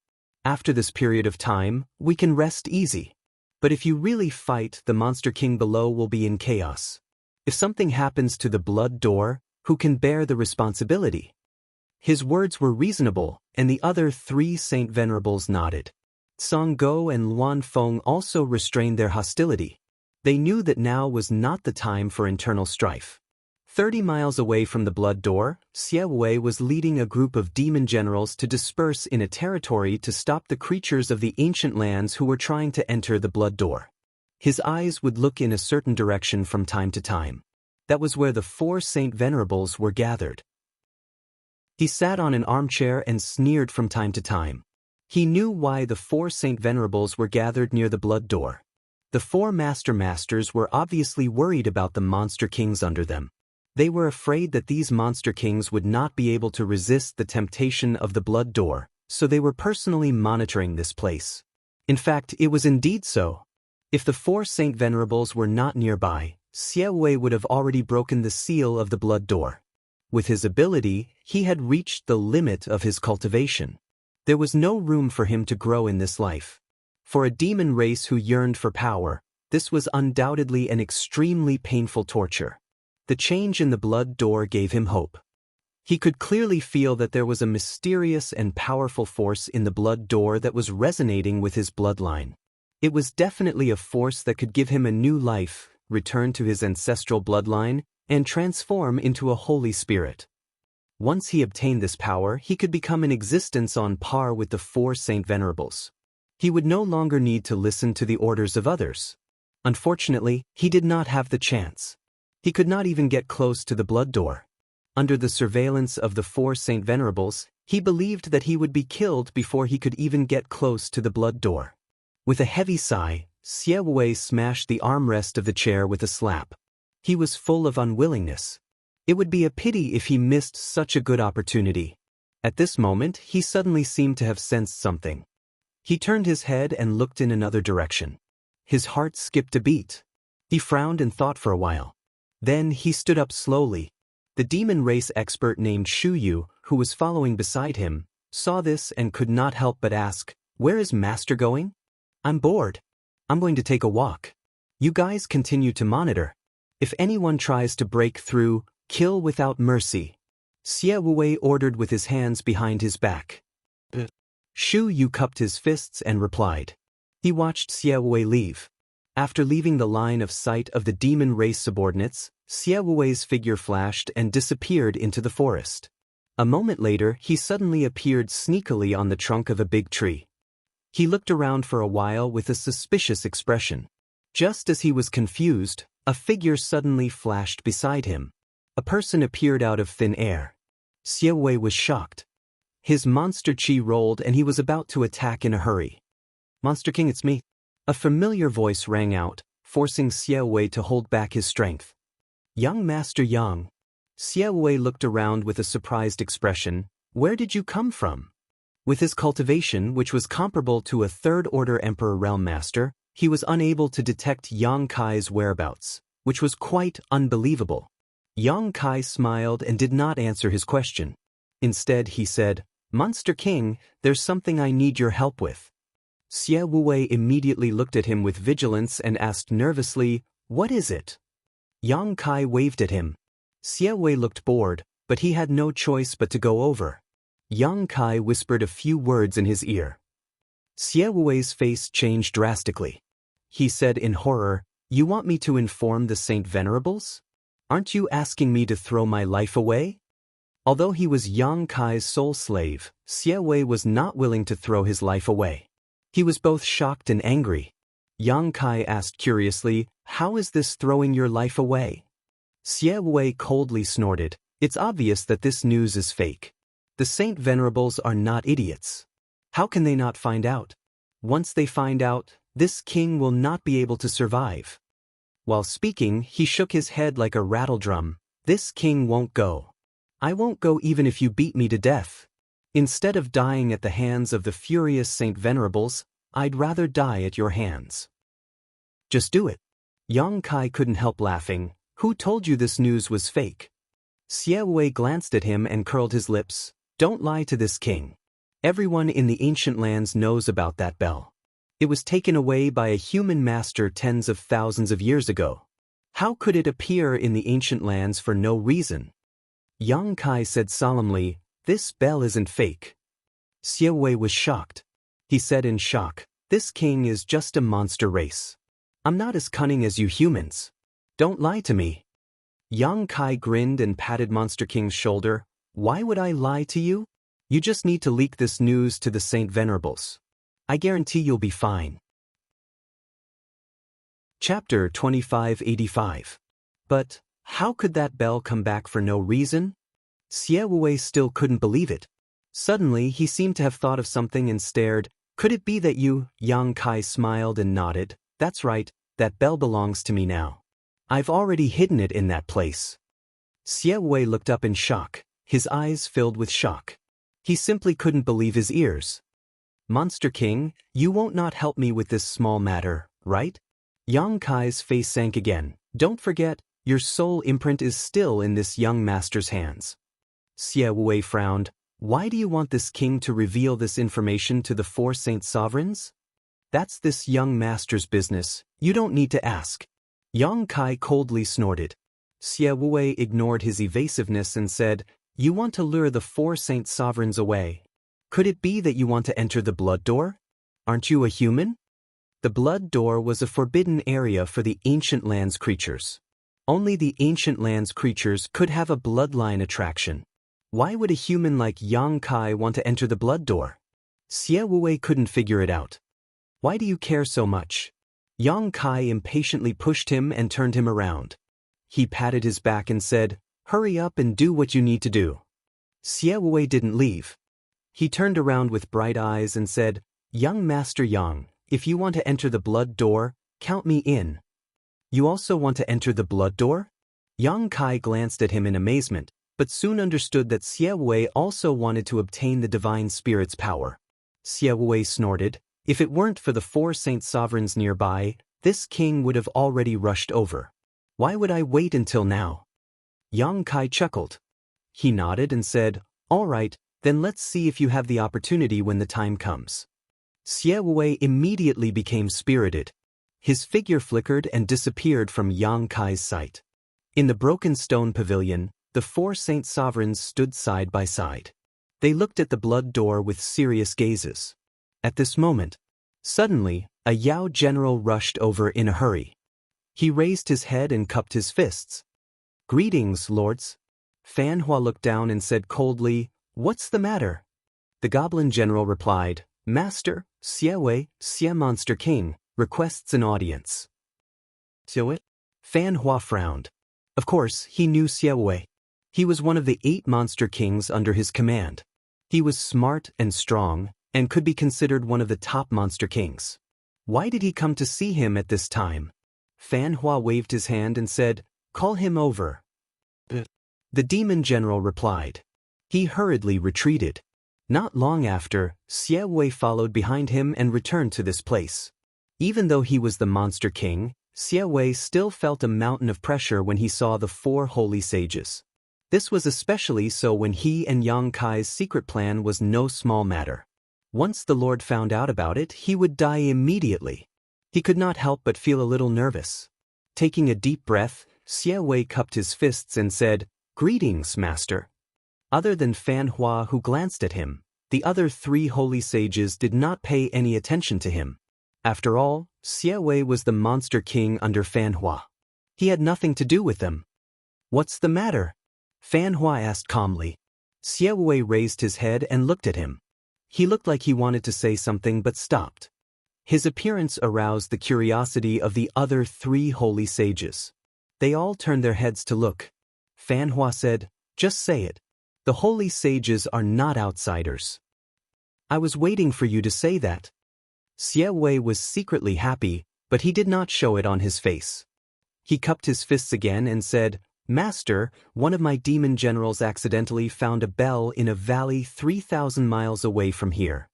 S1: After this period of time, we can rest easy. But if you really fight, the Monster King below will be in chaos. If something happens to the blood door, who can bear the responsibility?" His words were reasonable, and the other 3 Saint Venerables nodded. Song Go and Luan Feng also restrained their hostility. They knew that now was not the time for internal strife. 30 miles away from the Blood Door, Xie Wei was leading a group of demon generals to disperse in a territory to stop the creatures of the ancient lands who were trying to enter the Blood Door. His eyes would look in a certain direction from time to time. That was where the 4 Saint Venerables were gathered. He sat on an armchair and sneered from time to time. He knew why the 4 Saint Venerables were gathered near the Blood Door. The 4 Masters were obviously worried about the monster kings under them. They were afraid that these monster kings would not be able to resist the temptation of the Blood Door, so they were personally monitoring this place. In fact, it was indeed so. If the 4 Saint Venerables were not nearby, Xie Wei would have already broken the seal of the Blood Door. With his ability, he had reached the limit of his cultivation. There was no room for him to grow in this life. For a demon race who yearned for power, this was undoubtedly an extremely painful torture. The change in the Blood Door gave him hope. He could clearly feel that there was a mysterious and powerful force in the Blood Door that was resonating with his bloodline. It was definitely a force that could give him a new life, return to his ancestral bloodline, and transform into a holy spirit. Once he obtained this power, he could become an existence on par with the 4 Saint Venerables. He would no longer need to listen to the orders of others. Unfortunately, he did not have the chance. He could not even get close to the Blood Door. Under the surveillance of the 4 Saint Venerables, he believed that he would be killed before he could even get close to the Blood Door. With a heavy sigh, Xie Wei smashed the armrest of the chair with a slap. He was full of unwillingness. It would be a pity if he missed such a good opportunity. At this moment, he suddenly seemed to have sensed something. He turned his head and looked in another direction. His heart skipped a beat. He frowned and thought for a while. Then he stood up slowly. The demon race expert named Shu Yu, who was following beside him, saw this and could not help but ask, "Where is Master going?" "I'm bored. I'm going to take a walk. You guys continue to monitor. If anyone tries to break through, kill without mercy," Xie Wei ordered with his hands behind his back. Shu Yu cupped his fists and replied. He watched Xie Wei leave. After leaving the line of sight of the demon race subordinates, Xie Wei's figure flashed and disappeared into the forest. A moment later, he suddenly appeared sneakily on the trunk of a big tree. He looked around for a while with a suspicious expression. Just as he was confused, a figure suddenly flashed beside him. A person appeared out of thin air. Xie Wei was shocked. His monster chi rolled and he was about to attack in a hurry. "Monster King, it's me." A familiar voice rang out, forcing Xie Wei to hold back his strength. "Young Master Yang." Xie Wei looked around with a surprised expression. "Where did you come from?" With his cultivation, which was comparable to a third-order Emperor Realm Master, he was unable to detect Yang Kai's whereabouts, which was quite unbelievable. Yang Kai smiled and did not answer his question. Instead, he said, "Monster King, there's something I need your help with." Xie Wei immediately looked at him with vigilance and asked nervously, "What is it?" Yang Kai waved at him. Xie Wei looked bored, but he had no choice but to go over. Yang Kai whispered a few words in his ear. Xie Wei's face changed drastically. He said in horror, "You want me to inform the Saint Venerables? Aren't you asking me to throw my life away?" Although he was Yang Kai's sole slave, Xie Wei was not willing to throw his life away. He was both shocked and angry. Yang Kai asked curiously, "How is this throwing your life away?" Xie Wei coldly snorted, "It's obvious that this news is fake. The Saint Venerables are not idiots. How can they not find out? Once they find out, this king will not be able to survive." While speaking, he shook his head like a rattledrum. "This king won't go. I won't go even if you beat me to death. Instead of dying at the hands of the furious Saint Venerables, I'd rather die at your hands." "Just do it." Yang Kai couldn't help laughing. "Who told you this news was fake?" Xie Wei glanced at him and curled his lips. "Don't lie to this king. Everyone in the ancient lands knows about that bell. It was taken away by a human master tens of thousands of years ago. How could it appear in the ancient lands for no reason?" Yang Kai said solemnly, This bell isn't fake. Xie Wei was shocked. He said in shock, this king is just a monster race. I'm not as cunning as you humans. Don't lie to me. Yang Kai grinned and patted Monster King's shoulder. Why would I lie to you? You just need to leak this news to the Saint Venerables. I guarantee you'll be fine. Chapter 2585. But how could that bell come back for no reason? Xie Wei still couldn't believe it. Suddenly he seemed to have thought of something and stared. Could it be that you? Yang Kai smiled and nodded. That's right, that bell belongs to me now. I've already hidden it in that place. Xie Wei looked up in shock, his eyes filled with shock. He simply couldn't believe his ears. Monster King, you won't not help me with this small matter, right? Yang Kai's face sank again. Don't forget, your soul imprint is still in this young master's hands. Xie Wei frowned. Why do you want this king to reveal this information to the 4 saint sovereigns? That's this young master's business, you don't need to ask. Yang Kai coldly snorted. Xie Wei ignored his evasiveness and said, You want to lure the 4 saint sovereigns away. Could it be that you want to enter the blood door? Aren't you a human? The blood door was a forbidden area for the ancient land's creatures. Only the ancient land's creatures could have a bloodline attraction. Why would a human like Yang Kai want to enter the blood door? Xie Wei couldn't figure it out. Why do you care so much? Yang Kai impatiently pushed him and turned him around. He patted his back and said, Hurry up and do what you need to do. Xie Wei didn't leave. He turned around with bright eyes and said, Young Master Yang, if you want to enter the blood door, count me in. You also want to enter the blood door? Yang Kai glanced at him in amazement, but soon understood that Xie Wei also wanted to obtain the divine spirit's power. Xie Wei snorted. If it weren't for the 4 saint sovereigns nearby, this king would have already rushed over. Why would I wait until now? Yang Kai chuckled. He nodded and said, All right, then let's see if you have the opportunity when the time comes. Xie Wei immediately became spirited. His figure flickered and disappeared from Yang Kai's sight. In the broken stone pavilion, the 4 saint sovereigns stood side by side. They looked at the blood door with serious gazes. At this moment, suddenly, a Yao general rushed over in a hurry. He raised his head and cupped his fists. Greetings, lords. Fan Hua looked down and said coldly, What's the matter? The goblin general replied, Master, Xie Wei, Xie Monster King, requests an audience. Xie Wei? Fan Hua frowned. Of course, he knew Xie Wei. He was one of the 8 monster kings under his command. He was smart and strong, and could be considered one of the top monster kings. Why did he come to see him at this time? Fan Hua waved his hand and said, Call him over. The demon general replied. He hurriedly retreated. Not long after, Xie Wei followed behind him and returned to this place. Even though he was the monster king, Xie Wei still felt a mountain of pressure when he saw the 4 holy sages. This was especially so when he and Yang Kai's secret plan was no small matter. Once the Lord found out about it, he would die immediately. He could not help but feel a little nervous. Taking a deep breath, Xie Wei cupped his fists and said, Greetings, Master. Other than Fan Hua, who glanced at him, the other 3 holy sages did not pay any attention to him. After all, Xie Wei was the monster king under Fan Hua. He had nothing to do with them. What's the matter? Fan Hua asked calmly. Xie Wei raised his head and looked at him. He looked like he wanted to say something but stopped. His appearance aroused the curiosity of the other 3 holy sages. They all turned their heads to look. Fan Hua said, Just say it. The holy sages are not outsiders. I was waiting for you to say that. Xie Wei was secretly happy, but he did not show it on his face. He cupped his fists again and said, Master, one of my demon generals accidentally found a bell in a valley 3,000 miles away from here.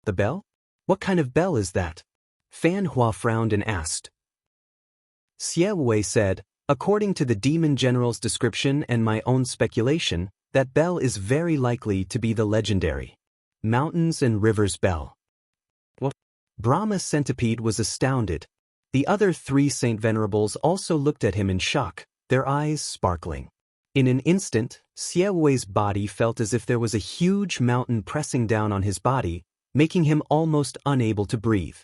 S1: The bell? What kind of bell is that? Fan Hua frowned and asked. Xie Wei said, According to the demon general's description and my own speculation, that bell is very likely to be the legendary Mountains and Rivers Bell. What? Brahma Centipede was astounded. The other 3 Saint Venerables also looked at him in shock, their eyes sparkling. In an instant, Xie Wei's body felt as if there was a huge mountain pressing down on his body, making him almost unable to breathe.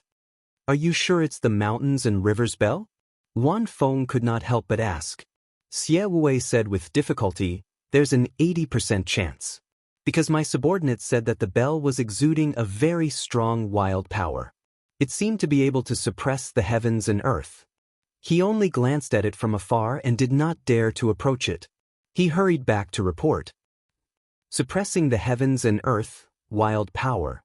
S1: Are you sure it's the mountains and rivers bell? Wan Feng could not help but ask. Xie Wei said with difficulty, there's an 80% chance. Because my subordinate said that the bell was exuding a very strong wild power. It seemed to be able to suppress the heavens and earth. He only glanced at it from afar and did not dare to approach it. He hurried back to report. Suppressing the heavens and earth, wild power.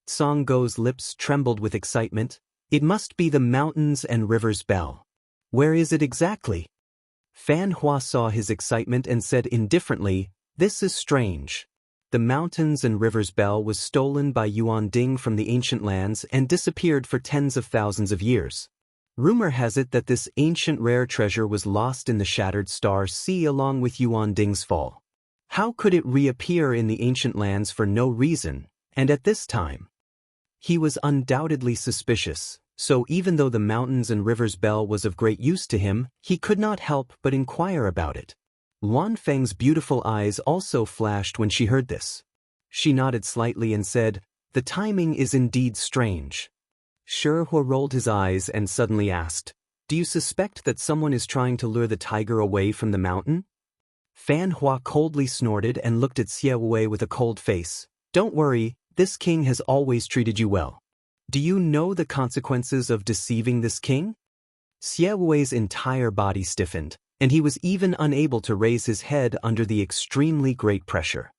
S1: Song Go's lips trembled with excitement. It must be the mountains and rivers bell. Where is it exactly? Fan Hua saw his excitement and said indifferently, this is strange. The mountains and rivers bell was stolen by Yuan Ding from the ancient lands and disappeared for tens of thousands of years. Rumor has it that this ancient rare treasure was lost in the Shattered Star Sea along with Yuan Ding's fall. How could it reappear in the ancient lands for no reason, and at this time? He was undoubtedly suspicious, so even though the mountains and rivers bell was of great use to him, he could not help but inquire about it. Wan Feng's beautiful eyes also flashed when she heard this. She nodded slightly and said, the timing is indeed strange. Shi Hua rolled his eyes and suddenly asked, do you suspect that someone is trying to lure the tiger away from the mountain? Fan Hua coldly snorted and looked at Xie Wei with a cold face. Don't worry, this king has always treated you well. Do you know the consequences of deceiving this king? Xie Wei's entire body stiffened, and he was even unable to raise his head under the extremely great pressure.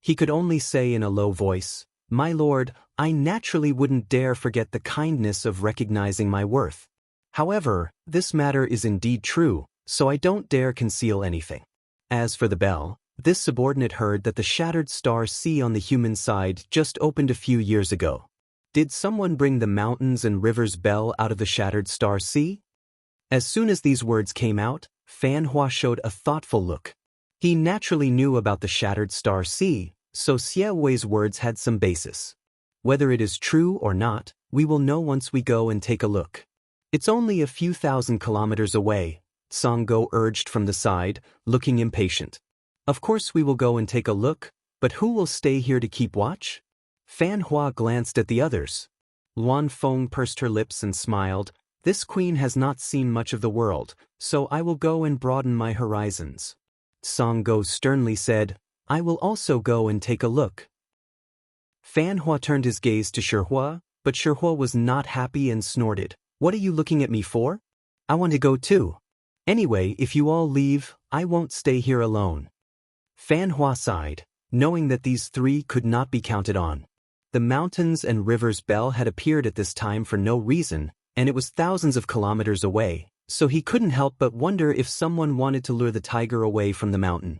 S1: He could only say in a low voice, my lord, I naturally wouldn't dare forget the kindness of recognizing my worth. However, this matter is indeed true, so I don't dare conceal anything. As for the bell, this subordinate heard that the Shattered Star Sea on the human side just opened a few years ago. Did someone bring the mountains and rivers bell out of the Shattered Star Sea? As soon as these words came out, Fan Hua showed a thoughtful look. He naturally knew about the Shattered Star Sea, so Xie Wei's words had some basis. Whether it is true or not, we will know once we go and take a look. It's only a few thousand kilometers away, Song Go urged from the side, looking impatient. Of course we will go and take a look, but who will stay here to keep watch? Fan Hua glanced at the others. Wan Feng pursed her lips and smiled. This queen has not seen much of the world, so I will go and broaden my horizons. Song Go sternly said, I will also go and take a look. Fan Hua turned his gaze to Shi Hua, but Shi Hua was not happy and snorted. What are you looking at me for? I want to go too. Anyway, if you all leave, I won't stay here alone. Fan Hua sighed, knowing that these three could not be counted on. The mountains and rivers bell had appeared at this time for no reason, and it was thousands of kilometers away, so he couldn't help but wonder if someone wanted to lure the tiger away from the mountain.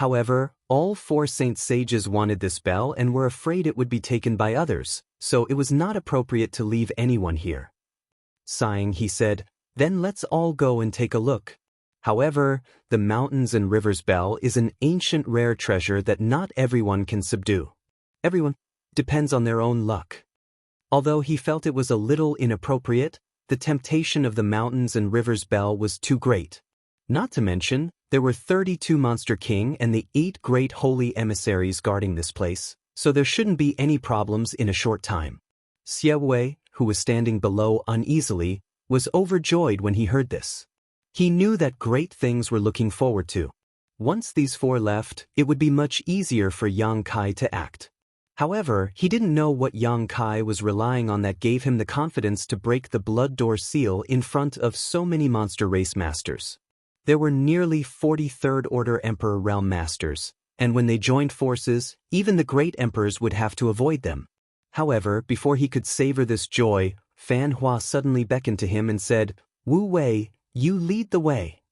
S1: However, all four saint sages wanted this bell and were afraid it would be taken by others, so it was not appropriate to leave anyone here. Sighing, he said, then let's all go and take a look. However, the mountains and rivers bell is an ancient rare treasure that not everyone can subdue. Everyone depends on their own luck. Although he felt it was a little inappropriate, the temptation of the mountains and rivers bell was too great. Not to mention, there were 32 Monster King and the 8 great holy emissaries guarding this place, so there shouldn't be any problems in a short time. Xie Wei, who was standing below uneasily, was overjoyed when he heard this. He knew that great things were looking forward to. Once these four left, it would be much easier for Yang Kai to act. However, he didn't know what Yang Kai was relying on that gave him the confidence to break the Blood Door seal in front of so many monster race masters. There were nearly 40 Third Order Emperor Realm Masters, and when they joined forces, even the great emperors would have to avoid them. However, before he could savor this joy, Fan Hua suddenly beckoned to him and said, Wu Wei, you lead the way.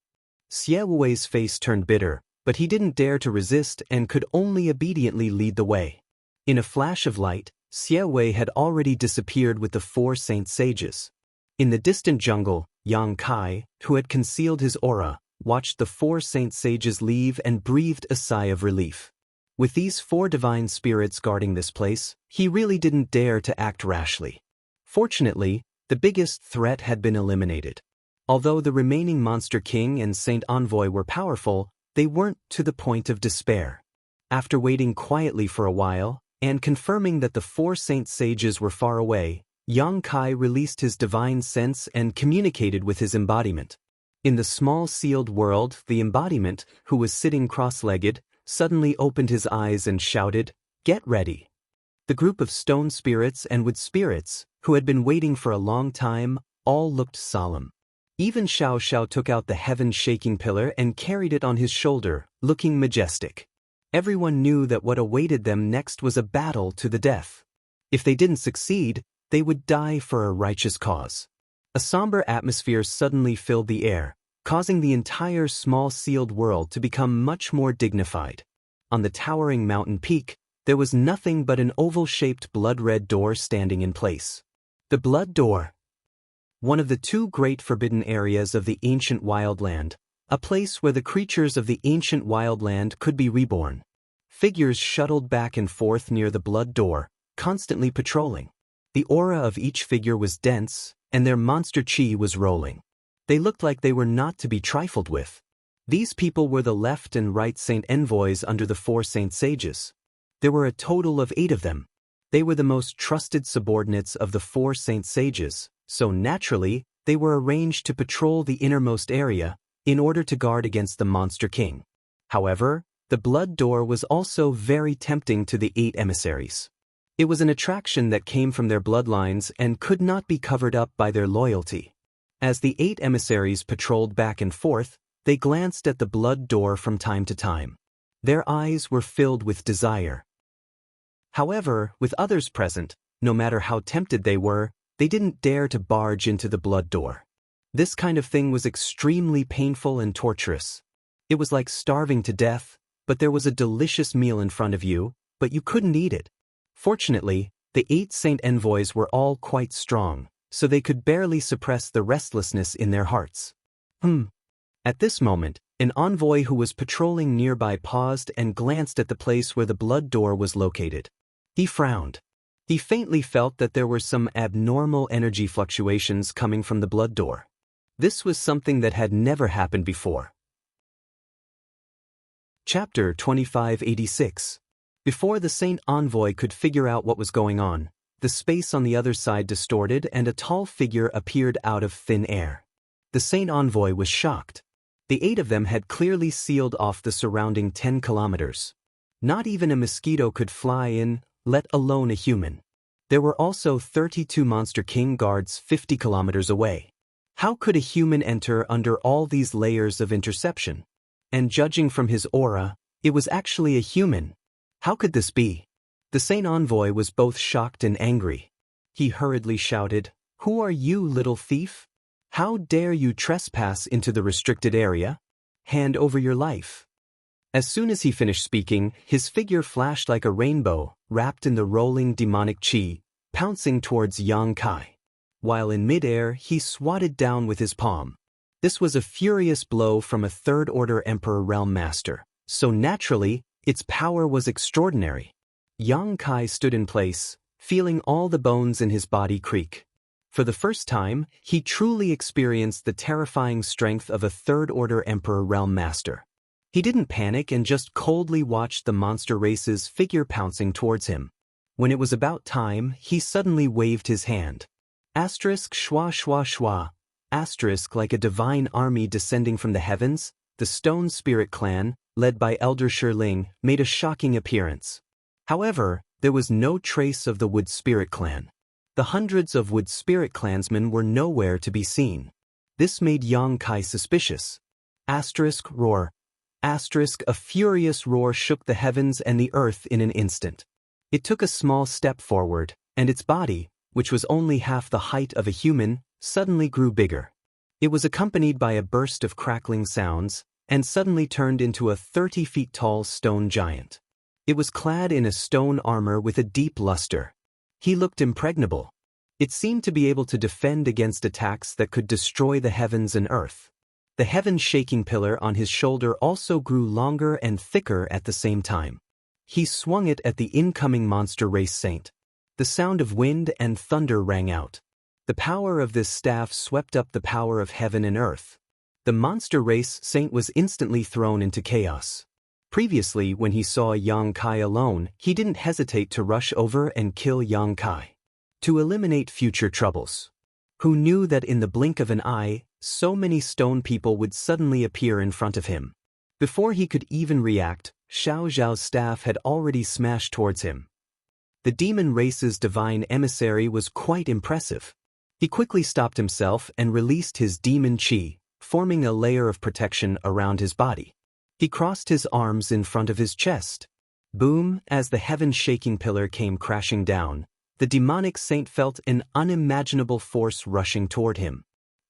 S1: Xie Wei's face turned bitter, but he didn't dare to resist and could only obediently lead the way. In a flash of light, Xie Wei had already disappeared with the 4 saint sages. In the distant jungle, Yang Kai, who had concealed his aura, watched the 4 saint sages leave and breathed a sigh of relief. With these 4 divine spirits guarding this place, he really didn't dare to act rashly. Fortunately, the biggest threat had been eliminated. Although the remaining Monster King and Saint Envoy were powerful, they weren't to the point of despair. After waiting quietly for a while, and confirming that the 4 saint sages were far away, Yang Kai released his divine sense and communicated with his embodiment. In the small sealed world, the embodiment, who was sitting cross-legged, suddenly opened his eyes and shouted, "Get ready." The group of stone spirits and wood spirits, who had been waiting for a long time, all looked solemn. Even Xiao took out the heaven-shaking pillar and carried it on his shoulder, looking majestic. Everyone knew that what awaited them next was a battle to the death. If they didn't succeed, they would die for a righteous cause. A somber atmosphere suddenly filled the air, causing the entire small sealed world to become much more dignified. On the towering mountain peak, there was nothing but an oval-shaped blood-red door standing in place. The Blood Door. One of the 2 great forbidden areas of the ancient wildland, a place where the creatures of the ancient wildland could be reborn. Figures shuttled back and forth near the Blood Door, constantly patrolling. The aura of each figure was dense, and their monster chi was rolling. They looked like they were not to be trifled with. These people were the left and right saint envoys under the 4 saint sages. There were a total of 8 of them. They were the most trusted subordinates of the 4 saint sages, so naturally, they were arranged to patrol the innermost area in order to guard against the Monster King. However, the Blood Door was also very tempting to the 8 emissaries. It was an attraction that came from their bloodlines and could not be covered up by their loyalty. As the 8 emissaries patrolled back and forth, they glanced at the Blood Door from time to time. Their eyes were filled with desire. However, with others present, no matter how tempted they were, they didn't dare to barge into the Blood Door. This kind of thing was extremely painful and torturous. It was like starving to death, but there was a delicious meal in front of you, but you couldn't eat it. Fortunately, the 8 saint envoys were all quite strong, so they could barely suppress the restlessness in their hearts. At this moment, an envoy who was patrolling nearby paused and glanced at the place where the Blood Door was located. He frowned. He faintly felt that there were some abnormal energy fluctuations coming from the Blood Door. This was something that had never happened before. Chapter 2586. Before the Saint Envoy could figure out what was going on, the space on the other side distorted and a tall figure appeared out of thin air. The Saint Envoy was shocked. The 8 of them had clearly sealed off the surrounding 10 kilometers. Not even a mosquito could fly in, let alone a human. There were also 32 Monster King guards 50 kilometers away. How could a human enter under all these layers of interception? And judging from his aura, it was actually a human. How could this be? The Saint Envoy was both shocked and angry. He hurriedly shouted, "Who are you, little thief? How dare you trespass into the restricted area? Hand over your life." As soon as he finished speaking, his figure flashed like a rainbow, wrapped in the rolling demonic chi, pouncing towards Yang Kai. While in midair, he swatted down with his palm. This was a furious blow from a 3rd-order Emperor Realm Master, so naturally, its power was extraordinary. Yang Kai stood in place, feeling all the bones in his body creak. For the first time, he truly experienced the terrifying strength of a 3rd-order Emperor Realm Master. He didn't panic and just coldly watched the monster race's figure pouncing towards him. When it was about time, he suddenly waved his hand. Asterisk schwa schwa schwa. Asterisk like a divine army descending from the heavens, the Stone Spirit clan, led by Elder Shiling, made a shocking appearance. However, there was no trace of the Wood Spirit clan. The hundreds of Wood Spirit clansmen were nowhere to be seen. This made Yang Kai suspicious. Asterisk roar. Asterisk a furious roar shook the heavens and the earth in an instant. It took a small step forward, and its body, which was only half the height of a human, suddenly grew bigger. It was accompanied by a burst of crackling sounds, and suddenly turned into a 30 feet tall stone giant. It was clad in a stone armor with a deep luster. He looked impregnable. It seemed to be able to defend against attacks that could destroy the heavens and earth. The heaven-shaking pillar on his shoulder also grew longer and thicker at the same time. He swung it at the incoming monster race saint. The sound of wind and thunder rang out. The power of this staff swept up the power of heaven and earth. The monster race saint was instantly thrown into chaos. Previously, when he saw Yang Kai alone, he didn't hesitate to rush over and kill Yang Kai. To eliminate future troubles. Who knew that in the blink of an eye, so many stone people would suddenly appear in front of him? Before he could even react, Xiao Zhao's staff had already smashed towards him. The demon race's divine emissary was quite impressive. He quickly stopped himself and released his demon qi, forming a layer of protection around his body. He crossed his arms in front of his chest. Boom! As the heaven-shaking pillar came crashing down, the demonic saint felt an unimaginable force rushing toward him.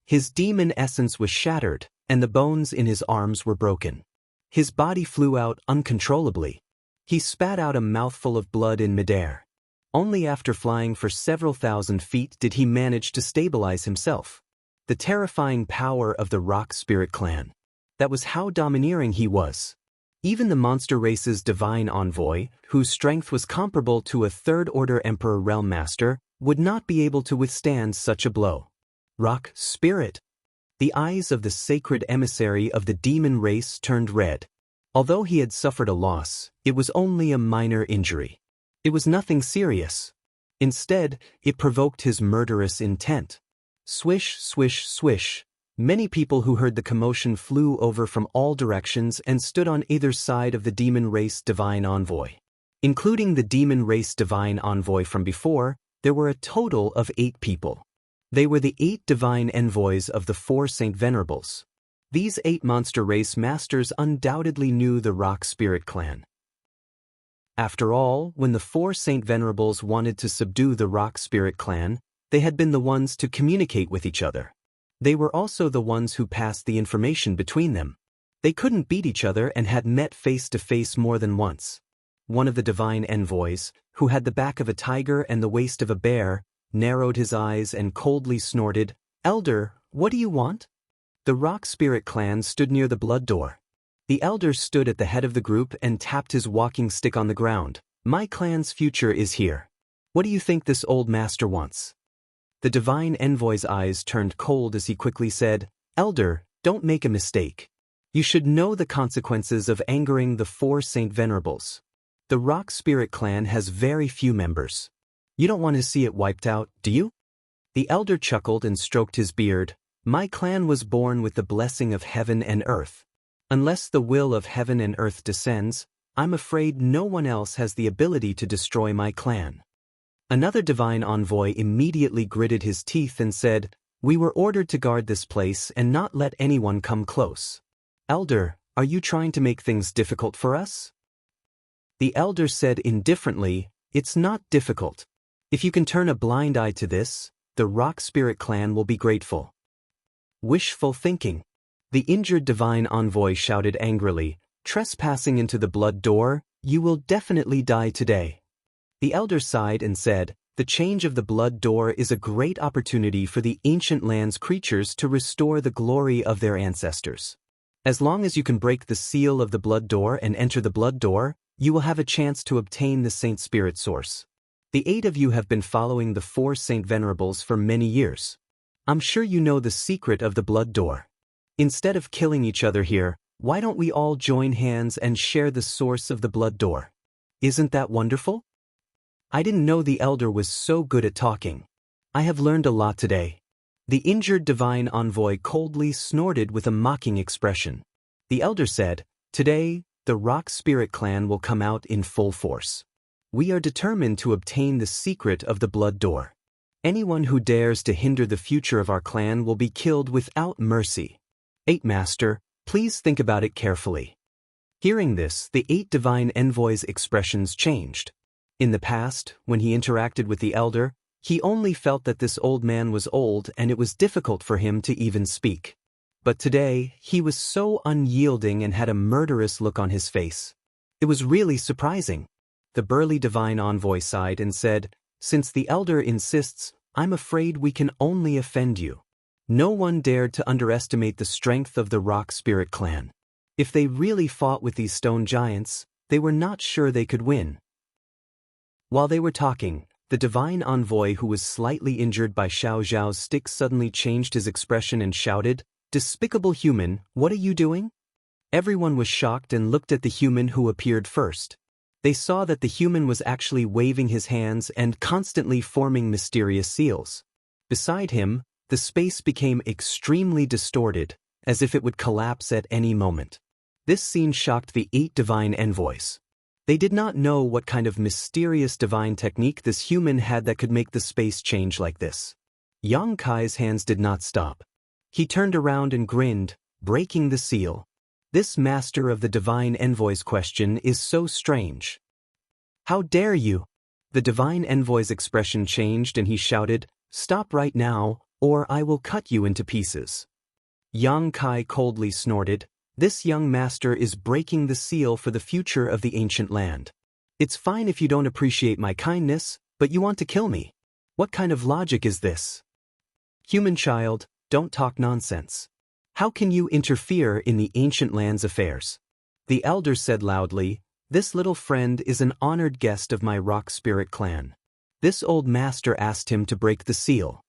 S1: His demon essence was shattered, and the bones in his arms were broken. His body flew out uncontrollably. He spat out a mouthful of blood in midair. Only after flying for several thousand feet did he manage to stabilize himself. The terrifying power of the Rock Spirit clan. That was how domineering he was. Even the monster race's divine envoy, whose strength was comparable to a third-order Emperor Realm Master, would not be able to withstand such a blow. Rock Spirit. The eyes of the sacred emissary of the demon race turned red. Although he had suffered a loss, it was only a minor injury. It was nothing serious. Instead, it provoked his murderous intent. Swish, swish, swish. Many people who heard the commotion flew over from all directions and stood on either side of the demon race divine envoy. Including the demon race divine envoy from before, there were a total of 8 people. They were the 8 divine envoys of the 4 Saint Venerables. These 8 monster race masters undoubtedly knew the Rock Spirit clan. After all, when the 4 Saint Venerables wanted to subdue the Rock Spirit clan, they had been the ones to communicate with each other. They were also the ones who passed the information between them. They couldn't beat each other and had met face to face more than once. One of the divine envoys, who had the back of a tiger and the waist of a bear, narrowed his eyes and coldly snorted, "Elder, what do you want?" The Rock Spirit clan stood near the blood door. The elder stood at the head of the group and tapped his walking stick on the ground. "My clan's future is here. What do you think this old master wants?" The divine envoy's eyes turned cold as he quickly said, "Elder, don't make a mistake. You should know the consequences of angering the 4 Saint Venerables. The Rock Spirit clan has very few members. You don't want to see it wiped out, do you?" The elder chuckled and stroked his beard. "My clan was born with the blessing of heaven and earth. Unless the will of heaven and earth descends, I'm afraid no one else has the ability to destroy my clan." Another divine envoy immediately gritted his teeth and said, "We were ordered to guard this place and not let anyone come close. Elder, are you trying to make things difficult for us?" The elder said indifferently, "It's not difficult. If you can turn a blind eye to this, the Rock Spirit clan will be grateful." Wishful thinking. The injured divine envoy shouted angrily, "Trespassing into the blood door, you will definitely die today." The elder sighed and said, "The change of the blood door is a great opportunity for the ancient land's creatures to restore the glory of their ancestors. As long as you can break the seal of the blood door and enter the blood door, you will have a chance to obtain the Saint Spirit source. The 8 of you have been following the 4 Saint Venerables for many years. I'm sure you know the secret of the blood door. Instead of killing each other here, why don't we all join hands and share the source of the blood door? Isn't that wonderful?" I didn't know the elder was so good at talking. I have learned a lot today. The injured divine envoy coldly snorted with a mocking expression. The elder said, "Today, the Rock Spirit clan will come out in full force. We are determined to obtain the secret of the blood door. Anyone who dares to hinder the future of our clan will be killed without mercy. 8 Master, please think about it carefully." Hearing this, the 8 divine envoys' expressions changed. In the past, when he interacted with the elder, he only felt that this old man was old and it was difficult for him to even speak. But today, he was so unyielding and had a murderous look on his face. It was really surprising. The burly divine envoy sighed and said, "Since the elder insists, I'm afraid we can only offend you." No one dared to underestimate the strength of the Rock Spirit clan. If they really fought with these stone giants, they were not sure they could win. While they were talking, the divine envoy who was slightly injured by Xiao Zhao's stick suddenly changed his expression and shouted, Despicable human, what are you doing? Everyone was shocked and looked at the human who appeared first. They saw that the human was actually waving his hands and constantly forming mysterious seals. Beside him, the space became extremely distorted, as if it would collapse at any moment. This scene shocked the 8 divine envoys. They did not know what kind of mysterious divine technique this human had that could make the space change like this. Xianxia's hands did not stop. He turned around and grinned, breaking the seal. This master of the divine envoy's question is so strange. How dare you? The divine envoy's expression changed and he shouted, "Stop right now, or I will cut you into pieces." Xianxia coldly snorted, "This young master is breaking the seal for the future of the ancient land. It's fine if you don't appreciate my kindness, but you want to kill me. What kind of logic is this? Human child, don't talk nonsense. How can you interfere in the ancient land's affairs?" The elder said loudly, "This little friend is an honored guest of my rock spirit clan. This old master asked him to break the seal."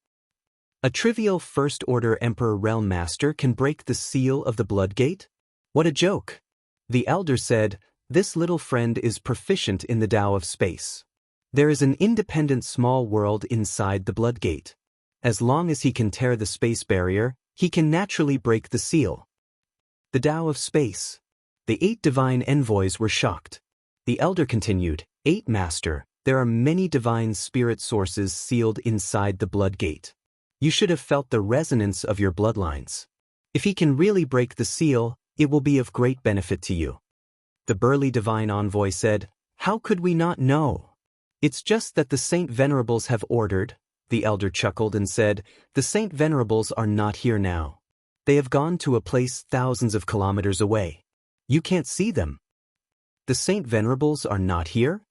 S1: A trivial first-order Emperor Realm Master can break the seal of the Blood Gate? What a joke! The elder said, "This little friend is proficient in the Tao of space. There is an independent small world inside the Blood Gate. As long as he can tear the space barrier, he can naturally break the seal." The Tao of space. The 8 divine envoys were shocked. The elder continued, "8 Master, there are many divine spirit sources sealed inside the Blood Gate. You should have felt the resonance of your bloodlines. If he can really break the seal, it will be of great benefit to you." The burly divine envoy said, "How could we not know? It's just that the Saint Venerables have ordered." The elder chuckled and said, "The Saint Venerables are not here now. They have gone to a place thousands of kilometers away. You can't see them." The Saint Venerables are not here?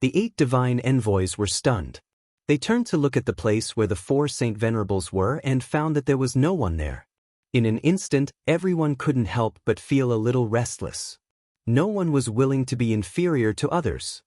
S1: The 8 divine envoys were stunned. They turned to look at the place where the 4 Saint Venerables were and found that there was no one there. In an instant, everyone couldn't help but feel a little restless. No one was willing to be inferior to others.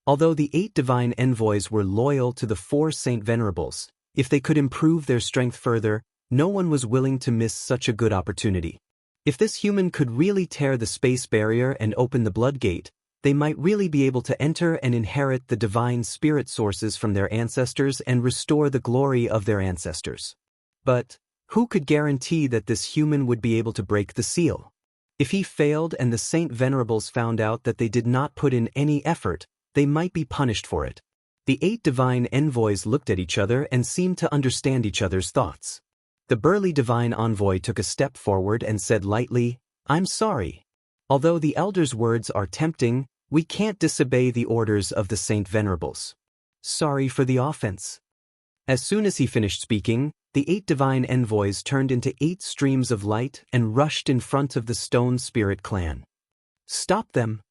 S1: Although the 8 divine envoys were loyal to the 4 Saint Venerables, if they could improve their strength further, no one was willing to miss such a good opportunity. If this human could really tear the space barrier and open the Blood Gate, they might really be able to enter and inherit the divine spirit sources from their ancestors and restore the glory of their ancestors. But who could guarantee that this human would be able to break the seal? If he failed and the Saint Venerables found out that they did not put in any effort, they might be punished for it. The 8 divine envoys looked at each other and seemed to understand each other's thoughts. The burly divine envoy took a step forward and said lightly, "I'm sorry. Although the elder's words are tempting, we can't disobey the orders of the Saint Venerables. Sorry for the offense." As soon as he finished speaking, the 8 divine envoys turned into 8 streams of light and rushed in front of the Stone Spirit clan. "Stop them!"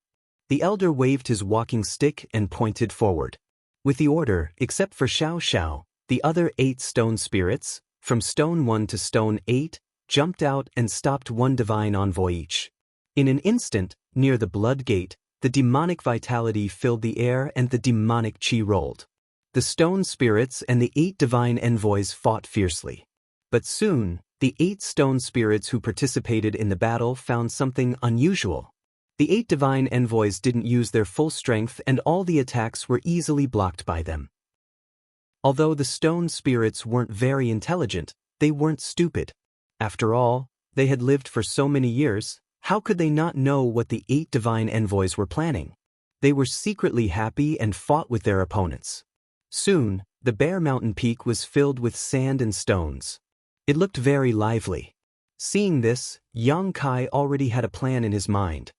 S1: The elder waved his walking stick and pointed forward. With the order, except for Xianxia, the other 8 stone spirits, from Stone 1 to Stone 8, jumped out and stopped 1 divine envoy each. In an instant, near the Blood Gate, the demonic vitality filled the air and the demonic chi rolled. The stone spirits and the 8 divine envoys fought fiercely. But soon, the 8 stone spirits who participated in the battle found something unusual. The 8 divine envoys didn't use their full strength and all the attacks were easily blocked by them. Although the stone spirits weren't very intelligent, they weren't stupid. After all, they had lived for so many years, how could they not know what the 8 divine envoys were planning? They were secretly happy and fought with their opponents. Soon, the Bear Mountain peak was filled with sand and stones. It looked very lively. Seeing this, Xianxia already had a plan in his mind.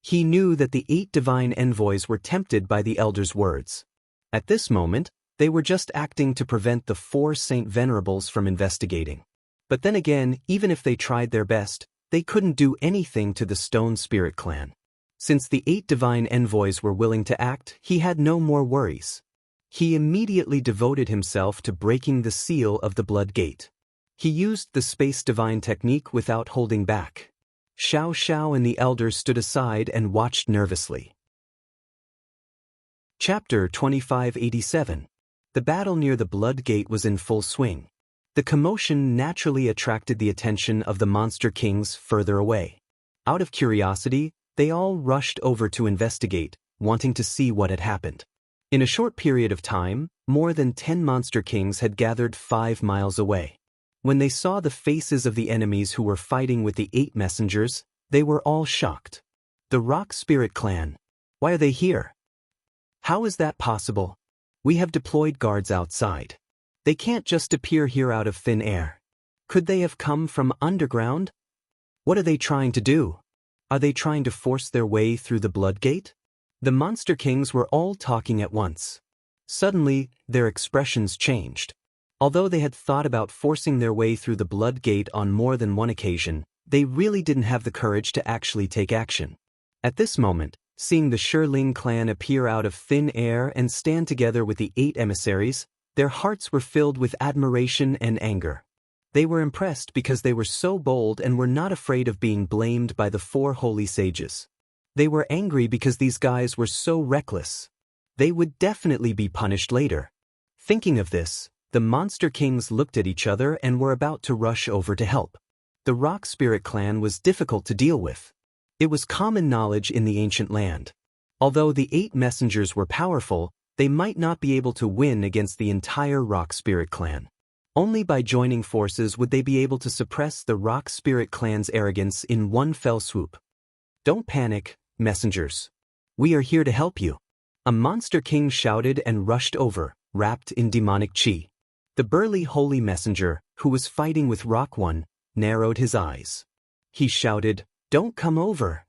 S1: He knew that the 8 divine envoys were tempted by the elder's words. At this moment, they were just acting to prevent the 4 Saint Venerables from investigating. But then again, even if they tried their best, they couldn't do anything to the Stone Spirit clan. Since the 8 divine envoys were willing to act, he had no more worries. He immediately devoted himself to breaking the seal of the Blood Gate. He used the space divine technique without holding back. Xianxia and the elder stood aside and watched nervously. Chapter 2587. The battle near the Blood Gate was in full swing. The commotion naturally attracted the attention of the monster kings further away. Out of curiosity, they all rushed over to investigate, wanting to see what had happened. In a short period of time, more than 10 monster kings had gathered 5 miles away. When they saw the faces of the enemies who were fighting with the 8 messengers, they were all shocked. The Rock Spirit Clan. Why are they here? How is that possible? We have deployed guards outside. They can't just appear here out of thin air. Could they have come from underground? What are they trying to do? Are they trying to force their way through the Blood Gate? The monster kings were all talking at once. Suddenly, their expressions changed. Although they had thought about forcing their way through the Blood Gate on more than one occasion, they really didn't have the courage to actually take action. At this moment, seeing the Shiling clan appear out of thin air and stand together with the 8 emissaries, their hearts were filled with admiration and anger. They were impressed because they were so bold and were not afraid of being blamed by the 4 holy sages. They were angry because these guys were so reckless. They would definitely be punished later. Thinking of this, the monster kings looked at each other and were about to rush over to help. The Rock Spirit Clan was difficult to deal with. It was common knowledge in the ancient land. Although the 8 messengers were powerful, they might not be able to win against the entire Rock Spirit Clan. Only by joining forces would they be able to suppress the Rock Spirit Clan's arrogance in one fell swoop. Don't panic, messengers. We are here to help you. A monster king shouted and rushed over, wrapped in demonic chi. The burly holy messenger, who was fighting with Rock One, narrowed his eyes. He shouted, "Don't come over."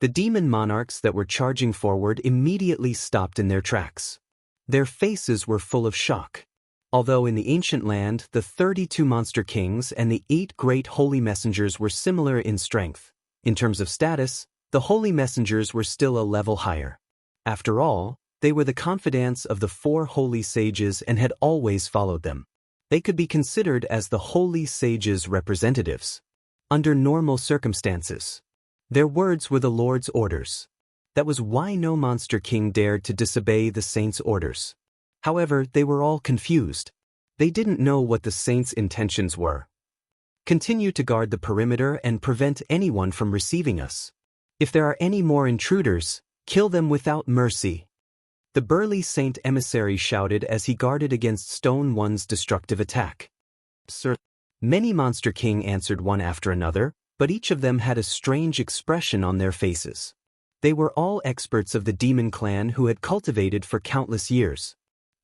S1: The demon monarchs that were charging forward immediately stopped in their tracks. Their faces were full of shock. Although in the ancient land the 32 monster kings and the 8 great holy messengers were similar in strength, in terms of status, the holy messengers were still a level higher. After all, they were the confidants of the 4 holy sages and had always followed them. They could be considered as the holy sages' representatives. Under normal circumstances, their words were the Lord's orders. That was why no monster king dared to disobey the saints' orders. However, they were all confused. They didn't know what the saints' intentions were. Continue to guard the perimeter and prevent anyone from receiving us. If there are any more intruders, kill them without mercy. The burly saint emissary shouted as he guarded against Stone One's destructive attack. Sir, many monster king answered one after another, but each of them had a strange expression on their faces. They were all experts of the demon clan who had cultivated for countless years.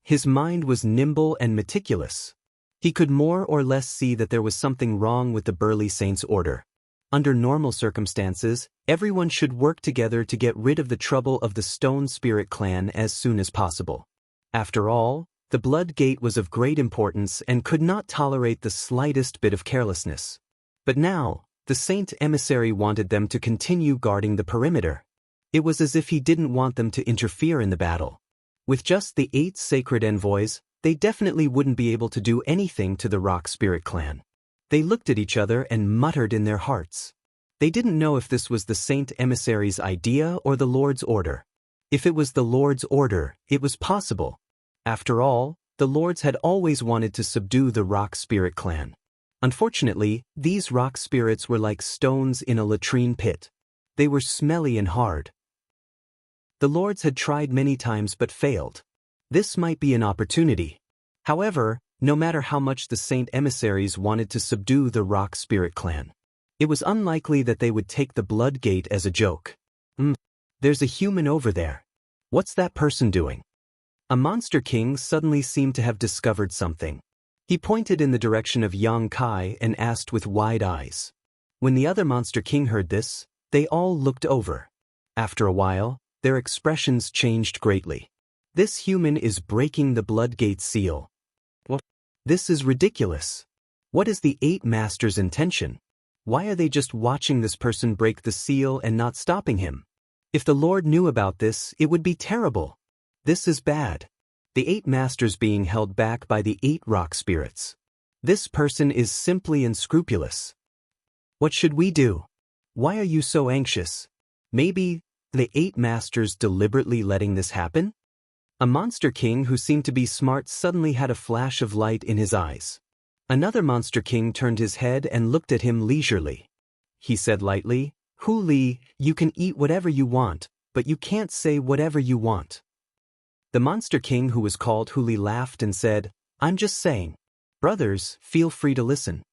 S1: His mind was nimble and meticulous. He could more or less see that there was something wrong with the burly saint's order. Under normal circumstances, everyone should work together to get rid of the trouble of the Stone Spirit Clan as soon as possible. After all, the Blood Gate was of great importance and could not tolerate the slightest bit of carelessness. But now, the Saint Emissary wanted them to continue guarding the perimeter. It was as if he didn't want them to interfere in the battle. With just the 8 sacred envoys, they definitely wouldn't be able to do anything to the Rock Spirit Clan. They looked at each other and muttered in their hearts. They didn't know if this was the Saint Emissary's idea or the Lord's order. If it was the Lord's order, it was possible. After all, the Lords had always wanted to subdue the Rock Spirit Clan. Unfortunately, these rock spirits were like stones in a latrine pit. They were smelly and hard. The Lords had tried many times but failed. This might be an opportunity. However, no matter how much the Saint Emissaries wanted to subdue the Rock Spirit Clan, it was unlikely that they would take the Blood Gate as a joke. There's a human over there. What's that person doing? A monster king suddenly seemed to have discovered something. He pointed in the direction of Yang Kai and asked with wide eyes. When the other monster king heard this, they all looked over. After a while, their expressions changed greatly. This human is breaking the Blood Gate seal. What? This is ridiculous. What is the 8 masters' intention? Why are they just watching this person break the seal and not stopping him? If the Lord knew about this, it would be terrible. This is bad. The 8 masters being held back by the 8 rock spirits. This person is simply unscrupulous. What should we do? Why are you so anxious? Maybe the 8 masters deliberately letting this happen? A monster king who seemed to be smart suddenly had a flash of light in his eyes. Another monster king turned his head and looked at him leisurely. He said lightly, "Hu Li, you can eat whatever you want, but you can't say whatever you want." The monster king who was called Hu Li laughed and said, "I'm just saying. Brothers, feel free to listen."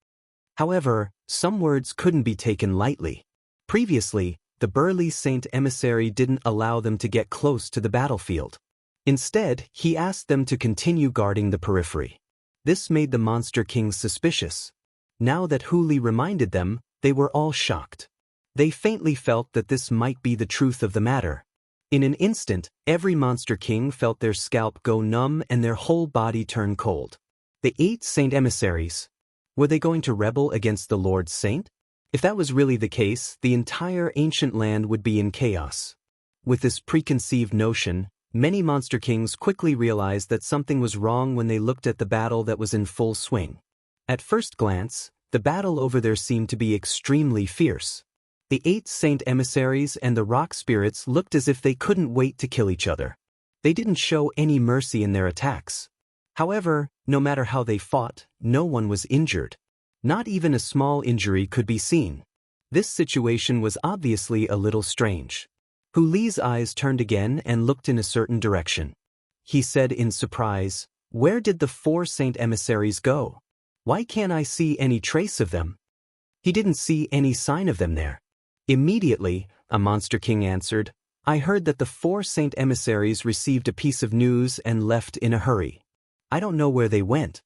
S1: However, some words couldn't be taken lightly. Previously, the burly Saint Emissary didn't allow them to get close to the battlefield. Instead, he asked them to continue guarding the periphery. This made the monster kings suspicious. Now that Hu Li reminded them, they were all shocked. They faintly felt that this might be the truth of the matter. In an instant, every monster king felt their scalp go numb and their whole body turn cold. The 8 Saint Emissaries. Were they going to rebel against the Lord Saint? If that was really the case, the entire ancient land would be in chaos. With this preconceived notion, many monster kings quickly realized that something was wrong when they looked at the battle that was in full swing. At first glance, the battle over there seemed to be extremely fierce. The 8 Saint Emissaries and the rock spirits looked as if they couldn't wait to kill each other. They didn't show any mercy in their attacks. However, no matter how they fought, no one was injured. Not even a small injury could be seen. This situation was obviously a little strange. Hu Li's eyes turned again and looked in a certain direction. He said in surprise, "Where did the 4 Saint Emissaries go? Why can't I see any trace of them?" He didn't see any sign of them there. Immediately, a monster king answered, "I heard that the 4 Saint Emissaries received a piece of news and left in a hurry. I don't know where they went."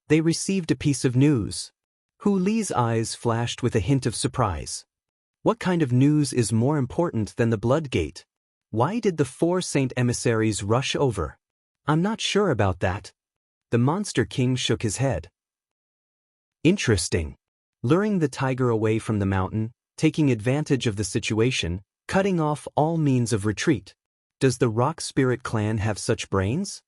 S1: They received a piece of news. Hu Li's eyes flashed with a hint of surprise. What kind of news is more important than the Blood Gate? Why did the 4 Saint Emissaries rush over? I'm not sure about that. The monster king shook his head. Interesting. Luring the tiger away from the mountain, taking advantage of the situation, cutting off all means of retreat. Does the Rock Spirit clan have such brains?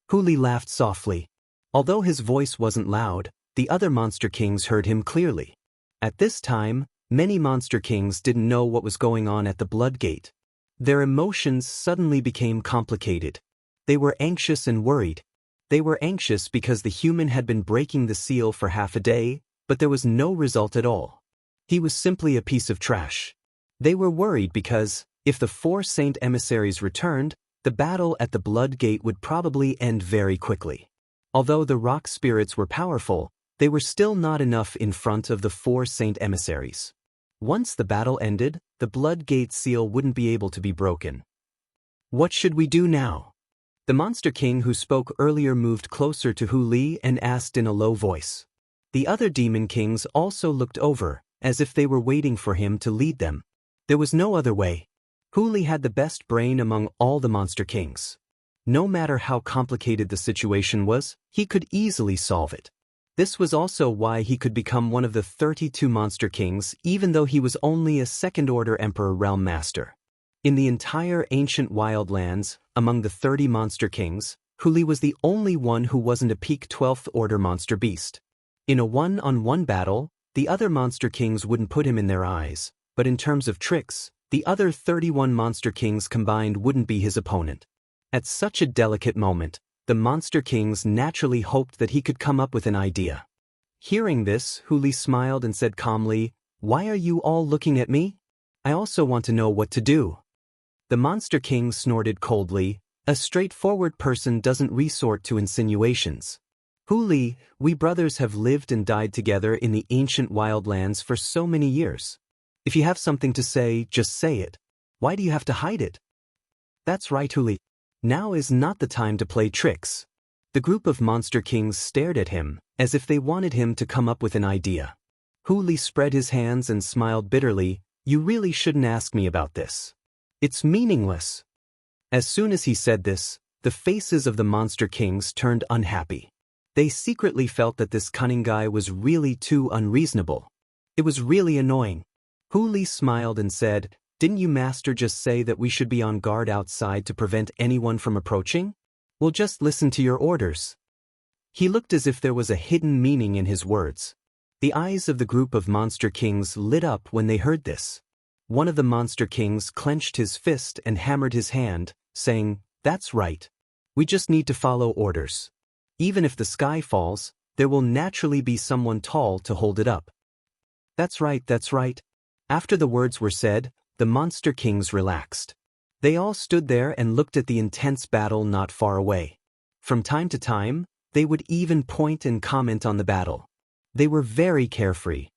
S1: Hu Li laughed softly. Although his voice wasn't loud, the other monster kings heard him clearly. At this time, many monster kings didn't know what was going on at the Blood Gate. Their emotions suddenly became complicated. They were anxious and worried. They were anxious because the human had been breaking the seal for half a day, but there was no result at all. He was simply a piece of trash. They were worried because, if the 4 Saint Emissaries returned, the battle at the Blood Gate would probably end very quickly. Although the rock spirits were powerful, they were still not enough in front of the 4 Saint Emissaries. Once the battle ended, the Blood Gate seal wouldn't be able to be broken. What should we do now? The monster king who spoke earlier moved closer to Hu Li and asked in a low voice. The other demon kings also looked over, as if they were waiting for him to lead them. There was no other way. Hu Li had the best brain among all the monster kings. No matter how complicated the situation was, he could easily solve it. This was also why he could become one of the 32 monster kings even though he was only a second-order emperor realm master. In the entire ancient wildlands, among the 30 monster kings, Hu Li was the only one who wasn't a peak 12th order monster beast. In a one-on-one battle, the other monster kings wouldn't put him in their eyes, but in terms of tricks, the other 31 monster kings combined wouldn't be his opponent. At such a delicate moment, the monster kings naturally hoped that he could come up with an idea. Hearing this, Hu Li smiled and said calmly, "Why are you all looking at me? I also want to know what to do." The monster king snorted coldly, "A straightforward person doesn't resort to insinuations. Hu Li, we brothers have lived and died together in the ancient wildlands for so many years. If you have something to say, just say it. Why do you have to hide it?" "That's right, Hu Li. Now is not the time to play tricks." The group of monster kings stared at him, as if they wanted him to come up with an idea. Hu Li spread his hands and smiled bitterly, "You really shouldn't ask me about this. It's meaningless." As soon as he said this, the faces of the monster kings turned unhappy. They secretly felt that this cunning guy was really too unreasonable. It was really annoying. Hu Li smiled and said, "Didn't you master just say that we should be on guard outside to prevent anyone from approaching? We'll just listen to your orders." He looked as if there was a hidden meaning in his words. The eyes of the group of monster kings lit up when they heard this. One of the monster kings clenched his fist and hammered his hand, saying, "That's right. We just need to follow orders. Even if the sky falls, there will naturally be someone tall to hold it up. That's right, that's right. After the words were said, the monster kings relaxed. They all stood there and looked at the intense battle not far away. From time to time, they would even point and comment on the battle. They were very carefree.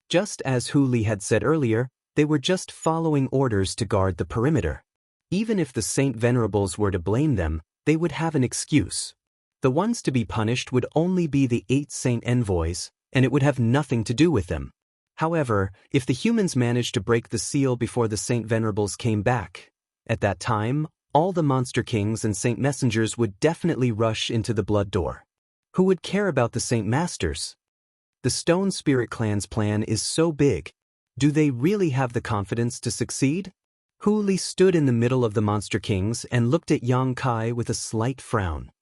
S1: Just as Hu Li had said earlier, they were just following orders to guard the perimeter. Even if the Saint Venerables were to blame them, they would have an excuse. The ones to be punished would only be the 8 Saint Envoys, and it would have nothing to do with them. However, if the humans managed to break the seal before the Saint Venerables came back, at that time, all the Monster Kings and Saint Messengers would definitely rush into the Blood Door. Who would care about the Saint Masters? The Stone Spirit Clan's plan is so big. Do they really have the confidence to succeed? Hu Li stood in the middle of the Monster Kings and looked at Yang Kai with a slight frown.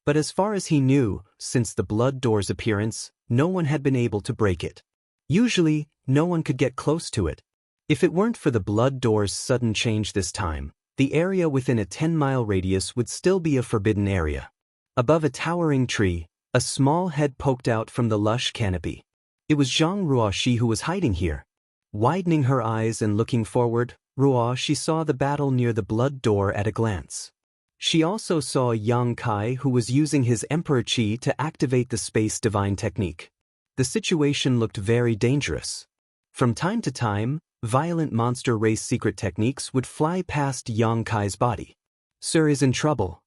S1: But as far as he knew, since the Blood Door's appearance, no one had been able to break it. Usually, no one could get close to it. If it weren't for the Blood Door's sudden change this time, the area within a 10-mile radius would still be a forbidden area. Above a towering tree, a small head poked out from the lush canopy. It was Zhang Ruoxi who was hiding here. Widening her eyes and looking forward, Ruoxi saw the battle near the Blood Door at a glance. She also saw Yang Kai, who was using his Emperor Qi to activate the Space Divine technique. The situation looked very dangerous. From time to time, violent monster race secret techniques would fly past Yang Kai's body. Sir is in trouble.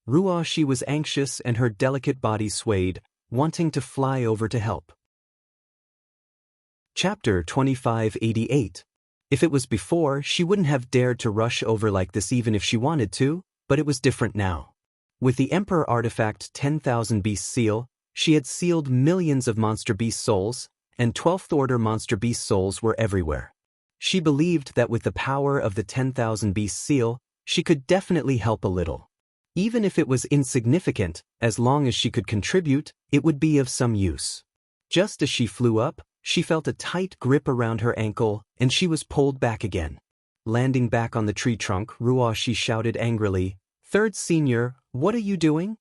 S1: Ruoxi was anxious and her delicate body swayed, wanting to fly over to help. Chapter 2588. If it was before, she wouldn't have dared to rush over like this even if she wanted to, but it was different now. With the Emperor Artifact 10,000 Beast Seal, she had sealed millions of Monster Beast souls, and 12th Order Monster Beast souls were everywhere. She believed that with the power of the 10,000 Beast Seal, she could definitely help a little. Even if it was insignificant, as long as she could contribute, it would be of some use. Just as she flew up, she felt a tight grip around her ankle, and she was pulled back again. Landing back on the tree trunk, Ruoxi shouted angrily, "Third Senior, what are you doing?"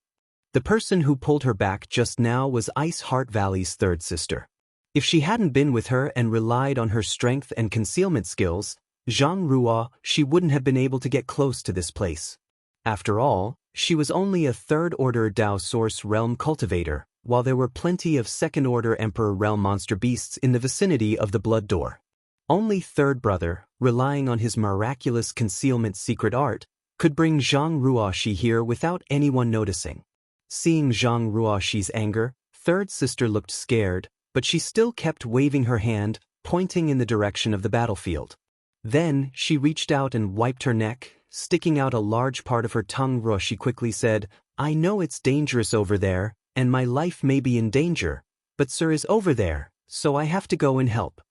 S1: The person who pulled her back just now was Ice Heart Valley's third sister. If she hadn't been with her and relied on her strength and concealment skills, Zhang Ruoxi wouldn't have been able to get close to this place. After all, she was only a third-order Dao Source Realm cultivator, while there were plenty of second-order Emperor Realm monster beasts in the vicinity of the Blood Door. Only Third Brother, relying on his miraculous concealment secret art, could bring Zhang Ruoxi here without anyone noticing. Seeing Zhang Ruoxi's anger, Third Sister looked scared, but she still kept waving her hand, pointing in the direction of the battlefield. Then, she reached out and wiped her neck, sticking out a large part of her tongue. Ruoxi quickly said, "I know it's dangerous over there, and my life may be in danger, but Sir is over there, so I have to go and help."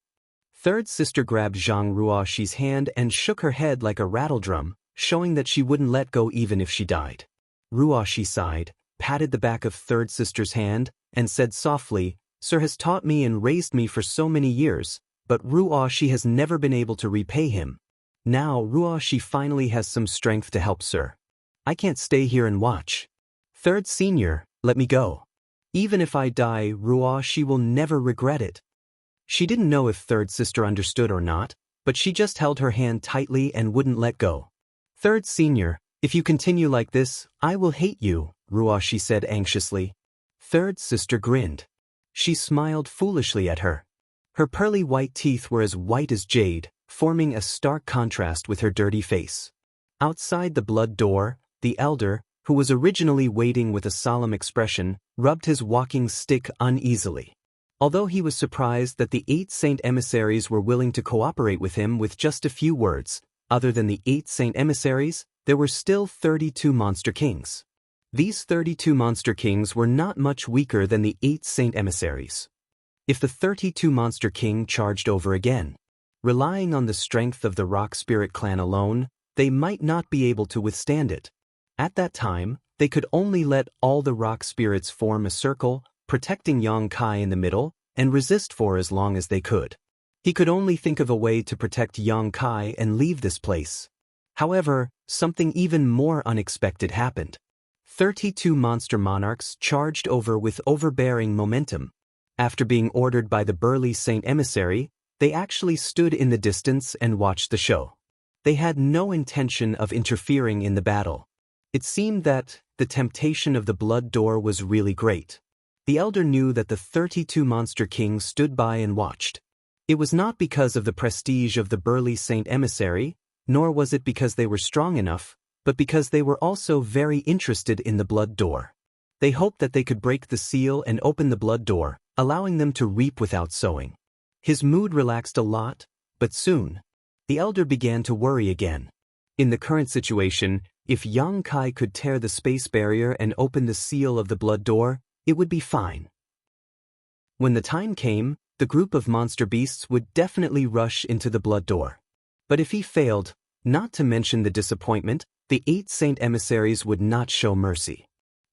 S1: Third Sister grabbed Zhang Ruoxi's hand and shook her head like a rattledrum, showing that she wouldn't let go even if she died. Ruoxi sighed, patted the back of Third Sister's hand, and said softly, "Sir has taught me and raised me for so many years, but Ruoxi has never been able to repay him. Now Ruoxi finally has some strength to help Sir. I can't stay here and watch. Third Senior, let me go. Even if I die, Ruoxi will never regret it." She didn't know if Third Sister understood or not, but she just held her hand tightly and wouldn't let go. "Third Senior, if you continue like this, I will hate you," Ruoxi said anxiously. Third Sister grinned. She smiled foolishly at her. Her pearly white teeth were as white as jade, forming a stark contrast with her dirty face. Outside the Blood Door, the elder, who was originally waiting with a solemn expression, rubbed his walking stick uneasily. Although he was surprised that the 8 Saint Emissaries were willing to cooperate with him with just a few words, other than the 8 Saint Emissaries, there were still 32 Monster Kings. These 32 Monster Kings were not much weaker than the 8 Saint Emissaries. If the 32 Monster King charged over again, relying on the strength of the Rock Spirit Clan alone, they might not be able to withstand it. At that time, they could only let all the Rock Spirits form a circle, protecting Yang Kai in the middle, and resist for as long as they could. He could only think of a way to protect Yang Kai and leave this place. However, something even more unexpected happened. 32 monster monarchs charged over with overbearing momentum. After being ordered by the burly Saint Emissary, they actually stood in the distance and watched the show. They had no intention of interfering in the battle. It seemed that the temptation of the blood door was really great. The elder knew that the 32 monster kings stood by and watched. It was not because of the prestige of the burly Saint Emissary, nor was it because they were strong enough, but because they were also very interested in the blood door. They hoped that they could break the seal and open the blood door, allowing them to reap without sowing. His mood relaxed a lot, but soon, the elder began to worry again. In the current situation, if Xianxia could tear the space barrier and open the seal of the blood door, it would be fine. When the time came, the group of monster beasts would definitely rush into the blood door. But if he failed, not to mention the disappointment, the 8 Saint Emissaries would not show mercy.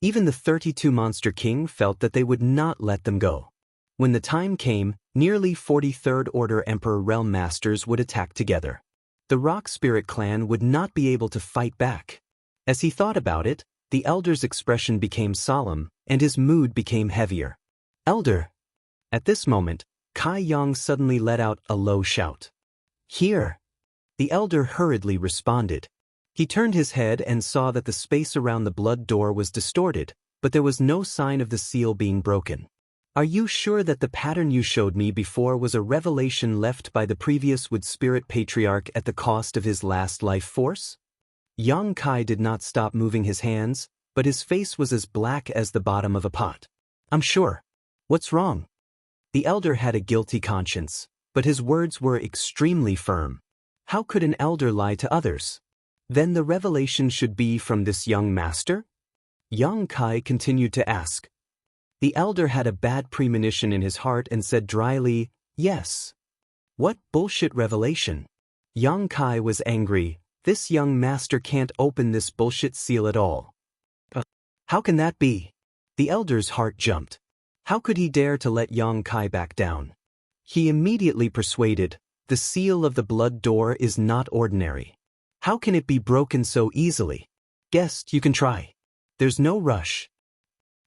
S1: Even the 32 Monster King felt that they would not let them go. When the time came, nearly 43rd Order Emperor Realm Masters would attack together. The Rock Spirit clan would not be able to fight back. As he thought about it, the elder's expression became solemn, and his mood became heavier. "Elder!" At this moment, Kai Yang suddenly let out a low shout. "Here!" The elder hurriedly responded. He turned his head and saw that the space around the blood door was distorted, but there was no sign of the seal being broken. "Are you sure that the pattern you showed me before was a revelation left by the previous Wood Spirit Patriarch at the cost of his last life force?" Yang Kai did not stop moving his hands, but his face was as black as the bottom of a pot. "I'm sure. What's wrong?" The elder had a guilty conscience, but his words were extremely firm. How could an elder lie to others? Then the revelation should be from this young master? Yang Kai continued to ask. The elder had a bad premonition in his heart and said dryly, "Yes." What bullshit revelation? Yang Kai was angry. This young master can't open this bullshit seal at all. How can that be? The elder's heart jumped. How could he dare to let Yang Kai back down? He immediately persuaded, the seal of the blood door is not ordinary. How can it be broken so easily? Guest, you can try. There's no rush.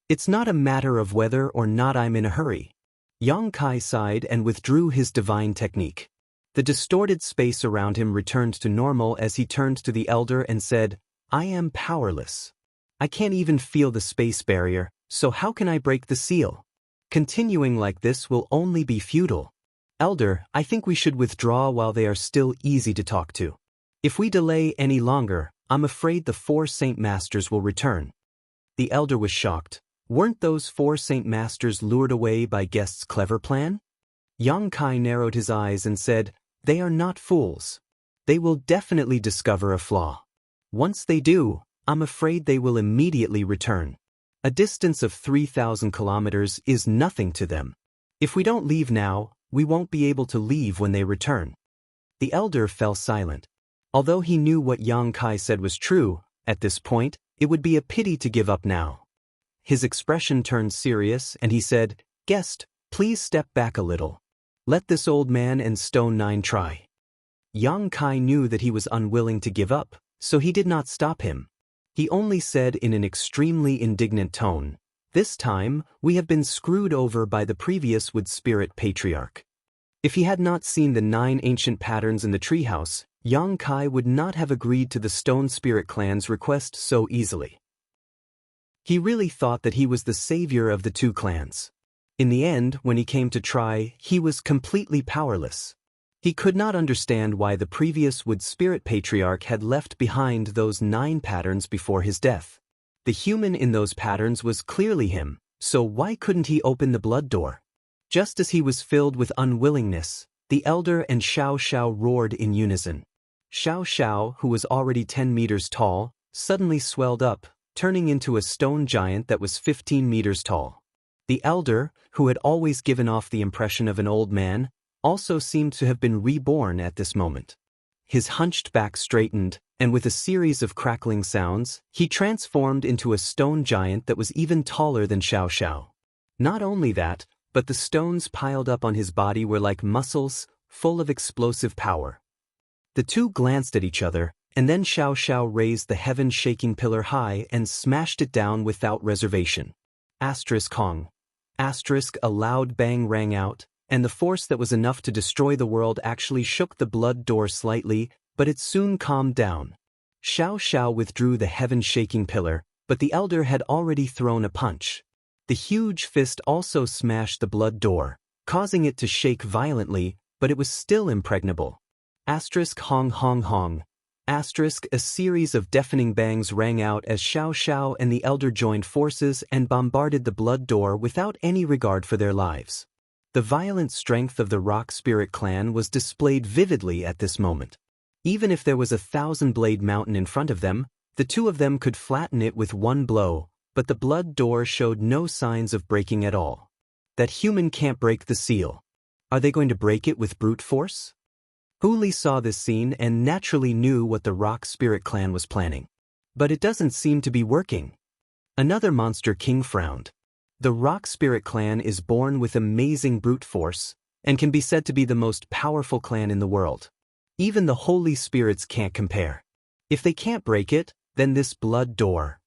S1: It's not a matter of whether or not I'm in a hurry. Yang Kai sighed and withdrew his divine technique. The distorted space around him returned to normal as he turned to the elder and said, "I am powerless. I can't even feel the space barrier, so how can I break the seal? Continuing like this will only be futile. Elder, I think we should withdraw while they are still easy to talk to. If we delay any longer, I'm afraid the 4 Saint Masters will return." The elder was shocked. Weren't those 4 Saint Masters lured away by Guest's clever plan? Yang Kai narrowed his eyes and said, "They are not fools. They will definitely discover a flaw. Once they do, I'm afraid they will immediately return. A distance of 3,000 kilometers is nothing to them. If we don't leave now, we won't be able to leave when they return." The elder fell silent. Although he knew what Yang Kai said was true, at this point, it would be a pity to give up now. His expression turned serious and he said, "Guest, please step back a little. Let this old man and Stone 9 try." Yang Kai knew that he was unwilling to give up, so he did not stop him. He only said in an extremely indignant tone, "This time, we have been screwed over by the previous Wood Spirit Patriarch." If he had not seen the 9 ancient patterns in the treehouse, Yang Kai would not have agreed to the Stone Spirit clan's request so easily. He really thought that he was the savior of the 2 clans. In the end, when he came to try, he was completely powerless. He could not understand why the previous Wood Spirit Patriarch had left behind those 9 patterns before his death. The human in those patterns was clearly him, so why couldn't he open the blood door? Just as he was filled with unwillingness, the elder and Xiao roared in unison. Xiao, who was already 10 meters tall, suddenly swelled up, turning into a stone giant that was 15 meters tall. The elder, who had always given off the impression of an old man, also seemed to have been reborn at this moment. His hunched back straightened, and with a series of crackling sounds, he transformed into a stone giant that was even taller than Xiao. Not only that, but the stones piled up on his body were like muscles, full of explosive power. The 2 glanced at each other, And then Xianxia raised the heaven-shaking pillar high and smashed it down without reservation. Kong. A loud bang rang out, and the force that was enough to destroy the world actually shook the blood door slightly, but it soon calmed down. Xianxia withdrew the heaven-shaking pillar, but the elder had already thrown a punch. The huge fist also smashed the blood door, causing it to shake violently, but it was still impregnable. Hong hong hong. A series of deafening bangs rang out as Xianxia and the elder joined forces and bombarded the blood door without any regard for their lives. The violent strength of the Rock Spirit clan was displayed vividly at this moment. Even if there was a 1,000-blade mountain in front of them, the two of them could flatten it with one blow, but the blood door showed no signs of breaking at all. That human can't break the seal. Are they going to break it with brute force? Huli saw this scene and naturally knew what the Rock Spirit clan was planning. But it doesn't seem to be working. Another monster king frowned. The Rock Spirit clan is born with amazing brute force, and can be said to be the most powerful clan in the world. Even the holy spirits can't compare. If they can't break it, then this blood door.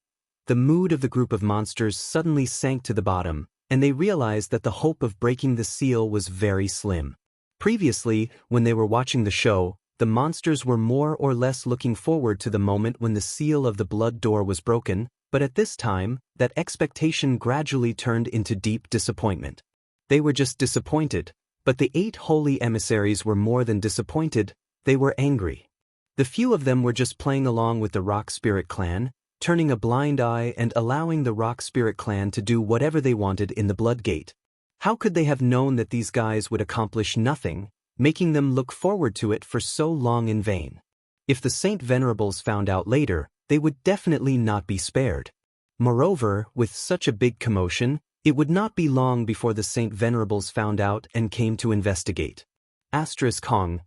S1: The mood of the group of monsters suddenly sank to the bottom, and they realized that the hope of breaking the seal was very slim. Previously, when they were watching the show, the monsters were more or less looking forward to the moment when the seal of the blood door was broken, but at this time, that expectation gradually turned into deep disappointment. They were just disappointed, but the 8 holy emissaries were more than disappointed, they were angry. The few of them were just playing along with the Rock Spirit clan, turning a blind eye and allowing the Rock Spirit clan to do whatever they wanted in the Blood Gate. How could they have known that these guys would accomplish nothing, making them look forward to it for so long in vain? If the Saint Venerables found out later, they would definitely not be spared. Moreover, with such a big commotion, it would not be long before the Saint Venerables found out and came to investigate. Hong.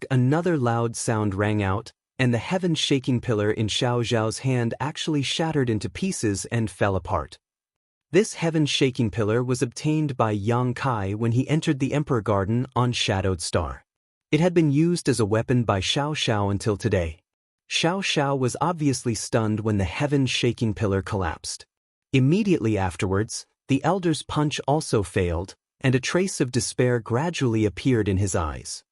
S1: Another loud sound rang out, and the heaven-shaking pillar in Xiaoxiao's hand actually shattered into pieces and fell apart. This heaven-shaking pillar was obtained by Yang Kai when he entered the Emperor Garden on Shadowed Star. It had been used as a weapon by Xiaoxiao until today. Xiaoxiao was obviously stunned when the heaven-shaking pillar collapsed. Immediately afterwards, the elder's punch also failed, and a trace of despair gradually appeared in his eyes.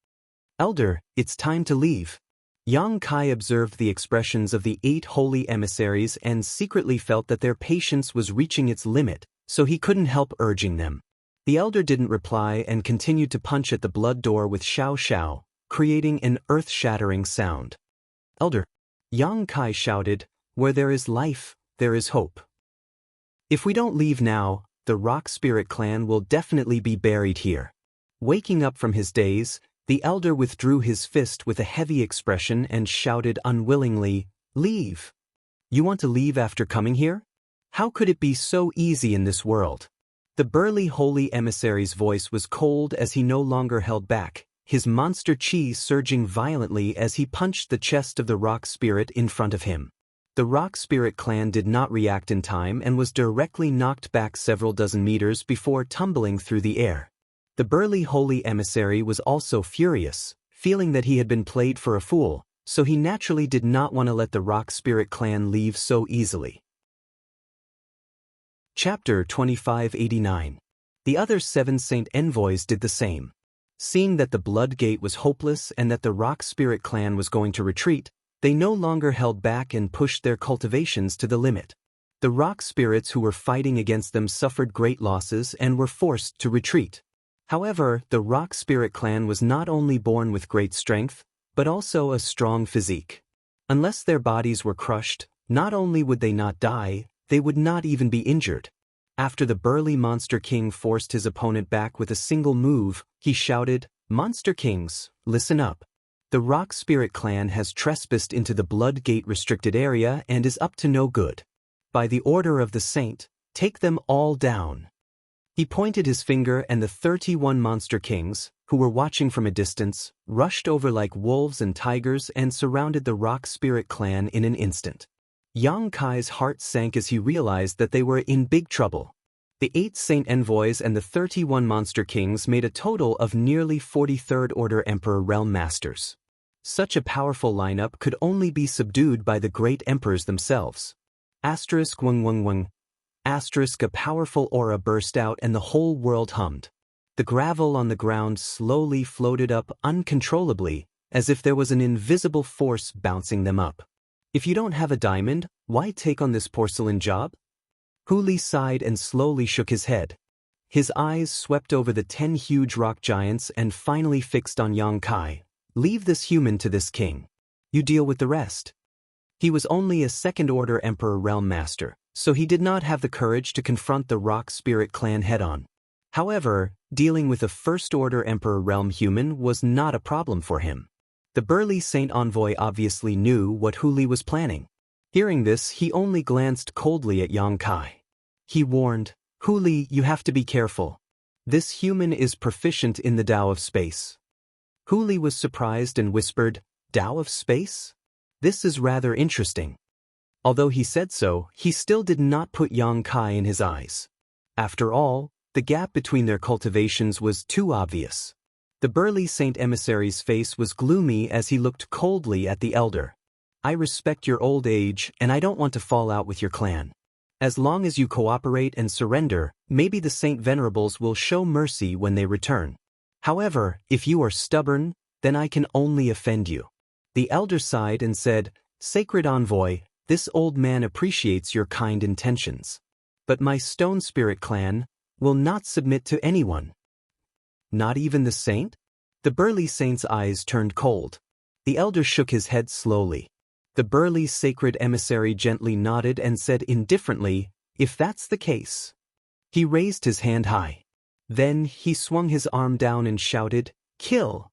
S1: "Elder, it's time to leave." Yang Kai observed the expressions of the 8 holy emissaries and secretly felt that their patience was reaching its limit, so he couldn't help urging them. The elder didn't reply and continued to punch at the blood door with Xiaoxiao, creating an earth-shattering sound. "Elder," Yang Kai shouted, "where there is life, there is hope. If we don't leave now, the Rock Spirit clan will definitely be buried here." Waking up from his daze, the elder withdrew his fist with a heavy expression and shouted unwillingly, "Leave! You want to leave after coming here? How could it be so easy in this world?" The burly holy emissary's voice was cold as he no longer held back, his monster chi surging violently as he punched the chest of the Rock Spirit in front of him. The Rock Spirit clan did not react in time and was directly knocked back several dozen meters before tumbling through the air. The burly holy emissary was also furious, feeling that he had been played for a fool, so he naturally did not want to let the Rock Spirit clan leave so easily. Chapter 2589. The other 7 Saint Envoys did the same. Seeing that the Blood Gate was hopeless and that the Rock Spirit clan was going to retreat, they no longer held back and pushed their cultivations to the limit. The Rock Spirits who were fighting against them suffered great losses and were forced to retreat. However, the Rock Spirit clan was not only born with great strength, but also a strong physique. Unless their bodies were crushed, not only would they not die, they would not even be injured. After the burly Monster King forced his opponent back with a single move, he shouted, "Monster Kings, listen up. The Rock Spirit clan has trespassed into the Blood Gate restricted area and is up to no good. By the order of the Saint, take them all down." He pointed his finger and the 31 Monster Kings, who were watching from a distance, rushed over like wolves and tigers and surrounded the Rock Spirit clan in an instant. Yang Kai's heart sank as he realized that they were in big trouble. The 8 Saint Envoys and the 31 Monster Kings made a total of nearly 43rd Order Emperor Realm Masters. Such a powerful lineup could only be subdued by the great emperors themselves. Asterisk wung wung wung. Asterisk a powerful aura burst out and the whole world hummed. The gravel on the ground slowly floated up uncontrollably, as if there was an invisible force bouncing them up. If you don't have a diamond, why take on this porcelain job? Hu Li sighed and slowly shook his head. His eyes swept over the 10 huge rock giants and finally fixed on Yang Kai. Leave this human to this king. You deal with the rest. He was only a second-order Emperor Realm Master, so he did not have the courage to confront the Rock Spirit clan head-on. However, dealing with a first-order Emperor Realm human was not a problem for him. The burly Saint Envoy obviously knew what Hu Li was planning. Hearing this, he only glanced coldly at Yang Kai. He warned, Hu Li, you have to be careful. This human is proficient in the Tao of Space. Hu Li was surprised and whispered, Tao of Space? This is rather interesting. Although he said so, he still did not put Yang Kai in his eyes. After all, the gap between their cultivations was too obvious. The burly Saint Emissary's face was gloomy as he looked coldly at the elder. I respect your old age and I don't want to fall out with your clan. As long as you cooperate and surrender, maybe the Saint Venerables will show mercy when they return. However, if you are stubborn, then I can only offend you. The elder sighed and said, Sacred Envoy, this old man appreciates your kind intentions. But my Stone Spirit clan will not submit to anyone. Not even the saint? The burly saint's eyes turned cold. The elder shook his head slowly. The burly sacred emissary gently nodded and said indifferently, If that's the case. He raised his hand high. Then he swung his arm down and shouted, Kill!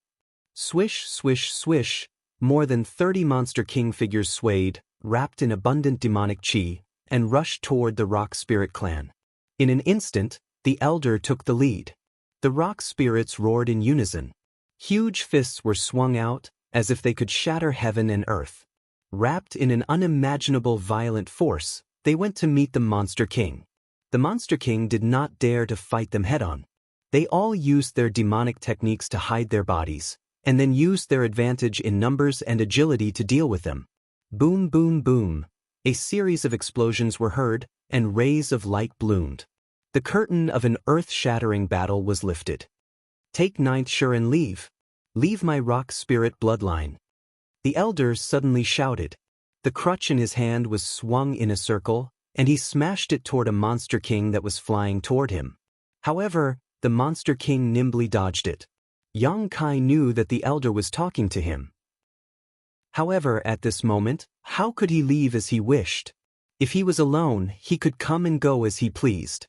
S1: Swish, swish, swish. More than 30 monster king figures swayed, wrapped in abundant demonic chi, and rushed toward the Rock Spirit clan. In an instant, the elder took the lead. The rock spirits roared in unison. Huge fists were swung out, as if they could shatter heaven and earth. Wrapped in an unimaginable violent force, they went to meet the Monster King. The Monster King did not dare to fight them head-on. They all used their demonic techniques to hide their bodies, and then used their advantage in numbers and agility to deal with them. Boom, boom, boom. A series of explosions were heard, and rays of light bloomed. The curtain of an earth-shattering battle was lifted. Take ninth sure and leave. Leave my rock spirit bloodline. The elder suddenly shouted. The crutch in his hand was swung in a circle, and he smashed it toward a monster king that was flying toward him. However, the monster king nimbly dodged it. Yang Kai knew that the elder was talking to him. However, at this moment, how could he leave as he wished? If he was alone, he could come and go as he pleased.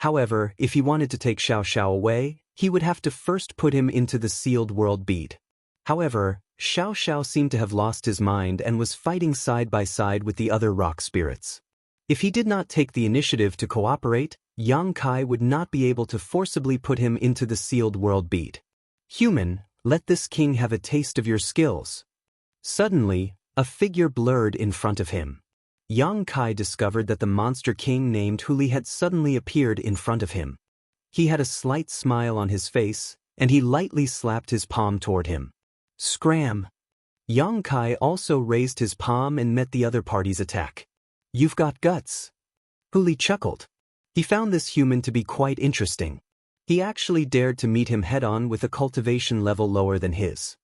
S1: However, if he wanted to take Xiao away, he would have to first put him into the sealed world bead. However, Xiao seemed to have lost his mind and was fighting side by side with the other rock spirits. If he did not take the initiative to cooperate, Yang Kai would not be able to forcibly put him into the sealed world bead. Human, let this king have a taste of your skills. Suddenly, a figure blurred in front of him. Yang Kai discovered that the monster king named Hu Li had suddenly appeared in front of him. He had a slight smile on his face, and he lightly slapped his palm toward him. Scram! Yang Kai also raised his palm and met the other party's attack. You've got guts. Hu Li chuckled. He found this human to be quite interesting. He actually dared to meet him head-on with a cultivation level lower than his.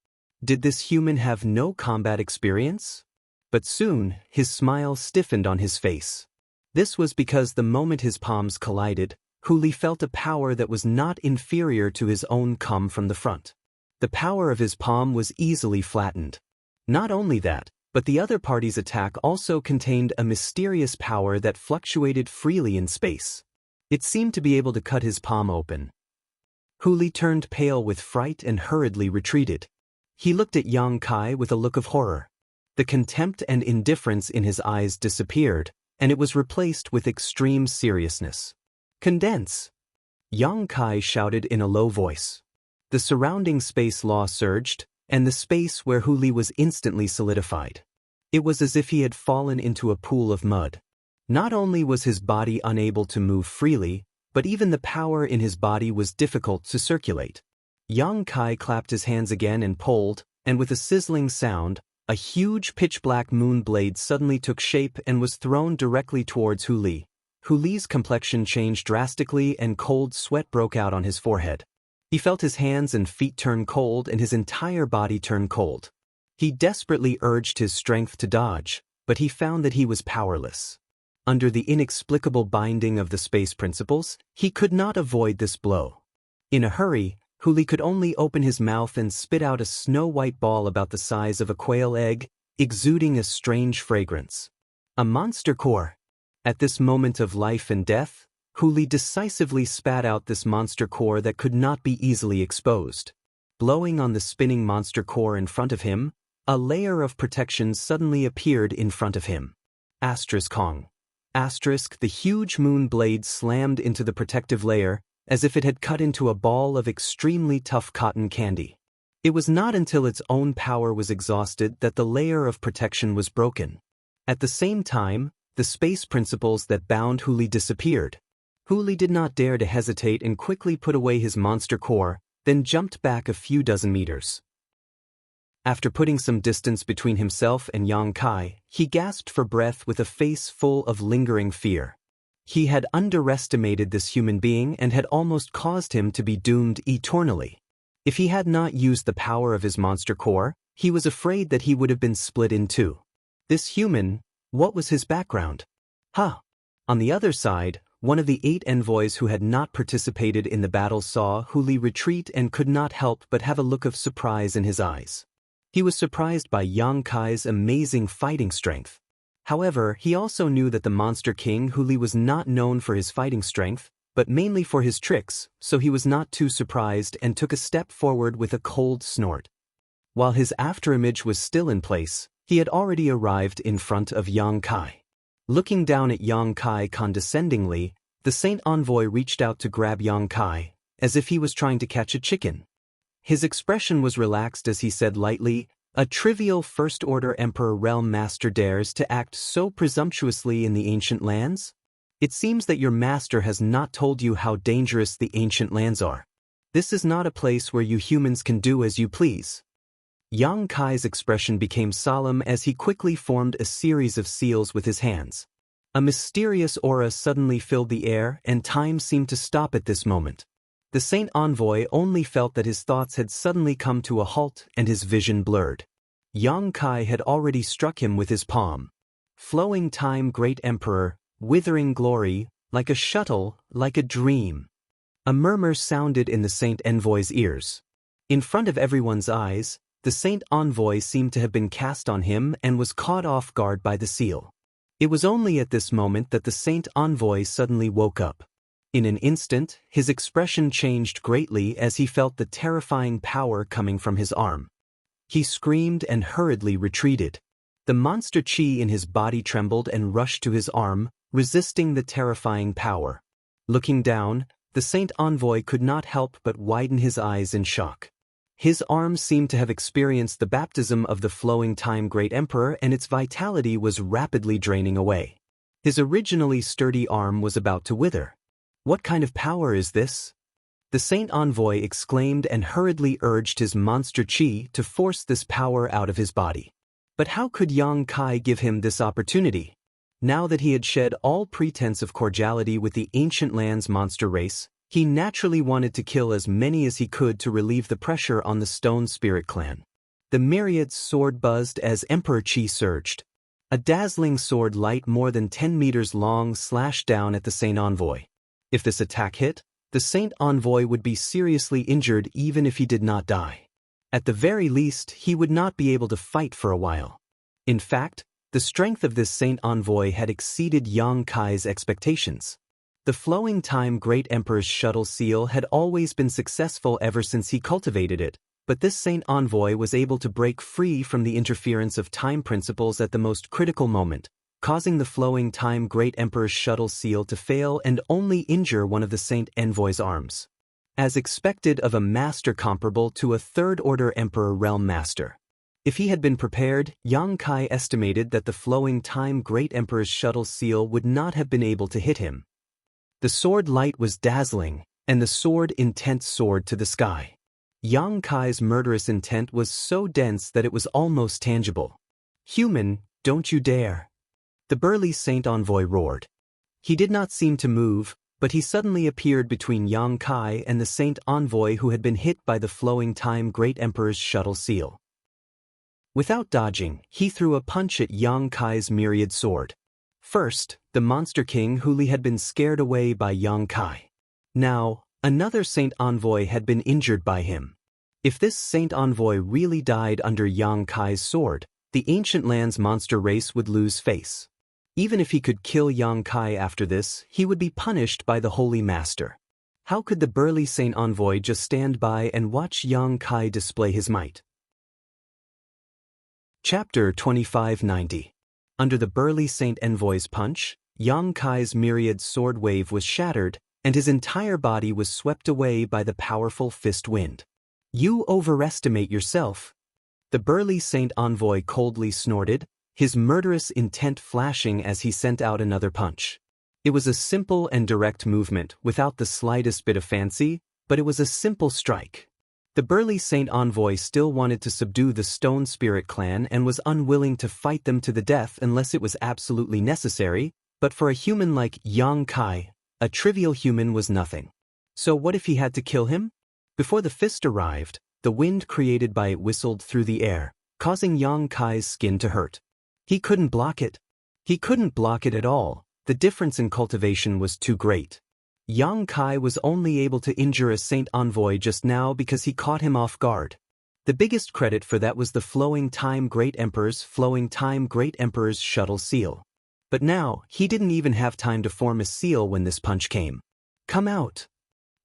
S1: Did this human have no combat experience? But soon, his smile stiffened on his face. This was because the moment his palms collided, Hu Li felt a power that was not inferior to his own come from the front. The power of his palm was easily flattened. Not only that, but the other party's attack also contained a mysterious power that fluctuated freely in space. It seemed to be able to cut his palm open. Hu Li turned pale with fright and hurriedly retreated. He looked at Yang Kai with a look of horror. The contempt and indifference in his eyes disappeared, and it was replaced with extreme seriousness. Condense! Yang Kai shouted in a low voice. The surrounding space law surged, and the space where Hu Li was instantly solidified. It was as if he had fallen into a pool of mud. Not only was his body unable to move freely, but even the power in his body was difficult to circulate. Yang Kai clapped his hands again and pulled, and with a sizzling sound, a huge pitch-black moon blade suddenly took shape and was thrown directly towards Hu Li. Hu Li's complexion changed drastically and cold sweat broke out on his forehead. He felt his hands and feet turn cold and his entire body turn cold. He desperately urged his strength to dodge, but he found that he was powerless. Under the inexplicable binding of the space principles, he could not avoid this blow. In a hurry, Hu Li could only open his mouth and spit out a snow-white ball about the size of a quail egg, exuding a strange fragrance. A monster core. At this moment of life and death, Hu Li decisively spat out this monster core that could not be easily exposed. Blowing on the spinning monster core in front of him, a layer of protection suddenly appeared in front of him. Kong. The huge moon blade slammed into the protective layer, as if it had cut into a ball of extremely tough cotton candy. It was not until its own power was exhausted that the layer of protection was broken. At the same time, the space principles that bound Hu Li disappeared. Hu Li did not dare to hesitate and quickly put away his monster core, then jumped back a few dozen meters. After putting some distance between himself and Yang Kai, he gasped for breath with a face full of lingering fear. He had underestimated this human being and had almost caused him to be doomed eternally. If he had not used the power of his monster core, he was afraid that he would have been split in two. This human, what was his background? On the other side, one of the 8 envoys who had not participated in the battle saw Hu Li retreat and could not help but have a look of surprise in his eyes. He was surprised by Yang Kai's amazing fighting strength. However, he also knew that the Monster King Hu Li was not known for his fighting strength, but mainly for his tricks, so he was not too surprised and took a step forward with a cold snort. While his afterimage was still in place, he had already arrived in front of Yang Kai. Looking down at Yang Kai condescendingly, the Saint Envoy reached out to grab Yang Kai, as if he was trying to catch a chicken. His expression was relaxed as he said lightly, "A trivial First-Order Emperor Realm Master dares to act so presumptuously in the ancient lands? It seems that your master has not told you how dangerous the ancient lands are. This is not a place where you humans can do as you please." Yang Kai's expression became solemn as he quickly formed a series of seals with his hands. A mysterious aura suddenly filled the air and time seemed to stop at this moment. The Saint Envoy only felt that his thoughts had suddenly come to a halt and his vision blurred. Yang Kai had already struck him with his palm. Flowing time, great emperor, withering glory, like a shuttle, like a dream. A murmur sounded in the Saint Envoy's ears. In front of everyone's eyes, the Saint Envoy seemed to have been cast on him and was caught off guard by the seal. It was only at this moment that the Saint Envoy suddenly woke up. In an instant, his expression changed greatly as he felt the terrifying power coming from his arm. He screamed and hurriedly retreated. The monster chi in his body trembled and rushed to his arm, resisting the terrifying power. Looking down, the Saint Envoy could not help but widen his eyes in shock. His arm seemed to have experienced the baptism of the flowing time great emperor and its vitality was rapidly draining away. His originally sturdy arm was about to wither. What kind of power is this? The Saint Envoy exclaimed and hurriedly urged his monster chi to force this power out of his body. But how could Yang Kai give him this opportunity? Now that he had shed all pretense of cordiality with the ancient land's monster race, he naturally wanted to kill as many as he could to relieve the pressure on the Stone Spirit clan. The myriad sword buzzed as Emperor Chi surged. A dazzling sword light more than 10 meters long slashed down at the Saint Envoy. If this attack hit, the Saint Envoy would be seriously injured even if he did not die. At the very least, he would not be able to fight for a while. In fact, the strength of this Saint Envoy had exceeded Yang Kai's expectations. The flowing time great emperor's shuttle seal had always been successful ever since he cultivated it, but this Saint Envoy was able to break free from the interference of time principles at the most critical moment, causing the flowing time great emperor's shuttle seal to fail and only injure one of the Saint Envoy's arms. As expected of a master comparable to a third-order emperor realm master. If he had been prepared, Yang Kai estimated that the flowing time great emperor's shuttle seal would not have been able to hit him. The sword light was dazzling, and the sword intent soared to the sky. Yang Kai's murderous intent was so dense that it was almost tangible. "Human, don't you dare!" the burly Saint Envoy roared. He did not seem to move, but he suddenly appeared between Yang Kai and the Saint Envoy who had been hit by the flowing time Great Emperor's shuttle seal. Without dodging, he threw a punch at Yang Kai's myriad sword. First, the Monster King Huli had been scared away by Yang Kai. Now, another Saint Envoy had been injured by him. If this Saint Envoy really died under Yang Kai's sword, the ancient land's monster race would lose face. Even if he could kill Yang Kai after this, he would be punished by the Holy Master. How could the burly Saint Envoy just stand by and watch Yang Kai display his might? Chapter 2590. Under the burly Saint Envoy's punch, Yang Kai's myriad sword wave was shattered, and his entire body was swept away by the powerful fist wind. "You overestimate yourself," the burly Saint Envoy coldly snorted, his murderous intent flashing as he sent out another punch. It was a simple and direct movement, without the slightest bit of fancy, but it was a simple strike. The burly Saint Envoy still wanted to subdue the Stone Spirit clan and was unwilling to fight them to the death unless it was absolutely necessary, but for a human like Yang Kai, a trivial human was nothing. So what if he had to kill him? Before the fist arrived, the wind created by it whistled through the air, causing Yang Kai's skin to hurt. He couldn't block it. He couldn't block it at all. The difference in cultivation was too great. Yang Kai was only able to injure a Saint Envoy just now because he caught him off guard. The biggest credit for that was the flowing time Great Emperor's shuttle seal. But now, he didn't even have time to form a seal when this punch came. "Come out!"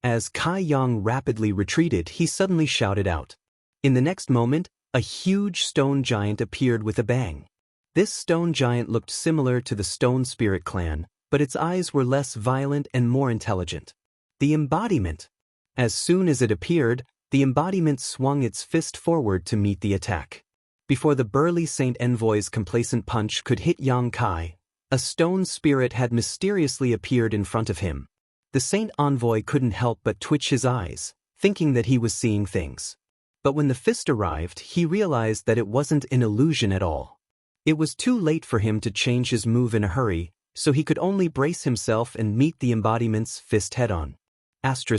S1: As Kai Yang rapidly retreated, he suddenly shouted out. In the next moment, a huge stone giant appeared with a bang. This stone giant looked similar to the Stone Spirit clan, but its eyes were less violent and more intelligent. The embodiment. As soon as it appeared, the embodiment swung its fist forward to meet the attack. Before the burly Saint Envoy's complacent punch could hit Yang Kai, a stone spirit had mysteriously appeared in front of him. The Saint Envoy couldn't help but twitch his eyes, thinking that he was seeing things. But when the fist arrived, he realized that it wasn't an illusion at all. It was too late for him to change his move in a hurry, so he could only brace himself and meet the embodiment's fist head-on.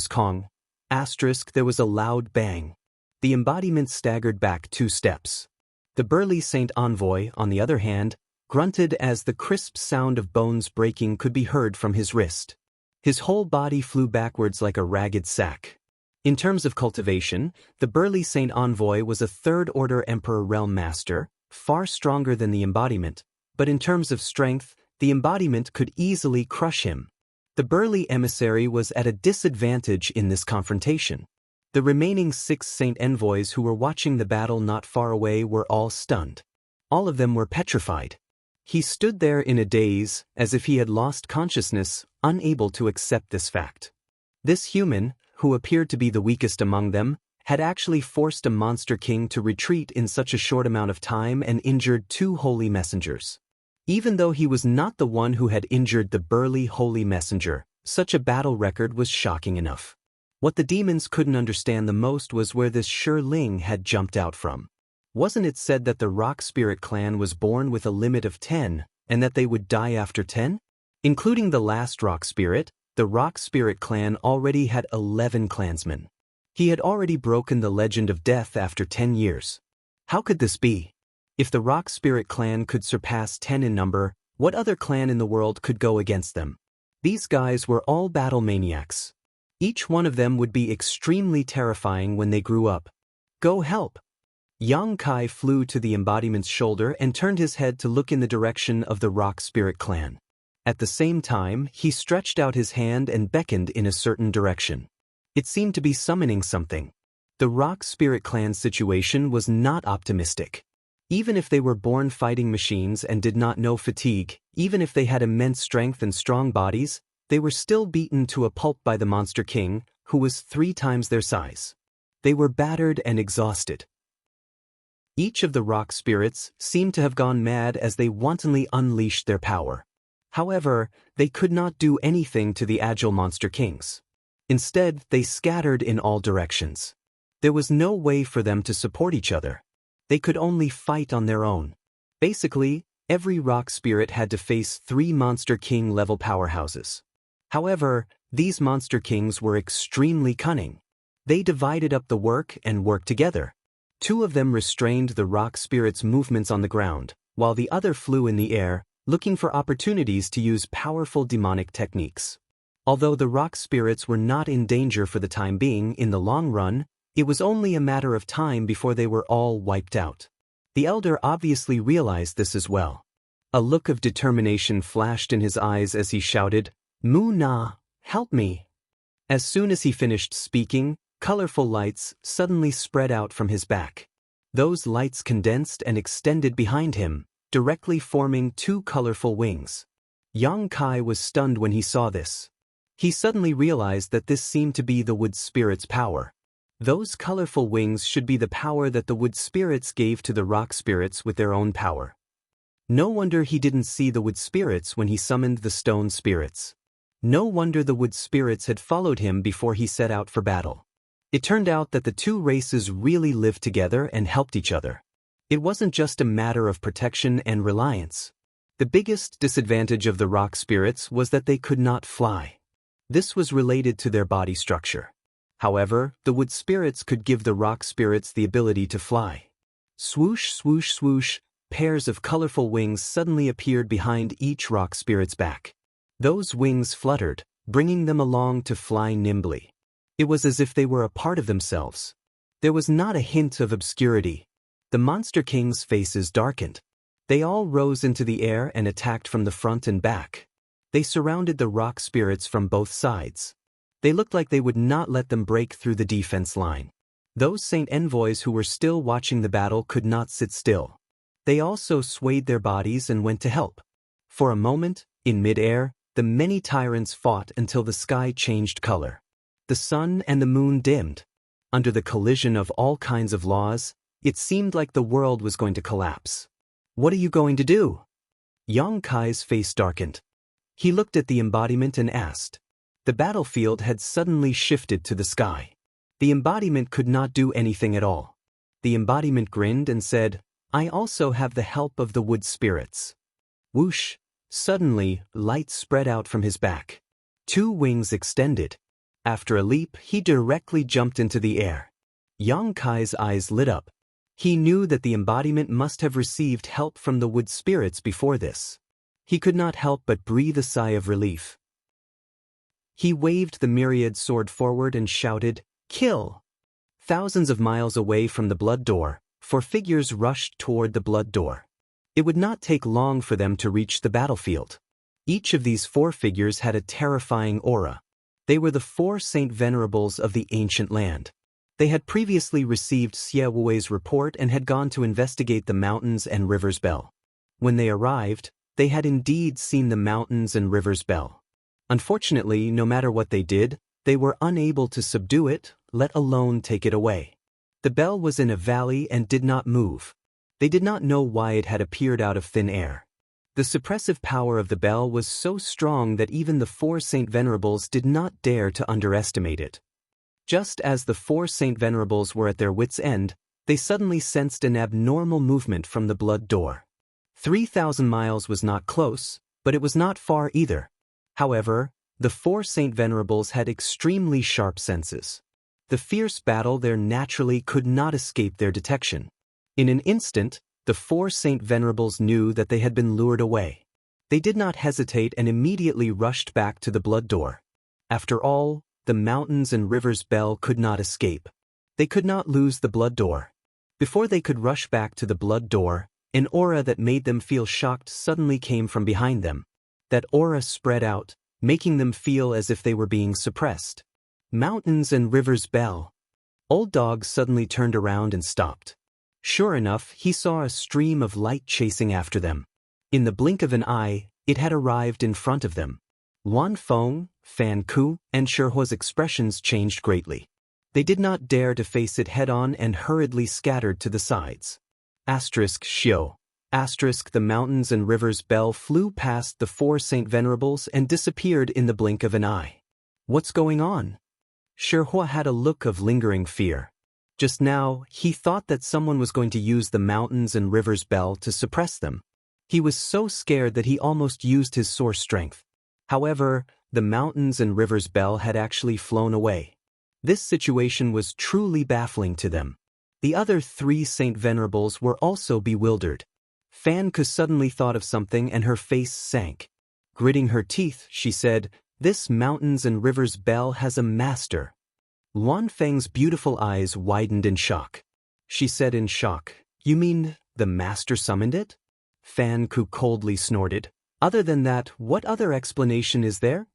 S1: Kong. There was a loud bang. The embodiment staggered back 2 steps. The burly Saint Envoy, on the other hand, grunted as the crisp sound of bones breaking could be heard from his wrist. His whole body flew backwards like a ragged sack. In terms of cultivation, the burly Saint Envoy was a third-order Emperor Realm Master, far stronger than the embodiment, but in terms of strength, the embodiment could easily crush him. The burly emissary was at a disadvantage in this confrontation. The remaining 6 Saint Envoys who were watching the battle not far away were all stunned. All of them were petrified. He stood there in a daze, as if he had lost consciousness, unable to accept this fact. This human, who appeared to be the weakest among them, had actually forced a Monster King to retreat in such a short amount of time and injured 2 holy messengers. Even though he was not the one who had injured the burly holy messenger, such a battle record was shocking enough. What the demons couldn't understand the most was where this Shi Ling had jumped out from. Wasn't it said that the Rock Spirit clan was born with a limit of 10, and that they would die after 10? Including the last Rock Spirit, the Rock Spirit clan already had 11 clansmen. He had already broken the legend of death after 10 years. How could this be? If the Rock Spirit clan could surpass 10 in number, what other clan in the world could go against them? These guys were all battle maniacs. Each one of them would be extremely terrifying when they grew up. Go help! Yang Kai flew to the embodiment's shoulder and turned his head to look in the direction of the Rock Spirit clan. At the same time, he stretched out his hand and beckoned in a certain direction. It seemed to be summoning something. The Rock Spirit clan's situation was not optimistic. Even if they were born fighting machines and did not know fatigue, even if they had immense strength and strong bodies, they were still beaten to a pulp by the Monster King, who was 3 times their size. They were battered and exhausted. Each of the Rock Spirits seemed to have gone mad as they wantonly unleashed their power. However, they could not do anything to the agile Monster Kings. Instead, they scattered in all directions. There was no way for them to support each other. They could only fight on their own. Basically, every rock spirit had to face 3 Monster King-level powerhouses. However, these Monster Kings were extremely cunning. They divided up the work and worked together. 2 of them restrained the rock spirit's movements on the ground, while the other flew in the air, looking for opportunities to use powerful demonic techniques. Although the rock spirits were not in danger for the time being, in the long run, it was only a matter of time before they were all wiped out. The elder obviously realized this as well. A look of determination flashed in his eyes as he shouted, "Mu Na, help me!" As soon as he finished speaking, colorful lights suddenly spread out from his back. Those lights condensed and extended behind him, directly forming 2 colorful wings. Yang Kai was stunned when he saw this. He suddenly realized that this seemed to be the wood spirit's power. Those colorful wings should be the power that the wood spirits gave to the rock spirits with their own power. No wonder he didn't see the wood spirits when he summoned the stone spirits. No wonder the wood spirits had followed him before he set out for battle. It turned out that the 2 races really lived together and helped each other. It wasn't just a matter of protection and reliance. The biggest disadvantage of the rock spirits was that they could not fly. This was related to their body structure. However, the wood spirits could give the rock spirits the ability to fly. Swoosh, swoosh, swoosh, pairs of colorful wings suddenly appeared behind each rock spirit's back. Those wings fluttered, bringing them along to fly nimbly. It was as if they were a part of themselves. There was not a hint of obscurity. The Monster Kings' faces darkened. They all rose into the air and attacked from the front and back. They surrounded the rock spirits from both sides. They looked like they would not let them break through the defense line. Those Saint Envoys who were still watching the battle could not sit still. They also swayed their bodies and went to help. For a moment, in mid-air, the many tyrants fought until the sky changed color. The sun and the moon dimmed. Under the collision of all kinds of laws, it seemed like the world was going to collapse. "What are you going to do?" Yang Kai's face darkened. He looked at the embodiment and asked. The battlefield had suddenly shifted to the sky. The embodiment could not do anything at all. The embodiment grinned and said, "I also have the help of the wood spirits." Whoosh! Suddenly, light spread out from his back. 2 wings extended. After a leap, he directly jumped into the air. Yang Kai's eyes lit up. He knew that the embodiment must have received help from the wood spirits before this. He could not help but breathe a sigh of relief. He waved the myriad sword forward and shouted, "Kill!" Thousands of miles away from the blood door, 4 figures rushed toward the blood door. It would not take long for them to reach the battlefield. Each of these 4 figures had a terrifying aura. They were the 4 Saint Venerables of the ancient land. They had previously received Xie Wui's report and had gone to investigate the mountains and rivers Bell. When they arrived, they had indeed seen the mountains and rivers Bell. Unfortunately, no matter what they did, they were unable to subdue it, let alone take it away. The bell was in a valley and did not move. They did not know why it had appeared out of thin air. The suppressive power of the bell was so strong that even the 4 Saint Venerables did not dare to underestimate it. Just as the 4 Saint Venerables were at their wits' end, they suddenly sensed an abnormal movement from the blood door. 3,000 miles was not close, but it was not far either. However, the 4 Saint Venerables had extremely sharp senses. The fierce battle there naturally could not escape their detection. In an instant, the 4 Saint Venerables knew that they had been lured away. They did not hesitate and immediately rushed back to the blood door. After all, the mountains and rivers Bell could not escape. They could not lose the blood door. Before they could rush back to the blood door, an aura that made them feel shocked suddenly came from behind them. That aura spread out, making them feel as if they were being suppressed. Mountains and rivers Bell. Old Dog suddenly turned around and stopped. Sure enough, he saw a stream of light chasing after them. In the blink of an eye, it had arrived in front of them. Wan Feng, Fan Ku, and Sherhua's expressions changed greatly. They did not dare to face it head-on and hurriedly scattered to the sides. Xiao. The mountains and rivers Bell flew past the 4 Saint Venerables and disappeared in the blink of an eye. What's going on? Sherhua had a look of lingering fear. Just now, he thought that someone was going to use the mountains and rivers bell to suppress them. He was so scared that he almost used his sore strength. However, the mountains and rivers bell had actually flown away. This situation was truly baffling to them. The other 3 Saint Venerables were also bewildered. Fan Ku suddenly thought of something and her face sank. Gritting her teeth, she said, "This mountains and rivers bell has a master." Luan Feng's beautiful eyes widened in shock. She said in shock, "You mean the master summoned it?" Fan Ku coldly snorted. "Other than that, what other explanation is there?"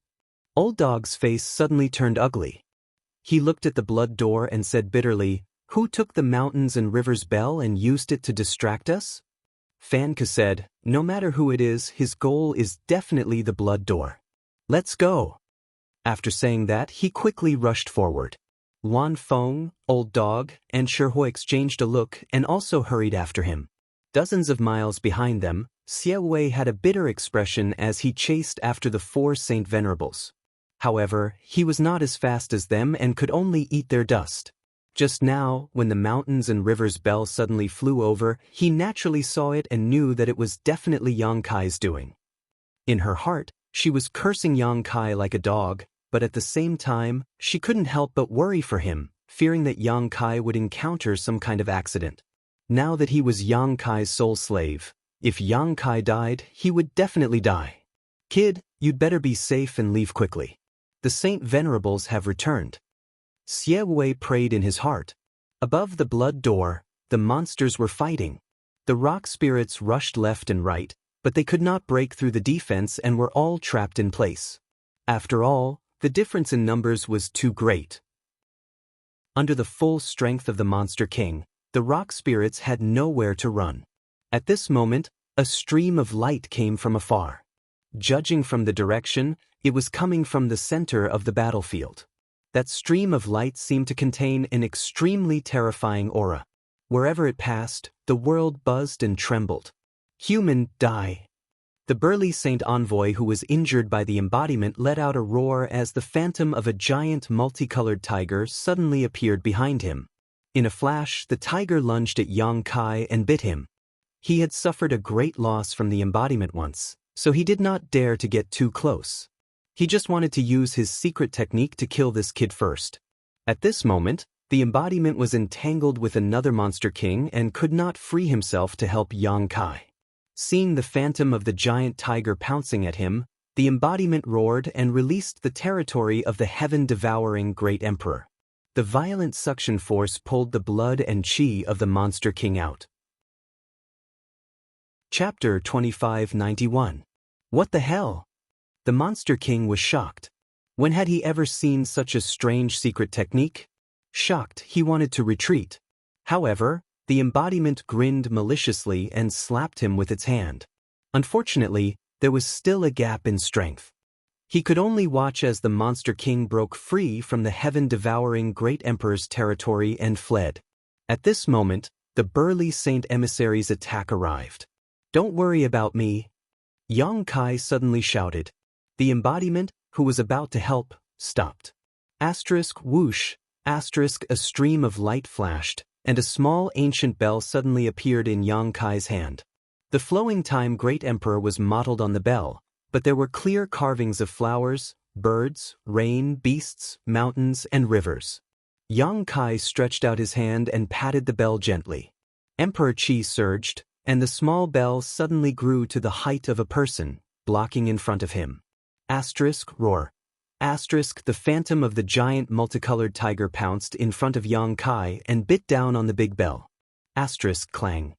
S1: Old Dog's face suddenly turned ugly. He looked at the blood door and said bitterly, "Who took the mountains and rivers bell and used it to distract us?" Fan Ku said, "No matter who it is, his goal is definitely the blood door. Let's go." After saying that, he quickly rushed forward. Luan Feng, Old Dog, and Shihui exchanged a look and also hurried after him. Dozens of miles behind them, Xie Wei had a bitter expression as he chased after the 4 Saint Venerables. However, he was not as fast as them and could only eat their dust. Just now, when the mountains and rivers bell suddenly flew over, he naturally saw it and knew that it was definitely Yang Kai's doing. In her heart, she was cursing Yang Kai like a dog, but at the same time, she couldn't help but worry for him, fearing that Yang Kai would encounter some kind of accident. Now that he was Yang Kai's sole slave, if Yang Kai died, he would definitely die. "Kid, you'd better be safe and leave quickly. The Saint Venerables have returned." Xie Wei prayed in his heart. Above the blood door, the monsters were fighting. The rock spirits rushed left and right, but they could not break through the defense and were all trapped in place. After all, the difference in numbers was too great. Under the full strength of the Monster King, the rock spirits had nowhere to run. At this moment, a stream of light came from afar. Judging from the direction, it was coming from the center of the battlefield. That stream of light seemed to contain an extremely terrifying aura. Wherever it passed, the world buzzed and trembled. "Human, die!" The burly Saint Envoy who was injured by the embodiment let out a roar as the phantom of a giant multicolored tiger suddenly appeared behind him. In a flash, the tiger lunged at Yang Kai and bit him. He had suffered a great loss from the embodiment once, so he did not dare to get too close. He just wanted to use his secret technique to kill this kid first. At this moment, the embodiment was entangled with another Monster King and could not free himself to help Yang Kai. Seeing the phantom of the giant tiger pouncing at him, the embodiment roared and released the territory of the heaven-devouring Great Emperor. The violent suction force pulled the blood and chi of the Monster King out. Chapter 2591. What the hell? The Monster King was shocked. When had he ever seen such a strange secret technique? Shocked, he wanted to retreat. However, the embodiment grinned maliciously and slapped him with its hand. Unfortunately, there was still a gap in strength. He could only watch as the Monster King broke free from the heaven-devouring Great Emperor's territory and fled. At this moment, the burly Saint Emissary's attack arrived. "Don't worry about me," Yang Kai suddenly shouted. The embodiment, who was about to help, stopped. Whoosh, a stream of light flashed, and a small ancient bell suddenly appeared in Yang Kai's hand. The flowing time Great Emperor was mottled on the bell, but there were clear carvings of flowers, birds, rain, beasts, mountains, and rivers. Yang Kai stretched out his hand and patted the bell gently. Emperor Qi surged, and the small bell suddenly grew to the height of a person, blocking in front of him. Roar. The phantom of the giant multicolored tiger pounced in front of Yang Kai and bit down on the big bell. Clang.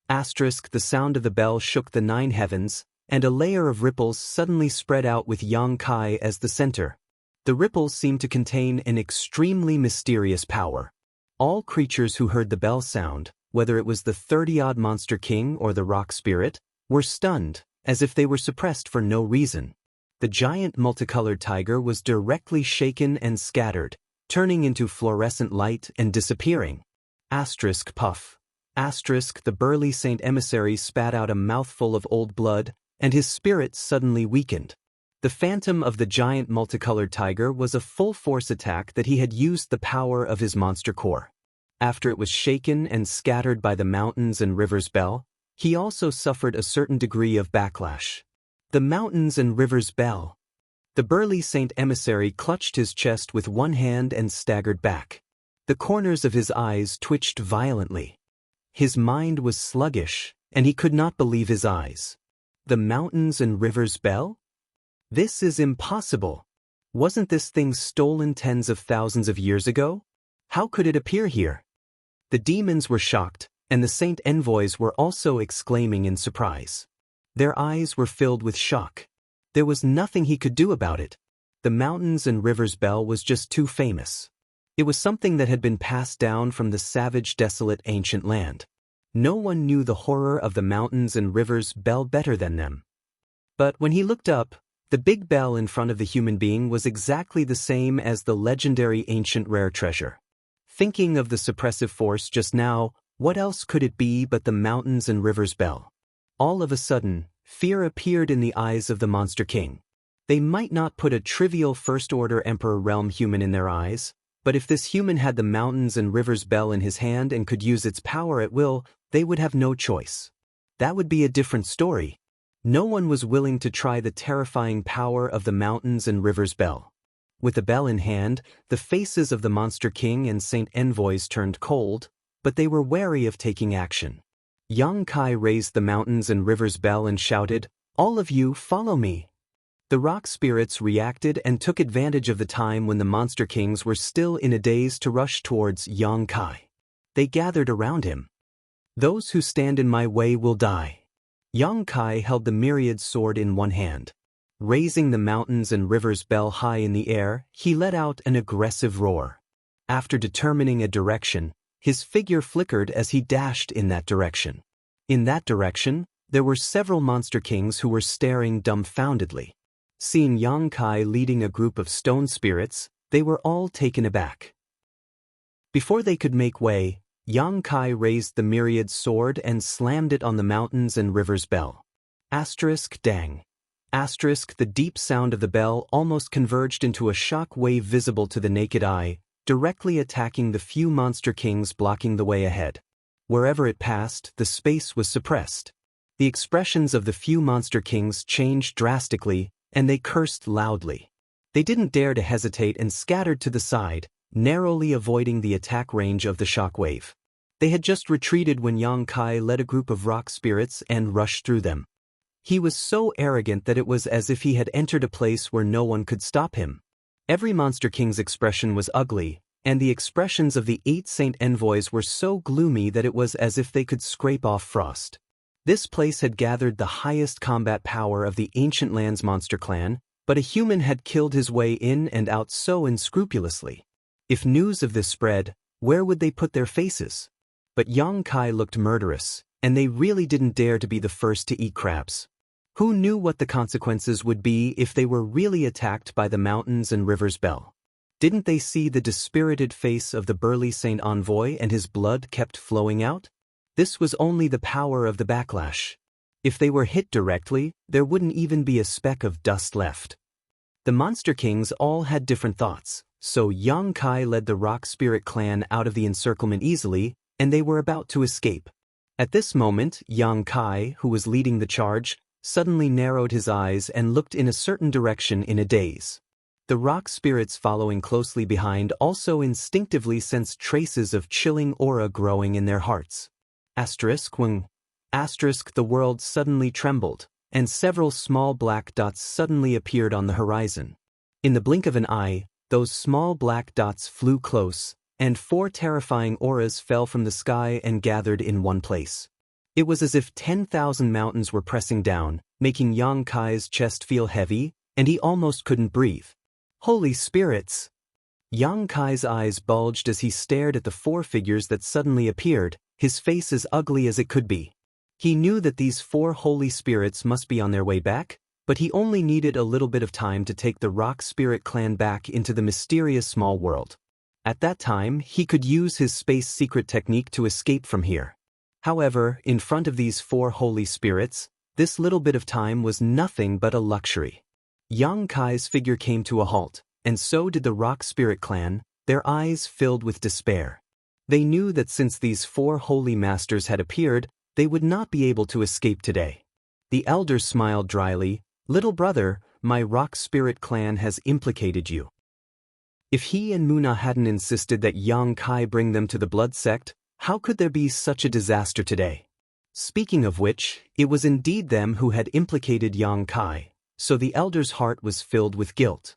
S1: The sound of the bell shook the 9 heavens, and a layer of ripples suddenly spread out with Yang Kai as the center. The ripples seemed to contain an extremely mysterious power. All creatures who heard the bell sound, whether it was the 30-odd Monster King or the rock spirit, were stunned, as if they were suppressed for no reason. The giant multicolored tiger was directly shaken and scattered, turning into fluorescent light and disappearing. Puff. The burly Saint Emissary spat out a mouthful of old blood, and his spirit suddenly weakened. The phantom of the giant multicolored tiger was a full-force attack that he had used the power of his monster core. After it was shaken and scattered by the mountains and rivers bell, he also suffered a certain degree of backlash. The mountains and rivers bell. The burly Saint Emissary clutched his chest with one hand and staggered back. The corners of his eyes twitched violently. His mind was sluggish, and he could not believe his eyes. The mountains and rivers bell? This is impossible. Wasn't this thing stolen tens of thousands of years ago? How could it appear here? The demons were shocked, and the saint envoys were also exclaiming in surprise. Their eyes were filled with shock. There was nothing he could do about it. The mountains and rivers bell was just too famous. It was something that had been passed down from the savage, desolate ancient land. No one knew the horror of the mountains and rivers bell better than them. But when he looked up, the big bell in front of the human being was exactly the same as the legendary ancient rare treasure. Thinking of the suppressive force just now, what else could it be but the mountains and rivers bell? All of a sudden, fear appeared in the eyes of the Monster King. They might not put a trivial first-order Emperor realm human in their eyes, but if this human had the mountains and rivers bell in his hand and could use its power at will, they would have no choice. That would be a different story. No one was willing to try the terrifying power of the mountains and rivers bell. With the bell in hand, the faces of the Monster King and Saint Envoys turned cold, but they were wary of taking action. Yang Kai raised the mountains and rivers bell and shouted, "All of you, follow me." The rock spirits reacted and took advantage of the time when the Monster Kings were still in a daze to rush towards Yang Kai. They gathered around him. "Those who stand in my way will die." Yang Kai held the myriad sword in one hand. Raising the mountains and rivers bell high in the air, he let out an aggressive roar. After determining a direction, his figure flickered as he dashed in that direction. In that direction, there were several Monster Kings who were staring dumbfoundedly. Seeing Yang Kai leading a group of stone spirits, they were all taken aback. Before they could make way, Yang Kai raised the myriad sword and slammed it on the mountains and rivers bell. Dang. The deep sound of the bell almost converged into a shock wave visible to the naked eye, directly attacking the few Monster Kings blocking the way ahead. Wherever it passed, the space was suppressed. The expressions of the few Monster Kings changed drastically, and they cursed loudly. They didn't dare to hesitate and scattered to the side, narrowly avoiding the attack range of the shock wave. They had just retreated when Yang Kai led a group of rock spirits and rushed through them. He was so arrogant that it was as if he had entered a place where no one could stop him. Every Monster King's expression was ugly, and the expressions of the 8 Saint Envoys were so gloomy that it was as if they could scrape off frost. This place had gathered the highest combat power of the ancient land's monster clan, but a human had killed his way in and out so unscrupulously. If news of this spread, where would they put their faces? But Yang Kai looked murderous, and they really didn't dare to be the first to eat crabs. Who knew what the consequences would be if they were really attacked by the mountains and rivers bell? Didn't they see the dispirited face of the burly Saint Envoy and his blood kept flowing out? This was only the power of the backlash. If they were hit directly, there wouldn't even be a speck of dust left. The Monster Kings all had different thoughts, so Yang Kai led the Rock Spirit clan out of the encirclement easily, and they were about to escape. At this moment, Yang Kai, who was leading the charge, suddenly narrowed his eyes and looked in a certain direction in a daze. The rock spirits following closely behind also instinctively sensed traces of chilling aura growing in their hearts. When the world suddenly trembled, and several small black dots suddenly appeared on the horizon. In the blink of an eye, those small black dots flew close, and 4 terrifying auras fell from the sky and gathered in one place. It was as if 10,000 mountains were pressing down, making Yang Kai's chest feel heavy, and he almost couldn't breathe. Holy spirits! Yang Kai's eyes bulged as he stared at the 4 figures that suddenly appeared, his face as ugly as it could be. He knew that these 4 holy spirits must be on their way back, but he only needed a little bit of time to take the Rock Spirit clan back into the mysterious small world. At that time, he could use his space secret technique to escape from here. However, in front of these 4 holy spirits, this little bit of time was nothing but a luxury. Yang Kai's figure came to a halt, and so did the Rock Spirit clan, their eyes filled with despair. They knew that since these 4 holy masters had appeared, they would not be able to escape today. The elders smiled dryly. "Little brother, my rock spirit clan has implicated you. If he and Muna hadn't insisted that Yang Kai bring them to the blood sect, how could there be such a disaster today?" Speaking of which, it was indeed them who had implicated Yang Kai, so the elder's heart was filled with guilt.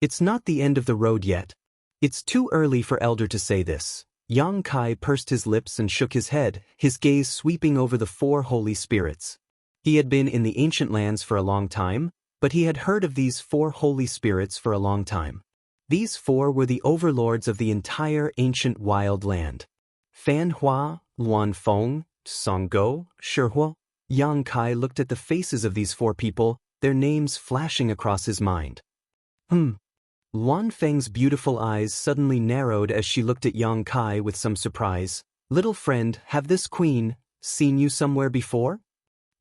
S1: It's not the end of the road yet. It's too early for elder to say this. Yang Kai pursed his lips and shook his head, his gaze sweeping over the 4 holy spirits. He had been in the ancient lands for a long time, but he had heard of these 4 holy spirits for a long time. These 4 were the overlords of the entire ancient wild land. Fan Hua, Luan Feng, Song Go, Shihua. Yang Kai looked at the faces of these 4 people, their names flashing across his mind. Luan Feng's beautiful eyes suddenly narrowed as she looked at Yang Kai with some surprise. "Little friend, have this queen seen you somewhere before?"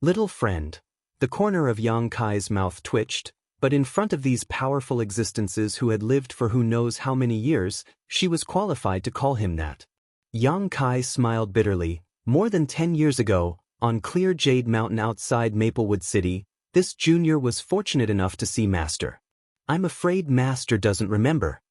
S1: Little friend. The corner of Yang Kai's mouth twitched, but in front of these powerful existences who had lived for who knows how many years, she was qualified to call him that. Yang Kai smiled bitterly. More than 10 years ago, on clear Jade Mountain outside Maplewood City, this junior was fortunate enough to see Master. I'm afraid Master doesn't remember.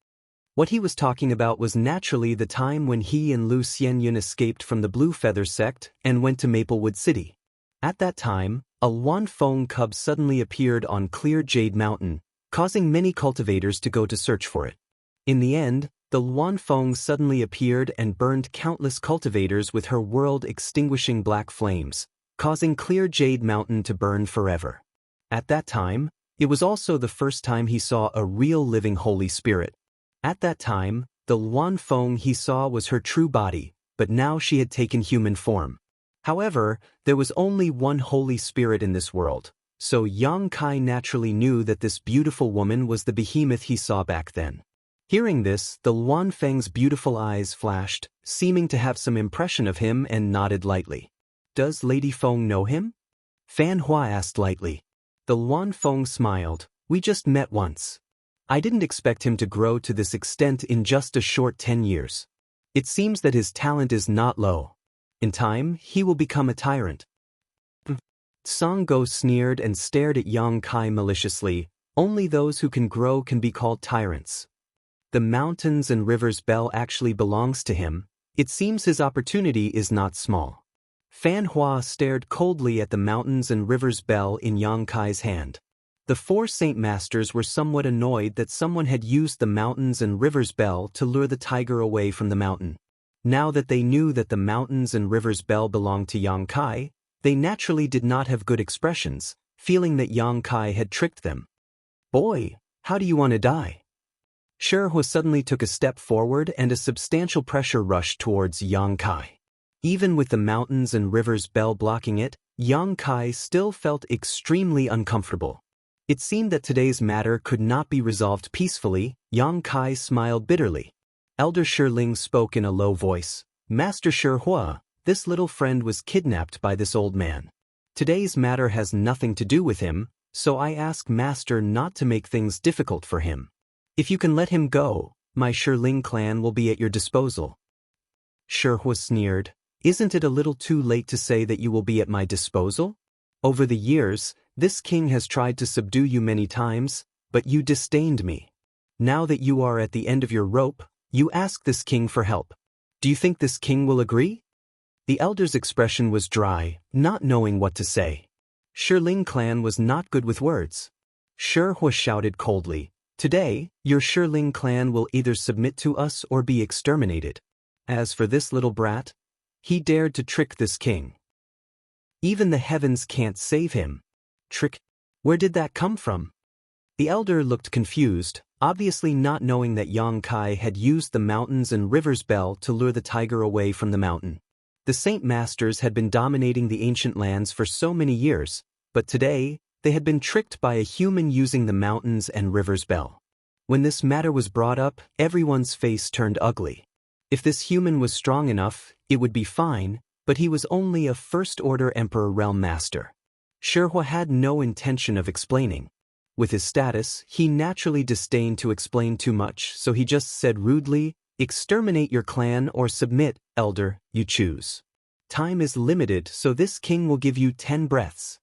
S1: What he was talking about was naturally the time when he and Lu Xianxia escaped from the Blue Feather sect and went to Maplewood City. At that time, a Luan Feng cub suddenly appeared on clear Jade Mountain, causing many cultivators to go to search for it. In the end, the Luan Feng suddenly appeared and burned countless cultivators with her world-extinguishing black flames, causing clear Jade Mountain to burn forever. At that time, it was also the first time he saw a real living holy spirit. At that time, the Luan Feng he saw was her true body, but now she had taken human form. However, there was only one holy spirit in this world, so Yang Kai naturally knew that this beautiful woman was the behemoth he saw back then. Hearing this, the Luan Feng's beautiful eyes flashed, seeming to have some impression of him, and nodded lightly. "Does Lady Feng know him?" Fan Hua asked lightly. The Luan Feng smiled. "We just met once. I didn't expect him to grow to this extent in just a short 10 years. It seems that his talent is not low. In time, he will become a tyrant." Song Go sneered and stared at Yang Kai maliciously. "Only those who can grow can be called tyrants. The mountains and rivers bell actually belongs to him. It seems his opportunity is not small." Fan Hua stared coldly at the mountains and rivers bell in Yang Kai's hand. The 4 Saint Masters were somewhat annoyed that someone had used the mountains and rivers bell to lure the tiger away from the mountain. Now that they knew that the mountains and rivers bell belonged to Yang Kai, they naturally did not have good expressions, feeling that Yang Kai had tricked them. "Boy, how do you want to die?" Shihua suddenly took a step forward and a substantial pressure rushed towards Yang Kai. Even with the mountains and rivers bell blocking it, Yang Kai still felt extremely uncomfortable. It seemed that today's matter could not be resolved peacefully. Yang Kai smiled bitterly. Elder Shiling spoke in a low voice. "Master Shihua, this little friend was kidnapped by this old man. Today's matter has nothing to do with him, so I ask Master not to make things difficult for him. If you can let him go, my Shiling clan will be at your disposal." Shihua sneered. "Isn't it a little too late to say that you will be at my disposal? Over the years, this king has tried to subdue you many times, but you disdained me. Now that you are at the end of your rope, you ask this king for help. Do you think this king will agree?" The elder's expression was dry, not knowing what to say. Shiling clan was not good with words. Shihua shouted coldly, "Today, your Shiling clan will either submit to us or be exterminated. As for this little brat, he dared to trick this king. Even the heavens can't save him. Trick? Where did that come from?" The elder looked confused, obviously not knowing that Yang Kai had used the mountains and rivers bell to lure the tiger away from the mountain. The Saint Masters had been dominating the ancient lands for so many years, but today, they had been tricked by a human using the mountains and rivers bell. When this matter was brought up, everyone's face turned ugly. If this human was strong enough, it would be fine, but he was only a first-order Emperor Realm Master. Shihua had no intention of explaining. With his status, he naturally disdained to explain too much, so he just said rudely, Exterminate your clan or submit, elder, you choose. Time is limited, so this king will give you 10 breaths.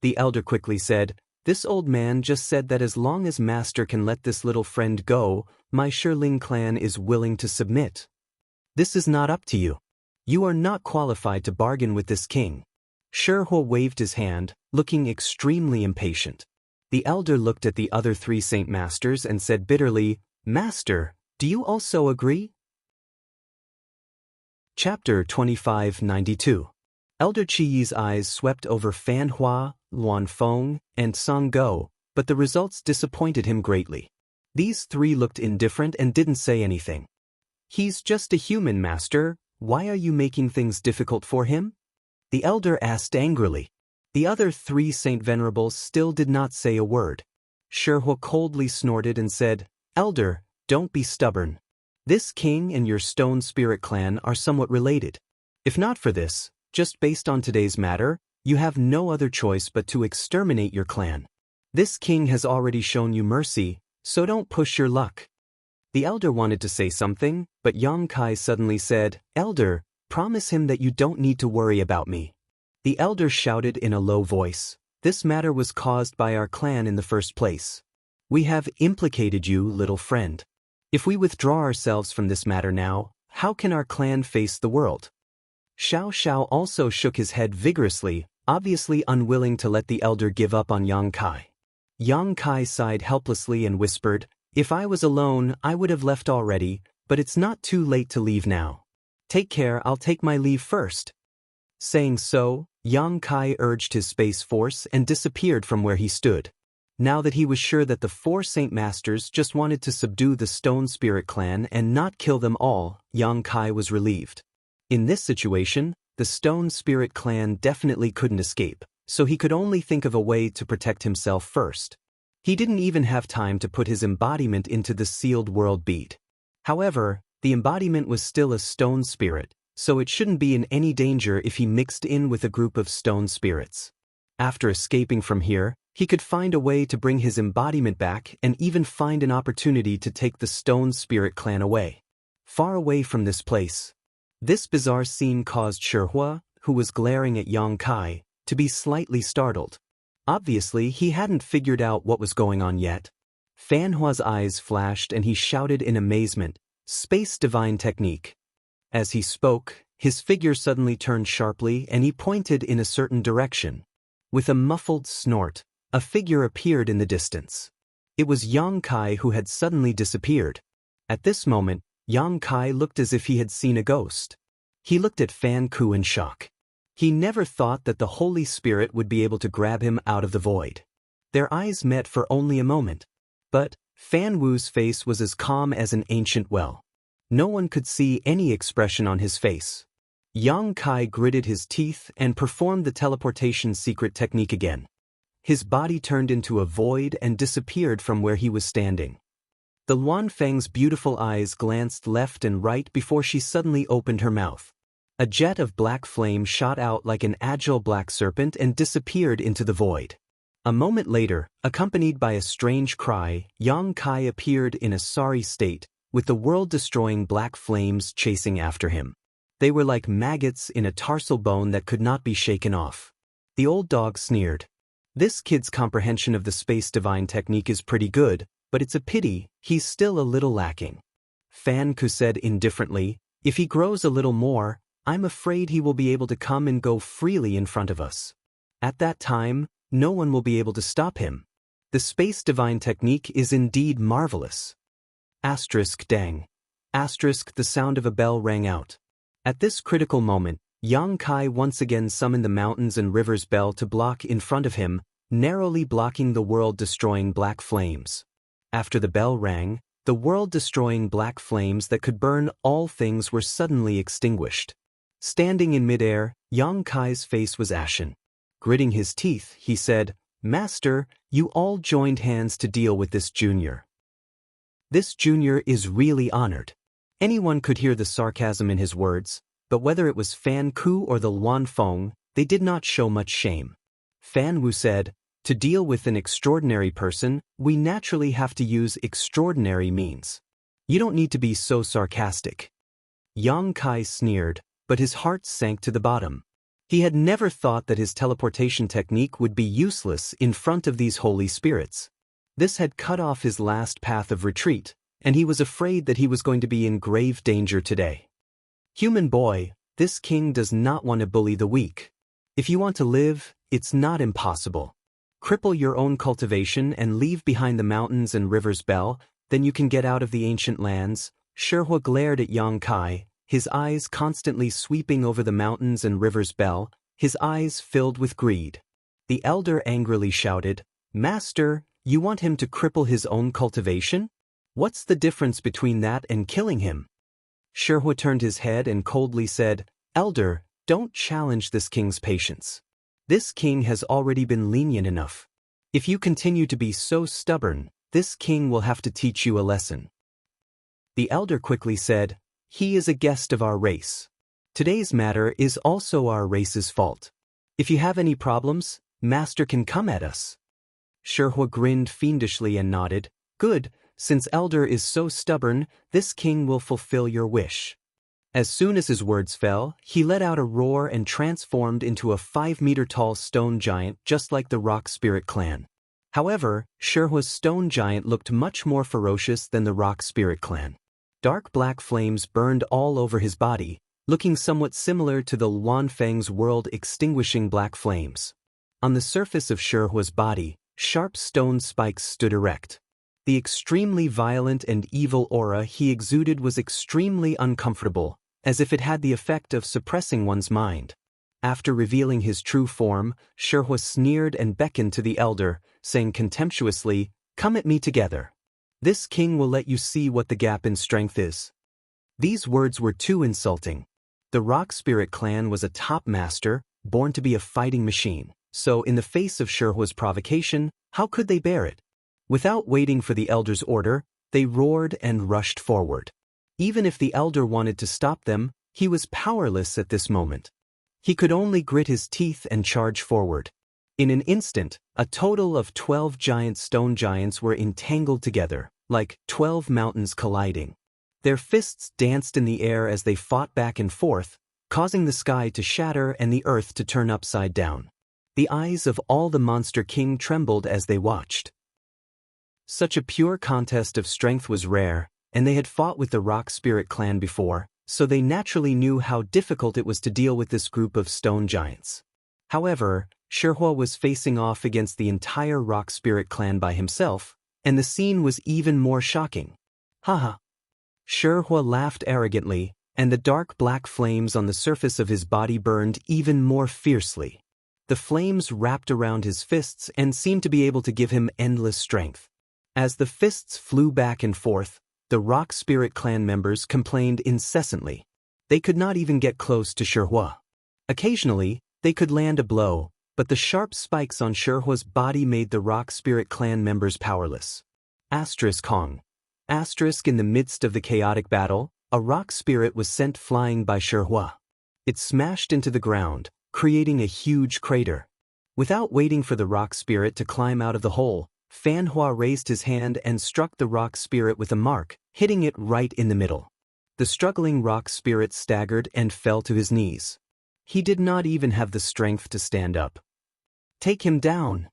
S1: The elder quickly said, "This old man just said that as long as master can let this little friend go, my Shiling clan is willing to submit. This is not up to you. You are not qualified to bargain with this king." Shihui waved his hand, looking extremely impatient. The elder looked at the other 3 Saint Masters and said bitterly, "Master, do you also agree?" Chapter 2592. Elder Qiyi's eyes swept over Fan Hua, Luan Feng, and Song Go, but the results disappointed him greatly. These 3 looked indifferent and didn't say anything. "He's just a human, master. Why are you making things difficult for him?" The elder asked angrily. The other 3 Saint Venerables still did not say a word. Shihui coldly snorted and said, "Elder, don't be stubborn. This king and your Stone Spirit clan are somewhat related. If not for this, just based on today's matter, you have no other choice but to exterminate your clan. This king has already shown you mercy, so don't push your luck." The elder wanted to say something, but Yang Kai suddenly said, "Elder, promise him that you don't need to worry about me." The elder shouted in a low voice, "This matter was caused by our clan in the first place. We have implicated you, little friend. If we withdraw ourselves from this matter now, how can our clan face the world?" Xiao also shook his head vigorously, obviously unwilling to let the elder give up on Yang Kai. Yang Kai sighed helplessly and whispered, "If I was alone, I would have left already, but it's not too late to leave now. Take care, I'll take my leave first." Saying so, Yang Kai urged his space force and disappeared from where he stood. Now that he was sure that the 4 Saint Masters just wanted to subdue the Stone Spirit clan and not kill them all, Yang Kai was relieved. In this situation, the Stone Spirit clan definitely couldn't escape, so he could only think of a way to protect himself first. He didn't even have time to put his embodiment into the sealed world bead. However, the embodiment was still a stone spirit, so it shouldn't be in any danger if he mixed in with a group of stone spirits. After escaping from here, he could find a way to bring his embodiment back and even find an opportunity to take the Stone Spirit clan away. Far away from this place. This bizarre scene caused Shihui, who was glaring at Yang Kai, to be slightly startled. Obviously, he hadn't figured out what was going on yet. Fan Hua's eyes flashed and he shouted in amazement, "Space Divine Technique." As he spoke, his figure suddenly turned sharply and he pointed in a certain direction. With a muffled snort, a figure appeared in the distance. It was Yang Kai who had suddenly disappeared. At this moment, Yang Kai looked as if he had seen a ghost. He looked at Fan Ku in shock. He never thought that the Holy Spirit would be able to grab him out of the void. Their eyes met for only a moment. But Fan Wu's face was as calm as an ancient well. No one could see any expression on his face. Yang Kai gritted his teeth and performed the teleportation secret technique again. His body turned into a void and disappeared from where he was standing. The Luan Feng's beautiful eyes glanced left and right before she suddenly opened her mouth. A jet of black flame shot out like an agile black serpent and disappeared into the void. A moment later, accompanied by a strange cry, Yang Kai appeared in a sorry state, with the world-destroying black flames chasing after him. They were like maggots in a tarsal bone that could not be shaken off. The old dog sneered. "This kid's comprehension of the Space Divine Technique is pretty good, but it's a pity he's still a little lacking." Fan Ku said indifferently, "If he grows a little more, I'm afraid he will be able to come and go freely in front of us. At that time, no one will be able to stop him. The Space Divine Technique is indeed marvelous." Dang. The sound of a bell rang out. At this critical moment, Yang Kai once again summoned the mountains and rivers bell to block in front of him, narrowly blocking the world-destroying black flames. After the bell rang, the world-destroying black flames that could burn all things were suddenly extinguished. Standing in midair, Yang Kai's face was ashen. Gritting his teeth, he said, "Master, you all joined hands to deal with this junior. This junior is really honored." Anyone could hear the sarcasm in his words, but whether it was Fan Ku or the Luan Feng, they did not show much shame. Fan Wu said, "To deal with an extraordinary person, we naturally have to use extraordinary means. You don't need to be so sarcastic. Yang Kai sneered, but his heart sank to the bottom. He had never thought that his teleportation technique would be useless in front of these holy spirits. This had cut off his last path of retreat, and he was afraid that he was going to be in grave danger today. Human boy, this king does not want to bully the weak. If you want to live, it's not impossible. Cripple your own cultivation and leave behind the mountains and rivers Bell, then you can get out of the ancient lands. Shihua glared at Yang Kai, his eyes constantly sweeping over the mountains and rivers Bell, his eyes filled with greed. The elder angrily shouted, "Master, you want him to cripple his own cultivation? What's the difference between that and killing him?" Shihua turned his head and coldly said, "Elder, don't challenge this king's patience. This king has already been lenient enough. If you continue to be so stubborn, this king will have to teach you a lesson." The elder quickly said, "He is a guest of our race. Today's matter is also our race's fault. If you have any problems, Master can come at us." Shihua grinned fiendishly and nodded, "Good, since elder is so stubborn, this king will fulfill your wish." As soon as his words fell, he let out a roar and transformed into a 5-meter-tall stone giant just like the Rock Spirit clan. However, Shihua's stone giant looked much more ferocious than the Rock Spirit clan. Dark black flames burned all over his body, looking somewhat similar to the Luanfeng's world-extinguishing black flames. On the surface of Shihua's body, sharp stone spikes stood erect. The extremely violent and evil aura he exuded was extremely uncomfortable, as if it had the effect of suppressing one's mind. After revealing his true form, Shihua sneered and beckoned to the elder, saying contemptuously, "Come at me together. This king will let you see what the gap in strength is." These words were too insulting. The Rock Spirit clan was a top master, born to be a fighting machine, so in the face of Shihua's provocation, how could they bear it? Without waiting for the elder's order, they roared and rushed forward. Even if the elder wanted to stop them, he was powerless at this moment. He could only grit his teeth and charge forward. In an instant, a total of 12 giant stone giants were entangled together, like 12 mountains colliding. Their fists danced in the air as they fought back and forth, causing the sky to shatter and the earth to turn upside down. The eyes of all the Monster King trembled as they watched. Such a pure contest of strength was rare, and they had fought with the Rock Spirit clan before, so they naturally knew how difficult it was to deal with this group of stone giants. However, Shihua was facing off against the entire Rock Spirit clan by himself, and the scene was even more shocking. Haha. Shihua laughed arrogantly, and the dark black flames on the surface of his body burned even more fiercely. The flames wrapped around his fists and seemed to be able to give him endless strength. As the fists flew back and forth, the Rock Spirit clan members complained incessantly. They could not even get close to Shihua. Occasionally, they could land a blow, but the sharp spikes on Shihua's body made the Rock Spirit clan members powerless. Hong. In the midst of the chaotic battle, a rock spirit was sent flying by Shihua. It smashed into the ground, creating a huge crater. Without waiting for the rock spirit to climb out of the hole, Fanhua raised his hand and struck the rock spirit with a mark, hitting it right in the middle. The struggling rock spirit staggered and fell to his knees. He did not even have the strength to stand up. "Take him down!"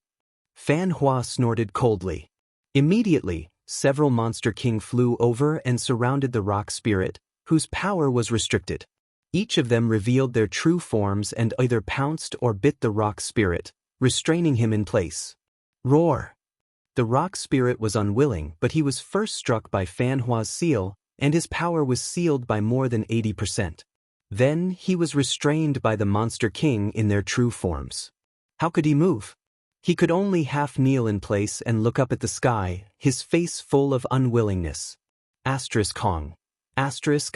S1: Fanhua snorted coldly. Immediately, several Monster King flew over and surrounded the rock spirit, whose power was restricted. Each of them revealed their true forms and either pounced or bit the rock spirit, restraining him in place. Roar! The rock spirit was unwilling, but he was first struck by Fanhua's seal, and his power was sealed by more than 80%. Then he was restrained by the Monster King in their true forms. How could he move? He could only half kneel in place and look up at the sky, his face full of unwillingness. Hong.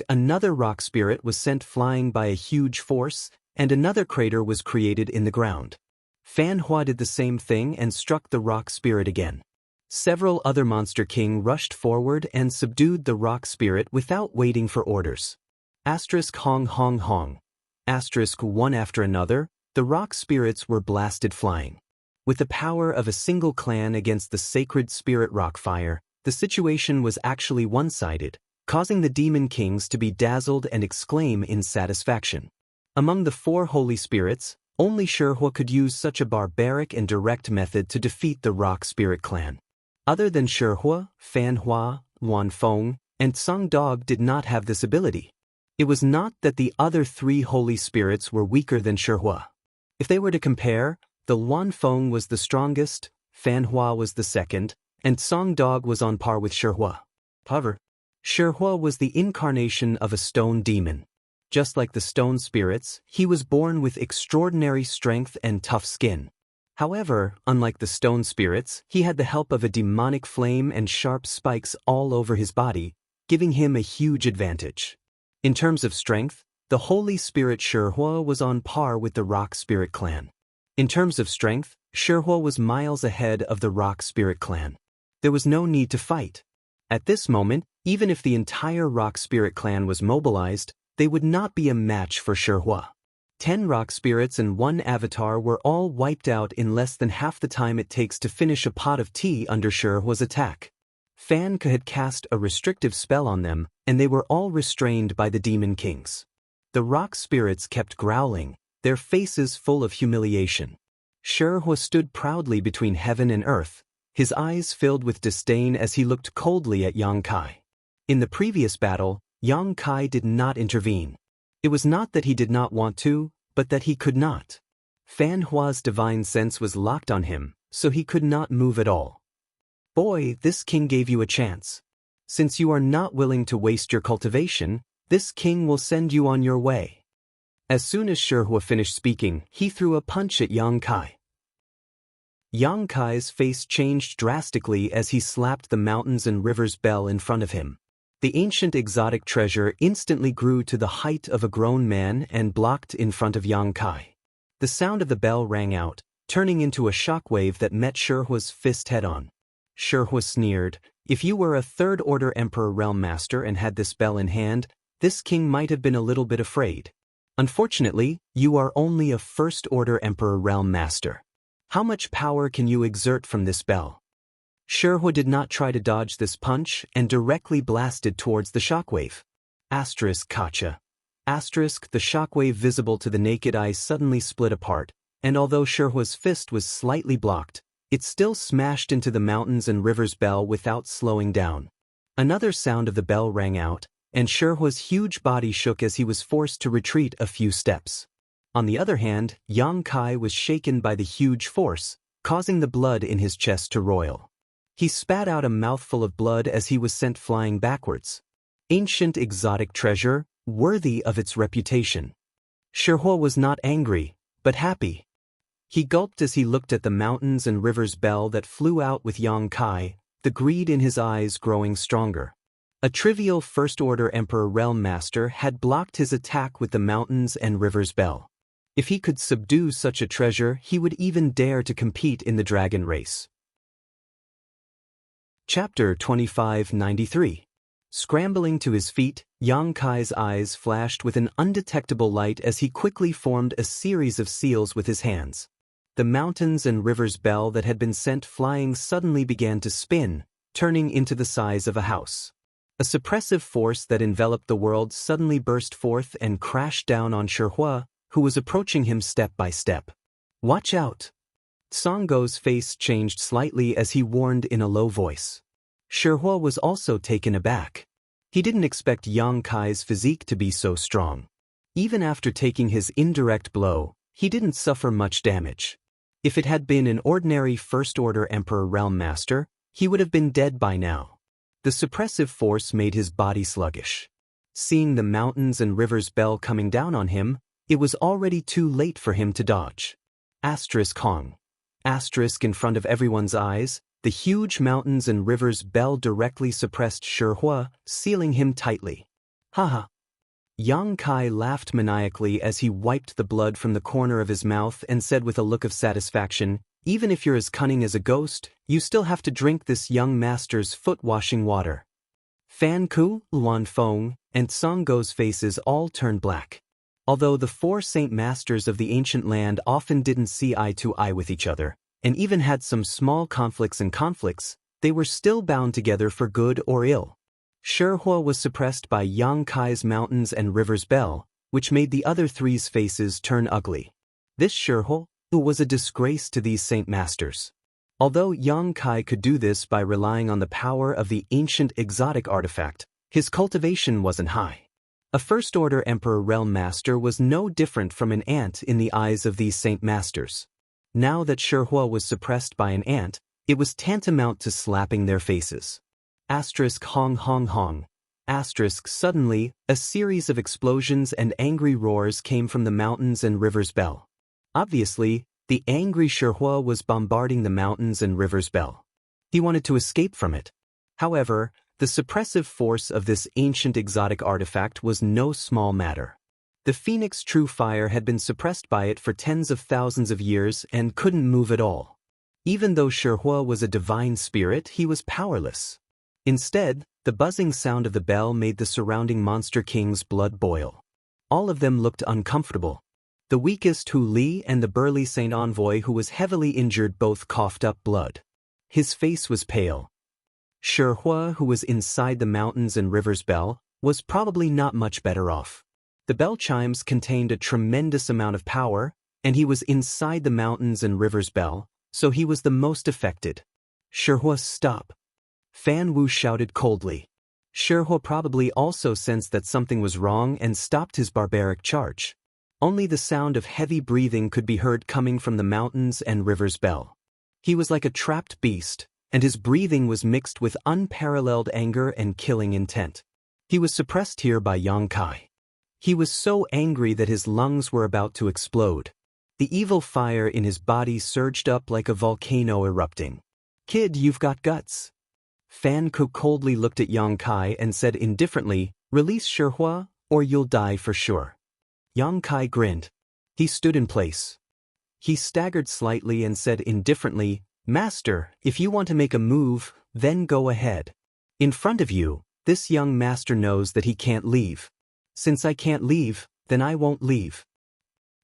S1: Another rock spirit was sent flying by a huge force, and another crater was created in the ground. Fanhua did the same thing and struck the rock spirit again. Several other Monster King rushed forward and subdued the rock spirit without waiting for orders. Hong. One after another, the rock spirits were blasted flying. With the power of a single clan against the sacred spirit Rockfire, the situation was actually one-sided, causing the demon kings to be dazzled and exclaim in satisfaction. Among the 4 holy spirits, only Shihua could use such a barbaric and direct method to defeat the rock spirit clan. Other than Shihua, Fanhua, Wanfeng, and Song Dog did not have this ability. It was not that the other 3 holy spirits were weaker than Shihua. If they were to compare, the Wanfeng was the strongest, Fanhua was the second, and Song Dog was on par with Shihua. However, Shihua was the incarnation of a stone demon. Just like the stone spirits, he was born with extraordinary strength and tough skin. However, unlike the stone spirits, he had the help of a demonic flame and sharp spikes all over his body, giving him a huge advantage. In terms of strength, the holy spirit Shihua was on par with the rock spirit clan. In terms of strength, Shihua was miles ahead of the rock spirit clan. There was no need to fight. At this moment, even if the entire rock spirit clan was mobilized, they would not be a match for Shihua. 10 rock spirits and 1 avatar were all wiped out in less than half the time it takes to finish a pot of tea under Shihua's attack. Fan had cast a restrictive spell on them, and they were all restrained by the demon kings. The rock spirits kept growling, their faces full of humiliation. Shihua stood proudly between heaven and earth, his eyes filled with disdain as he looked coldly at Yang Kai. In the previous battle, Yang Kai did not intervene. It was not that he did not want to, but that he could not. Fan Hua's divine sense was locked on him, so he could not move at all. Boy, this king gave you a chance. Since you are not willing to waste your cultivation, this king will send you on your way. As soon as Shihua finished speaking, he threw a punch at Yang Kai. Yang Kai's face changed drastically as he slapped the mountains and rivers bell in front of him. The ancient exotic treasure instantly grew to the height of a grown man and blocked in front of Yang Kai. The sound of the bell rang out, turning into a shockwave that met Shihua's fist head-on. Shihua sneered, "If you were a third-order Emperor Realm Master and had this bell in hand, this king might have been a little bit afraid. Unfortunately, you are only a first-order Emperor Realm Master. How much power can you exert from this bell?" Shihua did not try to dodge this punch and directly blasted towards the shockwave. Kacha. The shockwave visible to the naked eye suddenly split apart, and although Shihua's fist was slightly blocked, it still smashed into the mountains and rivers bell without slowing down. Another sound of the bell rang out, and Shihua's huge body shook as he was forced to retreat a few steps. On the other hand, Yang Kai was shaken by the huge force, causing the blood in his chest to roil. He spat out a mouthful of blood as he was sent flying backwards. Ancient exotic treasure, worthy of its reputation. Shihua was not angry, but happy. He gulped as he looked at the mountains and rivers bell that flew out with Yang Kai, the greed in his eyes growing stronger. A trivial first-order Emperor Realm Master had blocked his attack with the mountains and rivers bell. If he could subdue such a treasure, he would even dare to compete in the dragon race. Chapter 2593. Scrambling to his feet, Yang Kai's eyes flashed with an undetectable light as he quickly formed a series of seals with his hands. The mountains and rivers bell that had been sent flying suddenly began to spin, turning into the size of a house. A suppressive force that enveloped the world suddenly burst forth and crashed down on Shihua, who was approaching him step by step. "Watch out!" Songgo's face changed slightly as he warned in a low voice. Shihua was also taken aback. He didn't expect Yang Kai's physique to be so strong. Even after taking his indirect blow, he didn't suffer much damage. If it had been an ordinary first-order Emperor Realm Master, he would have been dead by now. The suppressive force made his body sluggish. Seeing the mountains and rivers bell coming down on him, it was already too late for him to dodge. Hong. In front of everyone's eyes, the huge mountains and rivers bell directly suppressed Shihua, sealing him tightly. Haha. Yang Kai laughed maniacally as he wiped the blood from the corner of his mouth and said with a look of satisfaction, "Even if you're as cunning as a ghost, you still have to drink this young master's foot-washing water." Fan Ku, Luanfeng, and Songgo's faces all turned black. Although the 4 Saint Masters of the ancient land often didn't see eye to eye with each other, and even had some small conflicts, they were still bound together for good or ill. Shihua was suppressed by Yang Kai's mountains and rivers bell, which made the other three's faces turn ugly. This Shihua was a disgrace to these saint masters. Although Yang Kai could do this by relying on the power of the ancient exotic artifact, his cultivation wasn't high. A first-order Emperor Realm Master was no different from an ant in the eyes of these saint masters. Now that Shihua was suppressed by an ant, it was tantamount to slapping their faces. Asterisk hong hong hong. Asterisk suddenly, a series of explosions and angry roars came from the mountains and rivers bell. Obviously, the angry Shihua was bombarding the mountains and rivers bell. He wanted to escape from it. However, the suppressive force of this ancient exotic artifact was no small matter. The Phoenix True Fire had been suppressed by it for tens of thousands of years and couldn't move at all. Even though Shihua was a divine spirit, he was powerless. Instead, the buzzing sound of the bell made the surrounding monster king's blood boil. All of them looked uncomfortable. The weakest Hu Li and the burly Saint Envoy who was heavily injured both coughed up blood. His face was pale. Shihua, who was inside the mountains and rivers bell, was probably not much better off. The bell chimes contained a tremendous amount of power, and he was inside the mountains and rivers bell, so he was the most affected. Shihua, stop! Fan Wu shouted coldly. Shihua probably also sensed that something was wrong and stopped his barbaric charge. Only the sound of heavy breathing could be heard coming from the mountains and rivers bell. He was like a trapped beast, and his breathing was mixed with unparalleled anger and killing intent. He was suppressed here by Yang Kai. He was so angry that his lungs were about to explode. The evil fire in his body surged up like a volcano erupting. Kid, you've got guts. Fan Ku coldly looked at Yang Kai and said indifferently, release Shihua, or you'll die for sure. Yang Kai grinned. He stood in place. He staggered slightly and said indifferently, Master, if you want to make a move, then go ahead. In front of you, this young master knows that he can't leave. Since I can't leave, then I won't leave.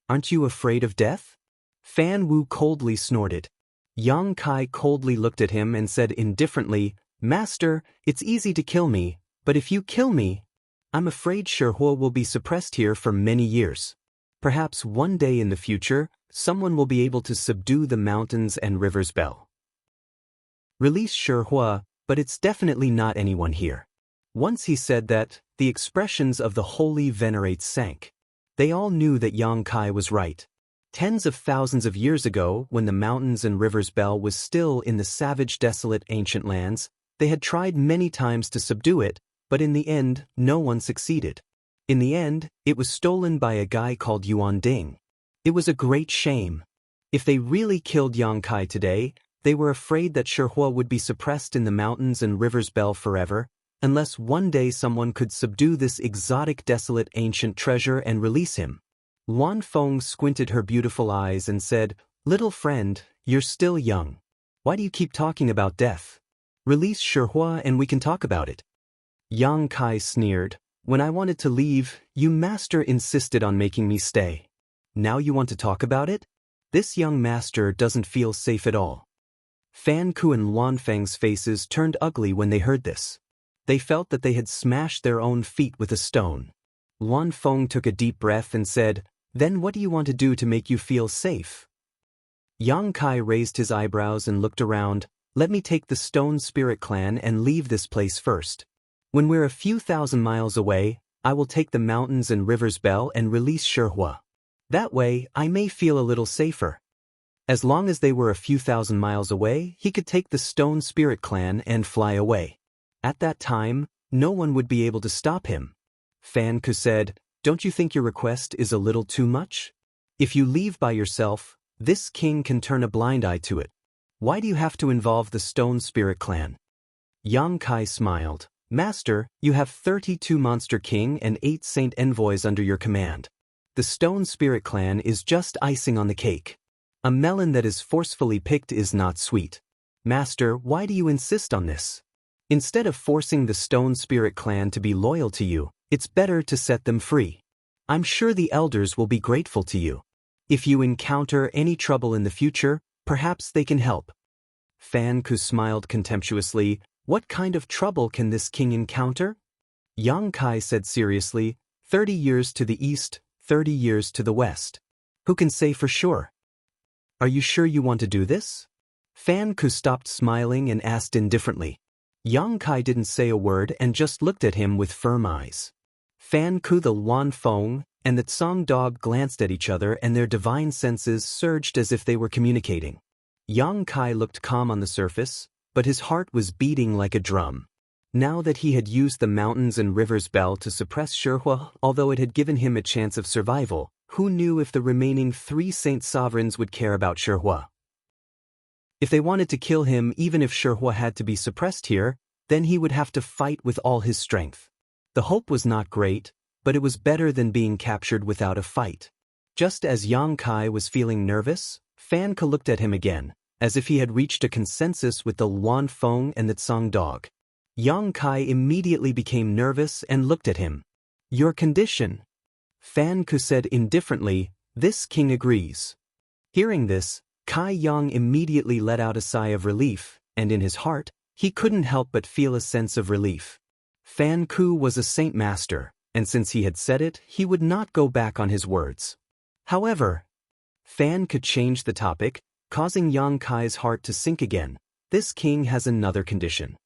S1: Aren't you afraid of death? Fan Wu coldly snorted. Yang Kai coldly looked at him and said indifferently, Master, it's easy to kill me, but if you kill me, I'm afraid Shihua will be suppressed here for many years. Perhaps one day in the future, someone will be able to subdue the mountains and rivers bell. Release Shihua, but it's definitely not anyone here. Once he said that, the expressions of the holy venerates sank. They all knew that Yang Kai was right. Tens of thousands of years ago, when the mountains and rivers bell was still in the savage, desolate ancient lands, they had tried many times to subdue it, but in the end, no one succeeded. In the end, it was stolen by a guy called Yuan Ding. It was a great shame. If they really killed Yang Kai today, they were afraid that Shihua would be suppressed in the mountains and rivers bell forever, unless one day someone could subdue this exotic, desolate ancient treasure and release him. Luan Feng squinted her beautiful eyes and said, Little friend, you're still young. Why do you keep talking about death? Release Shihua and we can talk about it. Yang Kai sneered, When I wanted to leave, you master insisted on making me stay. Now you want to talk about it? This young master doesn't feel safe at all. Fan Ku and Luan Feng's faces turned ugly when they heard this. They felt that they had smashed their own feet with a stone. Luan Feng took a deep breath and said, Then what do you want to do to make you feel safe? Yang Kai raised his eyebrows and looked around. Let me take the Stone Spirit Clan and leave this place first. When we're a few thousand miles away, I will take the mountains and rivers bell and release Shihua. That way, I may feel a little safer. As long as they were a few thousand miles away, he could take the Stone Spirit Clan and fly away. At that time, no one would be able to stop him. Fan Ku said, Don't you think your request is a little too much? If you leave by yourself, this king can turn a blind eye to it. Why do you have to involve the Stone Spirit Clan? Yang Kai smiled. Master, you have 32 Monster King and 8 Saint Envoys under your command. The Stone Spirit Clan is just icing on the cake. A melon that is forcefully picked is not sweet. Master, why do you insist on this? Instead of forcing the Stone Spirit Clan to be loyal to you, it's better to set them free. I'm sure the elders will be grateful to you. If you encounter any trouble in the future, perhaps they can help. Fan Ku smiled contemptuously. What kind of trouble can this king encounter? Yang Kai said seriously, 30 years to the east, 30 years to the west. Who can say for sure? Are you sure you want to do this? Fan Ku stopped smiling and asked indifferently. Yang Kai didn't say a word and just looked at him with firm eyes. Fan Ku, the Luan Feng, and the Tsang dog glanced at each other and their divine senses surged as if they were communicating. Yang Kai looked calm on the surface, but his heart was beating like a drum. Now that he had used the mountains and rivers bell to suppress Shihua, although it had given him a chance of survival, who knew if the remaining 3 saint sovereigns would care about Shihua? If they wanted to kill him, even if Shihua had to be suppressed here, then he would have to fight with all his strength. The hope was not great, but it was better than being captured without a fight. Just as Yang Kai was feeling nervous, Fan Ke looked at him again, as if he had reached a consensus with the Luan Feng and the Tsang dog. Yang Kai immediately became nervous and looked at him. Your condition? Fan Ke said indifferently, this king agrees. Hearing this, Kai Yang immediately let out a sigh of relief, and in his heart, he couldn't help but feel a sense of relief. Fan Ke was a saint master, and since he had said it, he would not go back on his words. However, Fan Ke changed the topic, causing Yang Kai's heart to sink again. This king has another condition.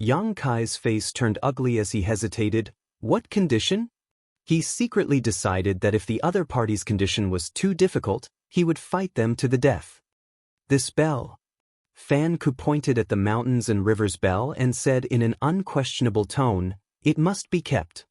S1: Yang Kai's face turned ugly as he hesitated. What condition? He secretly decided that if the other party's condition was too difficult, he would fight them to the death. This bell. Fan Ke pointed at the mountains and rivers bell and said in an unquestionable tone, it must be kept.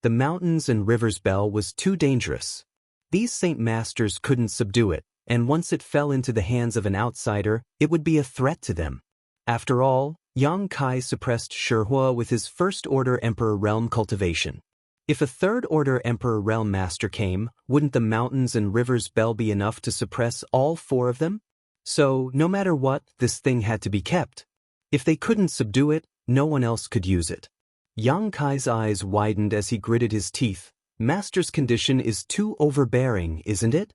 S1: The mountains and rivers bell was too dangerous. These saint masters couldn't subdue it, and once it fell into the hands of an outsider, it would be a threat to them. After all, Yang Kai suppressed Shihua with his first-order Emperor Realm cultivation. If a third-order Emperor Realm master came, wouldn't the mountains and rivers bell be enough to suppress all 4 of them? So, no matter what, this thing had to be kept. If they couldn't subdue it, no one else could use it. Yang Kai's eyes widened as he gritted his teeth. Master's condition is too overbearing, isn't it?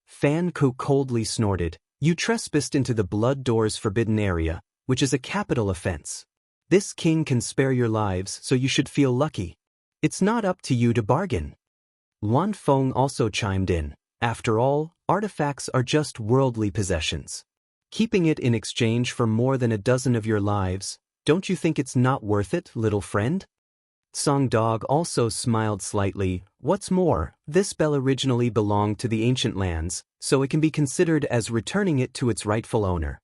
S1: Fan Ke coldly snorted. You trespassed into the Blood Door's forbidden area, which is a capital offense. This king can spare your lives, so you should feel lucky. It's not up to you to bargain. Luan Feng also chimed in. After all, artifacts are just worldly possessions. Keeping it in exchange for more than a dozen of your lives, don't you think it's not worth it, little friend? Tsang Dog also smiled slightly. What's more, this bell originally belonged to the ancient lands, so it can be considered as returning it to its rightful owner.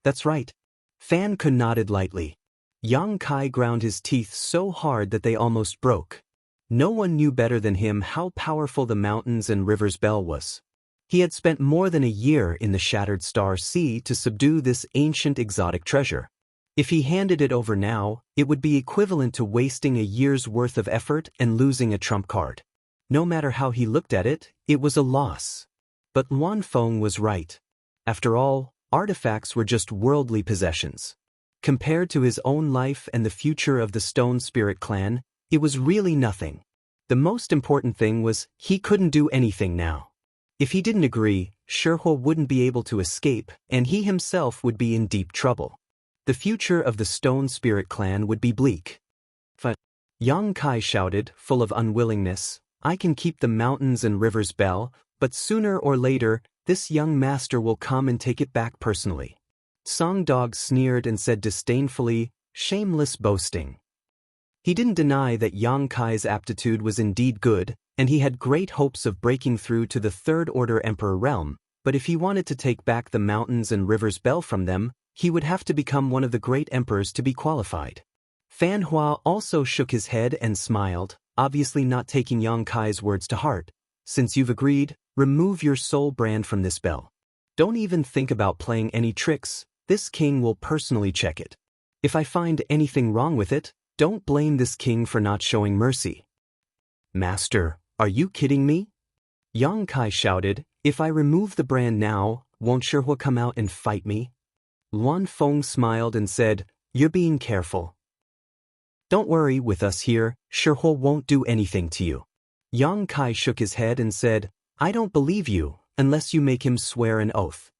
S1: That's right. Fan Ke nodded lightly. Yang Kai ground his teeth so hard that they almost broke. No one knew better than him how powerful the mountains and rivers bell was. He had spent more than a year in the Shattered Star Sea to subdue this ancient exotic treasure. If he handed it over now, it would be equivalent to wasting a year's worth of effort and losing a trump card. No matter how he looked at it, it was a loss. But Luan Feng was right. After all, artifacts were just worldly possessions. Compared to his own life and the future of the Stone Spirit clan, it was really nothing. The most important thing was he couldn't do anything now. If he didn't agree, Shihua wouldn't be able to escape, and he himself would be in deep trouble. The future of the Stone Spirit clan would be bleak. But Yang Kai shouted, full of unwillingness, I can keep the mountains and rivers bell, but sooner or later, this young master will come and take it back personally. Tsang Dog sneered and said disdainfully, shameless boasting. He didn't deny that Yang Kai's aptitude was indeed good, and he had great hopes of breaking through to the Third-Order Emperor realm, but if he wanted to take back the mountains and rivers bell from them, he would have to become one of the great emperors to be qualified. Fan Hua also shook his head and smiled, obviously not taking Yang Kai's words to heart. Since you've agreed, remove your soul brand from this bell. Don't even think about playing any tricks. This king will personally check it. If I find anything wrong with it, don't blame this king for not showing mercy. Master, are you kidding me? Yang Kai shouted, if I remove the brand now, won't Shihua come out and fight me? Luan Feng smiled and said, you're being careful. Don't worry, with us here, Shihua won't do anything to you. Yang Kai shook his head and said, I don't believe you, unless you make him swear an oath.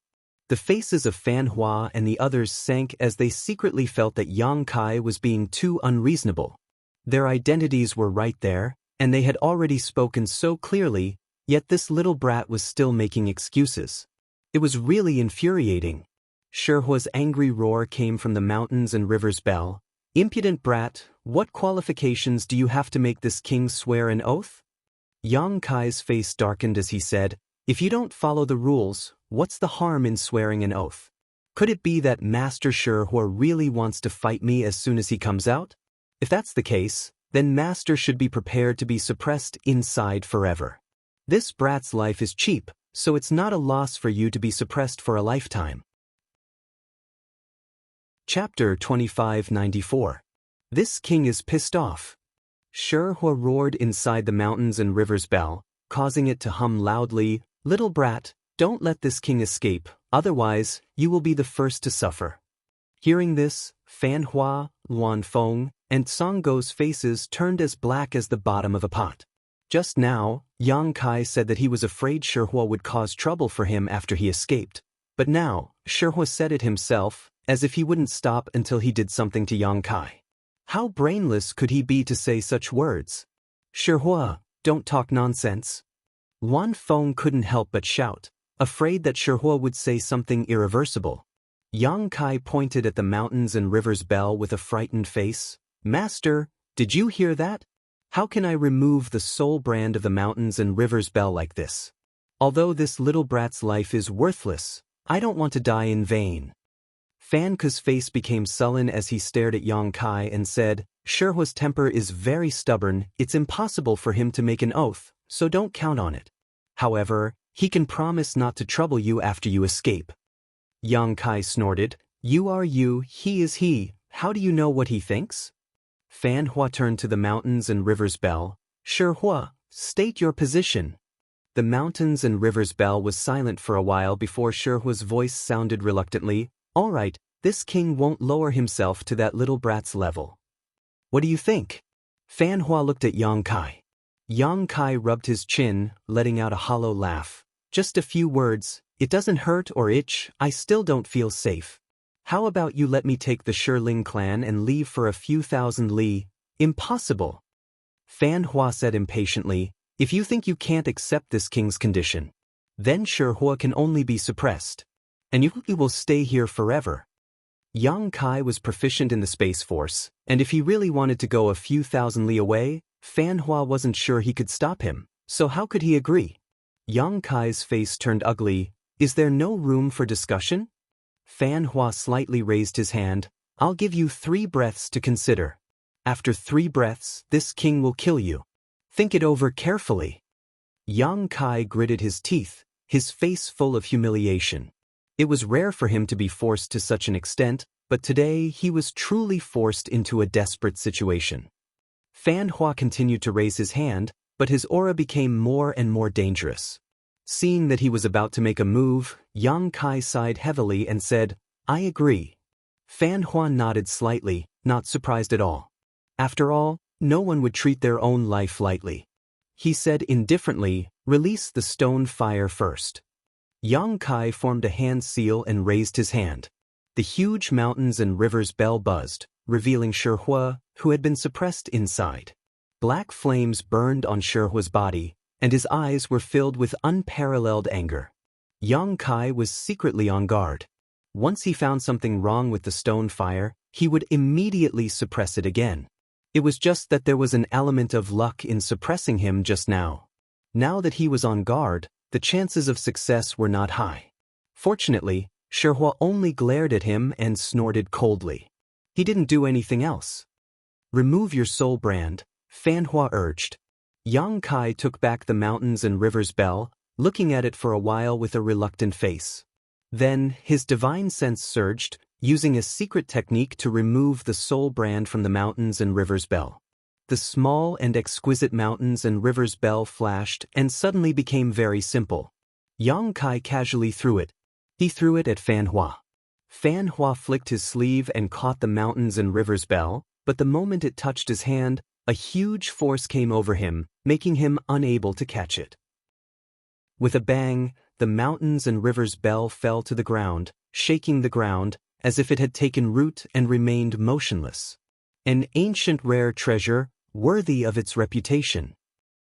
S1: The faces of Fan Hua and the others sank as they secretly felt that Yang Kai was being too unreasonable. Their identities were right there, and they had already spoken so clearly, yet this little brat was still making excuses. It was really infuriating. Shihua's angry roar came from the mountains and rivers bell. "Impudent brat, what qualifications do you have to make this king swear an oath?" Yang Kai's face darkened as he said, "If you don't follow the rules, what's the harm in swearing an oath? Could it be that Master Shihua really wants to fight me as soon as he comes out? If that's the case, then Master should be prepared to be suppressed inside forever. This brat's life is cheap, so it's not a loss for you to be suppressed for a lifetime." Chapter 2594. This king is pissed off. Shihua roared inside the mountains and rivers bell, causing it to hum loudly, "Little brat, don't let this king escape, otherwise you will be the first to suffer." Hearing this, Fan Hua, Luan Feng, and Song Go's faces turned as black as the bottom of a pot. Just now, Yang Kai said that he was afraid Shihua would cause trouble for him after he escaped. But now, Shihua said it himself, as if he wouldn't stop until he did something to Yang Kai. How brainless could he be to say such words? "Shihua, don't talk nonsense." Luan Feng couldn't help but shout, afraid that Shihua would say something irreversible. Yang Kai pointed at the mountains and rivers bell with a frightened face. "Master, did you hear that? How can I remove the soul brand of the mountains and rivers bell like this? Although this little brat's life is worthless, I don't want to die in vain." Fan Ke's face became sullen as he stared at Yang Kai and said, "Shihua's temper is very stubborn, it's impossible for him to make an oath, so don't count on it. However, he can promise not to trouble you after you escape." Yang Kai snorted, "You are you, he is he, how do you know what he thinks?" Fan Hua turned to the mountains and rivers bell. "Shihua, state your position." The mountains and rivers bell was silent for a while before Shihua's voice sounded reluctantly, "All right, this king won't lower himself to that little brat's level. What do you think?" Fan Hua looked at Yang Kai. Yang Kai rubbed his chin, letting out a hollow laugh. "Just a few words, it doesn't hurt or itch, I still don't feel safe. How about you let me take the Shiling clan and leave for a few thousand li?" "Impossible." Fan Hua said impatiently, "If you think you can't accept this king's condition, then Shihua can only be suppressed. And you will stay here forever." Yang Kai was proficient in the Space Force, and if he really wanted to go a few thousand li away, Fan Hua wasn't sure he could stop him, so how could he agree? Yang Kai's face turned ugly. "Is there no room for discussion?" Fan Hua slightly raised his hand. "I'll give you 3 breaths to consider. After 3 breaths, this king will kill you. Think it over carefully." Yang Kai gritted his teeth, his face full of humiliation. It was rare for him to be forced to such an extent, but today he was truly forced into a desperate situation. Fan Hua continued to raise his hand, but his aura became more and more dangerous. Seeing that he was about to make a move, Yang Kai sighed heavily and said, "I agree." Fan Hua nodded slightly, not surprised at all. After all, no one would treat their own life lightly. He said indifferently, "Release the stone fire first." Yang Kai formed a hand seal and raised his hand. The huge mountains and rivers bell buzzed, revealing Shihua, who had been suppressed inside. Black flames burned on Shihua's body, and his eyes were filled with unparalleled anger. Yang Kai was secretly on guard. Once he found something wrong with the stone fire, he would immediately suppress it again. It was just that there was an element of luck in suppressing him just now. Now that he was on guard, the chances of success were not high. Fortunately, Shihua only glared at him and snorted coldly. He didn't do anything else. "Remove your soul brand," Fan Hua urged. Yang Kai took back the mountains and rivers bell, looking at it for a while with a reluctant face. Then, his divine sense surged, using a secret technique to remove the soul brand from the mountains and rivers bell. The small and exquisite mountains and rivers bell flashed and suddenly became very simple. Yang Kai casually threw it. He threw it at Fan Hua. Fan Hua flicked his sleeve and caught the mountains and rivers bell, but the moment it touched his hand, a huge force came over him, making him unable to catch it. With a bang, the mountains and rivers bell fell to the ground, shaking the ground, as if it had taken root and remained motionless. An ancient rare treasure, worthy of its reputation.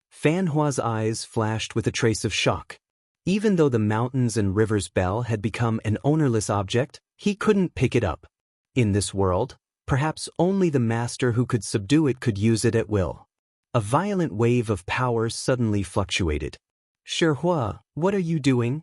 S1: Fan Hua's eyes flashed with a trace of shock. Even though the mountains and rivers bell had become an ownerless object, he couldn't pick it up. In this world, perhaps only the master who could subdue it could use it at will. A violent wave of power suddenly fluctuated. "Shihua, what are you doing?"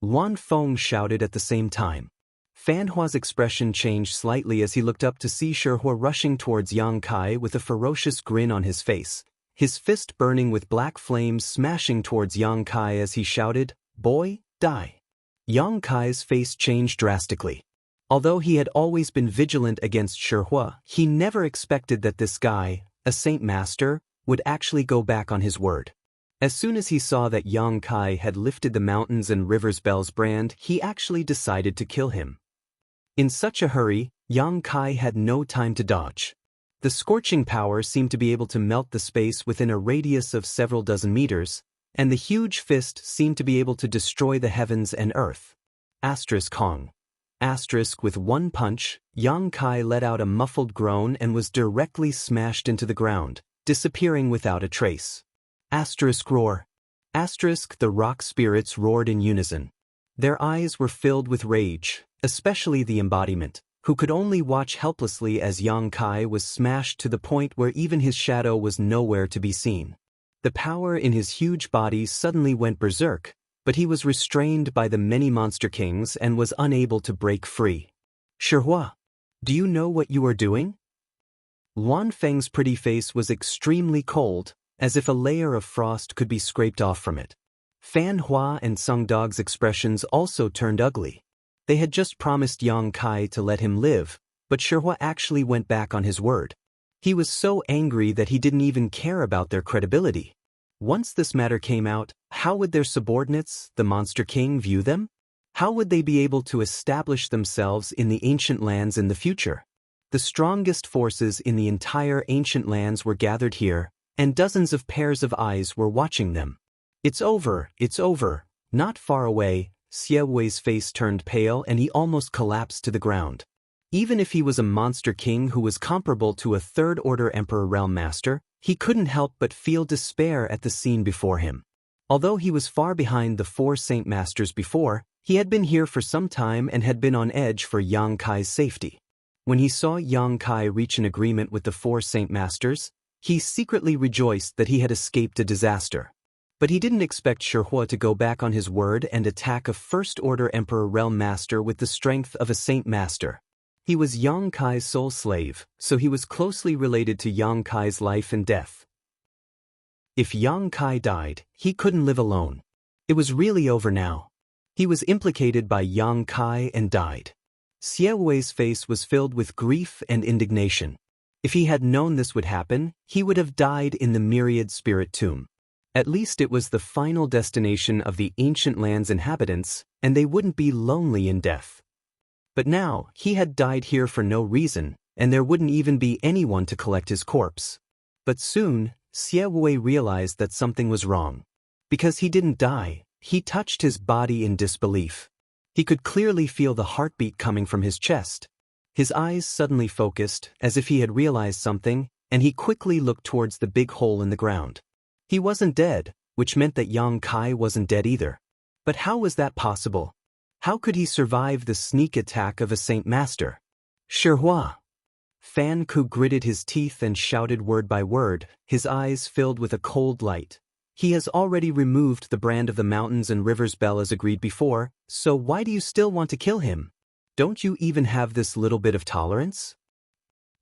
S1: Luan Feng shouted at the same time. Fan Hua's expression changed slightly as he looked up to see Shihua rushing towards Yang Kai with a ferocious grin on his face, his fist burning with black flames smashing towards Yang Kai as he shouted, "Boy, die." Yang Kai's face changed drastically. Although he had always been vigilant against Shihua, he never expected that this guy, a saint master, would actually go back on his word. As soon as he saw that Yang Kai had lifted the mountains and rivers bell's brand, he actually decided to kill him. In such a hurry, Yang Kai had no time to dodge. The scorching power seemed to be able to melt the space within a radius of several dozen meters, and the huge fist seemed to be able to destroy the heavens and earth. Hong. With one punch, Yang Kai let out a muffled groan and was directly smashed into the ground, disappearing without a trace. Roar. The rock spirits roared in unison. Their eyes were filled with rage, especially the embodiment, who could only watch helplessly as Yang Kai was smashed to the point where even his shadow was nowhere to be seen. The power in his huge body suddenly went berserk, but he was restrained by the many monster kings and was unable to break free. "Shihua, do you know what you are doing?" Luan Feng's pretty face was extremely cold, as if a layer of frost could be scraped off from it. Fan Hua and Sung Dog's expressions also turned ugly. They had just promised Yang Kai to let him live, but Shihua actually went back on his word. He was so angry that he didn't even care about their credibility. Once this matter came out, how would their subordinates, the Monster King, view them? How would they be able to establish themselves in the ancient lands in the future? The strongest forces in the entire ancient lands were gathered here, and dozens of pairs of eyes were watching them. It's over. Not far away, Xie Wei's face turned pale and he almost collapsed to the ground. Even if he was a monster king who was comparable to a third-order emperor realm master, he couldn't help but feel despair at the scene before him. Although he was far behind the 4 saint masters before, he had been here for some time and had been on edge for Yang Kai's safety. When he saw Yang Kai reach an agreement with the 4 saint masters, he secretly rejoiced that he had escaped a disaster. But he didn't expect Shihua to go back on his word and attack a first-order emperor realm master with the strength of a saint master. He was Yang Kai's sole slave, so he was closely related to Yang Kai's life and death. If Yang Kai died, he couldn't live alone. It was really over now. He was implicated by Yang Kai and died. Xie Wei's face was filled with grief and indignation. If he had known this would happen, he would have died in the myriad spirit tomb. At least it was the final destination of the ancient land's inhabitants, and they wouldn't be lonely in death. But now, he had died here for no reason, and there wouldn't even be anyone to collect his corpse. But soon, Xie Wei realized that something was wrong. Because he didn't die, he touched his body in disbelief. He could clearly feel the heartbeat coming from his chest. His eyes suddenly focused, as if he had realized something, and he quickly looked towards the big hole in the ground. He wasn't dead, which meant that Yang Kai wasn't dead either. But how was that possible? How could he survive the sneak attack of a saint master? "Shihua!" Fan Ku gritted his teeth and shouted word by word, his eyes filled with a cold light. He has already removed the brand of the mountains and rivers bell as agreed before, so why do you still want to kill him? Don't you even have this little bit of tolerance?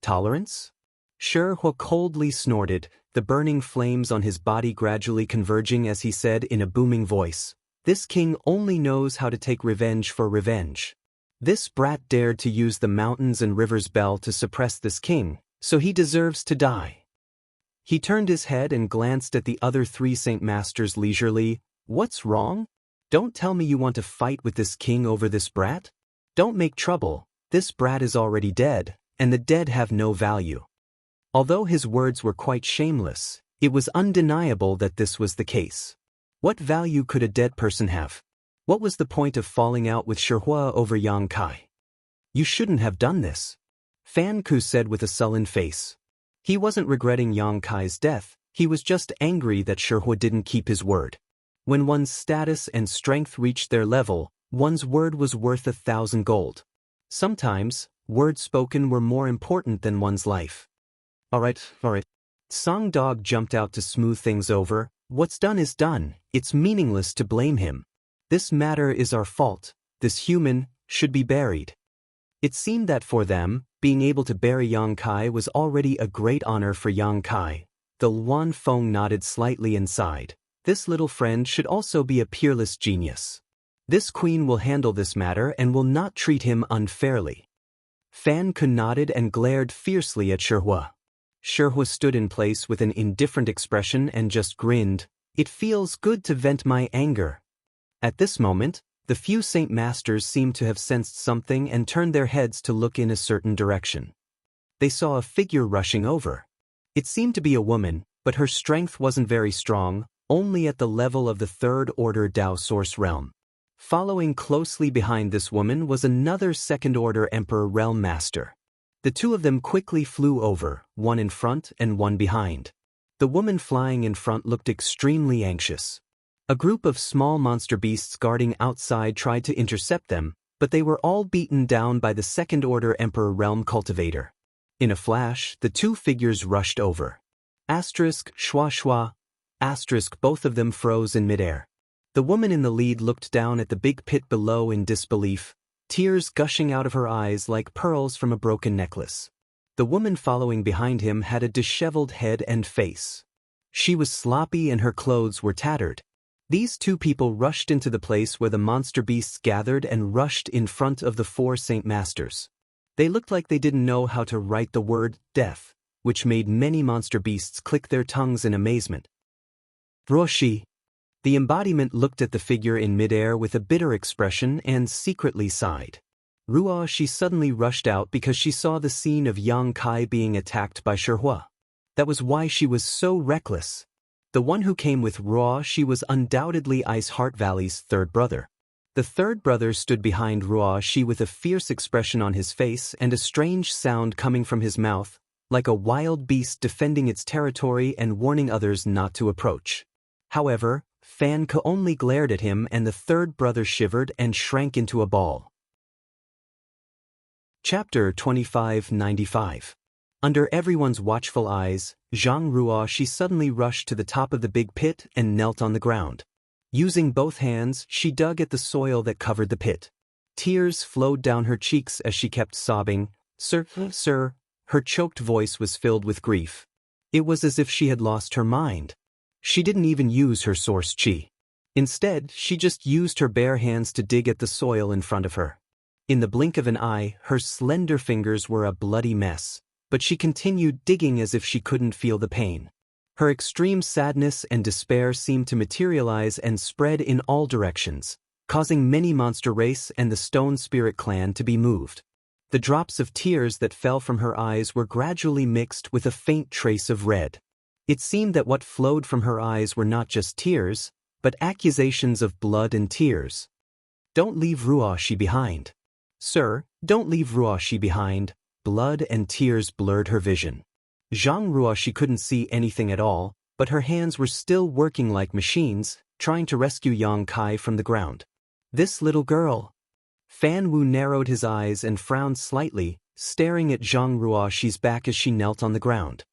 S1: Tolerance? Shihua coldly snorted, the burning flames on his body gradually converging as he said in a booming voice, "This king only knows how to take revenge for revenge. This brat dared to use the mountains and rivers bell to suppress this king, so he deserves to die." He turned his head and glanced at the other 3 saint masters leisurely. "What's wrong? Don't tell me you want to fight with this king over this brat? Don't make trouble, this brat is already dead, and the dead have no value." Although his words were quite shameless, it was undeniable that this was the case. What value could a dead person have? What was the point of falling out with Shihua over Yang Kai? You shouldn't have done this, Fan Ku said with a sullen face. He wasn't regretting Yang Kai's death, he was just angry that Shihua didn't keep his word. When one's status and strength reached their level, one's word was worth 1,000 gold. Sometimes, words spoken were more important than one's life. Alright. Song Dog jumped out to smooth things over. What's done is done, it's meaningless to blame him. This matter is our fault, this human should be buried. It seemed that for them, being able to bury Yang Kai was already a great honor for Yang Kai. The Luan Feng nodded slightly and sighed. This little friend should also be a peerless genius. This queen will handle this matter and will not treat him unfairly. Fan Ku nodded and glared fiercely at Shihua. Shihua stood in place with an indifferent expression and just grinned. It feels good to vent my anger. At this moment, the few Saint Masters seemed to have sensed something and turned their heads to look in a certain direction. They saw a figure rushing over. It seemed to be a woman, but her strength wasn't very strong, only at the level of the Third Order Dao Source Realm. Following closely behind this woman was another Second Order Emperor Realm Master. The two of them quickly flew over, one in front and one behind. The woman flying in front looked extremely anxious. A group of small monster beasts guarding outside tried to intercept them, but they were all beaten down by the Second Order Emperor Realm Cultivator. In a flash, the two figures rushed over. Schwa. Both of them froze in midair. The woman in the lead looked down at the big pit below in disbelief, tears gushing out of her eyes like pearls from a broken necklace. The woman following behind him had a disheveled head and face. She was sloppy and her clothes were tattered. These two people rushed into the place where the monster beasts gathered and rushed in front of the four Saint Masters. They looked like they didn't know how to write the word death, which made many monster beasts click their tongues in amazement. Roshi. The embodiment looked at the figure in midair with a bitter expression and secretly sighed. She suddenly rushed out because she saw the scene of Yang Kai being attacked by Shihua. That was why she was so reckless. The one who came with Ruoshi was undoubtedly Ice Heart Valley's third brother. The third brother stood behind Ruoshi with a fierce expression on his face and a strange sound coming from his mouth, like a wild beast defending its territory and warning others not to approach. However, Fan Ku only glared at him and the third brother shivered and shrank into a ball. Chapter 2595. Under everyone's watchful eyes, Zhang Ruoshi suddenly rushed to the top of the big pit and knelt on the ground. Using both hands, she dug at the soil that covered the pit. Tears flowed down her cheeks as she kept sobbing, Sir. Her choked voice was filled with grief. It was as if she had lost her mind. She didn't even use her source chi. Instead, she just used her bare hands to dig at the soil in front of her. In the blink of an eye, her slender fingers were a bloody mess, but she continued digging as if she couldn't feel the pain. Her extreme sadness and despair seemed to materialize and spread in all directions, causing many monster race and the Stone Spirit clan to be moved. The drops of tears that fell from her eyes were gradually mixed with a faint trace of red. It seemed that what flowed from her eyes were not just tears, but accusations of blood and tears. Don't leave Ruoshi behind. Sir, don't leave Ruoshi behind. Blood and tears blurred her vision. Zhang Ruoshi couldn't see anything at all, but her hands were still working like machines, trying to rescue Yang Kai from the ground. This little girl. Fan Wu narrowed his eyes and frowned slightly, staring at Zhang Ruoshi's back as she knelt on the ground.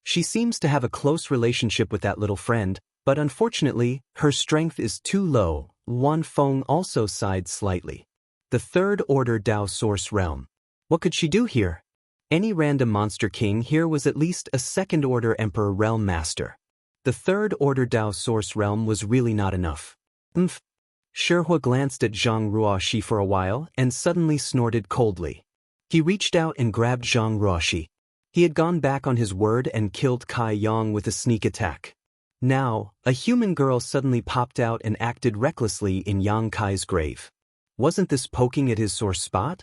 S1: She seems to have a close relationship with that little friend, but unfortunately, her strength is too low. Wan Feng also sighed slightly. The Third Order Dao Source Realm. What could she do here? Any random monster king here was at least a Second Order Emperor Realm Master. The Third Order Dao Source Realm was really not enough. Shihua glanced at Zhang Ruoshi for a while and suddenly snorted coldly. He reached out and grabbed Zhang Ruoshi. He had gone back on his word and killed Kai Yang with a sneak attack. Now, a human girl suddenly popped out and acted recklessly in Yang Kai's grave. Wasn't this poking at his sore spot?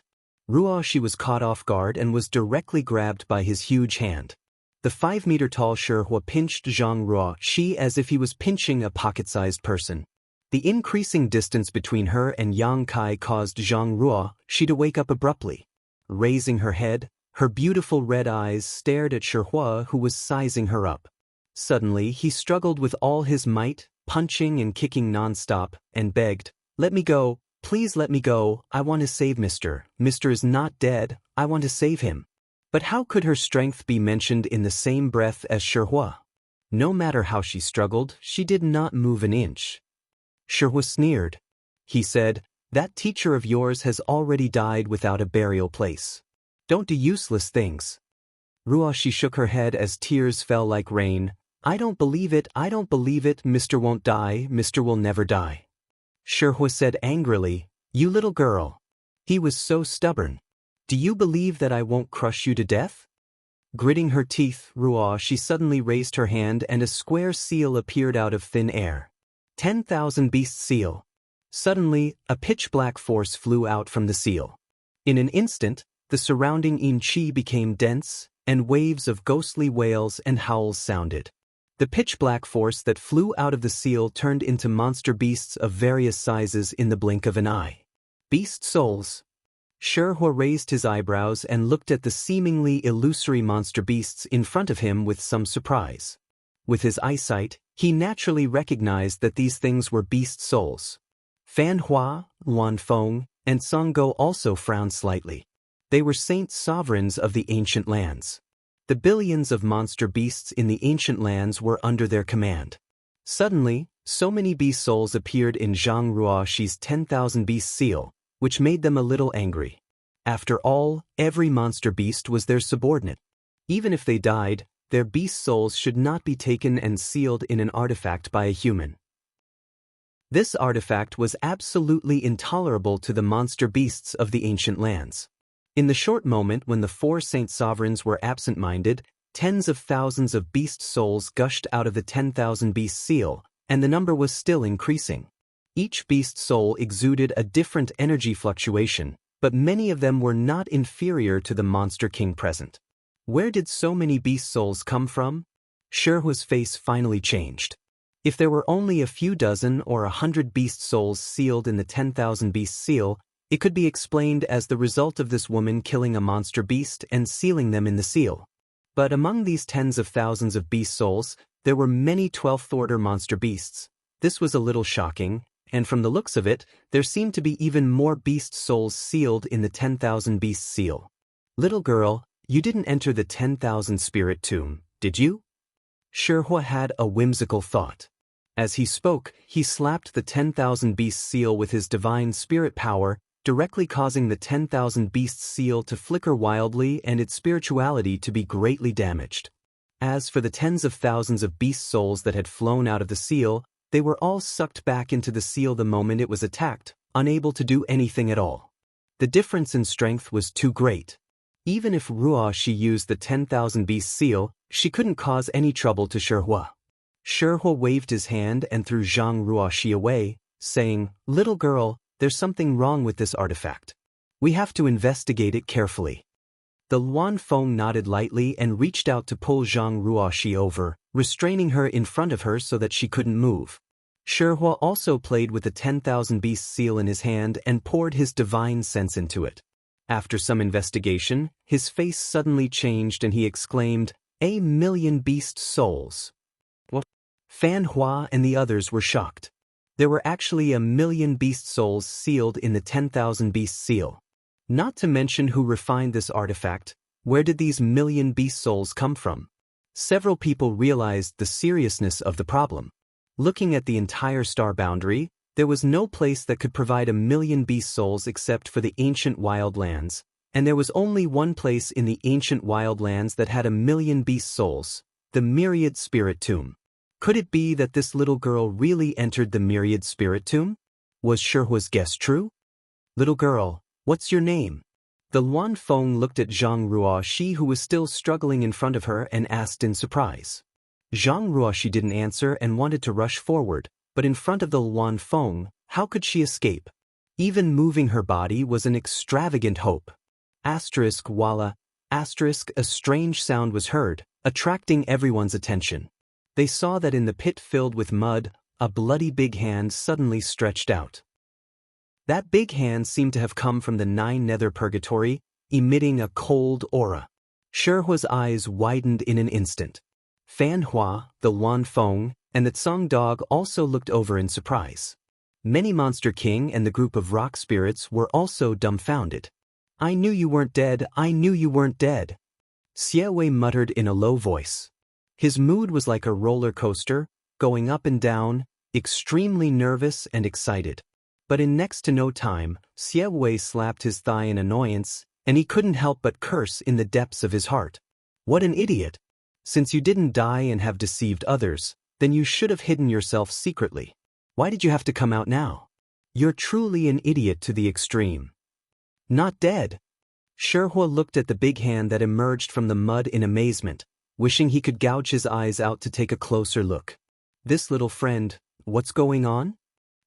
S1: Ruoshi was caught off guard and was directly grabbed by his huge hand. The 5-meter-tall Shihua pinched Zhang Ruoshi as if he was pinching a pocket-sized person. The increasing distance between her and Yang Kai caused Zhang Ruoxi to wake up abruptly. Raising her head, her beautiful red eyes stared at Shihua, who was sizing her up. Suddenly, he struggled with all his might, punching and kicking non-stop, and begged, "Let me go, please let me go, I want to save Mr. Mr. is not dead, I want to save him." But how could her strength be mentioned in the same breath as Shihua? No matter how she struggled, she did not move an inch. Shihua sneered. He said, "That teacher of yours has already died without a burial place. Don't do useless things." Ruoxi shook her head as tears fell like rain. "I don't believe it, I don't believe it, Mr. won't die, Mr. will never die." Shihua said angrily, "You little girl." He was so stubborn. "Do you believe that I won't crush you to death?" Gritting her teeth, Ruoxi suddenly raised her hand and a square seal appeared out of thin air. 10,000 beast seal. Suddenly, a pitch-black force flew out from the seal. In an instant, the surrounding yin-chi became dense, and waves of ghostly wails and howls sounded. The pitch-black force that flew out of the seal turned into monster beasts of various sizes in the blink of an eye. Beast souls. Shihua raised his eyebrows and looked at the seemingly illusory monster beasts in front of him with some surprise. With his eyesight, he naturally recognized that these things were beast souls. Fan Hua, Luan Feng, and Song Go also frowned slightly. They were saint sovereigns of the ancient lands. The billions of monster beasts in the ancient lands were under their command. Suddenly, so many beast souls appeared in Zhang Ruoxi's 10,000 beast seal, which made them a little angry. After all, every monster beast was their subordinate. Even if they died, their beast souls should not be taken and sealed in an artifact by a human. This artifact was absolutely intolerable to the monster beasts of the ancient lands. In the short moment when the four saint sovereigns were absent-minded, tens of thousands of beast souls gushed out of the 10,000 beast seal, and the number was still increasing. Each beast soul exuded a different energy fluctuation, but many of them were not inferior to the monster king present. Where did so many beast souls come from? Shihua's face finally changed. If there were only a few dozen or 100 beast souls sealed in the 10,000 beast seal, it could be explained as the result of this woman killing a monster beast and sealing them in the seal. But among these tens of thousands of beast souls, there were many 12th order monster beasts. This was a little shocking, and from the looks of it, there seemed to be even more beast souls sealed in the 10,000 beast seal. "Little girl, you didn't enter the 10,000 spirit tomb, did you?" Shihua had a whimsical thought. As he spoke, he slapped the 10,000 beast seal with his divine spirit power, directly causing the 10,000 beast seal to flicker wildly and its spirituality to be greatly damaged. As for the tens of thousands of beast souls that had flown out of the seal, they were all sucked back into the seal the moment it was attacked, unable to do anything at all. The difference in strength was too great. Even if Ruoxi used the 10,000 beast seal, she couldn't cause any trouble to Shihua. Shihua waved his hand and threw Zhang Ruoxi away, saying, "Little girl, there's something wrong with this artifact. We have to investigate it carefully." The Luan Feng nodded lightly and reached out to pull Zhang Ruoxi over, restraining her in front of her so that she couldn't move. Shihua also played with the 10,000 beast seal in his hand and poured his divine sense into it. After some investigation, his face suddenly changed and he exclaimed, "1,000,000 beast souls." What? Fan Hua and the others were shocked. There were actually 1,000,000 beast souls sealed in the 10,000 beast seal. Not to mention who refined this artifact. Where did these 1,000,000 beast souls come from? Several people realized the seriousness of the problem. Looking at the entire star boundary, there was no place that could provide 1,000,000 beast souls except for the ancient wildlands, and there was only one place in the ancient wildlands that had 1,000,000 beast souls, the Myriad Spirit Tomb. Could it be that this little girl really entered the Myriad Spirit Tomb? Was Shihua's guess true? "Little girl, what's your name?" The Luan Feng looked at Zhang Ruoxi, who was still struggling in front of her, and asked in surprise. Zhang Ruoxi didn't answer and wanted to rush forward, but in front of the Luan Feng, how could she escape? Even moving her body was an extravagant hope. Walla, a strange sound was heard, attracting everyone's attention. They saw that in the pit filled with mud, a bloody big hand suddenly stretched out. That big hand seemed to have come from the 9 nether purgatory, emitting a cold aura. Shihua's eyes widened in an instant. Fan Hua, the Luan Feng, and the Tsang dog also looked over in surprise. Many Monster King and the group of rock spirits were also dumbfounded. "I knew you weren't dead, I knew you weren't dead," Xiewei muttered in a low voice. His mood was like a roller coaster, going up and down, extremely nervous and excited. But in next to no time, Xiewei slapped his thigh in annoyance, and he couldn't help but curse in the depths of his heart. What an idiot! Since you didn't die and have deceived others, then you should have hidden yourself secretly. Why did you have to come out now? You're truly an idiot to the extreme. Not dead? Shihua looked at the big hand that emerged from the mud in amazement, wishing he could gouge his eyes out to take a closer look. This little friend, what's going on?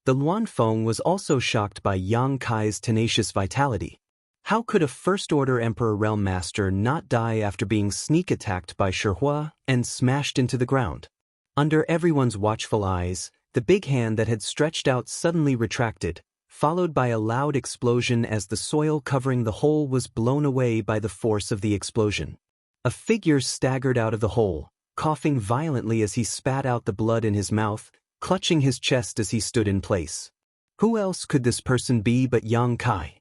S1: The Luan Feng was also shocked by Yang Kai's tenacious vitality. How could a First-Order Emperor Realm Master not die after being sneak-attacked by Shihua and smashed into the ground? Under everyone's watchful eyes, the big hand that had stretched out suddenly retracted, followed by a loud explosion as the soil covering the hole was blown away by the force of the explosion. A figure staggered out of the hole, coughing violently as he spat out the blood in his mouth, clutching his chest as he stood in place. Who else could this person be but Yang Kai?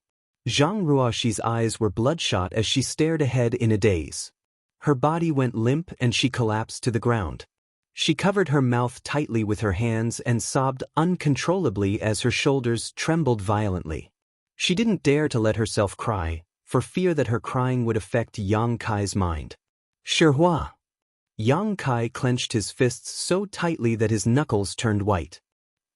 S1: Zhang Ruoxi's eyes were bloodshot as she stared ahead in a daze. Her body went limp and she collapsed to the ground. She covered her mouth tightly with her hands and sobbed uncontrollably as her shoulders trembled violently. She didn't dare to let herself cry, for fear that her crying would affect Yang Kai's mind. Shihua! Yang Kai clenched his fists so tightly that his knuckles turned white.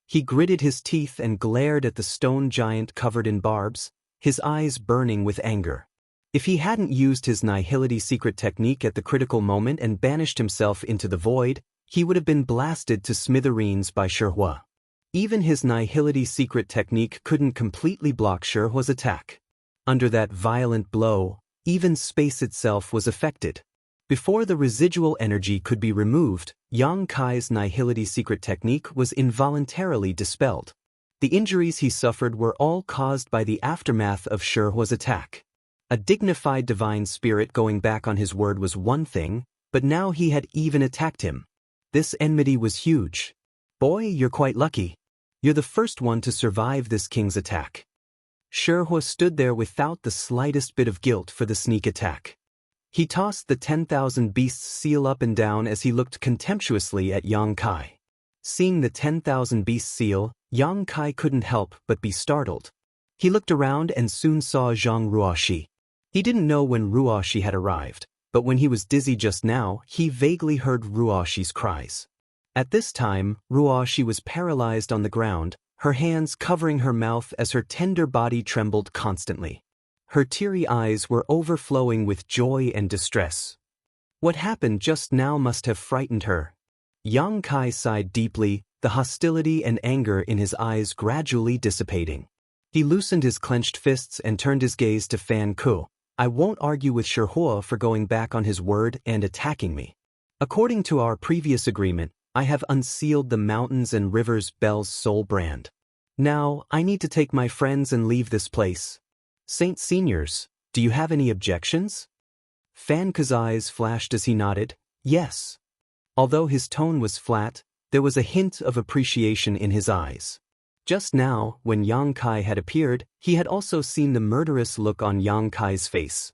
S1: He gritted his teeth and glared at the stone giant covered in barbs, his eyes burning with anger. If he hadn't used his Nihility secret technique at the critical moment and banished himself into the void, he would have been blasted to smithereens by Shihua. Even his Nihility secret technique couldn't completely block Shihua's attack. Under that violent blow, even space itself was affected. Before the residual energy could be removed, Yang Kai's Nihility secret technique was involuntarily dispelled. The injuries he suffered were all caused by the aftermath of Shihua's attack. A dignified divine spirit going back on his word was one thing, but now he had even attacked him. This enmity was huge. Boy, you're quite lucky. You're the first one to survive this king's attack. Shihua stood there without the slightest bit of guilt for the sneak attack. He tossed the 10,000 beasts seal up and down as he looked contemptuously at Yang Kai. Seeing the 10,000 beasts seal, Yang Kai couldn't help but be startled. He looked around and soon saw Zhang Ruoxi. He didn't know when Ruoxi had arrived, but when he was dizzy just now, he vaguely heard Ruoxi's cries. At this time, Ruoxi was paralyzed on the ground, her hands covering her mouth as her tender body trembled constantly. Her teary eyes were overflowing with joy and distress. What happened just now must have frightened her. Yang Kai sighed deeply, the hostility and anger in his eyes gradually dissipating. He loosened his clenched fists and turned his gaze to Fan Ku. I won't argue with Shihua for going back on his word and attacking me. According to our previous agreement, I have unsealed the mountains and rivers Belle's soul brand. Now, I need to take my friends and leave this place. Saint Seniors, do you have any objections? Fan Ku's eyes flashed as he nodded, yes. Although his tone was flat, there was a hint of appreciation in his eyes. Just now, when Yang Kai had appeared, he had also seen the murderous look on Yang Kai's face.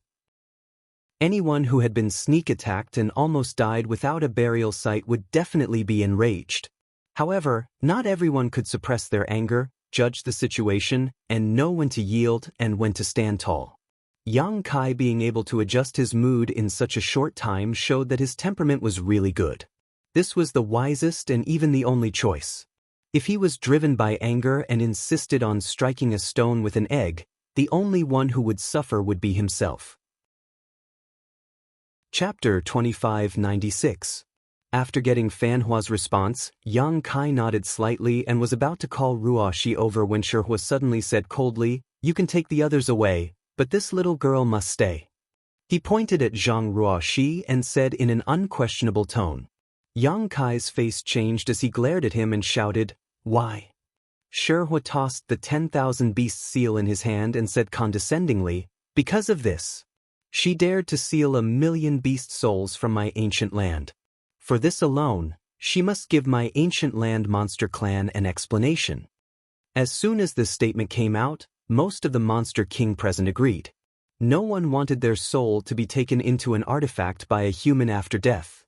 S1: Anyone who had been sneak-attacked and almost died without a burial site would definitely be enraged. However, not everyone could suppress their anger, judge the situation, and know when to yield and when to stand tall. Yang Kai being able to adjust his mood in such a short time showed that his temperament was really good. This was the wisest and even the only choice. If he was driven by anger and insisted on striking a stone with an egg, the only one who would suffer would be himself. Chapter 2596. After getting Fan Hua's response, Yang Kai nodded slightly and was about to call Ruoxi over when Shihua suddenly said coldly, "You can take the others away, but this little girl must stay." He pointed at Zhang Ruoxi and said in an unquestionable tone, Yang Kai's face changed as he glared at him and shouted, "Why?" Shihua tossed the 10,000 beasts seal in his hand and said condescendingly, "Because of this. She dared to steal 1,000,000 beast souls from my ancient land. For this alone, she must give my ancient land monster clan an explanation." As soon as this statement came out, most of the monster king present agreed. No one wanted their soul to be taken into an artifact by a human after death.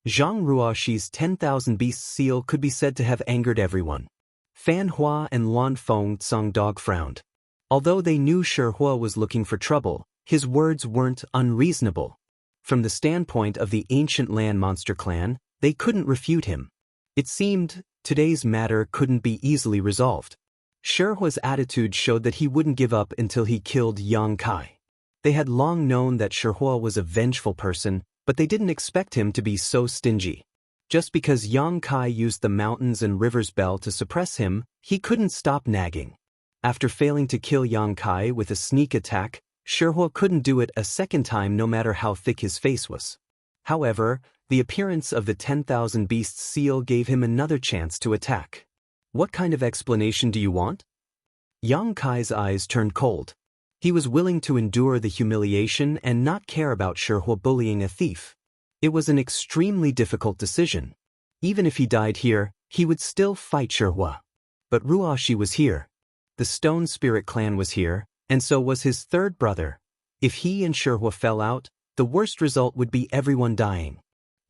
S1: Zhang Ruoxi's 10,000 beasts seal could be said to have angered everyone. Fan Hua and Luan Feng Dog frowned. Although they knew Shihua was looking for trouble, his words weren't unreasonable. From the standpoint of the ancient land monster clan, they couldn't refute him. It seemed today's matter couldn't be easily resolved. Shihua's attitude showed that he wouldn't give up until he killed Yang Kai. They had long known that Shihua was a vengeful person, but they didn't expect him to be so stingy. Just because Yang Kai used the mountains and rivers bell to suppress him, he couldn't stop nagging. After failing to kill Yang Kai with a sneak attack, Shihua couldn't do it a second time no matter how thick his face was. However, the appearance of the 10,000 beasts seal gave him another chance to attack. "What kind of explanation do you want?" Yang Kai's eyes turned cold. He was willing to endure the humiliation and not care about Shihua bullying a thief. It was an extremely difficult decision. Even if he died here, he would still fight Shihua. But Ruoxi was here. The Stone Spirit clan was here, and so was his third brother. If he and Shihua fell out, the worst result would be everyone dying.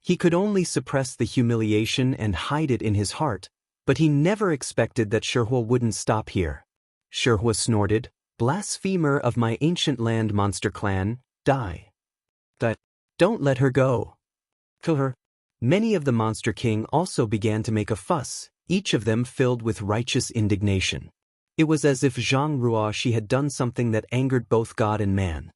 S1: He could only suppress the humiliation and hide it in his heart, but he never expected that Shihua wouldn't stop here. Shihua snorted, "Blasphemer of my ancient land monster clan, die. Don't let her go. Kill her." Many of the Monster King also began to make a fuss, each of them filled with righteous indignation. It was as if Zhang Ruoxi had done something that angered both God and man.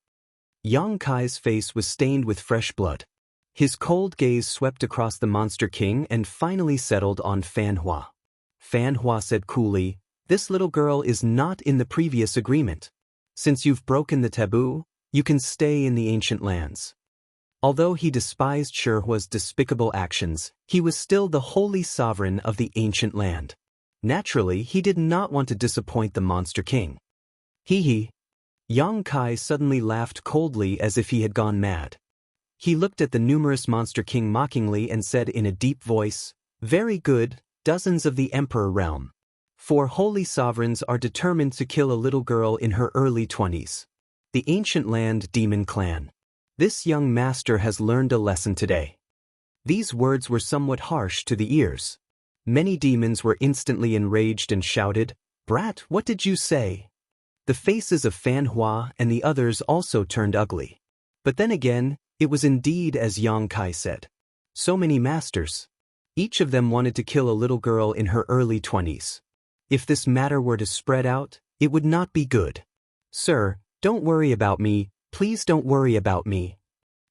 S1: Yang Kai's face was stained with fresh blood. His cold gaze swept across the Monster King and finally settled on Fan Hua. Fan Hua said coolly, "This little girl is not in the previous agreement. Since you've broken the taboo, you can stay in the ancient lands." Although he despised Shihua's despicable actions, he was still the holy sovereign of the ancient land. Naturally, he did not want to disappoint the Monster King. Hee. Yang Kai suddenly laughed coldly as if he had gone mad. He looked at the numerous Monster King mockingly and said in a deep voice, "Very good, dozens of the Emperor realm. 4 holy sovereigns are determined to kill a little girl in her early 20s. The ancient land demon clan. This young master has learned a lesson today." These words were somewhat harsh to the ears. Many demons were instantly enraged and shouted, "Brat, what did you say?" The faces of Fan Hua and the others also turned ugly. But then again, it was indeed as Yang Kai said. So many masters. Each of them wanted to kill a little girl in her early 20s. If this matter were to spread out, it would not be good. "Sir, don't worry about me. Please don't worry about me."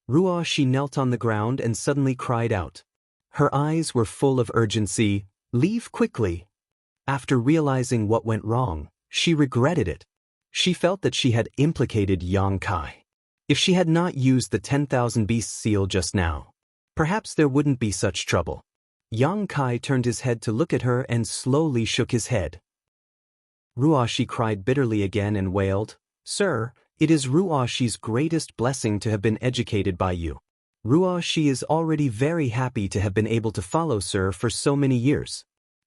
S1: Ruoxi knelt on the ground and suddenly cried out. Her eyes were full of urgency, "Leave quickly." After realizing what went wrong, she regretted it. She felt that she had implicated Yang Kai. If she had not used the 10,000 beasts seal just now, perhaps there wouldn't be such trouble. Yang Kai turned his head to look at her and slowly shook his head. Ruoxi cried bitterly again and wailed, "Sir, it is Ruoxi's greatest blessing to have been educated by you. Ruoxi is already very happy to have been able to follow Sir for so many years.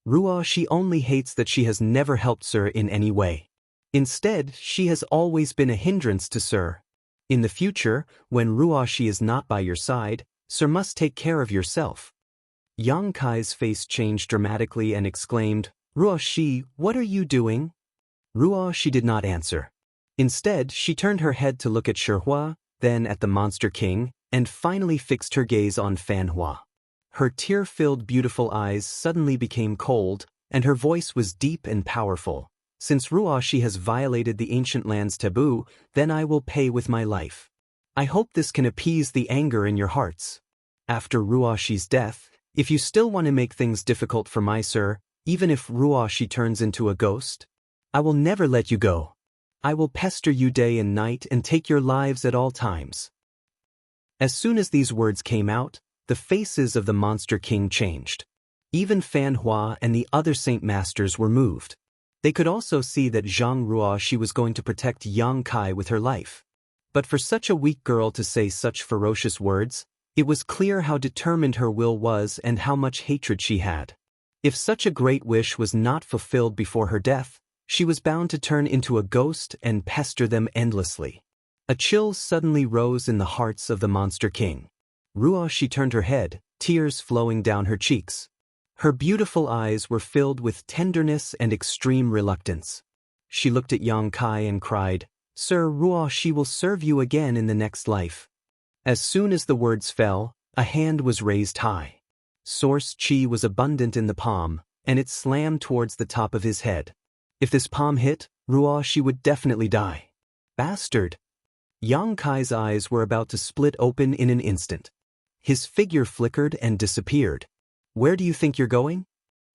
S1: Ruoxi only hates that she has never helped Sir in any way. Instead, she has always been a hindrance to Sir. In the future, when Ruoxi is not by your side, Sir must take care of yourself." Yang Kai's face changed dramatically and exclaimed, "Ruoxi, what are you doing?" Ruoxi did not answer. Instead, she turned her head to look at Shihua, then at the Monster King, and finally fixed her gaze on Fan Hua. Her tear-filled beautiful eyes suddenly became cold, and her voice was deep and powerful. "Since Ruoxi has violated the ancient land's taboo, then I will pay with my life. I hope this can appease the anger in your hearts. After Ruoxi's death, if you still want to make things difficult for my Sir, even if Ruoxi turns into a ghost, I will never let you go. I will pester you day and night and take your lives at all times." As soon as these words came out, the faces of the Monster King changed. Even Fan Hua and the other Saint Masters were moved. They could also see that Zhang Ruoxi was going to protect Yang Kai with her life. But for such a weak girl to say such ferocious words, it was clear how determined her will was and how much hatred she had. If such a great wish was not fulfilled before her death, she was bound to turn into a ghost and pester them endlessly. A chill suddenly rose in the hearts of the Monster King. Ruoxi turned her head, tears flowing down her cheeks. Her beautiful eyes were filled with tenderness and extreme reluctance. She looked at Yang Kai and cried, "Sir Ruoxi will serve you again in the next life." As soon as the words fell, a hand was raised high. Source Qi was abundant in the palm, and it slammed towards the top of his head. If this palm hit, Ruoxi would definitely die. Bastard! Yang Kai's eyes were about to split open in an instant. His figure flickered and disappeared. "Where do you think you're going?"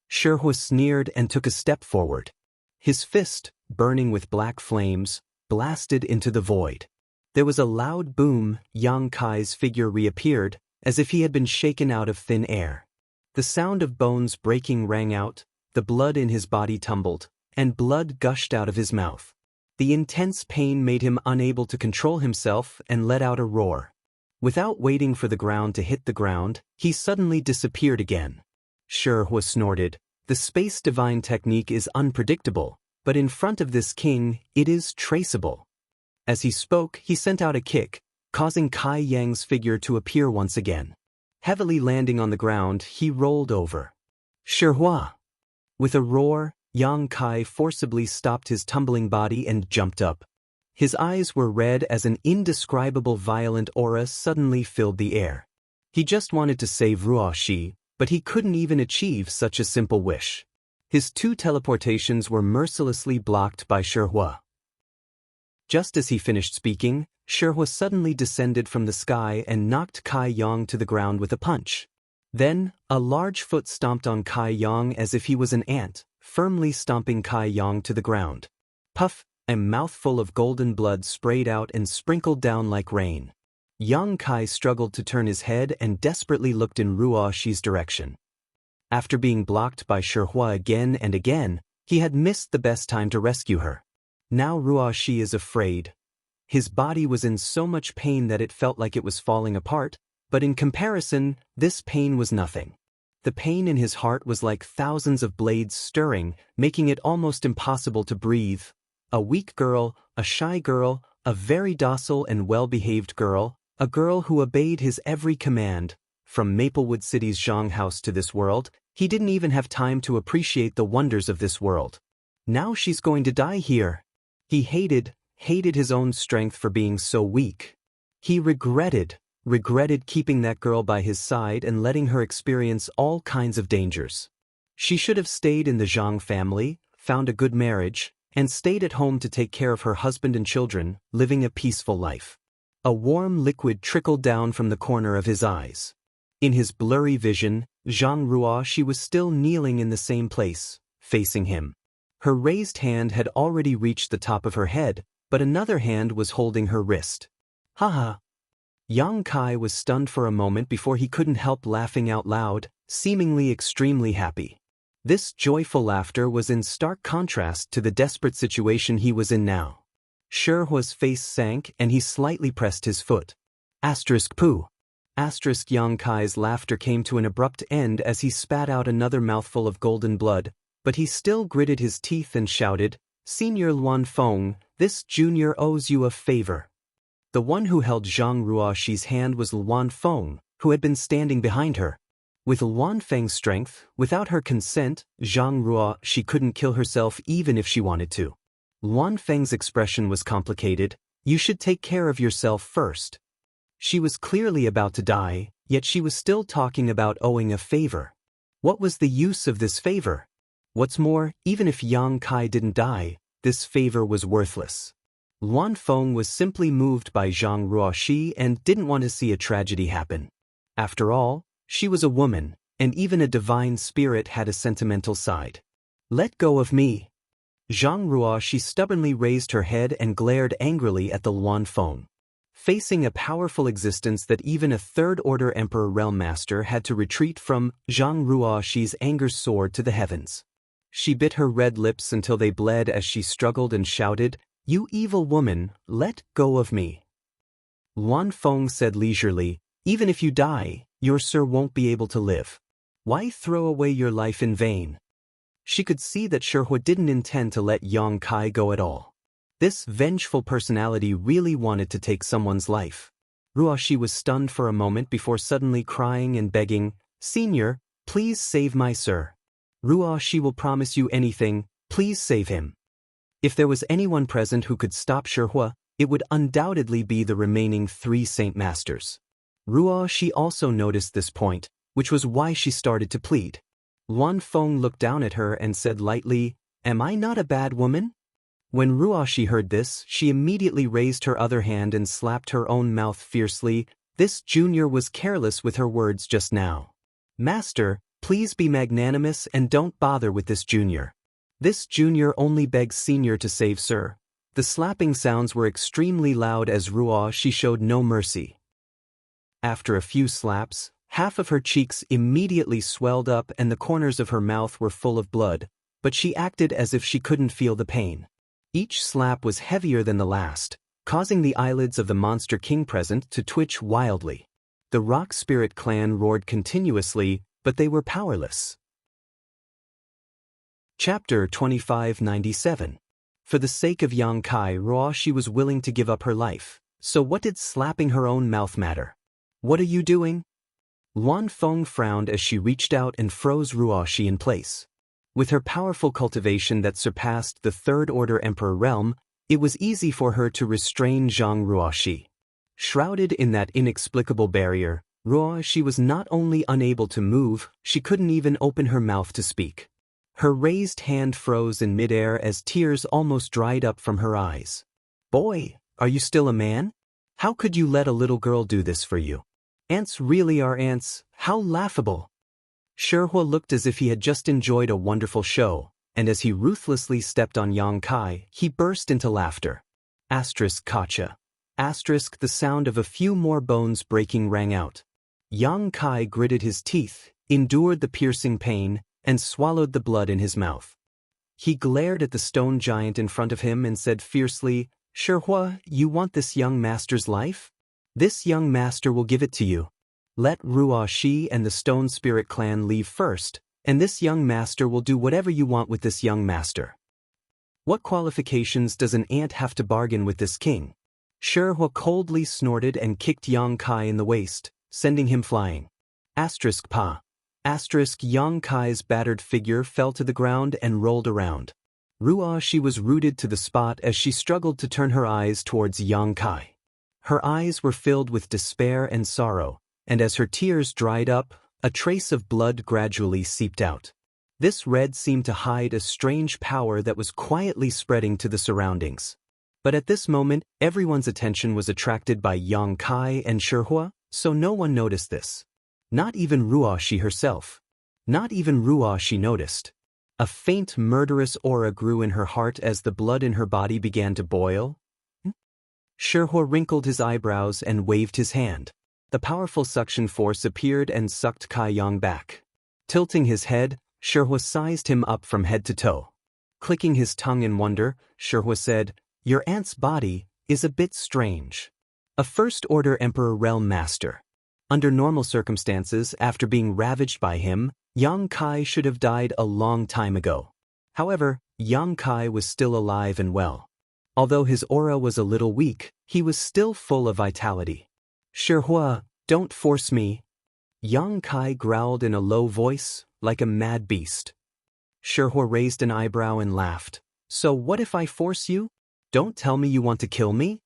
S1: Shihua sneered and took a step forward. His fist, burning with black flames, blasted into the void. There was a loud boom. Yang Kai's figure reappeared, as if he had been shaken out of thin air. The sound of bones breaking rang out, the blood in his body tumbled, and blood gushed out of his mouth. The intense pain made him unable to control himself and let out a roar. Without waiting for the ground to hit the ground, he suddenly disappeared again. Shihua snorted. The space divine technique is unpredictable, but in front of this king, it is traceable. As he spoke, he sent out a kick, causing Kai Yang's figure to appear once again. Heavily landing on the ground, he rolled over. "Shihua!" With a roar, Yang Kai forcibly stopped his tumbling body and jumped up. His eyes were red as an indescribable violent aura suddenly filled the air. He just wanted to save Ruoxi, but he couldn't even achieve such a simple wish. His two teleportations were mercilessly blocked by Shihua. Just as he finished speaking, Shihua suddenly descended from the sky and knocked Kai Yang to the ground with a punch. Then, a large foot stomped on Kai Yang as if he was an ant, firmly stomping Kai Yang to the ground. Puff! A mouthful of golden blood sprayed out and sprinkled down like rain. Yang Kai struggled to turn his head and desperately looked in Ruoxi's direction. After being blocked by Shihua again and again, he had missed the best time to rescue her. Now Ruoxi is afraid. His body was in so much pain that it felt like it was falling apart, but in comparison, this pain was nothing. The pain in his heart was like thousands of blades stirring, making it almost impossible to breathe. A weak girl, a shy girl, a very docile and well-behaved girl, a girl who obeyed his every command. From Maplewood City's Zhang house to this world, he didn't even have time to appreciate the wonders of this world. Now she's going to die here. He hated his own strength for being so weak. He regretted keeping that girl by his side and letting her experience all kinds of dangers. She should have stayed in the Zhang family, found a good marriage, and stayed at home to take care of her husband and children, living a peaceful life. A warm liquid trickled down from the corner of his eyes. In his blurry vision, Zhang Ruoxi was still kneeling in the same place, facing him. Her raised hand had already reached the top of her head, but another hand was holding her wrist. "Haha!" Yang Kai was stunned for a moment before he couldn't help laughing out loud, seemingly extremely happy. This joyful laughter was in stark contrast to the desperate situation he was in now. Shihua's face sank and he slightly pressed his foot. Poo. Yang Kai's laughter came to an abrupt end as he spat out another mouthful of golden blood, but he still gritted his teeth and shouted, "Senior Luan Feng, this junior owes you a favor." The one who held Zhang Ruoxi's hand was Luan Feng, who had been standing behind her. With Luan Feng's strength, without her consent, Zhang Ruoxi couldn't kill herself even if she wanted to. Luan Feng's expression was complicated. "You should take care of yourself first." She was clearly about to die, yet she was still talking about owing a favor. What was the use of this favor? What's more, even if Yang Kai didn't die, this favor was worthless. Luan Feng was simply moved by Zhang Ruoxi and didn't want to see a tragedy happen. After all, she was a woman, and even a divine spirit had a sentimental side. "Let go of me." Zhang Ruoxi stubbornly raised her head and glared angrily at the Luan Feng. facing a powerful existence that even a third-order Emperor Realm Master had to retreat from. Zhang Ruoxi's anger soared to the heavens. She bit her red lips until they bled as she struggled and shouted, "You evil woman, let go of me." Luan Feng said leisurely, "Even if you die, your sir won't be able to live. Why throw away your life in vain?" She could see that Shihua didn't intend to let Yang Kai go at all. This vengeful personality really wanted to take someone's life. Ruoxi was stunned for a moment before suddenly crying and begging, "Senior, please save my sir. Ruoxi will promise you anything, please save him." If there was anyone present who could stop Shihua, it would undoubtedly be the remaining 3 Saint Masters. Ruoxi also noticed this point, which was why she started to plead. Luan Feng looked down at her and said lightly, "Am I not a bad woman?" When Ruoxi heard this, she immediately raised her other hand and slapped her own mouth fiercely. This junior was careless with her words just now. "Master, please be magnanimous and don't bother with this junior. This junior only begs senior to save sir." The slapping sounds were extremely loud as Ruoxi showed no mercy. After a few slaps, half of her cheeks immediately swelled up and the corners of her mouth were full of blood, but she acted as if she couldn't feel the pain. Each slap was heavier than the last, causing the eyelids of the monster king present to twitch wildly. The Rock Spirit clan roared continuously, but they were powerless. Chapter 2597. For the sake of Yang Kai, Ruoxi was willing to give up her life, so what did slapping her own mouth matter? "What are you doing?" Luan Feng frowned as she reached out and froze Ruoxi in place. With her powerful cultivation that surpassed the third-order Emperor realm, it was easy for her to restrain Zhang Ruoxi. Shrouded in that inexplicable barrier, Ruoxi was not only unable to move, she couldn't even open her mouth to speak. Her raised hand froze in midair as tears almost dried up from her eyes. "Boy, are you still a man? How could you let a little girl do this for you? Ants really are ants, how laughable." Shihua looked as if he had just enjoyed a wonderful show, and as he ruthlessly stepped on Yang Kai, he burst into laughter. Kacha. The sound of a few more bones breaking rang out. Yang Kai gritted his teeth, endured the piercing pain, and swallowed the blood in his mouth. He glared at the stone giant in front of him and said fiercely, "Shihua, you want this young master's life? This young master will give it to you. Let Ruoxi and the Stone Spirit clan leave first, and this young master will do whatever you want with this young master." What qualifications does an ant have to bargain with this king? Shihua coldly snorted and kicked Yang Kai in the waist, sending him flying. Pa. Yang Kai's battered figure fell to the ground and rolled around. Ruoxi was rooted to the spot as she struggled to turn her eyes towards Yang Kai. Her eyes were filled with despair and sorrow, and as her tears dried up, a trace of blood gradually seeped out. This red seemed to hide a strange power that was quietly spreading to the surroundings. But at this moment, everyone's attention was attracted by Yang Kai and Shihua, so no one noticed this. Not even Ruoxi herself. Not even Ruoxi noticed. A faint murderous aura grew in her heart as the blood in her body began to boil. Shihua wrinkled his eyebrows and waved his hand. The powerful suction force appeared and sucked Kai Yang back. Tilting his head, Shihua sized him up from head to toe. Clicking his tongue in wonder, Shihua said, "Your aunt's body is a bit strange. A first-order Emperor Realm Master. Under normal circumstances, after being ravaged by him, Yang Kai should have died a long time ago. However, Yang Kai was still alive and well. Although his aura was a little weak, he was still full of vitality." "Shihua, don't force me." Yang Kai growled in a low voice, like a mad beast. Shihua raised an eyebrow and laughed. "So what if I force you? Don't tell me you want to kill me?"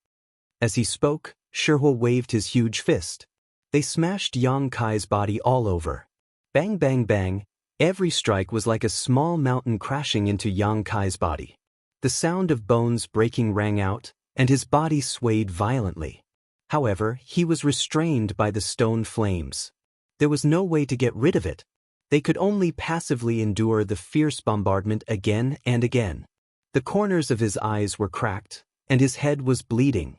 S1: As he spoke, Shihua waved his huge fist. They smashed Yang Kai's body all over. Bang bang bang, every strike was like a small mountain crashing into Yang Kai's body. The sound of bones breaking rang out, and his body swayed violently. However, he was restrained by the stone flames. There was no way to get rid of it. They could only passively endure the fierce bombardment again and again. The corners of his eyes were cracked, and his head was bleeding.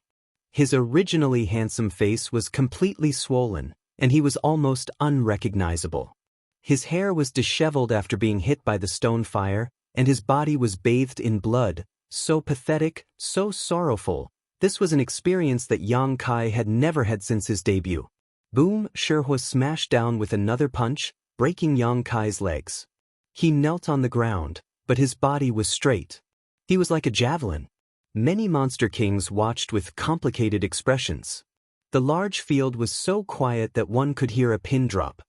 S1: His originally handsome face was completely swollen, and he was almost unrecognizable. His hair was disheveled after being hit by the stone fire, and his body was bathed in blood, so pathetic, so sorrowful. This was an experience that Yang Kai had never had since his debut. Boom! Shihua smashed down with another punch, breaking Yang Kai's legs. He knelt on the ground, but his body was straight. He was like a javelin. Many monster kings watched with complicated expressions. The large field was so quiet that one could hear a pin drop.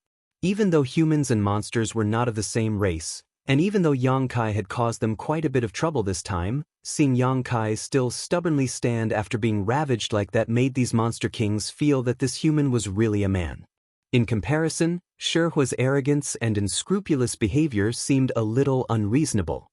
S1: Even though humans and monsters were not of the same race, and even though Yang Kai had caused them quite a bit of trouble this time, seeing Yang Kai still stubbornly stand after being ravaged like that made these monster kings feel that this human was really a man. In comparison, Shihua's arrogance and unscrupulous behavior seemed a little unreasonable.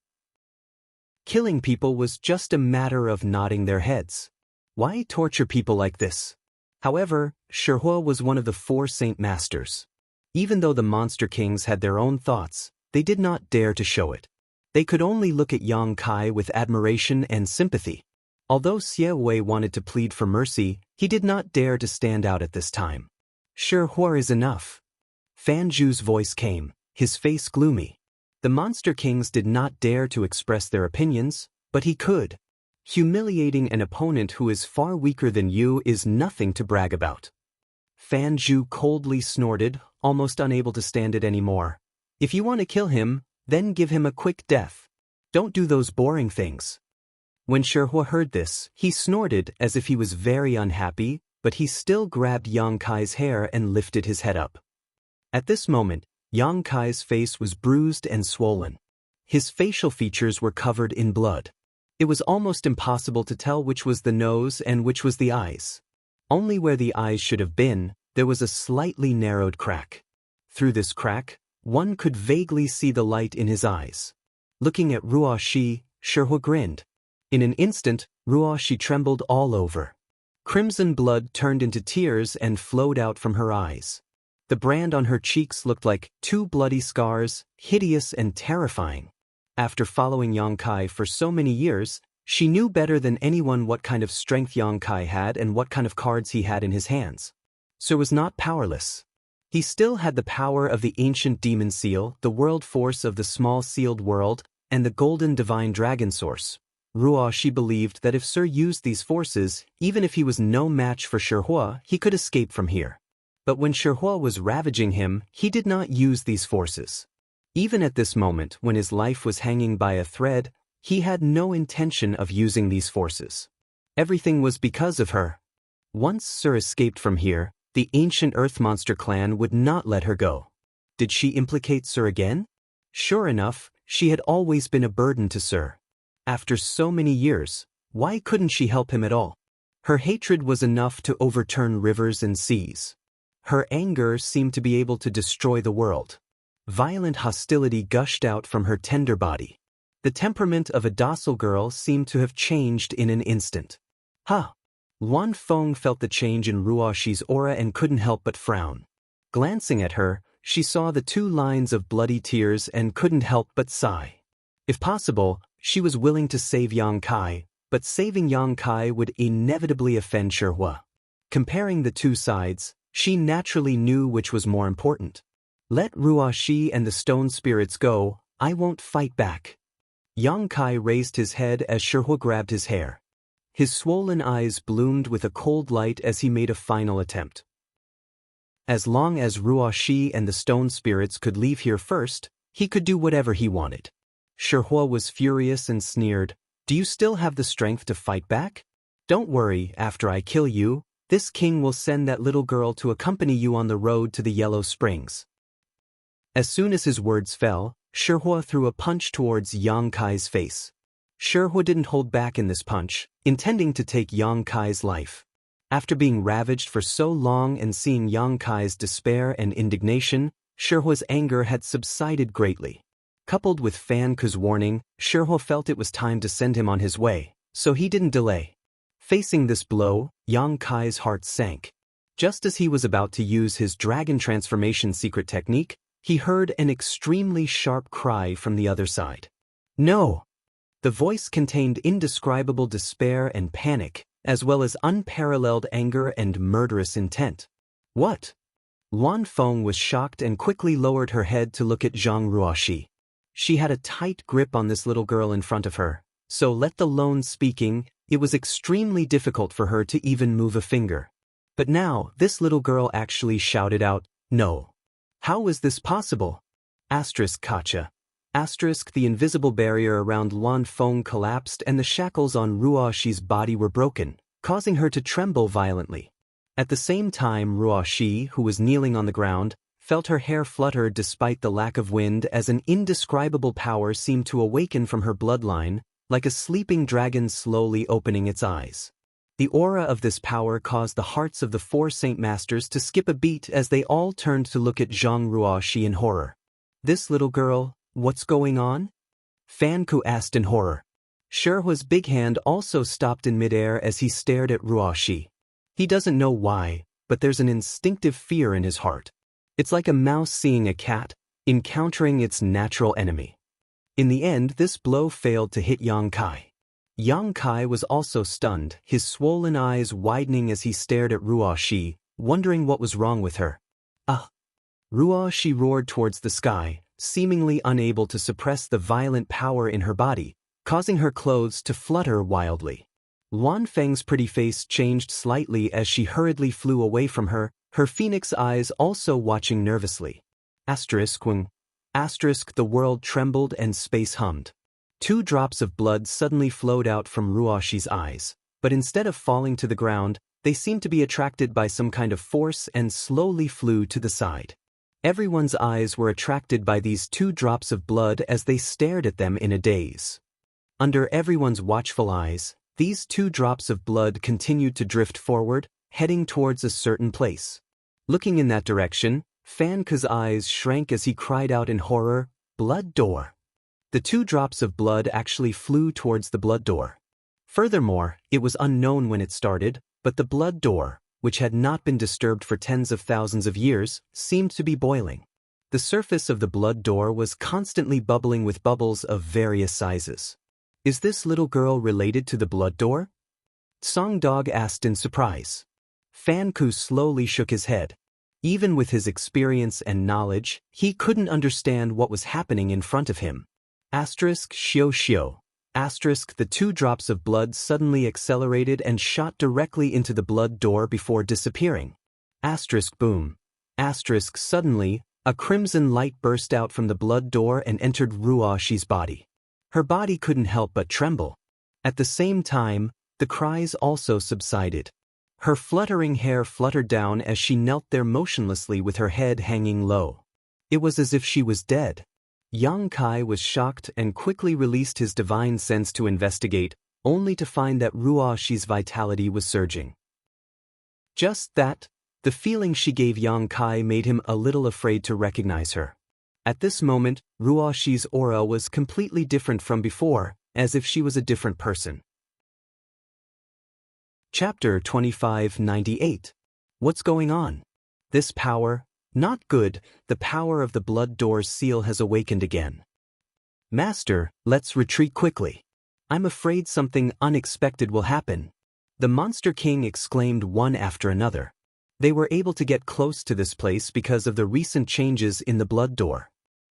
S1: Killing people was just a matter of nodding their heads. Why torture people like this? However, Shihua was one of the 4 Saint Masters. Even though the monster kings had their own thoughts, they did not dare to show it. They could only look at Yang Kai with admiration and sympathy. Although Xie Wei wanted to plead for mercy, he did not dare to stand out at this time. Shihua is enough. Fan Zhu's voice came, his face gloomy. The monster kings did not dare to express their opinions, but he could. Humiliating an opponent who is far weaker than you is nothing to brag about. Fan Zhu coldly snorted, almost unable to stand it anymore. If you want to kill him, then give him a quick death. Don't do those boring things. When Shihua heard this, he snorted as if he was very unhappy, but he still grabbed Yang Kai's hair and lifted his head up. At this moment, Yang Kai's face was bruised and swollen. His facial features were covered in blood. It was almost impossible to tell which was the nose and which was the eyes. Only where the eyes should have been, there was a slightly narrowed crack. Through this crack, one could vaguely see the light in his eyes. Looking at Ruo Shi, Shihua grinned. In an instant, Ruo Shi trembled all over. Crimson blood turned into tears and flowed out from her eyes. The brand on her cheeks looked like 2 bloody scars, hideous and terrifying. After following Yang Kai for so many years, she knew better than anyone what kind of strength Yang Kai had and what kind of cards he had in his hands. Sir was not powerless. He still had the power of the ancient demon seal, the world force of the small sealed world, and the golden divine dragon source. Ruo Shi believed that if Sir used these forces, even if he was no match for Shihua, he could escape from here. But when Shihua was ravaging him, he did not use these forces. Even at this moment, when his life was hanging by a thread, he had no intention of using these forces. Everything was because of her. Once Sir escaped from here, the ancient Earth Monster clan would not let her go. Did she implicate Sir again? Sure enough, she had always been a burden to Sir. After so many years, why couldn't she help him at all? Her hatred was enough to overturn rivers and seas. Her anger seemed to be able to destroy the world. Violent hostility gushed out from her tender body. The temperament of a docile girl seemed to have changed in an instant. Ha! Wan Feng felt the change in Ruo Shi's aura and couldn't help but frown. Glancing at her, she saw the 2 lines of bloody tears and couldn't help but sigh. If possible, she was willing to save Yang Kai, but saving Yang Kai would inevitably offend Shihua. Comparing the 2 sides, she naturally knew which was more important. Let Ruo Shi and the stone spirits go, I won't fight back. Yang Kai raised his head as Shihua grabbed his hair. His swollen eyes bloomed with a cold light as he made a final attempt. As long as Ruo Shi and the stone spirits could leave here first, he could do whatever he wanted. Shihua was furious and sneered, "Do you still have the strength to fight back? Don't worry, after I kill you, this king will send that little girl to accompany you on the road to the Yellow Springs." As soon as his words fell, Shihua threw a punch towards Yang Kai's face. Shihua didn't hold back in this punch, intending to take Yang Kai's life. After being ravaged for so long and seeing Yang Kai's despair and indignation, Shihua's anger had subsided greatly. Coupled with Fan Ku's warning, Shihua felt it was time to send him on his way, so he didn't delay. Facing this blow, Yang Kai's heart sank. Just as he was about to use his dragon transformation secret technique, he heard an extremely sharp cry from the other side. "No!" The voice contained indescribable despair and panic, as well as unparalleled anger and murderous intent. What? Luan Feng was shocked and quickly lowered her head to look at Zhang Ruoxi. She had a tight grip on this little girl in front of her, so let alone speaking, it was extremely difficult for her to even move a finger. But now, this little girl actually shouted out, "No! How was this possible?" Kacha. The invisible barrier around Luan Feng collapsed and the shackles on Ruoxi's body were broken, causing her to tremble violently. At the same time, Ruoxi, who was kneeling on the ground, felt her hair flutter despite the lack of wind as an indescribable power seemed to awaken from her bloodline, like a sleeping dragon slowly opening its eyes. The aura of this power caused the hearts of the four Saint Masters to skip a beat as they all turned to look at Zhang Ruoxi in horror. "This little girl, what's going on?" Fan Ku asked in horror. Sherhua's big hand also stopped in midair as he stared at Ruoxi. He doesn't know why, but there's an instinctive fear in his heart. It's like a mouse seeing a cat, encountering its natural enemy. In the end, this blow failed to hit Yang Kai. Yang Kai was also stunned, his swollen eyes widening as he stared at Ruoxi, wondering what was wrong with her. "Ah!" Ruoxi roared towards the sky, seemingly unable to suppress the violent power in her body, causing her clothes to flutter wildly. Luan Feng's pretty face changed slightly as she hurriedly flew away from her, her phoenix eyes also watching nervously. When. The world trembled and space hummed. 2 drops of blood suddenly flowed out from Ruoxi's eyes, but instead of falling to the ground, they seemed to be attracted by some kind of force and slowly flew to the side. Everyone's eyes were attracted by these 2 drops of blood as they stared at them in a daze. Under everyone's watchful eyes, these 2 drops of blood continued to drift forward, heading towards a certain place. Looking in that direction, Fan Ku's eyes shrank as he cried out in horror, "Blood door!" The 2 drops of blood actually flew towards the blood door. Furthermore, it was unknown when it started, but the blood door, which had not been disturbed for tens of thousands of years, seemed to be boiling. The surface of the blood door was constantly bubbling with bubbles of various sizes. "Is this little girl related to the blood door?" Song Dog asked in surprise. Fan Ku slowly shook his head. Even with his experience and knowledge, he couldn't understand what was happening in front of him. Xiao. The 2 drops of blood suddenly accelerated and shot directly into the blood door before disappearing. Boom. Suddenly, a crimson light burst out from the blood door and entered Ruoxi's body. Her body couldn't help but tremble. At the same time, the cries also subsided. Her fluttering hair fluttered down as she knelt there motionlessly with her head hanging low. It was as if she was dead. Yang Kai was shocked and quickly released his divine sense to investigate, only to find that Ruoxi's vitality was surging. Just that, the feeling she gave Yang Kai made him a little afraid to recognize her. At this moment, Ruoxi's aura was completely different from before, as if she was a different person. Chapter 2598. What's going on? This power, not good, the power of the blood door's seal has awakened again. Master, let's retreat quickly. I'm afraid something unexpected will happen. The Monster King exclaimed one after another. They were able to get close to this place because of the recent changes in the blood door.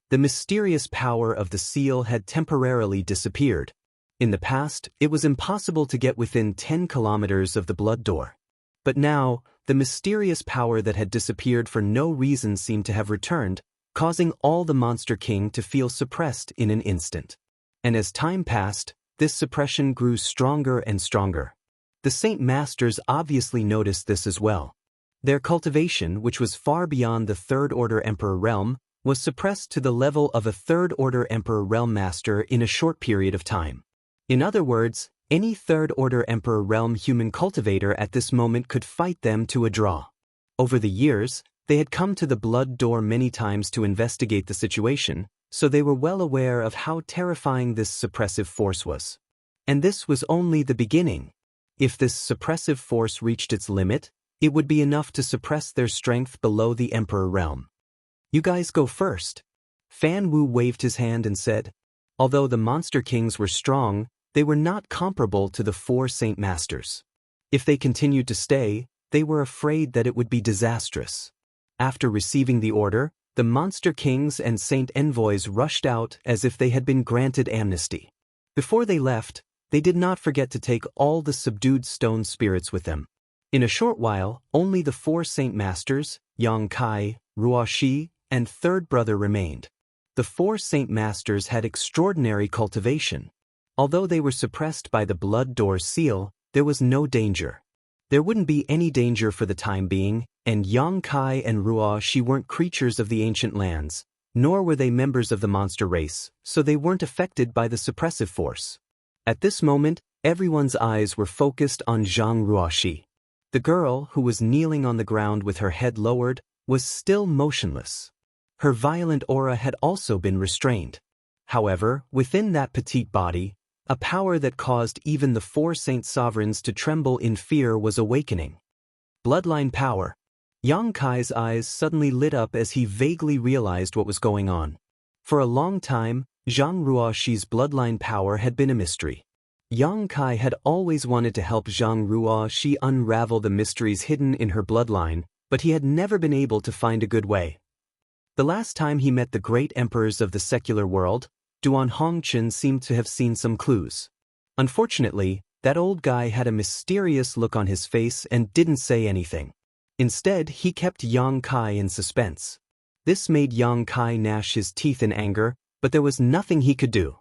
S1: The mysterious power of the seal had temporarily disappeared. In the past, it was impossible to get within 10 kilometers of the blood door. But now, the mysterious power that had disappeared for no reason seemed to have returned, causing all the Monster King to feel suppressed in an instant. And as time passed, this suppression grew stronger and stronger. The Saint Masters obviously noticed this as well. Their cultivation, which was far beyond the Third Order Emperor realm, was suppressed to the level of a Third Order Emperor realm master in a short period of time. In other words, any Third Order Emperor realm human cultivator at this moment could fight them to a draw. Over the years, they had come to the blood door many times to investigate the situation, so they were well aware of how terrifying this suppressive force was. And this was only the beginning. If this suppressive force reached its limit, it would be enough to suppress their strength below the Emperor realm. You guys go first. Fan Wu waved his hand and said, although the Monster Kings were strong, they were not comparable to the 4 Saint Masters. If they continued to stay, they were afraid that it would be disastrous. After receiving the order, the monster kings and saint envoys rushed out as if they had been granted amnesty. Before they left, they did not forget to take all the subdued stone spirits with them. In a short while, only the 4 saint masters, Yang Kai, Ruoxi, and third brother remained. The 4 saint masters had extraordinary cultivation. Although they were suppressed by the blood door seal, there was no danger. There wouldn't be any danger for the time being, and Yang Kai and Ruoxi weren't creatures of the ancient lands, nor were they members of the monster race, so they weren't affected by the suppressive force. At this moment, everyone's eyes were focused on Zhang Ruoxi. The girl, who was kneeling on the ground with her head lowered, was still motionless. Her violent aura had also been restrained. However, within that petite body, a power that caused even the 4 saint sovereigns to tremble in fear was awakening. Bloodline power. Yang Kai's eyes suddenly lit up as he vaguely realized what was going on. For a long time, Zhang Ruoxi's bloodline power had been a mystery. Yang Kai had always wanted to help Zhang Ruoxi unravel the mysteries hidden in her bloodline, but he had never been able to find a good way. The last time he met the great emperors of the secular world, Duan Hongchen seemed to have seen some clues. Unfortunately, that old guy had a mysterious look on his face and didn't say anything. Instead, he kept Yang Kai in suspense. This made Yang Kai gnash his teeth in anger, but there was nothing he could do.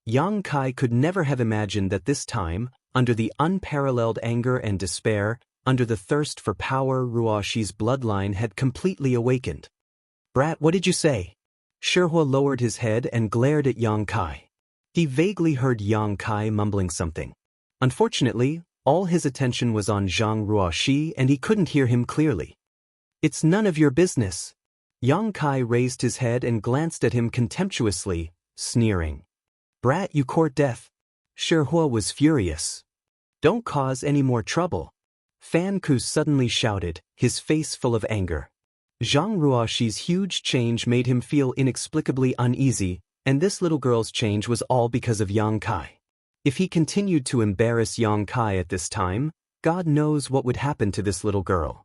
S1: Yang Kai could never have imagined that this time, under the unparalleled anger and despair, under the thirst for power, Ruoxi's bloodline had completely awakened. "Brat, what did you say?" Shihua lowered his head and glared at Yang Kai. He vaguely heard Yang Kai mumbling something. Unfortunately, all his attention was on Zhang Ruoxi and he couldn't hear him clearly. "It's none of your business." Yang Kai raised his head and glanced at him contemptuously, sneering. "Brat, you court death." Shihua was furious. "Don't cause any more trouble." Fan Ku suddenly shouted, his face full of anger. Zhang Ruoxi's huge change made him feel inexplicably uneasy, and this little girl's change was all because of Yang Kai. If he continued to embarrass Yang Kai at this time, God knows what would happen to this little girl.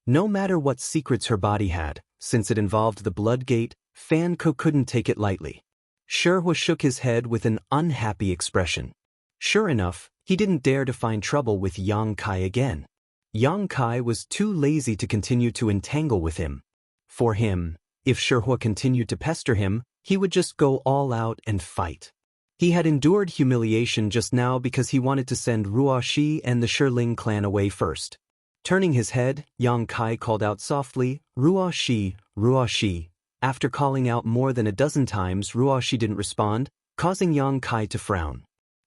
S1: No matter what secrets her body had, since it involved the blood gate, Fan Ku couldn't take it lightly. Shihua shook his head with an unhappy expression. Sure enough, he didn't dare to find trouble with Yang Kai again. Yang Kai was too lazy to continue to entangle with him. For him, if Shihua continued to pester him, he would just go all out and fight. He had endured humiliation just now because he wanted to send Ruoxi and the Shiling clan away first. Turning his head, Yang Kai called out softly, "Ruoxi, Ruoxi." After calling out more than a dozen times, Ruoxi didn't respond, causing Yang Kai to frown.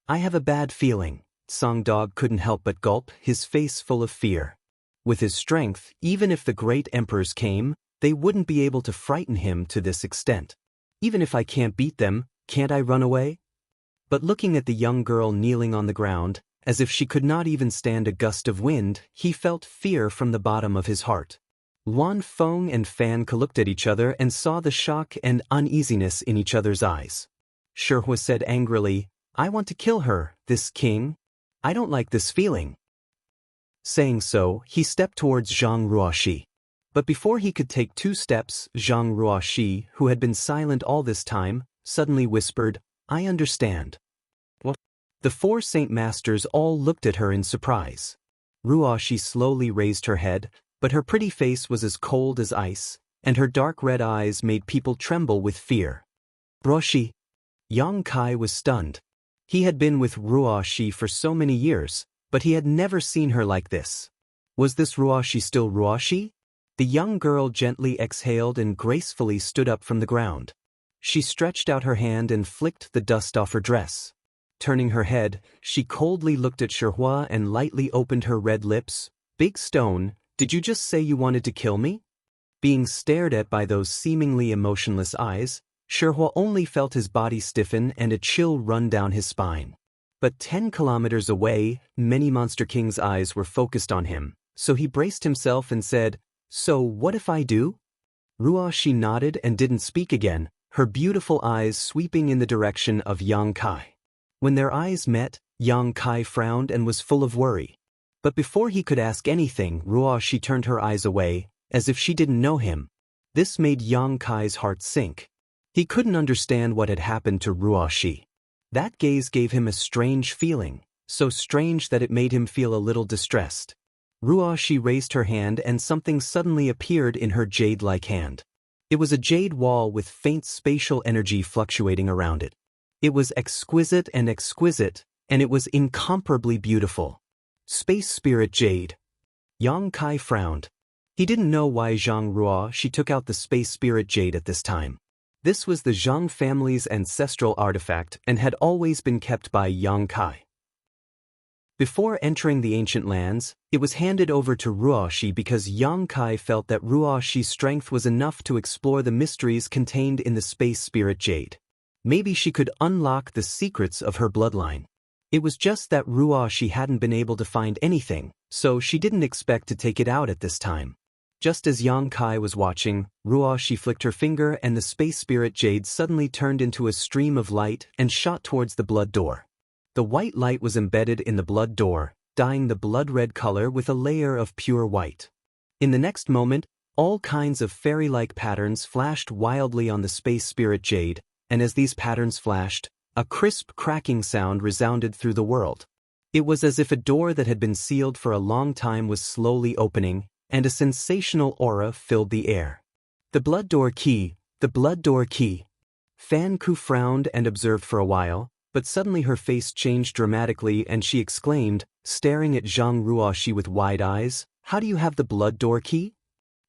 S1: "I have a bad feeling." Song Dog couldn't help but gulp, his face full of fear. With his strength, even if the great emperors came, they wouldn't be able to frighten him to this extent. "Even if I can't beat them, can't I run away?" But looking at the young girl kneeling on the ground, as if she could not even stand a gust of wind, he felt fear from the bottom of his heart. Wan Feng and Fan Ke looked at each other and saw the shock and uneasiness in each other's eyes. Shihua said angrily, "I want to kill her, this king. I don't like this feeling." Saying so, he stepped towards Zhang Ruoxi. But before he could take 2 steps, Zhang Ruoxi, who had been silent all this time, suddenly whispered, "I understand." "What?" The 4 saint masters all looked at her in surprise. Ruoxi slowly raised her head, but her pretty face was as cold as ice, and her dark red eyes made people tremble with fear. "Ruoxi." Yang Kai was stunned. He had been with Ruoxi for so many years, but he had never seen her like this. Was this Ruoxi still Ruoxi? The young girl gently exhaled and gracefully stood up from the ground. She stretched out her hand and flicked the dust off her dress. Turning her head, she coldly looked at Shihua and lightly opened her red lips. "Big Stone, did you just say you wanted to kill me?" Being stared at by those seemingly emotionless eyes, Shihua only felt his body stiffen and a chill run down his spine. But 10 kilometers away, many Monster King's eyes were focused on him, so he braced himself and said, "So what if I do?" Ruoxi nodded and didn't speak again, her beautiful eyes sweeping in the direction of Yang Kai. When their eyes met, Yang Kai frowned and was full of worry. But before he could ask anything, Ruoxi turned her eyes away, as if she didn't know him. This made Yang Kai's heart sink. He couldn't understand what had happened to Ruoxi. That gaze gave him a strange feeling, so strange that it made him feel a little distressed. Ruoxi raised her hand and something suddenly appeared in her jade-like hand. It was a jade wall with faint spatial energy fluctuating around it. It was exquisite, and it was incomparably beautiful. Space Spirit Jade. Yang Kai frowned. He didn't know why Zhang Ruoxi took out the Space Spirit Jade at this time. This was the Zhang family's ancestral artifact and had always been kept by Yang Kai. Before entering the ancient lands, it was handed over to Ruoxi because Yang Kai felt that Ruoxi's strength was enough to explore the mysteries contained in the Space Spirit Jade. Maybe she could unlock the secrets of her bloodline. It was just that Ruoxi hadn't been able to find anything, so she didn't expect to take it out at this time. Just as Yang Kai was watching, Ruoxi flicked her finger and the Space Spirit Jade suddenly turned into a stream of light and shot towards the blood door. The white light was embedded in the blood door, dyeing the blood-red color with a layer of pure white. In the next moment, all kinds of fairy-like patterns flashed wildly on the Space Spirit Jade, and as these patterns flashed, a crisp cracking sound resounded through the world. It was as if a door that had been sealed for a long time was slowly opening, and a sensational aura filled the air. The blood door key, the blood door key. Fan Ku frowned and observed for a while, but suddenly her face changed dramatically and she exclaimed, staring at Zhang Ruoxi with wide eyes, "How do you have the blood door key?"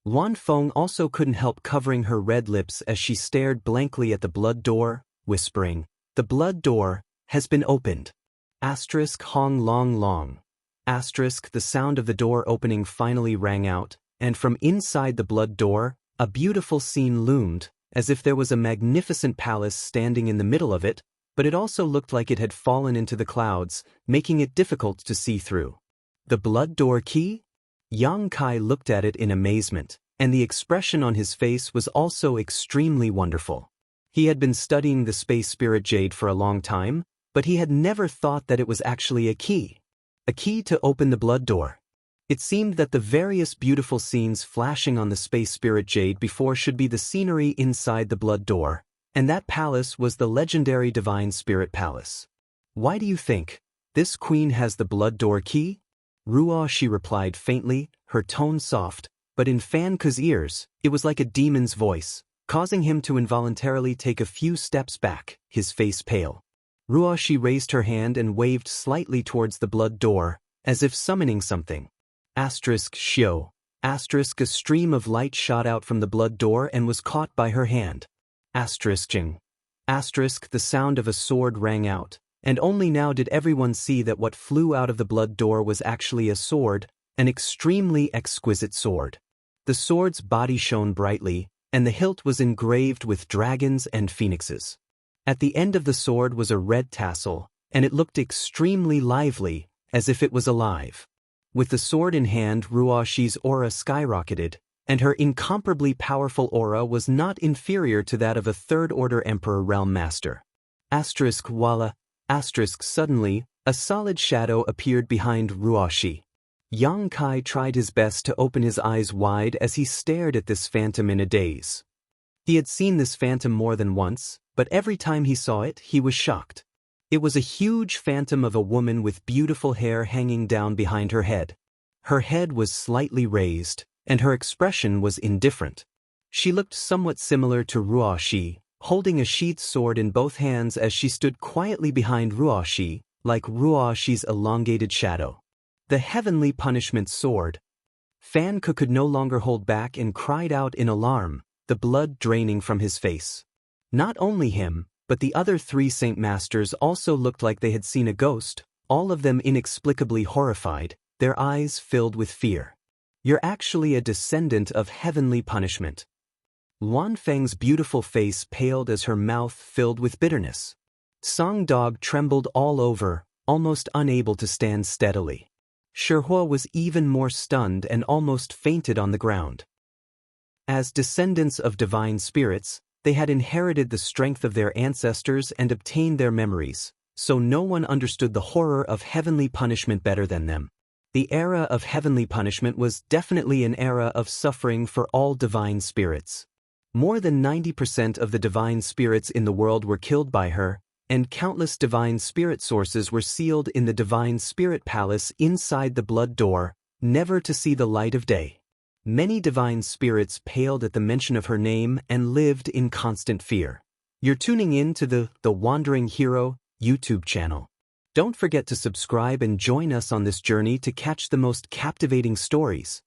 S1: Luan Feng also couldn't help covering her red lips as she stared blankly at the blood door, whispering, "The blood door has been opened." Hong long long. The sound of the door opening finally rang out, and from inside the blood door, a beautiful scene loomed, as if there was a magnificent palace standing in the middle of it, but it also looked like it had fallen into the clouds, making it difficult to see through. The blood door key? Yang Kai looked at it in amazement, and the expression on his face was also extremely wonderful. He had been studying the Space Spirit Jade for a long time, but he had never thought that it was actually a key. A key to open the blood door. It seemed that the various beautiful scenes flashing on the Space Spirit Jade before should be the scenery inside the blood door, and that palace was the legendary Divine Spirit Palace. "Why do you think this queen has the blood door key?" Ruoxi replied faintly, her tone soft, but in Fan Ku's ears, it was like a demon's voice, causing him to involuntarily take a few steps back, his face pale. Ruoxi raised her hand and waved slightly towards the blood door, as if summoning something. Shio. A stream of light shot out from the blood door and was caught by her hand. Jing. The sound of a sword rang out, and only now did everyone see that what flew out of the blood door was actually a sword, an extremely exquisite sword. The sword's body shone brightly, and the hilt was engraved with dragons and phoenixes. At the end of the sword was a red tassel, and it looked extremely lively, as if it was alive. With the sword in hand, Ruoxi's aura skyrocketed, and her incomparably powerful aura was not inferior to that of a third-order Emperor Realm Master. Suddenly, a solid shadow appeared behind Ruoxi. Yang Kai tried his best to open his eyes wide as he stared at this phantom in a daze. He had seen this phantom more than once, but every time he saw it, he was shocked. It was a huge phantom of a woman with beautiful hair hanging down behind her head. Her head was slightly raised, and her expression was indifferent. She looked somewhat similar to Ruoxi, holding a sheathed sword in both hands as she stood quietly behind Ruoxi, like Ruoxi's elongated shadow. The Heavenly Punishment Sword. Fan Ku could no longer hold back and cried out in alarm, the blood draining from his face. Not only him, but the other 3 Saint Masters also looked like they had seen a ghost, all of them inexplicably horrified, their eyes filled with fear. "You're actually a descendant of heavenly punishment." Luan Feng's beautiful face paled as her mouth filled with bitterness. Song Dog trembled all over, almost unable to stand steadily. Shihua was even more stunned and almost fainted on the ground. As descendants of divine spirits, they had inherited the strength of their ancestors and obtained their memories, so no one understood the horror of heavenly punishment better than them. The era of heavenly punishment was definitely an era of suffering for all divine spirits. More than 90% of the divine spirits in the world were killed by her, and countless divine spirit sources were sealed in the divine spirit palace inside the blood door, never to see the light of day. Many divine spirits paled at the mention of her name and lived in constant fear. You're tuning in to the Wandering Hero YouTube channel. Don't forget to subscribe and join us on this journey to catch the most captivating stories.